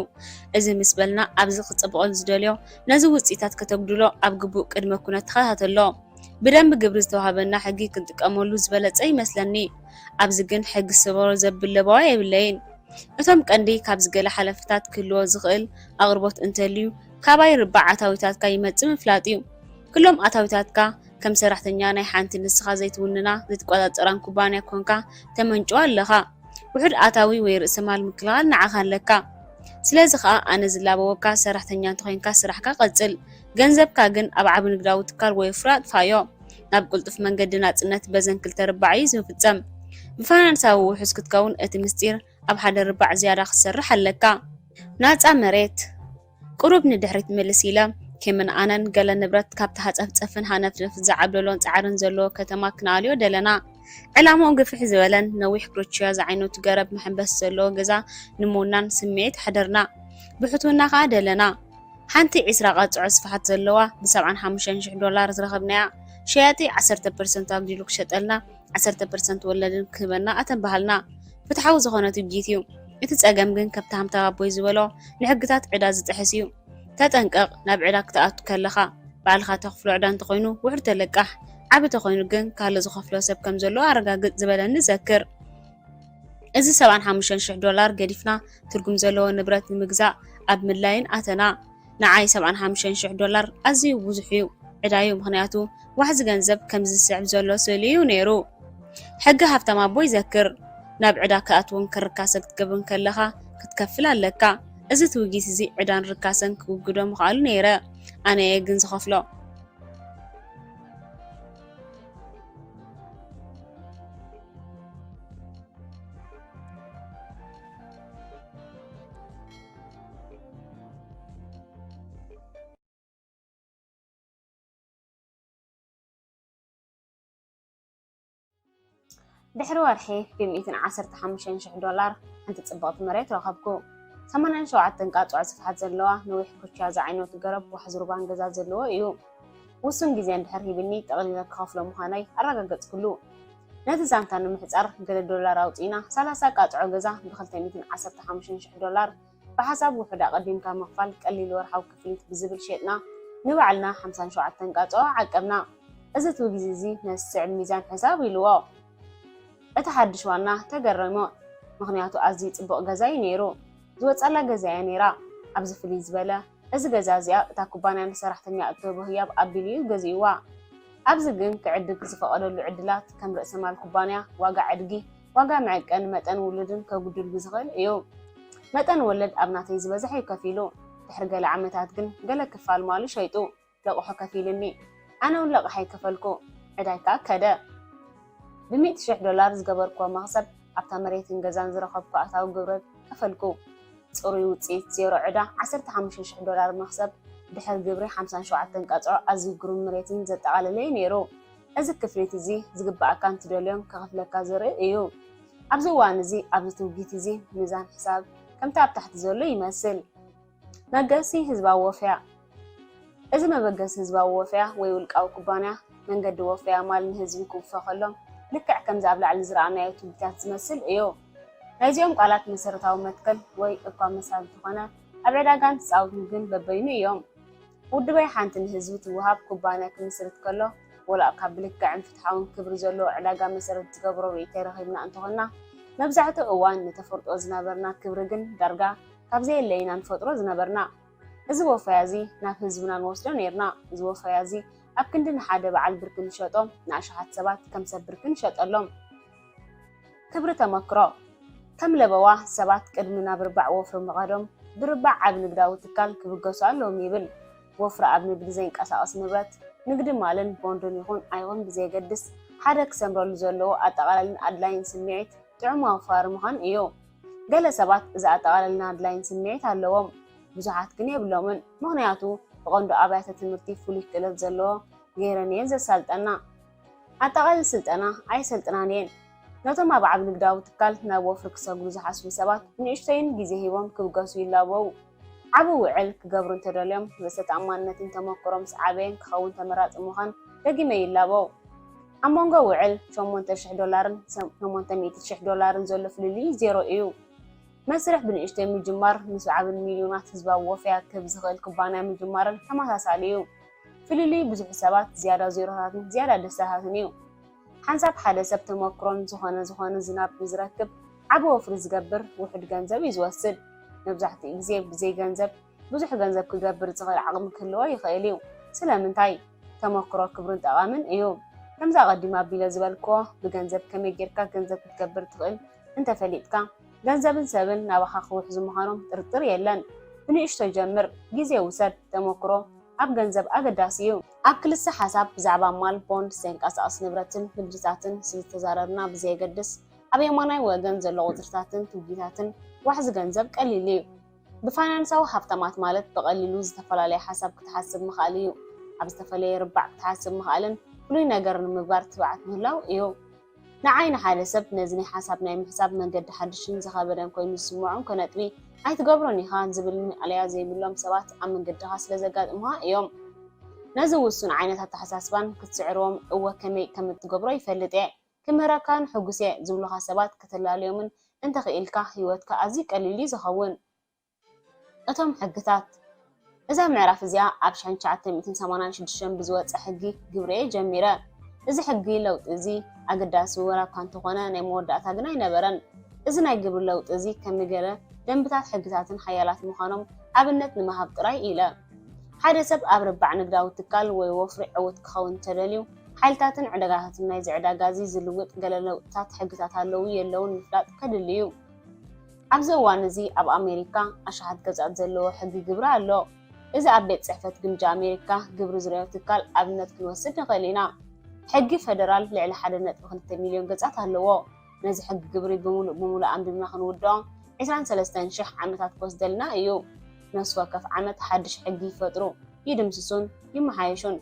እዚ ምስ በልና ኣብዚ ክፅብቆል ዝደልዮ ነዚ ውፅኢታት ከተጉድሎ ኣብ ግቡእ ቅድመ ኩነት ተኸታተሎ ብደንብ ግብሪ ዝተዋሃበና ሕጊ ክንጥቀመሉ ዝበለፀ ይመስለኒ ኣብዚ ግን ሕጊ ሰበሮ ዘብል ለበዋ የብለይን እቶም ቀንዲ ካብ ዝገለ ሓለፍታት ክህልዎ ዝኽእል ኣቕርቦት እንተልዩ ካባይ ርባዕ ኣታዊታትካ ይመፅእ ምፍላጥ እዩ ኩሎም ኣታዊታትካ ከም ሰራሕተኛ ናይ ሓንቲ ንስኻ ዘይትውንና ዘይትቆፃፀራን ኩባንያ ኮንካ ተመንጭዋ ኣለኻ ውሕድ ኣታዊ ወይ ርእሰ ማል ምክልኻል ንዓኻ ኣለካ ስለዚ ከዓ ኣነ ዝላበወካ ሰራሕተኛ እንተኾይንካ ስራሕካ ቀፅል ገንዘብካ ግን ኣብ ዓቢ ንግዳዊ ትካል ወይ ፍራ ኣጥፋዮ ናብ ቁልጡፍ መንገዲ ናጽነት በዘን ክልተ ርባዕ እዩ ዝፍጸም ብፋይናንሳዊ ውሕስ ክትከውን እቲ ምስጢር ኣብ ሓደ ርባዕ ዝያዳ ክሰርሕ ኣለካ ናጻ መሬት ቁሩብ ንድሕሪት ምልስ ኢለ ከመን ኣነን ገለ ንብረት ካብቲ ሃፀፍፀፍን ሃነፍንፍ ዝዓብለሎን ጻዕርን ዘለዎ ከተማ ክናልዮ ደለና ዕላማው ግፍሕ ዝበለን ነዊሕ ክሮችያ ዝዓይነቱ ገረብ መሕንበስ ዘለዎ ገዛ ንምውናን ስምዒት ሓደርና ብሕትውና ከዓ ደለና ሓንቲ 20 ቃጽዖ ስፍሓት ዘለዋ ብ$75,000 ዝረኸብናያ ሸያጢ 10% ኣግዲሉ ክሸጠልና 10% ወለድን ክህበና ኣተባሃልና ፍትሓዊ ዝኾነት ጊት እዩ እቲ ጸገም ግን ከብቲ ሃምታ ቦይ ዝበሎ ንሕግታት ዕዳ ዝጥሕስ እዩ ተጠንቀቕ ናብ ዕዳ ክትኣቱ ከለኻ ባዕልኻ ተኽፍሎ ዕዳ እንተኾይኑ ውሕድ ተለቃሕ ዓብ ተኾይኑ ግን ካልእ ዝኸፍሎ ሰብ ከም ዘሎ ኣረጋግጥ ዝበለኒ ዘክር እዚ $75,000 ገዲፍና ትርጉም ዘለዎ ንብረት ንምግዛእ ኣብ ምላይን ኣተና ንዓይ $75,000 ኣዝዩ ብዙሕ እዩ ዕዳዩ ምኽንያቱ ዋሕዚ ገንዘብ ከም ዝስዕብ ዘሎ ስእሊ እዩ ነይሩ ሕጊ ሃብታም ኣቦ ይዘክር ናብ ዕዳ ክኣትውን ክርካሰ ክትገብርን ከለኻ ክትከፍል ኣለካ እዚ ትውጊት እዚ ዕዳን ርካሰን ክውግዶ ምኽኣሉ ነይረ ኣነ ግን ዝኸፍሎ ድሕሪ ወርሒ ብ$115,000 ሓንቲ ጽብቕቲ መሬት ረኸብኩ 87 ቃጽዖ ስፍሓት ዘለዋ ነዊሕ ኩርቻ ዝዓይነቱ ገረብ ዋሕዚ ሩባን ገዛ ዘለዎ እዩ ውሱን ግዜ እንድሕር ሂብኒ ጠቕሊለ ክኸፍሎ ምዃነይ ኣረጋገጽኩሉ ነቲ ዛንታ ንምሕጻር ገለ ዶላር ኣውፂና 30 ቃጽዖ ገዛ ብ$215,000 ብሓሳብ ውሕድ ኣቐዲምካ ምኽፋል ቀሊል ወርሓዊ ክፍሊት ብዝብል ሸጥና ንባዕልና 57 ቃጽዖ ዓቀብና እዚ ትውግዚ እዚ ነስዕብ ሚዛን ሕሳብ ኢልዎ እቲ ሓድሽ ዋና ተገረሞ ምኽንያቱ ኣዝዩ ጽቡቕ ገዛ እዩ ነይሩ ዝወጻላ ገዛ እያ ነይራ ኣብዚ ፍልይ ዝበለ እዚ ገዛ እዚኣ እታ ኩባንያ ንሰራሕተኛ እትህቦ ህያብ ኣቢሉ እዩ ገዚእዋ ኣብዚ ግን ክዕድግ ዝፈቐደሉ ዕድላት ከም ርእሰ ማል ኩባንያ ዋጋ ዕድጊ ዋጋ መዐቀን መጠን ውልድን ከጉድል ብዝኽእል እዩ መጠን ወለድ ኣብ ናተይ ዝበዝሐ እዩ ከፊሉ ድሕሪ ገለ ዓመታት ግን ገለ ክፋል ማሉ ሸይጡ ለቕሖ ከፊልኒ ኣነ እውን ለቕሓ ይከፈልኩ ዕዳይ ከዓ ከደ ብ$100,000 ዝገበርክዎ መኽሰብ ኣብታ መሬትን ገዛን ዝረኸብኩ ኣታዊ ግብረት ከፈልኩ ጽሩይ ውፅኢት ዜሮ ዕዳ $15,000 መኽሰብ ድሕር ግብሪ 57 ቀጽዖ ኣዝዩ ግሩም መሬትን ዘጠቓለለ ነይሩ። እዚ ክፍሊት እዚ ዝግባእካ እንትደልዮም ከኽፍለካ ዘርኢ እዩ። ኣብዚ እዋን እዚ ኣብዚ ትውጊት እዚ ሚዛን ሕሳብ ከምቲ ኣብ ታሕቲ ዘሎ ይመስል። መገሲ ህዝባዊ ወፍያ እዚ መበገሲ ህዝባዊ ወፍያ ወይ ውልቃዊ ኩባንያ መንገዲ ወፍያ ማል ንህዝቢ ክውፈ ከሎም ልክዕ ከምዚ ኣብ ላዕሊ ዝረኣናዮ ትውጊታት ዝመስል እዩ። ናይዚኦም ቃላት መሰረታዊ መትከል ወይ እኳ መሳሊ ዝኾነ ኣብ ዕዳጋን ተፃውትን ግን በበይኑ እዮም። ውድበይ ሓንቲ ንህዝቢ ትወሃብ ኩባንያ ክምስርት ከሎ ወላ ካብ ብልክዕን ፍትሓውን ክብሪ ዘለዎ ዕዳጋ መሰረት ዝገብሮ ርእይቶ ረኺብና እንተኾና መብዛሕትኡ እዋን ንተፈርጦ ዝነበርና ክብሪ ግን ዳርጋ ካብዘየለይና ንፈጥሮ ዝነበርና። እዚ ወፍያ እዚ ናብ ህዝብና ንወስዶ ነርና። እዚ ወፍያ እዚ ኣብ ክንዲ ንሓደ በዓል ብርኪ ንሸጦም ንኣሽሓት ሰባት ከም ሰብ ብርኪ ንሸጠሎም። ክብሪ ተመክሮ ከም ለበዋ ሰባት ቅድሚ ናብ ርባዕ ወፍሪ ምቐዶም ብርባዕ ዓብ ንግዳዊ ትካል ክብገሱ ኣለዎም ይብል። ወፍሪ ኣብ ንግዲ ዘይንቀሳቐስ ንብረት ንግዲ ማልን ቦንድን ይኹን ኣይኹን ብዘይገድስ ሓደ ክሰምረሉ ዘለዎ ኣጠቓላልን ኣድላይን ስምዒት ጥዑም ኣውፋሪ ምዃን እዩ። ገለ ሰባት እዚ ኣጠቓላልን ኣድላይን ስምዒት ኣለዎም፣ ብዙሓት ግን የብሎምን። ምክንያቱ ብቐንዱ ኣብያተ ትምህርቲ ፍሉይ ክእለት ዘለዎ ገይረን እየን ዘሳልጠና። ኣጠቓላሊ ስልጠና ኣይሰልጥናን እየን። ነቶም ኣብ ዓብ ንግዳዊ ትካል ናብ ወፍሪ ክሰግሩ ዝሓስቡ ሰባት ንእሽተይን ግዜ ሂቦም ክብገሱ ይላበው። ዓብ ውዕል ክገብሩ እንተደልዮም ርእሰ ተኣማንነትን ተመክሮም ዓበየን ክኸውን ተመራፂ ምዃን ደጊመ ይላበው። ኣብ መንጎ ውዕል $8,000ን $800,000 ዘሎ ፍልልይ ዜሮ እዩ። መስርሕ ብንእሽተይ ምጅማር ምስ ዓብን ሚልዮናት ህዝባዊ ወፍያ ክህብ ዝኽእል ኩባንያ ምጅማርን ተመሳሳሊ እዩ። ፍልልይ ብዙሕ ሰባት ዝያዳ ዜሮታትን ዝያዳ ደስታታትን እዩ። ሓንሳብ ሓደ ሰብ ተመክሮን ዝኾነ ዝናብ ዝረክብ ዓብ ወፍሪ ዝገብር ውሕድ ገንዘብ እዩ ዝወስድ። መብዛሕትኡ ግዜ ብዘይ ገንዘብ ብዙሕ ገንዘብ ክገብር ዝኽእል ዓቕሚ ክህልዎ ይኽእል እዩ። ስለምንታይ? ተመክሮ ክብርን ጠቓምን እዩ። ከምዛ ቀዲማ ኣቢለ ዝበልክዎ ብገንዘብ ከመይ ጌርካ ገንዘብ ክትገብር ትኽእል እንተፈሊጥካ ገንዘብን ሰብን ናባኻ ክውሕዙ ምዃኖም ጥርጥር የለን። ብንእሽቶ ጀምር፣ ግዜ ውሰድ። ተመክሮ ኣብ ገንዘብ ኣገዳሲ እዩ። ኣብ ክልተ ሓሳብ ብዛዕባ ማል ቦንድ ዘይንቀሳቐስ ንብረትን ንግድታትን ስለተዛረብና ብዘየገድስ ኣብ የማናይ ወገን ዘሎ ቁፅርታትን ትውጊታትን ዋሕዚ ገንዘብ ቀሊል እዩ። ብፋይናንሳዊ ሃብታማት ማለት ብቐሊሉ ዝተፈላለየ ሓሳብ ክትሓስብ ምኽኣል እዩ። ኣብ ዝተፈለየ ርባዕ ክትሓስብ ምኽኣልን ፍሉይ ነገር ንምግባር ትብዓት ምህላው እዩ። ንዓይኒ ሓደ ሰብ ነዚ ናይ ሓሳብ ናይ ምሕሳብ መንገዲ ሓድሽን ዝኸበደን ኮይኑ ዝስምዖም ከነጥቢ ኣይትገብሮን ኢኻ ዝብል ኣልያ ዘይብሎም ሰባት ኣብ መንገድኻ ስለዘጋጥምኻ እዮም። ነዚ ውሱን ዓይነት ኣተሓሳስባን ክትስዕርዎም እወ ከመይ ከም እትገብሮ ይፈልጥ እየ። ክምህረካን ሕጉስ እየ ዝብሉኻ ሰባት ከተላለዮምን እንተኽኢልካ ህይወትካ ኣዝዩ ቀሊል ዝኸውን። እቶም ሕግታት እዛ ምዕራፍ እዚኣ ኣብ 1986 ብዝወፅእ ሕጊ ግብሪ ጀሚረ። እዚ ሕጊ ለውጢ እዚ ኣገዳሲ ወራካ እንተኾነ ናይ መወዳእታ ግን ኣይነበረን። እዚ ናይ ግብሪ ለውጢ እዚ ከመገለ ደንብታት ሕግታትን ሓያላት ምዃኖም ኣብነት ንምሃብ ጥራይ ኢለ። ሓደ ሰብ ኣብ ርባዕ ንግዳዊ ትካል ወይ ወፍሪ ዕውት ክኸውን ተደልዩ ሓይልታትን ዕዳጋታትን ናይ ዝዕዳጋ እዚ ዝልውጥ ገለ ለውጥታት ሕግታት ኣለዉ የለውን ምፍላጥ ከድልዩ። ኣብዚ እዋን እዚ ኣብ ኣሜሪካ ኣሽሓት ገጻት ዘለዎ ሕጊ ግብሪ ኣሎ። እዚ ኣብ ቤት ጽሕፈት ግምጃ ኣሜሪካ ግብሪ ዝረአዮ ትካል ኣብነት ክንወስድ ንኽእል ኢና። ሕጊ ፌደራል ልዕሊ 1.2 ሚልዮን ገጻት ኣለዎ። ነዚ ሕጊ ግብሪ ብሙሉእ ኣንቢብና ክንውድኦ 23,000 ዓመታት ክወስደልና እዩ። ነፍሲ ወከፍ ዓመት ሓድሽ ሕጊ ይፈጥሩ፣ ይድምስሱን ይመሓየሹን።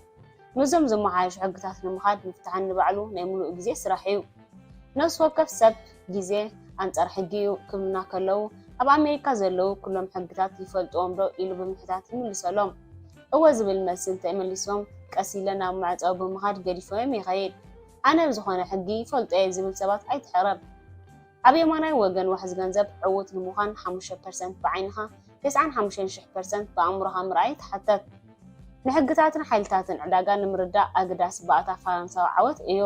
ነዞም ዝመሓየሹ ሕግታት ንምኻድ ምፍትሓን ንባዕሉ ናይ ሙሉእ ግዜ ስራሕ እዩ። ነፍሲ ወከፍ ሰብ ግዜ ኣንጻር ሕጊ እዩ ክብሉና ከለዉ ኣብ ኣሜሪካ ዘለዉ ኩሎም ሕግታት ይፈልጥዎም ዶ ኢሉ ብምሕታት ይምልሰሎም። እወ ዝብል መልሲ እንተይመሊሶም ቀስ ኢለ ናብ ማዕፀዊ ብምኻድ ገዲፎም ይኸይድ። ኣነ ብዝኾነ ሕጊ ይፈልጦ እየ ዝብል ሰባት ኣይትሕረብ። ኣብ የማናይ ወገን ዋሕዚ ገንዘብ ዕውት ንምዃን 5% ብዓይንኻ 95% ብኣእምሮኻ ምርኣይ ትሓተት። ንሕግታትን ሓይልታትን ዕዳጋ ንምርዳእ ኣገዳሲ ባእታ ፋይናንሳዊ ዓወት እዩ።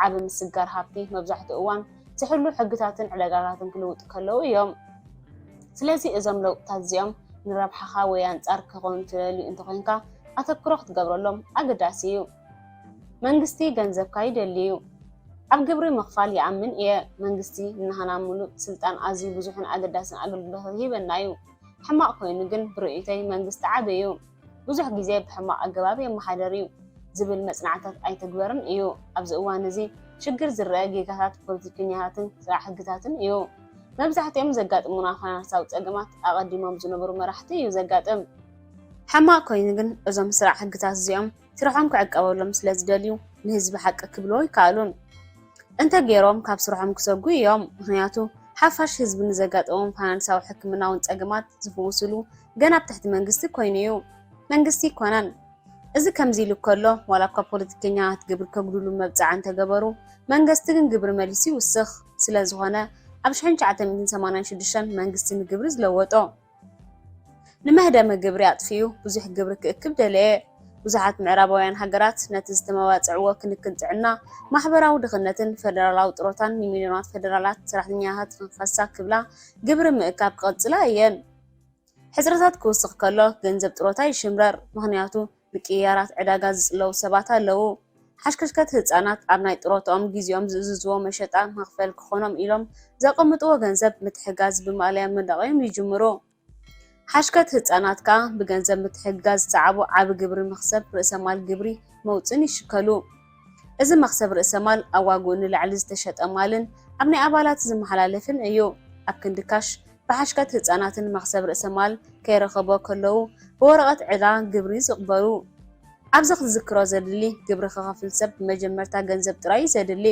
ዓብ ምስጋር ሃብቲ መብዛሕትኡ እዋን ዝሕሉ ሕግታትን ዕዳጋታትን ክልውጡ ከለዉ እዮም። ስለዚ እዞም ለውጥታት እዚኦም ንረብሓኻ ወይ ኣንጻር ክኾኑ ትደልዩ እንተኮይንካ ኣተኩሮ ክትገብረሎም ኣገዳሲ እዩ። መንግስቲ ገንዘብካ ይደሊ እዩ። ኣብ ግብሪ ምኽፋል ይኣምን እየ። መንግስቲ ንሃና ሙሉእ ስልጣን ኣዝዩ ብዙሕን ኣገዳስን ኣገልግሎታት ይህበና እዩ። ሕማቕ ኮይኑ ግን ብርእይተይ መንግስቲ ዓብ እዩ። ብዙሕ ግዜ ብሕማቕ ኣገባብ የመሓደር እዩ ዝብል መጽናዕታት ኣይተግበርን እዩ። ኣብዚ እዋን እዚ ሽግር ዝረአ ጌጋታት ፖለቲከኛታትን ስራሕ ሕግታትን እዩ። መብዛሕትኦም ዘጋጥሙና ፋይናንሳዊ ፀገማት ኣቐዲሞም ዝነበሩ መራሕቲ እዩ ዘጋጥም። حما كوينغن أزم سرع حقتات زيهم سرحهم كعقبولهم سلازدليو نهزب حق كبلوي كالون انت غيروم كاب سرحهم كسوغو يوم مخنياتو حفاش حزب نزغاطوم فانساو حكمناون صقمات زفوسلو غنا بتحت منغستي كوينيو منغستي كونان እዚ ከምዚ ኢሉ ከሎ ዋላ እኳ ፖለቲከኛት ግብር ከጉድሉ መብፃዕ እንተገበሩ መንግስቲ ግን ግብር መሊሱ ይውስኽ ስለ ዝኾነ ኣብ 1986 መንግስቲ ንግብሪ ዝለወጦ ንመህደመ ግብሪ ኣጥፊዩ ብዙሕ ግብሪ ክእክብ ደለየ ብዙሓት ምዕራባውያን ሃገራት ነቲ ዝተመዋፅዕዎ ክንክን ጥዕና ማሕበራዊ ድኽነትን ፌደራላዊ ጥሮታን ንሚልዮናት ፌደራላት ሰራሕተኛታት ንክፈሳ ክብላ ግብሪ ምእካብ ክቐፅላ እየን ሕፅረታት ክውስኽ ከሎ ገንዘብ ጥሮታ ይሽምረር ምክንያቱ ብቅያራት ዕዳጋ ዝፅለው ሰባት ኣለው ሓሽከሽከት ህፃናት ኣብ ናይ ጥሮቶም ግዚኦም ዝእዝዝዎ መሸጣ መኽፈል ክኾኖም ኢሎም ዘቐምጥዎ ገንዘብ ምትሕጋዝ ብማልያ መዳቐዮም ይጅምሩ ሓሽከት ህፃናት ካ ብገንዘብ ምትሕጋዝ ዝተዓቡ ዓብ ግብሪ መኽሰብ ርእሰ ማል ግብሪ መውፅን ይሽከሉ እዚ መኽሰብ ርእሰ ማል ኣብ ዋግኡ ንላዕሊ ዝተሸጠ ማልን ኣብ ናይ ኣባላት ዝመሓላለፍን እዩ ኣብ ክንድካሽ ብሓሽከት ህፃናትን መኽሰብ ርእሰ ማል ከይረኸቦ ከለው በወረቐት ዕዳ ግብሪ ዝቕበሉ ኣብዚ ክዝክሮ ዘድሊ ግብሪ ክኸፍል ሰብ መጀመርታ ገንዘብ ጥራይ ዘድሊ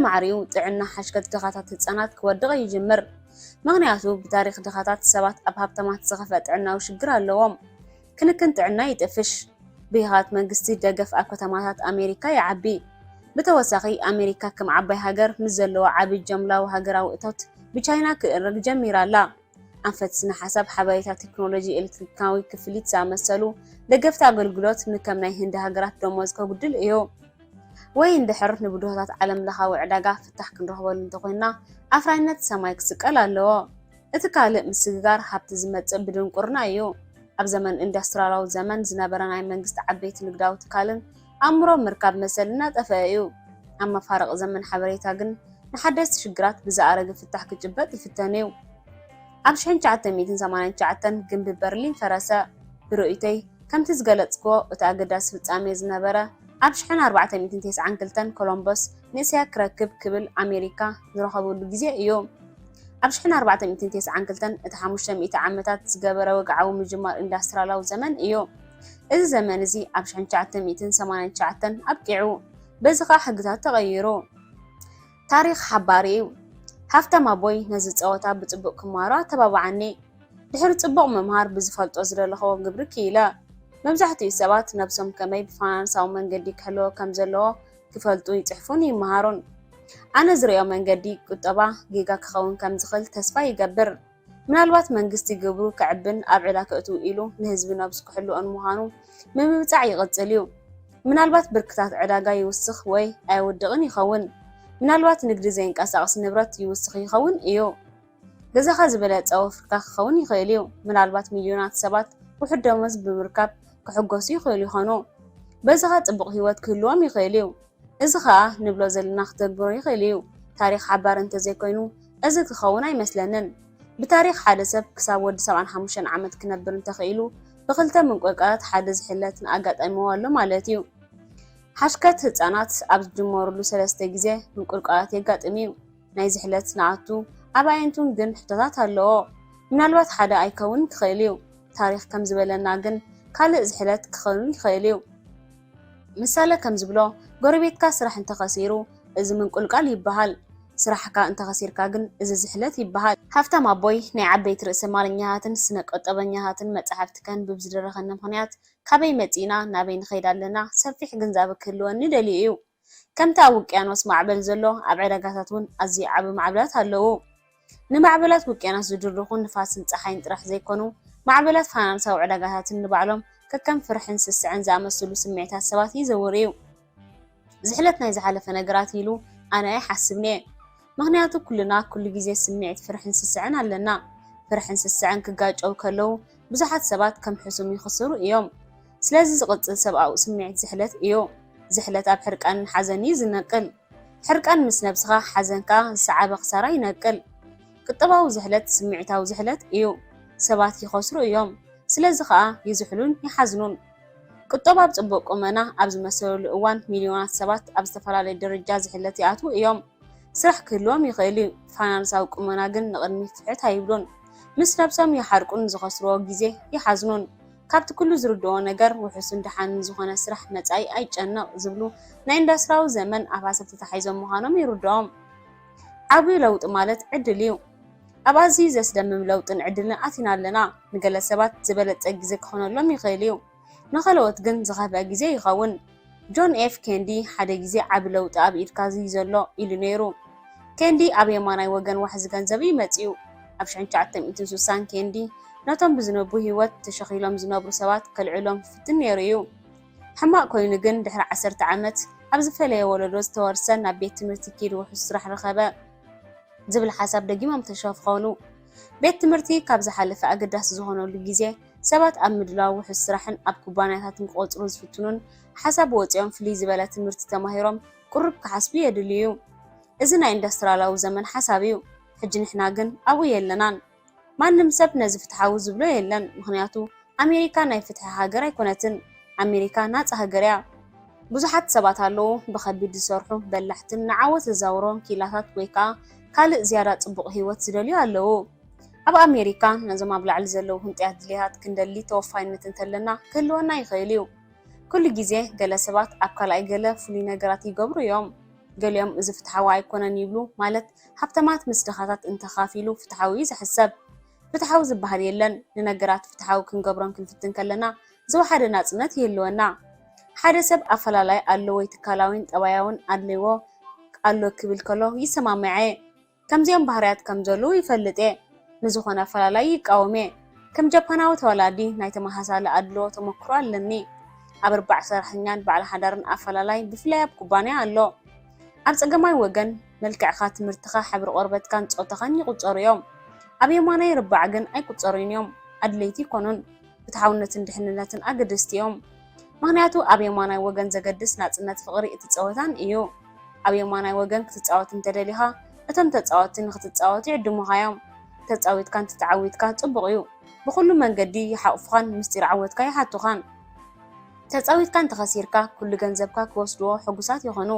ማዕሪኡ ጥዕና ሓሽከት ድኻታት ህፃናት ክወድቕ ይጅምር ምክንያቱ ብታሪክ ድኻታት ሰባት ኣብ ሃብተማት ዝኸፍአ ጥዕናዊ ሽግር ኣለዎም ክንክን ጥዕና ይጥፍሽ ብኢኻት መንግስቲ ደገፍ ኣብ ከተማታት ኣሜሪካ ይዓቢ ብተወሳኺ ኣሜሪካ ከም ዓባይ ሃገር ምስ ዘለዎ ዓብይ ጀምላዊ ሃገራዊ እቶት ብቻይና ክእርግ ጀሚራላ ኣንፈት ስነ ሓሳብ ሓበሬታ ቴክኖሎጂ ኤሌክትሪካዊ ክፍሊት ዝኣመሰሉ ደገፍቲ ኣገልግሎት ንከም ናይ ህንዲ ሃገራት ደሞዝ ከጉድል እዩ ወይ እንድሕር ንብድሆታት ዓለም ለኻዊ ዕዳጋ ፍታሕ ክንረኽበሉ እንተኮይና ኣፍራይነት ሰማይ ክስቀል ኣለዎ እቲ ካልእ ምስግጋር ሃብቲ ዝመፅእ ብድንቁርና እዩ ኣብ ዘመን ኢንዱስትርያላዊ ዘመን ዝነበረ ናይ መንግስቲ ዓበይቲ ንግዳዊ ትካልን ኣእምሮ ምርካብ መሰል እናጠፍአ እዩ ኣብ መፋረቕ ዘመን ሓበሬታ ግን ንሓደስቲ ሽግራት ብዝኣረገ ፍታሕ ክጭበጥ ይፍተን እዩ ኣብ 1989 ግንቢ በርሊን ፈረሰ ብርኡተይ ከምቲ ዝገለጽክዎ እቲ ኣገዳሲ ፍጻሜ ዝነበረ ኣብ 1492 ኮሎምበስ ንእስያ ክረክብ ክብል ኣሜሪካ ዝረኸበሉ ግዜ እዩ ኣብ 1492 እቲ 500 ዓመታት ዝገበረ ወግዓዊ ምጅማር ኢንዱስትርያላዊ ዘመን እዩ እዚ ዘመን እዚ ኣብ 1989 ኣብቂዑ በዚ ኸ ሕግታት ተቐይሩ ታሪክ ሓባሪ እዩ ሃፍታም ኣቦይ ነዚ ፀወታ ብፅቡቅ ክመሃሮ ተባባዓኒ ድሕሪ ፅቡቅ ምምሃር ብዝፈልጦ ዝደለኸዎ ግብሪ ክኢለ መብዛሕትኡ ሰባት ነብሶም ከመይ ብፋይናንሳዊ መንገዲ ክሕልዎ ከም ዘለዎ ክፈልጡ ይፅሕፉን ይመሃሩን ኣነ ዝሪኦ መንገዲ ቁጠባ ጌጋ ክኸውን ከም ዝኽእል ተስፋ ይገብር ምናልባት መንግስቲ ግብሩ ክዕብን ኣብ ዕላ ክእትው ኢሉ ንህዝቢ ነብሱ ክሕልኦን ምዃኑ ምምብፃዕ ይቕፅል እዩ ምናልባት ብርክታት ዕዳጋ ይውስኽ ወይ ኣይውድቕን ይኸውን ምናልባት ንግዲ ዘይንቀሳቐስ ንብረት ይውስኽ ይኸውን እዩ ገዛኻ ዝበለፀ ወፍርካ ክኸውን ይኽእል እዩ ምናልባት ሚልዮናት ሰባት ውሕድ ደመወዝ ብምርካብ ክሕጎሱ ይኽእሉ ይኾኑ በዚ ኸ ፅቡቕ ሂወት ክህልዎም ይኽእል እዩ እዚ ኸኣ ንብሎ ዘለና ክተግብሮ ይኽእል እዩ ታሪክ ሓባር እንተዘይኮይኑ እዚ ክኸውን ኣይመስለንን ብታሪክ ሓደ ሰብ ክሳብ ወዲ 75 ዓመት ክነብር እንተኽኢሉ ብክልተ ምንቆልቃላት ሓደ ዝሕለት ንኣጋጣሚዎ ኣሎ ማለት እዩ ሓሽከት ህፃናት ኣብ ዝጅመሩሉ 3 ግዜ ምንቆልቃላት የጋጥም እዩ ናይ ዝሕለት ንኣቱ ኣብ ኣየንቱን ግን ሕቶታት ኣለዎ ምናልባት ሓደ ኣይከውን ክኽእል እዩ ታሪክ ከም ዝበለና ግን ካልእ ዝሕለት ክኸውን ይኽእል እዩ ምሳሌ ከም ዝብሎ ጎረቤትካ ስራሕ እንተኸሲሩ እዚ ምንቁልቃል ይበሃል ስራሕካ እንተኸሲርካ ግን እዚ ዝሕለት ይበሃል ሃፍታም ኣቦይ ናይ ዓበይቲ ርእሰ ማርኛታትን ስነ ቀጠበኛታትን መፅሓፍቲ ከንብብ ዝደረኸኒ ምክንያት ካበይ መፂና ናበይ ንኸይድ ኣለና ሰፊሕ ግንዛቤ ክህልወኒ ደልዩ እዩ ከምቲ ኣብ ውቅያኖስ ማዕበል ዘሎ ኣብ ዕዳጋታት እውን ኣዝዩ ዓቢ ማዕበላት ኣለዉ ንማዕበላት ውቅያኖስ ዝድርኹ ንፋስን ፀሓይን ጥራሕ ዘይኮኑ ማዕበላት ፋይናንሳዊ ዕዳጋታትን ንባዕሎም ከከም ፍርሕን ስስዕን ዝኣመሰሉ ስምዒታት ሰባት ይዘውር እዩ ዝሕለት ናይ ዝሓለፈ ነገራት ኢሉ ኣነ ይሓስብኒ ምክንያቱ ኩልና ኩሉ ግዜ ስምዒት ፍርሕን ስስዕን ኣለና ፍርሕን ስስዕን ክጋጨው ከለው ብዙሓት ሰባት ከም ሕሱም ይኽስሩ እዮም ስለዚ ዝቕፅል ሰብኣዊ ስምዒት ዝሕለት እዩ ዝሕለት ኣብ ሕርቃንን ሓዘን ዝነቅል ሕርቃን ምስ ነብስኻ ሓዘንካ ዝሰዓበ ክሳራ ይነቅል ቁጠባዊ ዝሕለት ስምዒታዊ ዝሕለት እዩ ሰባት ይኸስሩ እዮም ስለዚ ኸኣ ይዝሕሉን ይሓዝኑን ቁጠባ ብፅቡቅ ቁመና ኣብ ዝመሰለሉ እዋን ሚልዮናት ሰባት ኣብ ዝተፈላለየ ደረጃ ዝሕለት ይኣትዉ እዮም ስራሕ ክህልዎም ይኽእል እዩ ፋይናንሳዊ ቁመና ግን ንቕድሚት ፍሕት ኣይብሉን ምስ ነብሶም ይሓርቁን ዝኸስርዎ ግዜ ይሓዝኑን ካብቲ ኩሉ ዝርድኦ ነገር ውሕስን ድሓንን ዝኾነ ስራሕ መጻኢ ኣይጨነቕ ዝብሉ ናይ ኢንዱስትሪያዊ ዘመን ኣባሰብቲ ተታሒዞም ምዃኖም ይርድኦም። ዓብዪ ለውጢ ማለት ዕድል እዩ። ኣብ ኣዝዩ ዘስደምም ለውጥን ዕድልን ኣቲና ኣለና። ንገለ ሰባት ዝበለፀ ግዜ ክኾነሎም ይኽእል እዩ፣ ንኸልኦት ግን ዝኸብአ ግዜ ይኸውን። ጆን ኤፍ ኬንዲ ሓደ ግዜ ዓቢ ለውጢ ኣብ ኢድካ እዩ ዘሎ ኢሉ ነይሩ። ኬንዲ ኣብ የማናይ ወገን ዋሕዚ ገንዘብ ይመጽኡ። ኣብ 1960 ኬንዲ ነቶም ብዝነቡ ህይወት ተሸኺሎም ዝነብሩ ሰባት ከልዕሎም ፍትን ነይሩ እዩ። ሕማቕ ኮይኑ ግን ድሕሪ 10 ዓመት ኣብ ዝፈለየ ወለዶ ዝተወርሰ ናብ ቤት ትምህርቲ ኪድ ውሑስ ስራሕ ረኸበ ዝብል ሓሳብ ደጊሞም ተሸፍኸሉ። ቤት ትምህርቲ ካብ ዝሓለፈ ኣገዳሲ ዝኾነሉ ግዜ ሰባት ኣብ ምድላው ውሑስ ስራሕን ኣብ ኩባንያታትን ክቆፅሩ ዝፍትኑን ሓሳብ ወፂኦም ፍልይ ዝበለ ትምህርቲ ተማሂሮም ቁርብ ክሓስቡ የድልዩ። እዚ ናይ ኢንዱስትሪያላዊ ዘመን ሓሳብ እዩ። ሕጂ ንሕና ግን ኣብኡ የለናን። ማንም ሰብ ነዚ ፍትሓዊ ዝብሎ የለን። ምክንያቱ ኣሜሪካ ናይ ፍትሒ ሃገር ኣይኮነትን። ኣሜሪካ ናፃ ሃገር እያ። ብዙሓት ሰባት ኣለዉ ብከቢድ ዝሰርሑ በላሕትን ንዓወት ዝዛውሮም ኪላታት ወይ ከዓ ካልእ ዝያዳ ፅቡቕ ህይወት ዝደልዩ ኣለዉ። ኣብ ኣሜሪካ ነዞም ኣብ ላዕሊ ዘለዉ ህንጥያት ድሌታት ክንደሊ ተወፋይነት እንተለና ክህልወና ይኽእል እዩ። ኩሉ ግዜ ገለ ሰባት ኣብ ካልኣይ ገለ ፍሉይ ነገራት ይገብሩ እዮም። ገሊኦም እዚ ፍትሓዊ ኣይኮነን ይብሉ። ማለት ሃብተማት ምስ ድኻታት እንተኻፊሉ ፍትሓዊ ዝሕሰብ ፍትሓዊ ዝበሃል የለን። ንነገራት ፍትሓዊ ክንገብሮም ክንፍትን ከለና ዝወሓደ ናጽነት ይህልወና። ሓደ ሰብ ኣፈላላይ ኣሎ ወይ ትካላዊን ጠባያውን ኣድልይዎ ኣሎ ክብል ከሎ ይሰማምዐ። ከምዚኦም ባህርያት ከም ዘለዉ ይፈልጥ። ንዝኾነ ኣፈላላይ ይቃወም። ከም ጃፓናዊ ተወላዲ ናይ ተመሳሳሊ ኣድልዎ ተመክሮ ኣለኒ። ኣብ 4 ሰራሕተኛን በዓል ሓዳርን ኣፈላላይ ብፍላይ ኣብ ኩባንያ ኣሎ። ኣብ ፀገማይ ወገን መልክዕኻ፣ ትምህርትኻ፣ ሕብሪ ቆርበትካን ፆታኻን ይቁፀሩ እዮም። ኣብ የማናይ ርባዕ ግን ኣይቁፀሩን እዮም። ኣድለይቲ ይኮኑን። ፍትሓውነትን ድሕንነትን ኣገደስቲ እዮም። ምክንያቱ ኣብ የማናይ ወገን ዘገድስ ናጽነት ፍቕሪ እቲ ፀወታን እዩ። ኣብ የማናይ ወገን ክትፃወት እንተደሊኻ እቶም ተፃወቲ ንክትፃወቱ ይዕድሙኻ እዮም። ተፃዊትካን ተተዓዊትካ ፅቡቕ እዩ። ብኩሉ መንገዲ ይሓቑፍኻን ምስጢር ዓወትካ ይሓቱኻን። ተፃዊትካን ተኸሲርካ ኩሉ ገንዘብካ ክወስድዎ ሕጉሳት ይኾኑ።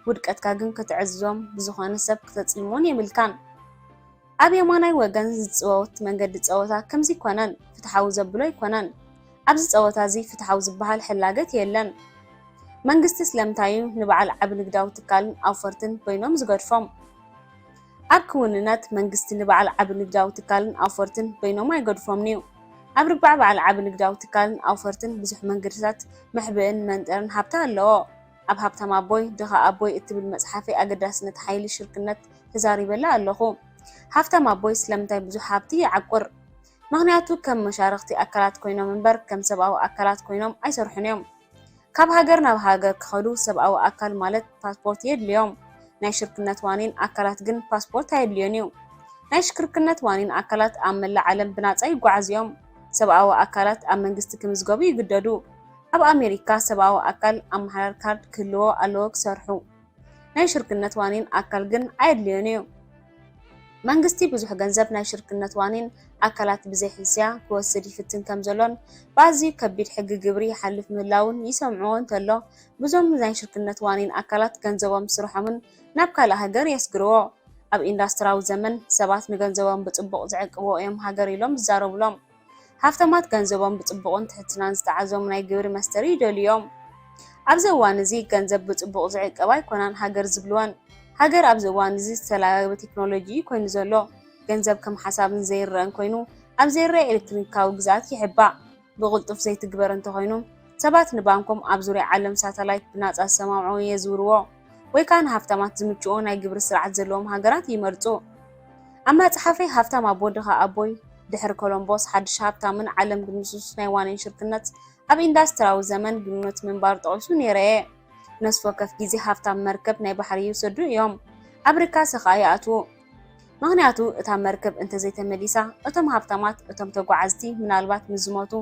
ውድቀትካ ግን ክትዕዝዞም ብዝኾነ ሰብ ክተፅልሞን የብልካን። ኣብ የማናይ ወገን ዝፅወት መንገዲ ፀወታ ከምዚ ይኮነን። ፍትሓዊ ዘብሎ ይኮነን። ኣብዚ ፀወታ እዚ ፍትሓዊ ዝበሃል ሕላገት የለን። መንግስቲ ስለምንታይ እዩ ንበዓል ዓቢ ንግዳዊ ትካልን ኣውፈርትን ኮይኖም ዝገድፎም? ኣብ ክውንነት መንግስቲ ንበዓል ዓቢ ንግዳዊ ትካልን ኣውፈርትን ኮይኖም ኣይገድፎምን እዩ። ኣብ ርባዕ በዓል ዓቢ ንግዳዊ ትካልን ኣውፈርትን ብዙሕ መንገድታት መሕብእን መንጠርን ሃብቲ ኣለዎ። ኣብ ሃብታም ኣቦይ ድኻ ኣቦይ እትብል መፅሓፈይ ኣገዳስነት ሓይሊ ሽርክነት ተዛሪበላ ኣለኹ። ሃብታም ኣቦይ ስለምንታይ ብዙሕ ሃብቲ ይዓቁር? ምክንያቱ ከም መሻርክቲ ኣካላት ኮይኖም እምበር ከም ሰብኣዊ ኣካላት ኮይኖም ኣይሰርሑን እዮም። ካብ ሃገር ናብ ሃገር ክኸዱ ሰብኣዊ ኣካል ማለት ፓስፖርት የድልዮም። ናይ ሽርክነት ዋኒን ኣካላት ግን ፓስፖርት ኣየድልዮን እዩ። ናይ ሽርክነት ዋኒን ኣካላት ኣብ መላእ ዓለም ብናፃ ይጓዓዙ እዮም። ሰብኣዊ ኣካላት ኣብ መንግስቲ ክምዝገቡ ይግደዱ። ኣብ ኣሜሪካ ሰብኣዊ ኣካል ኣመሓዳር ካርድ ክህልዎ ኣለዎ ክሰርሑ። ናይ ሽርክነት ዋኒን ኣካል ግን ኣየድልዮን እዩ። መንግስቲ ብዙሕ ገንዘብ ናይ ሽርክነት ዋኒን ኣካላት ብዘይ ሕስያ ክወስድ ይፍትን ከም ዘሎን ብኣዝዩ ከቢድ ሕጊ ግብሪ ይሓልፍ ምህላውን ይሰምዕዎ እንተሎ ብዙም ናይ ሽርክነት ዋኒን ኣካላት ገንዘቦም ስርሖምን ናብ ካልእ ሃገር የስግርዎ። ኣብ ኢንዱስትሪያዊ ዘመን ሰባት ንገንዘቦም ብፅቡቕ ዝዕቅብዎ እዮም ሃገር ኢሎም ዝዛረብሎም። ሃብተማት ገንዘቦም ብፅቡቕን ትሕትናን ዝተዓዘሙ ናይ ግብሪ መስተሪ ይደልዮም። ኣብዚ እዋን እዚ ገንዘብ ብፅቡቕ ዝዕቀባ ኣይኮናን ሃገር ዝብልወን። ሃገር ኣብዚ እዋን እዚ ዝተለጋገበ ቴክኖሎጂ ኮይኑ ዘሎ ገንዘብ ከም ሓሳብን ዘይርአን ኮይኑ ኣብ ዘይርአ ኤሌክትሪካዊ ግዝኣት ይሕባእ። ብቕልጡፍ ዘይትግበር እንተኮይኑ ሰባት ንባንኮም ኣብ ዙርያ ዓለም ሳተላይት ብናፃ ዝሰማምዑ የዝውርዎ ወይ ከዓ ንሃብታማት ዝምችኡ ናይ ግብሪ ስርዓት ዘለዎም ሃገራት ይመርፁ። ኣብ መፅሓፈይ ሃብታም ኣቦ ድኻ ኣቦይ ድሕሪ ኮሎምቦስ ሓድሽ ሃብታምን ዓለም ብምስሱስ ናይ ዋኒን ሽርክነት ኣብ ኢንዱስትሪያዊ ዘመን ግንኙነት ምንባር ጠቂሱ ነይረየ። ነስፎ ከፍ ግዜ ሃብታም መርከብ ናይ ባሕሪ ይውሰዱ እዮም። ኣብ ርካስ ከዓ ይኣትዉ። ምክንያቱ እታ መርከብ እንተዘይተመሊሳ እቶም ሃብታማት እቶም ተጓዓዝቲ ምናልባት ምዝሞቱ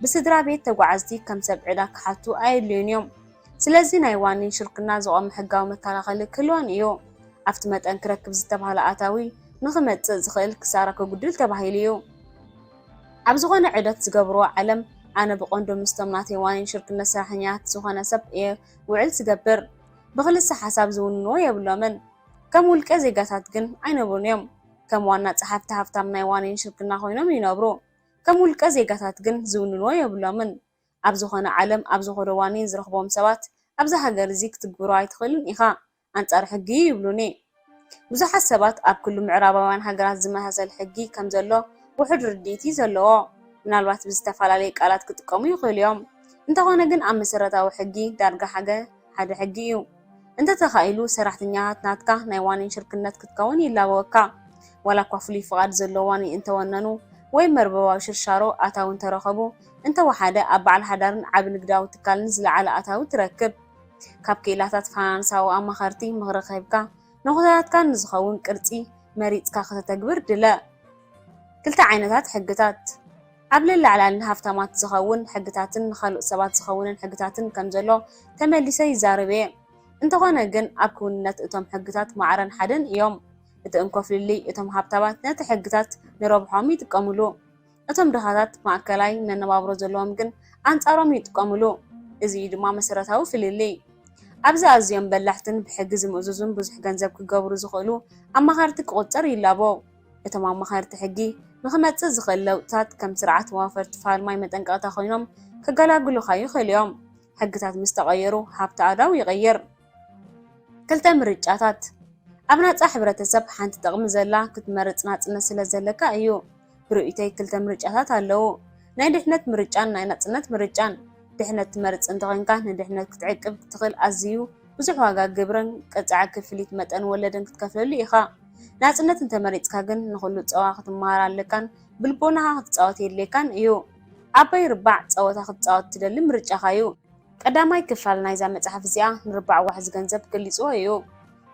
ብስድራ ቤት ተጓዓዝቲ ከም ሰብ ዕዳ ክሓቱ ኣየድልዮን እዮም። ስለዚ ናይ ዋኒን ሽርክና ዝቆመ ሕጋዊ መከላኸሊ ክህልወን እዩ። ኣብቲ መጠን ክረክብ ዝተባሃለ ኣታዊ ንኽመፅእ ዝኽእል ክሳራ ከጉድል ተባሂሉ እዩ። ኣብ ዝኾነ ዕደት ዝገብርዎ ዓለም ኣነ ብቆንዶ ምስቶም ናተይ ዋኒን ሽርክነት ሰራሕተኛታት ዝኾነ ሰብ እየ ውዕል ዝገብር። ብክልሲ ሓሳብ ዝውንንዎ የብሎምን። ከም ውልቀ ዜጋታት ግን ኣይነብሩን እዮም። ከም ዋና ጸሓፍቲ ሃብታም ናይ ዋኒን ሽርክና ኮይኖም ይነብሩ ከም ውልቀ ዜጋታት ግን ዝውንንዎ የብሎምን ኣብ ዝኾነ ዓለም ኣብ ዝኾነ ዋኒን ዝረኽቦም ሰባት ኣብዛ ሃገር እዚ ክትግብሩ ኣይትኽእልን ኢኻ ኣንጻር ሕጊ ይብሉኒ ብዙሓት ሰባት ኣብ ኩሉ ምዕራባውያን ሃገራት ዝመሳሰል ሕጊ ከም ዘሎ ውሕድ ርድኢቲ ዘለዎ ምናልባት ብዝተፈላለየ ቃላት ክጥቀሙ ይኽእሉ እዮም እንተኾነ ግን ኣብ መሰረታዊ ሕጊ ዳርጋ ሓደ ሕጊ እዩ እንተተኻኢሉ ሰራሕተኛታት ናትካ ናይ ዋኒን ሽርክነት ክትከውን ይላበወካ ዋላ እኳ ፍሉይ ፍቓድ ዘለዎ ዋኒን እንተወነኑ ወይ መርበባዊ ሽርሻሮ ኣታዊ እንተረኸቡ እንተወሓደ ኣብ በዓል ሓዳርን ዓብ ንግዳዊ ትካልን ዝለዓለ ኣታዊ ትረክብ ካብ ክኢላታት ፋይናንሳዊ ኣማኸርቲ ምኽሪ ኸይብካ ንኹታትካ ንዝኸውን ቅርፂ መሪፅካ ከተተግብር ድለ ክልተ ዓይነታት ሕግታት ኣብ ልዕላዕላልን ሃፍታማት ዝኸውን ሕግታትን ንኻልኦት ሰባት ዝኸውንን ሕግታትን ከም ዘሎ ተመሊሰ ይዛረበ እንተኾነ ግን ኣብ ክውንነት እቶም ሕግታት ማዕረን ሓደን እዮም እቲ እንኮፍልሊ እቶም ሃብታማት ነቲ ሕግታት ንረብሖም ይጥቀሙሉ እቶም ድኻታት ማእከላይ መነባብሮ ዘለዎም ግን ኣንጻሮም ይጥቀሙሉ እዚ ድማ መሰረታዊ ፍልሊ ኣብዚ ኣዝዮም በላሕትን ብሕጊ ዝምእዙዙን ብዙሕ ገንዘብ ክገብሩ ዝኽእሉ ኣማኸርቲ ክቁፀር ይላቦ እቶም ኣማኸርቲ ሕጊ ንኽመፅእ ዝኽእል ለውጥታት ከም ስርዓት መዋፈርቲ ፋልማይ መጠንቀቕታ ኮይኖም ከገላግሉኻ ይኽእሉ እዮም ሕግታት ምስ ተቐየሩ ሃብቲ ኣዳው ይቕየር ክልተ ምርጫታት ኣብ ናፃ ሕብረተሰብ ሓንቲ ጥቕሚ ዘላ ክትመርፅ ናፅነት ስለ ዘለካ እዩ ብርኢተይ ክልተ ምርጫታት ኣለዉ ናይ ድሕነት ምርጫን ናይ ናፅነት ምርጫን ድሕነት ትመርፅ እንተኾንካ ንድሕነት ክትዕቅብ ክትኽእል ኣዝዩ ብዙሕ ዋጋ ግብርን ቅፅዓ ክፍሊት መጠን ወለድን ክትከፍለሉ ኢኻ ናፅነት እንተመሪፅካ ግን ንኹሉ ፀዋ ክትመሃር ኣለካን ብልቦናኻ ክትፃወት የድልየካን እዩ ዓባይ ርባዕ ፀወታ ክትፃወት ትደሊ ምርጫኻ እዩ ቀዳማይ ክፋል ናይዛ መፅሓፍ እዚኣ ንርባዕ ዋሕዚ ገንዘብ ገሊፅዎ እዩ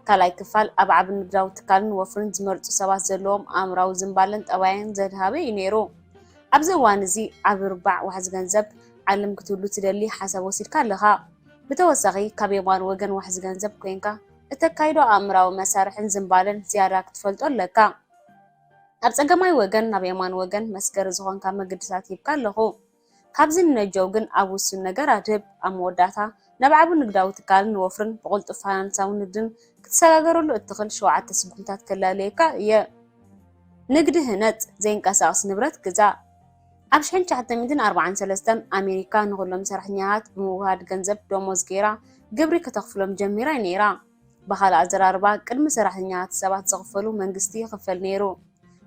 ካልኣይ ክፋል ኣብ ዓብ ንግዳዊ ትካልን ወፍርን ዝመርፁ ሰባት ዘለዎም ኣእምራዊ ዝምባለን ጠባይን ዘድሃበ እዩ ነይሩ ኣብዚ እዋን እዚ ዓብ ርባዕ ዋሕዚ ገንዘብ ዓለም ክትህሉ ትደሊ ሓሳብ ወሲድካ ኣለኻ ብተወሳኺ ካብ የማን ወገን ዋሕዚ ገንዘብ ኮይንካ እተካይዶ ኣእምራዊ መሳርሕን ዝምባለን ዝያዳ ክትፈልጦ ኣለካ ኣብ ፀገማይ ወገን ናብ የማን ወገን መስገሪ ዝኾንካ መገድታት ሂብካ ኣለኹ ካብዚ ንነጀው ግን ኣብ ውሱን ነገር ኣድህብ ኣብ መወዳእታ ናብ ዓብ ንግዳዊ ትካልን ወፍርን ብቕልጡፍ ፋይናንሳዊ ንግድን ክትሰጋገረሉ እትኽእል 7 ስጉምታት ከላለየካ እየ ንግዲ ህነፅ ዘይንቀሳቐስ ንብረት ግዛእ ኣብ 1943 ኣሜሪካ ንኹሎም ሰራሕተኛታት ብምውሃድ ገንዘብ ደሞዝ ገይራ ግብሪ ከተኽፍሎም ጀሚራ ነይራ ብኻልእ ኣዘራርባ ቅድሚ ሰራሕተኛታት ሰባት ዝኽፈሉ መንግስቲ ይኽፈል ነይሩ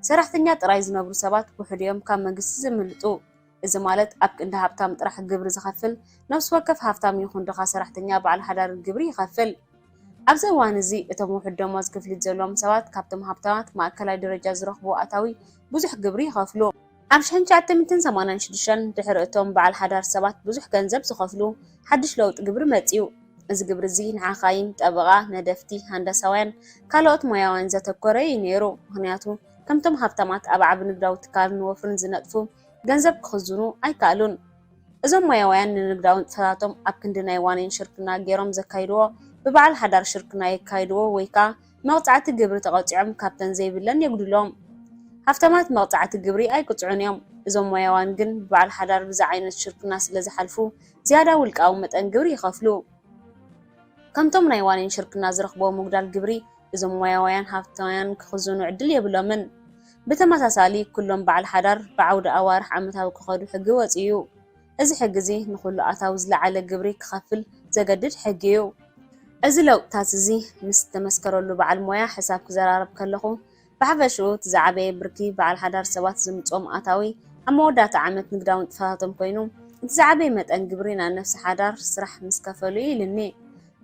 ሰራሕተኛ ጥራይ ዝነብሩ ሰባት ውሕድ እዮም ካብ መንግስቲ ዝምልጡ እዚ ማለት ኣብ ቅንዲ ሃብታም ጥራሕ ግብሪ ዝኸፍል ነፍሲ ወከፍ ሃብታም ይኹን ድኻ ሰራሕተኛ በዓል ሓዳር ግብሪ ይኸፍል ኣብዚ እዋን እዚ እቶም ውሕድ ደሞዝ ክፍሊት ዘለዎም ሰባት ካብቶም ሃብታማት ማእከላይ ደረጃ ዝረኽቡ ኣታዊ ብዙሕ ግብሪ ይኸፍሉ ኣብ 1986 ድሕሪ እቶም በዓል ሓዳር ሰባት ብዙሕ ገንዘብ ዝኸፍሉ ሓድሽ ለውጢ ግብሪ መፅዩ እዚ ግብሪ እዚ ንዓኻይን ጠበቓ ነደፍቲ ሃንዳሳውያን ካልኦት ሞያውያን ዘተኮረ እዩ ነይሩ ምክንያቱ ከምቶም ሃብታማት ኣብ ዓብ ንግዳዊ ትካልን ወፍርን ዝነጥፉ ገንዘብ ክኽዝኑ ኣይከኣሉን እዞም ሞያውያን ንንግዳዊ ንጥፈታቶም ኣብ ክንዲ ናይ ዋኒን ሽርክና ገይሮም ዘካይድዎ ብበዓል ሓዳር ሽርክና የካይድዎ ወይ ከዓ መቕፃዕቲ ግብሪ ተቐፂዖም ካብተን ዘይብለን የጉድሎም ሃብታማት መቕፃዕቲ ግብሪ ኣይቅፅዑን እዮም እዞም ሞያውያን ግን ብበዓል ሓዳር ብዛ ዓይነት ሽርክና ስለ ዝሓልፉ ዝያዳ ውልቃዊ መጠን ግብሪ ይኸፍሉ ከምቶም ናይ ዋኒን ሽርክና ዝረኽቦ ምጉዳል ግብሪ እዞም ሞያውያን ሃብታውያን ክኽዝኑ ዕድል የብሎምን ብተመሳሳሊ ኩሎም በዓል ሓዳር ብዓውዲ ኣዋርሕ ዓመታዊ ክኸዱ ሕጊ ወፅዩ እዚ ሕጊ እዚ ንኹሉ ኣታዊ ዝለዓለ ግብሪ ክኸፍል ዘገድድ ሕጊ እዩ እዚ ለውጥታት እዚ ምስ ተመስከረሉ በዓል ሞያ ሕሳብ ክዘራረብ ከለኹ ብሓፈሽኡ ዝዓበየ ብርኪ በዓል ሓዳር ሰባት ዝምፆም ኣታዊ ኣብ መወዳእታ ዓመት ንግዳዊ ንጥፈታቶም ኮይኑ እቲ ዝዓበየ መጠን ግብሪ ናብ ነፍሲ ሓዳር ስራሕ ምስ ከፈሉ ኢልኒ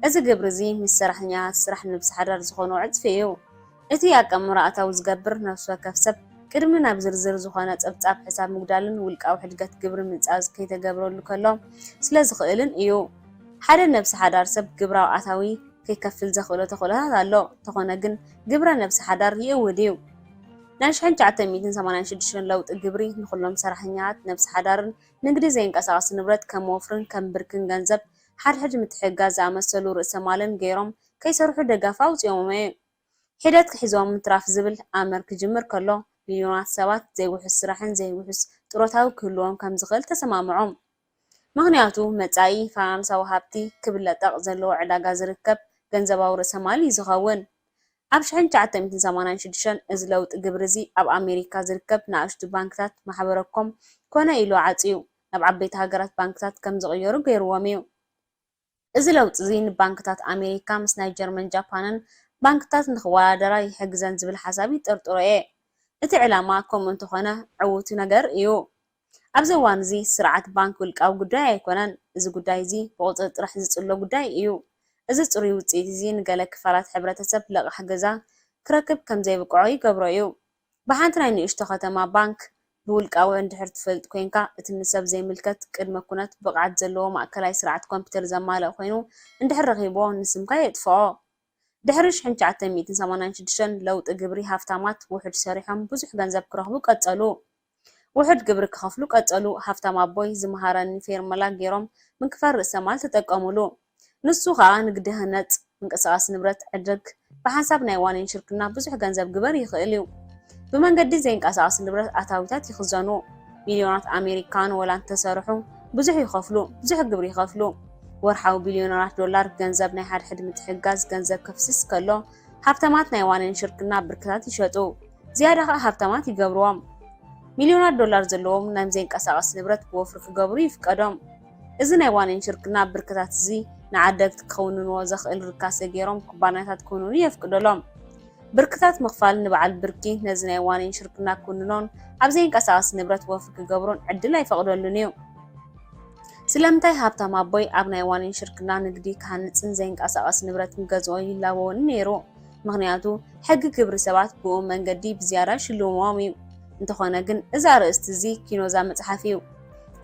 እዚ ግብሪ እዚ ምስ ሰራሕተኛታት ስራሕ ነፍሲ ሓዳር ዝኾኑ ዕፅፊ እዩ እቲ ኣቀምራ ኣታዊ ዝገብር ነፍሲ ወከፍ ሰብ ቅድሚ ናብ ዝርዝር ዝኾነ ፀብፃብ ሕሳብ ምጉዳልን ውልቃዊ ሕድገት ግብሪ ምንፃዝ ከይተገብረሉ ከሎ ስለ ዝኽእልን እዩ ሓደ ነፍሲ ሓዳር ሰብ ግብራዊ ኣታዊ ከይከፍል ዘኽእሎ ተኽእሎታት ኣሎ ተኾነ ግን ግብረ ነፍሲ ሓዳር ይእውድ እዩ ናይ 1986 ለውጢ ግብሪ ንኹሎም ሰራሕተኛታት ነፍሲ ሓዳርን ንግዲ ዘይንቀሳቐስ ንብረት ከም ወፍርን ከም ብርክን ገንዘብ ሓድሕድ ምትሕግጋዝ ዝኣመሰሉ ርእሰ ማልን ገይሮም ከይሰርሑ ደጋፍ ኣውፅኦም እዩ ሒደት ክሒዞም ምትራፍ ዝብል ኣመር ክጅምር ከሎ ሚልዮናት ሰባት ዘይውሕስ ስራሕን ዘይውሕስ ጥሮታዊ ክህልዎም ከም ዝኽእል ተሰማምዖም ምክንያቱ መጻኢ ፋይናንሳዊ ሃብቲ ክብለጠቕ ዘለዎ ዕዳጋ ዝርከብ ገንዘባዊ ርእሰ ማል እዩ ዝኸውን ኣብ 1986 እዚ ለውጢ ግብሪ እዚ ኣብ ኣሜሪካ ዝርከብ ንኣሽቱ ባንክታት ማሕበረኮም ኮነ ኢሉ ዓፅዩ ናብ ዓበይቲ ሃገራት ባንክታት ከም ዝቕየሩ ገይርዎም እዩ። እዚ ለውጢ እዚ ንባንክታት ኣሜሪካ ምስ ናይ ጀርመን ጃፓንን ባንክታት ንኽወዳደራ ይሕግዘን ዝብል ሓሳብ ይጠርጥሮ እየ። እቲ ዕላማ ከምኡ እንተኾነ ዕዉት ነገር እዩ። ኣብዚ እዋን እዚ ስርዓት ባንክ ውልቃዊ ጉዳይ ኣይኮነን። እዚ ጉዳይ እዚ ብቁፅሪ ጥራሕ ዝጽሎ ጉዳይ እዩ። እዚ ጽሩይ ውጽኢት እዚ ንገለ ክፋላት ሕብረተሰብ ልቕሕ ገዛ ክረክብ ከም ዘይብቅዖ ይገብሮ እዩ። ብሓንቲ ናይ ንእሽቶ ከተማ ባንክ ብውልቃዊ እንድሕር ትፈልጥ ኮንካ እቲ ንሰብ ዘይምልከት ቅድመ ኩነት ብቕዓት ዘለዎ ማእከላይ ስርዓት ኮምፒተር ዘማልእ ኮይኑ እንድሕር ረኺቦ ንስምካ የጥፍኦ። ድሕሪ 1986 ለውጢ ግብሪ ሃፍታማት ውሕድ ሰሪሖም ብዙሕ ገንዘብ ክረኽቡ ቀጸሉ። ውሕድ ግብሪ ክኸፍሉ ቀጸሉ። ሃፍታም ኣቦይ ዝመሃረኒ ፌርሙላ ገይሮም ምንክፋር ርእሰ ማል ተጠቀሙሉ። ንሱ ከዓ ንግዲ ህነፅ ምንቅስቓስ ንብረት ዕድግ ብሓንሳብ ናይ ዋኒን ሽርክና ብዙሕ ገንዘብ ግበር ይኽእል እዩ። ብመንገዲ ዘይንቀሳቐስ ንብረት ኣታዊታት ይኽዘኑ። ሚልዮናት ኣሜሪካን ወላ እንተሰርሑ ብዙሕ ይኸፍሉ፣ ብዙሕ ግብሪ ይኸፍሉ። ወርሓዊ ቢልዮነራት ዶላር ገንዘብ ናይ ሓድሕድ ምትሕጋዝ ገንዘብ ከፍስስ ከሎ ሃብታማት ናይ ዋኒን ሽርክና ብርክታት ይሸጡ፣ ዝያዳ ከዓ ሃብታማት ይገብርዎም። ሚልዮናት ዶላር ዘለዎም ናይ ዘይንቀሳቐስ ንብረት ብወፍሪ ክገብሩ ይፍቀዶም። እዚ ናይ ዋኒን ሽርክና ብርክታት እዚ ንዓደግቲ ክኸውንንዎ ዘኽእል ርካሰ ገይሮም ኩባንያታት ክውንኑ የፍቅደሎም። ብርክታት ምኽፋል ንበዓል ብርኪ ነዚ ናይ ዋኒን ሽርክና ክውንኖን ኣብ ዘይንቀሳቐስ ንብረት ወፍሪ ክገብሮን ዕድል ኣይፈቕደሉን እዩ። ስለምንታይ ሃብታም ኣቦይ ኣብ ናይ ዋኒን ሽርክና ንግዲ ክሃንፅን ዘይንቀሳቐስ ንብረት ክገዝኦ ይላወውን ነይሩ? ምክንያቱ ሕጊ ግብሪ ሰባት ብኡ መንገዲ ብዝያዳ ሽልሞም እዩ። እንተኾነ ግን እዚ ኣርእስቲ እዚ ኪኖዛ መፅሓፍ እዩ።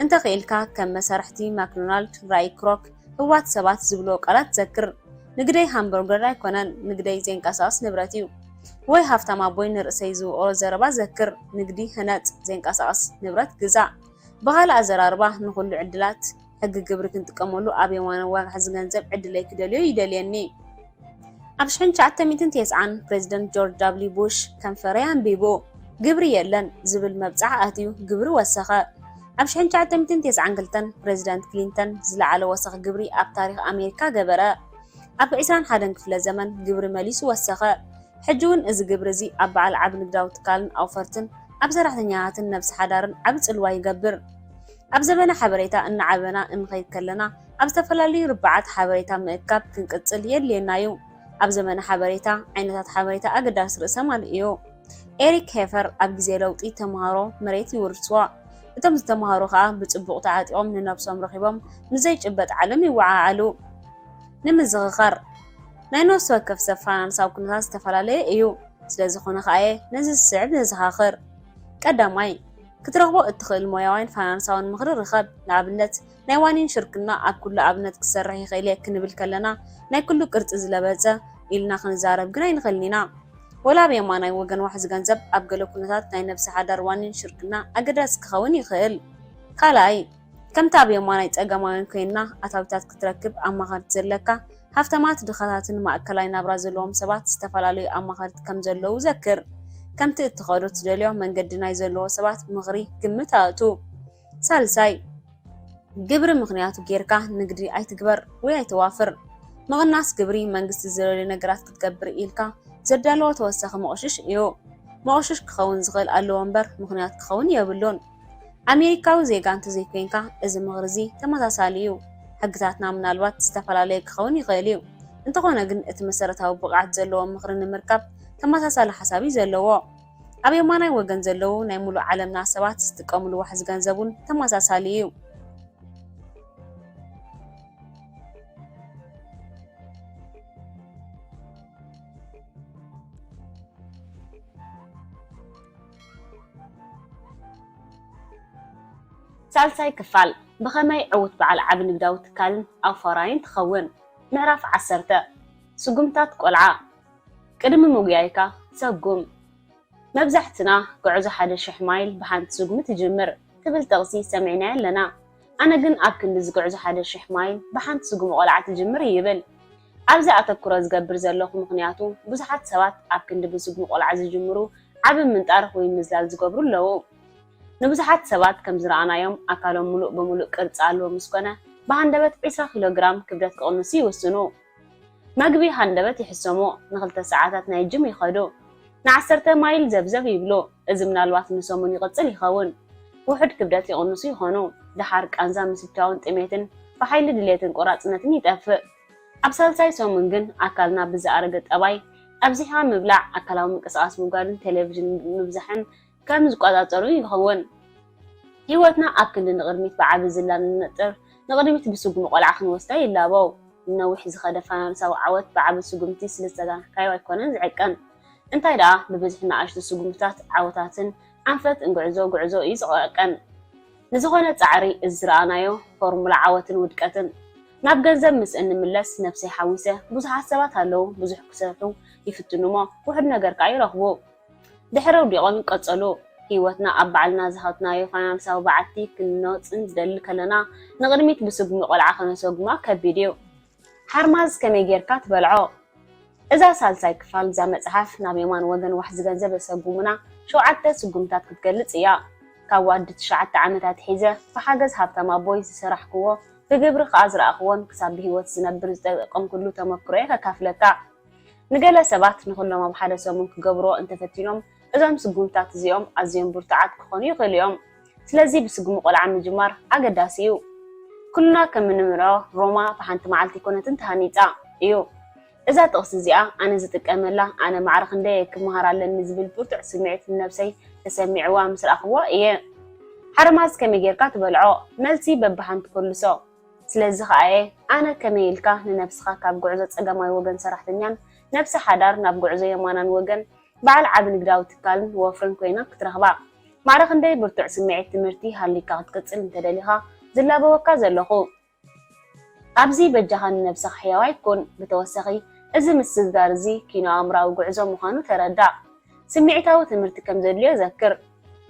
እንተኽኢልካ ከም መሰርሕቲ ማክዶናልድ ራይ ክሮክ ህዋት ሰባት ዝብሎ ቃላት ዘክር። ንግደይ ሃምበርገር ኣይኮነን፣ ንግደይ ዘይንቀሳቐስ ንብረት እዩ። ወይ ሃብታም ኣቦይ ንርእሰይ ዝውቕሮ ዘረባ ዘክር። ንግዲ ህነፅ ዘይንቀሳቐስ ንብረት ግዛእ። ብኻልእ ኣዘራርባ ንኹሉ ዕድላት ሕጊ ግብሪ ክንጥቀመሉ ኣብ የማነ ዋግሕ ዝገንዘብ ዕድለይ ክደልዮ ይደልየኒ። ኣብ 1990 ፕሬዚደንት ጆርጅ ደብልዩ ቡሽ ከንፈረይ ኣንቢቡ ግብሪ የለን ዝብል መብፃዕ ኣትዩ ግብሪ ወሰኸ። ኣብ 1992 ፕሬዚደንት ክሊንተን ዝለዓለ ወሰኺ ግብሪ ኣብ ታሪኽ ኣሜሪካ ገበረ። ኣብ 21 ክፍለ ዘመን ግብሪ መሊሱ ወሰኸ። ሕጂ እውን እዚ ግብሪ እዚ ኣብ በዓል ዓብ ንግዳዊ ትካልን ኣውፈርትን ኣብ ሰራሕተኛታትን ነብሲ ሓዳርን ዓብ ጽልዋ ይገብር። ኣብ ዘመነ ሓበሬታ እናዓበና እንኸይድ ከለና ኣብ ዝተፈላለዩ ርባዓት ሓበሬታ ምእካብ ክንቅጽል የድልየና እዩ። ኣብ ዘመነ ሓበሬታ ዓይነታት ሓበሬታ ኣገዳሲ ርእሰ ማል እዩ። ኤሪክ ሄፈር ኣብ ግዜ ለውጢ ተምሃሮ መሬት ይውርስዎ። እቶም ዝተምሃሩ ከዓ ብጽቡቕ ተዓጢቖም ንነብሶም ረኺቦም ንዘይጭበጥ ዓለም ይወዓዓሉ። ንምዝኽኻር ናይ ነፍሲ ወከፍ ሰብ ፋይናንሳዊ ኩነታት ዝተፈላለየ እዩ። ስለዝኾነ ከኣየ ነዚ ዝስዕብ ዘዘኻኽር። ቀዳማይ ክትረኽቦ እትኽእል ሞያዋይን ፋይናንሳውን ምኽሪ ርኸብ። ንኣብነት ናይ ዋኒን ሽርክና ኣብ ኩሉ ኣብነት ክሰርሕ ይኽእል እየ ክንብል ከለና ናይ ኩሉ ቅርፂ ዝለበፀ ኢልና ክንዛረብ ግን ኣይንኽእልን ኢና። ወላ ኣብ የማናይ ወገን ዋሕዚ ገንዘብ ኣብ ገለ ኩነታት ናይ ነብሲ ሓዳር ዋኒን ሽርክና ኣገዳሲ ክኸውን ይኽእል። ካልኣይ ከምቲ ኣብ የማናይ ፀገማውያን ኮይንና ኣታዊታት ክትረክብ ኣማኸርቲ ዘለካ ሃፍተማት ድኻታትን ማእከላይ ናብራ ዘለዎም ሰባት ዝተፈላለዩ ኣማኸርቲ ከም ዘለዉ ዘክር። ከምቲ እትኸዶ ትደልዮ መንገዲ ናይ ዘለዎ ሰባት ምኽሪ ግምት ኣእቱ። ሳልሳይ ግብሪ ምክንያቱ ጌርካ ንግዲ ኣይትግበር ወይ ኣይተዋፍር። ምቕናስ ግብሪ መንግስቲ ዝደልዮ ነገራት ክትገብር ኢልካ ዘዳለዎ ተወሳኺ መቑሽሽ እዩ። መቑሽሽ ክኸውን ዝኽእል ኣለዎ እምበር ምክንያት ክኸውን የብሉን። ኣሜሪካዊ ዜጋ እንተዘይኮንካ እዚ ምኽሪ እዚ ተመሳሳሊ እዩ። ሕግታትና ምናልባት ዝተፈላለየ ክኸውን ይኽእል እዩ። እንተኾነ ግን እቲ መሰረታዊ ብቕዓት ዘለዎ ምኽሪ ንምርካብ ተመሳሳሊ ሓሳብ ዘለዎ። ኣብ የማናይ ወገን ዘለዉ ናይ ሙሉእ ዓለምና ሰባት ዝጥቀምሉ ዋሕዚ ገንዘቡን ተመሳሳሊ እዩ። ሳልሳይ ክፋል ብኸመይ ዕውት በዓል ዓብ ንግዳዊ ትካልን ኣውፈራይን ትኸውን። ምዕራፍ 10 ስጉምታት ቆልዓ ቅድሚ ምግያይካ ሰጉም። መብዛሕትና ጉዕዞ 1,000 ማይል ብሓንቲ ስጉሚ ትጅምር ትብል ጥቕሲ ሰሚዕና ኣለና። ኣነ ግን ኣብ ክንዲ ዝጉዕዞ 1,000 ማይል ብሓንቲ ስጉሚ ቆልዓ ትጅምር ይብል። ኣብዚ ኣተኩሮ ዝገብር ዘለኹ ምክንያቱ ብዙሓት ሰባት ኣብ ክንዲ ብስጉሚ ቆልዓ ዝጅምሩ ዓብ ምንጣር ወይ ምዝላል ዝገብሩ ኣለዉ። ንብዙሓት ሰባት ከም ዝረኣናዮም ኣካሎም ሙሉእ ብምሉእ ቅርፂ ኣለዎ ምስ ኮነ ብሃንደበት 20 ኪሎ ግራም ክብደት ክቕንሱ ይውስኑ። مغبي هندبت يحسمو نخلت ساعات ناي جيم يخدو ن10 مايل زبزب يبلو إذا منالوات نسومون يقصل يخون وحد كبدات يقنصو يخونو دحار كأنزا مسبتاون تميتن فحيل دليتن قراصنتن يطفئ أبسالساي سومون جن أكلنا بزارقت أباي أبزحها مبلع أكلاو منقصاص مقارن تلفزيون مبزحن كم زقاطاطرو يخون هيوتنا أكل نغرميت بعد زلان نطر نغرميت بسوق مقلع خنوستا يلابو نوح زخده فانساو عوت بعد سوقمتي سلسدا كايو يكونن زعقن انتي دا ببزحنا اشت سوقمتات عوتاتن عنفت انغعزو غعزو يزققن نزخونه صعري ازرانايو فورمولا عوتن ودقتن ناب ገንዘብ ምስ እንምለስ ነፍሰይ ሓዊሰ ብዙሕ ሰባት አለው ብዙሕ ክሰርሑ ይፍትኑሞ ውሕድ ነገር ካ ይረኽቡ ድሕረው ዲቆም ይቀጸሉ ህይወትና ኣብ ባዕልና ዝሃትናዮ ፋይናንሳዊ በዓቲ ክንነጽን ዝደሊ ከለና ንቅድሚት ብስጉም ቆልዓ ከነሰጉማ ከቢድዩ ሓርማዝ ከመይ ጌርካ ትበልዖ እዛ ሳልሳይ ክፋል ዛ መጽሓፍ ናብ የማን ወገን ዋሕዚ ገንዘብ ሰጉምና 7 ስጉምታት ክትገልጽ እያ ካብ ዋዲ 9 ዓመታት ሒዘ ብሓገዝ ሃብታማ ቦይ ዝሰራሕክዎ بجبر خازر أخوان كسب هيوت زنبر قم كله تمكره ككافلك نجلا سبات نخلنا ما بحدا سومن كجبرو أنت فتيهم إذا مسجون تعتزيهم أزيهم برتعات كخوني اليوم سلزي بسجون قل عم جمار أجداسيو كلنا كمن مرا روما فحنت معلتي كنا تنتهنيتا إيو إذا تقصزيا أنا زتك أملا أنا معرخ نديك مهارة للنزبل برتع سمعت النفسي تسمع وامس الأخوة إيه حرماز كميجر كاتب العو ملتي ببحنت كل سو سلازخ أيه أنا كميلكا لنفسخا كاب جعزة أجمعي وجن سرحتنيان نفس حدار ناب جعزة يمانا وجن بعد عبد نقداو تكلم وفرن كوينك ترهبا معرخ ندي برتع سمعت تمرتي هاللي كانت كتسل تدليها زلا بوكا زلخو أبزي بجهان نفسخ حيوي يكون بتوسخي إذا مستزدار زي كينو أمرا وجعزة مخانو تردع سمعتها وتمرتي كم زليا ذكر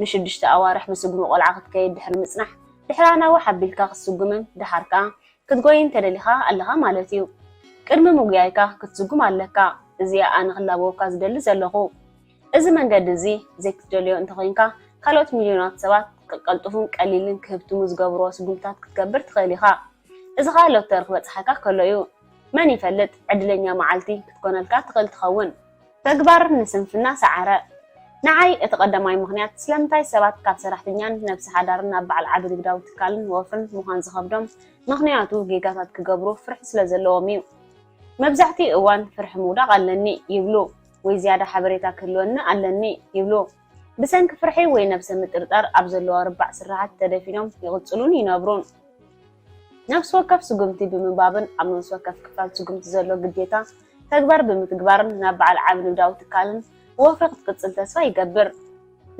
نشدشت أوارح مسجون والعقد كيد دحر مسنح دحرانا وحبيلكا السجومن دحركا كتقوين تدليها اللها مالتيو كرم مجايكا كتسجوم علىكا زي أنا غلابوكا زدل زلخو إذا من قد زي كتجليو انتخينكا خلوت مليونات سبات قلطفون قليلين كهبتو مزقبرو سجومتات كتكبر تخيليها إذا خالو ترخبت حكا كليو من يفلت عدلنيا معالتي كتكون الكا تغل تخون تكبر نسنفنا سعراء نعي اتقدماي مخنيات سلامتاي سبات كاب سراحتنيان نفس حدارنا بعل عبد قداو تكالن وفرن مخان زخبدم مخنياتو جيجاتات كجبرو فرح سلازلوميو مبزحتي اوان فرح مودا قالني يبلو وي زياده حبريتا كلونا قالني يبلو بسنك فرحي وي نفس مترطر ابزلو 4 سرعات تدفينهم يغصلون ينبرون نفس وكف سقمتي بمبابن امنس وكف كفال سقمت زلو قديتا تكبر بمتكبرن نبعل عبد قداو تكالن وفرق تقصل تسفا يقبر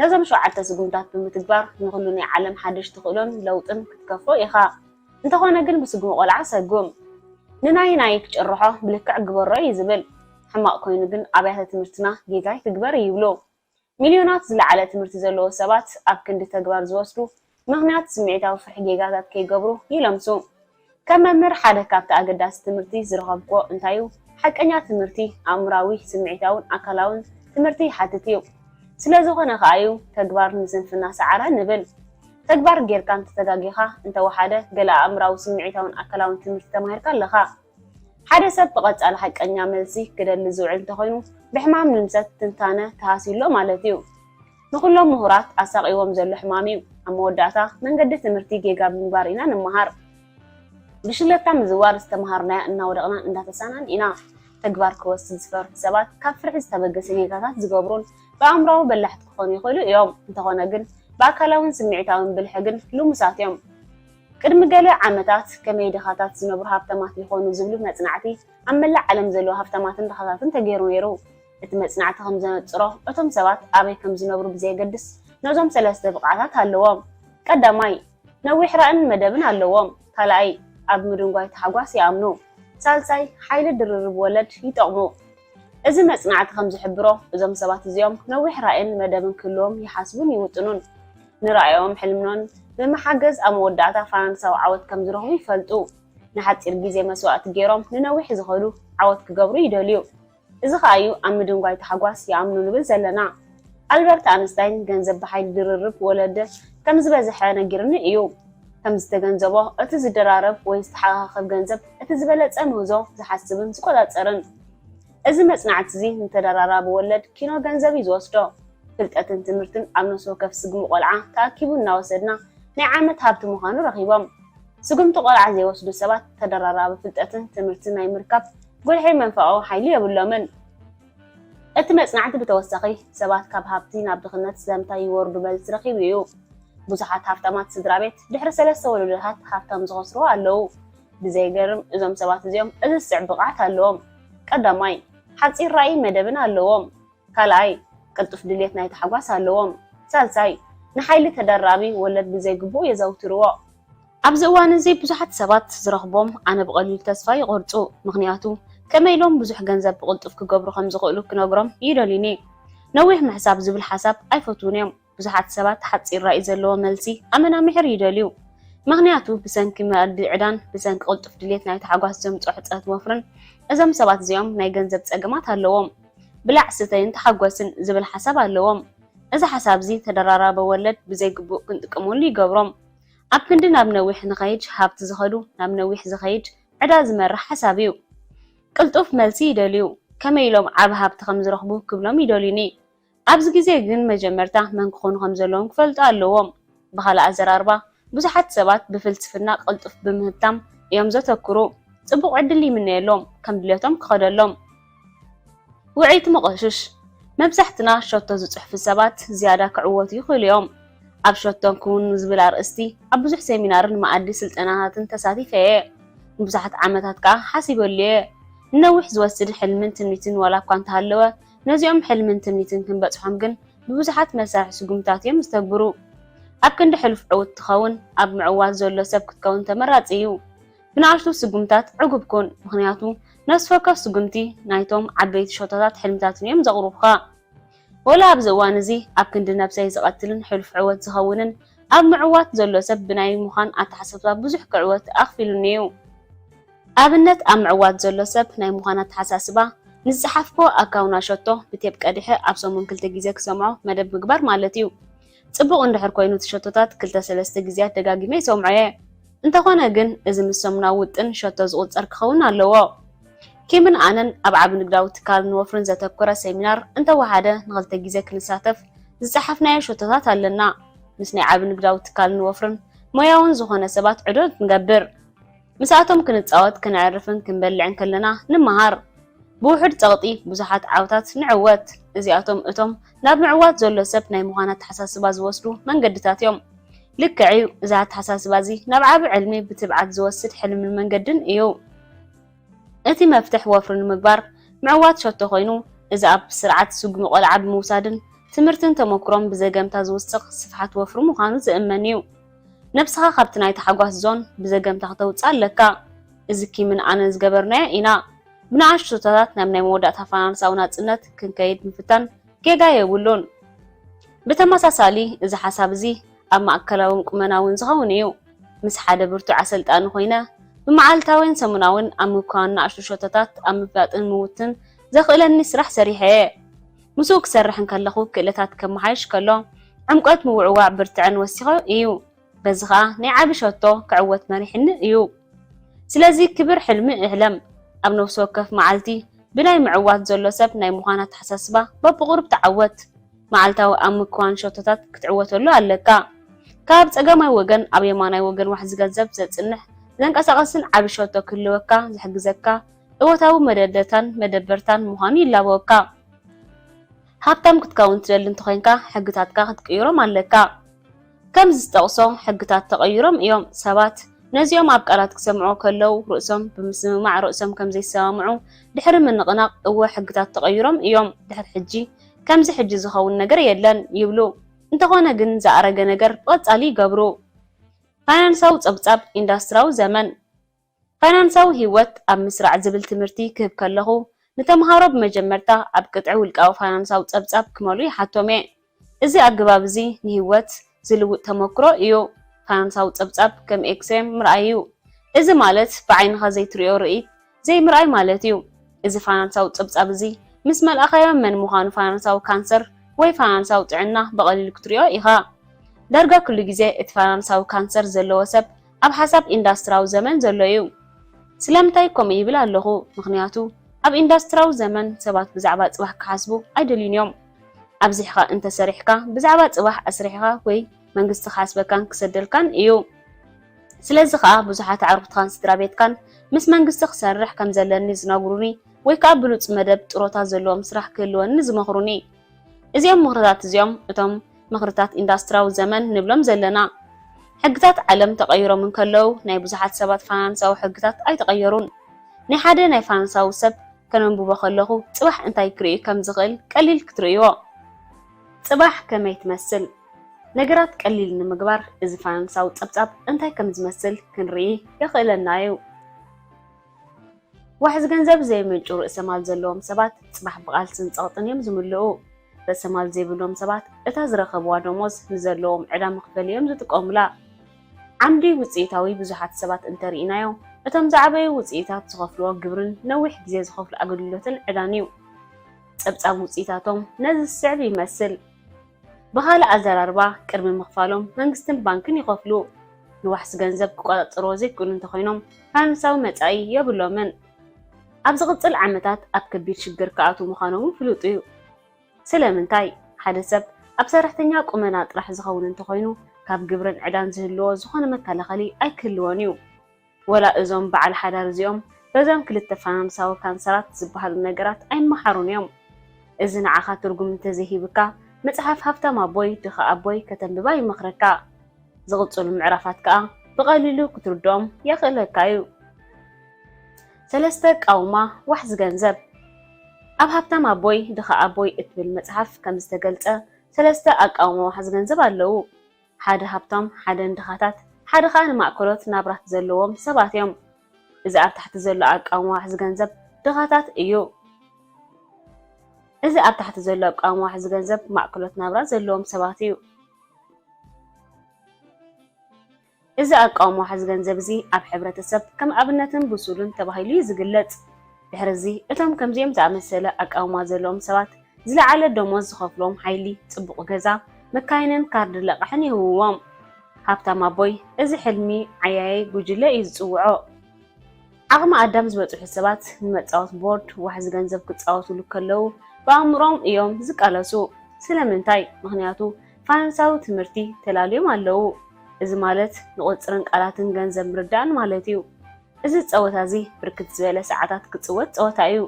نظام شو عالتا سقومتات بمتكبر نخلوني عالم حدش تخلون لوطن كتكفو إخا انت خوانا قل بسقوم قلعا سقوم نناي كتشرحو بلكع قبر يزبل حماق كوينو قل عبايتا تمرتنا جيجاي تكبر يبلو مليونات زل على تمرت زلو سبات أبكن دي تكبر زوسلو مغنيات سمعيتا وفرح جيجاتات كي قبرو يلمسو كما مر حدا كابتا أقداس تمرتي زرغبكو انتايو حق أنيا تمرتي أمراوي سمعيتاون أكلاون تمرتي حتتيو سلازوخنا خايو تكبار نسنفنا سعرا نبل تكبار غير كان تتغاغيخا انت وحده غلا امراو سمعيتاون اكلاون تمرت تماهركا لخا حدا سب قصال حقنيا ملسي كدل زوعل تخينو بحمام لمسات تنتانه تحاسيلو مالتيو نخلو مهورات اساقيوم زلو حمامي اموداتا من قد تمرتي جيغا بنبارينا نمهار بشلتا مزوار استمهارنا ان ودقنا اندا تسانان انا تكبار كوسد زفر سبات كفرح استبقس جيغاتات زغبرون بأمراو بلحت كخوني يقولوا يوم انتخونا قل باكلاون سمعيتاون بالحقن لومساتيوم قدم قالي عامتات كمي دخاتات زنبر هافتمات يخونو زبلو مصنعتي عملا علم زلو هافتماتن دخاتاتن تغيرو نيرو ات مصنعتهم زنصرو اتم سبات ابي كم زنبرو بزي قدس نوزم 3 بقعات هالوم قداماي نوي حران مدبن هالوم كلاي اب مدنغاي تحغواس يامنو سالساي حيل دررب ولد يطقمو إذا مصنعت خمس حبرو إذا مسبات زيوم نوح رأين مدامن كلهم يحاسبون يوطنون نرأيهم حلمنون بمحجز أمودعتا فرنسا وعود كم زرهم يفلتو نحت إرجيزي مسوات جيرهم ننوح زخلو عود كجبرو يدليو إذا خايو أمدون قايت حقواس يعملون بالزلنا ألبرت أينشتاين جنزب بحيل دررب ولد كم زبز حنا جيرن إيو ከም ዝተገንዘቦ እቲ ዝደራረብ ወይ ዝተሓኻኸብ ገንዘብ እቲ ዝበለፀ ምህዞ ዝሓስብን ዝቆፃፀርን እዚ መጽናዕቲ እዚ ንተደራራቢ ወለድ ኪኖ ገንዘብ እዩ ዝወስዶ ፍልጠትን ትምህርትን ኣብ ነፍሲ ወከፍ ስግሚ ቆልዓ ተኣኪቡ እናወሰድና ናይ ዓመት ሃብቲ ምዃኑ ረኺቦም ስጉምቲ ቆልዓ ዘይወስዱ ሰባት ተደራራቢ ፍልጠትን ትምህርትን ናይ ምርካብ ጉልሒ መንፈዓዊ ሓይሊ የብሎምን እቲ መጽናዕቲ ብተወሳኺ ሰባት ካብ ሃብቲ ናብ ድኽነት ዘምታ ይወርዱ መልሲ ረኺቡ እዩ ብዙሓት ሃብታማት ስድራቤት ድሕሪ 3 ወለዶታት ሃብታም ዝኸስሩ ኣለዉ ብዘይገርም እዞም ሰባት እዚኦም እዚ ስዕ ብቕዓት ኣለዎም ቀዳማይ ሓፂር ራእይ መደብን ኣለዎም ካልኣይ ቅልጡፍ ድሌት ናይ ተሓጓስ ኣለዎም ሳልሳይ ንሓይሊ ተደራቢ ወለድ ብዘይግቡእ የዘውትርዎ ኣብዚ እዋን እዚ ብዙሓት ሰባት ዝረኽቦም ኣነ ብቐሊሉ ተስፋ ይቆርፁ ምክንያቱ ከመይ ኢሎም ብዙሕ ገንዘብ ብቕልጡፍ ክገብሩ ከም ዝኽእሉ ክነግሮም ይደልዩኒ ነዊሕ ምሕሳብ ዝብል ሓሳብ ኣይፈትውን እዮም ብዙሓት ሰባት ሓፂር ራእይ ዘለዎ መልሲ ኣመናምሕር ይደልዩ ምክንያቱ ብሰንኪ መኣዲ ዕዳን ብሰንኪ ቅልጡፍ ድሌት ናይ ተሓጓስ ዘምፅኦ ሕፀት ወፍርን እዞም ሰባት እዚኦም ናይ ገንዘብ ፀገማት ኣለዎም ብላዕ ስተይን ተሓጓስን ዝብል ሓሳብ ኣለዎም እዚ ሓሳብ እዚ ተደራራቢ ወለድ ብዘይግቡእ ክንጥቀመሉ ይገብሮም ኣብ ክንዲ ናብ ነዊሕ ንኸይድ ሃብቲ ዝኸዱ ናብ ነዊሕ ዝኸይድ ዕዳ ዝመርሕ ሓሳብ እዩ ቅልጡፍ መልሲ ይደልዩ ከመይ ኢሎም ዓብ ሃብቲ ከም ዝረኽቡ ክብሎም ይደልዩኒ ኣብዚ ግዜ ግን መጀመርታ መን ክኾኑ ከም ዘለዎም ክፈልጡ ኣለዎም ብኻልእ ኣዘራርባ ብዙሓት ሰባት ብፍልስፍና ቅልጡፍ ብምህብታም እዮም ዘተክሩ ጽቡቕ ዕድል ይምነየሎም ከም ድሌቶም ክኸደሎም ውዒት መቆሽሽ መብዛሕትና ሸቶ ዝጽሕፉ ሰባት ዝያዳ ክዕወቱ ይኽእሉ እዮም ኣብ ሸቶም ክውን ዝብል ኣርእስቲ ኣብ ብዙሕ ሴሚናርን መኣዲ ስልጠናታትን ተሳቲፈ እየ ብዙሓት ዓመታት ከዓ ሓሲበሉ እየ ነዊሕ ዝወስድ ሕልምን ትምኒትን ዋላ እኳ እንተሃለወ ነዚኦም ሕልምን ትምኒትን ክንበጽሖም ግን ብብዙሓት መሳርሒ ስጉምታት እዮም ዝተግብሩ ኣብ ክንዲ ሕልፍ ዕውት ትኸውን ኣብ ምዕዋት ዘሎ ሰብ ክትከውን ተመራፂ እዩ ብንኣሽቱ ስጉምታት ዕጉብ ኩን ምክንያቱ ነፍሲ ወከፍ ስጉምቲ ናይቶም ዓበይቲ ሸቶታት ሕልምታትን እዮም ዘቕርቡኻ ወላ ኣብዚ እዋን እዚ ኣብ ክንዲ ነብሰይ ዝቐትልን ሕልፍ ዕወት ዝኸውንን ኣብ ምዕዋት ዘሎ ሰብ ብናይ ምዃን ኣተሓሳስባ ብዙሕ ክዕወት ኣኽፊሉኒ እዩ ኣብነት ኣብ ምዕዋት ዘሎ ሰብ ናይ ምዃን ኣተሓሳስባ ንዝፀሓፍኮ ኣካውና ሸቶ ብቴፕ ቀዲሐ ኣብ ሰሙን 2 ግዜ ክሰምዖ መደብ ምግባር ማለት እዩ ጽቡቕ እንድሕር ኮይኑ ሸቶታት 2-3 ግዜያት ደጋጊመ ይሰምዖ እየ እንተኾነ ግን እዚ ምስ ሰሙናዊ ውጥን ሸቶ ዝቁፀር ክኸውን ኣለዎ ኪምን ኣነን ኣብ ዓብ ንግዳዊ ትካል ንወፍርን ዘተኮረ ሴሚናር እንተወሓደ ን2 ግዜ ክንሳተፍ ዝፀሓፍናዮ ሸቶታት ኣለና ምስ ናይ ዓብ ንግዳዊ ትካል ንወፍርን ሞያውን ዝኾነ ሰባት ዕዶት ንገብር ምስኣቶም ክንፃወት ክንዕርፍን ክንበልዕን ከለና ንምሃር ብውሕድ ፀቕጢ ብዙሓት ዓውታት ንዕወት እዚኣቶም እቶም ናብ ምዕዋት ዘሎ ሰብ ናይ ምዃን ኣተሓሳስባ ዝወስዱ መንገድታት እዮም ልክዕ እዛ ኣተሓሳስባ እዚ ናብ ዓብ ዕልሚ ብትብዓት ዝወስድ ሕልምን መንገድን እዩ እቲ መፍትሕ ወፍሪ ንምግባር ምዕዋት ሸቶ ኮይኑ እዚ ኣብ ስርዓት ስጉሚ ቆልዓ ብምውሳድን ትምህርትን ተመክሮም ብዘገምታ ዝውስኽ ስፍሓት ወፍሪ ምዃኑ ዝእመን እዩ ነብስኻ ካብቲ ናይ ተሓጓስ ዞን ብዘገምታ ከተውፅእ ኣለካ እዚ ኪምን ኣነን ዝገበርናዮ ኢና ብንኣሽቱ ሸቶታት ናብ ናይ መወዳእታ ፋይናንሳዊ ናጽነት ክንከይድ ምፍታን ጌጋ የብሉን ብተመሳሳሊ እዚ ሓሳብ እዚ ኣብ ማእከላውን ቁመናውን ዝኸውን እዩ ምስ ሓደ ብርቱዕ ኣሰልጣኒ ኮይነ ብመዓልታውን ሰሙናውን ኣብ ምኳን ንኣሽቱ ሸቶታት ኣብ ምፍላጥን ምውትን ዘኽእለኒ ስራሕ ሰሪሐ እየ ምስኡ ክሰርሕን ከለኹ ክእለታት ከመሓይሽ ከሎ ዕምቆት ምውዕዋዕ ብርትዕን ወሲኸ እዩ በዚ ከዓ ናይ ዓብ ሸቶ ክዕወት መሪሕኒ እዩ ስለዚ ክብር ሕልሚ እሕለም ኣብ ነፍሲ ወከፍ መዓልቲ ብናይ ምዕዋት ዘሎ ሰብ ናይ ምዃን ኣተሓሳስባ በብቁርብ ተዓወት መዓልታዊ ኣብ ምኳን ሸቶታት ክትዕወተሉ ኣለካ ካብ ፀገማይ ወገን ኣብ የማናይ ወገን ዋሕ ዝገንዘብ ዘጽንሕ ዘንቀሳቐስን ዓብ ሸቶ ክህልወካ ዝሕግዘካ እወታዊ መደደታን መደበርታን ምዃኑ ይላበወካ ሃብታም ክትከውን ትደሊ እንተኮይንካ ሕግታትካ ክትቅይሮም ኣለካ ከም ዝጠቕሶ ሕግታት ተቐይሮም እዮም ሰባት ነዚኦም ኣብ ቃላት ክሰምዑ ከለው ርእሶም ብምስምማዕ ርእሶም ከም ዘይሰማምዑ ድሕሪ ምንቕናቕ እወ ሕግታት ተቐይሮም እዮም ድሕሪ ሕጂ ከምዚ ሕጂ ዝኸውን ነገር የለን ይብሉ እንተኾነ ግን ዝኣረገ ነገር ብቐጻሊ ይገብሩ ፋይናንሳዊ ጸብጻብ ኢንዳስትሪያዊ ዘመን ፋይናንሳዊ ህይወት ኣብ ምስራዕ ዝብል ትምህርቲ ክህብ ከለኹ ንተምሃሮ ብመጀመርታ ኣብ ቅጥዒ ውልቃዊ ፋይናንሳዊ ጸብጻብ ክመሉ ይሓቶም እየ እዚ ኣገባብ እዚ ንህይወት ዝልውጥ ተመክሮ እዩ ፋይናንሳዊ ጸብጻብ ከም ኤክስኤም ምርኣይ እዩ እዚ ማለት ብዓይንኻ ዘይትሪኦ ርኢት ዘይምርኣይ ማለት እዩ እዚ ፋይናንሳዊ ጸብጻብ እዚ ምስ መልኣኻዮ መን ምዃኑ ፋይናንሳዊ ካንሰር ወይ ፋይናንሳዊ ጥዕና ብቐሊሉ ክትሪኦ ኢኻ ዳርጋ ኩሉ ግዜ እቲ ፋይናንሳዊ ካንሰር ዘለዎ ሰብ ኣብ ሓሳብ ኢንዳስትሪያዊ ዘመን ዘሎ እዩ። ስለምንታይ ከምኡ ይብል ኣለኹ? ምክንያቱ ኣብ ኢንዳስትሪያዊ ዘመን ሰባት ብዛዕባ ጽባሕ ክሓስቡ ኣይደልዩን እዮም። ኣብዚሕኻ እንተሰሪሕካ ብዛዕባ ጽባሕ ኣስሪሕካ ወይ መንግስቲ ክሓስበካን ክሰደልካን እዩ። ስለዚ ከዓ ብዙሓት ኣዕሩኽትካን ስድራቤትካን ምስ መንግስቲ ክሰርሕ ከም ዘለኒ ዝነግሩኒ ወይ ከዓ ብሉፅ መደብ ጥሮታ ዘለዎም ስራሕ ክህልወኒ ዝመኽሩኒ። እዚኦም ምኽርታት እዚኦም እቶም ምኽርታት ኢንዳስትሪያዊ ዘመን ንብሎም ዘለና። ሕግታት ዓለም ተቐይሮም እንከለዉ ናይ ብዙሓት ሰባት ፋይናንሳዊ ሕግታት ኣይተቐየሩን። ናይ ሓደ ናይ ፋይናንሳዊ ሰብ ከነንብቦ ከለኹ ጽባሕ እንታይ ክርኢ ከም ዝኽእል ቀሊል ክትርእይዎ። ጽባሕ ከመይ ትመስል? ነገራት ቀሊል ንምግባር እዚ ፋይናንሳዊ ጸብጻብ እንታይ ከም ዝመስል ክንርኢ የኽእለና እዩ። ዋሕዚ ገንዘብ ዘይምንጩ ርእሰ ማል ዘለዎም ሰባት ጽባሕ ብቓልስን ጸቕጥን እዮም ዝምልኡ። ርእሰ ማል ዘይብሎም ሰባት እታ ዝረኸብዋ ደሞዝ ንዘለዎም ዕዳ መኽፈሊ እዮም ዝጥቀሙላ። ዓምዲ ውፅኢታዊ ብዙሓት ሰባት እንተሪእናዮ እቶም ዝዓበዩ ውፅኢታት ዝኸፍልዎ ግብርን ነዊሕ ግዜ ዝኸፍሉ ኣገልግሎትን ዕዳን እዩ። ጸብጻብ ውፅኢታቶም ነዚ ዝስዕብ ይመስል። ብኻልእ ኣዘራርባ ቅድሚ ምኽፋሎም መንግስትን ባንክን ይኸፍሉ። ንዋሕሲ ገንዘብ ክቆጻጸርዎ ዘይክእሉ እንተኾይኖም ፋይናንሳዊ መጻኢ የብሎምን። ኣብ ዝቕጽል ዓመታት ኣብ ከቢድ ሽግር ክኣትዉ ምዃኖም ፍሉጥ እዩ። ስለምንታይ ሓደ ሰብ ኣብ ሰራሕተኛ ቁመና ጥራሕ ዝኸውን እንተኾይኑ ካብ ግብርን ዕዳን ዝህልዎ ዝኾነ መከላኸሊ ኣይክህልዎን እዩ። ወላ እዞም በዓል ሓዳር እዚኦም በዞም ክልተ ፋይናንሳዊ ካንሰራት ዝበሃሉ ነገራት ኣይመሓሩን እዮም። እዚ ንዓኻ ትርጉም እንተዘይሂብካ መጽሓፍ ሃብታም ኣቦይ ድኻ ኣቦይ ከተንብባ ይመኽረካ። ዝቕጽሉ ምዕራፋት ከዓ ብቐሊሉ ክትርድኦም የኽእለካ እዩ። 3 ቃውማ ዋሕዚ ገንዘብ። ኣብ ሃብታም ኣቦይ ድኻ ኣቦይ እትብል መጽሓፍ ከም ዝተገልጸ 3 ኣቃውማ ዋሕዚ ገንዘብ ኣለዉ። ሓደ ሃብታም፣ ሓደ ድኻታት፣ ሓደ ከዓ ንማእከሎት ናብራት ዘለዎም ሰባት እዮም። እዚ ኣብ ታሕቲ ዘሎ ኣቃውማ ዋሕዚ ገንዘብ ድኻታት እዩ። እዚ ኣብ ታሕቲ ዘሎ ኣቃውማ ዋሕዚ ገንዘብ ማእከሎት ናብራት ዘለዎም ሰባት እዩ። እዚ ኣቃውማ ዋሕዚ ገንዘብ እዚ ኣብ ሕብረተሰብ ከም ኣብነትን ብሱሉን ተባሂሉ ዝግለጽ። ድሕሪ እዚ እቶም ከምዚኦም ዝኣመሰለ ኣቃውማ ዘለዎም ሰባት ዝለዓለ ደሞዝ ዝኸፍሎም ሓይሊ፣ ጽቡቕ ገዛ፣ መካይንን ካርዲ ለቕሕን ይህብዎም። ሃብታም ኣቦይ እዚ ሕልሚ ዓያይ ጉጅለ እዩ ዝጽውዖ። ዓቕሚ ኣዳም ዝበጽሑ ሰባት ንመጻወት ቦርድ ዋሕዚ ገንዘብ ክጻወትሉ ከለዉ ብኣእምሮኦም እዮም ዝቃለሱ። ስለምንታይ? ምክንያቱ ፋይናንሳዊ ትምህርቲ ተላልዮም ኣለዉ። እዚ ማለት ንቁፅርን ቃላትን ገንዘብ ምርዳእን ማለት እዩ። እዚ ፀወታ እዚ ብርክት ዝበለ ሰዓታት ክጽወት ፀወታ እዩ።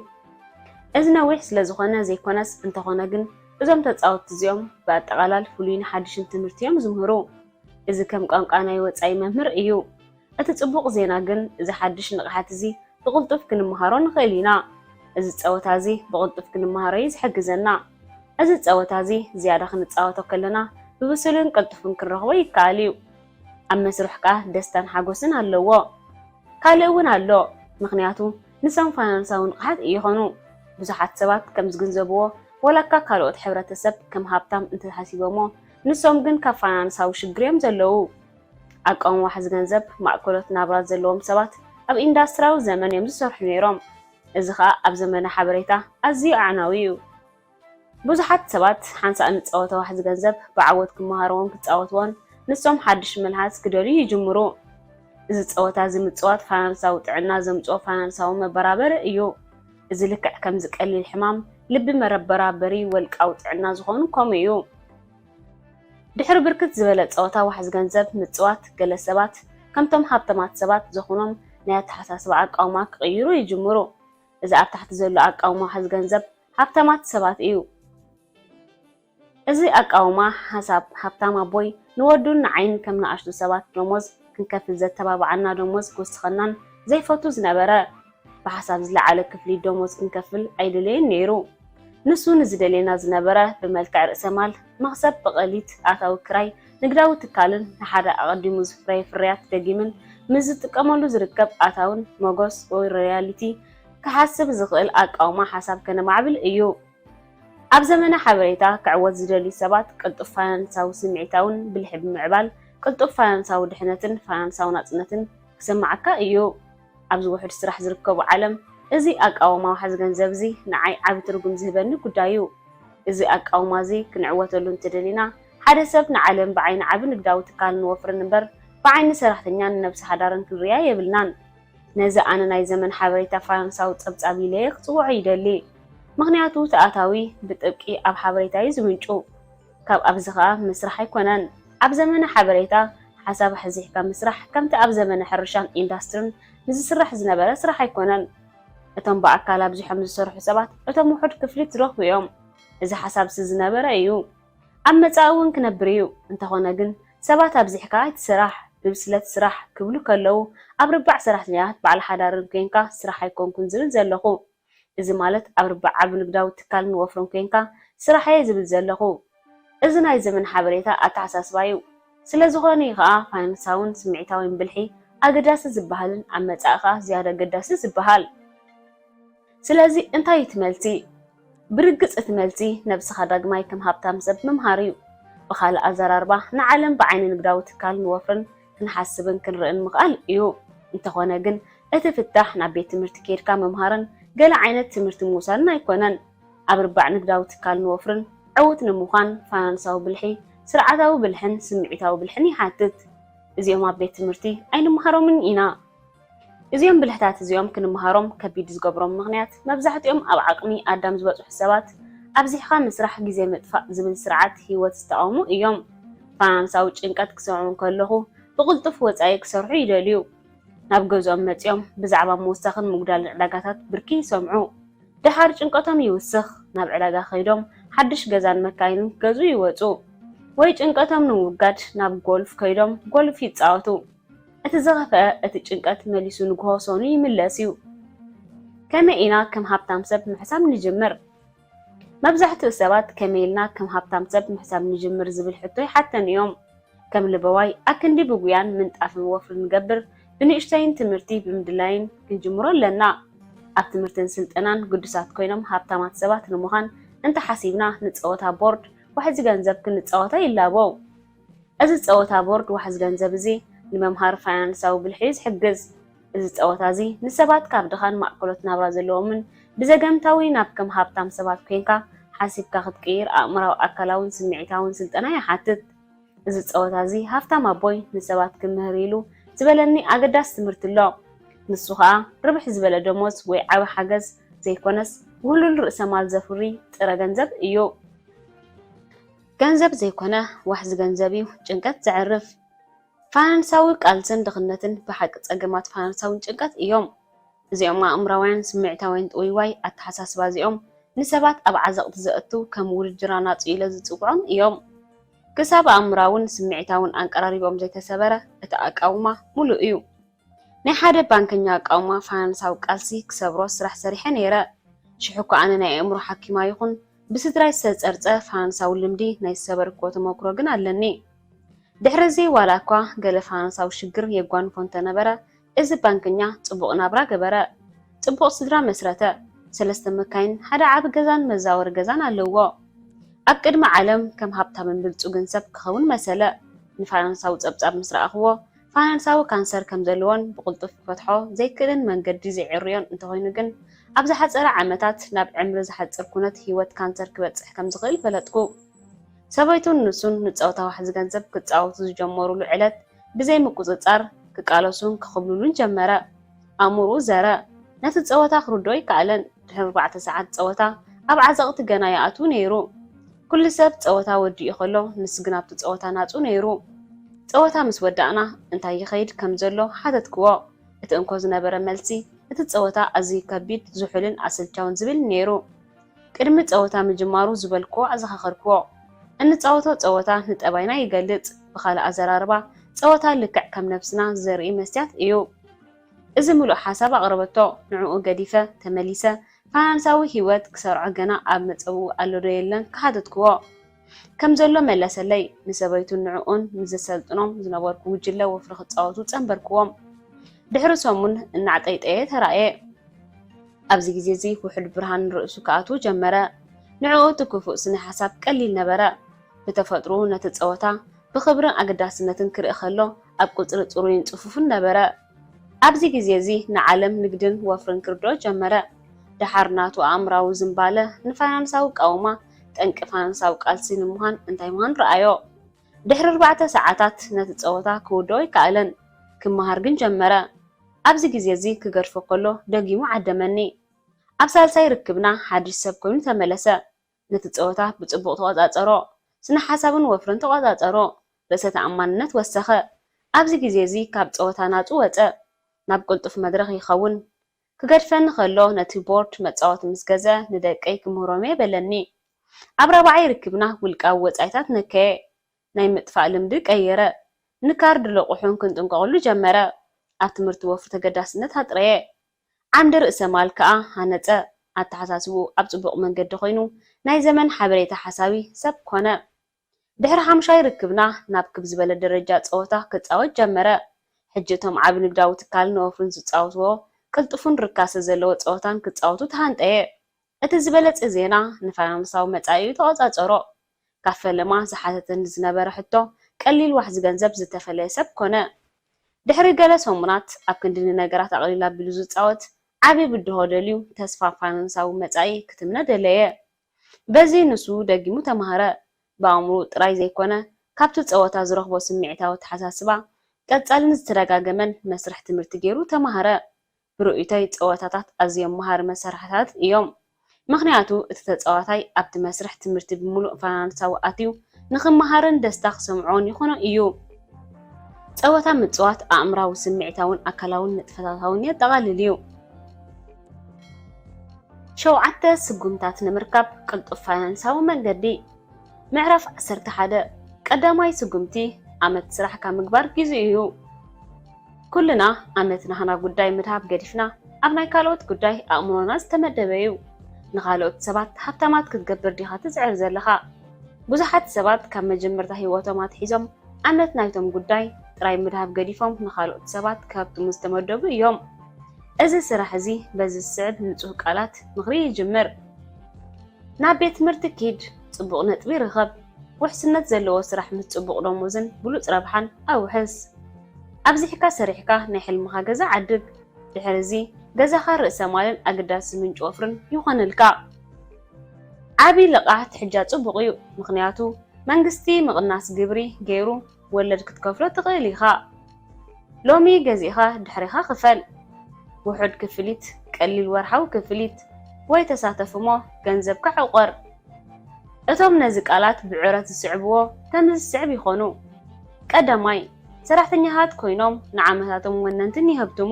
እዚ ነዊሕ ስለ ዝኾነ ዘይኮነስ እንተኾነ ግን እዞም ተጻወትቲ እዚኦም ብኣጠቓላል ፍሉይን ሓድሽን ትምህርቲ እዮም ዝምህሩ። እዚ ከም ቋንቋ ናይ ወጻኢ መምህር እዩ። እቲ ጽቡቕ ዜና ግን እዚ ሓድሽ ንቕሓት እዚ ብቕልጡፍ ክንመሃሮ ንኽእል ኢና። እዚ ፀወታ እዚ ብቕልጡፍ ክንመሃሮ እዩ ዝሕግዘና። እዚ ፀወታ እዚ ዝያዳ ክንፃወቶ ከለና ብብሱልን ቅልጡፍን ክንረኽቦ ይከኣል እዩ። ኣብ መስርሕ ከዓ ደስታን ሓጎስን ኣለዎ። ካልእ እውን ኣሎ። ምክንያቱ ንሶም ፋይናንሳዊ ንቕሓት ይኾኑ። ብዙሓት ሰባት ከም ዝግንዘብዎ ወላካ ካልኦት ሕብረተሰብ ከም ሃብታም እንተሓሲቦሞ ንሶም ግን ካብ ፋይናንሳዊ ሽግር እዮም ዘለዉ። ኣቃውማ ዋሕዚ ገንዘብ ማእከሎት ናብራት ዘለዎም ሰባት ኣብ ኢንዳስትሪያዊ ዘመን እዮም ዝሰርሑ ነይሮም። እዚ ከዓ ኣብ ዘመነ ሓበሬታ ኣዝዩ ኣዕናዊ እዩ። ብዙሓት ሰባት ሓንሳእ ንፀወታ ዋሕዚ ገንዘብ ብዓወት ክመሃርዎን ክፃወትዎን ንሶም ሓድሽ መልሃስ ክደልዩ ይጅምሩ። እዚ ፀወታ እዚ ምፅዋት ፋይናንሳዊ ጥዕና ዘምፅኦ ፋይናንሳዊ መበራበሪ እዩ። እዚ ልክዕ ከም ዝቀሊል ሕማም ልቢ መረበራበሪ ወልቃዊ ጥዕና ዝኾኑ ከምኡ እዩ። ድሕሪ ብርክት ዝበለ ፀወታ ዋሕዚ ገንዘብ ምፅዋት ገለ ሰባት ከምቶም ሃብተማት ሰባት ዝኾኖም ናይ ኣተሓሳስባ ኣቃውማ ክቕይሩ ይጅምሩ። እዚ ኣብ ታሕቲ ዘሎ ኣቃውማ ዋሕዚ ገንዘብ ሃብተማት ሰባት እዩ። እዚ ኣቃውማ ሓሳብ ሃብታም ኣቦይ ንወዱን ንዓይን ከም ንኣሽቱ ሰባት ደሞዝ ክንከፍል ዘተባብዓና ደሞዝ ክውስኸናን ዘይፈቱ ዝነበረ ብሓሳብ ዝለዓለ ክፍሊ ደሞዝ ክንከፍል ኣይደለየን ነይሩ። ንሱ ንዝደልየና ዝነበረ ብመልክዕ ርእሰ ማል መኽሰብ ብቐሊት ኣታዊ ክራይ ንግዳዊ ትካልን ንሓደ ኣቐዲሙ ዝፍረየ ፍርያት ደጊምን ምስ ዝጥቀመሉ ዝርከብ ኣታውን ሞጎስ ወይ ሮያሊቲ ክሓስብ ዝኽእል ኣቃውማ ሓሳብ ከነማዕብል እዩ። ኣብ ዘመነ ሓበሬታ ክዕወት ዝደልዩ ሰባት ቅልጡፍ ፋይናንሳዊ ስምዒታውን ብልሒ ብምዕባል ቅልጡፍ ፋይናንሳዊ ድሕነትን ፋይናንሳዊ ናጽነትን ክሰማዓካ እዩ። ኣብዚ ውሕድ ስራሕ ዝርከቡ ዓለም እዚ ኣቃውማ ዋሕዚ ገንዘብ እዚ ንዓይ ዓብ ትርጉም ዝህበኒ ጉዳይ እዩ። እዚ ኣቃውማ እዚ ክንዕወተሉ እንተደሊና ሓደ ሰብ ንዓለም ብዓይኒ ዓቢ ንግዳዊ ትካል ንወፍር እምበር ብዓይኒ ሰራሕተኛን ነብሲ ሓዳርን ክንርያ የብልናን። ነዚ ኣነ ናይ ዘመን ሓበሬታ ፋይናንሳዊ ጸብጻብ ኢለ ክጽውዖ ይደሊ። ምክንያቱ ተኣታዊ ብጥብቂ ኣብ ሓበሬታ እዩ ዝምንጩ፣ ካብ ኣብዚ ኸኣ ምስራሕ ኣይኮነን። ኣብ ዘመነ ሓበሬታ ሓሳብ ሕዚሕካ ምስራሕ ከምቲ ኣብ ዘመነ ሕርሻን ኢንዳስትሪን ንዝስራሕ ዝነበረ ስራሕ ኣይኮነን። እቶም ብኣካል ኣብዚሖም ዝሰርሑ ሰባት እቶም ውሑድ ክፍሊት ዝረኽቡ እዮም። እዚ ሓሳብ ዝነበረ እዩ፣ ኣብ መጻኢ እውን ክነብር እዩ። እንተኾነ ግን ሰባት ኣብዚሕካ ኣይትስራሕ ብብስለት ስራሕ ክብሉ ከለዉ ኣብ ርባዕ ሰራሕተኛታት በዓል ሓዳርን ኮንካ ስራሕ ኣይኮንኩን ዝብል ዘለኹ። እዚ ማለት ኣብ ርባዕ ዓቢ ንግዳዊ ትካል ንወፍርን ኮንካ ስራሕ እየ ዝብል ዘለኹ። እዚ ናይ ዘመን ሓበሬታ ኣተሓሳስባ እዩ። ስለዝኾነ ከዓ ፋይናንሳውን ስምዒታውን ብልሒ ኣገዳሲ ዝበሃልን ኣብ መጻኢ ከዓ ዝያዳ ኣገዳሲ ዝበሃል። ስለዚ እንታይ እዩ ትመልሲ? ብርግጽ እቲ መልሲ ነብስኻ ዳግማይ ከም ሃብታም ሰብ ምምሃር እዩ። ብኻልእ ኣዘራርባ ንዓለም ብዓይኒ ንግዳዊ ትካል ንወፍርን ክንሓስብን ክንርእን ምኽኣል እዩ። እንተኾነ ግን እቲ ፍታሕ ናብ ቤት ትምህርቲ ከይድካ ምምሃርን ገለ ዓይነት ትምህርቲ ምውሳድን ኣይኮነን። ኣብ ርባዕ ንግዳዊ ትካል ንወፍርን ዕውት ንምዃን ፋይናንሳዊ ብልሒ፣ ስርዓታዊ ብልሕን ስምዒታዊ ብልሕን ይሓትት። እዚኦም ኣብ ቤት ትምህርቲ ኣይንምሃሮምን ኢና። እዚኦም ብልሕታት እዚኦም ክንምሃሮም ከቢድ ዝገብሮም ምክንያት መብዛሕትኦም ኣብ ዓቕሚ ኣዳም ዝበፅሑ ሰባት ኣብዚሕካ ምስራሕ ግዜ ምጥፋእ ዝብል ስርዓት ሂወት ዝተቃውሙ እዮም። ፋይናንሳዊ ጭንቀት ክሰምዑ ከለኹ ብቕልጡፍ ወፃኢ ክሰርሑ ይደልዩ። ናብ ገዝኦም መፂኦም ብዛዕባ ምውሳኽን ምጉዳልን ዕዳጋታት ብርኪ ይሰምዑ። ድሓር ጭንቀቶም ይውስኽ፣ ናብ ዕዳጋ ከይዶም ሓድሽ ገዛን መካይንን ገዙ ይወፁ። ወይ ጭንቀቶም ንምውጋድ ናብ ጎልፍ ከይዶም ጎልፍ ይፃወቱ። እቲ ዝኸፍአ እቲ ጭንቀት መሊሱ ንግሆ ሰኑ ይምለስ እዩ። ከመይ ኢና ከም ሃብታም ሰብ ምሕሳብ ንጅምር? መብዛሕትኡ ሰባት ከመይ ኢልና ከም ሃብታም ሰብ ምሕሳብ ንጅምር ዝብል ሕቶ ይሓተን እዮም። ከም ልበዋይ ኣክንዲ ብጉያን ምንጣፍን ወፍሪ ንገብር ብንእሽተይን ትምህርቲ ብምድላይን ክንጅምሮ ኣለና። ኣብ ትምህርትን ስልጠናን ግዱሳት ኮይኖም ሃብታማት ሰባት ንምዃን እንተሓሲብና ንፀወታ ቦርድ ዋሕዚ ገንዘብ ክንፃወታ ይላቦ። እዚ ፀወታ ቦርድ ዋሕዚ ገንዘብ እዚ ንመምሃር ፋይናንሳዊ ብልሒ ዝሕግዝ። እዚ ፀወታ እዚ ንሰባት ካብ ድኻን ማዕከሎት ናብራ ዘለዎምን ብዘገምታዊ ናብ ከም ሃብታም ሰባት ኮንካ ሓሲብካ ክትቀይር ኣእምራዊ ኣካላውን ስምዒታውን ስልጠና ይሓትት። እዚ ፀወታ እዚ ሃብታም ኣቦይ ንሰባት ክምህር ኢሉ ዝበለኒ ኣገዳሲ ትምህርቲ ኣሎ። ንሱ ከዓ ርብሕ ዝበለ ደሞዝ ወይ ዓቢ ሓገዝ ዘይኮነስ ውህሉል ርእሰ ማል ዘፍሪ ጥረ ገንዘብ እዩ። ገንዘብ ዘይኮነ ዋሕዚ ገንዘብ እዩ ጭንቀት ዘዕርፍ። ፋይናንሳዊ ቃልስን ድኽነትን ብሓቂ ፀገማት ፋይናንሳውን ጭንቀት እዮም። እዚኦም ኣእምራውያን ስምዒታውያን ጥውይዋይ ኣተሓሳስባ እዚኦም ንሰባት ኣብ ዓዘቕቲ ዘእቱ ከም ውድድር ናጽ ኢለ ዝጽውዖም እዮም። ክሳብ ኣእምራውን ስምዒታውን ኣንቀራሪቦም ዘይተሰበረ እቲ ኣቃውማ ሙሉእ እዩ። ናይ ሓደ ባንከኛ ኣቃውማ ፋይናንሳዊ ቃልሲ ክሰብሮ ስራሕ ሰሪሐ ነይረ። ሽሑ እኳ ኣነ ናይ ኣእምሮ ሓኪማ ይኹን ብስድራይ ዝተፀርፀ ፋይናንሳዊ ልምዲ ናይ ዝሰበርክዎ ተመክሮ ግን ኣለኒ። ድሕረዚ ዋላ እኳ ገለ ፋይናንሳዊ ሽግር የጓንፎ እንተነበረ እዚ ባንከኛ ጽቡቕ ናብራ ገበረ። ጽቡቕ ስድራ መስረተ። 3 መካይን ሓደ ዓቢ ገዛን መዛወሪ ገዛን ኣለዎ። ኣብ ቅድሚ ዓለም ከም ሃብታምን ብልጹግን ሰብ ክኸውን መሰለ። ንፋይናንሳዊ ጸብጻብ ምስ ረኣኽዎ ፋይናንሳዊ ካንሰር ከም ዘለዎን ብቕልጡፍ ክፈትሖ ዘይክእልን መንገዲ ዘይዕርዮን እንተኾይኑ ግን ኣብ ዝሓፀረ ዓመታት ናብ ዕምሪ ዝሓፅር ኩነት ህይወት ካንሰር ክበፅሕ ከም ዝኽእል ፈለጥኩ። ሰበይቱን ንሱን ንፀወታ ዋሕዚ ገንዘብ ክፃወቱ ዝጀመሩሉ ዕለት ብዘይ ምቁፅፃር ክቃለሱን ክኽብሉሉን ጀመረ። ኣእምሩ ዘረ። ነቲ ፀወታ ክርዶ ይከኣለን። ድሕሪ 4 ሰዓት ፀወታ ኣብ ዓዘቕቲ ገና ይኣቱ ነይሩ። ኩሉ ሰብ ፀወታ ወዲኡ ከሎ ንስ ግን ኣብቲ ፀወታ ናፁ ነይሩ። ፀወታ ምስ ወዳእና እንታይ ይኸይድ ከም ዘሎ ሓተትክዎ። እቲ እንኮ ዝነበረ መልሲ እቲ ፀወታ ኣዝዩ ከቢድ ዝሑልን ኣሰልቻውን ዝብል ነይሩ። ቅድሚ ፀወታ ምጅማሩ ዝበልክዎ ኣዘኻኸርክዎ። እንፃወቶ ፀወታ ንጠባይና ይገልጽ። ብኻልእ ኣዘራርባ ፀወታ ልክዕ ከም ነፍስና ዘርኢ መስትያት እዩ። እዚ ሙሉእ ሓሳብ ኣቕረበቶ። ንዕኡ ገዲፈ ተመሊሰ ፋይናንሳዊ ህይወት ክሰርዖ ገና ኣብ መፀው ኣሎ ዶ የለን ክሓተትክዎ። ከም ዘሎ መለሰለይ። ንሰበይቱን ንዕኡን ንዘሰልጥኖም ዝነበርኩ ጉጅለ ወፍሪ ክፃወቱ ፀንበርክዎም። ድሕሪ ሰሙን እናዕጠይጠየ ተራእየ። ኣብዚ ግዜ እዚ ውሕድ ብርሃን ርእሱ ከኣቱ ጀመረ። ንዕኡ ትክፉእ ስነ ሓሳብ ቀሊል ነበረ። ብተፈጥሩ ነቲ ፀወታ ብክብርን ኣገዳስነትን ክርኢ ከሎ ኣብ ቁፅሪ ፅሩይን ፅፉፍን ነበረ። ኣብዚ ግዜ እዚ ንዓለም ንግድን ወፍርን ክርድኦ ጀመረ። ድሓር ናቱ ኣእምራዊ ዝምባለ ንፋይናንሳዊ ቃውማ ጠንቂ ፋይናንሳዊ ቃልሲ ንምዃን እንታይ ምዃን ረኣዮ። ድሕሪ 4 ሰዓታት ነቲ ፀወታ ክውድኦ ይከኣለን ክመሃር ግን ጀመረ። ኣብዚ ግዜ እዚ ክገድፎ ከሎ ደጊሙ ዓደመኒ። ኣብ ሳልሳይ ርክብና ሓድሽ ሰብ ኮይኑ ተመለሰ። ነቲ ፀወታ ብፅቡቅ ተቆፃፀሮ። ስነ ሓሳብን ወፍርን ተቆፃፀሮ። ርእሰ ተኣማንነት ወሰኸ። ኣብዚ ግዜ እዚ ካብ ፀወታ ናፁ ወፀ። ናብ ቅልጡፍ መድረኽ ይኸውን። ክገድፈኒ ከሎ ነቲ ቦርድ መፃወቲ ምስ ገዝአ ንደቀይ ክምህሮም የበለኒ። ኣብ 4ይ ርክብና ውልቃዊ ወፃኢታት ነከየ። ናይ ምጥፋእ ልምዲ ቀየረ። ንካርድ ልቑሑን ክንጥንቀቕሉ ጀመረ። ኣብ ትምህርቲ ወፍሪ ተገዳስነት ኣጥረየ። ዓንዲ ርእሰ ማል ከዓ ሃነፀ። ኣተሓሳስቡ ኣብ ፅቡቕ መንገዲ ኮይኑ ናይ ዘመን ሓበሬታ ሓሳቢ ሰብ ኮነ። ድሕሪ 5ይ ርክብና ናብ ክብ ዝበለ ደረጃ ፀወታ ክፃወት ጀመረ። ሕጂ እቶም ዓብ ንግዳዊ ትካልን ወፍርን ዝፃወትዎ ቅልጡፉን ርካሰ ዘለዎ ፀወታን ክፃወቱ ተሃንጠየ። እቲ ዝበለፀ ዜና ንፋይናንሳዊ መጻኢኡ ተቆፃፀሮ። ካብ ፈለማ ዝሓተተን ዝነበረ ሕቶ ቀሊል ዋሕዚ ገንዘብ ዝተፈለየ ሰብ ኮነ። ድሕሪ ገለ ሰሙናት ኣብ ክንዲ ነገራት ኣቕሊል ኣቢሉ ዝፃወት ዓብዪ ብድሆ ደልዩ ተስፋ ፋይናንሳዊ መጻኢ ክትምነ ደለየ። በዚ ንሱ ደጊሙ ተማሃረ። ብኣእምሮ ጥራይ ዘይኮነ ካብቲ ፀወታ ዝረኽቦ ስምዒታዊ ተሓሳስባ ቀጻልን ዝተደጋገመን መስርሕ ትምህርቲ ገይሩ ተማሃረ። ብርኡተይ ፀወታታት ኣዝዮም መሃሪ መሳርሕታት እዮም። ምክንያቱ እቲ ተፃዋታይ ኣብቲ መስርሕ ትምህርቲ ብምሉእ ፋይናንሳዊ ኣትዩ ንክመሃርን ደስታ ክሰምዖን ይኾነ እዩ። ፀወታ ምፅዋት ኣእምራዊ ስምዒታውን ኣካላውን ንጥፈታታውን የጠቓልል እዩ። 7 ስጉምታት ንምርካብ ቅልጡፍ ፋይናንሳዊ መንገዲ። ምዕራፍ 11 ቀዳማይ ስጉምቲ ዓመት ስራሕካ ምግባር ግዜ እዩ። ኩልና ዓመት ናህና ጉዳይ ምድሃብ ገዲፍና ኣብ ናይ ካልኦት ጉዳይ ኣእምሮና ዝተመደበ እዩ። ንኻልኦት ሰባት ሃብታማት ክትገብር ዲኻ ትፅዕር ዘለኻ። ብዙሓት ሰባት ካብ መጀመርታ ሂወቶም ኣትሒዞም ዓመት ናይቶም ጉዳይ ጥራይ ምድሃብ ገዲፎም ንኻልኦት ሰባት ከብትሙ ዝተመደቡ እዮም። እዚ ስራሕ እዚ በዚ ዝስዕብ ንፁህ ቃላት ምኽሪ ይጅምር። ናብ ቤት ትምህርቲ ኪድ ፅቡቕ ነጥቢ ርኸብ። ውሕስነት ዘለዎ ስራሕ ምስ ፅቡቕ ደሞዝን ብሉፅ ረብሓን ኣውሕስ። ኣብዚሕካ ሰሪሕካ ናይ ሕልምኻ ገዛ ዓድግ። ድሕሪ እዚ ገዛኻ ርእሰ ማልን ኣገዳሲ ምንጭ ወፍርን ይኾንልካ። ዓብይ ልቓሕ ትሕጃ ፅቡቕ እዩ። ምክንያቱ መንግስቲ ምቕናስ ግብሪ ገይሩ ወለድ ክትከፍሎ ትኽእል ኢኻ። ሎሚ ገዚእኻ ድሕሪኻ ክፈል። ውሑድ ክፍሊት፣ ቀሊል ወርሓዊ ክፍሊት ወይ ተሳተፍሞ ገንዘብካ ዕቆር። እቶም ነዚ ቃላት ብዕረት ዝስዕብዎ ከምዚ ዝስዕብ ይኾኑ። ቀዳማይ ሰራሕተኛታት ኮይኖም ንዓመታቶም ወነንትን ይህብትሙ።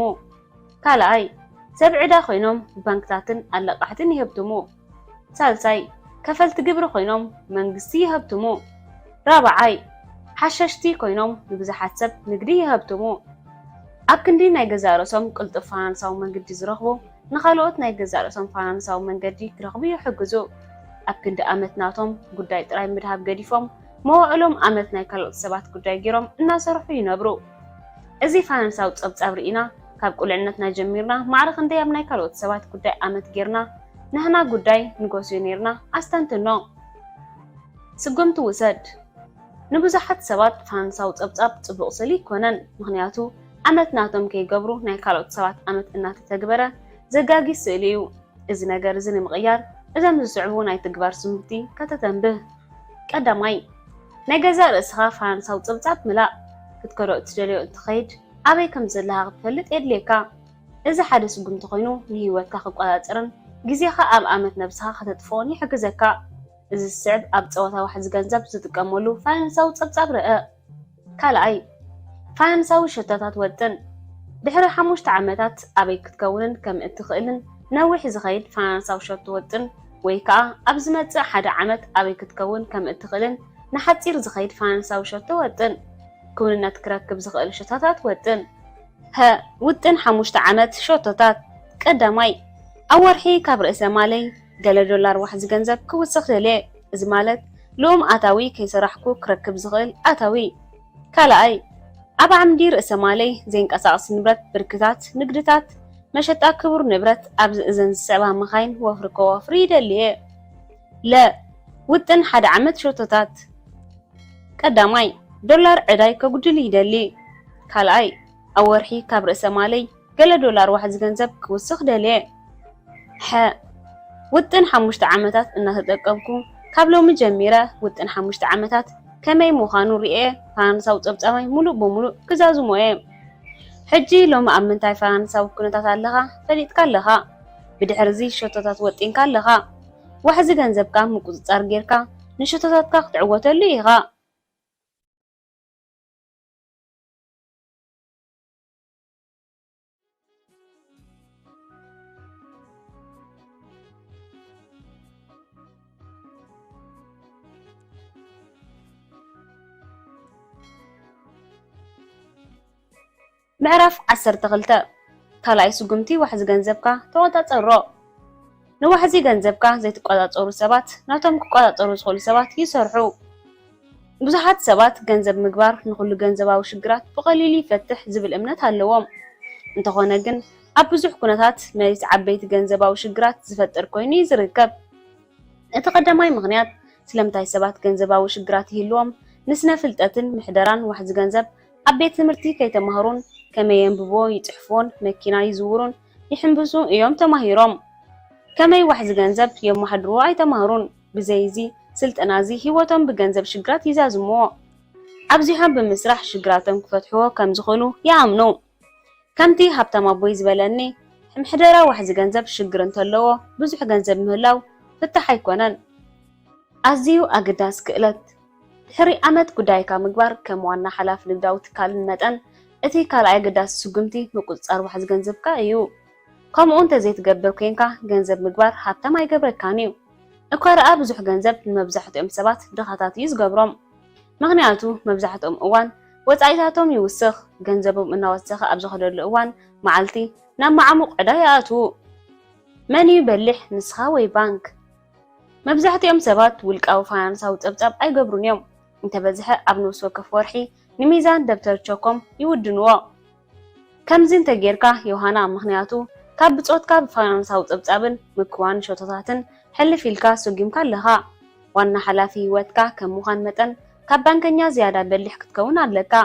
ካልኣይ ሰብ ዕዳ ኮይኖም ባንክታትን ኣለቃሕትን ይህብትሙ። ሳልሳይ ከፈልቲ ግብሪ ኮይኖም መንግስቲ ይህብትሙ። ራብዓይ ሓሸሽቲ ኮይኖም ንብዙሓት ሰብ ንግዲ ይህብትሙ። ኣብ ክንዲ ናይ ገዛ ርእሶም ቅልጡፍ ፋይናንሳዊ መንገዲ ዝረኽቡ ንኻልኦት ናይ ገዛ ርእሶም ፋይናንሳዊ መንገዲ ክረኽቡ ይሕግዙ። ኣብ ክንዲ ዓመት ናቶም ጉዳይ ጥራይ ምድሃብ ገዲፎም መዋዕሎም ዓመት ናይ ካልኦት ሰባት ጉዳይ ገይሮም እናሰርሑ ይነብሩ። እዚ ፋይናንሳዊ ፀብፃብ ርኢና ካብ ቁልዕነትና ጀሚርና ማዕረ ክንደይ ኣብ ናይ ካልኦት ሰባት ጉዳይ ዓመት ጌርና ንሕና ጉዳይ ንጎስዮ ነርና ኣስተንትኖ። ስጉምቲ ውሰድ። ንብዙሓት ሰባት ፋይናንሳዊ ፀብፃብ ፅቡቕ ስእሊ ይኮነን። ምክንያቱ ዓመት ናቶም ከይገብሩ ናይ ካልኦት ሰባት ዓመት እናተተግበረ ዘጋጊስ ስእሊ እዩ። እዚ ነገር እዚ ንምቕያር እዞም ዝስዕቡ ናይ ትግባር ስምርቲ ከተተንብህ። ቀዳማይ ናይ ገዛ ርእስኻ ፋይናንሳዊ ፀብፃብ ምላእ። ክትከዶ እትደልዮ እንትኸይድ ኣበይ ከም ዘለኻ ክትፈልጥ የድልየካ። እዚ ሓደ ስጉምቲ ኮይኑ ንሂወትካ ክቆፃፀርን ግዜኻ ኣብ ዓመት ነብስኻ ከተጥፍኦን ይሕግዘካ። እዚ ዝስዕብ ኣብ ፀወታ ዋሕዚ ገንዘብ ዝጥቀመሉ ፋይናንሳዊ ፀብፃብ ርአ። ካልኣይ ፋይናንሳዊ ሸቶታት ወጥን። ድሕሪ 5 ዓመታት ኣበይ ክትከውንን ከም እትኽእልን ነዊሕ ዝኸይድ ፋይናንሳዊ ሸቶ ወጥን ወይ ከዓ ኣብ ዝመፅእ ሓደ ዓመት ኣበይ ክትከውን ከም እትኽእልን ንሓፂር ዝኸይድ ፋይናንሳዊ ሸቶ ወጥን። ክውንነት ክረክብ ዝኽእል ሸቶታት ወጥን። ውጥን 5 ዓመት ሸቶታት። ቀዳማይ ኣብ ወርሒ ካብ ርእሰ ማለይ ገለ ዶላር ዋሕዚ ገንዘብ ክውስኽ ደልየ። እዚ ማለት ሎም ኣታዊ ከይሰራሕኩ ክረክብ ዝኽእል ኣታዊ። ካልኣይ ኣብ ዓምዲ ርእሰ ማለይ ዘይንቀሳቐስ ንብረት ብርክታት፣ ንግድታት፣ መሸጣ ክቡር ንብረት ኣብ ዝእዘን ዝስዕባ መኻይን ወፍሪ ከወፍሪ ይደልየ። ውጥን 1 ዓመት ሸቶታት። ቀዳማይ ዶላር ዕዳይ ከጉድል ይደሊ። ካልኣይ ኣብ ወርሒ ካብ ርእሰ ማለይ ገለ ዶላር ዋሕዚ ገንዘብ ክውስኽ ደልየ። ውጥን 5 ዓመታት እናተጠቀምኩ ካብ ሎሚ ጀሚረ ውጥን 5 ዓመታት كمي مخانو رئي فرنساو صبصامي ملو بملو كزازمو حجي لو ما امنتاي فرنساو كنتات ኣለኻ ፈሊጥካ ኣለኻ ብድሕርዚ ሸቶታት ወጢንካ ኣለኻ ዋሕዚ ገንዘብካ ምቁፅፃር ጌርካ ንሸቶታትካ ክትዕወተሉ ኢኻ ምዕራፍ 12 ካልኣይ ስጉምቲ ዋሕዚ ገንዘብካ ተቆፃፀሮ ንዋሕዚ ገንዘብካ ዘይተቆፃፀሩ ሰባት ናቶም ክቆፃፀሩ ዝኽእሉ ሰባት ይሰርሑ ብዙሓት ሰባት ገንዘብ ምግባር ንኹሉ ገንዘባዊ ሽግራት ብቐሊሉ ይፈትሕ ዝብል እምነት ኣለዎም እንተኾነ ግን ኣብ ብዙሕ ኩነታት መሬት ዓበይቲ ገንዘባዊ ሽግራት ዝፈጥር ኮይኑ ይዝርከብ እቲ ቀዳማይ ምኽንያት ስለምንታይ ሰባት ገንዘባዊ ሽግራት ይህልዎም ንስነ ፍልጠትን ምሕደራን ዋሕዚ ገንዘብ ኣብ ቤት ትምህርቲ ከይተማሃሩን ከመይ የንብቦ ይፅሕፎን መኪና ይዝውሩን ይሕንብሱ እዮም ተማሂሮም ከመይ ዋሕዚ ገንዘብ የመሓድርዎ ኣይተማሃሩን ብዘይዚ ስልጠና እዚ ሂወቶም ብገንዘብ ሽግራት ይዛዝምዎ ኣብዚሖም ብምስራሕ ሽግራቶም ክፈትሕዎ ከም ዝኽእሉ ይኣምኑ ከምቲ ሃብታም ኣቦይ ዝበለኒ ምሕደራ ዋሕዚ ገንዘብ ሽግር እንተለዎ ብዙሕ ገንዘብ ምህላው ፍታሕ ኣይኮነን ኣዝዩ ኣገዳሲ ክእለት ድሕሪ ዓመት ጉዳይካ ምግባር ከም ዋና ሓላፊ ንግዳዊ ትካልን መጠን እቲ ካልኣይ ኣገዳሲ ስጉምቲ ምቁፅፃር ዋሕዚ ገንዘብካ እዩ ከምኡ እንተዘይትገብር ኮንካ ገንዘብ ምግባር ሃብታም ኣይገብረካን እዩ እኳ ደኣ ብዙሕ ገንዘብ ንመብዛሕትኦም ሰባት ድኻታት እዩ ዝገብሮም ምክንያቱ መብዛሕትኦም እዋን ወፃኢታቶም ይውስኽ ገንዘቦም እናወሰኸ ኣብ ዝኸደሉ እዋን መዓልቲ ናብ ማዕሙቕ ዕዳ ይኣትዉ መን ይበልሕ ንስኻ ወይ ባንክ መብዛሕትኦም ሰባት ውልቃዊ ፋይናንሳዊ ፀብጻብ ኣይገብሩን እዮም እንተበዝሐ ኣብ ነፍሲ ወከፍ ወርሒ ንሚዛን ደብተር ቸኮም ይውድንዎ ከምዚ እንተጌርካ ዮሃና ምክንያቱ ካብ ብፆትካ ብፋይናንሳዊ ፀብጻብን ምክዋን ሸቶታትን ሕልፍ ኢልካ ሰጊምካ ኣለኻ ዋና ሓላፊ ህይወትካ ከም ምዃን መጠን ካብ ባንከኛ ዝያዳ በሊሕ ክትከውን ኣለካ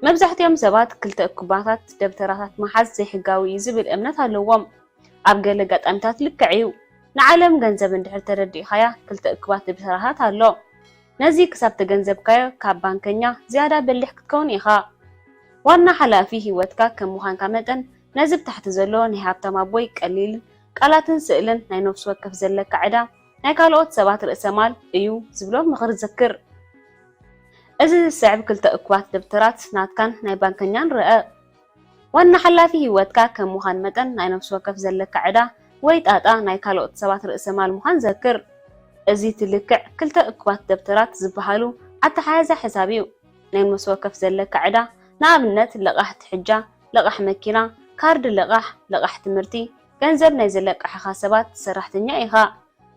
መብዛሕትኦም ሰባት ክልተ እኩባታት ደብተራታት መሓዝ ዘይሕጋዊ እዩ ዝብል እምነት ኣለዎም ኣብ ገለ ጋጣሚታት ልክዕ እዩ ንዓለም ገንዘብ እንድሕር ተረዲእኻያ ክልተ እኩባት ደብተራታት ኣሎ ነዚ ክሳብ ተገንዘብካዮ ካብ ባንከኛ ዝያዳ በሊሕ ክትከውን ኢኻ ዋና ሓላፊ ህይወትካ ከም ምዃንካ መጠን ነዚ ብታሕቲ ዘሎ ናይ ሃብታም ኣቦይ ቀሊልን ቃላትን ስእልን ናይ ነፍሲ ወከፍ ዘለካ ዕዳ ናይ ካልኦት ሰባት ርእሰ ማል እዩ ዝብሎም ምኽሪ ዘክር እዚ ዝስዕብ ክልተ እኩባት ደብተራት ናትካን ናይ ባንከኛን ረአ ዋና ሓላፊ ህይወትካ ከም ምዃን መጠን ናይ ነፍሲ ወከፍ ዘለካ ዕዳ ወይ ጣጣ ናይ ካልኦት ሰባት ርእሰ ማል ምዃን ዘክር እዚ ትልክዕ ክልተ እኩባት ደብተራት ዝበሃሉ ኣተሓያዛ ሕሳብ እዩ ናይ ነፍሲ ወከፍ ዘለካ ዕዳ ንኣብነት ለቓሕቲ ሕጃ ለቓሕ መኪና ካርድ ለቓሕ ትምህርቲ ገንዘብ ናይ ዘለቃሕኻ ሰባት ሰራሕተኛ ኢኻ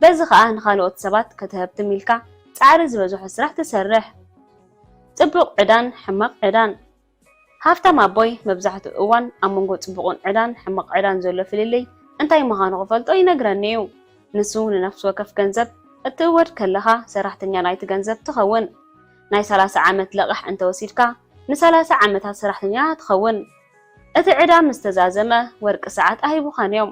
በዚ ከዓ ንኻልኦት ሰባት ከተህብትም ኢልካ ፃዕሪ ዝበዝሖ ስራሕ ትሰርሕ ፅቡቕ ዕዳን ሕማቕ ዕዳን ሃብታም ኣቦይ መብዛሕትኡ እዋን ኣብ መንጎ ፅቡቕን ዕዳን ሕማቕ ዕዳን ዘሎ ፍልልይ እንታይ ምዃኑ ክፈልጦ ይነግረኒ እዩ ንሱ ንነፍሲ ወከፍ ገንዘብ እትእወድ ከለኻ ሰራሕተኛ ናይቲ ገንዘብ ትኸውን ናይ 30 ዓመት ለቓሕ እንተወሲድካ ን30 ዓመታት ሰራሕተኛ ትኸውን እቲ ዕዳ ምስተዛዘመ ወርቂ ሰዓት ኣይቡኻን እዮም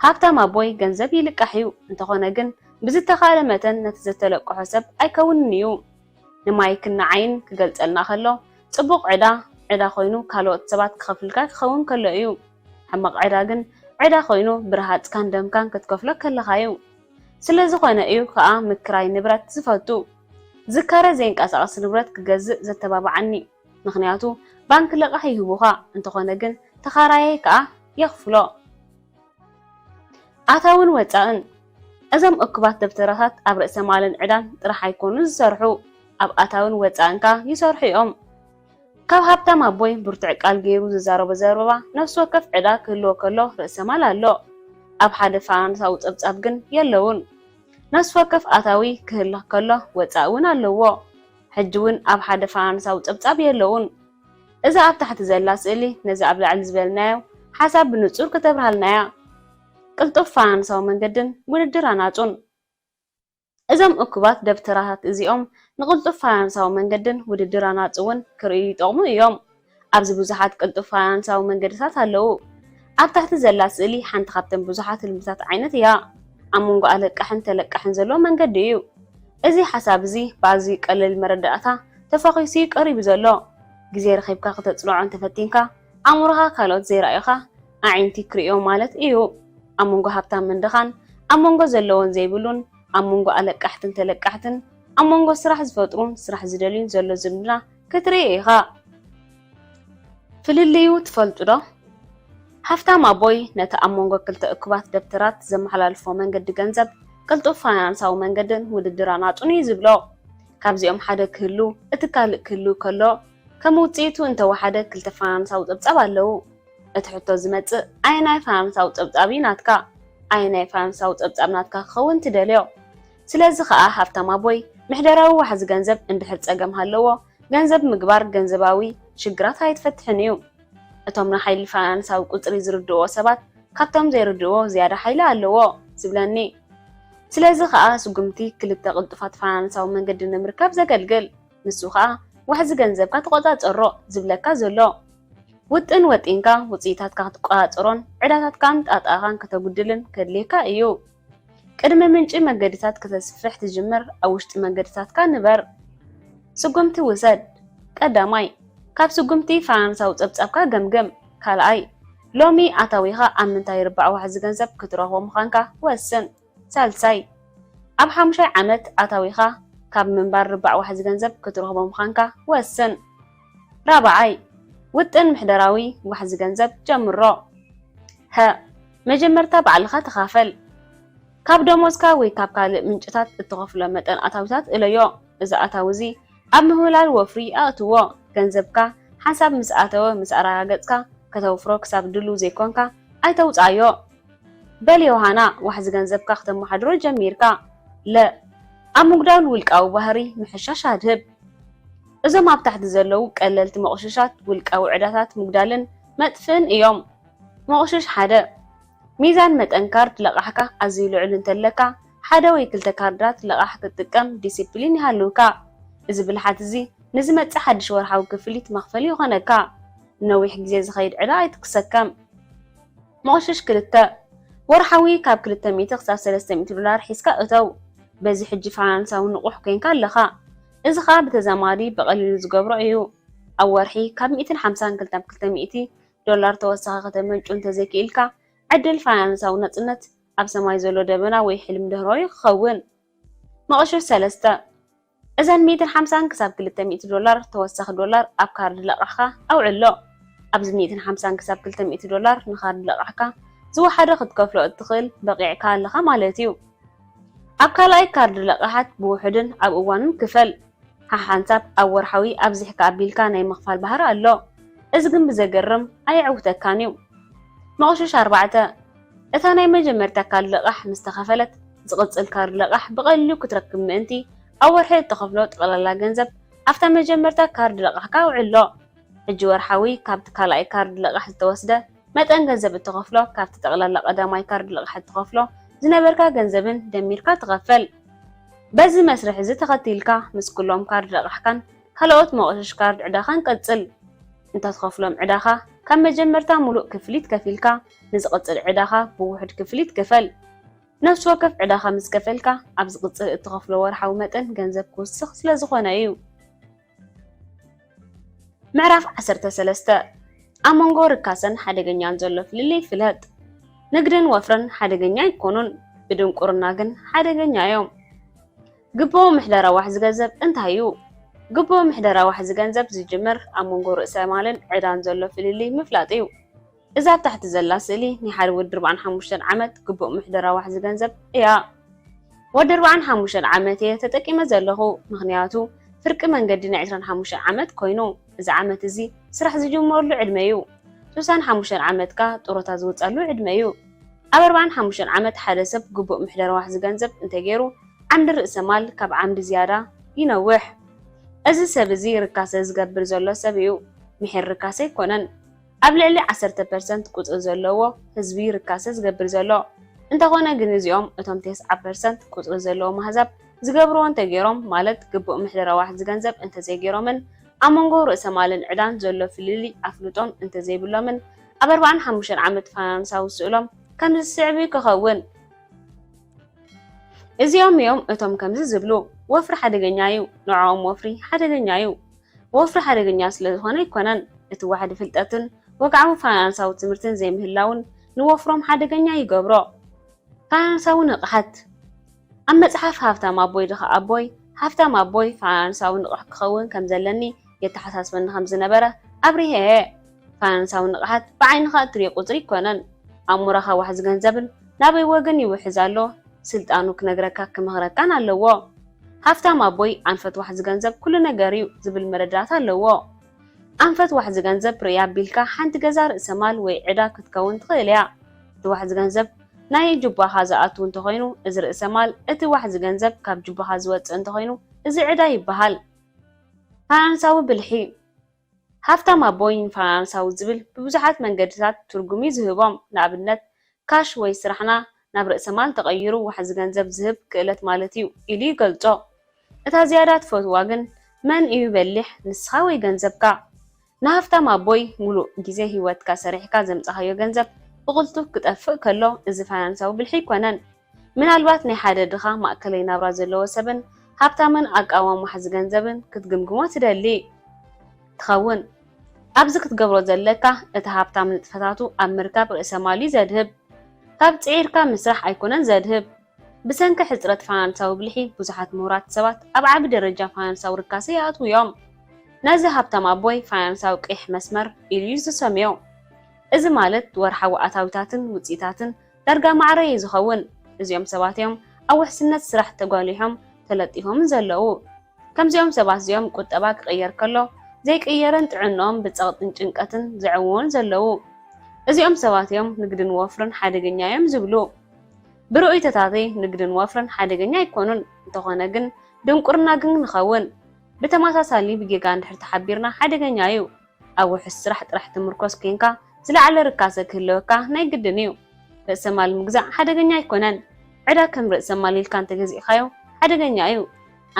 ሃብታም ኣቦይ ገንዘብ ይልቃሕ እዩ እንተኾነ ግን ብዝተኻለ መጠን ነቲ ዝተለቅሖ ሰብ ኣይከውንን እዩ ንማይክና ዓይን ክገልፀልና ከሎ ፅቡቕ ዕዳ ኮይኑ ካልኦት ሰባት ክኸፍልካ ክኸውን ከሎ እዩ ሕማቕ ዕዳ ግን ዕዳ ኮይኑ ብረሃፅካን ደምካን ክትከፍሎ ከለኻ እዩ ስለዝኾነ እዩ ከዓ ምክራይ ንብረት ዝፈቱ ዝከረ ዘይንቀሳቐስ ንብረት ክገዝእ ዘተባብዓኒ ምክንያቱ ባንክ ለቓሕ ይህቡኻ እንተኾነ ግን ተኻራየ ከዓ የኽፍሎ ኣታውን ወፃእን እዞም እኩባት ደብተራታት ኣብ ርእሰ ማልን ዕዳን ጥራሕ ኣይኮኑ ዝሰርሑ ኣብ ኣታውን ወፃእንካ ይሰርሑ እዮም ካብ ሃብታም ኣቦይ ብርቱዕ ቃል ገይሩ ዝዛረቦ ዘረባ ነፍሲ ወከፍ ዕዳ ክህልዎ ከሎ ርእሰ ማል ኣሎ ኣብ ሓደ ፋይናንሳዊ ፀብጻብ ግን የለውን ነፍሲ ወከፍ ኣታዊ ክህሉ ከሎ ወፃእ እውን ኣለዎ ሕጂ እውን ኣብ ሓደ ፋይናንሳዊ ፀብጻብ የለውን እዛ ኣብ ታሕቲ ዘላ ስእሊ ነዚ ኣብ ላዕሊ ዝበልናዮ ሓሳብ ብንጹር ከተብርሃልናያ ቅልጡፍ ፋይናንሳዊ መንገድን ውድድር ኣናጹን እዞም እኩባት ደብተራታት እዚኦም ንቅልጡፍ ፋይናንሳዊ መንገድን ውድድር ኣናጹውን ክርእዩ ይጠቕሙ እዮም ኣብዚ ብዙሓት ቅልጡፍ ፋይናንሳዊ መንገድታት ኣለዉ ኣብ ታሕቲ ዘላ ስእሊ ሓንቲ ካብተን ብዙሓት ልምታት ዓይነት እያ ኣብ መንጎ ኣለቃሕን ተለቃሕን ዘሎ መንገዲ እዩ እዚ ሓሳብ እዚ ባዚ ቀለል መረዳእታ ተፈኺሲ ቀሪቡ ዘሎ ግዜ ረኺብካ ከተጽልዖን ተፈቲንካ ኣእምሮኻ ካልኦት ዘይረኣዩኻ ኣዒንቲ ክሪኦ ማለት እዩ። ኣብ መንጎ ሃብታምን ድኻን ኣብ መንጎ ዘለዎን ዘይብሉን ኣብ መንጎ ኣለቃሕትን ተለቃሕትን ኣብ መንጎ ስራሕ ዝፈጥሩን ስራሕ ዝደልዩን ዘሎ ዝምድና ክትርኢ ኢኻ። ፍልልዩ ትፈልጡ ዶ? ሃፍታም ኣቦይ ነቲ ኣብ መንጎ ክልተ እኩባት ደብተራት ዘመሓላልፎ መንገዲ ገንዘብ ቅልጡፍ ፋይናንሳዊ መንገድን ውድድር ኣናጡን እዩ ዝብሎ። ካብዚኦም ሓደ ክህሉ እቲ ካልእ ክህሉ ከሎ ከም ውፅኢቱ እንተወሓደ ክልተ ፋይናንሳዊ ፀብጻብ ኣለዉ። እቲ ሕቶ ዝመጽእ ኣየናይ ፋይናንሳዊ ፀብጻብ ናትካ ኣየናይ ፋይናንሳዊ ፀብጻብ ናትካ ክኸውን ትደልዮ? ስለዚ ከዓ ሃፍታም ኣቦይ ምሕደራዊ ዋሕዚ ገንዘብ እንድሕር ፀገም ሃለዎ ገንዘብ ምግባር ገንዘባዊ ሽግራት ኣይትፈትሕን እዩ። እቶም ንሓይሊ ፋይናንሳዊ ቁፅሪ ዝርድእዎ ሰባት ካብቶም ዘይርድእዎ ዝያዳ ሓይሊ ኣለዎ ዝብለኒ። ስለዚ ከዓ ስጉምቲ ክልተ ቅልጡፋት ፋይናንሳዊ መንገዲ ንምርካብ ዘገልግል ንሱ ከዓ ዋሕዚ ገንዘብካ ትቆፃፀሮ ዝብለካ ዘሎ። ውጥን ወጢንካ ውፅኢታትካ ክትቆፃፀሮን ዕዳታትካን ጣጣኻን ከተጉድልን ከድልየካ እዩ። ቅድሚ ምንጪ መንገድታት ከተስፍሕ ትጅምር ኣብ ውሽጢ መንገድታትካ ንበር። ስጉምቲ ውሰድ። ቀዳማይ ካብ ስጉምቲ ፋይናንሳዊ ፀብጻብካ ገምግም። ካልኣይ ሎሚ ኣታዊኻ ኣብ ምንታይ ርባዕ ዋሕዚ ገንዘብ ክትረኽቦ ምዃንካ ወስን። ሳልሳይ ኣብ 5 ዓመት ኣታዊኻ ካብ ምንባር ርባዕ ዋሕዚ ገንዘብ ክትረኽቦ ምዃንካ ወስን። ራብዓይ ውጥን ምሕደራዊ ዋሕዚ ገንዘብ ጀምሮ። መጀመርታ ባዕልኻ ተኻፈል። ካብ ደሞዝካ ወይ ካብ ካልእ ምንጭታት እትኸፍሎ መጠን ኣታዊታት እለዮ። እዚ ኣታዊ እዚ ኣብ ምህላል ወፍሪ ኣእትዎ። ገንዘብካ ሓሳብ ምስ ኣተወ ምስ ኣረጋገጽካ ከተወፍሮ ክሳብ ድሉ ዘይኮንካ ኣይተውፃዮ። በል ዮሃና ዋሕዚ ገንዘብካ ከተመሓድሮ ጀሚርካ ኣብ ምጉዳል ውልቃዊ ባህሪ ምሕሻሽ ኣድህብ። እዞም ኣብ ታሕቲ ዘለዉ ቀለልቲ መቑሽሻት ውልቃዊ ዕዳታት ምጉዳልን መጥፍእን እዮም። መቑሽሽ 1 ሚዛን መጠን ካርድ ለቓሕካ ኣዝዩ ልዑል እንተለካ ሓደ ወይ ክልተ ካርድታት ለቓሕ ክትጥቀም ዲሲፕሊን ይሃልውካ። እዚ ብልሓት እዚ ንዝመጽእ ሓድሽ ወርሓዊ ክፍሊት መኽፈሊ ይኾነካ። ነዊሕ ግዜ ዝኸይድ ዕዳ ኣይትክሰከም። መቑሽሽ 2 ወርሓዊ ካብ 200 ክሳብ 300 ዶላር ሒዝካ እተው። በዚ ሕጂ ፋይናንሳዊ ንቑሕ ኮይንካ ኣለኻ። እዚ ከዓ ብተዛማዲ በቐሊሉ ዝገብሮ እዩ። ኣብ ወርሒ ካብ 150 ክልተ 200 ዶላር ተወሳኺ ከተመንጩ እንተዘይክኢልካ ዕድል ፋይናንሳዊ ነፅነት ኣብ ሰማይ ዘሎ ደበና ወይ ሕልም ደህሮ ይኸውን። መቑሽሽ 3 እዘን 150 ክሳብ 200 ዶላር ተወሳኺ ዶላር ኣብ ካርድ ለቓሕካ ኣውዕሎ። ኣብዚ 150 ክሳብ 200 ዶላር ንካርድ ለቓሕካ ዝወሓደ ክትከፍሎ እትኽእል በቂዕካ ኣለኻ ማለት እዩ። ኣብ ካልኣይ ካርድ ለቓሓት ብውሕድን ኣብ እዋንን ክፈል። ሓንሳብ ኣብ ወርሓዊ ኣብዚሕካ ኣቢልካ ናይ ምኽፋል ባህሪ ኣሎ። እዚ ግን ብዘገርም ኣየዕውተካን እዩ። መቑሽሽ 4 እታ ናይ መጀመርታ ካርድ ለቓሕ ምስ ተኸፈለት ዝቕፅል ካርድ ለቓሕ ብቐሊሉ ክትረክብ ምእንቲ ኣብ ወርሒ እትኸፍሎ ጠቕላላ ገንዘብ ኣብታ መጀመርታ ካርድ ለቓሕካ ኣውዕሎ። ሕጂ ወርሓዊ ካብቲ ካልኣይ ካርድ ለቓሕ ዝተወስደ መጠን ገንዘብ እትኸፍሎ ካብቲ ጠቕላላ ቀዳማይ ካርድ ለቓሕ እትኸፍሎ ዝነበርካ ገንዘብን ደሚርካ ትኸፈል። በዚ መስርሕ እዚ ተኸቲልካ ምስ ኩሎም ካርድ ለቓሕካን ካልኦት መቑሽሽ ካርድ ዕዳኻን ቀጽል። እንተትኸፍሎም ዕዳኻ ካብ መጀመርታ ሙሉእ ክፍሊት ከፊልካ ንዝቕጽል ዕዳኻ ብውሕድ ክፍሊት ክፈል። ነፍሲ ወከፍ ዕዳኻ ምስ ከፈልካ ኣብ ዝቕጽል እትኸፍሎ ወርሓዊ መጠን ገንዘብ ክውስኽ ስለ ዝኾነ እዩ። ምዕራፍ 13 ኣብ መንጎ ርካሰን ሓደገኛን ዘሎ ፍልልይ ፍለጥ። ንግድን ወፍርን ሓደገኛ ይኮኑን፣ ብድንቁርና ግን ሓደገኛ እዮም። ግቦ ምሕደራ ዋሕዚ ገንዘብ እንታይ እዩ? ግቦ ምሕደራ ዋሕዚ ገንዘብ ዝጅምር ኣብ መንጎ ርእሰ ማልን ዕዳን ዘሎ ፍልልይ ምፍላጥ እዩ። እዛ ኣብ ታሕቲ ዘላ ስእሊ ናይ ሓደ ወዲ 45 ዓመት ግቡእ ምሕደራ ዋሕዚ ገንዘብ እያ። ወዲ 45 ዓመት እየ ተጠቂመ ዘለኹ፣ ምክንያቱ ፍርቂ መንገዲ ናይ 25 ዓመት ኮይኑ እዚ ዓመት እዚ ስራሕ ዝጅመረሉ ዕድመ እዩ። 65 ዓመትካ ጡረታ ዝውፃሉ ዕድመ እዩ። ኣብ 45 ዓመት ሓደ ሰብ ግቡእ ምሕደራ ዋሕዚ ገንዘብ እንተገይሩ ዓምዲ ርእሰ ማል ካብ ዓምዲ ዝያዳ ይነውሕ። እዚ ሰብ እዚ ርካሰ ዝገብር ዘሎ ሰብ እዩ፣ ምሕር ርካሰ ይኮነን። ኣብ ልዕሊ 10% ቁፅሪ ዘለዎ ህዝቢ ርካሰ ዝገብር ዘሎ እንተኾነ ግን እዚኦም እቶም 90% ቁፅሪ ዘለዎ ማህዛብ ዝገብርዎ እንተገይሮም ማለት ግቡእ ምሕደራ ዋሕዚ ገንዘብ እንተዘይገይሮምን ኣብ መንጎ ርእሰ ማልን ዕዳን ዘሎ ፍልልይ ኣፍልጦን እንተዘይብሎምን ኣብ 45 ዓመት ፋይናንሳዊ ስእሎም ከም ዝስዕብ ክኸውን። እዚኦም እዮም እቶም ከምዚ ዝብሉ ወፍሪ ሓደገኛ እዩ ንዖም ወፍሪ ሓደገኛ እዩ ወፍሪ ሓደገኛ ስለ ዝኾነ ይኮነን እቲ ዋሕዲ ፍልጠትን ወግዓዊ ፋይናንሳዊ ትምህርትን ዘይምህላውን ንወፍሮም ሓደገኛ ይገብሮ ፋይናንሳዊ ንቕሓት ኣብ መጽሓፍ ሃፍታም ኣቦይ ድኻ ኣቦይ ሃፍታም ኣቦይ ፋይናንሳዊ ንቕሕ ክኸውን ከም ዘለኒ የተሓሳስበኒ ከም ዝነበረ ኣብሪሄ ፋይናንሳዊ ንቕሓት ብዓይንኻ እትሪኦ ቁፅሪ ይኮነን ኣእሙሮኻ ዋሕዚ ገንዘብን ናበይ ወገን ይውሕዝ ኣሎ ስልጣኑ ክነግረካ ክመኽረካን ኣለዎ ሃፍታም ኣቦይ ኣንፈት ዋሕዚ ገንዘብ ኩሉ ነገር እዩ ዝብል መረዳእታ ኣለዎ ኣንፈት ዋሕዚ ገንዘብ ርያ ኣቢልካ ሓንቲ ገዛ ርእሰ ማል ወይ ዕዳ ክትከውን ትኽእል እያ እቲ ዋሕዚ ገንዘብ ናይ ጅባኻ ዝኣትው እንተኾይኑ እዚ ርእሰ ማል እቲ ዋሕዚ ገንዘብ ካብ ጅባኻ ዝወፅእ እንተኾይኑ እዚ ዕዳ ይበሃል ፋይናንሳዊ ብልሒ ሃፍታም ኣቦይ ፋይናንሳዊ ዝብል ብብዙሓት መንገድታት ትርጉም ዝህቦም ንኣብነት ካሽ ወይ ስራሕና ናብ ርእሰ ማል ተቐይሩ ዋሕዚ ገንዘብ ዝህብ ክእለት ማለት እዩ ኢሉ ይገልጾ እታ ዝያዳ ትፈትዋ ግን መን እዩ በሊሕ ንስኻ ወይ ገንዘብካ ንሃፍታም ኣቦይ ሙሉእ ግዜ ህይወትካ ሰሪሕካ ዘምጻኻዮ ገንዘብ ብቕልጡፍ ክጠፍእ ከሎ እዚ ፋይናንሳዊ ብልሒ ይኮነን ምናልባት ናይ ሓደ ድኻ ማእከለይ ናብራ ዘለዎ ሰብን ሃብታምን ኣቃዋም ዋሕዚ ገንዘብን ክትግምግሞ ትደሊ ትኸውን ኣብዚ ክትገብሮ ዘለካ እቲ ሃብታም ንጥፈታቱ ኣብ ምርካብ ርእሰ ማል ዘድህብ ካብ ጽዒርካ ምስራሕ ኣይኮነን ዘድህብ ብሰንኪ ሕፅረት ፋይናንሳዊ ብልሒ ብዙሓት ምሁራት ሰባት ኣብ ዓቢ ደረጃ ፋይናንሳዊ ርካሰ ይኣትዉ እዮም ነዚ ሃብታም ኣቦይ ፋይናንሳዊ ቅይሕ መስመር ኢሉ ዝሰምዮ እዚ ማለት ወርሓዊ ኣታዊታትን ውፅኢታትን ዳርጋ ማዕረ እዩ ዝኸውን እዚኦም ሰባት እዮም ኣብ ውሕስነት ስራሕ ተጓሊሖም ተለጢፎም ዘለዉ ከምዚኦም ሰባት እዚኦም ቁጠባ ክቕየር ከሎ ዘይቅየረን ጥዕንኦም ብፀቕጥን ጭንቀትን ዝዕውውን ዘለዉ እዚኦም ሰባት እዮም ንግድን ወፍርን ሓደገኛ እዮም ዝብሉ ብርኡይተታተይ ንግድን ወፍርን ሓደገኛ ኣይኮኑን እንተኾነ ግን ድንቁርና ግን ንኸውን ብተመሳሳሊ ብጌጋ እንድሕር ተሓቢርና ሓደገኛ እዩ ኣብ ውሕስ ስራሕ ጥራሕ ትምርኮስ ኮንካ ዝለዓለ ርካሰ ክህልወካ ናይ ግድን እዩ ርእሰ ማል ምግዛእ ሓደገኛ ኣይኮነን ዕዳ ከም ርእሰ ማል ኢልካ እንተገዚእኻዮ ሓደገኛ እዩ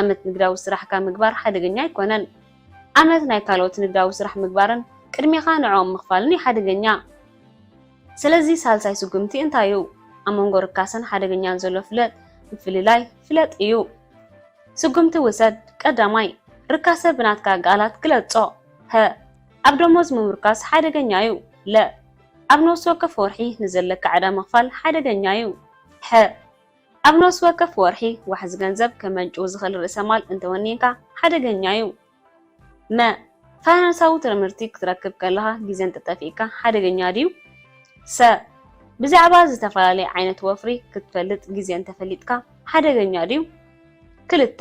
ዓመት ንግዳዊ ስራሕካ ምግባር ሓደገኛ ኣይኮነን ዓመት ናይ ካልኦት ንግዳዊ ስራሕ ምግባርን ቅድሚኻ ንዕኦም ምኽፋልን እዩ ሓደገኛ ስለዚ ሳልሳይ ስጉምቲ እንታይ እዩ ኣብ መንጎ ርካሰን ሓደገኛን ዘሎ ፍለጥ ምፍልላይ ፍለጥ እዩ ስጉምቲ ውሰድ ቀዳማይ ርካሰ ብናትካ ቃላት ግለጾ ሀ ኣብ ደሞዝ ምምርካስ ሓደገኛ እዩ ለ ኣብ ነፍሲ ወከፍ ወርሒ ንዘለካ ዕዳ ምኽፋል ሓደገኛ እዩ ሐ ኣብ ነፍሲ ወከፍ ወርሒ ዋሕዚ ገንዘብ ከመንጭው ዝኽእል ርእሰ ማል እንተወኒንካ ሓደገኛ እዩ መ ፋይናንሳዊ ትምህርቲ ክትረክብ ከለኻ ግዜ እንተጠፊእካ ሓደገኛ ድዩ ሰ ብዛዕባ ዝተፈላለዩ ዓይነት ወፍሪ ክትፈልጥ ግዜ እንተፈሊጥካ ሓደገኛ ድዩ ክልተ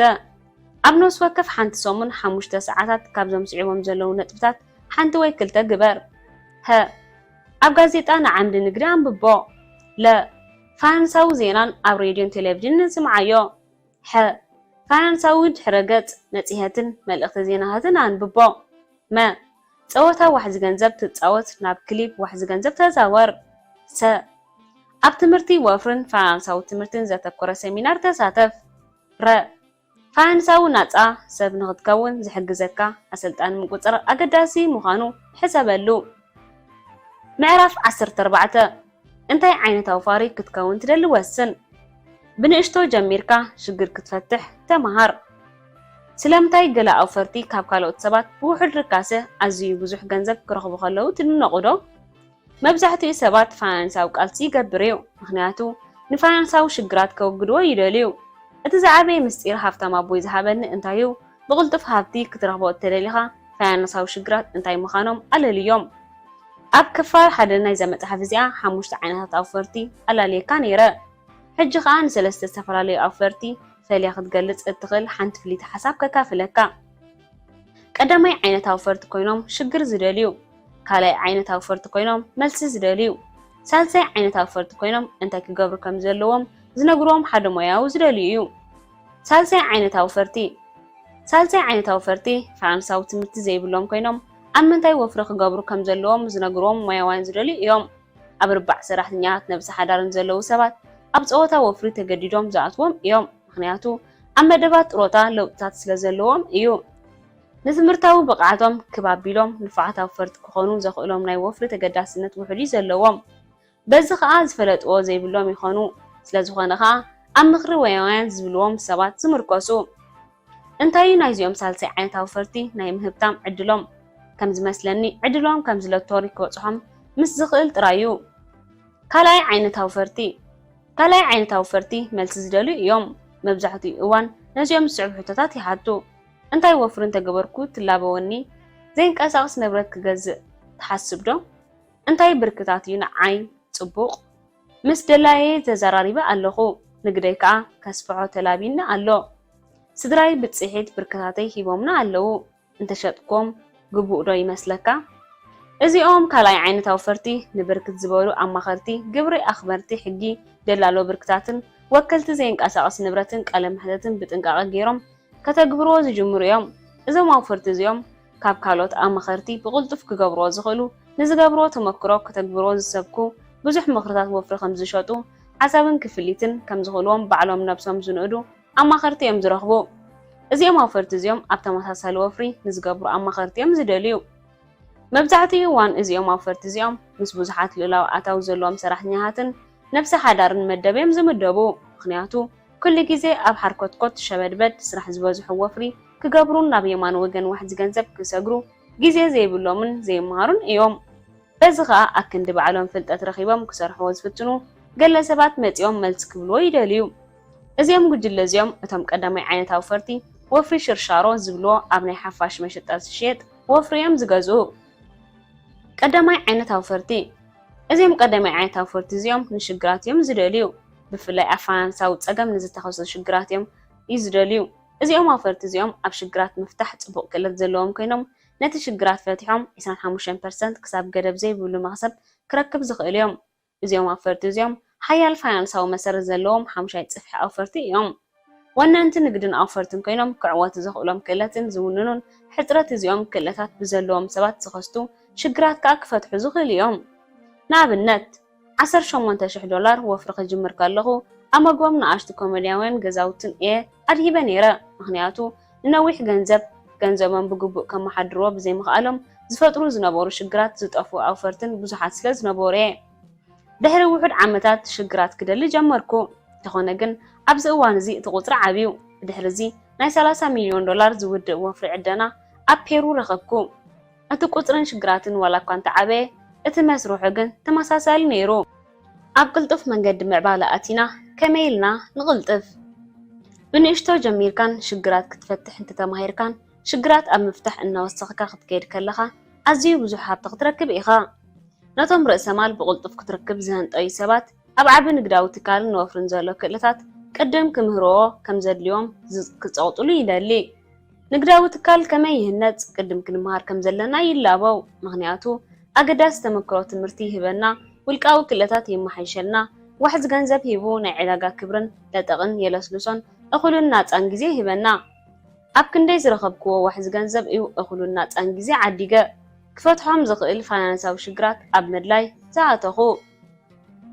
ኣብ ነፍሲ ወከፍ ሓንቲ ሰሙን 5 ሰዓታት ካብዞም ስዒቦም ዘለዉ ነጥብታት ሓንቲ ወይ ክልተ ግበር ሀ ኣብ ጋዜጣ ንዓምዲ ንግዲ አንብቦ ለ ፋይናንሳዊ ዜናን ኣብ ሬድዮን ቴሌቪዥን ንስምዓዮ ሐ ፋይናንሳዊ ድሕረ ገጽ መጽሔትን መልእኽቲ ዜናታትን አንብቦ መ ፀወታ ዋሕዚ ገንዘብ ትፃወት ናብ ክሊፕ ዋሕዚ ገንዘብ ተዛወር ሰ ኣብ ትምህርቲ ወፍርን ፋይናንሳዊ ትምህርትን ዘተኮረ ሴሚናር ተሳተፍ ረ ፋይናንሳዊ ናፃ ሰብ ንኽትከውን ዝሕግዘካ ኣሰልጣኒ ምቁፅር ኣገዳሲ ምዃኑ ሕሰበሉ ምዕራፍ 14 እንታይ ዓይነት ኣውፋሪ ክትከውን ትደሊ ወስን ብንእሽቶ ጀሚርካ ሽግር ክትፈትሕ ተመሃር ስለምንታይ ገለ ኣውፈርቲ ካብ ካልኦት ሰባት ብውሕድ ርካሰ ኣዝዩ ብዙሕ ገንዘብ ክረኽቡ ከለዉ ትድነቑ ዶ መብዛሕትኡ ሰባት ፋይናንሳዊ ቃልሲ ይገብር እዩ ምክንያቱ ንፋይናንሳዊ ሽግራት ከወግድዎ ይደልዩ እቲ ዝዓበየ ምስጢር ሃብታም ኣቦይ ዝሃበኒ እንታይ እዩ ብቕልጡፍ ሃብቲ ክትረኽቦ እተደሊኻ ፋይናንሳዊ ሽግራት እንታይ ምዃኖም ኣለልዮም ኣብ ክፋል ሓደ ናይ መጽሓፍ እዚኣ 5 ዓይነታት ኣውፈርቲ ኣላልየካ ነይረ ሕጂ ከዓ ንሰለስተ ዝተፈላለዩ ኣውፈርቲ ፈሊያ ክትገልጽ እትኽእል ሓንቲ ፍሊት ሓሳብ ከካፍለካ ቀዳማይ ዓይነት ኣውፈርቲ ኮይኖም ሽግር ዝደልዩ ካልኣይ ዓይነት ኣውፈርቲ ኮይኖም መልሲ ዝደልዩ ሳልሳይ ዓይነት ኣውፈርቲ ኮይኖም እንታይ ክገብሩ ከም ዘለዎም ዝነግሮም ሓደ ሞያዊ ዝደልዩ እዩ ሳልሳይ ዓይነት ኣውፈርቲ ፋይናንሳዊ ትምህርቲ ዘይብሎም ኮይኖም ኣብ ምንታይ ወፍሪ ክገብሩ ከም ዘለዎም ዝነግሮም ሞያዋን ዝደልዩ እዮም ኣብ ርባዕ ሰራሕተኛታት ነብሲ ሓዳርን ዘለዉ ሰባት ኣብ ፀወታ ወፍሪ ተገዲዶም ዝኣትዎም እዮም ምክንያቱ ኣብ መደባት ጥሮታ ለውጥታት ስለ ዘለዎም እዩ ንትምህርታዊ ብቕዓቶም ክባቢሎም ንፉዓት ኣውፈርቲ ክኾኑ ዘኽእሎም ናይ ወፍሪ ተገዳስነት ውሕዱ ዘለዎም በዚ ከዓ ዝፈለጥዎ ዘይብሎም ይኾኑ ስለዝኾነ ከዓ ኣብ ምኽሪ ወያውያን ዝብልዎም ሰባት ዝምርኮሱ እንታይ ናይዚኦም ሳልሳይ ዓይነታዊ ፈርቲ ናይ ምህብታም ዕድሎም ከም ዝመስለኒ ዕድሎም ከም ዝለቶሪ ክበፅሖም ምስ ዝኽእል ጥራዩ ካልኣይ ዓይነታዊ ፈርቲ መልሲ ዝደልዩ እዮም መብዛሕትኡ እዋን ነዚኦም ዝስዕቡ ሕቶታት ይሓቱ እንታይ ወፍሪ እንተገበርኩ ትላበወኒ ዘይንቀሳቐስ ንብረት ክገዝእ ትሓስብ ዶ እንታይ ብርክታት እዩ ንዓይ ጽቡቕ ምስ ደላየ ተዘራሪበ ኣለኹ ንግደይ ከዓ ከስፍሖ ተላቢና ኣሎ ስድራይ ብጽሒት ብርክታተይ ሂቦምና ኣለዉ እንተሸጥኩም ግቡእ ዶ ይመስለካ እዚኦም ካልኣይ ዓይነታዊ ፈርቲ ንብርክት ዝበሉ ኣማኸርቲ ግብሪ ኣኽበርቲ ሕጊ ደላሎ ብርክታትን ወከልቲ ዘይንቀሳቐስ ንብረትን ቃለ መሕተትን ብጥንቃቐ ገይሮም ከተግብሮ ዝጅምሩ እዮም እዞም ኣውፈርቲ እዚኦም ካብ ካልኦት ኣማኸርቲ ብቕልጡፍ ክገብሮ ዝኽእሉ ንዝገብሮ ተመክሮ ከተግብሮ ዝሰብኩ ብዙሕ ምኽርታት ወፍሪ ከም ዝሸጡ ሓሳብን ክፍሊትን ከም ዝኽእልዎም ባዕሎም ነብሶም ዝንእዱ ኣማኸርቲ እዮም ዝረኽቡ እዚኦም ኣውፈርቲ እዚኦም ኣብ ተመሳሳሊ ወፍሪ ንዝገብሩ ኣማኸርቲ እዮም ዝደልዩ መብዛሕትኡ እዋን እዚኦም ኣውፈርቲ እዚኦም ምስ ብዙሓት ልኡላዊ ኣታዊ ዘለዎም ሰራሕተኛታትን ነፍሲ ሓዳርን መደብዮም ዝምደቡ ምክንያቱ ኩሉ ግዜ ኣብ ሓርኮትኮት ሸበድበድ ስራሕ ዝበዝሑ ወፍሪ ክገብሩን ናብ የማን ወገን ዋሕዚ ገንዘብ ክሰግሩ ግዜ ዘይብሎምን ዘይመሃሩን እዮም በዚ ከዓ ኣክንዲ ባዕሎም ፍልጠት ረኺቦም ክሰርሕዎ ዝፍትኑ ገለ ሰባት መፂኦም መልሲ ክብልዎ ይደልዩ እዚኦም ጉጅለ እዚኦም እቶም ቀዳማይ ዓይነታዊ ፈርቲ ወፍሪ ሽርሻሮ ዝብልዎ ኣብ ናይ ሓፋሽ መሸጣ ዝሽየጥ ወፍሪ እዮም ዝገዝኡ ቀዳማይ ዓይነታዊ ፈርቲ እዚኦም ቀዳማይ ዓይነታዊ ፈርቲ እዚኦም ንሽግራት እዮም ዝደልዩ ብፍላይ ኣብ ፋይናንሳዊ ፀገም ንዝተኸሰቱ ሽግራት እዮም ይዝደልዩ እዚኦም ኣውፈርቲ እዚኦም ኣብ ሽግራት ምፍታሕ ጽቡቕ ክእለት ዘለዎም ኮይኖም ነቲ ሽግራት ፈቲሖም 25% ክሳብ ገደብ ዘይብሉ መኽሰብ ክረክብ ዝኽእል እዮም እዚኦም ኣውፈርቲ እዚኦም ሓያል ፋይናንሳዊ መሰረት ዘለዎም ሓምሻይ ጽፍሒ ኣውፈርቲ እዮም ወነንቲ ንግድን ኣውፈርትን ኮይኖም ክዕወቱ ዘኽእሎም ክእለትን ዝውንኑን ሕፅረት እዚኦም ክእለታት ብዘለዎም ሰባት ዝኸስቱ ሽግራት ከዓ ክፈትሑ ዝኽእል እዮም ንኣብነት $18,000 ወፍሪ ክጅምር ከለኹ ኣብ መግቦም ንኣሽቱ ኮሜድያውያን ገዛውትን እየ ኣድሂበ ነይረ ምክንያቱ ንነዊሕ ገንዘቦም ብግቡእ ከመሓድርዎ ብዘይምኽኣሎም ዝፈጥሩ ዝነበሩ ሽግራት ዝጠፍኡ ኣውፈርትን ብዙሓት ስለ ዝነበሩ እየ ድሕሪ ውሑድ ዓመታት ሽግራት ክደሊ ጀመርኩ እንተኾነ ግን ኣብዚ እዋን እዚ እቲ ቁፅሪ ዓብዩ ድሕሪ እዚ ናይ $30 ሚልዮን ዝውድእ ወፍሪ ዕደና ኣብ ፔሩ ረኸብኩ እቲ ቁፅርን ሽግራትን ዋላ እኳ እንተዓበየ እቲ መስርሑ ግን ተመሳሳሊ ነይሩ ኣብ ቅልጡፍ መንገዲ ምዕባለ ኣቲና ከመይ ኢልና ንቕልጥፍ ብንእሽቶ ጀሚርካን ሽግራት ክትፈትሕ እንተተማሂርካን ሽግራት ኣብ ምፍታሕ እናወሰኽካ ክትከይድ ከለኻ ኣዝዩ ብዙሕ ሃብቲ ክትረክብ ኢኻ ነቶም ርእሰ ማል ብቕልጡፍ ክትረክብ ዝህንጠዩ ሰባት ኣብ ዓቢ ንግዳዊ ትካልን ወፍርን ዘሎ ክእለታት ቅድም ክምህርዎ ከም ዘድልዮም ክፀውጥሉ ይደሊ ንግዳዊ ትካል ከመይ ይህነፅ ቅድም ክንምሃር ከም ዘለና ይላበው ምክንያቱ ኣገዳሲ ተመክሮ ትምህርቲ ይህበና ውልቃዊ ክእለታት የመሓይሸልና ዋሕዚ ገንዘብ ሂቡ ናይ ዕዳጋ ክብርን ለጠቕን የለስልሶን እኹልን ናፃን ግዜ ይህበና ኣብ ክንደይ ዝረኸብክዎ ዋሕዚ ገንዘብ እዩ እኹልን ናፃን ግዜ ዓዲገ ክፈትሖም ዝኽእል ፋይናንሳዊ ሽግራት ኣብ ምድላይ ዝኣተኹ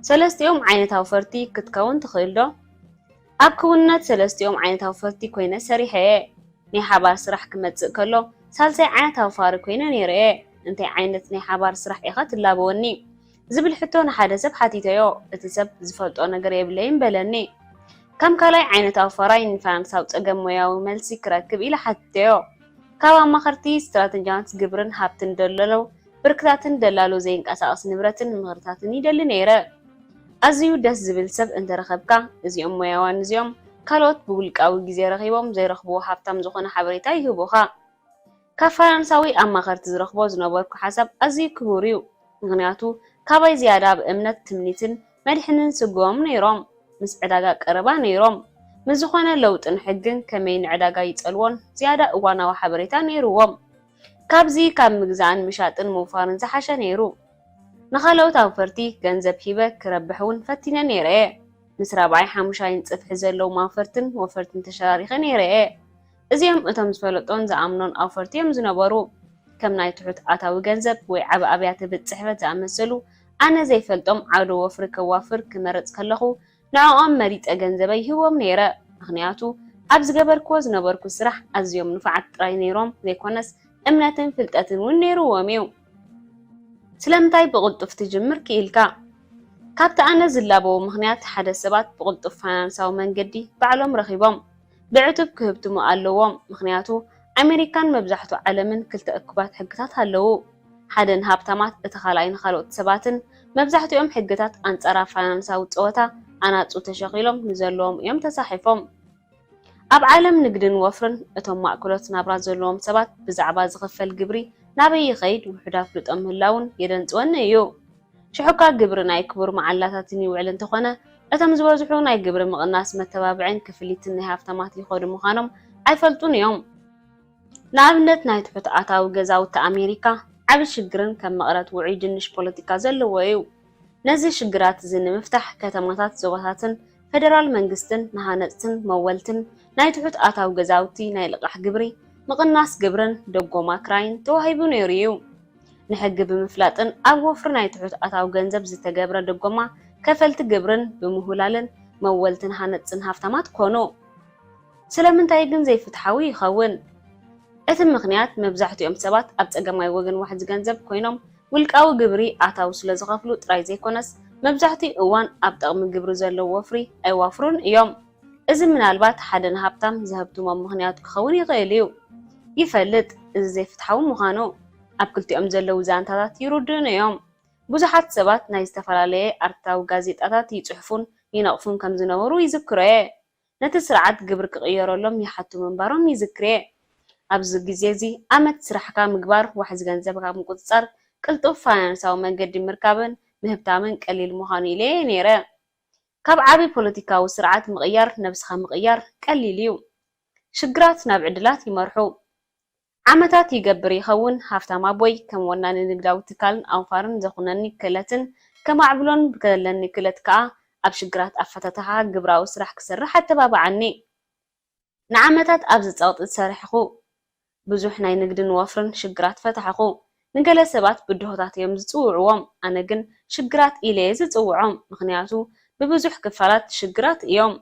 ሰለስቲኦም ዓይነታዊ ፈርቲ ክትከውን ትኽእል ዶ ኣብ ክውንነት ሰለስቲኦም ዓይነታዊ ፈርቲ ኮይነ ሰሪሐ ናይ ሓባር ስራሕ ክመጽእ ከሎ ሳልሳይ ዓይነታዊ ፋሪ ኮይነ ነይረ እንታይ ዓይነት ናይ ሓባር ስራሕ ኢኻ ትላበወኒ ዝብል ሕቶ ንሓደ ሰብ ሓቲተዮ እቲ ሰብ ዝፈልጦ ነገር የብለይን በለኒ ከም ካልኣይ ዓይነታዊ ፋራይ ንፋይናንሳዊ ፀገም ሞያዊ መልሲ ክረክብ ኢለ ሓቲተዮ ካብ ኣማኸርቲ ስትራቴጂያት ግብርን ሃብትን ደለለው ብርክታትን ደላሎ ዘይንቀሳቐስ ንብረትን ምኽርታትን ይደሊ ነይረ ኣዝዩ ደስ ዝብል ሰብ እንተረኸብካ እዚኦም ሞያዋን እዚኦም ካልኦት ብውልቃዊ ግዜ ረኺቦም ዘይረኽብዎ ሃብታም ዝኾነ ሓበሬታ ይህቡኻ ካብ ፋይናንሳዊ ኣማኸርቲ ዝረኽቦ ዝነበርኩ ሓሳብ ኣዝዩ ክቡር እዩ ምክንያቱ ካባይ ዝያዳ ብእምነት ትምኒትን መድሕንን ስግቦም ነይሮም ምስ ዕዳጋ ቀረባ ነይሮም ምስ ዝኾነ ለውጥን ሕግን ከመይ ንዕዳጋ ይፀልዎን ዝያዳ እዋናዊ ሓበሬታ ነይሩዎም ካብዚ ካብ ምግዛእን ምሻጥን ምውፋርን ዝሓሸ ነይሩ ንኻልኦት ኣውፈርቲ ገንዘብ ሂበ ክረብሕ እውን ፈቲነ ነይረ ምስ ራብዓይ ሓሙሻይን ፅፍሒ ዘለው ማውፈርትን ወፈርትን ተሸራሪኸ ነይረ እዚኦም እቶም ዝፈለጦን ዝኣምኖን ኣውፈርቲ እዮም ዝነበሩ ከም ናይ ትሑት ኣታዊ ገንዘብ ወይ ዓብ ኣብያተ ብፅሕፈት ዝኣመሰሉ ኣነ ዘይፈልጦም ዓውደ ወፍሪ ከዋፍር ክመረፅ ከለኹ ንዕኦም መሪፀ ገንዘበይ ይህቦም ነይረ ምክንያቱ ኣብ ዝገበርክዎ ዝነበርኩ ስራሕ ኣዝዮም ንፉዓት ጥራይ ነይሮም ዘይኮነስ እምነትን ፍልጠትን እውን ነይሩዎም እዩ ስለምንታይ ብቕልጡፍ ትጅምር ክኢልካ ካብቲ ኣነ ዝላበው ምክንያት ሓደ ሰባት ብቕልጡፍ ፋይናንሳዊ መንገዲ ባዕሎም ረኺቦም ብዕቱብ ክህብትሙ ኣለዎም። ምክንያቱ ኣሜሪካን መብዛሕትኡ ዓለምን ክልተ እኩባት ሕግታት ኣለዉ። ሓደ ንሃብታማት እቲ ካልኣይ ንኻልኦት ሰባትን መብዛሕትኦም ሕግታት ኣንጻራ ፋይናንሳዊ ፀወታ ኣናፁ ተሸኺሎም ንዘለዎም እዮም ተሳሒፎም። ኣብ ዓለም ንግድን ወፍርን እቶም ማእከሎት ናብራ ዘለዎም ሰባት ብዛዕባ ዝኽፈል ግብሪ ናበይ ይኸይድ ውሕዳት ፍልጦም ምህላውን የደንፅወኒ እዩ። ሽሑካ ግብሪ ናይ ክቡር መዓላታትን ይውዕል እንተኾነ እቶም ዝበዝሑ ናይ ግብሪ ምቕናስ መተባብዕን ክፍሊትን ናይ ሃብታማት ይኸዱ ምዃኖም ኣይፈልጡን እዮም። ንኣብነት ናይ ትሑት ኣታዊ ገዛውቲ ኣሜሪካ ዓብ ሽግርን ከም መቕረት ውዑይ ድንሽ ፖለቲካ ዘለዎ እዩ። ነዚ ሽግራት እዚ ንምፍታሕ ከተማታት ዞባታትን ፌደራል መንግስትን ንሃነፅትን መወልትን ናይ ትሑት ኣታዊ ገዛውቲ ናይ ልቓሕ ግብሪ ምቕናስ ግብርን ደጎማ ክራይን ተዋሂቡ ነይሩ እዩ። ንሕጊ ብምፍላጥን ኣብ ወፍሪ ናይ ትሑት ኣታዊ ገንዘብ ዝተገብረ ደጎማ ከፈልቲ ግብርን ብምሁላልን መወልትን ሃነፅን ሃብታማት ኮኑ። ስለምንታይ ግን ዘይፍትሓዊ ይኸውን? እቲ ምክንያት መብዛሕትኦም ሰባት ኣብ ፀገማይ ወገን ዋሕዚ ገንዘብ ኮይኖም ውልቃዊ ግብሪ ኣታዊ ስለ ዝኸፍሉ ጥራይ ዘይኮነስ መብዛሕትኡ እዋን ኣብ ጠቕሚ ግብሪ ዘለዎ ወፍሪ ኣይዋፍሩን እዮም። እዚ ምናልባት ሓደ ንሃብታም ዝህብትሞም ምክንያቱ ክኸውን ይኽእል እዩ። ይፈልጥ እዚ ዘይፍትሓዊ ምዃኑ ኣብ ክልቲኦም ዘለው ዛንታታት ይርድኡን እዮም። ብዙሓት ሰባት ናይ ዝተፈላለየ ኣርታዊ ጋዜጣታት ይፅሕፉን ይነቕፉን ከም ዝነበሩ ይዝክሮ እየ። ነቲ ስርዓት ግብሪ ክቕየረሎም ይሓቱ ምንባሮም ይዝክር እየ። ኣብዚ ግዜ እዚ ዓመት ስራሕካ ምግባር ዋሕዚ ገንዘብካ ምቁፅፃር ቅልጡፍ ፋይናንሳዊ መንገዲ ምርካብን ምህብታምን ቀሊል ምዃኑ ኢለ ነይረ። ካብ ዓብይ ፖለቲካዊ ስርዓት ምቕያር ነብስኻ ምቕያር ቀሊል እዩ። ሽግራት ናብ ዕድላት ይመርሑ። ዓመታት ይገብር ይኸውን ሃብታማ ቦይ ከም ወናኒ ንግዳዊ ትካልን ኣንፋርን ዘኹነኒ ክእለትን ከማዕብሎን ብከለኒ ክእለት ከዓ ኣብ ሽግራት ኣፈታትሓ ግብራዊ ስራሕ ክሰርሕ ኣተባብዓኒ። ንዓመታት ኣብ ዝፀቕጢ ሰሪሕኹ ብዙሕ ናይ ንግድን ወፍርን ሽግራት ፈታሕኹ። ንገለ ሰባት ብድሆታት እዮም ዝፅውዕዎም፣ ኣነ ግን ሽግራት ኢለ ዝፅውዖም ምክንያቱ ብብዙሕ ክፋላት ሽግራት እዮም።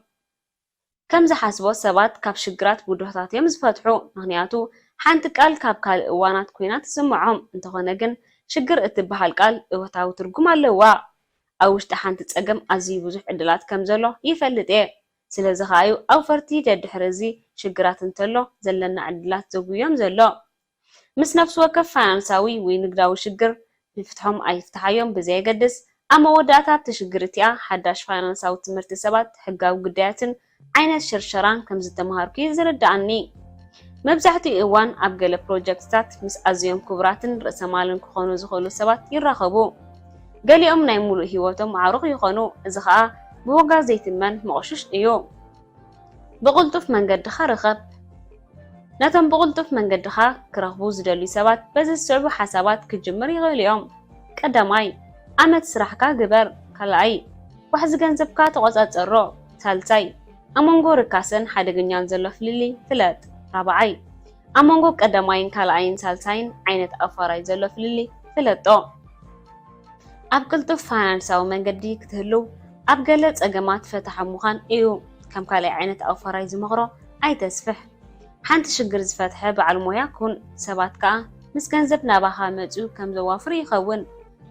ከም ዝሓስቦ ሰባት ካብ ሽግራት ብድሆታት እዮም ዝፈትሑ ምክንያቱ ሓንቲ ቃል ካብ ካልእ እዋናት ኮይና ትስምዖም። እንተኾነ ግን ሽግር እትበሃል ቃል እወታዊ ትርጉም ኣለዋ። ኣብ ውሽጢ ሓንቲ ፀገም ኣዝዩ ብዙሕ ዕድላት ከም ዘሎ ይፈልጥ እየ። ስለዚ ከዓ ኣብ ፈርቲ ደድሕሪ እዚ ሽግራት እንተሎ ዘለና ዕድላት ዘጉዮም ዘሎ። ምስ ነፍሲ ወከፍ ፋይናንሳዊ ወይ ንግዳዊ ሽግር ይፍትሖም ኣይፍትሓዮም ብዘየገድስ ኣብ መወዳእታ ትሽግር እቲኣ ሓዳሽ ፋይናንሳዊ ትምህርቲ ሰባት ሕጋዊ ጉዳያትን ዓይነት ሽርሸራን ከም ዝተምሃርኩ ዝርዳእኒ። መብዛሕትኡ እዋን ኣብ ገለ ፕሮጀክትታት ምስ ኣዝዮም ክቡራትን ርእሰማልን ክኾኑ ዝኽእሉ ሰባት ይራኸቡ። ገሊኦም ናይ ሙሉእ ሂወቶም ዓሩኽ ይኾኑ። እዚ ከዓ ብወጋ ዘይትመን መቕሽሽ እዩ። ብቕልጡፍ መንገድኻ ርኸብ። ነቶም ብቕልጡፍ መንገድኻ ክረኽቡ ዝደልዩ ሰባት በዚ ዝስዕቡ ሓሳባት ክጅምር ይኽእል እዮም። ቀዳማይ ዓመት ስራሕካ ግበር። ካልኣይ ዋሕዚ ገንዘብካ ተቆፃፀሮ። ሳልሳይ ኣብ መንጎ ርካስን ሓደገኛን ዘሎ ፍልሊ ፍለጥ። ራብዓይ ኣብ መንጎ ቀዳማይን ካልኣይን ሳልሳይን ዓይነት ኣፋራይ ዘሎ ፍልሊ ፍለጦ። ኣብ ቅልጡፍ ፋይናንሳዊ መንገዲ ክትህልው ኣብ ገለ ፀገማት ፈታሒ ምዃን እዩ። ከም ካልኣይ ዓይነት ኣፋራይ ዝመኽሮ ኣይተስፍሕ። ሓንቲ ሽግር ዝፈትሐ በዓል ሞያ ኩን። ሰባት ከዓ ምስ ገንዘብ ናባኻ መፅኡ ከም ዘዋፍር ይኸውን።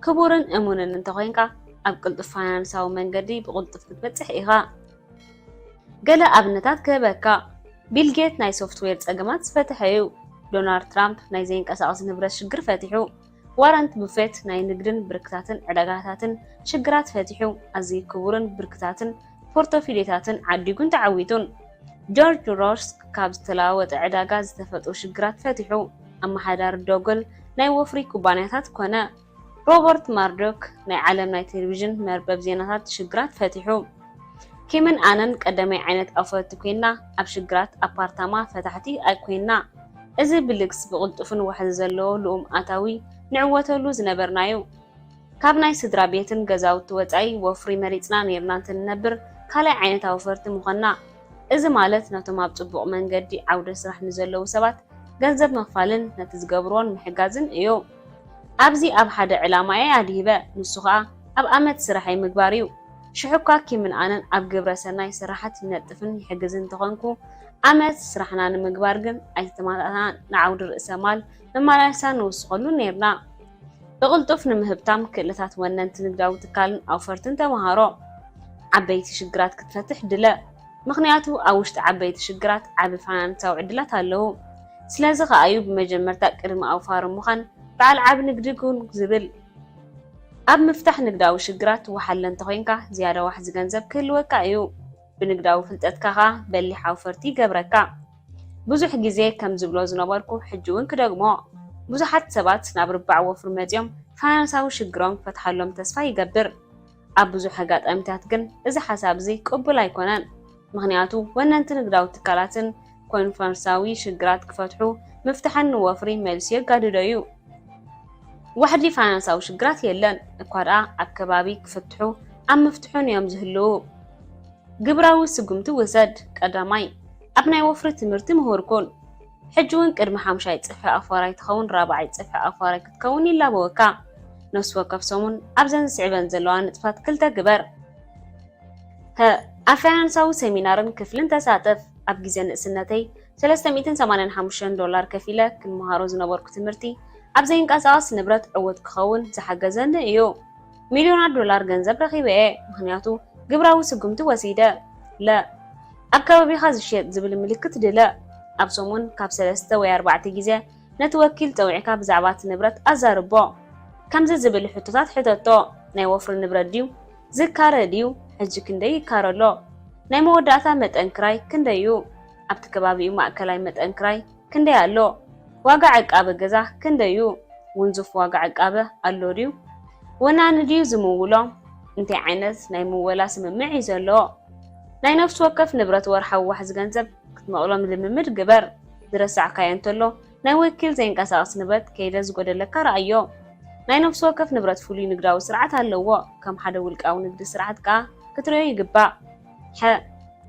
ክቡርን እሙንን እንተኮይንካ ኣብ ቅልጡፍ ፋይናንሳዊ መንገዲ ብቕልጡፍ ክትበፅሕ ኢኻ። ገለ ኣብነታት ክህበካ። ቢልጌት ናይ ሶፍትዌር ፀገማት ዝፈትሐ እዩ። ዶናልድ ትራምፕ ናይ ዘይንቀሳቐስ ንብረት ሽግር ፈቲሑ። ዋረንት ቡፌት ናይ ንግድን ብርክታትን ዕዳጋታትን ሽግራት ፈቲሑ። ኣዝዩ ክቡርን ብርክታትን ፖርቶፊሊዮታትን ዓዲጉን ተዓዊቱን። ጆርጅ ሮስ ካብ ዝተለዋወጠ ዕዳጋ ዝተፈጥሩ ሽግራት ፈቲሑ። ኣመሓዳሪ ዶግል ናይ ወፍሪ ኩባንያታት ኮነ። ሮበርት ማርዶክ ናይ ዓለም ናይ ቴሌቪዥን መርበብ ዜናታት ሽግራት ፈቲሑ። ኪምን ኣነን ቀዳማይ ዓይነት ኣፈርቲ ኮይና ኣብ ሽግራት ኣፓርታማ ፈታሕቲ ኣይኮይና። እዚ ብልግስ ብቕልጡፍን ዋሕዚ ዘለዎ ልኡም ኣታዊ ንዕወተሉ ዝነበርናዩ። ካብ ናይ ስድራ ቤትን ገዛውቲ ወፃኢ ወፍሪ መሪፅና ነርና እንትንነብር ካልኣይ ዓይነት ኣፈርቲ ምኾና። እዚ ማለት ነቶም ኣብ ፅቡቕ መንገዲ ዓውደ ስራሕ ንዘለዉ ሰባት ገንዘብ መኽፋልን ነቲ ዝገብርዎን ምሕጋዝን እዩ። ኣብዚ ኣብ ሓደ ዕላማ እየ ኣድሂበ፣ ንሱ ከዓ ኣብ ዓመት ስራሐይ ምግባር እዩ። ሽሑካ ኪምን ኣነን ኣብ ግብረ ሰናይ ስራሓት ይነጥፍን ይሕግዝን ተኾንኩ ዓመት ስራሕና ንምግባር ግን ኣይተማጣና ንዓውዲ ርእሰ ማል መመላለሳ ንውስኸሉ ነርና። بقلطف نمهبتام كلتات وننت نقداو تكالن أو فرتن تمهارو عبيتي شجرات كتفتح دلا مخنياتو أوشت عبيتي شجرات عبي فاينانساو عدلات هالو سلازي خايو بمجمرتا قدم أو فارم مخان بعل عب نقدكون زبل أب مفتاح نقداو شجرات وحلن تخينكا زيادة واحد زغنزب كل وكايو بنقداو فلتتكاها بلي حاوفرتي قبركا بزح جزي كم زبلو زنباركو حجوين كدقمو بزحات سبات ناب ربع وفر مديوم فاينانساو شجرون فتحلهم تسفا يقبر أب بزح حاجات أمتات جن إذا حساب زي قبل يكونن مغنياتو وننت نقداو تكالاتن كونفرنساوي شجرات كفتحو مفتاحن وفري ملسية قاددايو وحدي فاينانساو شجرات يلن اكوارا اكبابي كفتحو ام مفتحون يوم زهلو قبراو سقمتو وزد قداماي ابناي وفر تمرتي مهوركون حجوين قدم حامشاي تصفي افاراي تخون رابعاي تصفي افاراي كتكون إلا بوكا نفس وكف سومون ابزن سعبان زلوان نطفات كلتا قبر افاينانساو سيمينارن كفلن تساتف اب جيزن سنتي $385 كفيلة كالمهارو زنبورك تمرتي أبزين كاساس نبرت عود كخون زحجزن إيو $1,000,000 جنزب رخيبة مهنياتو قبراو سقمت وسيدة لا أبكوا بيخاز الشيء زبل ملكت دلا أبصمون كاب 3 و 4 جيزة نتوكل توعيكا بزعبات نبرت أزاربو كم زبل حطوطات حطوطو ناي وفر النبرت ديو زكار ديو حج كندي كارلو ناي موداتا متأنكراي كنديو أبتكبابيو مأكلاي متأنكراي كندي ألو واقع عقابة جزاه كنديو ونزف واقع عقابة اللوريو وانا نديو زمولو انتي عينت ناي مولا سممعي زلو ناي نفس وكف نبرت ورحو وحز جنزب كتمقلو من الممد قبر درسع كاينتلو ناي وكيل زين كاساس نبت كيدز قدلك رأيو ناي نفس وكف نبرت فولي نقراو سرعات هاللو كم حدا ولك او نقد سرعات كا كتريو يقبع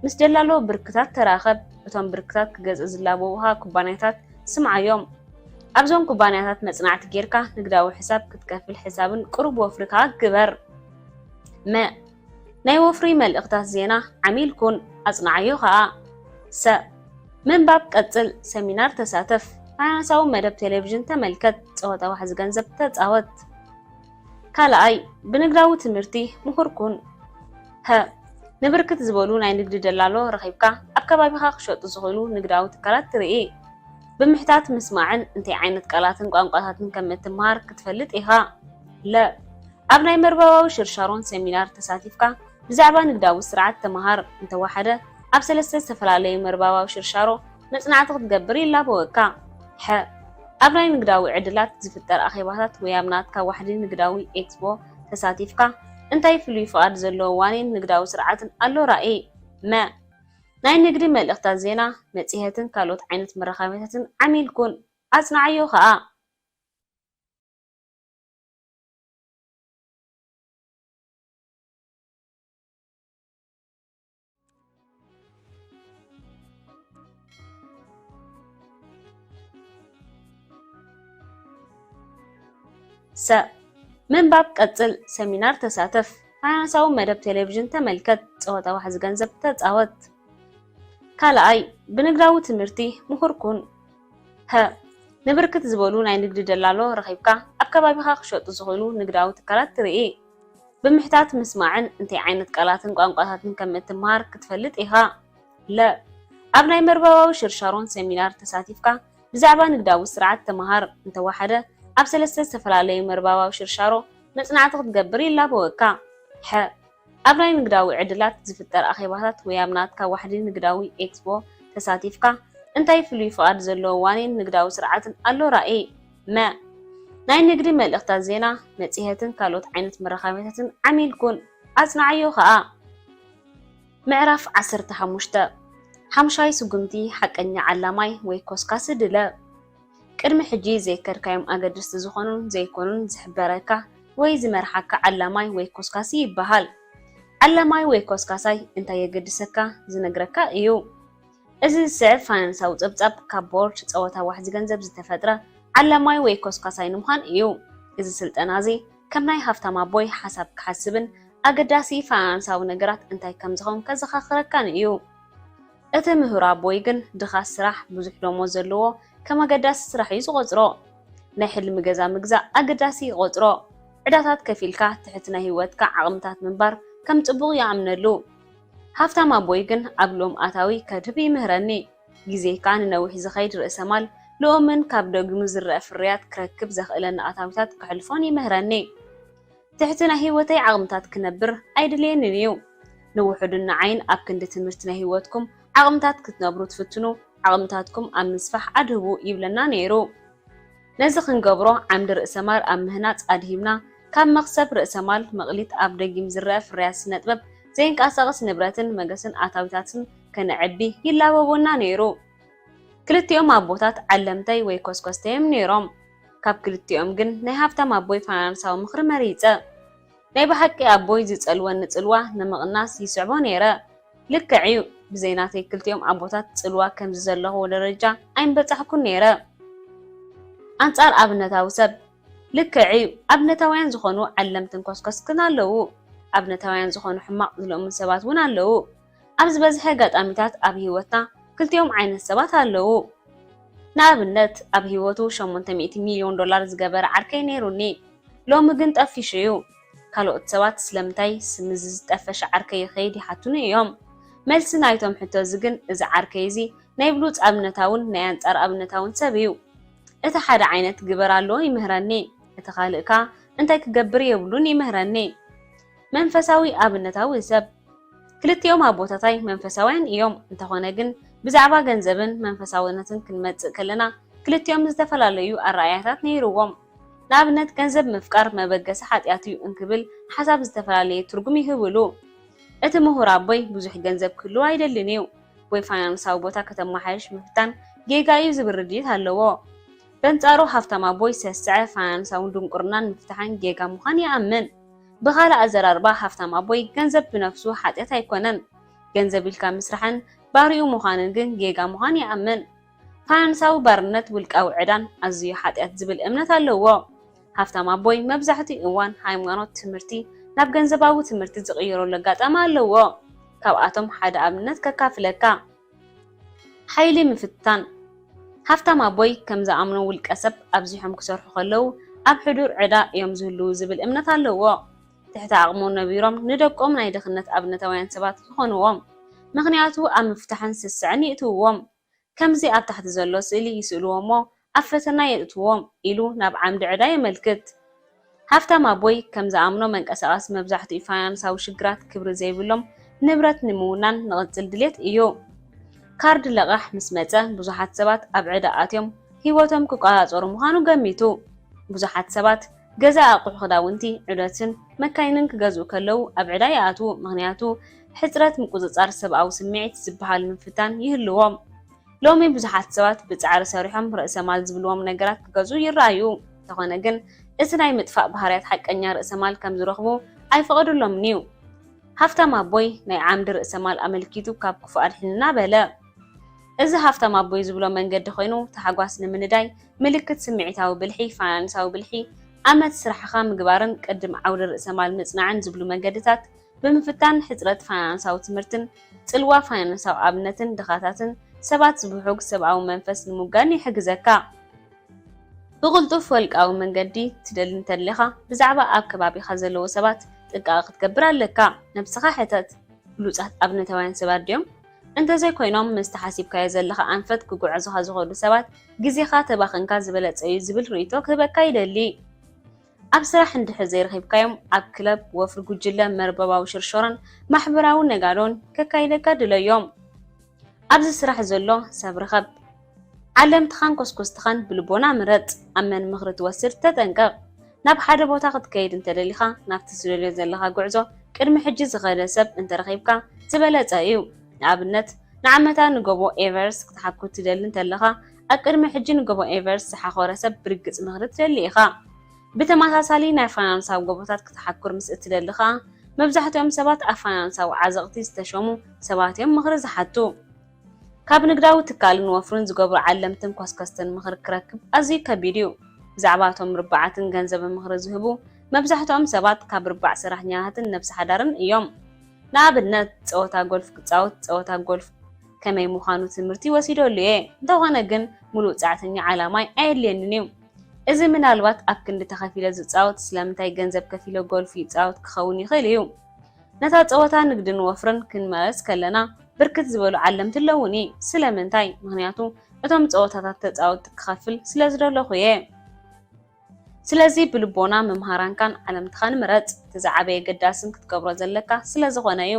مس جلالو بركتات تراخب بتون بركتات كجز ازلابوها كوبانيتات سمع يوم أبزون كوبانيات مصنعت جيركا نقداو حساب كتكفل حسابن قرب وفركا كبر ما ناي وفري ملقطات زينة عميل كون أصنعيو خا من باب قتل سمينار تساتف فاينانساو مدب تلفزيون تملكت صوتا وحز جنزب تتصاوت كالاي بنقداو تمرتي مخركون نبركت زبولو ناي نقد دلالو رخيبكا أبكبابيخا خشوط زغلو نقداو تكالات ترئي بمحتات مسمعن انتي عينت قالاتن قوانقاتن كم تمهار كتفلت إيها لا أبناي مرباو شرشارون سيمينار تساتيفكا بزعبا نقداو سرعات تمهار انت واحدة أبسلسة سفلالي مرباو شرشارو نصنعتك تقبري لا بوكا أبناي نقداو عدلات زفتر أخيباتات ويامناتكا وحدين نقداوي إكسبو تساتيفكا انتي فلوي فؤاد زلو وانين نقداو سرعاتن ألو رأي ما ناي نقدي ملقطات زينة متسيهتن كالوت عينت مرخامتن عميل كون أصنعيو خا من باب قتل سمينار تساتف فاينانساو مدب تلفزيون تملكت صوتا وحز جنزب تتصاوت كالاي بنقداو تمرتي مخركون نبركت زبولو ناي نقد دلالو رخيبكا أبكبابيخا خشوط زغلو نقداو تكالات ترئي بمحتات مسمعن انتي عينت قالاتن قوانقاتن كم تمهار كتفلت إيها لا أبناي مرباو شرشارون سيمينار تساتيفكا بزعبا نقداو سرعات تمهار انت واحدة أبسلسة سفلالي مرباو شرشارو نصنعتك تقبري إلا بوكا أبناي نقداوي عدلات زفتر أخيباتات ويامناتكا وحدين نقداوي إكسبو تساتيفكا انتي فلوي فؤاد زلو وانين نقداو سرعاتن ألو رأي ما ناي نقدي ملقطات زينة متسيهتن كالوت عينت مرخامتن عميل كون أصنعيو خا معرف 15 حمشاي سقمتي حقني علاماي ويكوسكاس دلا ቅድሚ ሕጂ ዘይከርካዮም ኣገደስቲ ዝኾኑን ዘይኮኑን ዝሕበረካ ወይ ዝመርሓካ ዓላማይ ወይ ኮስካሲ ይበሃል። ዓላማይ ወይ ኮስካሳይ እንታይ የገድሰካ ዝነግረካ እዩ። እዚ ዝስዕብ ፋይናንሳዊ ፀብፃብ ካብ ቦርድ ፀወታ ዋሕዚ ገንዘብ ዝተፈጥረ ዓላማይ ወይ ኮስካሳይ ንምዃን እዩ። እዚ ስልጠና እዚ ከም ናይ ሃፍታም ኣቦይ ሓሳብ ክሓስብን ኣገዳሲ ፋይናንሳዊ ነገራት እንታይ ከም ዝኸውን ከዘኻኽረካን እዩ። እቲ ምሁር ኣቦይ ግን ድኻ ስራሕ ብዙሕ ደሞዝ ዘለዎ ከም ኣገዳሲ ስራሕ እዩ ዝቆፅሮ። ናይ ሕልሚ ገዛ ምግዛእ ኣገዳሲ ይቆፅሮ ዕዳታት ከፊልካ ትሕትና ህይወትካ ዓቕምታት ምንባር ከም ጽቡቕ ይኣምነሉ ሃፍታም ኣቦይ ግን ኣብሎም ኣታዊ ከድብ ይምህረኒ ግዜካ ንነዊሕ ዝኸይድ ርእሰ ማል ልኦምን ካብ ደግሙ ዝረአ ፍርያት ክረክብ ዘኽእለኒ ኣታዊታት ክሕልፎን ይምህረኒ ትሕትና ህይወተይ ዓቕምታት ክነብር ኣይድልየንን እዩ ንውሕድና ዓይን ኣብ ክንዲ ትምህርቲ ናይ ህይወትኩም ዓቕምታት ክትነብሩ ትፍትኑ ዓቕምታትኩም ኣብ ምስፋሕ ኣድህቡ ይብለና ነይሩ ነዚ ክንገብሮ ዓምዲ ርእሰ ማል ኣብ ምህናፅ ኣድሂምና ካብ መኽሰብ ርእሰ ማል መቕሊት ኣብ ደጊም ዝረአ ፍርያት ስነ ጥበብ ዘይንቀሳቐስ ንብረትን መገስን ኣታዊታትን ከነዕቢ ይላበቡና ነይሩ ክልቲኦም ኣቦታት ዓለምተይ ወይ ኮስኮስተዮም ነይሮም ካብ ክልቲኦም ግን ናይ ሃፍታም ኣቦይ ፋይናንሳዊ ምኽሪ መሪፀ ናይ ብሓቂ ኣቦይ ዝጸልወኒ ጽልዋ ንምቕናስ ይስዕቦ ነይረ ልክዕዩ ብዘይናተይ ክልቲኦም ኣቦታት ጽልዋ ከምዚ ዘለኹ ደረጃ ኣይንበጻሕኩን ነይረ ኣንጻር ኣብነታዊ ሰብ ልክዕዩ ኣብነታውያን ዝኾኑ ዓለምትን ኮስኮስክን ኣለዉ ኣብነታውያን ዝኾኑ ሕማቕ ዝለኦምን ሰባት እውን ኣለዉ ኣብ ዝበዝሐ ጋጣሚታት ኣብ ህይወትና ክልቲኦም ዓይነት ሰባት ኣለዉ ንኣብነት ኣብ ህይወቱ 800 ሚልዮን ዶላር ዝገበረ ዓርከይ ነይሩኒ ሎሚ ግን ጠፊሹ እዩ ካልኦት ሰባት ስለምንታይ ስምዚ ዝጠፈሸ ዓርከይ ይኸይድ ይሓትኑ እዮም መልሲ ናይቶም ሕቶ እዚ ግን እዚ ዓርከይ እዚ ናይ ብሉፅ ኣብነታውን ናይ ኣንጻር ኣብነታውን ሰብ እዩ እቲ ሓደ ዓይነት ግበር ኣለዎ ይምህረኒ እቲ ካልእካ እንታይ ክገብር የብሉን ይምህረኒ መንፈሳዊ ኣብነታዊ ሰብ ክልቲኦም ኣቦታታይ መንፈሳውያን እዮም እንተኾነ ግን ብዛዕባ ገንዘብን መንፈሳውነትን ክንመጽእ ከለና ክልቲኦም ዝተፈላለዩ ኣረኣያታት ነይሩዎም ንኣብነት ገንዘብ ምፍቃር መበገሲ ሓጢኣት እዩ እንክብል ሓሳብ ዝተፈላለየ ትርጉም ይህብሉ እቲ ምሁር ኣቦይ ብዙሕ ገንዘብ ክህልዎ ኣይደልን እዩ ወይ ፋይናንሳዊ ቦታ ከተመሓይሽ ምፍታን ጌጋ እዩ ዝብል ርድኢት ኣለዎ በንጻሩ ሃፍታም ኣቦይ ሰስዐ ፋይናንሳውን ድንቁርናን ምፍታሕን ጌጋ ምዃን ይኣምን ብኻልእ ኣዘራርባ ሃፍታም ኣቦይ ገንዘብ ብነፍሱ ሓጢኣት ኣይኮነን ገንዘብ ኢልካ ምስራሕን ባርኡ ምዃንን ግን ጌጋ ምዃን ይኣምን ፋይናንሳዊ ባርነት ውልቃዊ ዕዳን ኣዝዩ ሓጢኣት ዝብል እምነት ኣለዎ ሃፍታም ኣቦይ መብዛሕትኡ እዋን ሃይማኖት ትምህርቲ ናብ ገንዘባዊ ትምህርቲ ዝቕይረሉ ኣጋጣሚ ኣለዎ ካብኣቶም ሓደ ኣብነት ከካፍለካ ሓይሊ ምፍታን ሃፍታም ኣቦይ ከም ዝኣምኑ ውልቀ ሰብ ኣብዚሖም ክሰርሑ ከለዉ ኣብ ሕዱር ዕዳ እዮም ዝህልው ዝብል እምነት ኣለዎ ትሕቲ ኣቕሞም ነቢሮም ንደቆም ናይ ድኽነት ኣብነታውያን ሰባት ዝኾንዎም ምክንያቱ ኣብ ምፍታሕን ስስዕን ይእትውዎም ከምዚ ኣብ ታሕቲ ዘሎ ስእሊ ይስእልዎሞ ኣብ ፈተና የእትዎም ኢሉ ናብ ዓምዲ ዕዳ የመልክት ሃፍታም ኣቦይ ከም ዝኣምኖ መንቀሳቐስ መብዛሕትኡ ፋይናንሳዊ ሽግራት ክብሪ ዘይብሎም ንብረት ንምውናን ንቕፅል ድሌት እዩ ካርድ ለቓሕ ምስ መፀ ብዙሓት ሰባት ኣብ ዕዳ ኣትዮም ህይወቶም ክቆፃፀሩ ምዃኑ ገሚቱ ብዙሓት ሰባት ገዛ ኣቑሑ ክዳውንቲ ዕደትን መካይንን ክገዝኡ ከለዉ ኣብ ዕዳ ይኣትዉ ምክንያቱ ሕፅረት ምቁፅፃር ሰብኣዊ ስምዒት ዝበሃል ምፍታን ይህልዎም ሎሚ ብዙሓት ሰባት ብፃዕሪ ሰሪሖም ርእሰ ማል ዝብልዎም ነገራት ክገዝኡ ይረኣዩ እንተኾነ ግን እቲ ናይ ምጥፋእ ባህርያት ሓቀኛ ርእሰ ማል ከም ዝረኽቡ ኣይፈቐዱሎምን እዩ ሃፍታም ኣቦይ ናይ ዓምዲ ርእሰ ማል ኣመልኪቱ ካብ ክፉእ ኣድሕንና በለ እዚ ሃፍታም ኣቦይ ዝብሎ መንገዲ ኮይኑ ተሓጓስ ንምንዳይ ምልክት ስምዒታዊ ብልሒ ፋይናንሳዊ ብልሒ ዓመት ስራሕኻ ምግባርን ቅድም ዓውዲ ርእሰ ማል ምጽናዕን ዝብሉ መንገድታት ብምፍታን ሕፅረት ፋይናንሳዊ ትምህርትን ጽልዋ ፋይናንሳዊ ኣብነትን ድኻታትን ሰባት ዝብሕግ ሰብኣዊ መንፈስ ንምጋን ይሕግዘካ ብቕልጡፍ ወልቃዊ መንገዲ ትደሊ እንተለኻ ብዛዕባ ኣብ ከባቢኻ ዘለዉ ሰባት ጥንቃቐ ክትገብር ኣለካ ነብስኻ ሕተት ብሉፃት ኣብነታውያን ሰባት ድዮም እንተዘይኮይኖም ምስቲ ሓሲብካዮ ዘለኻ ኣንፈት ክጉዕዙኻ ዝኸዱ ሰባት ግዜኻ ተባኽንካ ዝበለፀ እዩ ዝብል ርእይቶ ክህበካ ይደሊ ኣብ ስራሕ እንድሕር ዘይረኺብካዮም ኣብ ክለብ ወፍሪ ጉጅለ መርበባዊ ሽርሾረን ማሕበራዊ ነጋዶን ከካይደካ ድለዮም ኣብዚ ስራሕ ዘሎ ሰብ ርኸብ ዓለምትኻን ኮስኮስትኻን ብልቦና ምረጥ ኣብ መን ምኽሪ ትወስድ ተጠንቀቕ ናብ ሓደ ቦታ ክትከይድ እንተደሊኻ ናብቲ ዝደልዮ ዘለኻ ጉዕዞ ቅድሚ ሕጂ ዝኸደ ሰብ እንተረኺብካ ዝበለፀ እዩ ንኣብነት ንዓመታ ንጎቦ ኤቨርስት ክትሓኩር ትደሊ እንተለኻ ኣብ ቅድሚ ሕጂ ንጎቦ ኤቨርስት ዝሓኾረ ሰብ ብርግፅ ምኽሪ ትደሊ ኢኻ ብተመሳሳሊ ናይ ፋይናንሳዊ ጎቦታት ክትሓኩር ምስ እትደሊ ከዓ መብዛሕትኦም ሰባት ኣብ ፋይናንሳዊ ዓዘቕቲ ዝተሸሙ ሰባት እዮም ምኽሪ ዝሓቱ ካብ ንግዳዊ ትካልን ወፍርን ዝገብሩ ዓለምትን ኮስኮስትን ምኽሪ ክረክብ ኣዝዩ ከቢድ እዩ ብዛዕባ እቶም ርባዓትን ገንዘብ ምኽሪ ዝህቡ መብዛሕትኦም ሰባት ካብ ርባዕ ሰራሕተኛታትን ነብሲ ሓዳርን እዮም ንኣብነት ፀወታ ጎልፍ ክፃወት ፀወታ ጎልፍ ከመይ ምዃኑ ትምህርቲ ወሲደሉ እየ እንተኾነ ግን ሙሉእ ፃዕተኛ ዓላማይ ኣየድልየንን እዩ إذا من الوقت أكن لتخفيل زتصاوت سلامتاي جنزب كفيلو جول في تصاوت كخوني خليو نتا تصوتا نقدن وفرن كن ماس كلنا بركت زبلو علمت اللوني سلامتاي مغنياتو እቶም ጸወታታት ተጻወት ክኸፍል ስለዝደለኹ እየ ስለዚ ብልቦና መምሃራንካን ዓለምትኻን ምረጽ ተዛዓበየ ገዳስን ክትገብሮ ዘለካ ስለዝኾነ እዩ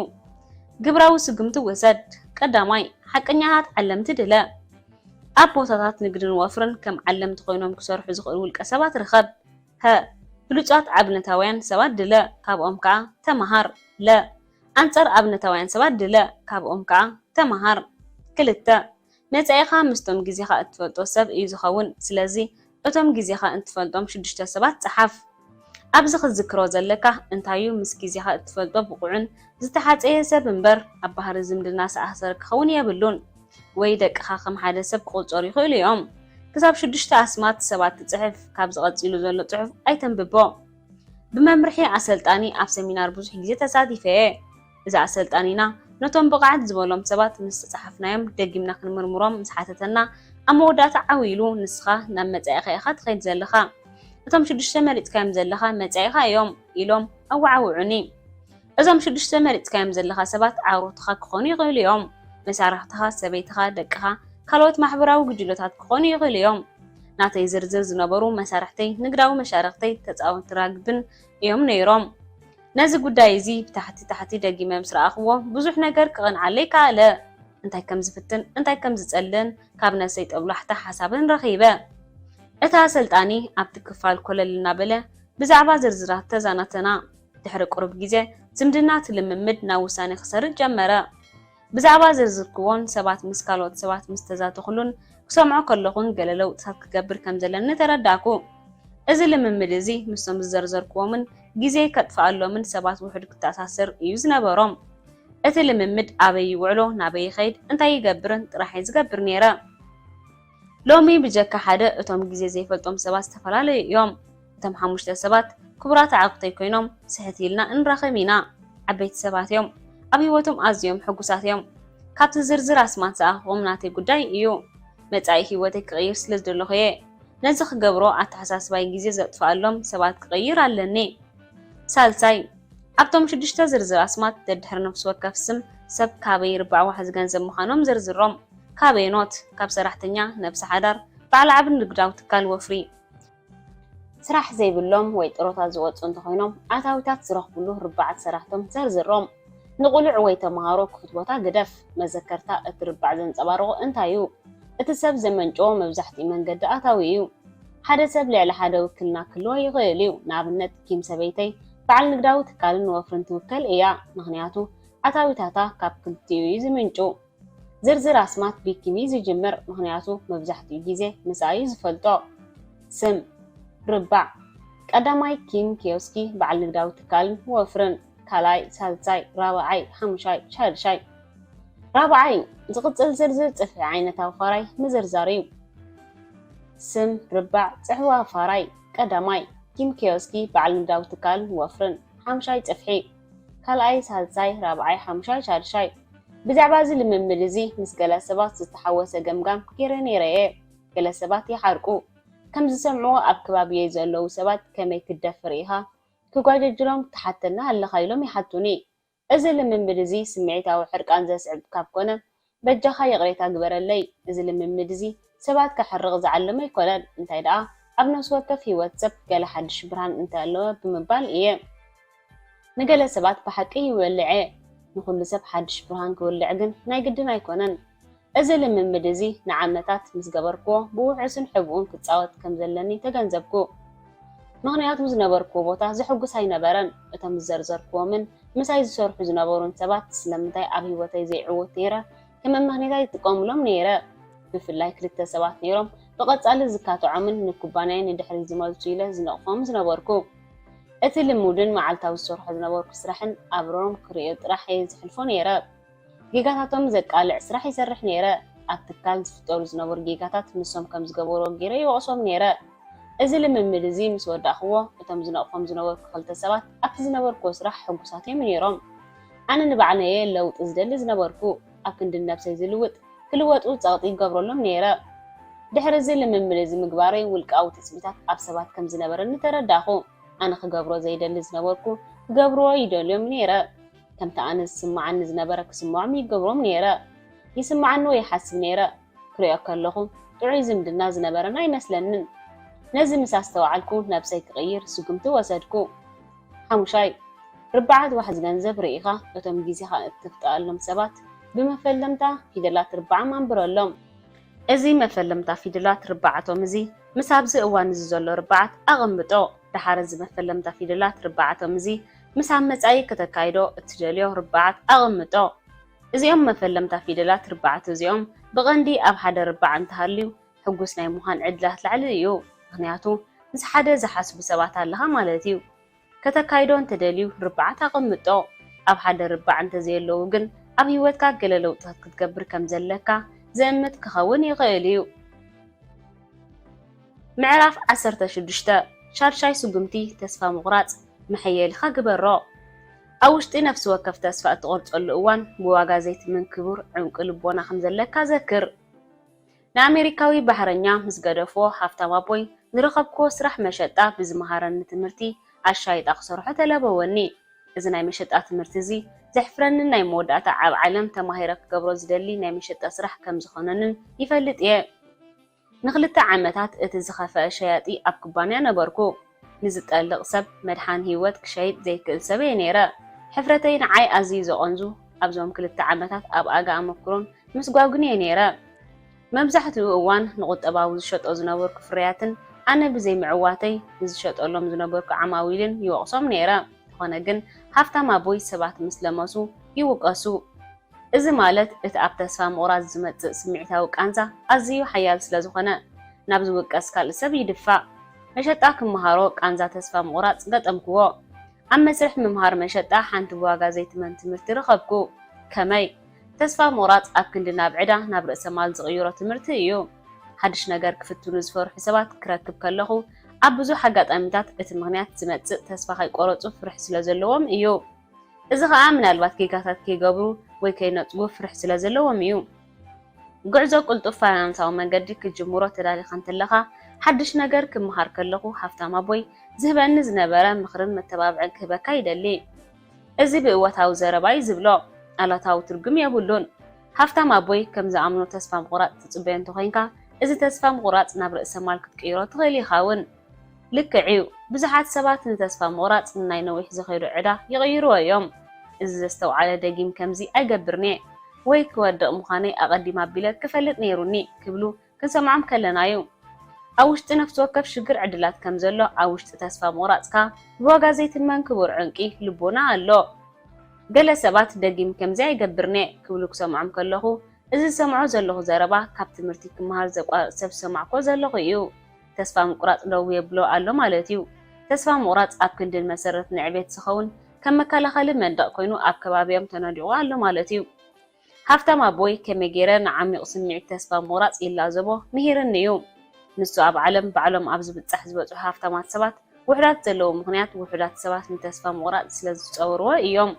ግብራዊ ስግምቲ ወሰድ ቀዳማይ ሓቀኛታት ዓለምቲ ድለ ኣብ ቦታታት ንግድን ወፍርን ከም ዓለምቲ ኮይኖም ክሰርሑ ዝኽእሉ ውልቀ ሰባት ርኸብ ሀ ብሉጻት ኣብነታውያን ሰባት ድለ ካብኦም ከዓ ተመሃር ለ ኣንጻር ኣብነታውያን ሰባት ድለ ካብኦም ከዓ ተመሃር ክልተ መጻኢኻ ምስቶም ጊዜኻ እትፈልጦ ሰብ እዩ ዝኸውን ስለዚ እቶም ጊዜኻ እንትፈልጦም 6 ሰባት ጽሓፍ ኣብዚ ክዝክሮ ዘለካ እንታዩ ምስ ጊዜኻ እትፈልጦ ብቑዕን ዝተሓፀየ ሰብ እምበር ኣብ ባህሪ ዝምድና ሰኣሰር ክኸውን የብሉን ወይ ደቅኻ ከም ሓደ ሰብ ክቁፀሩ ይኽእሉ እዮም ክሳብ 6 ኣስማት ሰባት ትጽሕፍ ካብ ዝቐፂሉ ዘሎ ጽሑፍ ኣይተንብቦ ብመምርሒ ኣሰልጣኒ ኣብ ሰሚናር ብዙሕ ግዜ ተሳቲፈ እዛ ኣሰልጣኒና ነቶም ብቕዓት ዝበሎም ሰባት ምስ ተጻሕፍናዮም ደጊምና ክንምርምሮም ምስ ሓተተና ኣብ መወዳእታ ዓዊሉ ንስኻ ናብ መጻኢኻ ኢኻ ትኸይድ ዘለኻ እቶም 6 መሪጽካዮም ዘለኻ መጻኢኻ እዮም ኢሎም ኣዋዓውዑኒ እዞም 6 መሪጽካዮም ዘለኻ ሰባት ዓውሮትኻ ክኾኑ ይኽእሉ እዮም መሳርሕትኻ ሰበይትኻ ደቅኻ ካልኦት ማሕበራዊ ግጅሎታት ክኾኑ ይኽእሉ እዮም ናተይ ዝርዝር ዝነበሩ መሳርሕተይ ንግዳዊ መሻርክተይ ተጻወት ራግብን እዮም ነይሮም ነዚ ጉዳይ እዚ ብታሕቲ ደጊመ ምስ ረኣኽዎ ብዙሕ ነገር ክቕንዓለይ ካለ እንታይ ከም ዝፍትን እንታይ ከም ዝጸልን ካብ ነሰይ ጠብላሕታ ሓሳብን ረኺበ እታ ኣሰልጣኒ ኣብቲ ክፋል ኮለል እናበለ ብዛዕባ ዝርዝራት ተዛናተና ድሕሪ ቁርብ ግዜ ዝምድናት ልምምድ ናብ ውሳኔ ክሰርሕ ጀመረ ብዛዕባ ዝርዝርክዎን ሰባት ምስ ካልኦት ሰባት ምስ ተዛተኽሉን ክሰምዖ ከለኹን ገለ ለውጥታት ክገብር ከም ዘለኒ ተረዳእኩ እዚ ልምምድ እዚ ምስቶም ዝዘርዘርክዎምን ጊዜ ከጥፍኣሎምን ሰባት ውሕድ ክተኣሳስር እዩ ዝነበሮም እቲ ልምምድ ኣበይ ይውዕሎ ናበይ ይኸይድ እንታይ ይገብርን ጥራሕይ ዝገብር ነይረ ሎሚ ብጀካ ሓደ እቶም ጊዜ ዘይፈልጦም ሰባት ዝተፈላለዩ እዮም እቶም 5 ሰባት ክቡራት ዓቕተይ ኮይኖም ስሕት ኢልና እንራኸብ ኢና ዓበይቲ ሰባት እዮም ኣብ ህይወቶም ኣዝዮም ሕጉሳት እዮም ካብቲ ዝርዝር ኣስማት ዝኣኽቦም ናተይ ጉዳይ እዩ መጻኢ ህይወተይ ክቕይር ስለዝደለኹ እየ ነዚ ክገብሮ ኣተሓሳስባይ ጊዜ ዘጥፍኣሎም ሰባት ክቕይር ኣለኒ ሳልሳይ ኣብቶም 6 ዝርዝር ኣስማት ደድሕሪ ነፍሲ ወከፍ ስም ሰብ ካበይ ርባዕ ዋሕዚ ገንዘብ ምዃኖም ዝርዝሮም ካበይ ኖት ካብ ሰራሕተኛ ነብሲ ሓዳር በዓል ዓብን ንግዳዊ ትካል ወፍሪ ስራሕ ዘይብሎም ወይ ጥሮታት ዝወፁ እንተኾይኖም ኣታዊታት ዝረኽብሉ ርባዓት ሰራሕቶም ዘርዝሮም ንቑልዕ ወይ ተመሃሮ ክፉት ቦታ ግደፍ መዘከርታ እቲ ርባዕ ዘንፀባርቑ እንታይ እዩ እቲ ሰብ ዘመንጭዎ መብዛሕትኡ መንገዲ ኣታዊ እዩ ሓደ ሰብ ልዕሊ ሓደ ውክልና ክህልዎ ይኽእል እዩ ንኣብነት ኪም ሰበይተይ በዓል ንግዳዊ ትካልን ወፍርን ትውከል እያ ምክንያቱ ኣታዊታታ ካብ ክልቲኡ እዩ ዝምንጩ ዝርዝር ኣስማት ብኪም እዩ ዝጅምር ምክንያቱ መብዛሕትኡ ግዜ ምሳ እዩ ዝፈልጦ ስም ርባዕ ቀዳማይ ኪም ኪዮስኪ በዓል ንግዳዊ ትካልን ወፍርን ካልኣይ ሳልሳይ ራብዓይ ሓሙሻይ ሻድሻይ ራብዓይ ዝቕፅል ዝርዝር ጽሕፊ ዓይነታዊ ፋራይ ምዝርዛር እዩ ስም ርባዕ ጽሕዋ ፋራይ ቀዳማይ ኪም ኪዮስኪ በዓል ንግዳዊ ትካልን ወፍርን ሓሙሻይ ጽፍሒ ካልኣይ ሳልሳይ ራብዓይ ሓሙሻይ ሻድሻይ ብዛዕባ እዚ ልምምድ እዚ ምስ ገለ ሰባት ዝተሓወሰ ገምጋም ገይረ ነይረ እየ ገለ ሰባት ይሓርቁ ከም ዝሰምዕዎ ኣብ ከባቢየ ዘለዉ ሰባት ከመይ ክደፍር ኢኻ ክጓጀጅሎም ተሓተና ኣለኻ ኢሎም ይሓቱኒ እዚ ልምምድ እዚ ስምዒታዊ ሕርቃን ዘስዕብ ካብ ኮነ በጃኻ የቕሬታ ግበረለይ እዚ ልምምድ እዚ ሰባት ከሕርቕ ዝዓለመ ይኮነን እንታይ ደኣ ኣብ ነፍሲ ወከፍ ሂወት ሰብ ገለ ሓድሽ ብርሃን እንተለወ ብምባል እየ ንገለ ሰባት ብሓቂ ይወልዐ ንኩሉ ሰብ ሓድሽ ብርሃን ክወልዕ ግን ናይ ግድን ኣይኮነን እዚ ልምምድ እዚ ንዓመታት ምስ ገበርክዎ ብውሕስን ሕቡእን ክፃወት ከም ዘለኒ ተገንዘብኩ ምክንያቱ ዝነበርክዎ ቦታ ዝሕጉስ ኣይነበረን እቶም ዝዘርዘርክዎምን ምሳይ ዝሰርሑ ዝነበሩን ሰባት ስለምንታይ ኣብ ሂወተይ ዘይዕወት ነይረ ከም ምክንያት ይጥቀምሎም ነይረ ብፍላይ ክልተ ሰባት ነይሮም ብቐጻሊ ዝካትዖምን ንኩባንያ ንድሕሪ ዝመልሱ ኢለ ዝነቕፎም ዝነበርኩ እቲ ልሙድን መዓልታዊ ዝሰርሑ ዝነበርኩ ስራሕን ኣብሮም ክሪኦ ጥራሕ ዝሕልፎ ነይረ ጌጋታቶም ዘቃልዕ ስራሕ ይሰርሕ ነይረ ኣብ ትካል ዝፍጠሩ ዝነበሩ ጌጋታት ንሶም ከም ዝገበሮ ገይረ ይወቕሶም ነይረ እዚ ልምምድ እዚ ምስ ወዳእኽዎ እቶም ዝነቕፎም ዝነበርኩ ክልተ ሰባት ኣብቲ ዝነበርክዎ ስራሕ ሕጉሳት እዮም ነይሮም ኣነ ንባዕለየ ለውጢ ዝደሊ ዝነበርኩ ኣብ ክንዲ ነብሰይ ዝልውጥ ክልወጡ ፀቕጢ ይገብረሎም ነይረ ድሕሪ እዚ ልምምድ ምግባረይ ውልቃዊ ተስቢታት ኣብ ሰባት ከም ዝነበረኒ ተረዳኹ። ኣነ ክገብሮ ዘይደሊ ዝነበርኩ ክገብርዎ ይደልዮም ነይረ። ከምቲ ኣነ ዝስማዓኒ ዝነበረ ክስምዖም ይገብሮም ነይረ። ይስማዓኒ ወይ ይሓስብ ነይረ። ክሪኦ ከለኹ ጥዑይ ዝምድና ዝነበረና ኣይመስለንን። ነዚ ምስ ኣስተውዓልኩ ነብሰይ ክቕይር ስጉምቲ ወሰድኩ። 5 ርባዓት ዋሕዚ ገንዘብ ርኢኻ እቶም ግዜኻ እትፍጠኣሎም ሰባት ብመፈለምታ ፊደላት ርባዓ ማንብረሎም። እዚ መፈለምታ ፊደላት ርባዓቶም እዚ ምስ ኣብዚ እዋን እዚ ዘሎ ርባዓት ኣቐምጦ። ድሓር እዚ መፈለምታ ፊደላት ርባዓቶም እዚ ምስ ኣብ መጻኢ ከተካይዶ እትደልዮ ርባዓት ኣቐምጦ። እዚኦም መፈለምታ ፊደላት ርባዓት እዚኦም ብቐንዲ ኣብ ሓደ ርባዕ እንተሃልዩ ሕጉስ ናይ ምዃን ዕድላት ላዕሊ እዩ። ምክንያቱ ምስ ሓደ ዝሓስቡ ሰባት ኣለኻ ማለት እዩ። ከተካይዶ እንተደልዩ ርባዓት ኣቐምጦ። ኣብ ሓደ ርባዕ እንተዘየለዉ ግን ኣብ ህይወትካ ገለ ለውጥታት ክትገብር ከም ዘለካ ዘእምት ክኸውን ይኽእል እዩ። ምዕራፍ 16 ሻድሻይ ስጉምቲ ተስፋ ምቑራጽ መሐየልኻ ግበሮ። ኣብ ውሽጢ ነፍሲ ወከፍ ተስፋ እትቆርጸሉ እዋን ብዋጋ ዘይትምን ክቡር ዕንቂ ልቦና ከም ዘለካ ዘክር። ንኣሜሪካዊ ባሕረኛ ምስ ገደፎ ሃፍታም ኣቦይ ንረኸብክዎ ስራሕ መሸጣ ብዝመሃረኒ ትምህርቲ ኣሻይጣ ክሰርሖ ተለበወኒ። እዚ ናይ መሸጣ ትምህርቲ እዚ ዘሕፍረንን ናይ መወዳእታ ዓብ ዓለም ተማሂረ ክገብሮ ዝደሊ ናይ መሸጣ ስራሕ ከም ዝኾነንን ይፈልጥ እየ። ንክልተ ዓመታት እቲ ዝኸፍአ ሸያጢ ኣብ ኩባንያ ነበርኩ። ንዝጠልቕ ሰብ መድሓን ህይወት ክሸይጥ ዘይክእል ሰብ እየ ነይረ። ሕፍረተይ ንዓይ ኣዝዩ ዘቐንዙ ኣብዞም 2 ዓመታት ኣብ ኣጋ ኣመክሮን ምስ ጓጉን እየ ነይረ። መብዛሕትኡ እዋን ንቁጠባዊ ዝሸጦ ዝነበርኩ ፍርያትን ኣነ ብዘይ ምዕዋተይ ንዝሸጠሎም ዝነበርኩ ዓማዊልን ይወቕሶም ነይረ። ዝኾነ ግን ሃፍታም ኣቦይ ሰባት ምስ ለመሱ ይውቀሱ። እዚ ማለት እቲ ኣብ ተስፋ ምቑራጽ ዝመጽእ ስምዒታዊ ቃንዛ ኣዝዩ ሓያል ስለ ዝኾነ ናብ ዝውቀስ ካልእ ሰብ ይድፋእ። መሸጣ ክመሃሮ ቃንዛ ተስፋ ምቑራጽ ገጠምክዎ። ኣብ መስርሕ ምምሃር መሸጣ ሓንቲ ብዋጋ ዘይትመን ትምህርቲ ረኸብኩ። ከመይ ተስፋ ምቑራጽ ኣብ ክንዲ ናብ ዕዳ ናብ ርእሰ ማል ዝቕይሮ ትምህርቲ እዩ። ሓድሽ ነገር ክፍትኑ ዝፈርሑ ሰባት ክረክብ ከለኹ ኣብ ብዙሕ ኣጋጣሚታት እቲ ምኽንያት ዝመጽእ ተስፋ ከይቆረጹ ፍርሕ ስለ ዘለዎም እዩ። እዚ ከዓ ምናልባት ጌጋታት ከይገብሩ ወይ ከይነጽጉ ፍርሕ ስለ ዘለዎም እዩ። ጉዕዞ ቁልጡፍ ፋይናንሳዊ መንገዲ ክጅምሮ ተዳሊኻ እንተለኻ ሓድሽ ነገር ክመሃር ከለኹ ሃፍታም ኣቦይ ዝህበኒ ዝነበረ ምኽርን መተባብዕን ክህበካ ይደሊ። እዚ ብእወታዊ ዘረባ እዩ ዝብሎ፣ ኣላታዊ ትርጉም የብሉን። ሃፍታም ኣቦይ ከም ዝኣምኖ ተስፋ ምቑራጽ ትጽበዮ እንተኮይንካ እዚ ተስፋ ምቑራጽ ናብ ርእሰ ማል ክትቅይሮ ትኽእል ኢኻ እውን። ልክዕ እዩ። ብዙሓት ሰባት ንተስፋ ምቑራጽ ናይ ነዊሕ ዝኸይዱ ዕዳ ይቕይርዎ እዮም። እዚ ዘስተውዓለ ደጊም ከምዚ ኣይገብርኒ ወይ ክወድቕ ምዃነይ ኣቐዲማ ኣቢለ ክፈልጥ ነይሩኒ ክብሉ ክንሰምዖም ከለና እዩ። ኣብ ውሽጢ ነፍሲ ወከፍ ሽግር ዕድላት ከም ዘሎ ኣብ ውሽጢ ተስፋ ምቑራጽካ ብዋጋ ዘይትመን ክቡር ዕንቂ ልቦና ኣሎ። ገለ ሰባት ደጊም ከምዚ ኣይገብርኒ ክብሉ ክሰምዖም ከለኹ እዚ ዝሰምዖ ዘለኹ ዘረባ ካብ ትምህርቲ ክመሃር ዘቋርጽ ሰብ ዝሰማዕኮ ዘለኹ እዩ። ተስፋ ምቑራጽ ደው የብሎ ኣሎ ማለት እዩ። ተስፋ ምቑራጽ ኣብ ክንድን መሰረት ንዕቤት ዝኸውን ከም መከላኸሊ መንደቕ ኮይኑ ኣብ ከባቢኦም ተነዲቑ ኣሎ ማለት እዩ። ሃፍታም ኣቦይ ከመይ ገይረ ንዓሚቕ ስምዒት ተስፋ ምቑራጽ ይላዘቦ ምሂርኒ እዩ። ንሱ ኣብ ዓለም ባዕሎም ኣብ ዝብጻሕ ዝበጽሑ ሃፍታማት ሰባት ውሕዳት ዘለዉ ምኽንያት ውሕዳት ሰባት ንተስፋ ምቑራጽ ስለ ዝጸውርዎ እዮም።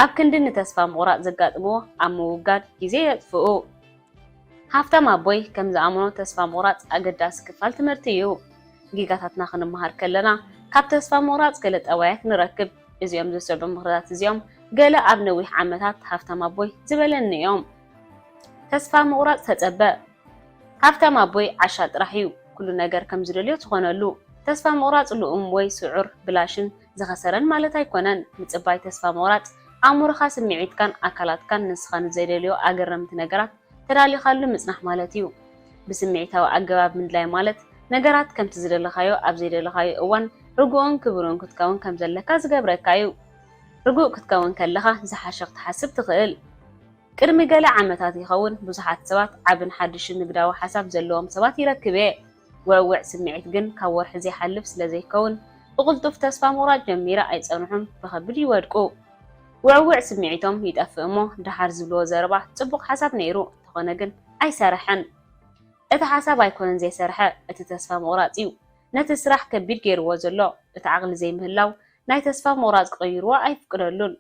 ኣብ ክንዲ ንተስፋ ምቑራጽ ዘጋጥምዎ ኣብ ምውጋድ ግዜ የጥፍኡ። ሃፍታም ኣቦይ ከም ዝኣምኖ ተስፋ ምቑራጽ ኣገዳሲ ክፋል ትምህርቲ እዩ። ጌጋታትና ክንመሃር ከለና ካብ ተስፋ ምቑራጽ ገለ ጠባያት ንረክብ። እዚኦም ዝስዕቡ ምኽርታት እዚኦም ገለ ኣብ ነዊሕ ዓመታት ሃፍታም ኣቦይ ዝበለኒ እዮም። ተስፋ ምቑራጽ ተጸበ። ሃፍታም ኣቦይ ዓሻ ጥራሕ እዩ ኩሉ ነገር ከም ዝደልዮ ዝኾነሉ። ተስፋ ምቑራጽ ልኡም ወይ ስዑር ብላሽን ዝኸሰረን ማለት ኣይኮነን። ምጽባይ ተስፋ ምቑራጽ ኣእምሮኻ ስምዒትካን ኣካላትካን ንስኻ ንዘይደልዮ ኣገረምቲ ነገራት ተዳሊኻሉ ምጽናሕ ማለት እዩ። ብስምዒታዊ ኣገባብ ምድላይ ማለት ነገራት ከምቲ ዝደለኻዮ ኣብ ዘይደለኻዮ እዋን ርጉእን ክቡርን ክትከውን ከም ዘለካ ዝገብረካ እዩ። ርጉእ ክትከውን ከለኻ ዝሓሸ ክትሓስብ ትኽእል። ቅድሚ ገለ ዓመታት ይኸውን ብዙሓት ሰባት ዓብን ሓድሽን ንግዳዊ ሓሳብ ዘለዎም ሰባት ይረክብ እየ። ውዕውዕ ስምዒት ግን ካብ ወርሒ ዘይሓልፍ ስለ ዘይከውን ብቕልጡፍ ተስፋ ምቑራጽ ጀሚረ ኣይጸንሑን ብኸቢድ ይወድቁ። ውዕውዕ ስምዒቶም ይጠፍእ እሞ ድሓር ዝብልዎ ዘረባ ጽቡቕ ሓሳብ ነይሩ እንተኾነ ግን ኣይሰርሐን። እቲ ሓሳብ ኣይኮነን ዘይሰርሐ እቲ ተስፋ ምቑራጽ እዩ ነቲ ስራሕ ከቢድ ገይርዎ ዘሎ። እቲ ዓቕሊ ዘይምህላው ናይ ተስፋ ምቑራጽ ክቕይርዎ ኣይፍቅደሉን።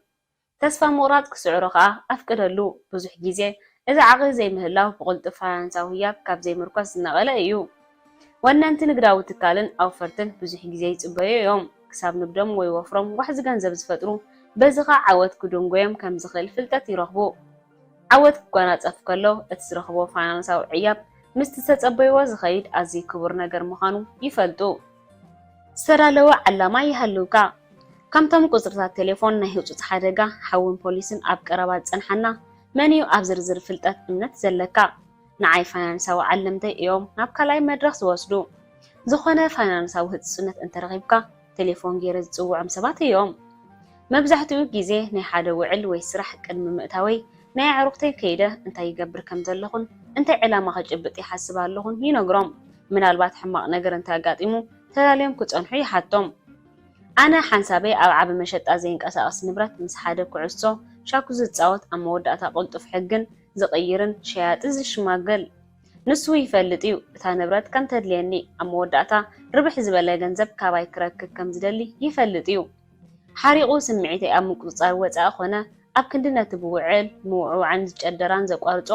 ተስፋ ምቑራጽ ክስዕሮ ከዓ ኣፍቅደሉ። ብዙሕ ግዜ إذا عقل زي مهلاو بقول طفان سوياب كاب زي مركز نقلة أيو وأنت نقدر تكالن أو فرتن بزح جزء تبيه يوم كسب نبدم ويوفرم واحد جنزب زفترو بزغا عود كدونغويم كم زخل فلتت يرهبو عود كونات أفكله اتسرخبو فاينانس أو عياب مستتبيه وزخيد أزي كبر نجر مخانو يفلتو سرالو علما يهلوكا كم تم قصرت تليفون نهيو تحرجا حاول بوليسن أب قرابات سنحنا منيو أبزر فلتت إمنت زلكا نعي فاينانساو علمتي يوم نابكالاي مدرخ واسدو زخونه فاينانساو هتسنت انت رغيبكا تليفون غير زوعم سبات يوم مبزحتو غيزه ناي حدا وعل وي سراح قدم مئتاوي ناي عروقتي كيده انت يغبر كم زلخون انت علاما خجبط يحسبالهون ينغرم منالبات حماق نجر انت اغاطيمو تلاليم كصنحو يحطم انا حنسابي ابعب مشط زينقساقس نبرت مس حدا كعصو شاكو زصاوت اموداتا قلطف حقن زقيرن شياط زشماغل نسو يفلطيو اتا نبرت كم تدليني اموداتا ربح زبله ገንዘብ ካባይ ክረክብ ከም ዝደሊ ይፈልጥዩ حريقو سمعيتي اب مقصار وصا خونه اب كندنت بوعل موعوعن ዝጨደራን ዘቋርጾ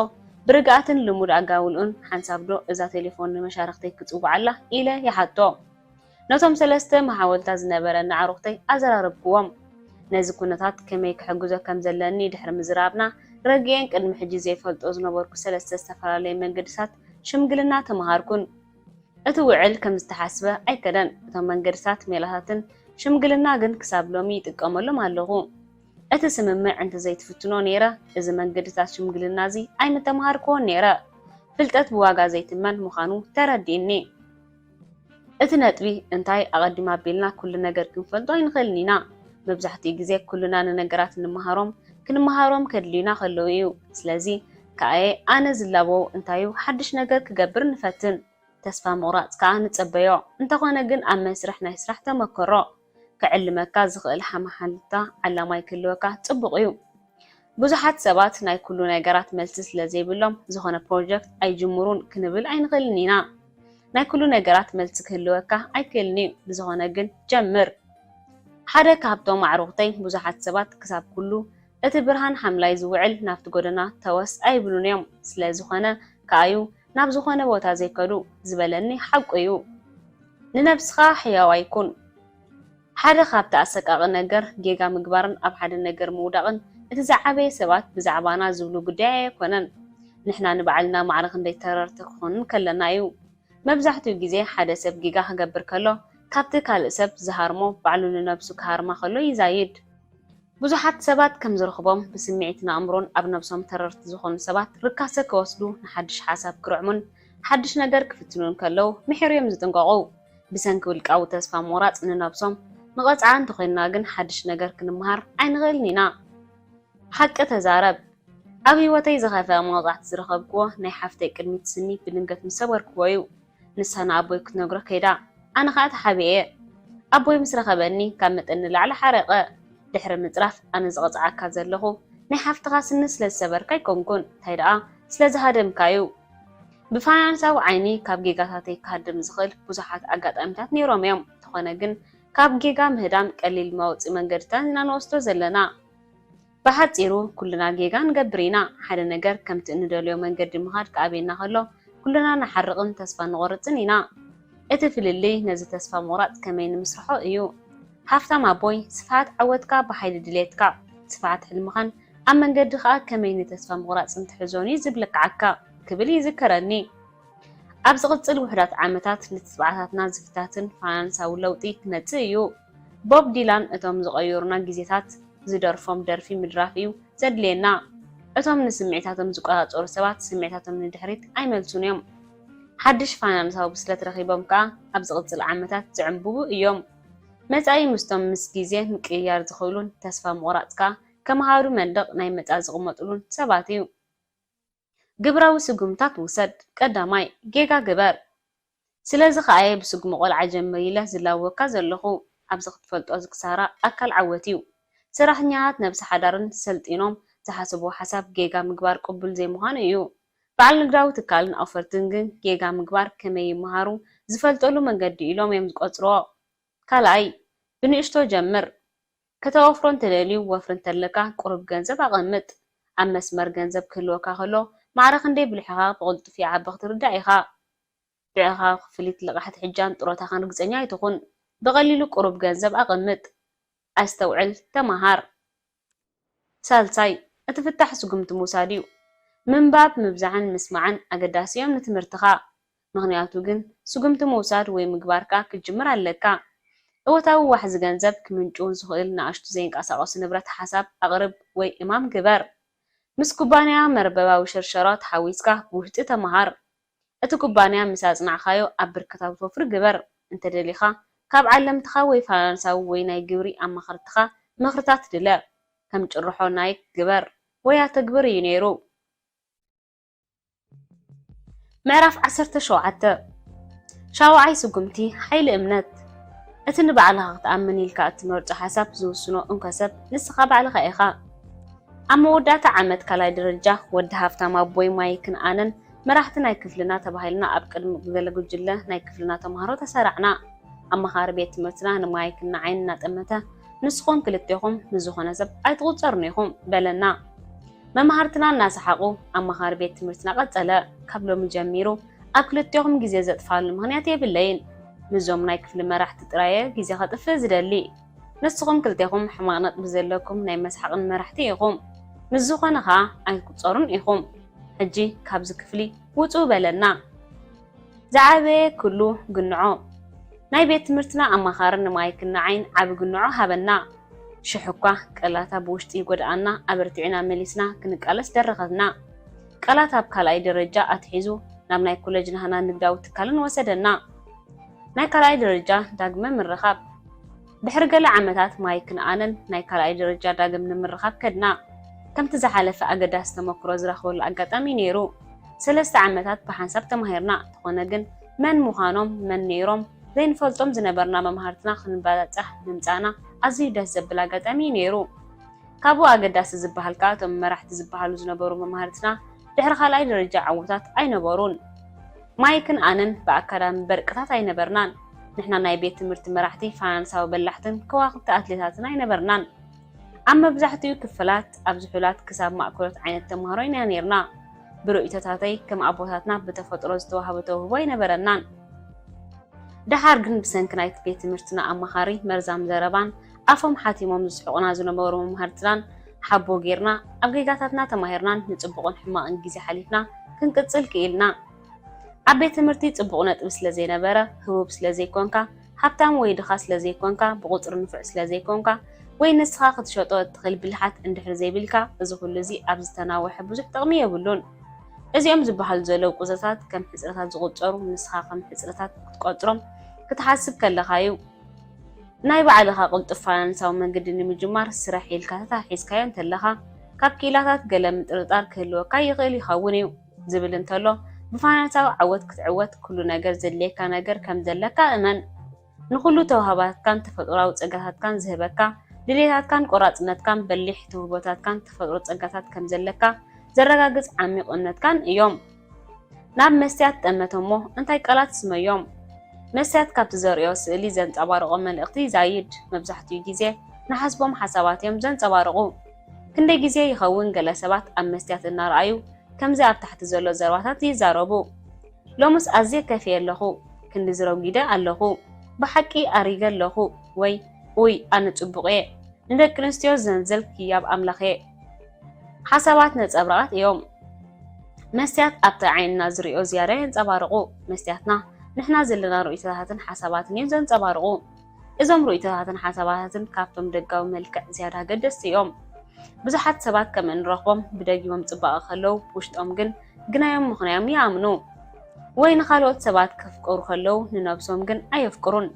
برغاتن لمود اغاولون حنسابدو اذا تليفون مشارختي كصوعلا الى يحطو نتوم سلسته محاولتا زنبرن عروختي ازراربكوم نزي كونتات كمي كحجزو كم زلني دحر مزرابنا رجين قدم حجي زي فلطو زنبركو سلسته استفرالي منقدسات شمغلنا تمهاركون اتوعل كم استحسبه اي كدن تم منقدسات ميلاتن شمغلنا جن كساب لومي يتقملهم አለሁ اتسممع انت زي تفتنو نيره اذا منقدسات شمغلنا زي اي متمهاركو نيره فلطت بواغا زي تمن مخانو ترديني اتنطبي انتي اقدما بيلنا كل ነገር ክንፈልጦ ይንخلኒና መብዛሕቲ ግዜ ኩልና ነገራት ንመሃሮም ክንመሃሮም ከድሊና ከለው እዩ ስለዚ ካይ ኣነ ዝላቦ እንታዩ ሓድሽ ነገር ክገብር ንፈትን ተስፋ ምቁራጽ ከዓ ንጸበዮ እንተኾነ ግን ኣብ መስርሕ ናይ ስራሕ ተመክሮ ክዕልመካ ዝኽእል ሓማሓልታ ዓላማይ ክልወካ ጽቡቕ እዩ ብዙሓት ሰባት ናይ ኩሉ ነገራት መልሲ ስለዘይብሎም ዝኾነ ፕሮጀክት ኣይጅምሩን ክንብል ኣይንኽልኒና ናይ ኩሉ ነገራት መልሲ ክልወካ ኣይክልኒ ብዝኾነ ግን ጀምር ሓደ ካብቶም ማዕሩቕተይ ብዙሓት ሰባት ክሳብ ኩሉ እቲ ብርሃን ሓምላይ ዝውዕል ናፍቲ ጎደና ተወስ ኣይብሉን እዮም ስለዝኾነ ካዩ ናብ ዝኾነ ቦታ ዘይከዱ ዝበለኒ ሓቂ እዩ ንነፍስኻ ሕያው ኣይኩን ሓደ ካብቲ ኣሰቃቂ ነገር ጌጋ ምግባርን ኣብ ሓደ ነገር ምውዳቕን እቲ ዝዓበየ ሰባት ብዛዕባና ዝብሉ ጉዳይ ኣይኮነን ንሕና ንባዕልና ማዕረኽ እንደይተረርቲ ክኾን ከለና እዩ መብዛሕትኡ ግዜ ሓደ ሰብ ጌጋ ክገብር ከሎ ካብቲ ካልእ ሰብ ዝሃርሞ ባዕሉ ንነብሱ ክሃርማ ከሎ ይዛይድ ብዙሓት ሰባት ከም ዝረኽቦም ብስምዒትን ኣእምሮን ኣብ ነብሶም ተረርቲ ዝኾኑ ሰባት ርካሰ ክወስዱ ንሓድሽ ሓሳብ ክርዕሙን ሓድሽ ነገር ክፍትኑን ከለው ምሕርዮም ዝጥንቀቑ ብሰንኪ ውልቃዊ ተስፋ ምቑራጽ ንነብሶም ንቐፅዓ እንተኾይንና ግን ሓድሽ ነገር ክንመሃር ኣይንኽእልን ኢና ሓቂ ተዛረብ ኣብ ህይወተይ ዝኸፈ መቕጻዕቲ ዝረኸብክዎ ናይ ሓፍተይ ቅድሚት ስኒ ብድንገት ምስ ሰበርክዎ እዩ ንሳና ኣቦይ ክትነግሮ ከይዳ ኣነ ከዓ ተሓቢአ ኣቦይ ምስ ረኸበኒ ካብ መጠን ንላዕሊ ሓረቐ ድሕሪ ምፅራፍ ኣነ ዝቐፅዓካ ዘለኹ ናይ ሓፍትኻ ስኒ ስለዝሰበርካ ኣይኮንኩን እንታይ ደኣ ስለዝሃደምካዩ ብፋይናንሳዊ ዓይኒ ካብ ጌጋታተይ ክሃድም ዝኽእል ብዙሓት ኣጋጣሚታት ነይሮም እዮም እንተኾነ ግን ካብ ጌጋ ምህዳም ቀሊል መውፅኢ መንገድታት ኢና ንወስዶ ዘለና ብሓፂሩ ኩልና ጌጋ ንገብር ኢና ሓደ ነገር ከምቲ እንደልዮ መንገዲ ምኻድ ከኣበየና ከሎ ኩልና ንሓርቕን ተስፋ ንቆርፅን ኢና እቲ ፍልልይ ነዚ ተስፋ ምቑራጽ ከመይ ንምስርሖ እዩ ሃፍታም ኣቦይ ስፍሓት ዓወትካ ብሓይሊ ድሌትካ ስፍሓት ሕልምኻን ኣብ መንገዲ ከዓ ከመይ ንተስፋ ምቑራጽን ትሕዞን እዩ ዝብለክዓካ ክብል ይዝከረኒ ኣብ ዝቕፅል ውሕዳት ዓመታት ንትስብዓታትና ዝፍታትን ፋይናንሳዊ ለውጢ ክመጽእ እዩ ቦብ ዲላን እቶም ዝቐየሩና ግዜታት ዝደርፎም ደርፊ ምድራፍ እዩ ዘድልየና እቶም ንስምዒታቶም ዝቆጻጸሩ ሰባት ስምዒታቶም ንድሕሪት ኣይመልሱን እዮም ሓድሽ ፋይናንሳዊ ብስለት ረኺቦም ከዓ ኣብ ዝቕፅል ዓመታት ዝዕንብቡ እዮም መጻኢ ምስቶም ምስ ግዜ ምቅያር ዝኽእሉን ተስፋ ምቑራጽካ ከመሃሩ መንደቕ ናይ መጻ ዝቕመጡሉን ሰባት እዩ ግብራዊ ስጉምታት ውሰድ ቀዳማይ ጌጋ ግበር ስለዚ ከኣየ ብስጉም ቆልዓ ጀምር ኢለ ዝላወካ ዘለኹ ኣብዚ ክትፈልጦ ዝክሳራ ኣካል ዓወት እዩ ሰራሕኛታት ነብሲ ሓዳርን ሰልጢኖም ዝሓስቦ ሓሳብ ጌጋ ምግባር ቅቡል ዘይምዃኑ እዩ በዓል ንግዳዊ ትካልን ኣፈርትን ግን ጌጋ ምግባር ከመይ ይመሃሩ ዝፈልጠሉ መንገዲ ኢሎም እዮም ዝቆፅርዎ ካልኣይ ብንእሽቶ ጀምር ከተወፍሮ እንተደልዩ ወፍሪ እንተለካ ቁሩብ ገንዘብ ኣቐምጥ ኣብ መስመር ገንዘብ ክህልወካ ከሎ معرخ ندي بالحقا بقلت في عبخ تردع إخا بعها فليت لقحت حجان طروتا خان رقصنيا يتخون بغليلو قرب جنزب أقمت أستوعل تمهار سالساي أتفتح سقمت موساديو من باب مبزعن مسمعن أقداسيوم نتمرتخا مغنياتو جن سقمت موساد ومقباركا كجمر عليكا أوتاو واحز جنزب كمنجون سخيل ناشتو زين كاساقوس نبرت حساب أغرب وي إمام كبر مسكوبانيا مرببا وشرشرات حويسكا بوشت تمهار أتو كوبانيا مسازنا خايو أبركتاو توفر جبر انت دليخا كاب علم تخاوي فرنساو ويناي جوري أما خرتخا مخرطات دلا كم جرحو نايك جبر ويا تكبر ينيرو معرف عسرت شوعته شاوعي سقمتي حيل امنت اتن بعلها تأمني الكات مرج حسب زوسنو انكسب نسخة بعلها إخا أما ودات عمد كلاي درجة ودها فتما بوي ما يكن آنن مراحت ناي كفلنا تبهيلنا أبقى مقلقو جله ناي كفلنا تمهارو تسارعنا أما خاربيت مرتنا نما يكن عيننا تأمته نسخون كلتيهم نزوخنا زب أيتغو تصرنيهم بلنا ممهارتنا الناس حقو أما خاربيت مرتنا قد تلا قبلو مجميرو أكلتيهم جزي زد فعل مهنياتي بالليل نزوم ناي كفل مراحت ترايا جزي خطفز دلي نسخون كلتيهم حمانات بزلكم ناي مسحقن مراحتيهم نزوخنا خا أيتغو تصرنيهم حجي كابز كفلي وطو بلنا زعابي كلو قنعو ناي بيت مرتنا أما خارن ما يكن عين عب قنعو هبنا شحكا كلاتا بوشتي قدعنا أبرتعنا مليسنا كنقالس درغتنا كلاتا بكالاي درجة أتحيزو نام ناي كولجنا هنا نقداو تكالن وسدنا ناي كالاي درجة داقمة من رخاب بحرقل عمتات ما يكن آنن ناي كالاي درجة داقمة من رخاب كدنا كم تزحالف أقداس تمكرو زرخو الأقاتامي نيرو 3 عمتات بحنسب تمهيرنا تخونقن من مخانوم من نيروم زين فلتم زنبرنا ممهارتنا خنبالتح نمتانا أزي داس زبال أقاتامي نيرو كابو أقداس زبهالكا تم مرحت زبهالو زنبرو ممهارتنا دحر خالاي درجة عوتات أي نبرون ما يكن آنن بأكادام بركتات أي نبرنان نحنا ناي بيت مرت مرحتي فانساو بلحتن كواقب تأتليتاتنا أي نبرنان أما بزحتيو كفلات أبزحولات كساب مأكولات عين التمهارين ينيرنا برؤيتاتي كم أبوتاتنا بتفطر زتوهبتوه وين برنان دحار جن بسنكنايت بيت مرتنا أما خاري مرزام زربان أفهم حاتيموم زحقنا زنبورو مهارتلان حبو غيرنا أبغيقاتاتنا تمهيرنان نتبقون حما انجيزي حليفنا كنكتسل كيلنا عبيت مرتي تبقونا تبسل زي نبرة هو بسل زي كونكا حبتام ويدخاس لزي كونكا بغطر نفعس لزي كونكا وين نسخة خدشوطو تخيل بالحات اندحر زي بالكا إذا كل زي أبزتنا وحبوزك تغمية بلون إذا زبحال زلو قزتات كم حسرتات زغطرو نسخة كم حسرتات كتقطرم كتحسب كاللخايو نايب علىها قلت فرنسا ومن قدني مجمار سرحي الكاتا حيس كاين تلها كاب كيلاتات قلم ترطار كهلو كاي يغيل يخونيو زبل انتلو بفرنسا عوت كتعوت كل نجر زليكا نجر كم زلكا أمن نخلو توهبات كان تفطراو تسقاتات كان زهبكا دليلات كان قراصنات كان بليح توهبات كان تفطرو تسقاتات كم زلكا زرغاغص عميقنت كان يوم ناب مستيات تمتمو انتي قالات سميوم مسات كابت زريو سئلي زنصبارقو ملእኽቲ زايد مبزحتي ግዜ نحسبهم حساباتهم زنصبارقو ክንደይ ግዜ ይኸውን ገለ ሰባት ኣብ መስትያት እናርኣዩ ከምዚ ኣብ ታሕቲ ዘሎ ዘረባታት ይዛረቡ ሎምስ ኣዝየ ከፍ የለኹ ክንዲ ዝረጊደ ኣለኹ ብሓቂ ኣሪገ ኣለኹ ወይ ኣነ ጽቡቕ እየ ንደቂ ኣንስትዮ ዘንዘል ክያብ ኣምላኽ እየ ሓሳባት ነጸብራቃት እዮም መስትያት ኣብቲ ዓይንና ዝሪኦ ዝያዳ የንጸባርቁ መስትያትና نحنا زلنا رؤيتاتن حساباتن ينزنصبارقو እዞም رؤيتاتن حساباتن ካብቶም ደጋዊ መልክዕ ዝያዳ ገደስቲ እዮም ብዙሓት ሰባት ከም እንረኽቦም ብደጊሞም ጽባቐ ከለው ውሽጦም ግን ግናዮም ምኽንያም ይኣምኑ ወይ ንኻልኦት ሰባት ከፍቅሩ ከለው ንነብሶም ግን ኣየፍቅሩን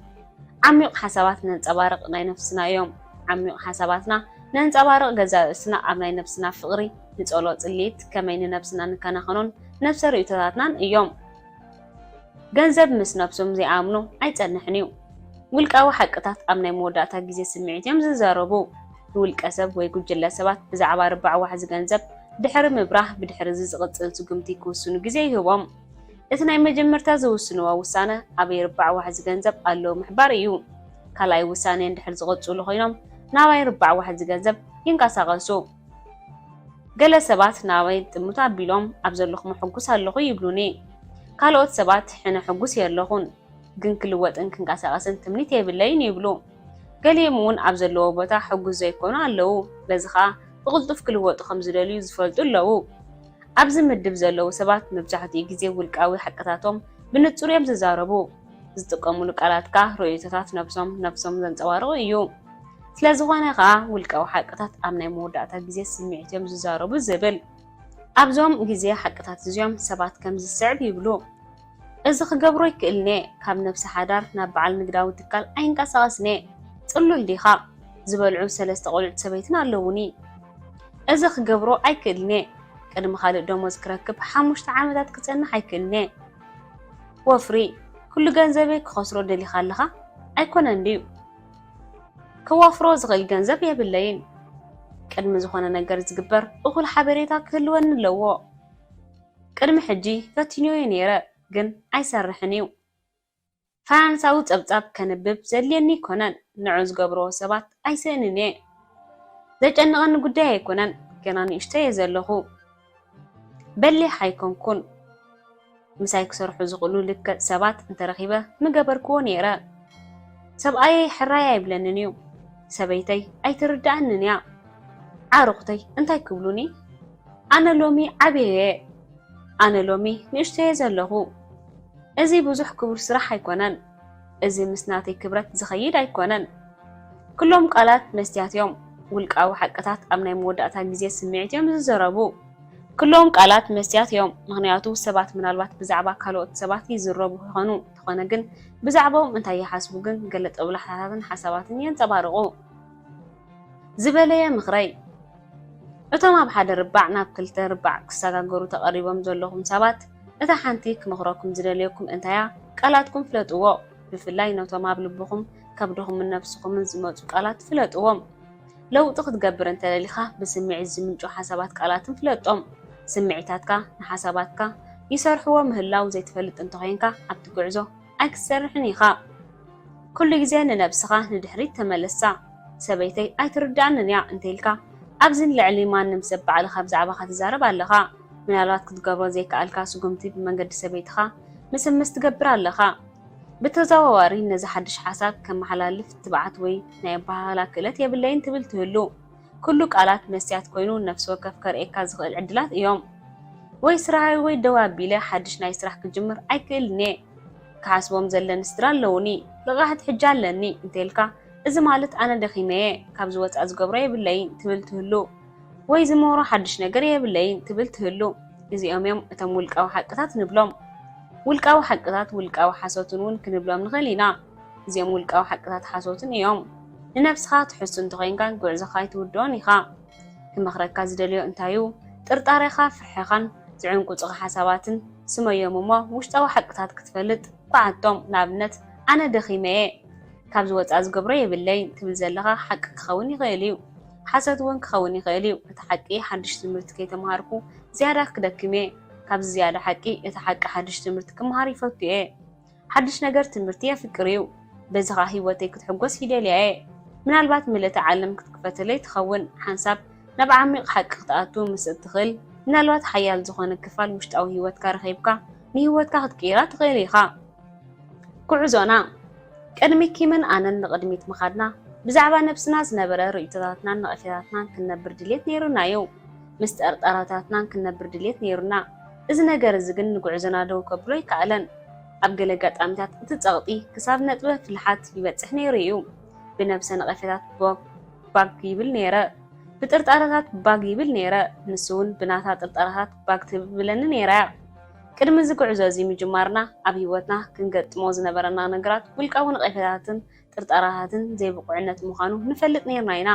ዓሚቕ ሓሳባት ነንጸባርቕ ናይ ነፍስና እዮም ዓሚቕ ሓሳባትና ነንጸባርቕ ገዛእስና ኣብ ናይ ነፍስና ፍቕሪ ንጸሎ ጽሊት ከመይ ንነፍስና ንከናኸኖን ነፍሰ رؤيتاتናን እዮም ገንዘብ ምስ ነፍሶም ዘይኣምኑ ኣይጸንሕንዩ ውልቃዊ ሓቅታት ኣብ ናይ መወዳእታ ግዜ ስምዒት እዮም ዝዛረቡ ውልቀ ሰብ ወይ ጉጅለ ሰባት ብዛዕባ ርባዕ ዋሕዚ ገንዘብ ድሕሪ ምብራህ ብድሕሪ ዝቕጽል ስጉምቲ ክውስኑ ግዜ ይህቦም እቲ ናይ መጀመርታ ዝውስንዎ ውሳነ ኣበይ ርባዕ ዋሕዚ ገንዘብ ኣለዎ ምሕባር እዩ ካልኣይ ውሳነ እንድሕር ዝቕጽሉ ኮይኖም ናባይ ርባዕ ዋሕዚ ገንዘብ ይንቀሳቐሱ ገለ ሰባት ናበይ ጥሙት ኣቢሎም ኣብ ዘለኹም ሕጉስ ኣለኹ ይብሉኒ ካልኦት ሰባት ሕነ ሕጉስ የለኹን ግን ክልወጥን ክንቀሳቀስን ትምኒት የብለይን ይብሉ ገሊኦም እውን ኣብ ዘለዎ ቦታ ሕጉስ ዘይኮኑ ኣለዉ በዚ ከዓ ብቕልጡፍ ክልወጡ ከም ዝደልዩ ዝፈልጡ ኣለዉ ኣብዚ ምድብ ዘለዉ ሰባት መብዛሕትኡ ግዜ ውልቃዊ ሓቅታቶም ብንጹር እዮም ዝዛረቡ ዝጥቀሙሉ ቃላት ከዓ ርእይቶታት ነፍሶም ዘንጸባርቑ እዩ ስለዝኾነ ከዓ ውልቃዊ ሓቅታት ኣብ ናይ መወዳእታ ግዜ ስምዒቶም ዝዛረቡ ዝብል ኣብዞም ግዜ ሓቅታት እዚኦም ሰባት ከም ዝስዕብ ይብሉ እዚ ክገብሮ ይክእልኔ ካብ ነፍሲ ሓዳር ናብ በዓል ንግዳዊ ትካል ኣይንቀሳቐስኔ ጽሉል ዲኻ ዝበልዑ 3 ቆልዑት ሰበይትን ኣለውኒ እዚ ክገብሮ ኣይክእልኔ ቅድሚ ካልእ ደሞዝ ክረክብ 5 ዓመታት ክጸንሕ ኣይክእልኔ ወፍሪ ኩሉ ገንዘበይ ክኸስሮ ደሊኻ ኣለኻ ኣይኮነን ድዩ ክወፍሮ ዝኽእል ገንዘብ የብለይን ቅድሚ ዝኾነ ነገር ዝግበር እኹል ሓበሬታ ክህልወኒ ኣለዎ ቅድሚ ሕጂ ፈቲንዮ ነይረ ግን ኣይሰርሕን እዩ ፋይናንሳዊ ጸብጻብ ከንብብ ዘልየኒ ይኮነን ንዑ ዝገብሮ ሰባት ኣይስእንን እየ ዘጨንቐኒ ጉዳይ ኣይኮነን ገና ንእሽተ እየ ዘለኹ በሊሕ ኣይኮንኩን ምሳይ ክሰርሑ ዝኽእሉ ልክዕ ሰባት እንተረኺበ ምገበርክዎ ነይረ ሰብኣየይ ሕራይ ኣይብለንን እዩ ሰበይተይ ኣይትርዳእንን እያ ዓርቑተይ እንታይ ክብሉኒ ኣነ ሎሚ ዓብየ ኣነ ሎሚ ንእሽተ እየ ዘለኹ እዚ ብዙሕ ክቡር ስራሕ ኣይኮነን እዚ ምስናተይ ክብረት ዝኸይድ ኣይኮነን ኩሎም ቃላት መስትያት እዮም ውልቃዊ ሓቅታት ኣብ ናይ መወዳእታ ግዜ ስምዒት እዮም ዝዘረቡ ኩሎም ቃላት መስትያት እዮም ምክንያቱ ሰባት ምናልባት ብዛዕባ ካልኦት ሰባት ይዝረቡ ይኾኑ ተኾነ ግን ብዛዕባኦም እንታይ ይሓስቡ ግን ገለ ጥብላሕታትን ሓሳባትን የንፀባርቑ ዝበለየ ምኽረይ እቶም ኣብ ሓደ ርባዕ ናብ 2 ርባዕ ክሰጋገሩ ተቐሪቦም ዘለኹም ሰባት እታ ሓንቲ ክመኽረኩም ዝደልየኩም እንታያ ቃላትኩም ፍለጥዎ ብፍላይ ነቶም ኣብ ልብኹም ከብድኹምን ነፍስኹምን ዝመፁ ቃላት ፍለጥዎም ለውጢ ክትገብር እንተደሊኻ ብስምዒት ዝምንጩ ሓሳባት ቃላትን ፍለጦም ስምዒታትካ ንሓሳባትካ ይሰርሕዎ ምህላው ዘይትፈልጥ እንተኾይንካ ኣብቲ ጉዕዞ ኣይክሰርሕን ኢኻ ኩሉ ግዜ ንነብስኻ ንድሕሪት ተመለሳ ሰበይተይ ኣይትርዳእንን እያ እንተኢልካ ኣብዚ ልዕሊ ማንም ሰብ ባዕልኻ ብዛዕባኻ ትዛረብ ኣለኻ ምናልባት ክትገብሮ ዘይከኣልካ ስጉምቲ ብመንገዲ ሰበይትኻ ምስምስ ትገብር ኣለኻ ብተዘዋዋሪ ነዚ ሓድሽ ሓሳብ ከመሓላልፍ ትብዓት ወይ ናይ ኣባህላ ክእለት የብለይን ትብል ትህሉ ኩሉ ቃላት መስትያት ኮይኑ ነፍሲ ወከፍ ከርእየካ ዝኽእል ዕድላት እዮም ወይ ስራይ ወይ ደው ኣቢለ ሓድሽ ናይ ስራሕ ክጅምር ኣይክእልኒ ክሓስቦም ዘለኒ ስድራ ኣለውኒ ልቓሕት ሕጃ ኣለኒ እንተኢልካ እዚ ማለት ኣነ ደኺመየ ካብ ዝወፃእ ዝገብሮ የብለይን ትብል ትህሉ ወይ ዝመሮ ሓድሽ ነገር የብለይን ትብል ትህሉ እዚኦም እዮም እቶም ውልቃዊ ሓቅታት ንብሎም ውልቃዊ ሓቅታት ውልቃዊ ሓሶትን እውን ክንብሎም ንኽእል ኢና እዚኦም ውልቃዊ ሓቅታት ሓሶትን እዮም ንነፍስኻ ትሕሱ እንተኾይንካ ጉዕዞኻ ይትውድኦን ኢኻ ክመኽረካ ዝደልዮ እንታዩ ጥርጣሬኻ ፍርሕኻን ዝዕንቁፅኻ ሓሳባትን ስመዮም እሞ ውሽጣዊ ሓቅታት ክትፈልጥ ኳዓቶም ንኣብነት ኣነ ደኺመየ ካብ ዝወፃእ ዝገብሮ የብለይን ትብል ዘለኻ ሓቂ ክኸውን ይኽእል እዩ ሓሰት እውን ክኸውን ይኽእል እዩ እቲ ሓቂ ሓድሽ ትምህርቲ ከይተምሃርኩ ዝያዳ ክደክም እየ ካብዚ ዝያዳ ሓቂ እቲ ሓቂ ሓድሽ ትምህርቲ ክምሃር ይፈቱ እየ ሓድሽ ነገር ትምህርቲ የፍቅር እዩ በዚ ከዓ ሂወተይ ክትሕጎስ ይደልያ እየ ምናልባት ምልእቲ ዓለም ክትክፈተለይ ትኸውን ሓንሳብ ናብ ዓሚቕ ሓቂ ክትኣቱ ምስ እትኽእል ምናልባት ሓያል ዝኾነ ክፋል ውሽጣዊ ሂወትካ ረኺብካ ንሂወትካ ክትቅይራ ትኽእል ኢኻ ጉዕዞና ቅድሚ ኪምን ኣነን ንቕድሚት ምኻድና ብዛዕባ ነብስና ዝነበረ ርእይቶታትናን ነቐፌታትናን ክንነብር ድሌት ነይሩና እዩ ምስ ጠርጣራታትናን ክንነብር ድሌት ነይሩና እዚ ነገር እዚ ግን ንጉዕዞና ደው ከብሎ ይከኣለን ኣብ ገለ ጋጣሚታት እቲ ፀቕጢ ክሳብ ነጥበ ፍልሓት ይበፅሕ ነይሩ እዩ ብነብሰ ነቐፌታት ባግ ይብል ነይረ ብጥርጣራታት ባግ ይብል ነይረ ንሱ እውን ብናታ ጥርጣራታት ባግ ትብለኒ ነይራ ቅድሚ እዚ ጉዕዞ እዚ ምጅማርና ኣብ ሂወትና ክንገጥሞ ዝነበረና ነገራት ውልቃዊ ነቐፌታትን ጥርጣራታትን ዘይብቁዕነት ምዃኑ ንፈልጥ ነይርና ኢና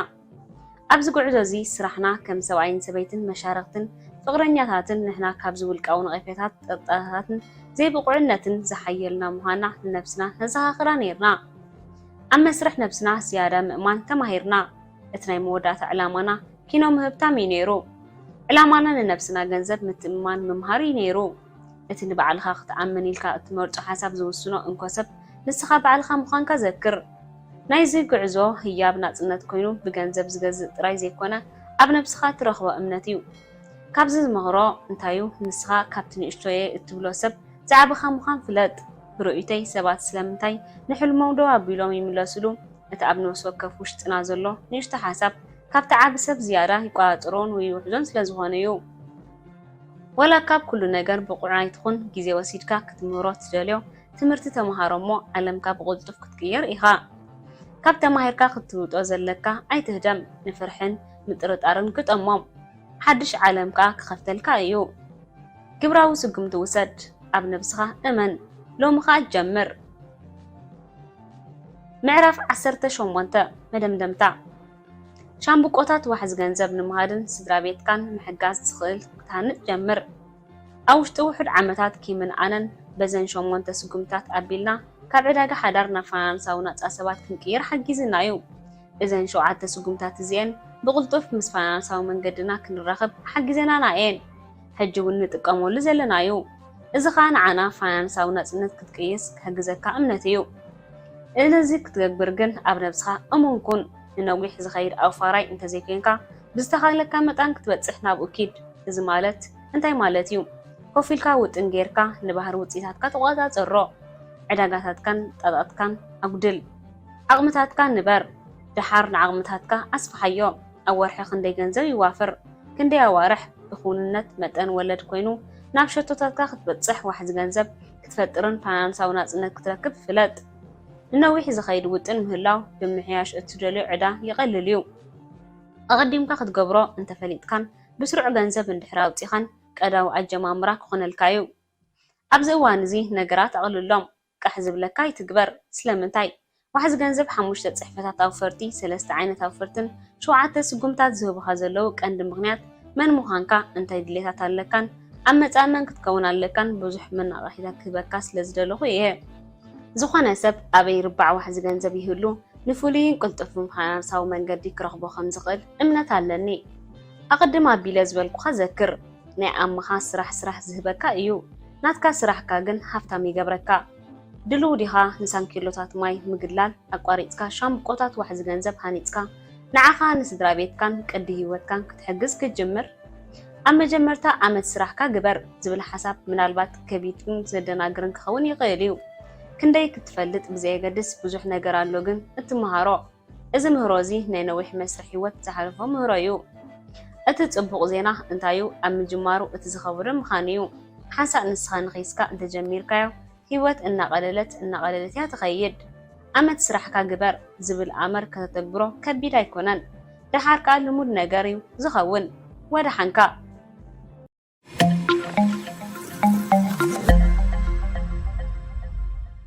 ኣብዚ ጉዕዞ እዚ ስራሕና ከም ሰብኣይን ሰበይትን መሻርክትን ፍቅረኛታትን ንሕና ካብዚ ውልቃዊ ነቐፌታት ጥርጣራታትን ዘይብቁዕነትን ዝሓየልና ምዃንና ንነብስና ነዘኻኽራ ነይርና ኣብ መስርሕ ነብስና ዝያዳ ምእማን ተማሂርና እቲ ናይ መወዳእታ ዕላማና ኪኖ ምህብታም እዩ ነይሩ ዕላማና ንነብስና ገንዘብ ምትእምማን ምምሃር እዩ ነይሩ እቲ ንባዕልኻ ክትኣምን ኢልካ እትመርፆ ሓሳብ ዝውስኖ እንኮሰብ ንስኻ ባዕልኻ ምዃንካ ዘክር ናይዚ ጉዕዞ ህያብ ናጽነት ኮይኑ ብገንዘብ ዝገዝእ ጥራይ ዘይኮነ ኣብ ነብስኻ ትረኽቦ እምነት እዩ ካብዚ ዝመኽሮ እንታዩ ንስኻ ካብቲ ንእሽቶየ እትብሎ ሰብ ዛዕባኻ ምዃን ፍለጥ ብርኡተይ ሰባት ስለምንታይ ንሕልሞም ዶ ኣቢሎም ይምለስሉ እቲ ኣብ ነፍሲ ወከፍ ውሽጥና ዘሎ ንእሽቶ ሓሳብ ካብቲ ዓቢ ሰብ ዝያዳ ይቋፅሮን ወይ ይውሕዞን ስለ ዝኾነ እዩ ወላ ካብ ኩሉ ነገር ብቑዓይ ትኹን ግዜ ወሲድካ ክትምህሮ ትደልዮ ትምህርቲ ተምሃሮ እሞ ዓለምካ ብቕልጡፍ ክትቅየር ኢኻ ካብ ተማሂርካ ክትውጦ ዘለካ ኣይትህደም ንፍርሕን ምጥርጣርን ክጠሞም ሓድሽ ዓለምካ ክኸፍተልካ እዩ ግብራዊ ስጉምቲ ውሰድ ኣብ ነብስኻ እመን ሎምኻ ጀምር ምዕራፍ 18 መደምደምታ ሻምብቆታት ዋሕዚ ገንዘብ ንምሃድን ስድራ ቤትካን ምሕጋዝ ትኽእል ክትሃንጽ ጀምር ኣብ ውሽጢ ውሕድ ዓመታት ኪምን ኣነን በዘን 8 ስጉምታት ኣቢልና ካብ ዕዳጋ ሓዳር ናብ ፋይናንሳዊ ናጻ ሰባት ክንቅይር ሓጊዝና እዩ እዘን 7 ስጉምታት እዚአን ብቕልጡፍ ምስ ፋይናንሳዊ መንገድና ክንራኸብ ሓጊዘናና እየን ሕጂ እውን ንጥቀመሉ ዘለና እዩ እዚ ኸኣ ንዓና ፋይናንሳዊ ናጽነት ክትቅይስ ክሕግዘካ እምነት እዩ እዚ ክትገብር ግን ኣብ ነብስኻ እሙን ኩን ንነዊሕ ዝኸይድ ኣውፋራይ እንተዘይኮንካ ብዝተኻለካ መጠን ክትበጽሕ ናብኡ ኪድ እዚ ማለት እንታይ ማለት እዩ ኮፍ ኢልካ ውጥን ጌርካ ንባህሪ ውፅኢታትካ ተቆጻጸሮ ዕዳጋታትካን ጣጣትካን ኣጉድል ዓቕምታትካ ንበር ድሓር ንዓቕምታትካ ኣስፋሓዮ ኣብ ወርሒ ክንደይ ገንዘብ ይዋፍር ክንደይ ኣዋርሕ ብኹንነት መጠን ወለድ ኮይኑ ናብ ሸቶታትካ ክትበጽሕ ዋሕዚ ገንዘብ ክትፈጥርን ፋይናንሳዊ ናጽነት ክትረክብ ፍለጥ ንነዊሕ ዝኸይድ ውጥን ምህላው ብምሕያሽ እትደልዮ ዕዳ ይቐልል እዩ ኣቐዲምካ ክትገብሮ እንተፈሊጥካን ብስሩዕ ገንዘብ እንድሕር ኣውፂኻን ቀዳዊ ኣጀማምራ ክኾነልካ እዩ ኣብዚ እዋን እዚ ነገራት ኣቕልሎም ቃሕ ዝብለካ ይትግበር ስለምንታይ ዋሕዚ ገንዘብ 5 ፅሕፈታት ኣውፈርቲ 3 ዓይነት ኣውፈርትን 7 ስጉምታት ዝህቡኻ ዘለው ቀንዲ ምኽንያት መን ምዃንካ እንታይ ድሌታት ኣለካን ኣብ መጻመን ክትከውን ኣለካን ብዙሕ መናቓሒታት ክህበካ ስለዝደለኹ እየ ዝኾነ ሰብ ኣበይ ርባዕ ዋሕዚ ገንዘብ ይህሉ ንፍሉይን ቅልጡፍን ፋይናንሳዊ መንገዲ ክረኽቦ ከም ዝኽእል እምነት ኣለኒ ኣቐድም ኣቢለ ዝበልኩኻ ዘክር ናይ ኣምኻ ስራሕ ዝህበካ እዩ ናትካ ስራሕካ ግን ሃፍታም ይገብረካ ድልው ዲኻ ንሳንኪሎታት ማይ ምግላል ኣቋሪፅካ ሻምብቆታት ዋሕዚ ገንዘብ ሃኒፅካ ንዓኻ ንስድራ ቤትካን ቅዲ ህይወትካን ክትሕግዝ ክትጅምር ኣብ መጀመርታ ዓመት ስራሕካ ግበር ዝብል ሓሳብ ምናልባት ከቢድን ዘደናግርን ክኸውን ይኽእል እዩ ክንደይ ክትፈልጥ ብዘየገድስ ብዙሕ ነገር ኣሎ ግን እትመሃሮ እዚ ምህሮ እዚ ናይ ነዊሕ መስርሕ ህይወት ዝሓለፎ ምህሮ እዩ እቲ ጽቡቕ ዜና እንታዩ ኣብ ምጅማሩ እቲ ዝኸብር ምዃን እዩ ሓንሳእ ንስኻ ንኺስካ እንተጀሚርካዮ ህይወት እናቐለለት እያ ትኸይድ ዓመት ስራሕካ ግበር ዝብል ኣመር ከተተግብሮ ከቢድ ኣይኮነን ድሓርካ ልሙድ ነገር እዩ ዝኸውን ወደ ሓንካ